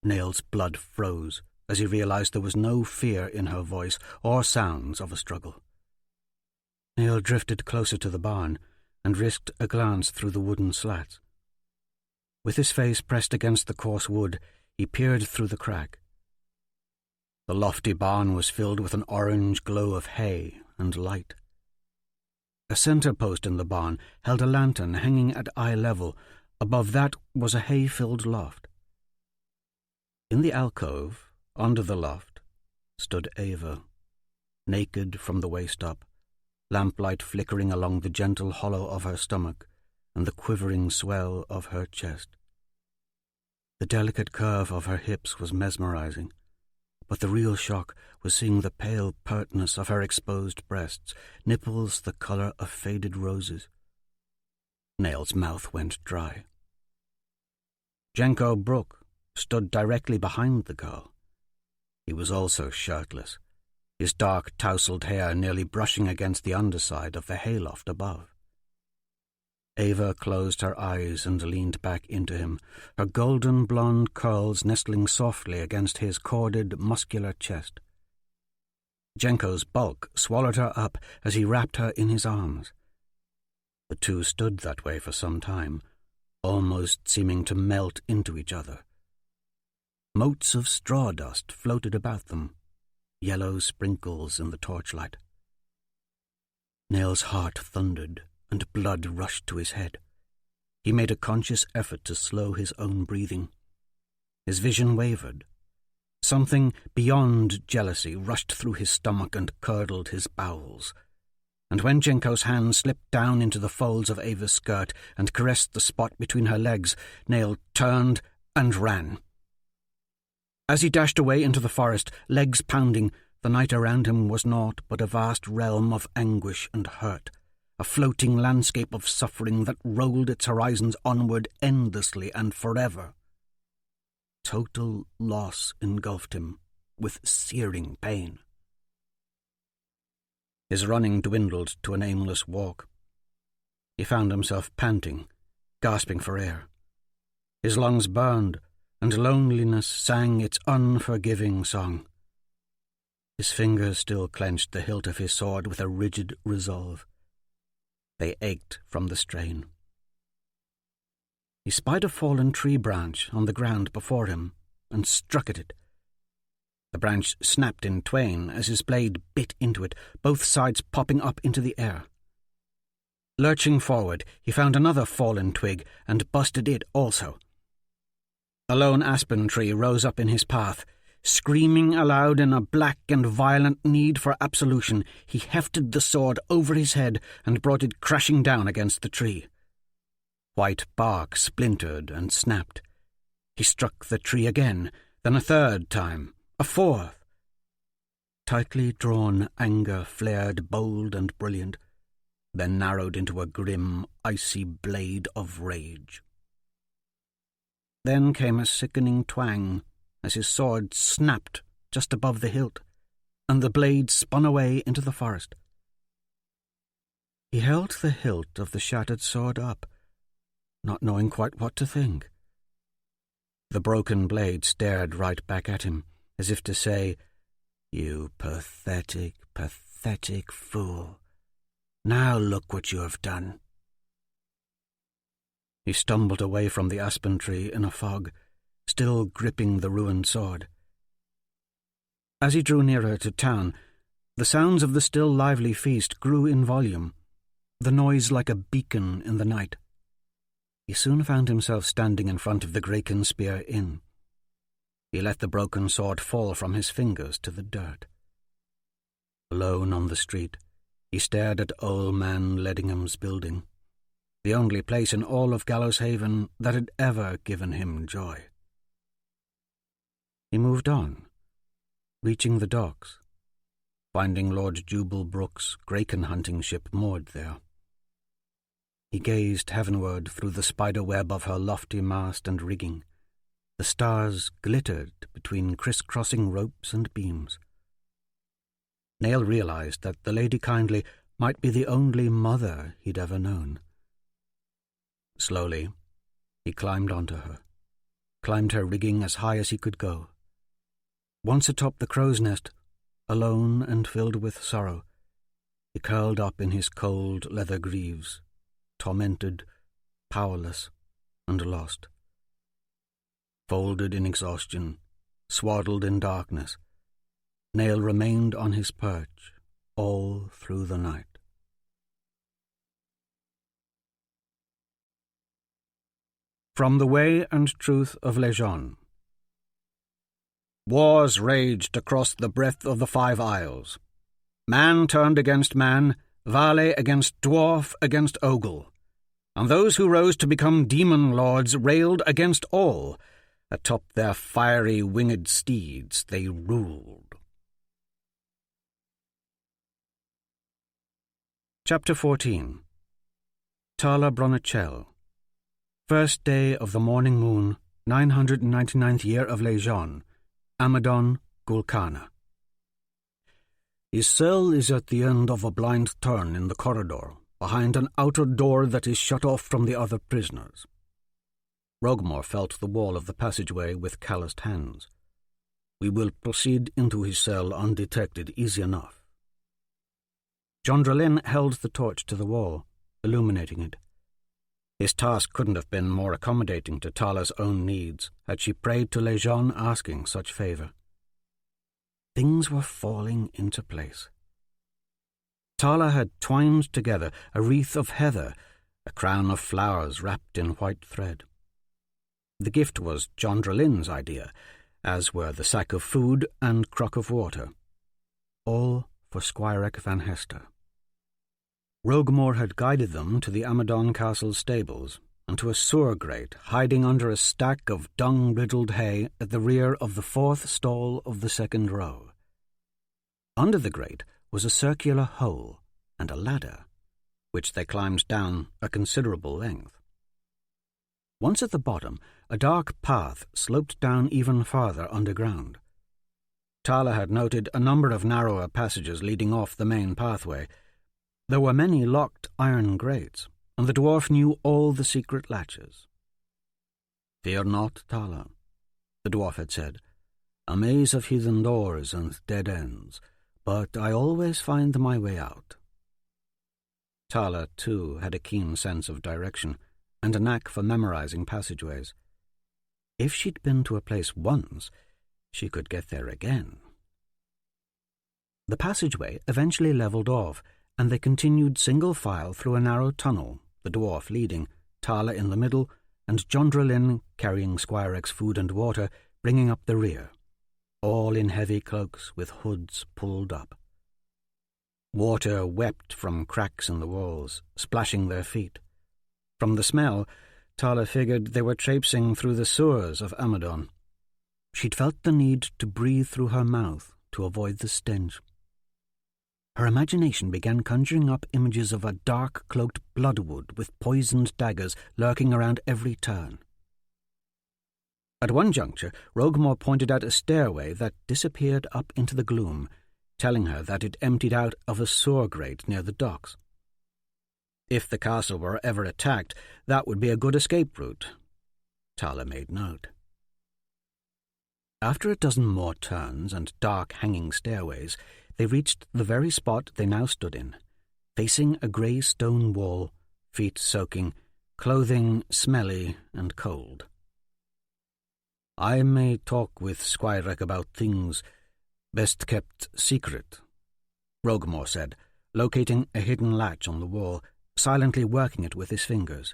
Nail's blood froze as he realized there was no fear in her voice or sounds of a struggle. Nail drifted closer to the barn and risked a glance through the wooden slats. With his face pressed against the coarse wood, he peered through the crack. The lofty barn was filled with an orange glow of hay and light. A center post in the barn held a lantern hanging at eye level. Above that was a hay-filled loft. In the alcove, under the loft, stood Ava, naked from the waist up, lamplight flickering along the gentle hollow of her stomach and the quivering swell of her chest. The delicate curve of her hips was mesmerizing, but the real shock was seeing the pale pertness of her exposed breasts, nipples the color of faded roses. Nail's mouth went dry. Jenko Brook stood directly behind the girl. He was also shirtless, his dark tousled hair nearly brushing against the underside of the hayloft above. Ava closed her eyes and leaned back into him, her golden blonde curls nestling softly against his corded, muscular chest. Jenko's bulk swallowed her up as he wrapped her in his arms. The two stood that way for some time, almost seeming to melt into each other. Motes of straw dust floated about them, yellow sprinkles in the torchlight. Nail's heart thundered, and blood rushed to his head. He made a conscious effort to slow his own breathing. His vision wavered. Something beyond jealousy rushed through his stomach and curdled his bowels. And when Jenko's hand slipped down into the folds of Ava's skirt and caressed the spot between her legs, Nail turned and ran. As he dashed away into the forest, legs pounding, the night around him was naught but a vast realm of anguish and hurt, a floating landscape of suffering that rolled its horizons onward endlessly and forever. Total loss engulfed him, with searing pain. His running dwindled to an aimless walk. He found himself panting, gasping for air. His lungs burned, and loneliness sang its unforgiving song. His fingers still clenched the hilt of his sword with a rigid resolve. They ached from the strain. He spied a fallen tree branch on the ground before him and struck at it. The branch snapped in twain as his blade bit into it, both sides popping up into the air. Lurching forward, he found another fallen twig and busted it also. A lone aspen tree rose up in his path. Screaming aloud in a black and violent need for absolution, he hefted the sword over his head and brought it crashing down against the tree. White bark splintered and snapped. He struck the tree again, then a third time, a fourth. Tightly drawn anger flared bold and brilliant, then narrowed into a grim, icy blade of rage. Then came a sickening twang as his sword snapped just above the hilt, and the blade spun away into the forest. He held the hilt of the shattered sword up, not knowing quite what to think. The broken blade stared right back at him, as if to say, "You pathetic, pathetic fool. Now look what you have done." He stumbled away from the aspen tree in a fog, still gripping the ruined sword. As he drew nearer to town, the sounds of the still lively feast grew in volume, the noise like a beacon in the night. He soon found himself standing in front of the Graken Spear Inn. He let the broken sword fall from his fingers to the dirt. Alone on the street, he stared at old man Leddingham's building, the only place in all of Gallows Haven that had ever given him joy. He moved on, reaching the docks, finding Lord Jubal Brooke's Graken hunting ship moored there. He gazed heavenward through the spider web of her lofty mast and rigging. The stars glittered between criss-crossing ropes and beams. Nail realized that the Lady Kindly might be the only mother he'd ever known. Slowly, he climbed onto her, climbed her rigging as high as he could go. Once atop the crow's nest, alone and filled with sorrow, he curled up in his cold leather greaves, tormented, powerless, and lost. Folded in exhaustion, swaddled in darkness, Nail remained on his perch all through the night. From the Way and Truth of Lejeune. Wars raged across the breadth of the 5 Isles. Man turned against man, Valet against dwarf against ogle, and those who rose to become demon lords railed against all. Atop their fiery winged steeds they ruled. Chapter 14. Tala Bronichel. First day of the morning moon, 999th year of Lejeune, Amadon, Gulkana. His cell is at the end of a blind turn in the corridor, behind an outer door that is shut off from the other prisoners. Rogmore felt the wall of the passageway with calloused hands. We will proceed into his cell undetected easy enough. Jondralin held the torch to the wall, illuminating it. His task couldn't have been more accommodating to Tala's own needs had she prayed to Lejeune asking such favour. Things were falling into place. Tala had twined together a wreath of heather, a crown of flowers wrapped in white thread. The gift was Jondralin's idea, as were the sack of food and crock of water. All for Squirek van Hester. Rogmore had guided them to the Amadon Castle stables and to a sewer grate hiding under a stack of dung-riddled hay at the rear of the 4th stall of the 2nd row. Under the grate was a circular hole and a ladder, which they climbed down a considerable length. Once at the bottom, a dark path sloped down even farther underground. Tala had noted a number of narrower passages leading off the main pathway. There were many locked iron grates, and the dwarf knew all the secret latches. "Fear not, Tala," the dwarf had said. "A maze of hidden doors and dead ends, but I always find my way out." Tala, too, had a keen sense of direction, and a knack for memorizing passageways. If she'd been to a place once, she could get there again. The passageway eventually levelled off, and they continued single file through a narrow tunnel, the dwarf leading, Tala in the middle, and Jondralin, carrying Squirek's food and water, bringing up the rear, all in heavy cloaks with hoods pulled up. Water wept from cracks in the walls, splashing their feet. From the smell, Tala figured they were traipsing through the sewers of Amadon. She'd felt the need to breathe through her mouth to avoid the stench. Her imagination began conjuring up images of a dark-cloaked bloodwood with poisoned daggers lurking around every turn. At one juncture, Rogmore pointed out a stairway that disappeared up into the gloom, telling her that it emptied out of a sewer grate near the docks. If the castle were ever attacked, that would be a good escape route. Tala made note. After a dozen more turns and dark hanging stairways, they reached the very spot they now stood in, facing a grey stone wall, feet soaking, clothing smelly and cold. "I may talk with Squirek about things best kept secret," Rogmore said, locating a hidden latch on the wall, silently working it with his fingers.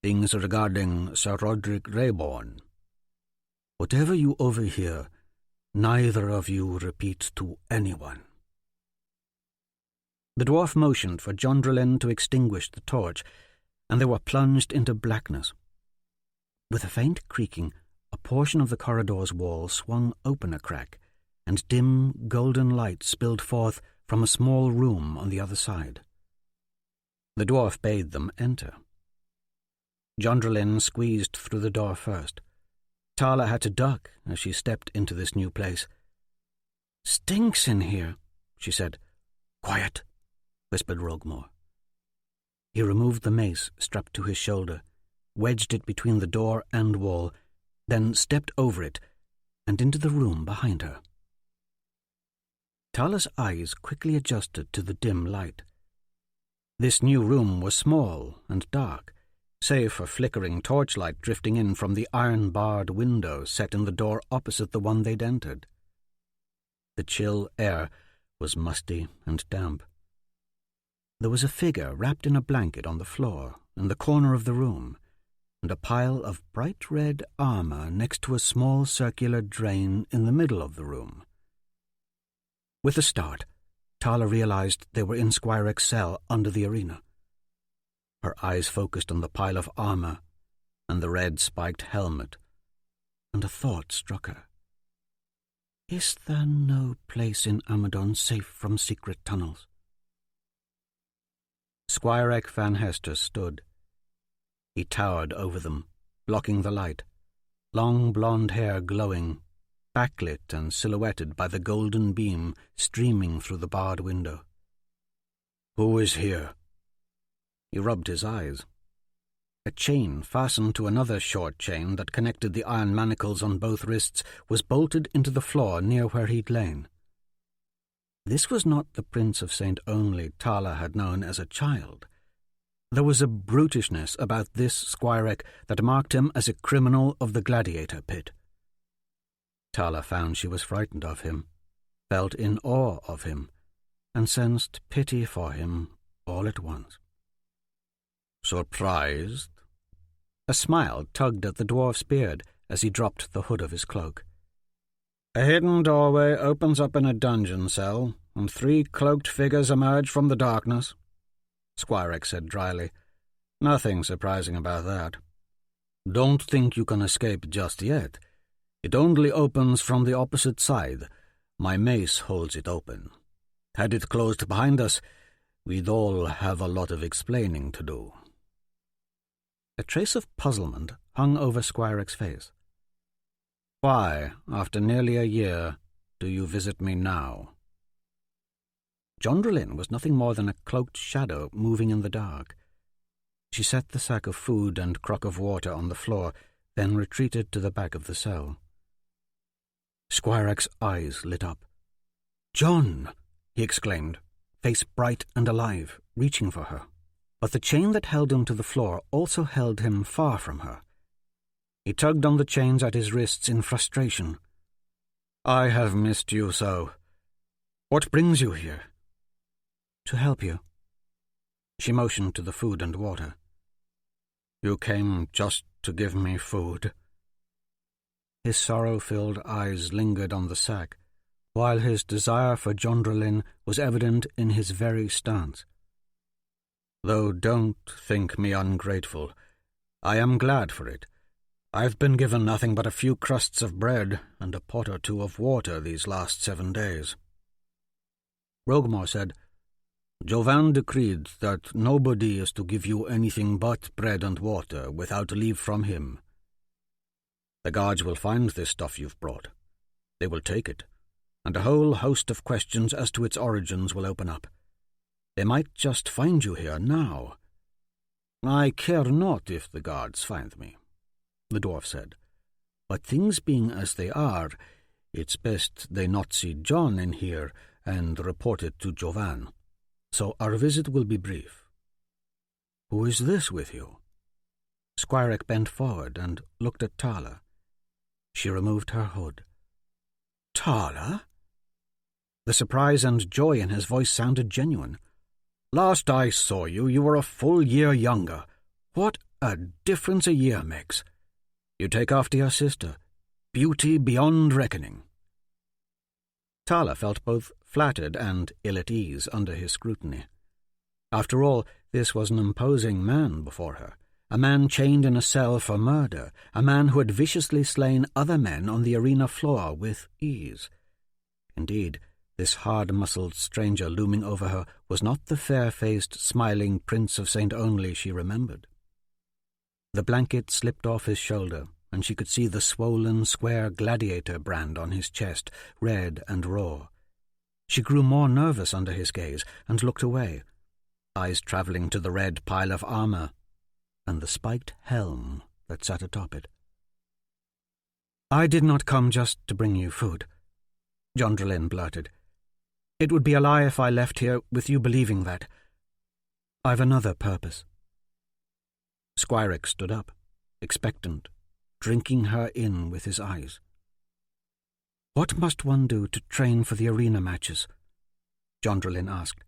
"Things regarding Sir Roderick Rayborn. Whatever you overhear, neither of you repeat to anyone." The dwarf motioned for Jondralin to extinguish the torch, and they were plunged into blackness. With a faint creaking, a portion of the corridor's wall swung open a crack, and dim golden light spilled forth from a small room on the other side. The dwarf bade them enter. Jondralin squeezed through the door first. Tala had to duck as she stepped into this new place. "Stinks in here," she said. "Quiet," whispered Rogmore. He removed the mace strapped to his shoulder, wedged it between the door and wall, then stepped over it and into the room behind her. Tala's eyes quickly adjusted to the dim light. This new room was small and dark, save for flickering torchlight drifting in from the iron-barred window set in the door opposite the one they'd entered. The chill air was musty and damp. There was a figure wrapped in a blanket on the floor in the corner of the room, and a pile of bright red armor next to a small circular drain in the middle of the room. With a start, Tala realized they were in Squire's cell under the arena. Her eyes focused on the pile of armor and the red-spiked helmet, and a thought struck her. Is there no place in Amadon safe from secret tunnels? Squire Van Hester stood. He towered over them, blocking the light, long blonde hair glowing, backlit and silhouetted by the golden beam streaming through the barred window. "Who is here?" He rubbed his eyes. A chain fastened to another short chain that connected the iron manacles on both wrists was bolted into the floor near where he'd lain. This was not the Prince of St. Only Tala had known as a child. There was a brutishness about this Squirek that marked him as a criminal of the gladiator pit. Tala found she was frightened of him, felt in awe of him, and sensed pity for him all at once. "Surprised?" A smile tugged at the dwarf's beard as he dropped the hood of his cloak. "A hidden doorway opens up in a dungeon cell, and 3 cloaked figures emerge from the darkness," Squirek said dryly. "Nothing surprising about that. Don't think you can escape just yet. It only opens from the opposite side. My mace holds it open. Had it closed behind us, we'd all have a lot of explaining to do." A trace of puzzlement hung over Squirek's face. "Why, after nearly a year, do you visit me now?" Jondralin was nothing more than a cloaked shadow moving in the dark. She set the sack of food and crock of water on the floor, then retreated to the back of the cell. Squirek's eyes lit up. "John!" he exclaimed, face bright and alive, reaching for her. But the chain that held him to the floor also held him far from her. He tugged on the chains at his wrists in frustration. "I have missed you so. What brings you here?" "To help you." She motioned to the food and water. "You came just to give me food?" His sorrow-filled eyes lingered on the sack, while his desire for Jondralin was evident in his very stance. "Though don't think me ungrateful. I am glad for it. I've been given nothing but a few crusts of bread and a pot or two of water these last 7 days." Rogmore said, "Jovan decreed that nobody is to give you anything but bread and water without leave from him. The guards will find this stuff you've brought. They will take it, and a whole host of questions as to its origins will open up. They might just find you here now." "I care not if the guards find me," the dwarf said. "But things being as they are, it's best they not see John in here and report it to Jovan. So our visit will be brief." "Who is this with you?" Squirek bent forward and looked at Tala. She removed her hood. "Tala?" The surprise and joy in his voice sounded genuine. "Last I saw you, you were a full year younger. What a difference a year makes. You take after your sister. Beauty beyond reckoning." Tala felt both flattered and ill at ease under his scrutiny. After all, this was an imposing man before her, a man chained in a cell for murder, a man who had viciously slain other men on the arena floor with ease. Indeed, This hard-muscled stranger looming over her was not the fair-faced, smiling Prince of St. Only she remembered. The blanket slipped off his shoulder, and she could see the swollen, square gladiator brand on his chest, red and raw. She grew more nervous under his gaze and looked away, eyes travelling to the red pile of armour and the spiked helm that sat atop it. "I did not come just to bring you food," Jondrelin blurted. "It would be a lie if I left here with you believing that. I've another purpose." Squirek stood up, expectant, drinking her in with his eyes. "What must one do to train for the arena matches?" Jondrelin asked.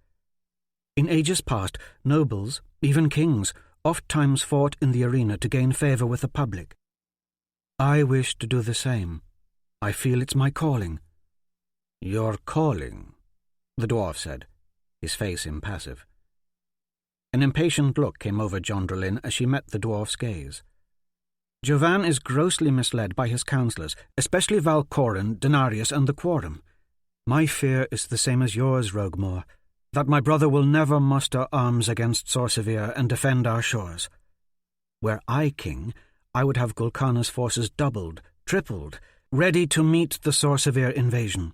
"In ages past, nobles, even kings, oft-times fought in the arena to gain favour with the public. I wish to do the same. I feel it's my calling." "Your calling?" the dwarf said, his face impassive. An impatient look came over Jondrelin as she met the dwarf's gaze. "Jovan is grossly misled by his counsellors, especially Valcorin, Denarius, and the Quorum. My fear is the same as yours, Roguemore, that my brother will never muster arms against Sorcevere and defend our shores. Were I king, I would have Gulkana's forces doubled, tripled, ready to meet the Sorcevere invasion."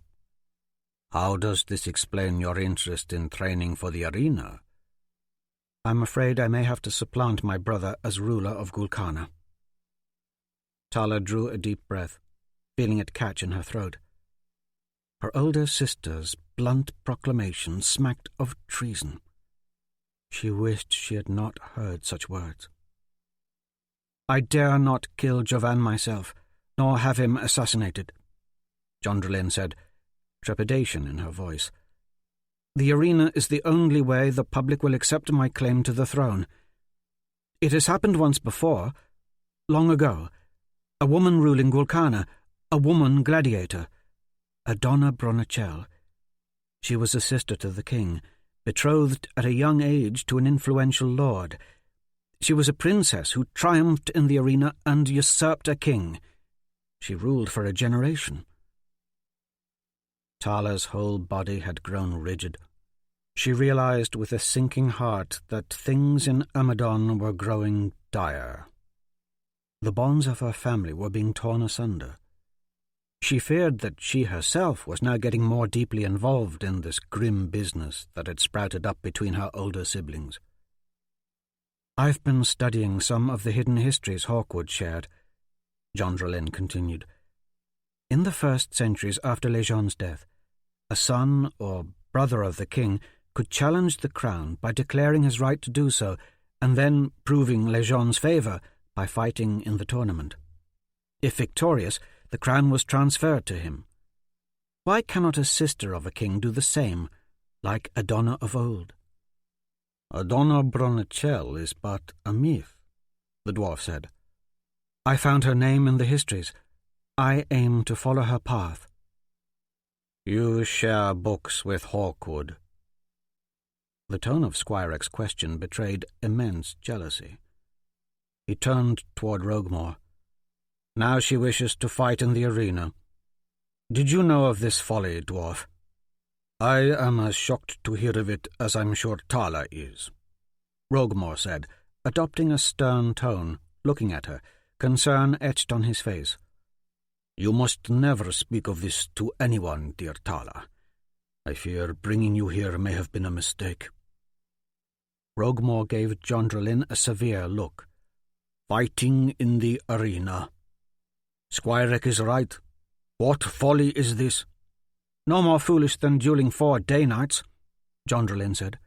"How does this explain your interest in training for the arena?" "I'm afraid I may have to supplant my brother as ruler of Gulkana." Tala drew a deep breath, feeling it catch in her throat. Her older sister's blunt proclamation smacked of treason. She wished she had not heard such words. "I dare not kill Jovan myself, nor have him assassinated," Jondrelin said, trepidation in her voice. "The arena is the only way the public will accept my claim to the throne. It has happened once before, long ago. A woman ruling Gulkana, a woman gladiator, Adonna Bronachel. She was a sister to the king, betrothed at a young age to an influential lord. She was a princess who triumphed in the arena and usurped a king. She ruled for a generation." Tala's whole body had grown rigid. She realized with a sinking heart that things in Amadon were growing dire. The bonds of her family were being torn asunder. She feared that she herself was now getting more deeply involved in this grim business that had sprouted up between her older siblings. "I've been studying some of the hidden histories Hawkwood shared," Jondrelin continued. "In the first centuries after Lejean's death, a son or brother of the king could challenge the crown by declaring his right to do so, and then proving Lejean's favour by fighting in the tournament. If victorious, the crown was transferred to him. Why cannot a sister of a king do the same, like Adonna of old?" "Adonna Bronachel is but a myth," the dwarf said. "I found her name in the histories. I aim to follow her path." "You share books with Hawkwood." The tone of Squirek's question betrayed immense jealousy. He turned toward Roguemore. "Now she wishes to fight in the arena. Did you know of this folly, dwarf?" "I am as shocked to hear of it as I'm sure Tala is," Roguemore said, adopting a stern tone, looking at her, concern etched on his face. "You must never speak of this to anyone, dear Tala. I fear bringing you here may have been a mistake." Roguemore gave Jondrelin a severe look. "Fighting in the arena. Squirek is right. What folly is this?" "No more foolish than duelling 4 day-nights," Jondrelin said.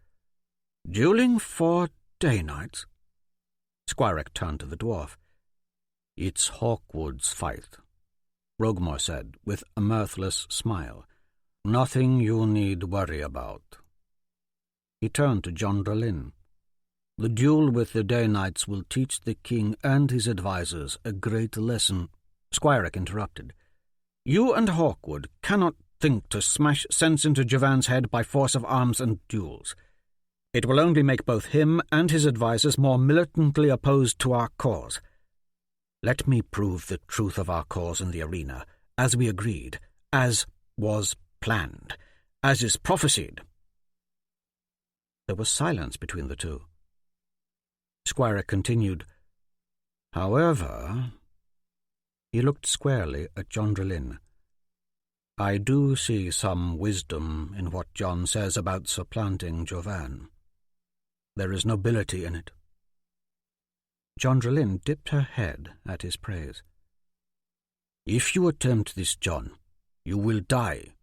"Dueling 4 day-nights?" Squirek turned to the dwarf. "It's Hawkwood's fight," Roguemore said, with a mirthless smile. "Nothing you need worry about." He turned to Jondrelin. "The duel with the day-nights will teach the king and his advisers a great lesson." Squirek interrupted. "You and Hawkwood cannot think to smash sense into Jovan's head by force of arms and duels. It will only make both him and his advisers more militantly opposed to our cause. Let me prove the truth of our cause in the arena, as we agreed, as was planned, as is prophesied." There was silence between the two. Squire continued, "However—" He looked squarely at John Drelin. "I do see some wisdom in what John says about supplanting Jovan. There is nobility in it." John Drelin dipped her head at his praise. "If you attempt this, John, you will die."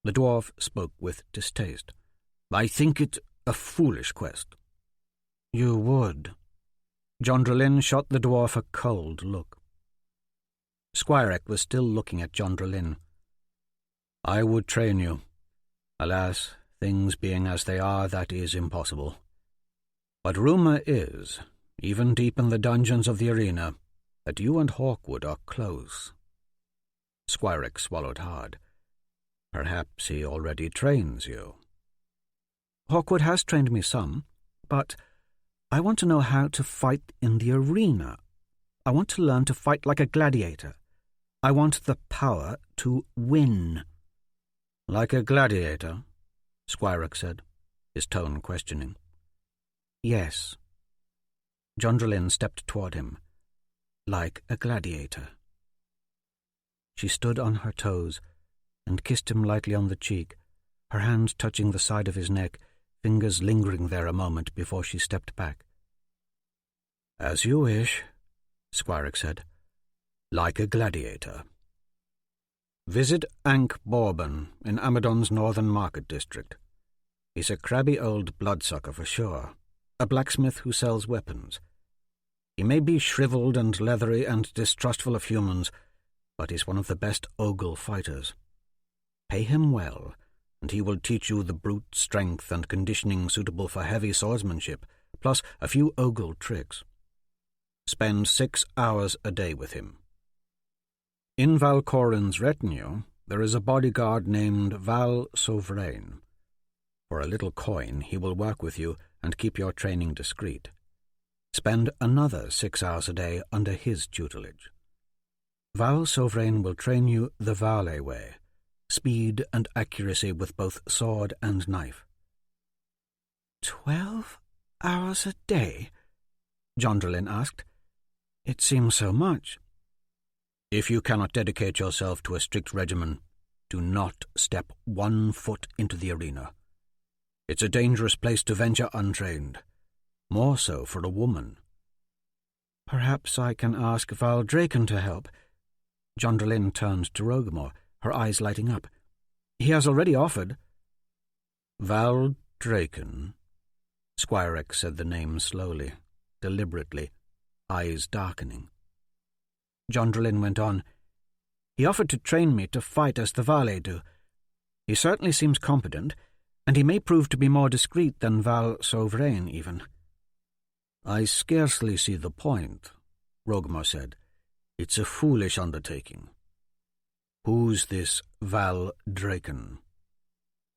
The dwarf spoke with distaste. "I think it a foolish quest." "You would." John Drelin shot the dwarf a cold look. Squirek was still looking at John Drelin. "I would train you. Alas, things being as they are, that is impossible. But rumour is, even deep in the dungeons of the arena, that you and Hawkwood are close." Squirek swallowed hard. "Perhaps he already trains you." "Hawkwood has trained me some, but I want to know how to fight in the arena. I want to learn to fight like a gladiator. I want the power to win." "Like a gladiator?" Squirek said, his tone questioning. "Yes." John Drelin stepped toward him. "Like a gladiator." She stood on her toes and kissed him lightly on the cheek, her hand touching the side of his neck, fingers lingering there a moment before she stepped back. "As you wish," Squirek said. "Like a gladiator." Visit Ankh Bourbon in Amadon's northern market district. He's a crabby old bloodsucker for sure, a blacksmith who sells weapons. He may be shriveled and leathery and distrustful of humans, but he's one of the best ogle fighters. Pay him well, and he will teach you the brute strength and conditioning suitable for heavy swordsmanship, plus a few ogle tricks. Spend 6 hours a day with him. In Valcorin's retinue, there is a bodyguard named Val Sovereign. For a little coin, he will work with you and keep your training discreet. Spend another 6 hours a day under his tutelage. Val Sovereign will train you the Vale way, speed and accuracy with both sword and knife. 12 hours a day? John Drelin asked. It seems so much. If you cannot dedicate yourself to a strict regimen, do not step 1 foot into the arena. It's a dangerous place to venture untrained, more so for a woman. Perhaps I can ask Val Draken to help. John Drelin turned to Rogamore, her eyes lighting up. He has already offered. Val Draken, Squirek said the name slowly, deliberately, eyes darkening. John Drelin went on. He offered to train me to fight as the Vale do. He certainly seems competent, and he may prove to be more discreet than Val Sovereign, even. I scarcely see the point, Rogamore said. It's a foolish undertaking. Who's this Val Draken?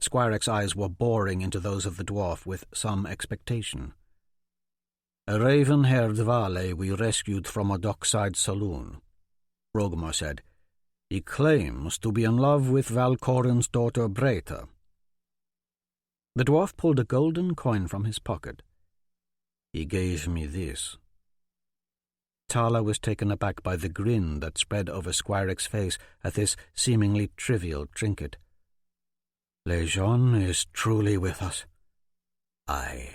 Squirek's eyes were boring into those of the dwarf with some expectation. A raven-haired Vale we rescued from a dockside saloon, Rogamore said. He claims to be in love with Valcorin's daughter Breta. The dwarf pulled a golden coin from his pocket. He gave me this. Tala was taken aback by the grin that spread over Squirek's face at this seemingly trivial trinket. Lejeune is truly with us. Aye.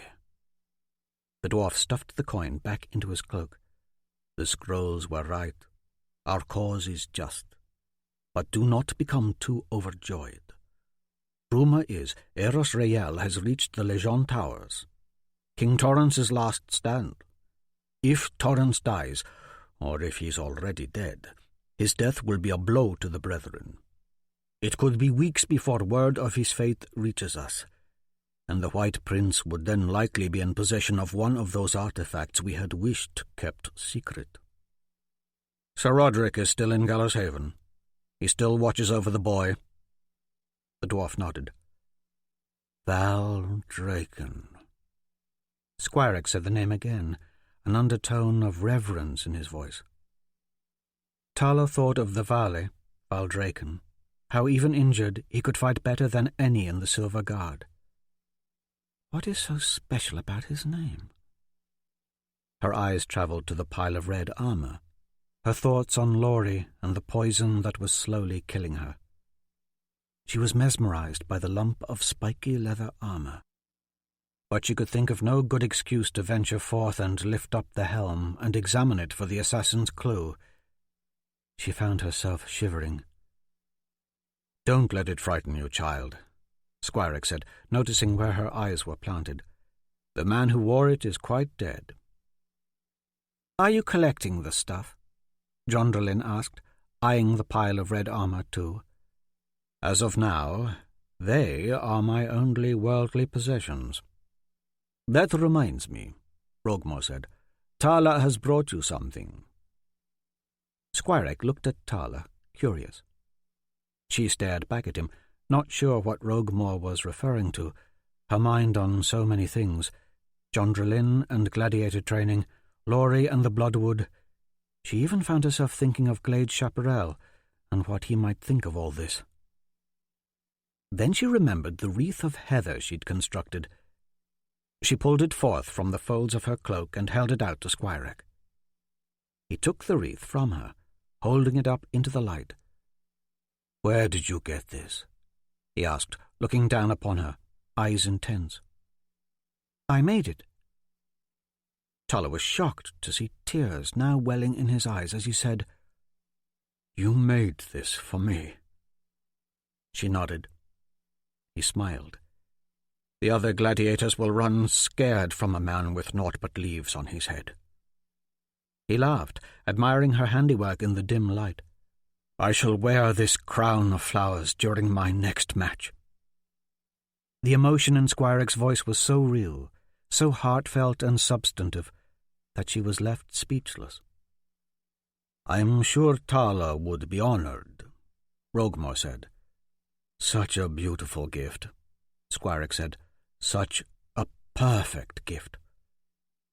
The dwarf stuffed the coin back into his cloak. The scrolls were right. Our cause is just. But do not become too overjoyed. Rumour is Eros Rael has reached the Lejeune Towers. King Torrance's last stand. If Torrance dies, or if he's already dead, his death will be a blow to the Brethren. It could be weeks before word of his fate reaches us, and the White Prince would then likely be in possession of one of those artifacts we had wished kept secret. Sir Roderick is still in Gallows Haven. He still watches over the boy. The dwarf nodded. Val Draken. Squirek said the name again, an undertone of reverence in his voice. Tala thought of the Vale, Val Draken, how even injured he could fight better than any in the Silver Guard. What is so special about his name? Her eyes travelled to the pile of red armour, her thoughts on Laurie and the poison that was slowly killing her. She was mesmerized by the lump of spiky leather armour, but she could think of no good excuse to venture forth and lift up the helm and examine it for the assassin's clue. She found herself shivering. "Don't let it frighten you, child," Squirek said, noticing where her eyes were planted. "The man who wore it is quite dead." "Are you collecting the stuff?" Jondralin asked, eyeing the pile of red armour too. "As of now, they are my only worldly possessions." "That reminds me," Rogmor said. "Tala has brought you something." Squirek looked at Tala, curious. She stared back at him, not sure what Rogmor was referring to, her mind on so many things. Jondralin and gladiator training, Laurie and the Bloodwood. She even found herself thinking of Glade Chaparral and what he might think of all this. Then she remembered the wreath of heather she'd constructed. She pulled it forth from the folds of her cloak and held it out to Squirek. He took the wreath from her, holding it up into the light. "Where did you get this?" he asked, looking down upon her, eyes intense. "I made it." Tala was shocked to see tears now welling in his eyes as he said, "You made this for me." She nodded. He smiled. "The other gladiators will run scared from a man with naught but leaves on his head." He laughed, admiring her handiwork in the dim light. "I shall wear this crown of flowers during my next match." The emotion in Squirek's voice was so real, so heartfelt and substantive, that she was left speechless. "I'm sure Tala would be honored," Rogmor said. "Such a beautiful gift," Squirek said. "Such a perfect gift.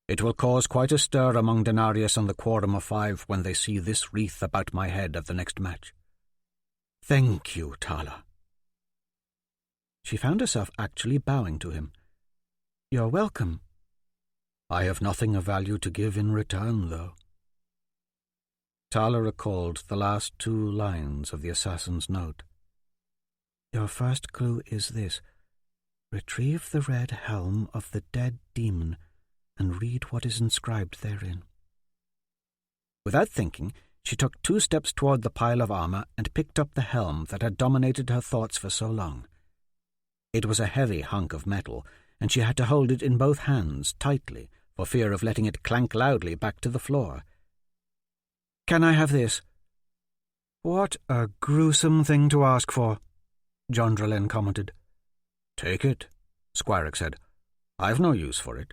It will cause quite a stir among Denarius and the Quorum of Five when they see this wreath about my head at the next match. Thank you, Tala." She found herself actually bowing to him. "You're welcome." "I have nothing of value to give in return, though." Tala recalled the last 2 lines of the assassin's note. "Your first clue is this. Retrieve the red helm of the dead demon and read what is inscribed therein." Without thinking, she took 2 steps toward the pile of armour and picked up the helm that had dominated her thoughts for so long. It was a heavy hunk of metal, and she had to hold it in both hands tightly for fear of letting it clank loudly back to the floor. "Can I have this?" "What a gruesome thing to ask for," Jondralin commented. "Take it," Squirek said. "I've no use for it.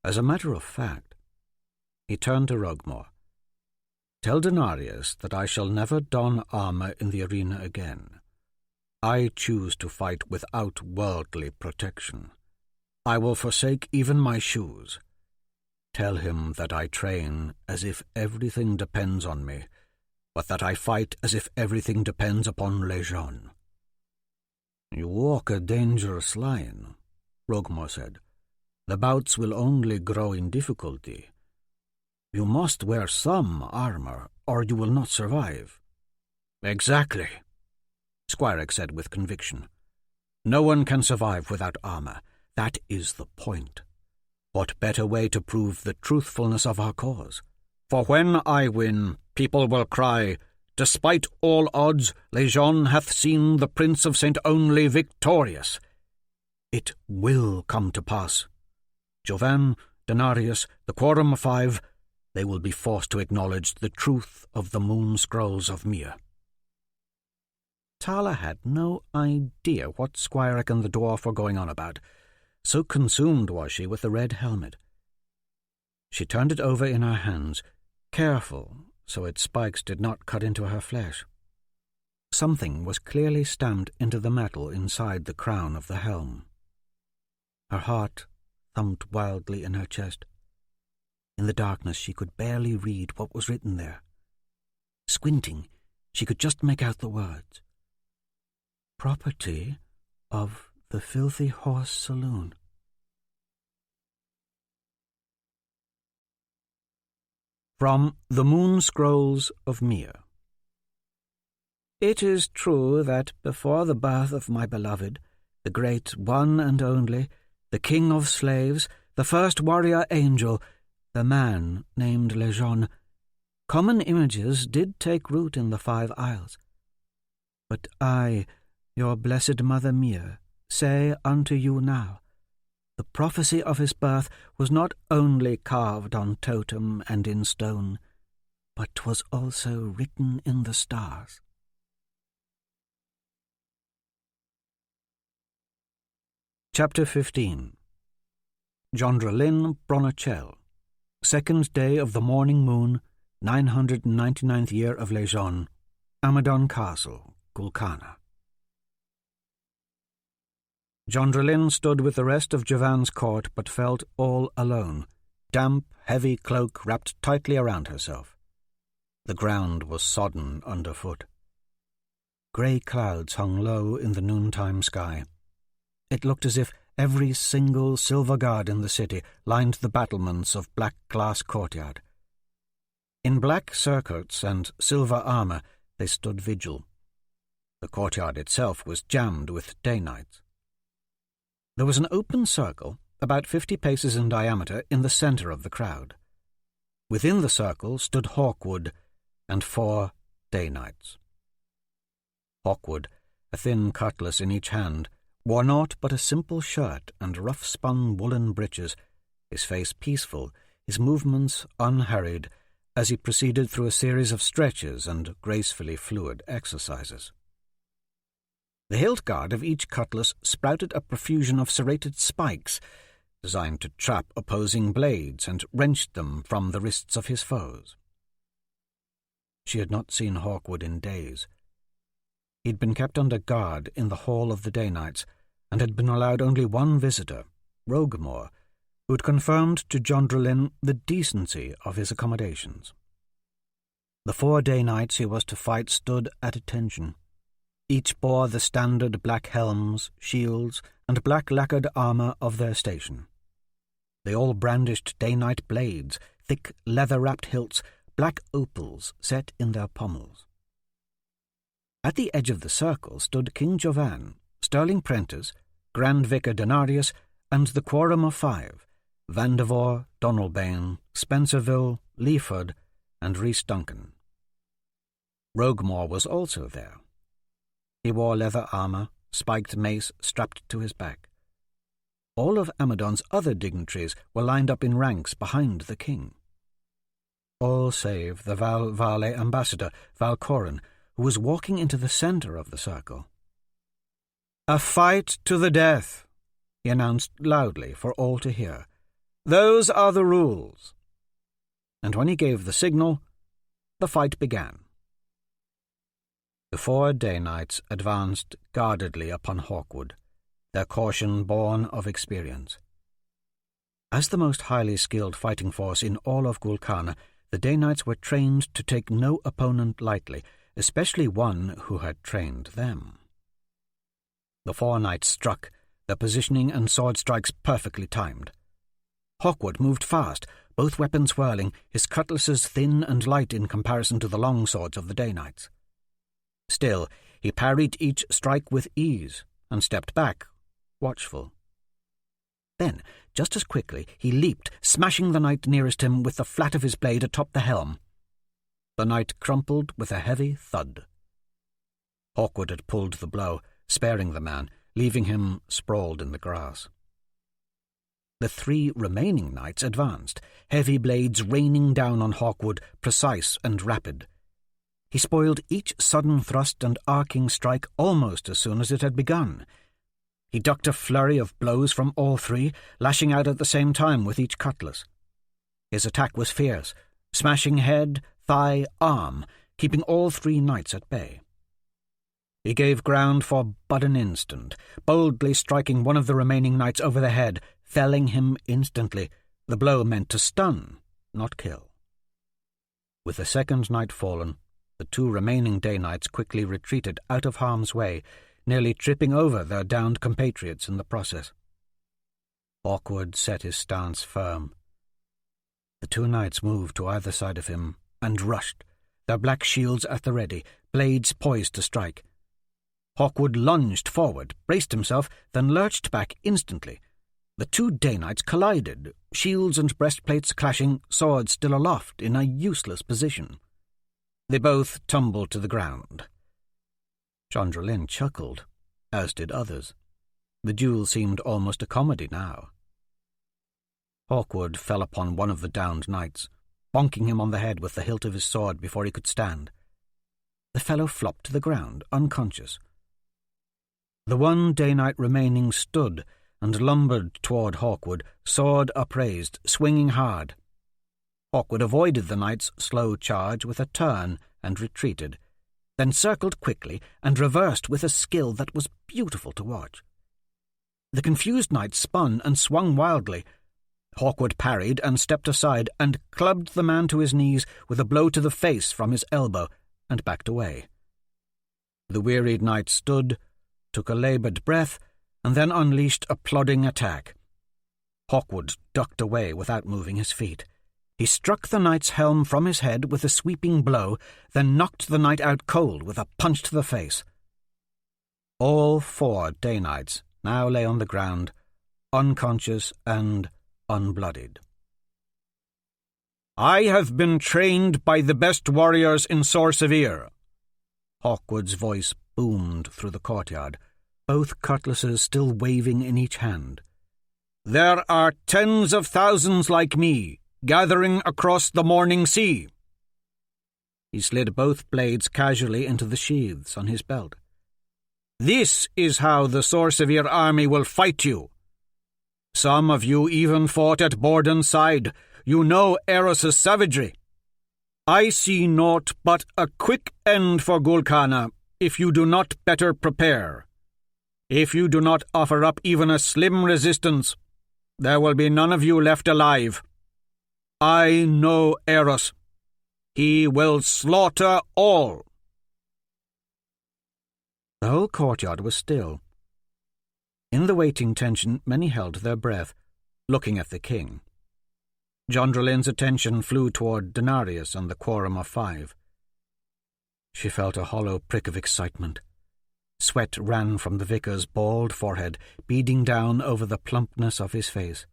As a matter of fact," he turned to Rogmor, "tell Denarius that I shall never don armour in the arena again. I choose to fight without worldly protection. I will forsake even my shoes. Tell him that I train as if everything depends on me, but that I fight as if everything depends upon Lejeune." "You walk a dangerous line," Rogmor said. "The bouts will only grow in difficulty. You must wear some armour, or you will not survive." "Exactly," Squirek said with conviction. "No one can survive without armour. That is the point. What better way to prove the truthfulness of our cause? For when I win, people will cry, 'Despite all odds, Lejeune hath seen the Prince of St. Only victorious.' It will come to pass. Jovan, Denarius, the Quorum of Five, they will be forced to acknowledge the truth of the moon scrolls of Mir." Tala had no idea what Squirek and the dwarf were going on about. So consumed was she with the red helmet. She turned it over in her hands, careful so its spikes did not cut into her flesh. Something was clearly stamped into the metal inside the crown of the helm. Her heart thumped wildly in her chest. In the darkness she could barely read what was written there. Squinting, she could just make out the words. property of the Filthy Horse Saloon. From the Moon Scrolls of Mir. It is true that before the birth of my beloved, the great one and only, the king of slaves, the first warrior angel, the man named Lejeune, common images did take root in the 5 Isles. But I, your blessed mother Mir, say unto you now, the prophecy of his birth was not only carved on totem and in stone, but was also written in the stars. Chapter 15. Jondralin Bronachel, 2nd day of the morning moon, 999th year of Lejeune, Amadon Castle, Gulkana. Jondralin stood with the rest of Javan's court, but felt all alone, damp, heavy cloak wrapped tightly around herself. The ground was sodden underfoot. Grey clouds hung low in the noontime sky. It looked as if every single silver guard in the city lined the battlements of black glass courtyard. In black surcoats and silver armour they stood vigil. The courtyard itself was jammed with day-knights. There was an open circle, about 50 paces in diameter, in the centre of the crowd. Within the circle stood Hawkwood and 4 day-knights. Hawkwood, a thin cutlass in each hand, wore naught but a simple shirt and rough-spun woolen breeches, his face peaceful, his movements unhurried, as he proceeded through a series of stretches and gracefully fluid exercises. The hilt guard of each cutlass sprouted a profusion of serrated spikes, designed to trap opposing blades and wrench them from the wrists of his foes. She had not seen Hawkwood in days. He'd been kept under guard in the Hall of the Day-Knights, and had been allowed only one visitor, Roguemore, who had confirmed to Jondralin the decency of his accommodations. The 4 day-knights he was to fight stood at attention. Each bore the standard black helms, shields, and black lacquered armour of their station. They all brandished day-knight blades, thick leather-wrapped hilts, black opals set in their pommels. At the edge of the circle stood King Jovan, Sterling Prentice, Grand Vicar Denarius, and the Quorum of 5, Vandevor, Donalbain, Spencerville, Leaford, and Rhys Duncan. Roguemore was also there. He wore leather armour, spiked mace strapped to his back. All of Amadon's other dignitaries were lined up in ranks behind the king. All save the Val Vale ambassador, Valcorin, who was walking into the centre of the circle. "A fight to the death," he announced loudly for all to hear. "Those are the rules." And when he gave the signal, the fight began. The 4 day-knights advanced guardedly upon Hawkwood, their caution born of experience. As the most highly skilled fighting force in all of Gulkana, the day-knights were trained to take no opponent lightly, especially one who had trained them. The 4 knights struck, their positioning and sword strikes perfectly timed. Hawkwood moved fast, both weapons whirling, his cutlasses thin and light in comparison to the long swords of the day-knights. Still, he parried each strike with ease and stepped back, watchful. Then, just as quickly, he leaped, smashing the knight nearest him with the flat of his blade atop the helm. The knight crumpled with a heavy thud. Hawkwood had pulled the blow, sparing the man, leaving him sprawled in the grass. The 3 remaining knights advanced, heavy blades raining down on Hawkwood, precise and rapid. He spoiled each sudden thrust and arcing strike almost as soon as it had begun. He ducked a flurry of blows from all 3, lashing out at the same time with each cutlass. His attack was fierce, smashing head, thigh, arm, keeping all 3 knights at bay. He gave ground for but an instant, boldly striking one of the remaining knights over the head, felling him instantly. The blow meant to stun, not kill. With the second knight fallen, the 2 remaining day-knights quickly retreated out of harm's way, nearly tripping over their downed compatriots in the process. Hawkwood set his stance firm. The two knights moved to either side of him and rushed, their black shields at the ready, blades poised to strike. Hawkwood lunged forward, braced himself, then lurched back instantly. The two Danites collided, shields and breastplates clashing, swords still aloft in a useless position. They both tumbled to the ground. Chandrelin chuckled, as did others. The duel seemed almost a comedy now. Hawkwood fell upon one of the downed knights, bonking him on the head with the hilt of his sword before he could stand. The fellow flopped to the ground, unconscious. The one Danite remaining stood and lumbered toward Hawkwood, sword upraised, swinging hard. Hawkwood avoided the knight's slow charge with a turn and retreated, then circled quickly and reversed with a skill that was beautiful to watch. The confused knight spun and swung wildly. Hawkwood parried and stepped aside and clubbed the man to his knees with a blow to the face from his elbow and backed away. The wearied knight stood, took a laboured breath, and then unleashed a plodding attack. Hawkwood ducked away without moving his feet. He struck the knight's helm from his head with a sweeping blow, then knocked the knight out cold with a punch to the face. All four Danites now lay on the ground, unconscious and unbloodied. "I have been trained by the best warriors in Sorcevier." Hawkwood's voice boomed through the courtyard, both cutlasses still waving in each hand. "There are tens of thousands like me, gathering across the morning sea." He slid both blades casually into the sheaths on his belt. "This is how the Sorcevier army will fight you. Some of you even fought at Borden's side. You know Eros' savagery. I see naught but a quick end for Gulkana if you do not better prepare. If you do not offer up even a slim resistance, there will be none of you left alive. I know Eros. He will slaughter all." The whole courtyard was still. In the waiting tension, many held their breath, looking at the king. Chandrelin's attention flew toward Denarius and the quorum of 5. She felt a hollow prick of excitement. Sweat ran from the vicar's bald forehead, beading down over the plumpness of his face.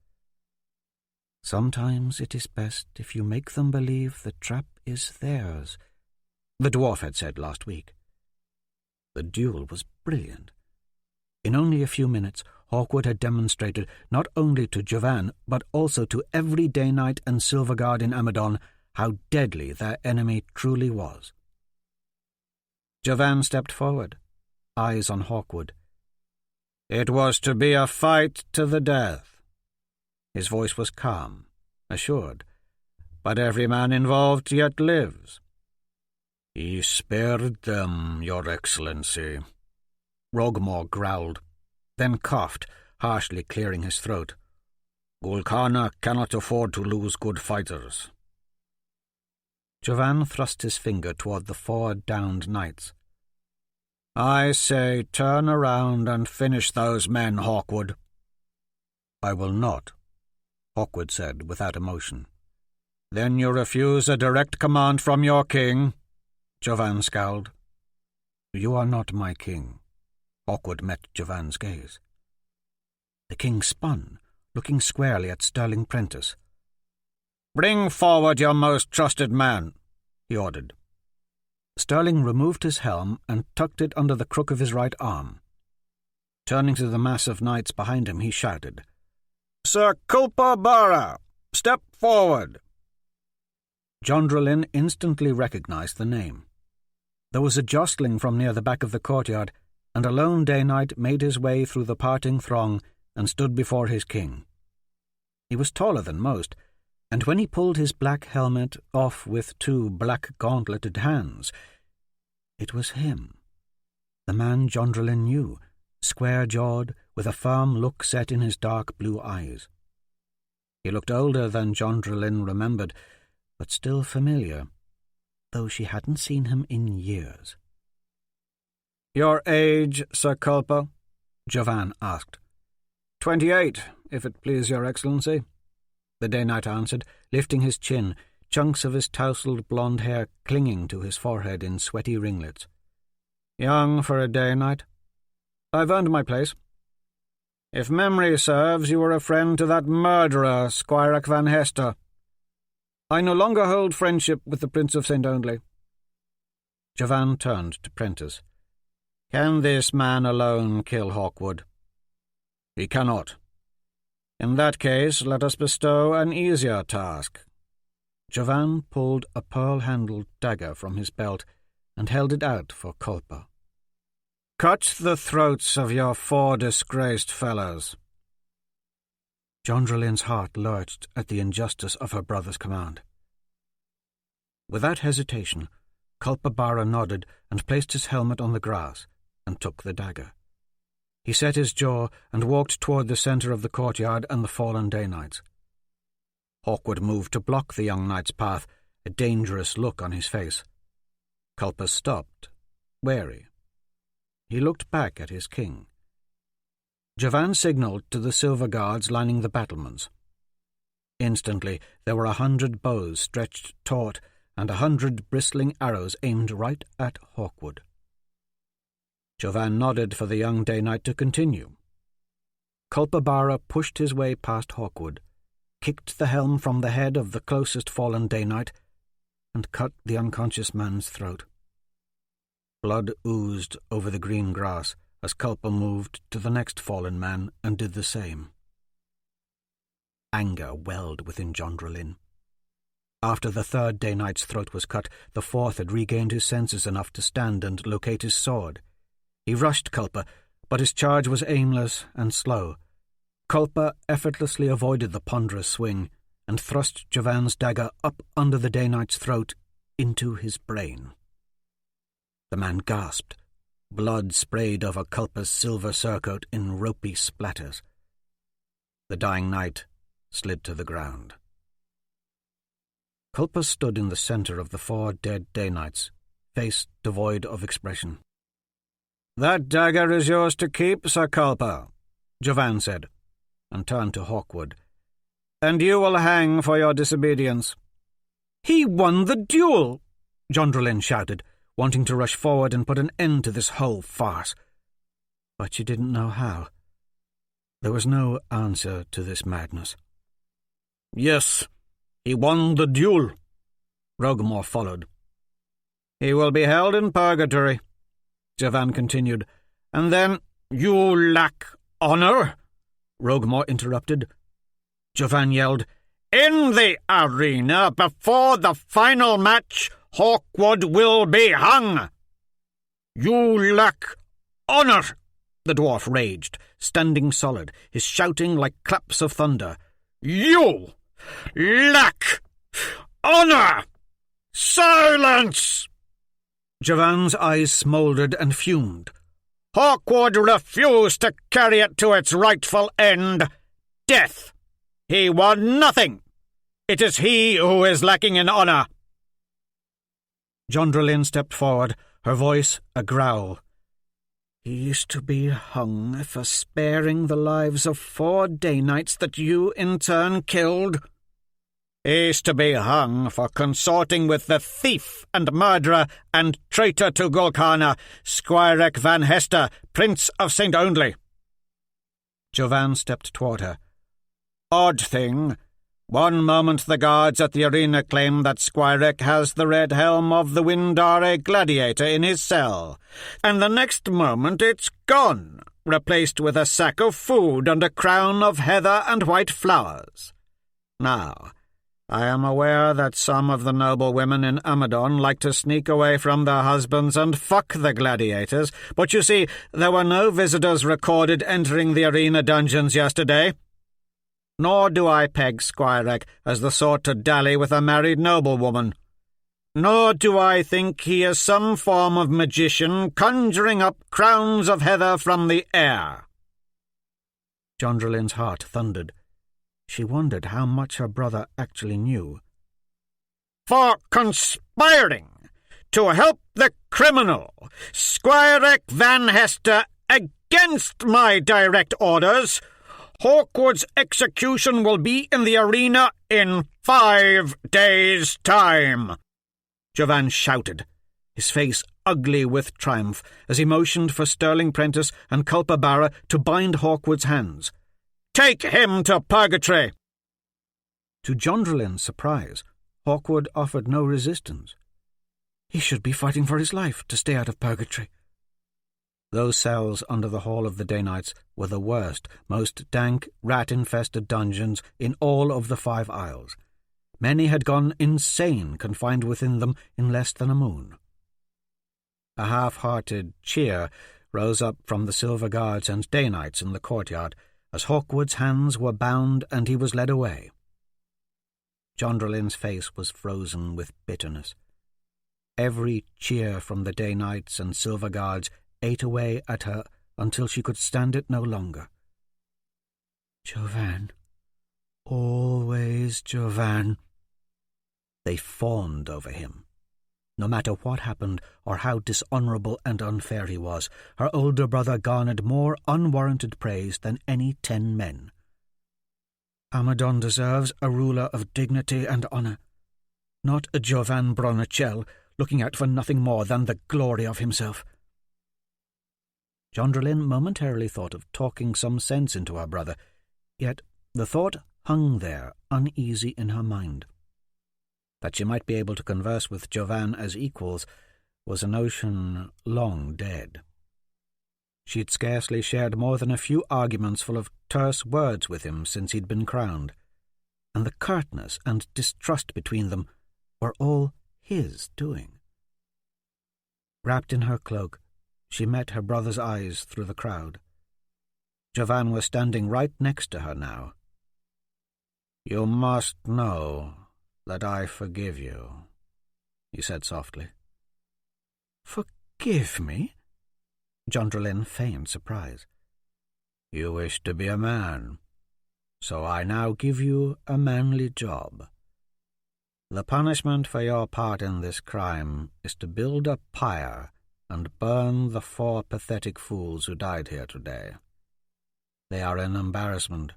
"Sometimes it is best if you make them believe the trap is theirs," the dwarf had said last week. The duel was brilliant. In only a few minutes, Hawkwood had demonstrated not only to Jovan, but also to every Daynite and Silverguard in Amadon how deadly their enemy truly was. Jovan stepped forward, eyes on Hawkwood. "It was to be a fight to the death." His voice was calm, assured, "but every man involved yet lives." "He spared them, Your Excellency." Rogmore growled, then coughed, harshly clearing his throat. "Gulkana cannot afford to lose good fighters." Jovan thrust his finger toward the 4 downed knights. "I say turn around and finish those men, Hawkwood." "I will not," Hawkwood said without emotion. "Then you refuse a direct command from your king?" Jovan scowled. "You are not my king." Hawkwood met Jovan's gaze. The king spun, looking squarely at Sterling Prentice. "Bring forward your most trusted man," he ordered. Sterling removed his helm and tucked it under the crook of his right arm. Turning to the mass of knights behind him, he shouted, "Sir Culpa Bara, step forward!" Chandrelin instantly recognized the name. There was a jostling from near the back of the courtyard, and a lone Daynite made his way through the parting throng and stood before his king. He was taller than most, and when he pulled his black helmet off with 2 black gauntleted hands, it was him, the man Chandrelin knew, square-jawed, with a firm look set in his dark blue eyes. He looked older than Chandrelin remembered, but still familiar, though she hadn't seen him in years. "Your age, Sir Culper?" Jovan asked. 28, if it please your excellency," the Day Knight answered, lifting his chin, chunks of his tousled blonde hair clinging to his forehead in sweaty ringlets. "Young for a Day Knight. I've earned my place. If memory serves, you were a friend to that murderer, Squire Van Hester. I no longer hold friendship with the Prince of St. Only." Jovan turned to Prentice. "Can this man alone kill Hawkwood?" "He cannot." "In that case, let us bestow an easier task." Jovan pulled a pearl-handled dagger from his belt and held it out for Culper. "Cut the throats of your 4 disgraced fellows." Jondralin's heart lurched at the injustice of her brother's command. Without hesitation, Culper Barra nodded and placed his helmet on the grass and took the dagger. He set his jaw and walked toward the centre of the courtyard and the fallen Day Knights. Hawkwood moved to block the young knight's path, a dangerous look on his face. Culper stopped, wary. He looked back at his king. Jovan signalled to the silver guards lining the battlements. Instantly there were 100 bows stretched taut and 100 bristling arrows aimed right at Hawkwood. Jovan nodded for the young Day Knight to continue. Culper Barra pushed his way past Hawkwood, kicked the helm from the head of the closest fallen Day Knight, and cut the unconscious man's throat. Blood oozed over the green grass as Culper moved to the next fallen man and did the same. Anger welled within Jondralin. After the 3rd Day Knight's throat was cut, the 4th had regained his senses enough to stand and locate his sword. He rushed Culper, but his charge was aimless and slow. Culper effortlessly avoided the ponderous swing and thrust Jovan's dagger up under the Day Knight's throat into his brain. The man gasped. Blood sprayed over Culper's silver surcoat in ropey splatters. The dying knight slid to the ground. Culper stood in the centre of the 4 dead Day Knights, face devoid of expression. "That dagger is yours to keep, Sir Culper," Jovan said, and turned to Hawkwood. "And you will hang for your disobedience." "He won the duel!" Jondralin shouted, wanting to rush forward and put an end to this whole farce. But she didn't know how. There was no answer to this madness. "Yes, he won the duel," Rogmore followed. "He will be held in purgatory," Jovan continued, "and then—" "You lack honour," Rogmore interrupted. Jovan yelled, "In the arena before the final match, Hawkwood will be hung." "You lack honour," the dwarf raged, standing solid, his shouting like claps of thunder. "You lack honour! Silence!" Jovan's eyes smouldered and fumed. "Hawkwood refused to carry it to its rightful end, death. He won nothing. It is he who is lacking in honour." Jondralin stepped forward, her voice a growl. "He is to be hung for sparing the lives of 4 Day Knights that you in turn killed." "He's to be hung for consorting with the thief and murderer and traitor to Golcarna, Squire Van Hester, Prince of St. Only." Jovan stepped toward her. "Odd thing. One moment the guards at the arena claim that Squirek has the red helm of the Windare gladiator in his cell, and the next moment it's gone, replaced with a sack of food and a crown of heather and white flowers. Now, I am aware that some of the noble women in Amadon like to sneak away from their husbands and fuck the gladiators, but you see, there were no visitors recorded entering the arena dungeons yesterday. Nor do I peg Squirek as the sort to dally with a married noblewoman. Nor do I think he is some form of magician conjuring up crowns of heather from the air." Jondralin's heart thundered. She wondered how much her brother actually knew. "For conspiring to help the criminal, Squire Van Hester, against my direct orders. Hawkwood's execution will be in the arena in 5 days' time." Jovan shouted, his face ugly with triumph, as he motioned for Sterling Prentice and Culper Barra to bind Hawkwood's hands. "Take him to purgatory!" To Jondralin's surprise, Hawkwood offered no resistance. He should be fighting for his life to stay out of purgatory. Those cells under the Hall of the Danites were the worst, most dank, rat-infested dungeons in all of the 5 Isles. Many had gone insane confined within them in less than a moon. A half-hearted cheer rose up from the Silver Guards and Danites in the courtyard as Hawkwood's hands were bound and he was led away. Jondralin's face was frozen with bitterness. Every cheer from the Danites and Silver Guards ate away at her until she could stand it no longer. "Jovan, always Jovan." They fawned over him. No matter what happened or how dishonourable and unfair he was, her older brother garnered more unwarranted praise than any 10 men. "Amadon deserves a ruler of dignity and honour, not a Jovan Bronachel looking out for nothing more than the glory of himself." Jondralin momentarily thought of talking some sense into her brother, yet the thought hung there uneasy in her mind. That she might be able to converse with Jovan as equals was a notion long dead. She had scarcely shared more than a few arguments full of terse words with him since he'd been crowned, and the curtness and distrust between them were all his doing. Wrapped in her cloak, she met her brother's eyes through the crowd. Jovan was standing right next to her now. "You must know that I forgive you," he said softly. "Forgive me?" Jondralin feigned surprise. "You wish to be a man, so I now give you a manly job. The punishment for your part in this crime is to build a pyre and burn the 4 pathetic fools who died here today. They are an embarrassment.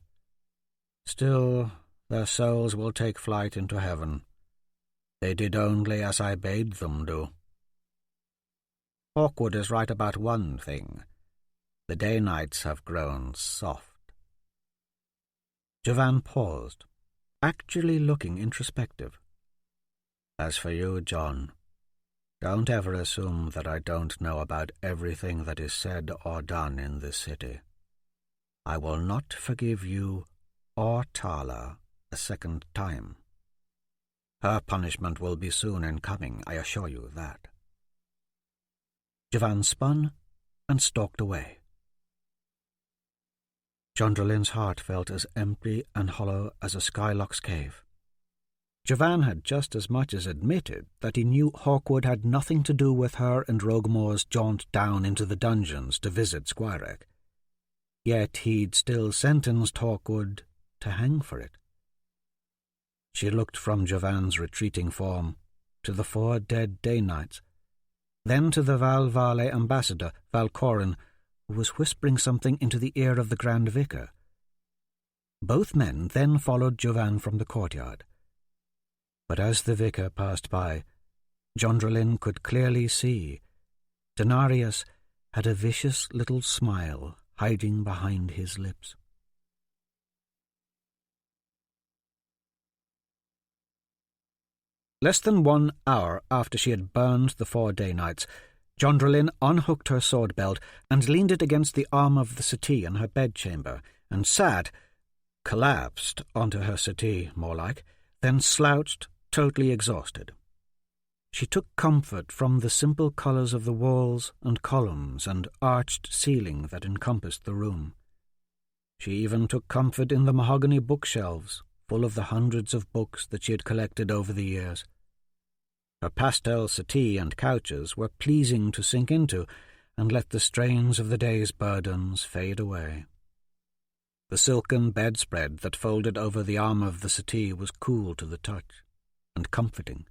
Still, their souls will take flight into heaven. They did only as I bade them do." Hawkwood is right about one thing. The Danites have grown soft. Jovan paused, actually looking introspective. "As for you, John, don't ever assume that I don't know about everything that is said or done in this city. I will not forgive you or Tala a second time. Her punishment will be soon in coming, I assure you that." Jovan spun and stalked away. Jondralin's heart felt as empty and hollow as a Skylock's cave. Jovan had just as much as admitted that he knew Hawkwood had nothing to do with her and Roguemore's jaunt down into the dungeons to visit Squirek. Yet he'd still sentenced Hawkwood to hang for it. She looked from Jovan's retreating form to the 4 dead Danites, then to the Val Vale ambassador, Valcorin, who was whispering something into the ear of the Grand Vicar. Both men then followed Jovan from the courtyard. But as the vicar passed by, Jondralin could clearly see Denarius had a vicious little smile hiding behind his lips. Less than 1 hour after she had burned the 4 Danites, Jondralin unhooked her sword belt and leaned it against the arm of the settee in her bedchamber, and collapsed onto her settee, more like, then slouched, totally exhausted. She took comfort from the simple colours of the walls and columns and arched ceiling that encompassed the room. She even took comfort in the mahogany bookshelves, full of the hundreds of books that she had collected over the years. Her pastel settee and couches were pleasing to sink into and let the strains of the day's burdens fade away. The silken bedspread that folded over the arm of the settee was cool to the touch and comforting.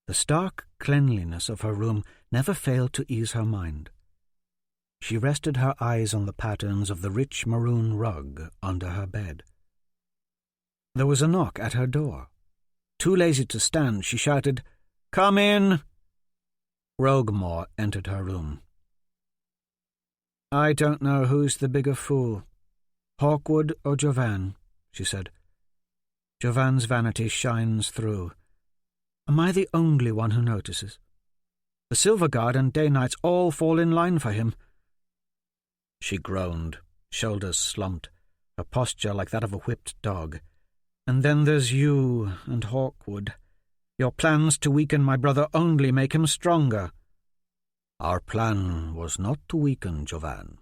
The stark cleanliness of her room never failed to ease her mind. She rested her eyes on the patterns of the rich maroon rug under her bed. There was a knock at her door. Too lazy to stand, she shouted, "Come in!" Roguemore entered her room. "I don't know who's the bigger fool, Hawkwood or Jovan," she said. "Jovan's vanity shines through. Am I the only one who notices? The Silver Guard and Day Knights all fall in line for him." She groaned, shoulders slumped, her posture like that of a whipped dog. "And then there's you and Hawkwood. Your plans to weaken my brother only make him stronger." "Our plan was not to weaken Jovan."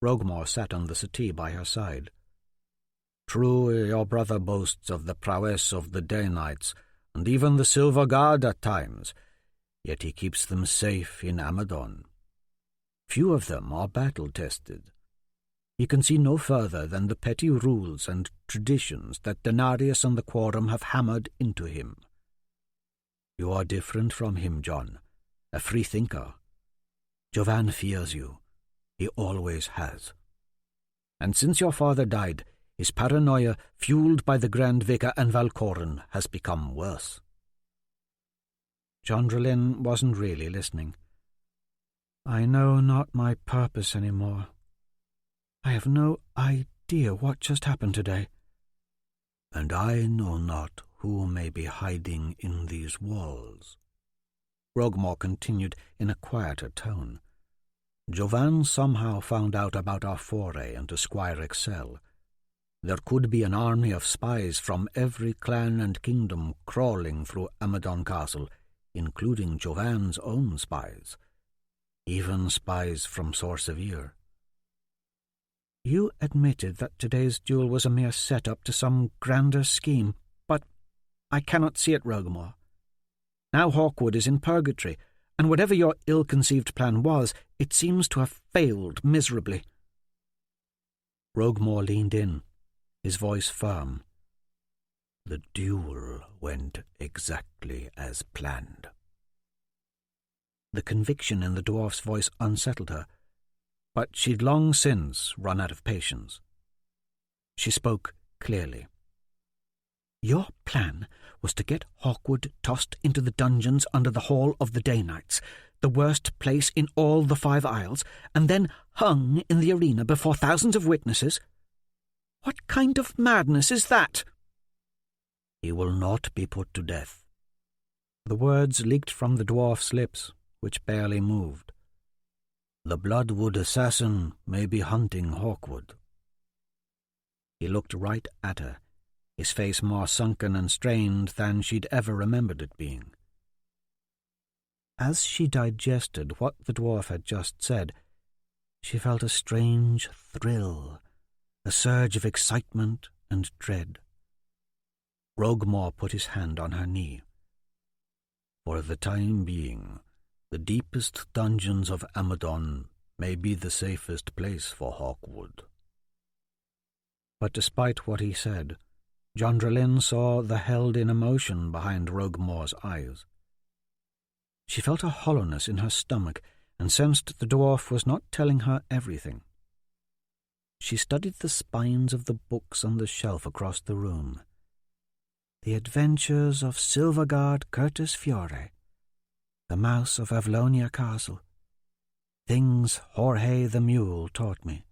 Roguemore sat on the settee by her side. "True, your brother boasts of the prowess of the Day Knights, and even the Silver Guard at times, yet he keeps them safe in Amadon. Few of them are battle-tested. He can see no further than the petty rules and traditions that Denarius and the Quorum have hammered into him. You are different from him, John, a free thinker. Jovan fears you. He always has. And since your father died, his paranoia, fueled by the Grand Vicar and Valcorin, has become worse." Jondralin wasn't really listening. "I know not my purpose any more. I have no idea what just happened today." "And I know not who may be hiding in these walls," Roguemore continued in a quieter tone. "Jovan somehow found out about our foray into Squire Excel. There could be an army of spies from every clan and kingdom crawling through Amadon Castle, including Jovan's own spies. Even spies from Sorcevier." "You admitted that today's duel was a mere set-up to some grander scheme, but I cannot see it, Roguemore. Now Hawkwood is in purgatory, and whatever your ill-conceived plan was, it seems to have failed miserably." Roguemore leaned in, his voice firm. "The duel went exactly as planned." The conviction in the dwarf's voice unsettled her, but she'd long since run out of patience. She spoke clearly. "Your plan was to get Hawkwood tossed into the dungeons under the Hall of the Day Knights, the worst place in all the 5 Isles, and then hung in the arena before thousands of witnesses. What kind of madness is that?" "He will not be put to death." The words leaked from the dwarf's lips, which barely moved. "The Bloodwood assassin may be hunting Hawkwood." He looked right at her, his face more sunken and strained than she'd ever remembered it being. As she digested what the dwarf had just said, she felt a strange thrill, a surge of excitement and dread. Roguemore put his hand on her knee. "For the time being, the deepest dungeons of Amadon may be the safest place for Hawkwood." But despite what he said, Jondralin saw the held-in emotion behind Roguemore's eyes. She felt a hollowness in her stomach and sensed the dwarf was not telling her everything. She studied the spines of the books on the shelf across the room. The Adventures of Silverguard Curtis Fiore, The Mouse of Avlonia Castle, Things Jorge the Mule Taught Me.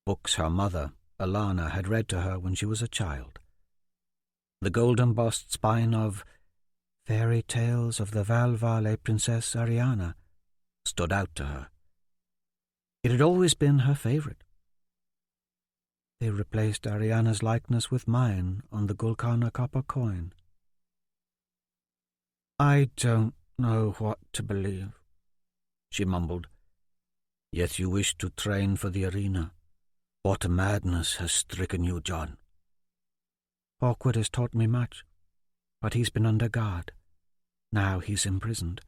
Books her mother, Alana, had read to her when she was a child. The gold-embossed spine of Fairy Tales of the Valvale Princess Ariana stood out to her. It had always been her favourite. They replaced Ariana's likeness with mine on the Gulkana copper coin. "I don't know what to believe," she mumbled. "Yet you wish to train for the arena. What madness has stricken you, John?" "Hawkwood has taught me much, but he's been under guard. Now he's imprisoned.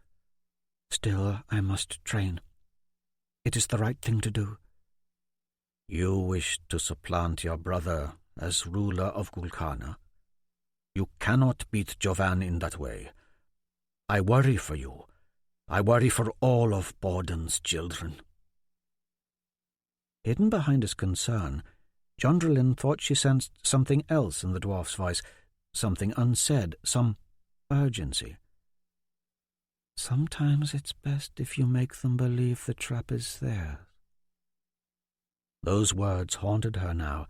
Still, I must train. It is the right thing to do." "You wish to supplant your brother as ruler of Gulkana. You cannot beat Jovan in that way, I worry for you. I worry for all of Borden's children." Hidden behind his concern, Jondralin thought she sensed something else in the dwarf's voice, something unsaid, some urgency. "Sometimes it's best if you make them believe the trap is theirs." Those words haunted her now,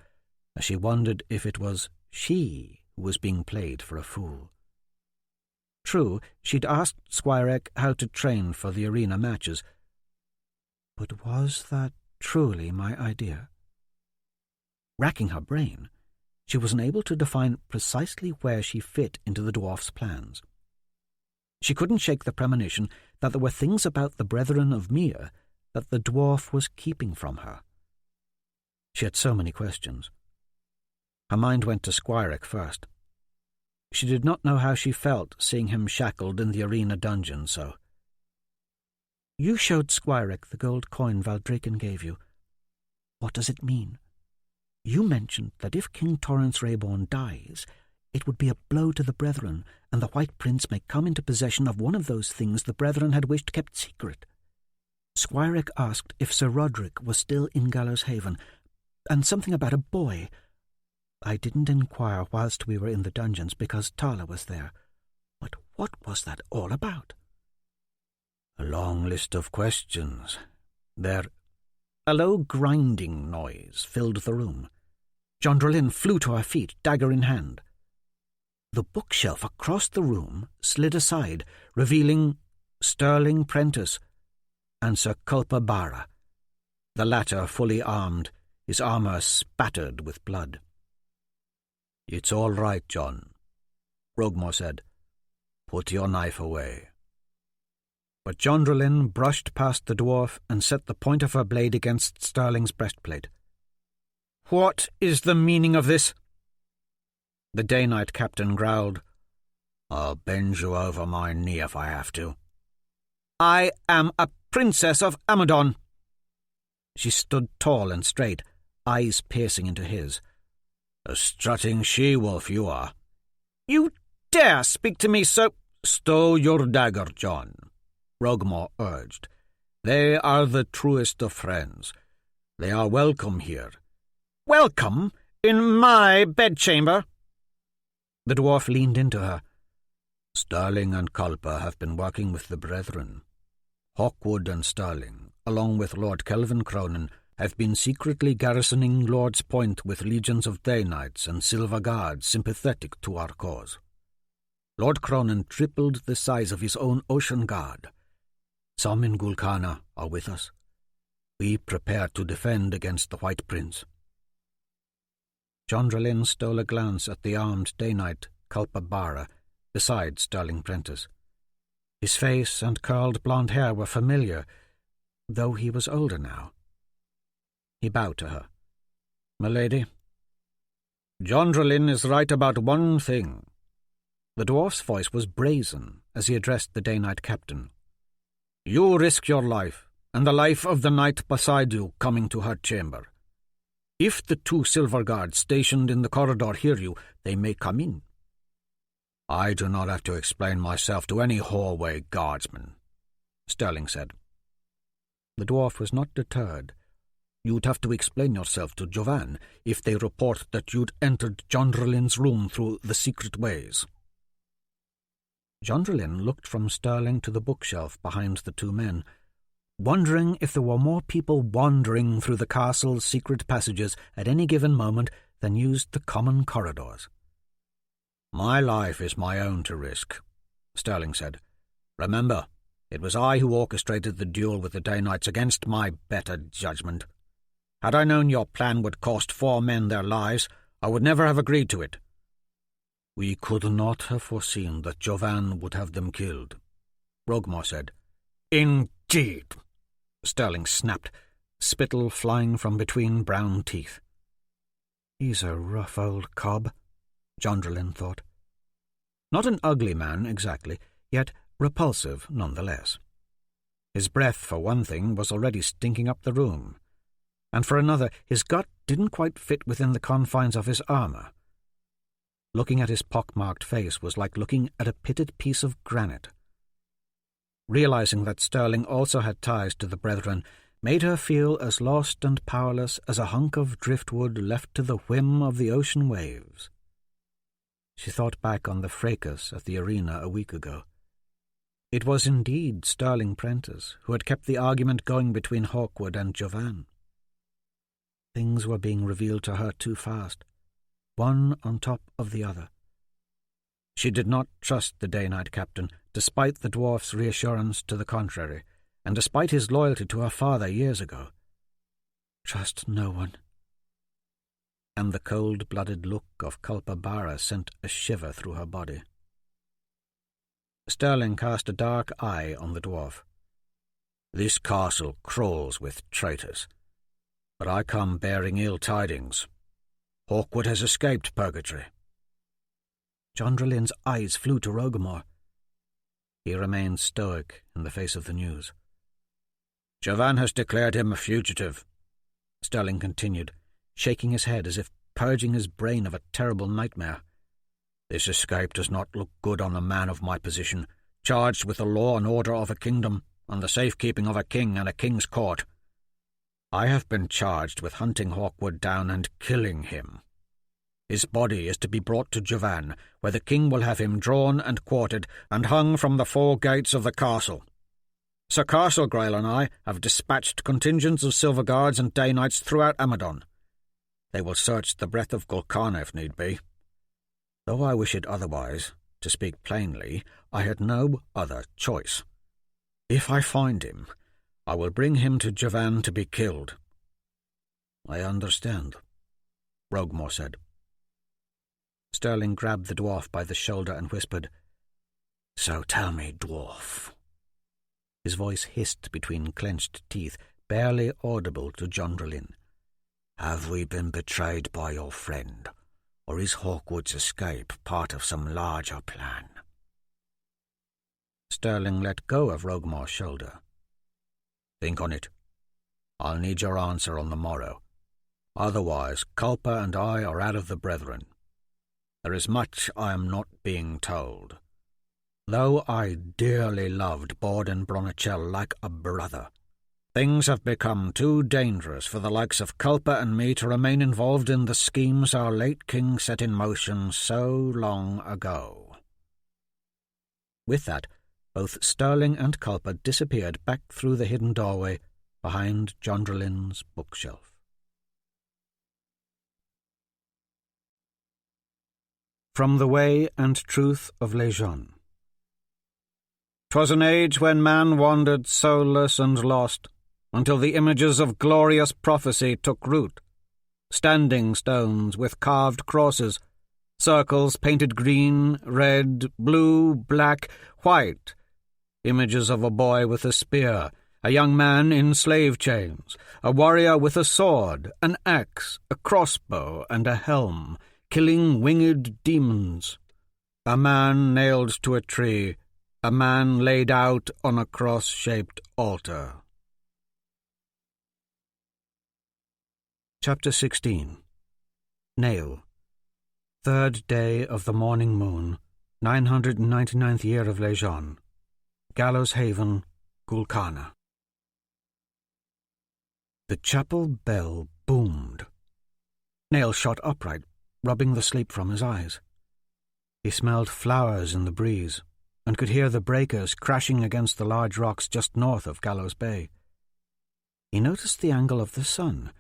as she wondered if it was she who was being played for a fool. True, she'd asked Squirek how to train for the arena matches, but was that truly my idea? Racking her brain, she was unable to define precisely where she fit into the dwarf's plans. She couldn't shake the premonition that there were things about the Brethren of Mir that the dwarf was keeping from her. She had so many questions. Her mind went to Squirek first. She did not know how she felt seeing him shackled in the arena dungeon so. "You showed Squirek the gold coin Valdraken gave you. What does it mean? You mentioned that if King Torrance Rayborn dies, it would be a blow to the Brethren, and the White Prince may come into possession of one of those things the Brethren had wished kept secret." Squirek asked if Sir Roderick was still in Gallows Haven, and something about a boy. I didn't inquire whilst we were in the dungeons because Tala was there. But what was that all about? A long list of questions. A low grinding noise filled the room. Jondralin flew to her feet, dagger in hand. The bookshelf across the room slid aside, revealing Sterling Prentice and Sir Culpa Barra, the latter fully armed, his armour spattered with blood. "It's all right, John," Rogmore said. "Put your knife away." But Jondralin brushed past the dwarf and set the point of her blade against Sterling's breastplate. "What is the meaning of this?" The Day-Knight captain growled, "I'll bend you over my knee if I have to." "I am a princess of Amadon." She stood tall and straight, eyes piercing into his. "A strutting she-wolf you are." "You dare speak to me so—" "Stow your dagger, John," Rogmore urged. "They are the truest of friends. They are welcome here." "Welcome? In my bedchamber?" The dwarf leaned into her. "Sterling and Culpa have been working with the Brethren. Hawkwood and Sterling, along with Lord Kelvin Cronin, have been secretly garrisoning Lord's Point with legions of Day Knights and Silver Guards sympathetic to our cause. Lord Cronin tripled the size of his own Ocean Guard. Some in Gulkana are with us. We prepare to defend against the White Prince." Jondralin stole a glance at the armed Day Knight, Culpa Barra, beside Sterling Prentice. His face and curled blonde hair were familiar, though he was older now. He bowed to her. "Milady?" "Jondralin is right about one thing." The dwarf's voice was brazen as he addressed the Day-Knight captain. "You risk your life, and the life of the knight beside you, coming to her chamber. If the 2 Silver Guards stationed in the corridor hear you, they may come in." "I do not have to explain myself to any hallway guardsman," Sterling said. The dwarf was not deterred. "You'd have to explain yourself to Jovan if they report that you'd entered Jondralin's room through the secret ways." Jondralin looked from Sterling to the bookshelf behind the 2 men, wondering if there were more people wandering through the castle's secret passages at any given moment than used the common corridors. "My life is my own to risk," Sterling said. "Remember, it was I who orchestrated the duel with the Day Knights against my better judgment. Had I known your plan would cost 4 men their lives, I would never have agreed to it." "We could not have foreseen that Jovan would have them killed," Rogmore said. "Indeed," Sterling snapped, spittle flying from between brown teeth. "He's a rough old cob," Jondralin thought. Not an ugly man, exactly, yet repulsive nonetheless. His breath, for one thing, was already stinking up the room, and for another, his gut didn't quite fit within the confines of his armour. Looking at his pock-marked face was like looking at a pitted piece of granite. realizing that Sterling also had ties to the Brethren, made her feel as lost and powerless as a hunk of driftwood left to the whim of the ocean waves. She thought back on the fracas at the arena a week ago. It was indeed Sterling Prentice who had kept the argument going between Hawkwood and Jovan. Things were being revealed to her too fast, one on top of the other. She did not trust the day-night captain, despite the dwarf's reassurance to the contrary, and despite his loyalty to her father years ago. Trust no one. And the cold-blooded look of Culpa Barra sent a shiver through her body. Sterling cast a dark eye on the dwarf. "This castle crawls with traitors, but I come bearing ill tidings. Hawkwood has escaped purgatory." Jondralin's eyes flew to Rogamore. He remained stoic in the face of the news. "Jovan has declared him a fugitive," Sterling continued, shaking his head as if purging his brain of a terrible nightmare. "This escape does not look good on a man of my position, charged with the law and order of a kingdom, and the safekeeping of a king and a king's court. I have been charged with hunting Hawkwood down and killing him. His body is to be brought to Jovan, where the king will have him drawn and quartered and hung from the 4 gates of the castle. Sir Castlegrail and I have dispatched contingents of silver guards and day knights throughout Amadon. They will search the breadth of Golconda if need be. Though I wish it otherwise, to speak plainly, I had no other choice. If I find him, I will bring him to Jovan to be killed." "I understand," Rogamore said. Sterling grabbed the dwarf by the shoulder and whispered, "So tell me, dwarf." His voice hissed between clenched teeth, barely audible to Jondralin. "Have we been betrayed by your friend, or is Hawkwood's escape part of some larger plan?" Sterling let go of Rogamore's shoulder. "Think on it. I'll need your answer on the morrow. Otherwise, Culpa and I are out of the Brethren. There is much I am not being told. Though I dearly loved Borden Bronichel like a brother, things have become too dangerous for the likes of Culpa and me to remain involved in the schemes our late king set in motion so long ago." With that, both Sterling and Culpa disappeared back through the hidden doorway behind Jondralin's bookshelf. From the Way and Truth of Les Jeunes. 'Twas an age when man wandered soulless and lost, until the images of glorious prophecy took root. Standing stones with carved crosses, circles painted green, red, blue, black, white, images of a boy with a spear, a young man in slave chains, a warrior with a sword, an axe, a crossbow, and a helm, killing winged demons. A man nailed to a tree, a man laid out on a cross-shaped altar. Chapter 16. Nail. 3rd day of the morning moon, 999th year of Les Jeunes. Gallows Haven, Gulkana. The chapel bell boomed. Nail shot upright, rubbing the sleep from his eyes. He smelled flowers in the breeze, and could hear the breakers crashing against the large rocks just north of Gallows Bay. He noticed the angle of the sun,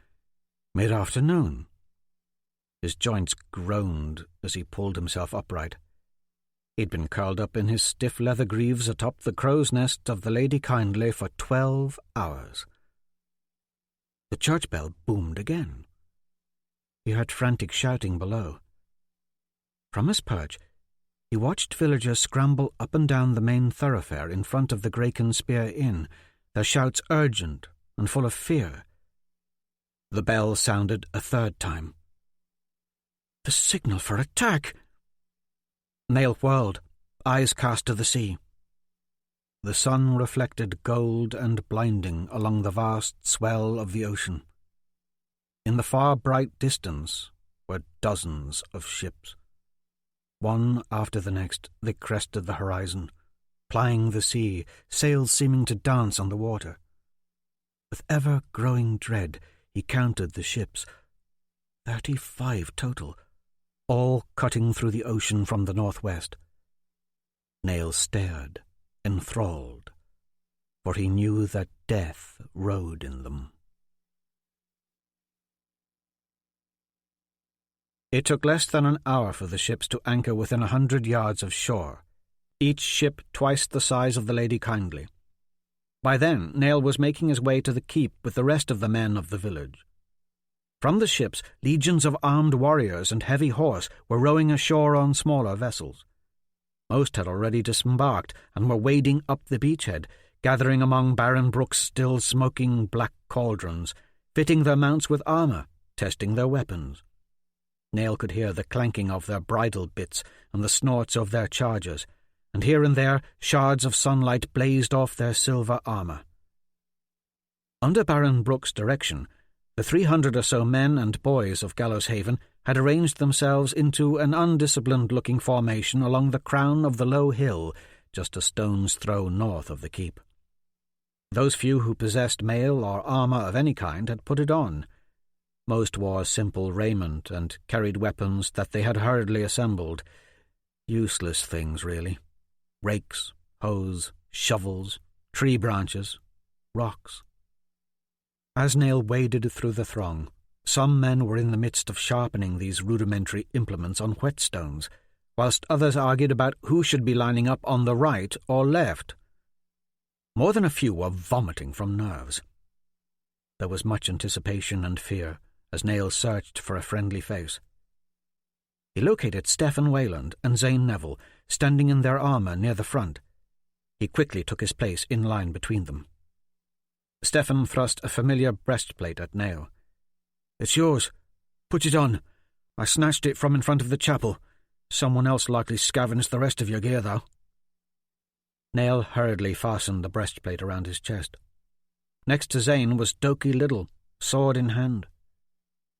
mid-afternoon. His joints groaned as he pulled himself upright. He'd been curled up in his stiff leather greaves atop the crow's nest of the Lady Kindly for 12 hours. The church bell boomed again. He heard frantic shouting below. From his perch, he watched villagers scramble up and down the main thoroughfare in front of the Graken Spear Inn, their shouts urgent and full of fear. The bell sounded a 3rd time. The signal for attack! Nail whirled, eyes cast to the sea. The sun reflected gold and blinding along the vast swell of the ocean. In the far bright distance were dozens of ships. One after the next they crested the horizon, plying the sea, sails seeming to dance on the water. With ever-growing dread, he counted the ships. 35 total, all cutting through the ocean from the northwest. Nail stared, enthralled, for he knew that death rode in them. It took less than an hour for the ships to anchor within 100 yards of shore, each ship twice the size of the Lady Kindly. By then, Nail was making his way to the keep with the rest of the men of the village. From the ships, legions of armed warriors and heavy horse were rowing ashore on smaller vessels. Most had already disembarked and were wading up the beachhead, gathering among Baron Brooke's still smoking black cauldrons, fitting their mounts with armour, testing their weapons. Nail could hear the clanking of their bridle bits and the snorts of their chargers, and here and there shards of sunlight blazed off their silver armour. Under Baron Brooke's direction, the 300 or so men and boys of Gallows Haven had arranged themselves into an undisciplined-looking formation along the crown of the low hill just a stone's throw north of the keep. Those few who possessed mail or armour of any kind had put it on. Most wore simple raiment and carried weapons that they had hurriedly assembled. Useless things, really. Rakes, hoes, shovels, tree branches, rocks. As Nail waded through the throng, some men were in the midst of sharpening these rudimentary implements on whetstones, whilst others argued about who should be lining up on the right or left. More than a few were vomiting from nerves. There was much anticipation and fear as Nail searched for a friendly face. He located Stephen Wayland and Zane Neville standing in their armour near the front. He quickly took his place in line between them. Stephen thrust a familiar breastplate at Nail. "It's yours. Put it on. I snatched it from in front of the chapel. Someone else likely scavenged the rest of your gear, though." Nail hurriedly fastened the breastplate around his chest. Next to Zane was Doki Liddle, sword in hand.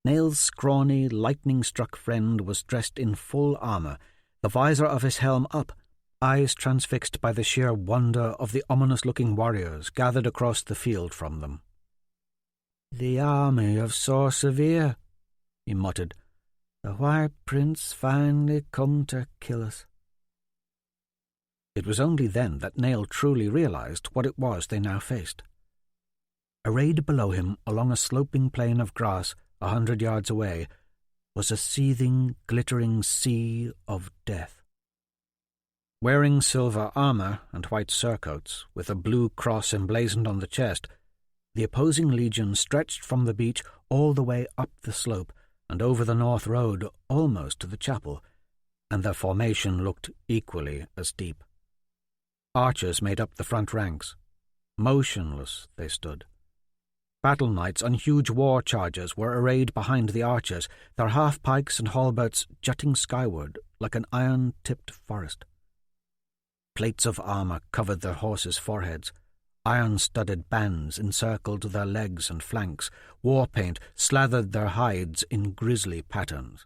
Nail's scrawny, lightning-struck friend was dressed in full armour, the visor of his helm up, eyes transfixed by the sheer wonder of the ominous-looking warriors gathered across the field from them. "The army of Sir Severe," he muttered. "The White Prince finally come to kill us." It was only then that Nail truly realized what it was they now faced. Arrayed below him along a sloping plain of grass 100 yards away was a seething, glittering sea of death. Wearing silver armour and white surcoats, with a blue cross emblazoned on the chest, the opposing legion stretched from the beach all the way up the slope and over the north road almost to the chapel, and their formation looked equally as deep. Archers made up the front ranks. Motionless they stood. Battle knights on huge war chargers were arrayed behind the archers, their half-pikes and halberts jutting skyward like an iron-tipped forest. Plates of armour covered their horses' foreheads. Iron-studded bands encircled their legs and flanks. War paint slathered their hides in grisly patterns.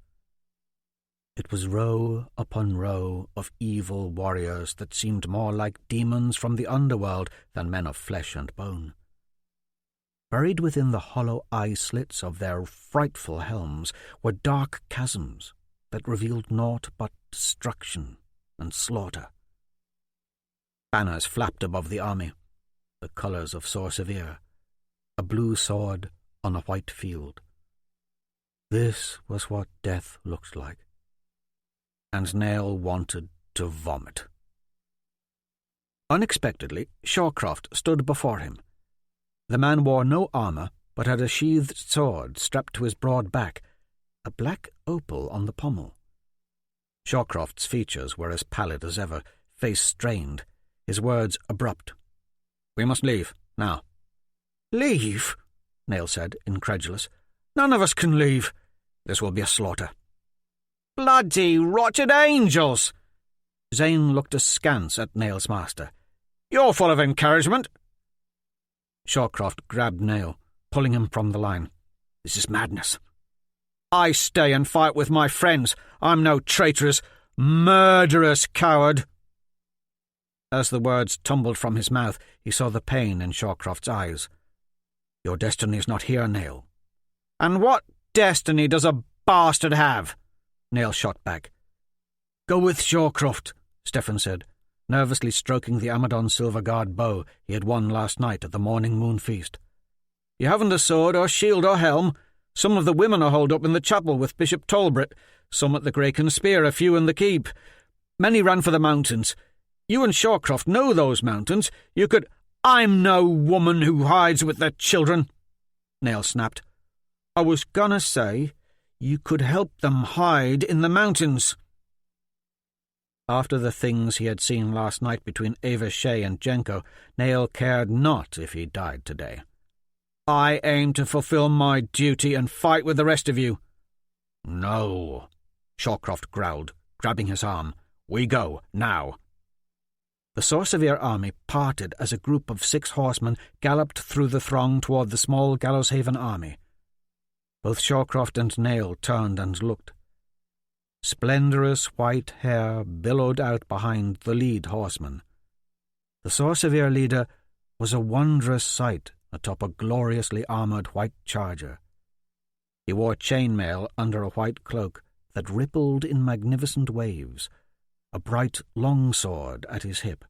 It was row upon row of evil warriors that seemed more like demons from the underworld than men of flesh and bone. Buried within the hollow eye-slits of their frightful helms were dark chasms that revealed naught but destruction and slaughter. Banners flapped above the army, the colours of Sir Severe, a blue sword on a white field. This was what death looked like, and Nail wanted to vomit. Unexpectedly, Shawcroft stood before him. The man wore no armour, but had a sheathed sword strapped to his broad back, a black opal on the pommel. Shawcroft's features were as pallid as ever, face strained, his words abrupt. "We must leave, now." "Leave?" Nail said, incredulous. "None of us can leave. This will be a slaughter." "Bloody rotted angels!" Zane looked askance at Nail's master. "You're full of encouragement." Shawcroft grabbed Nail, pulling him from the line. "This is madness." "I stay and fight with my friends. I'm no traitorous, murderous coward." As the words tumbled from his mouth, he saw the pain in Shawcroft's eyes. "Your destiny's not here, Nail." "And what destiny does a bastard have?" Nail shot back. "Go with Shawcroft," Stefan said, nervously stroking the Amadon silver guard bow he had won last night at the morning moon feast. "You haven't a sword or shield or helm. Some of the women are holed up in the chapel with Bishop Talbot, some at the Graken Spear, a few in the keep. Many ran for the mountains. You and Shawcroft know those mountains. You could—" "I'm no woman who hides with the children," Nail snapped. "I was gonna say you could help them hide in the mountains." After the things he had seen last night between Ava Shea and Jenko, Nail cared not if he died today. "I aim to fulfill my duty and fight with the rest of you." "No," Shawcroft growled, grabbing his arm. "We go, now." The Sorcevier army parted as a group of 6 horsemen galloped through the throng toward the small Gallowshaven army. Both Shawcroft and Nail turned and looked. Splendorous white hair billowed out behind the lead horseman. The Sorcevier leader was a wondrous sight atop a gloriously armoured white charger. He wore chainmail under a white cloak that rippled in magnificent waves, a bright longsword at his hip.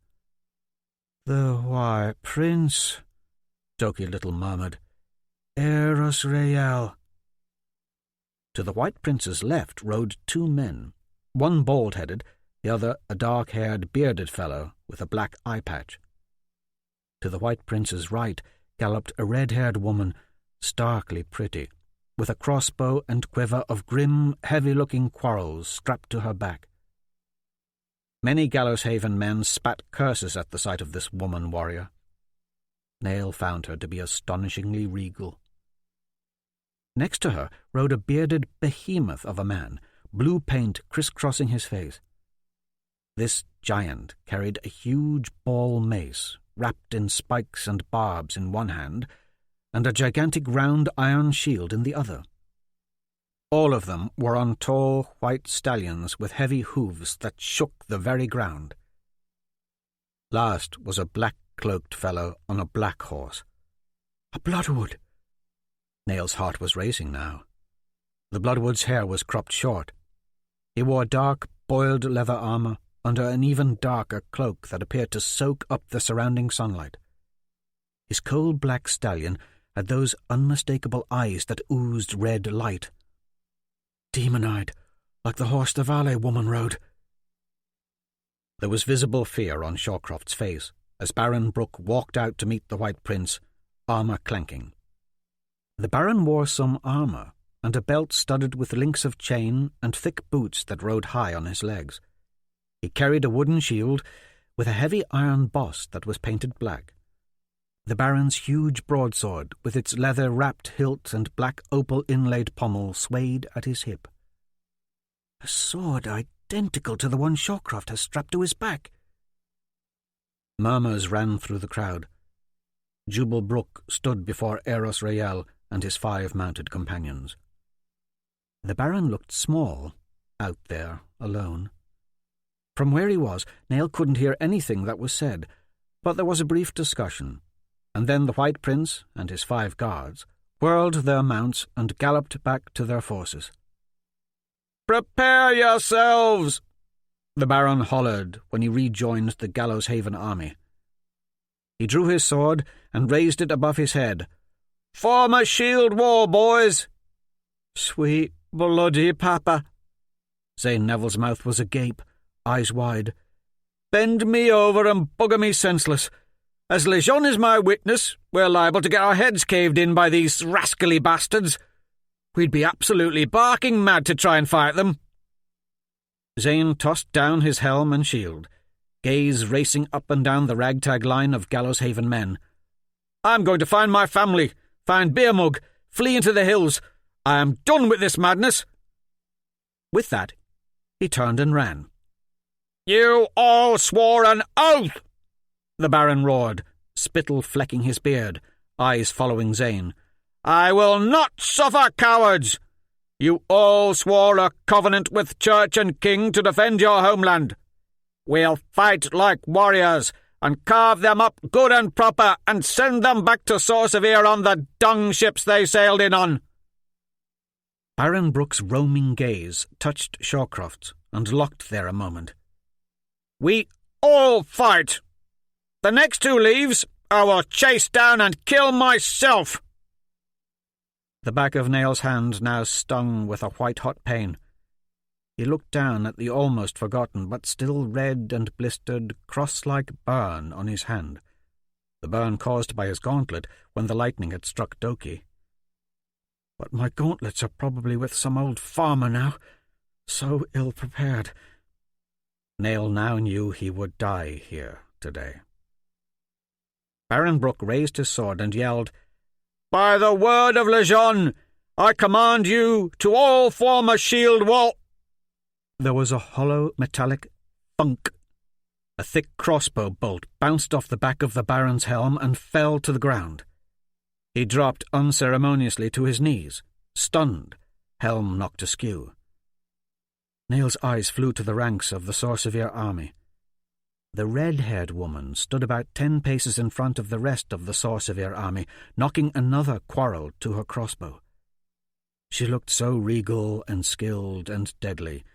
"The White Prince," Doki Little murmured. "Eros Rael." To the White Prince's left rode 2 men, one bald-headed, the other a dark-haired, bearded fellow with a black eye patch. To the White Prince's right galloped a red-haired woman, starkly pretty, with a crossbow and quiver of grim, heavy-looking quarrels strapped to her back. Many Gallowshaven men spat curses at the sight of this woman-warrior. Nail found her to be astonishingly regal. Next to her rode a bearded behemoth of a man, blue paint crisscrossing his face. This giant carried a huge ball mace, wrapped in spikes and barbs in one hand, and a gigantic round iron shield in the other. All of them were on tall white stallions with heavy hooves that shook the very ground. Last was a black-cloaked fellow on a black horse. A Bloodwood! Nail's heart was racing now. The Bloodwood's hair was cropped short. He wore dark, boiled leather armour under an even darker cloak that appeared to soak up the surrounding sunlight. His coal-black stallion had those unmistakable eyes that oozed red light. Demon-eyed, like the horse the Valet woman rode. There was visible fear on Shawcroft's face as Baron Brooke walked out to meet the White Prince, armour clanking. The Baron wore some armour, and a belt studded with links of chain and thick boots that rode high on his legs. He carried a wooden shield with a heavy iron boss that was painted black. The Baron's huge broadsword, with its leather-wrapped hilt and black opal-inlaid pommel, swayed at his hip. A sword identical to the one Shawcroft has strapped to his back. Murmurs ran through the crowd. Jubal Brooke stood before Eros Rael and his 5 mounted companions. The Baron looked small, out there, alone. From where he was, Nail couldn't hear anything that was said, but there was a brief discussion, and then the White Prince and his 5 guards whirled their mounts and galloped back to their forces. "Prepare yourselves!" the Baron hollered when he rejoined the Gallowshaven army. He drew his sword and raised it above his head. "Form a shield wall, boys!" "Sweet bloody papa!" Zane Neville's mouth was agape, eyes wide. "Bend me over and bugger me senseless. As Lejeune is my witness, we're liable to get our heads caved in by these rascally bastards. We'd be absolutely barking mad to try and fight them." Zane tossed down his helm and shield, gaze racing up and down the ragtag line of Gallowshaven men. "I'm going to find my family, find Beermug, flee into the hills. I am done with this madness." With that, he turned and ran. "You all swore an oath!" the Baron roared, spittle flecking his beard, eyes following Zane. "I will not suffer cowards! You all swore a covenant with Church and King to defend your homeland. We'll fight like warriors, and carve them up good and proper, and send them back to Sorcevier on the dung ships they sailed in on." Baron Brooke's roaming gaze touched Shawcroft's and locked there a moment. "We all fight. The next who leaves, I will chase down and kill myself." The back of Nail's hand now stung with a white-hot pain. He looked down at the almost forgotten but still red and blistered cross-like burn on his hand, the burn caused by his gauntlet when the lightning had struck Doki. "But my gauntlets are probably with some old farmer now, so ill-prepared." Nail now knew he would die here today. Baron Brooke raised his sword and yelled, "By the word of Lejeune, I command you to all form a shield wall." There was a hollow metallic thunk. A thick crossbow bolt bounced off the back of the Baron's helm and fell to the ground. He dropped unceremoniously to his knees, stunned, helm knocked askew. Nail's eyes flew to the ranks of the Sorcevier army. The red-haired woman stood about 10 paces in front of the rest of the Sorcevier army, knocking another quarrel to her crossbow. She looked so regal and skilled and deadly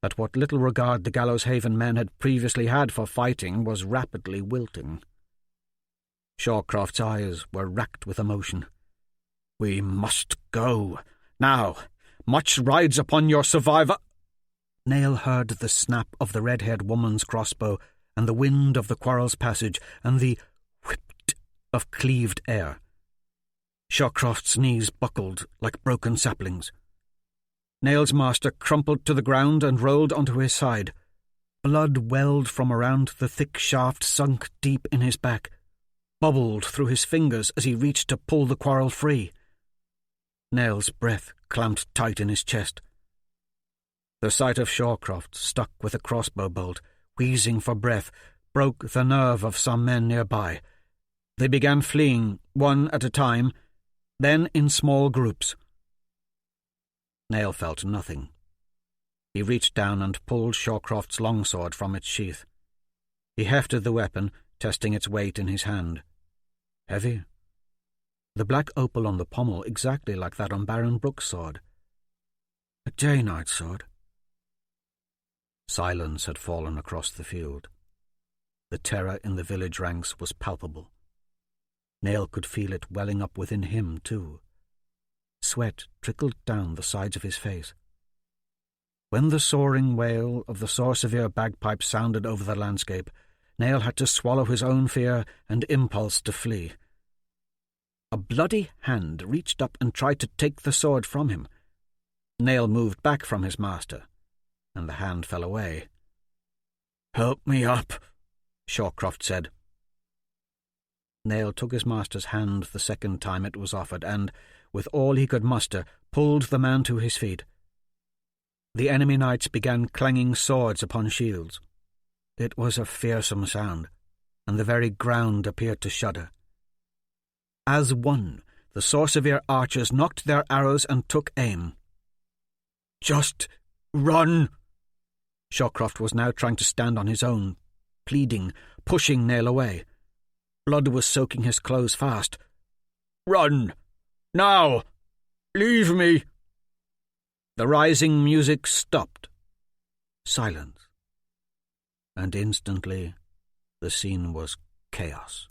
that what little regard the Gallows Haven men had previously had for fighting was rapidly wilting. Shawcroft's eyes were racked with emotion. "We must go. Now, much rides upon your survivor." Nail heard the snap of the red-haired woman's crossbow and the wind of the quarrel's passage and the whipped of cleaved air. Shawcroft's knees buckled like broken saplings. Nail's master crumpled to the ground and rolled onto his side. Blood welled from around the thick shaft sunk deep in his back, bubbled through his fingers as he reached to pull the quarrel free. Nail's breath clamped tight in his chest. The sight of Shawcroft stuck with a crossbow bolt, wheezing for breath, broke the nerve of some men nearby. They began fleeing, one at a time, then in small groups. Nail felt nothing. He reached down and pulled Shawcroft's longsword from its sheath. He hefted the weapon, testing its weight in his hand. Heavy. The black opal on the pommel exactly like that on Baron Brooke's sword. A day-night sword. Silence had fallen across the field. The terror in the village ranks was palpable. Nail could feel it welling up within him, too. Sweat trickled down the sides of his face. When the soaring wail of the Sorcevier bagpipe sounded over the landscape, Nail had to swallow his own fear and impulse to flee. A bloody hand reached up and tried to take the sword from him. Nail moved back from his master, and the hand fell away. "Help me up," Shawcroft said. Nail took his master's hand the second time it was offered and, with all he could muster, pulled the man to his feet. The enemy knights began clanging swords upon shields. It was a fearsome sound, and the very ground appeared to shudder. As one, the Sorcevier archers knocked their arrows and took aim. "Just run!" Shawcroft was now trying to stand on his own, pleading, pushing Nail away. Blood was soaking his clothes fast. "Run! Now! Leave me!" The rising music stopped. Silence. And instantly the scene was chaos.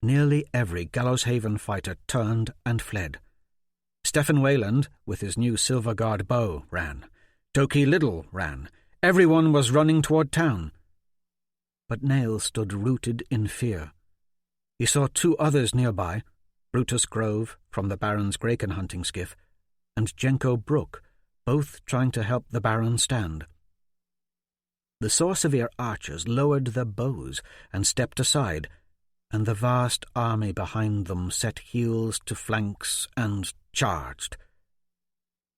Nearly every Gallows Haven fighter turned and fled. Stephen Wayland, with his new Silver Guard bow, ran. Doki Liddle ran. Everyone was running toward town. But Nail stood rooted in fear. He saw two others nearby, Brutus Grove from the Baron's Graken hunting skiff, and Jenko Brook, both trying to help the Baron stand. The Sorcevier archers lowered their bows and stepped aside, and the vast army behind them set heels to flanks and charged.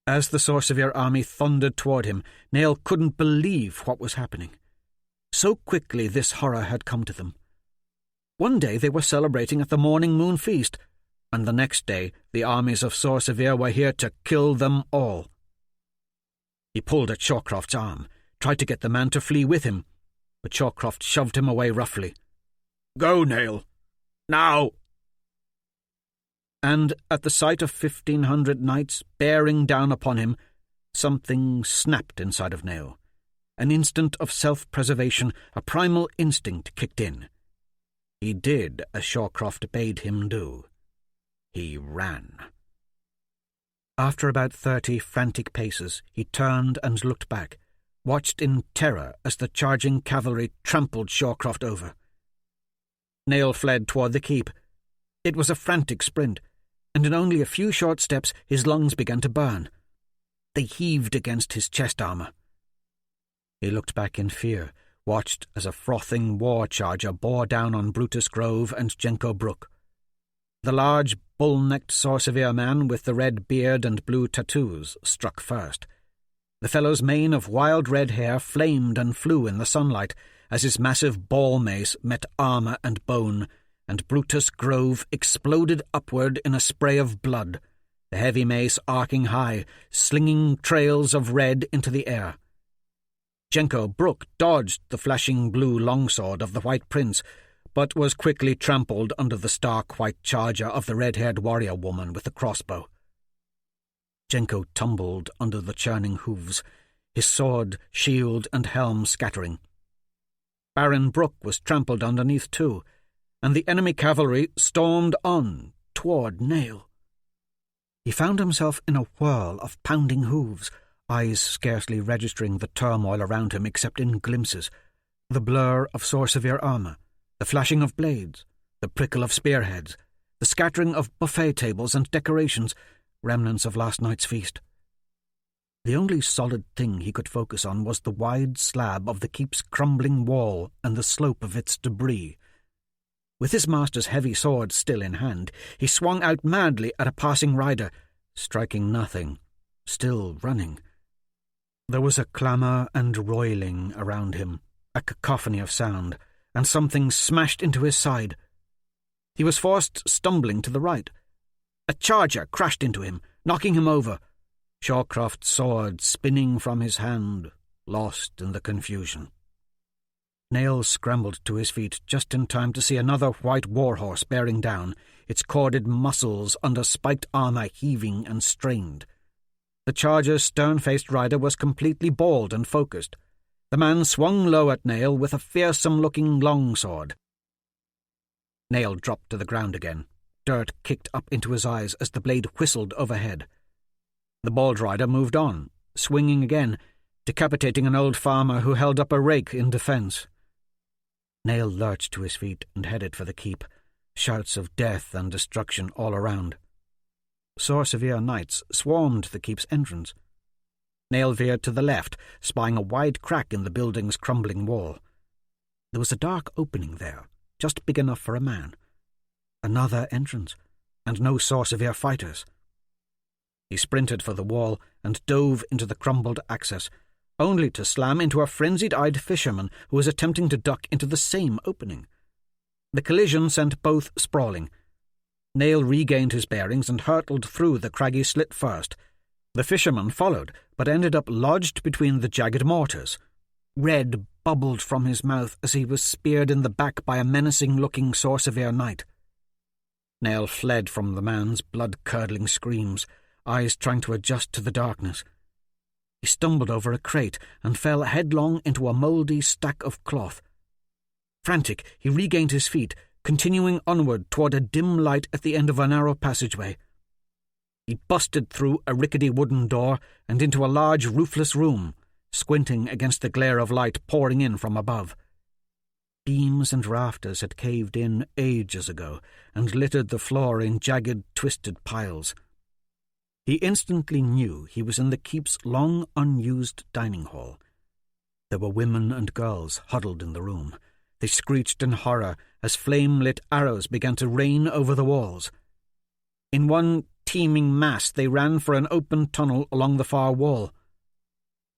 As the Sorcevier army thundered toward him, Nail couldn't believe what was happening. So quickly this horror had come to them. One day they were celebrating at the morning moon feast, and the next day the armies of Sorcevier were here to kill them all. He pulled at Shawcroft's arm. tried to get the man to flee with him, but Shawcroft shoved him away roughly. "Go, Nail! Now!" And at the sight of 1,500 knights bearing down upon him, something snapped inside of Nail. An instant of self-preservation, a primal instinct kicked in. He did as Shawcroft bade him do. He ran. After about 30 frantic paces, he turned and looked back, watched in terror as the charging cavalry trampled Shawcroft over. Nail fled toward the keep. It was a frantic sprint, and in only a few short steps his lungs began to burn. They heaved against his chest armour. He looked back in fear, watched as a frothing war charger bore down on Brutus Grove and Jenko Brook. The large, bull-necked Sorcevier man with the red beard and blue tattoos struck first. The fellow's mane of wild red hair flamed and flew in the sunlight as his massive ball mace met armour and bone, and Brutus Grove exploded upward in a spray of blood, the heavy mace arcing high, slinging trails of red into the air. Jenko Brook dodged the flashing blue longsword of the White Prince, but was quickly trampled under the stark white charger of the red-haired warrior woman with the crossbow. Jenko tumbled under the churning hooves, his sword, shield, and helm scattering. Baron Brook was trampled underneath too, and the enemy cavalry stormed on toward Nail. He found himself in a whirl of pounding hooves, eyes scarcely registering the turmoil around him except in glimpses, the blur of Sorcevier armour, the flashing of blades, the prickle of spearheads, the scattering of buffet tables and decorations, remnants of last night's feast. The only solid thing he could focus on was the wide slab of the keep's crumbling wall and the slope of its debris. With his master's heavy sword still in hand, he swung out madly at a passing rider, striking nothing, still running. There was a clamour and roiling around him, a cacophony of sound, and something smashed into his side. He was forced stumbling to the right. A charger crashed into him, knocking him over, Shawcroft's sword spinning from his hand, lost in the confusion. Nail scrambled to his feet just in time to see another white warhorse bearing down, its corded muscles under spiked armour heaving and strained. The charger's stern-faced rider was completely bald and focused. The man swung low at Nail with a fearsome-looking longsword. Nail dropped to the ground again. Dirt kicked up into his eyes as the blade whistled overhead. The bald rider moved on, swinging again, decapitating an old farmer who held up a rake in defence. Nail lurched to his feet and headed for the keep, shouts of death and destruction all around. Sorcevier knights swarmed the keep's entrance. Nail veered to the left, spying a wide crack in the building's crumbling wall. There was a dark opening there, just big enough for a man. Another entrance, and no Sorcevier fighters. He sprinted for the wall and dove into the crumbled access, only to slam into a frenzied-eyed fisherman who was attempting to duck into the same opening. The collision sent both sprawling. Nail regained his bearings and hurtled through the craggy slit first. The fisherman followed, but ended up lodged between the jagged mortars. Red bubbled from his mouth as he was speared in the back by a menacing-looking Sorcevier knight. Nail fled from the man's blood-curdling screams, eyes trying to adjust to the darkness. He stumbled over a crate and fell headlong into a mouldy stack of cloth. Frantic, he regained his feet, continuing onward toward a dim light at the end of a narrow passageway. He busted through a rickety wooden door and into a large roofless room, squinting against the glare of light pouring in from above. Beams and rafters had caved in ages ago and littered the floor in jagged, twisted piles. He instantly knew he was in the keep's long unused dining hall. There were women and girls huddled in the room. They screeched in horror as flame-lit arrows began to rain over the walls. In one teeming mass they ran for an open tunnel along the far wall.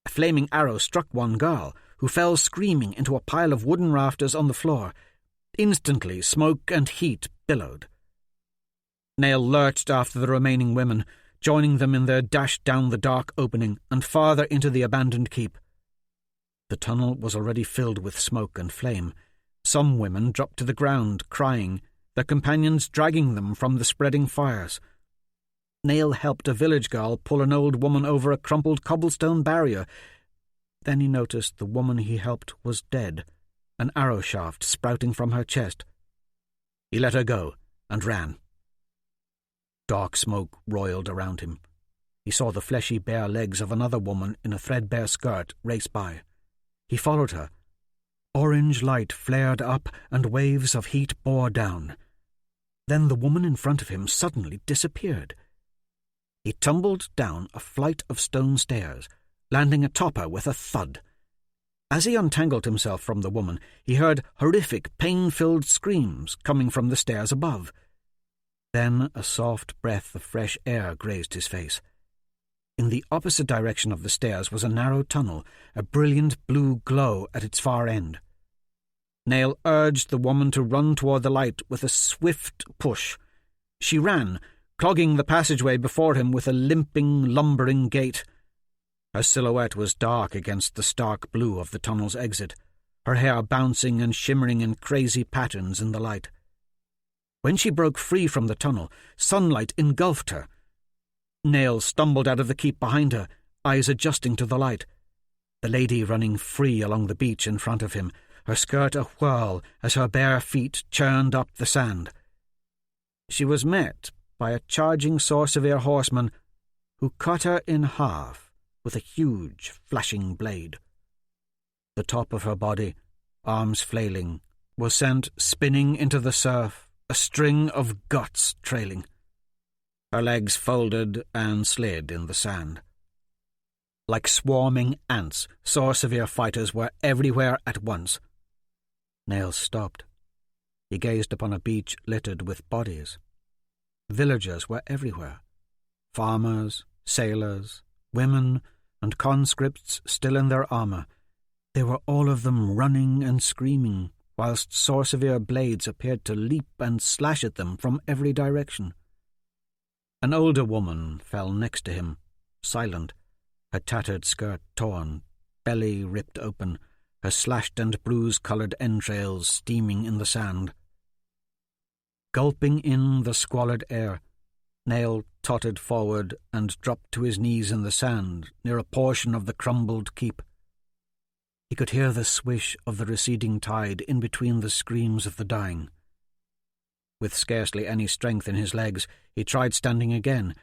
A flaming arrow struck one girl, who fell screaming into a pile of wooden rafters on the floor. Instantly, smoke and heat billowed. Nail lurched after the remaining women, joining them in their dash down the dark opening and farther into the abandoned keep. The tunnel was already filled with smoke and flame. Some women dropped to the ground, crying, their companions dragging them from the spreading fires. Nail helped a village girl pull an old woman over a crumpled cobblestone barrier. Then he noticed the woman he helped was dead, an arrow shaft sprouting from her chest. He let her go and ran. Dark smoke roiled around him. He saw the fleshy bare legs of another woman in a threadbare skirt race by. He followed her. Orange light flared up and waves of heat bore down. Then the woman in front of him suddenly disappeared. He tumbled down a flight of stone stairs, landing atop her with a thud. As he untangled himself from the woman, he heard horrific, pain-filled screams coming from the stairs above. Then a soft breath of fresh air grazed his face. In the opposite direction of the stairs was a narrow tunnel, a brilliant blue glow at its far end. Nail urged the woman to run toward the light with a swift push. She ran, clogging the passageway before him with a limping, lumbering gait. Her silhouette was dark against the stark blue of the tunnel's exit, her hair bouncing and shimmering in crazy patterns in the light. When she broke free from the tunnel, sunlight engulfed her. Nail stumbled out of the keep behind her, eyes adjusting to the light. The lady running free along the beach in front of him, her skirt a-whirl as her bare feet churned up the sand. She was met by a charging Sorcerer horseman who cut her in half with a huge, flashing blade. The top of her body, arms flailing, was sent spinning into the surf, a string of guts trailing. Her legs folded and slid in the sand. Like swarming ants, Sorcerer fighters were everywhere at once. Nail stopped. He gazed upon a beach littered with bodies. Villagers were everywhere. Farmers, sailors, women, and conscripts still in their armour. They were all of them running and screaming, whilst Sorcerer blades appeared to leap and slash at them from every direction. An older woman fell next to him, silent, her tattered skirt torn, belly ripped open, her slashed and bruise-coloured entrails steaming in the sand. Gulping in the squalid air, Nail tottered forward and dropped to his knees in the sand near a portion of the crumbled keep. He could hear the swish of the receding tide in between the screams of the dying. With scarcely any strength in his legs, he tried standing again.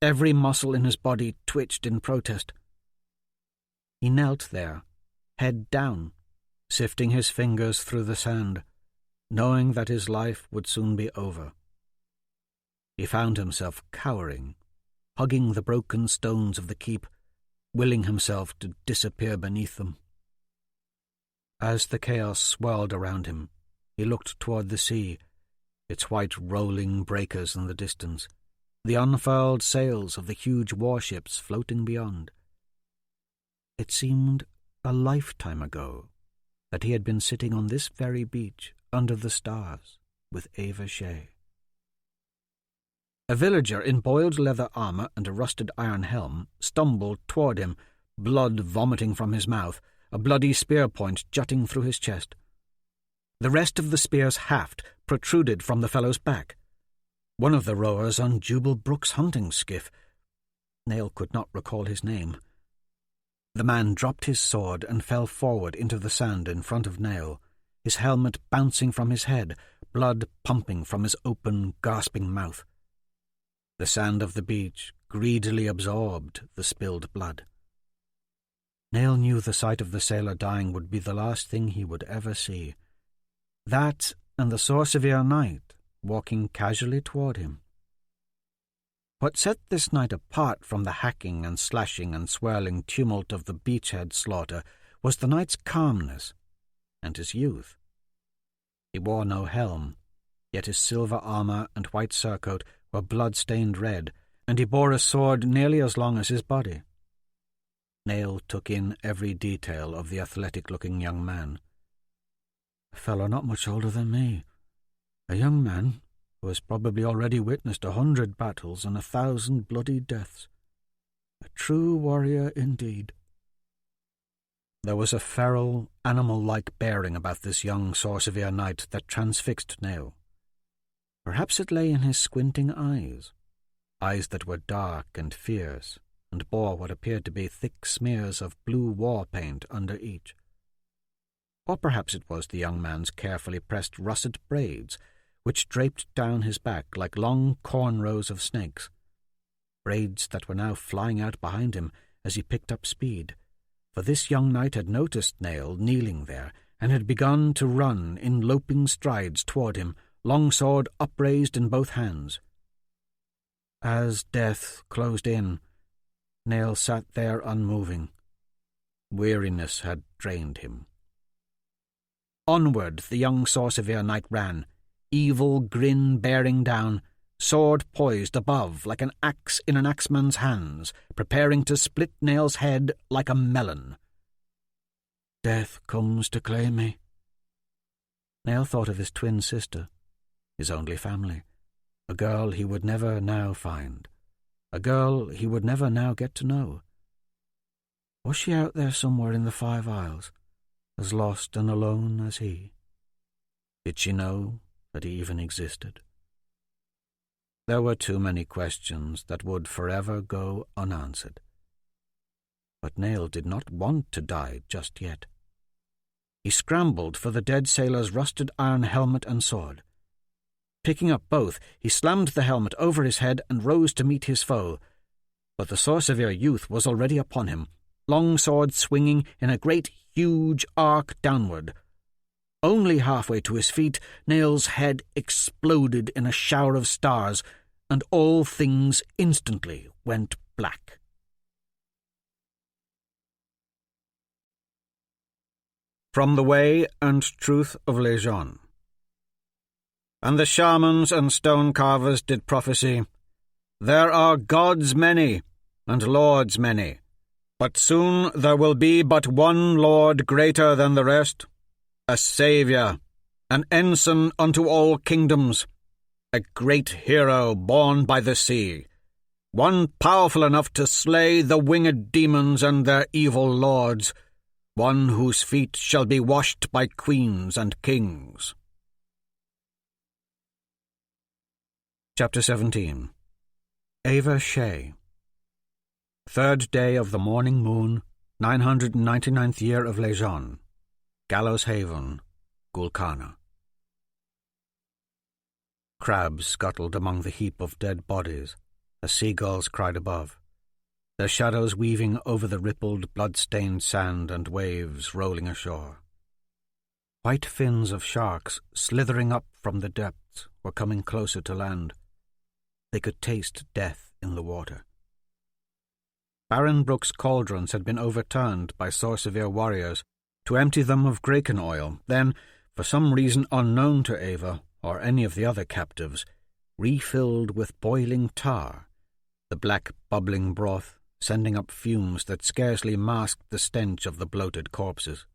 Every muscle in his body twitched in protest. He knelt there, head down, sifting his fingers through the sand, knowing that his life would soon be over. He found himself cowering, hugging the broken stones of the keep, willing himself to disappear beneath them. As the chaos swirled around him, he looked toward the sea, its white rolling breakers in the distance, the unfurled sails of the huge warships floating beyond. It seemed a lifetime ago that he had been sitting on this very beach under the stars with Ava Shea. A villager in boiled leather armour and a rusted iron helm stumbled toward him, blood vomiting from his mouth, a bloody spear point jutting through his chest. The rest of the spear's haft protruded from the fellow's back. One of the rowers on Jubal Brook's hunting skiff. Nail could not recall his name. The man dropped his sword and fell forward into the sand in front of Nail, his helmet bouncing from his head, blood pumping from his open, gasping mouth. The sand of the beach greedily absorbed the spilled blood. Nail knew the sight of the sailor dying would be the last thing he would ever see. That and the Sorcerer Knight walking casually toward him. What set this night apart from the hacking and slashing and swirling tumult of the beachhead slaughter was the knight's calmness and his youth. He wore no helm, yet his silver armour and white surcoat were blood-stained red, and he bore a sword nearly as long as his body. Nail took in every detail of the athletic-looking young man. A fellow not much older than me. A young man who has probably already witnessed 100 battles and 1,000 bloody deaths. A true warrior indeed. There was a feral, animal-like bearing about this young Sorcevier knight that transfixed Nail. Perhaps it lay in his squinting eyes that were dark and fierce, and bore what appeared to be thick smears of blue war paint under each. Or perhaps it was the young man's carefully pressed russet braids, which draped down his back like long cornrows of snakes, braids that were now flying out behind him as he picked up speed, for this young knight had noticed Nail kneeling there, and had begun to run in loping strides toward him, longsword upraised in both hands. As death closed in, Nail sat there unmoving. Weariness had drained him. Onward the young Sorcevier knight ran, evil grin bearing down, sword poised above like an axe in an axeman's hands, preparing to split Nail's head like a melon. Death comes to claim me. Nail thought of his twin sister, his only family, a girl he would never now find, a girl he would never now get to know. Was she out there somewhere in the 5 Isles, as lost and alone as he? Did she know that he even existed? There were too many questions that would forever go unanswered. But Nail did not want to die just yet. He scrambled for the dead sailor's rusted iron helmet and sword. Picking up both, he slammed the helmet over his head and rose to meet his foe. But the Sorcevier youth was already upon him, long sword swinging in a great, huge arc downward. Only halfway to his feet, Nail's head exploded in a shower of stars, and all things instantly went black. From the Way and Truth of Les Gens. And the shamans and stone-carvers did prophesy, There are gods many, and lords many, but soon there will be but one Lord greater than the rest, a Saviour, an ensign unto all kingdoms, a great hero born by the sea, one powerful enough to slay the winged demons and their evil lords, one whose feet shall be washed by queens and kings. Chapter 17. Ava Shea. 3rd day of the morning moon, 999th year of Les Gens, Gallows Haven, Gulkana. Crabs scuttled among the heap of dead bodies, as seagulls cried above, their shadows weaving over the rippled, blood-stained sand and waves rolling ashore. White fins of sharks slithering up from the depths were coming closer to land. They could taste death in the water. Baron Brooke's cauldrons had been overturned by Sorcevier warriors to empty them of Graken oil, then, for some reason unknown to Ava or any of the other captives, refilled with boiling tar, the black bubbling broth sending up fumes that scarcely masked the stench of the bloated corpses.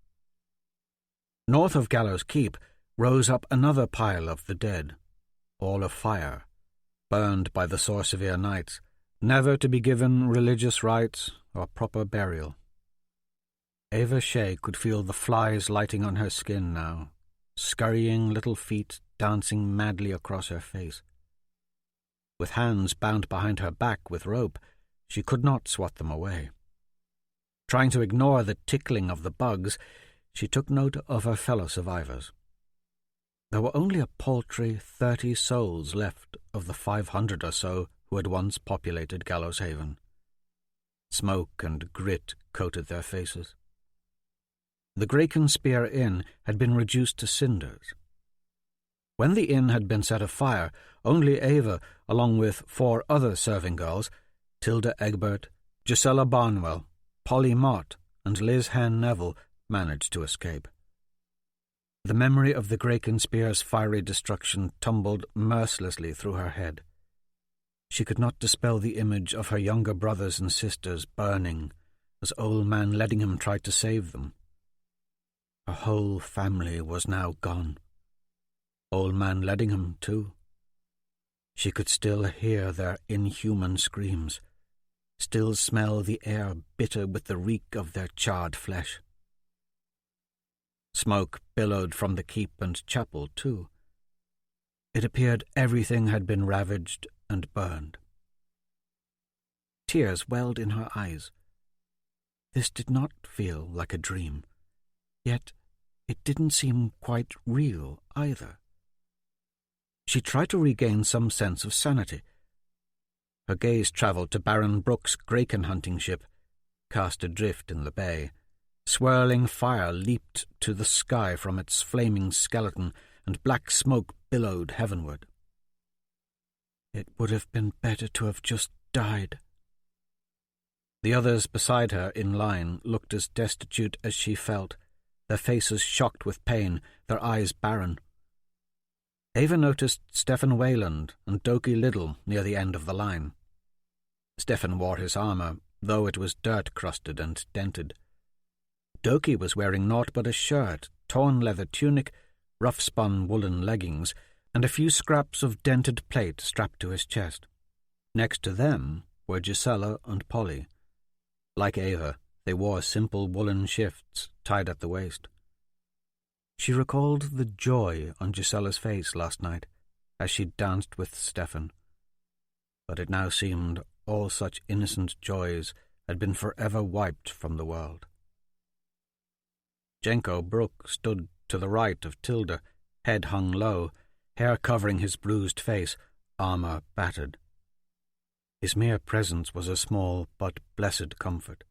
North of Gallows Keep rose up another pile of the dead, all of fire, burned by the Sorcevier knights, never to be given religious rites or proper burial. Ava Shea could feel the flies lighting on her skin now, scurrying little feet dancing madly across her face. With hands bound behind her back with rope, she could not swat them away. Trying to ignore the tickling of the bugs, she took note of her fellow survivors. There were only a paltry 30 souls left of the 500 or so who had once populated Gallows Haven. Smoke and grit coated their faces. The Graken Spear Inn had been reduced to cinders. When the inn had been set afire, only Ava, along with 4 other serving girls, Tilda Egbert, Gisela Barnwell, Polly Mott, and Liz Hen Neville, managed to escape. The memory of the Graken Spear's fiery destruction tumbled mercilessly through her head. She could not dispel the image of her younger brothers and sisters burning as Old Man Leadingham tried to save them. Her whole family was now gone. Old Man Leadingham, too. She could still hear their inhuman screams, still smell the air bitter with the reek of their charred flesh. Smoke billowed from the keep and chapel, too. It appeared everything had been ravaged and burned. Tears welled in her eyes. This did not feel like a dream, yet it didn't seem quite real either. She tried to regain some sense of sanity. Her gaze travelled to Baron Brooke's Graken hunting ship, cast adrift in the bay. Swirling fire leaped to the sky from its flaming skeleton, and black smoke billowed heavenward. It would have been better to have just died. The others beside her in line looked as destitute as she felt, their faces shocked with pain, their eyes barren. Ava noticed Stephen Wayland and Doki Liddle near the end of the line. Stephen wore his armour, though it was dirt-crusted and dented. Doki was wearing naught but a shirt, torn leather tunic, rough-spun woolen leggings, and a few scraps of dented plate strapped to his chest. Next to them were Gisela and Polly. Like Ava, they wore simple woolen shifts tied at the waist. She recalled the joy on Gisela's face last night as she danced with Stephen, but it now seemed all such innocent joys had been forever wiped from the world. Jenko Brooke stood to the right of Tilda, head hung low, hair covering his bruised face, armour battered. His mere presence was a small but blessed comfort.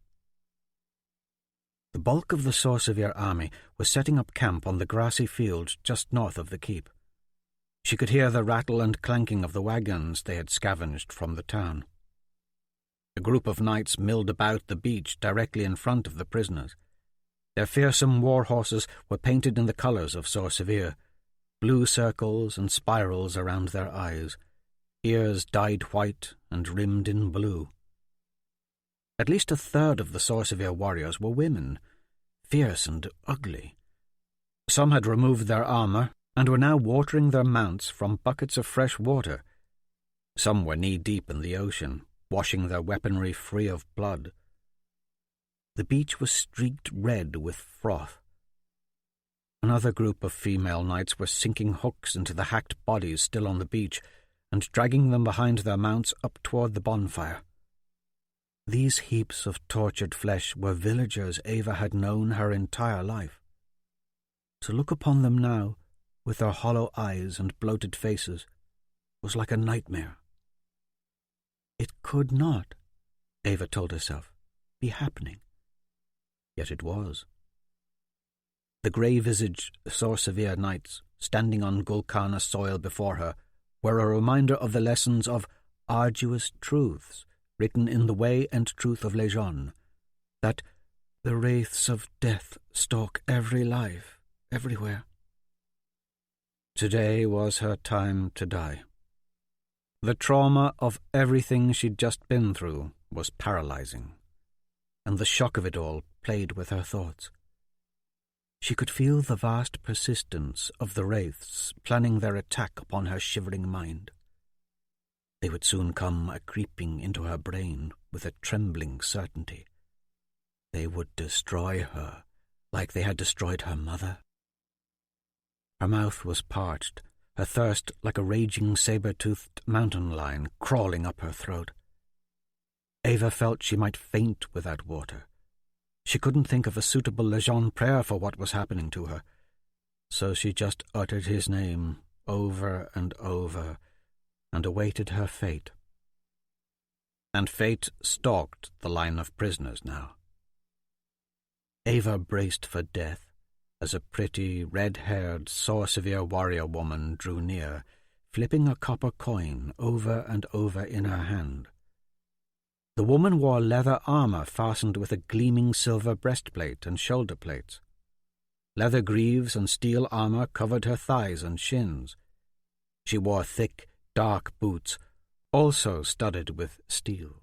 The bulk of the Sorcevier army was setting up camp on the grassy field just north of the keep. She could hear the rattle and clanking of the wagons they had scavenged from the town. A group of knights milled about the beach directly in front of the prisoners. Their fearsome war horses were painted in the colours of Sorcevier, blue circles and spirals around their eyes, ears dyed white and rimmed in blue. At least a third of the Sorcevier warriors were women, fierce and ugly. Some had removed their armour and were now watering their mounts from buckets of fresh water. Some were knee-deep in the ocean, washing their weaponry free of blood. The beach was streaked red with froth. Another group of female knights were sinking hooks into the hacked bodies still on the beach and dragging them behind their mounts up toward the bonfire. These heaps of tortured flesh were villagers Ava had known her entire life. To look upon them now, with their hollow eyes and bloated faces, was like a nightmare. It could not, Ava told herself, be happening. Yet it was. The grey-visaged Sorcevier knights, standing on Gulkana soil before her, were a reminder of the lessons of arduous truths written in The Way and Truth of Lejeune, that the wraiths of death stalk every life, everywhere. Today was her time to die. The trauma of everything she'd just been through was paralyzing, and the shock of it all played with her thoughts. She could feel the vast persistence of the wraiths planning their attack upon her shivering mind. They would soon come a-creeping into her brain with a trembling certainty. They would destroy her, like they had destroyed her mother. Her mouth was parched, her thirst like a raging saber-toothed mountain lion crawling up her throat. Ava felt she might faint without water. She couldn't think of a suitable Lejeune prayer for what was happening to her, so she just uttered his name over and over and awaited her fate. And fate stalked the line of prisoners now. Ava braced for death as a pretty, red-haired, Sorcevier warrior woman drew near, flipping a copper coin over and over in her hand. The woman wore leather armour fastened with a gleaming silver breastplate and shoulder plates. Leather greaves and steel armour covered her thighs and shins. She wore thick, dark boots, also studded with steel.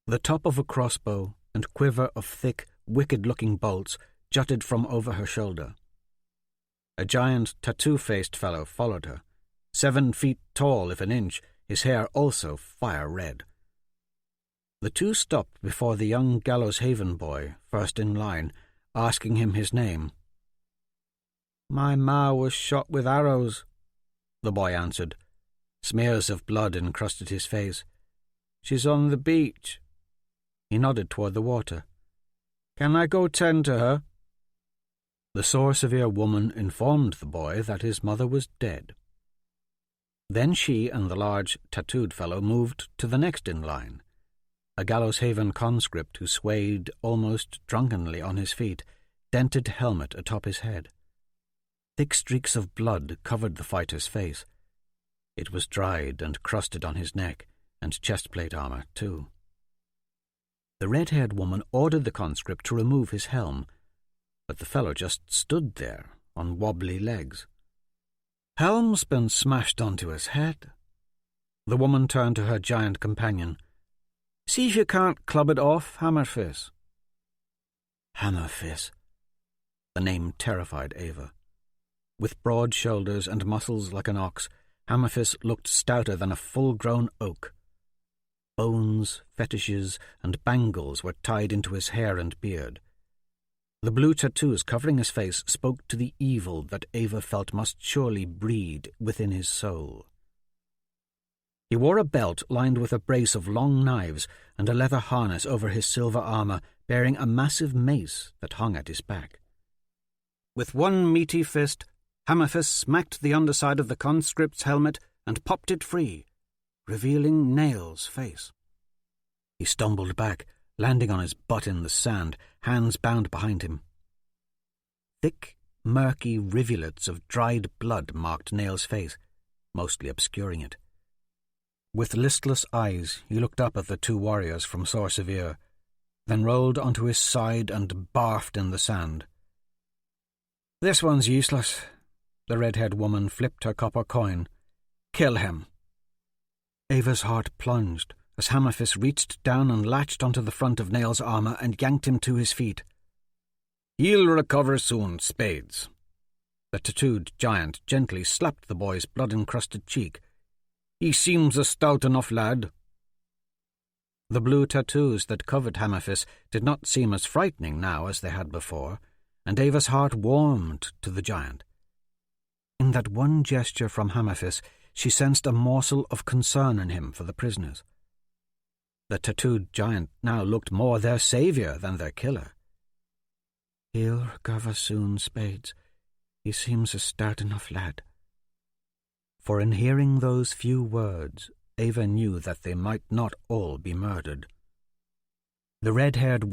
The top of a crossbow and quiver of thick, wicked-looking bolts jutted from over her shoulder. A giant, tattoo-faced fellow followed her, 7 feet tall if an inch, his hair also fire-red. The two stopped before the young Gallows Haven boy, first in line, asking him his name. "My ma was shot with arrows," the boy answered. Smears of blood encrusted his face. "She's on the beach." He nodded toward the water. "Can I go tend to her?" The sore, severe woman informed the boy that his mother was dead. Then she and the large, tattooed fellow moved to the next in line, a Gallows Haven conscript who swayed almost drunkenly on his feet, dented helmet atop his head. Thick streaks of blood covered the fighter's face. It was dried and crusted on his neck and chestplate armor, too. The red-haired woman ordered the conscript to remove his helm, but the fellow just stood there on wobbly legs. "Helm's been smashed onto his head." The woman turned to her giant companion. "See if you can't club it off, Hammerfist." Hammerfist. The name terrified Ava. With broad shoulders and muscles like an ox, Hammerfist looked stouter than a full-grown oak. Bones, fetishes, and bangles were tied into his hair and beard. The blue tattoos covering his face spoke to the evil that Ava felt must surely breed within his soul. He wore a belt lined with a brace of long knives and a leather harness over his silver armor, bearing a massive mace that hung at his back. With one meaty fist, Hammerfist smacked the underside of the conscript's helmet and popped it free, revealing Nail's face. He stumbled back, landing on his butt in the sand, hands bound behind him. Thick, murky rivulets of dried blood marked Nail's face, mostly obscuring it. With listless eyes, he looked up at the two warriors from Sore Severe, then rolled onto his side and barfed in the sand. "This one's useless." The red-haired woman flipped her copper coin. "Kill him." Ava's heart plunged as Hammerfist reached down and latched onto the front of Nail's armor and yanked him to his feet. "He'll recover soon, Spades." The tattooed giant gently slapped the boy's blood-encrusted cheek. "He seems a stout enough lad." The blue tattoos that covered Hammerfist did not seem as frightening now as they had before, and Ava's heart warmed to the giant. In that one gesture from Hammerfist, she sensed a morsel of concern in him for the prisoners. The tattooed giant now looked more their savior than their killer. "He'll recover soon, Spades. He seems a stout enough lad." For in hearing those few words, Ava knew that they might not all be murdered. The red-haired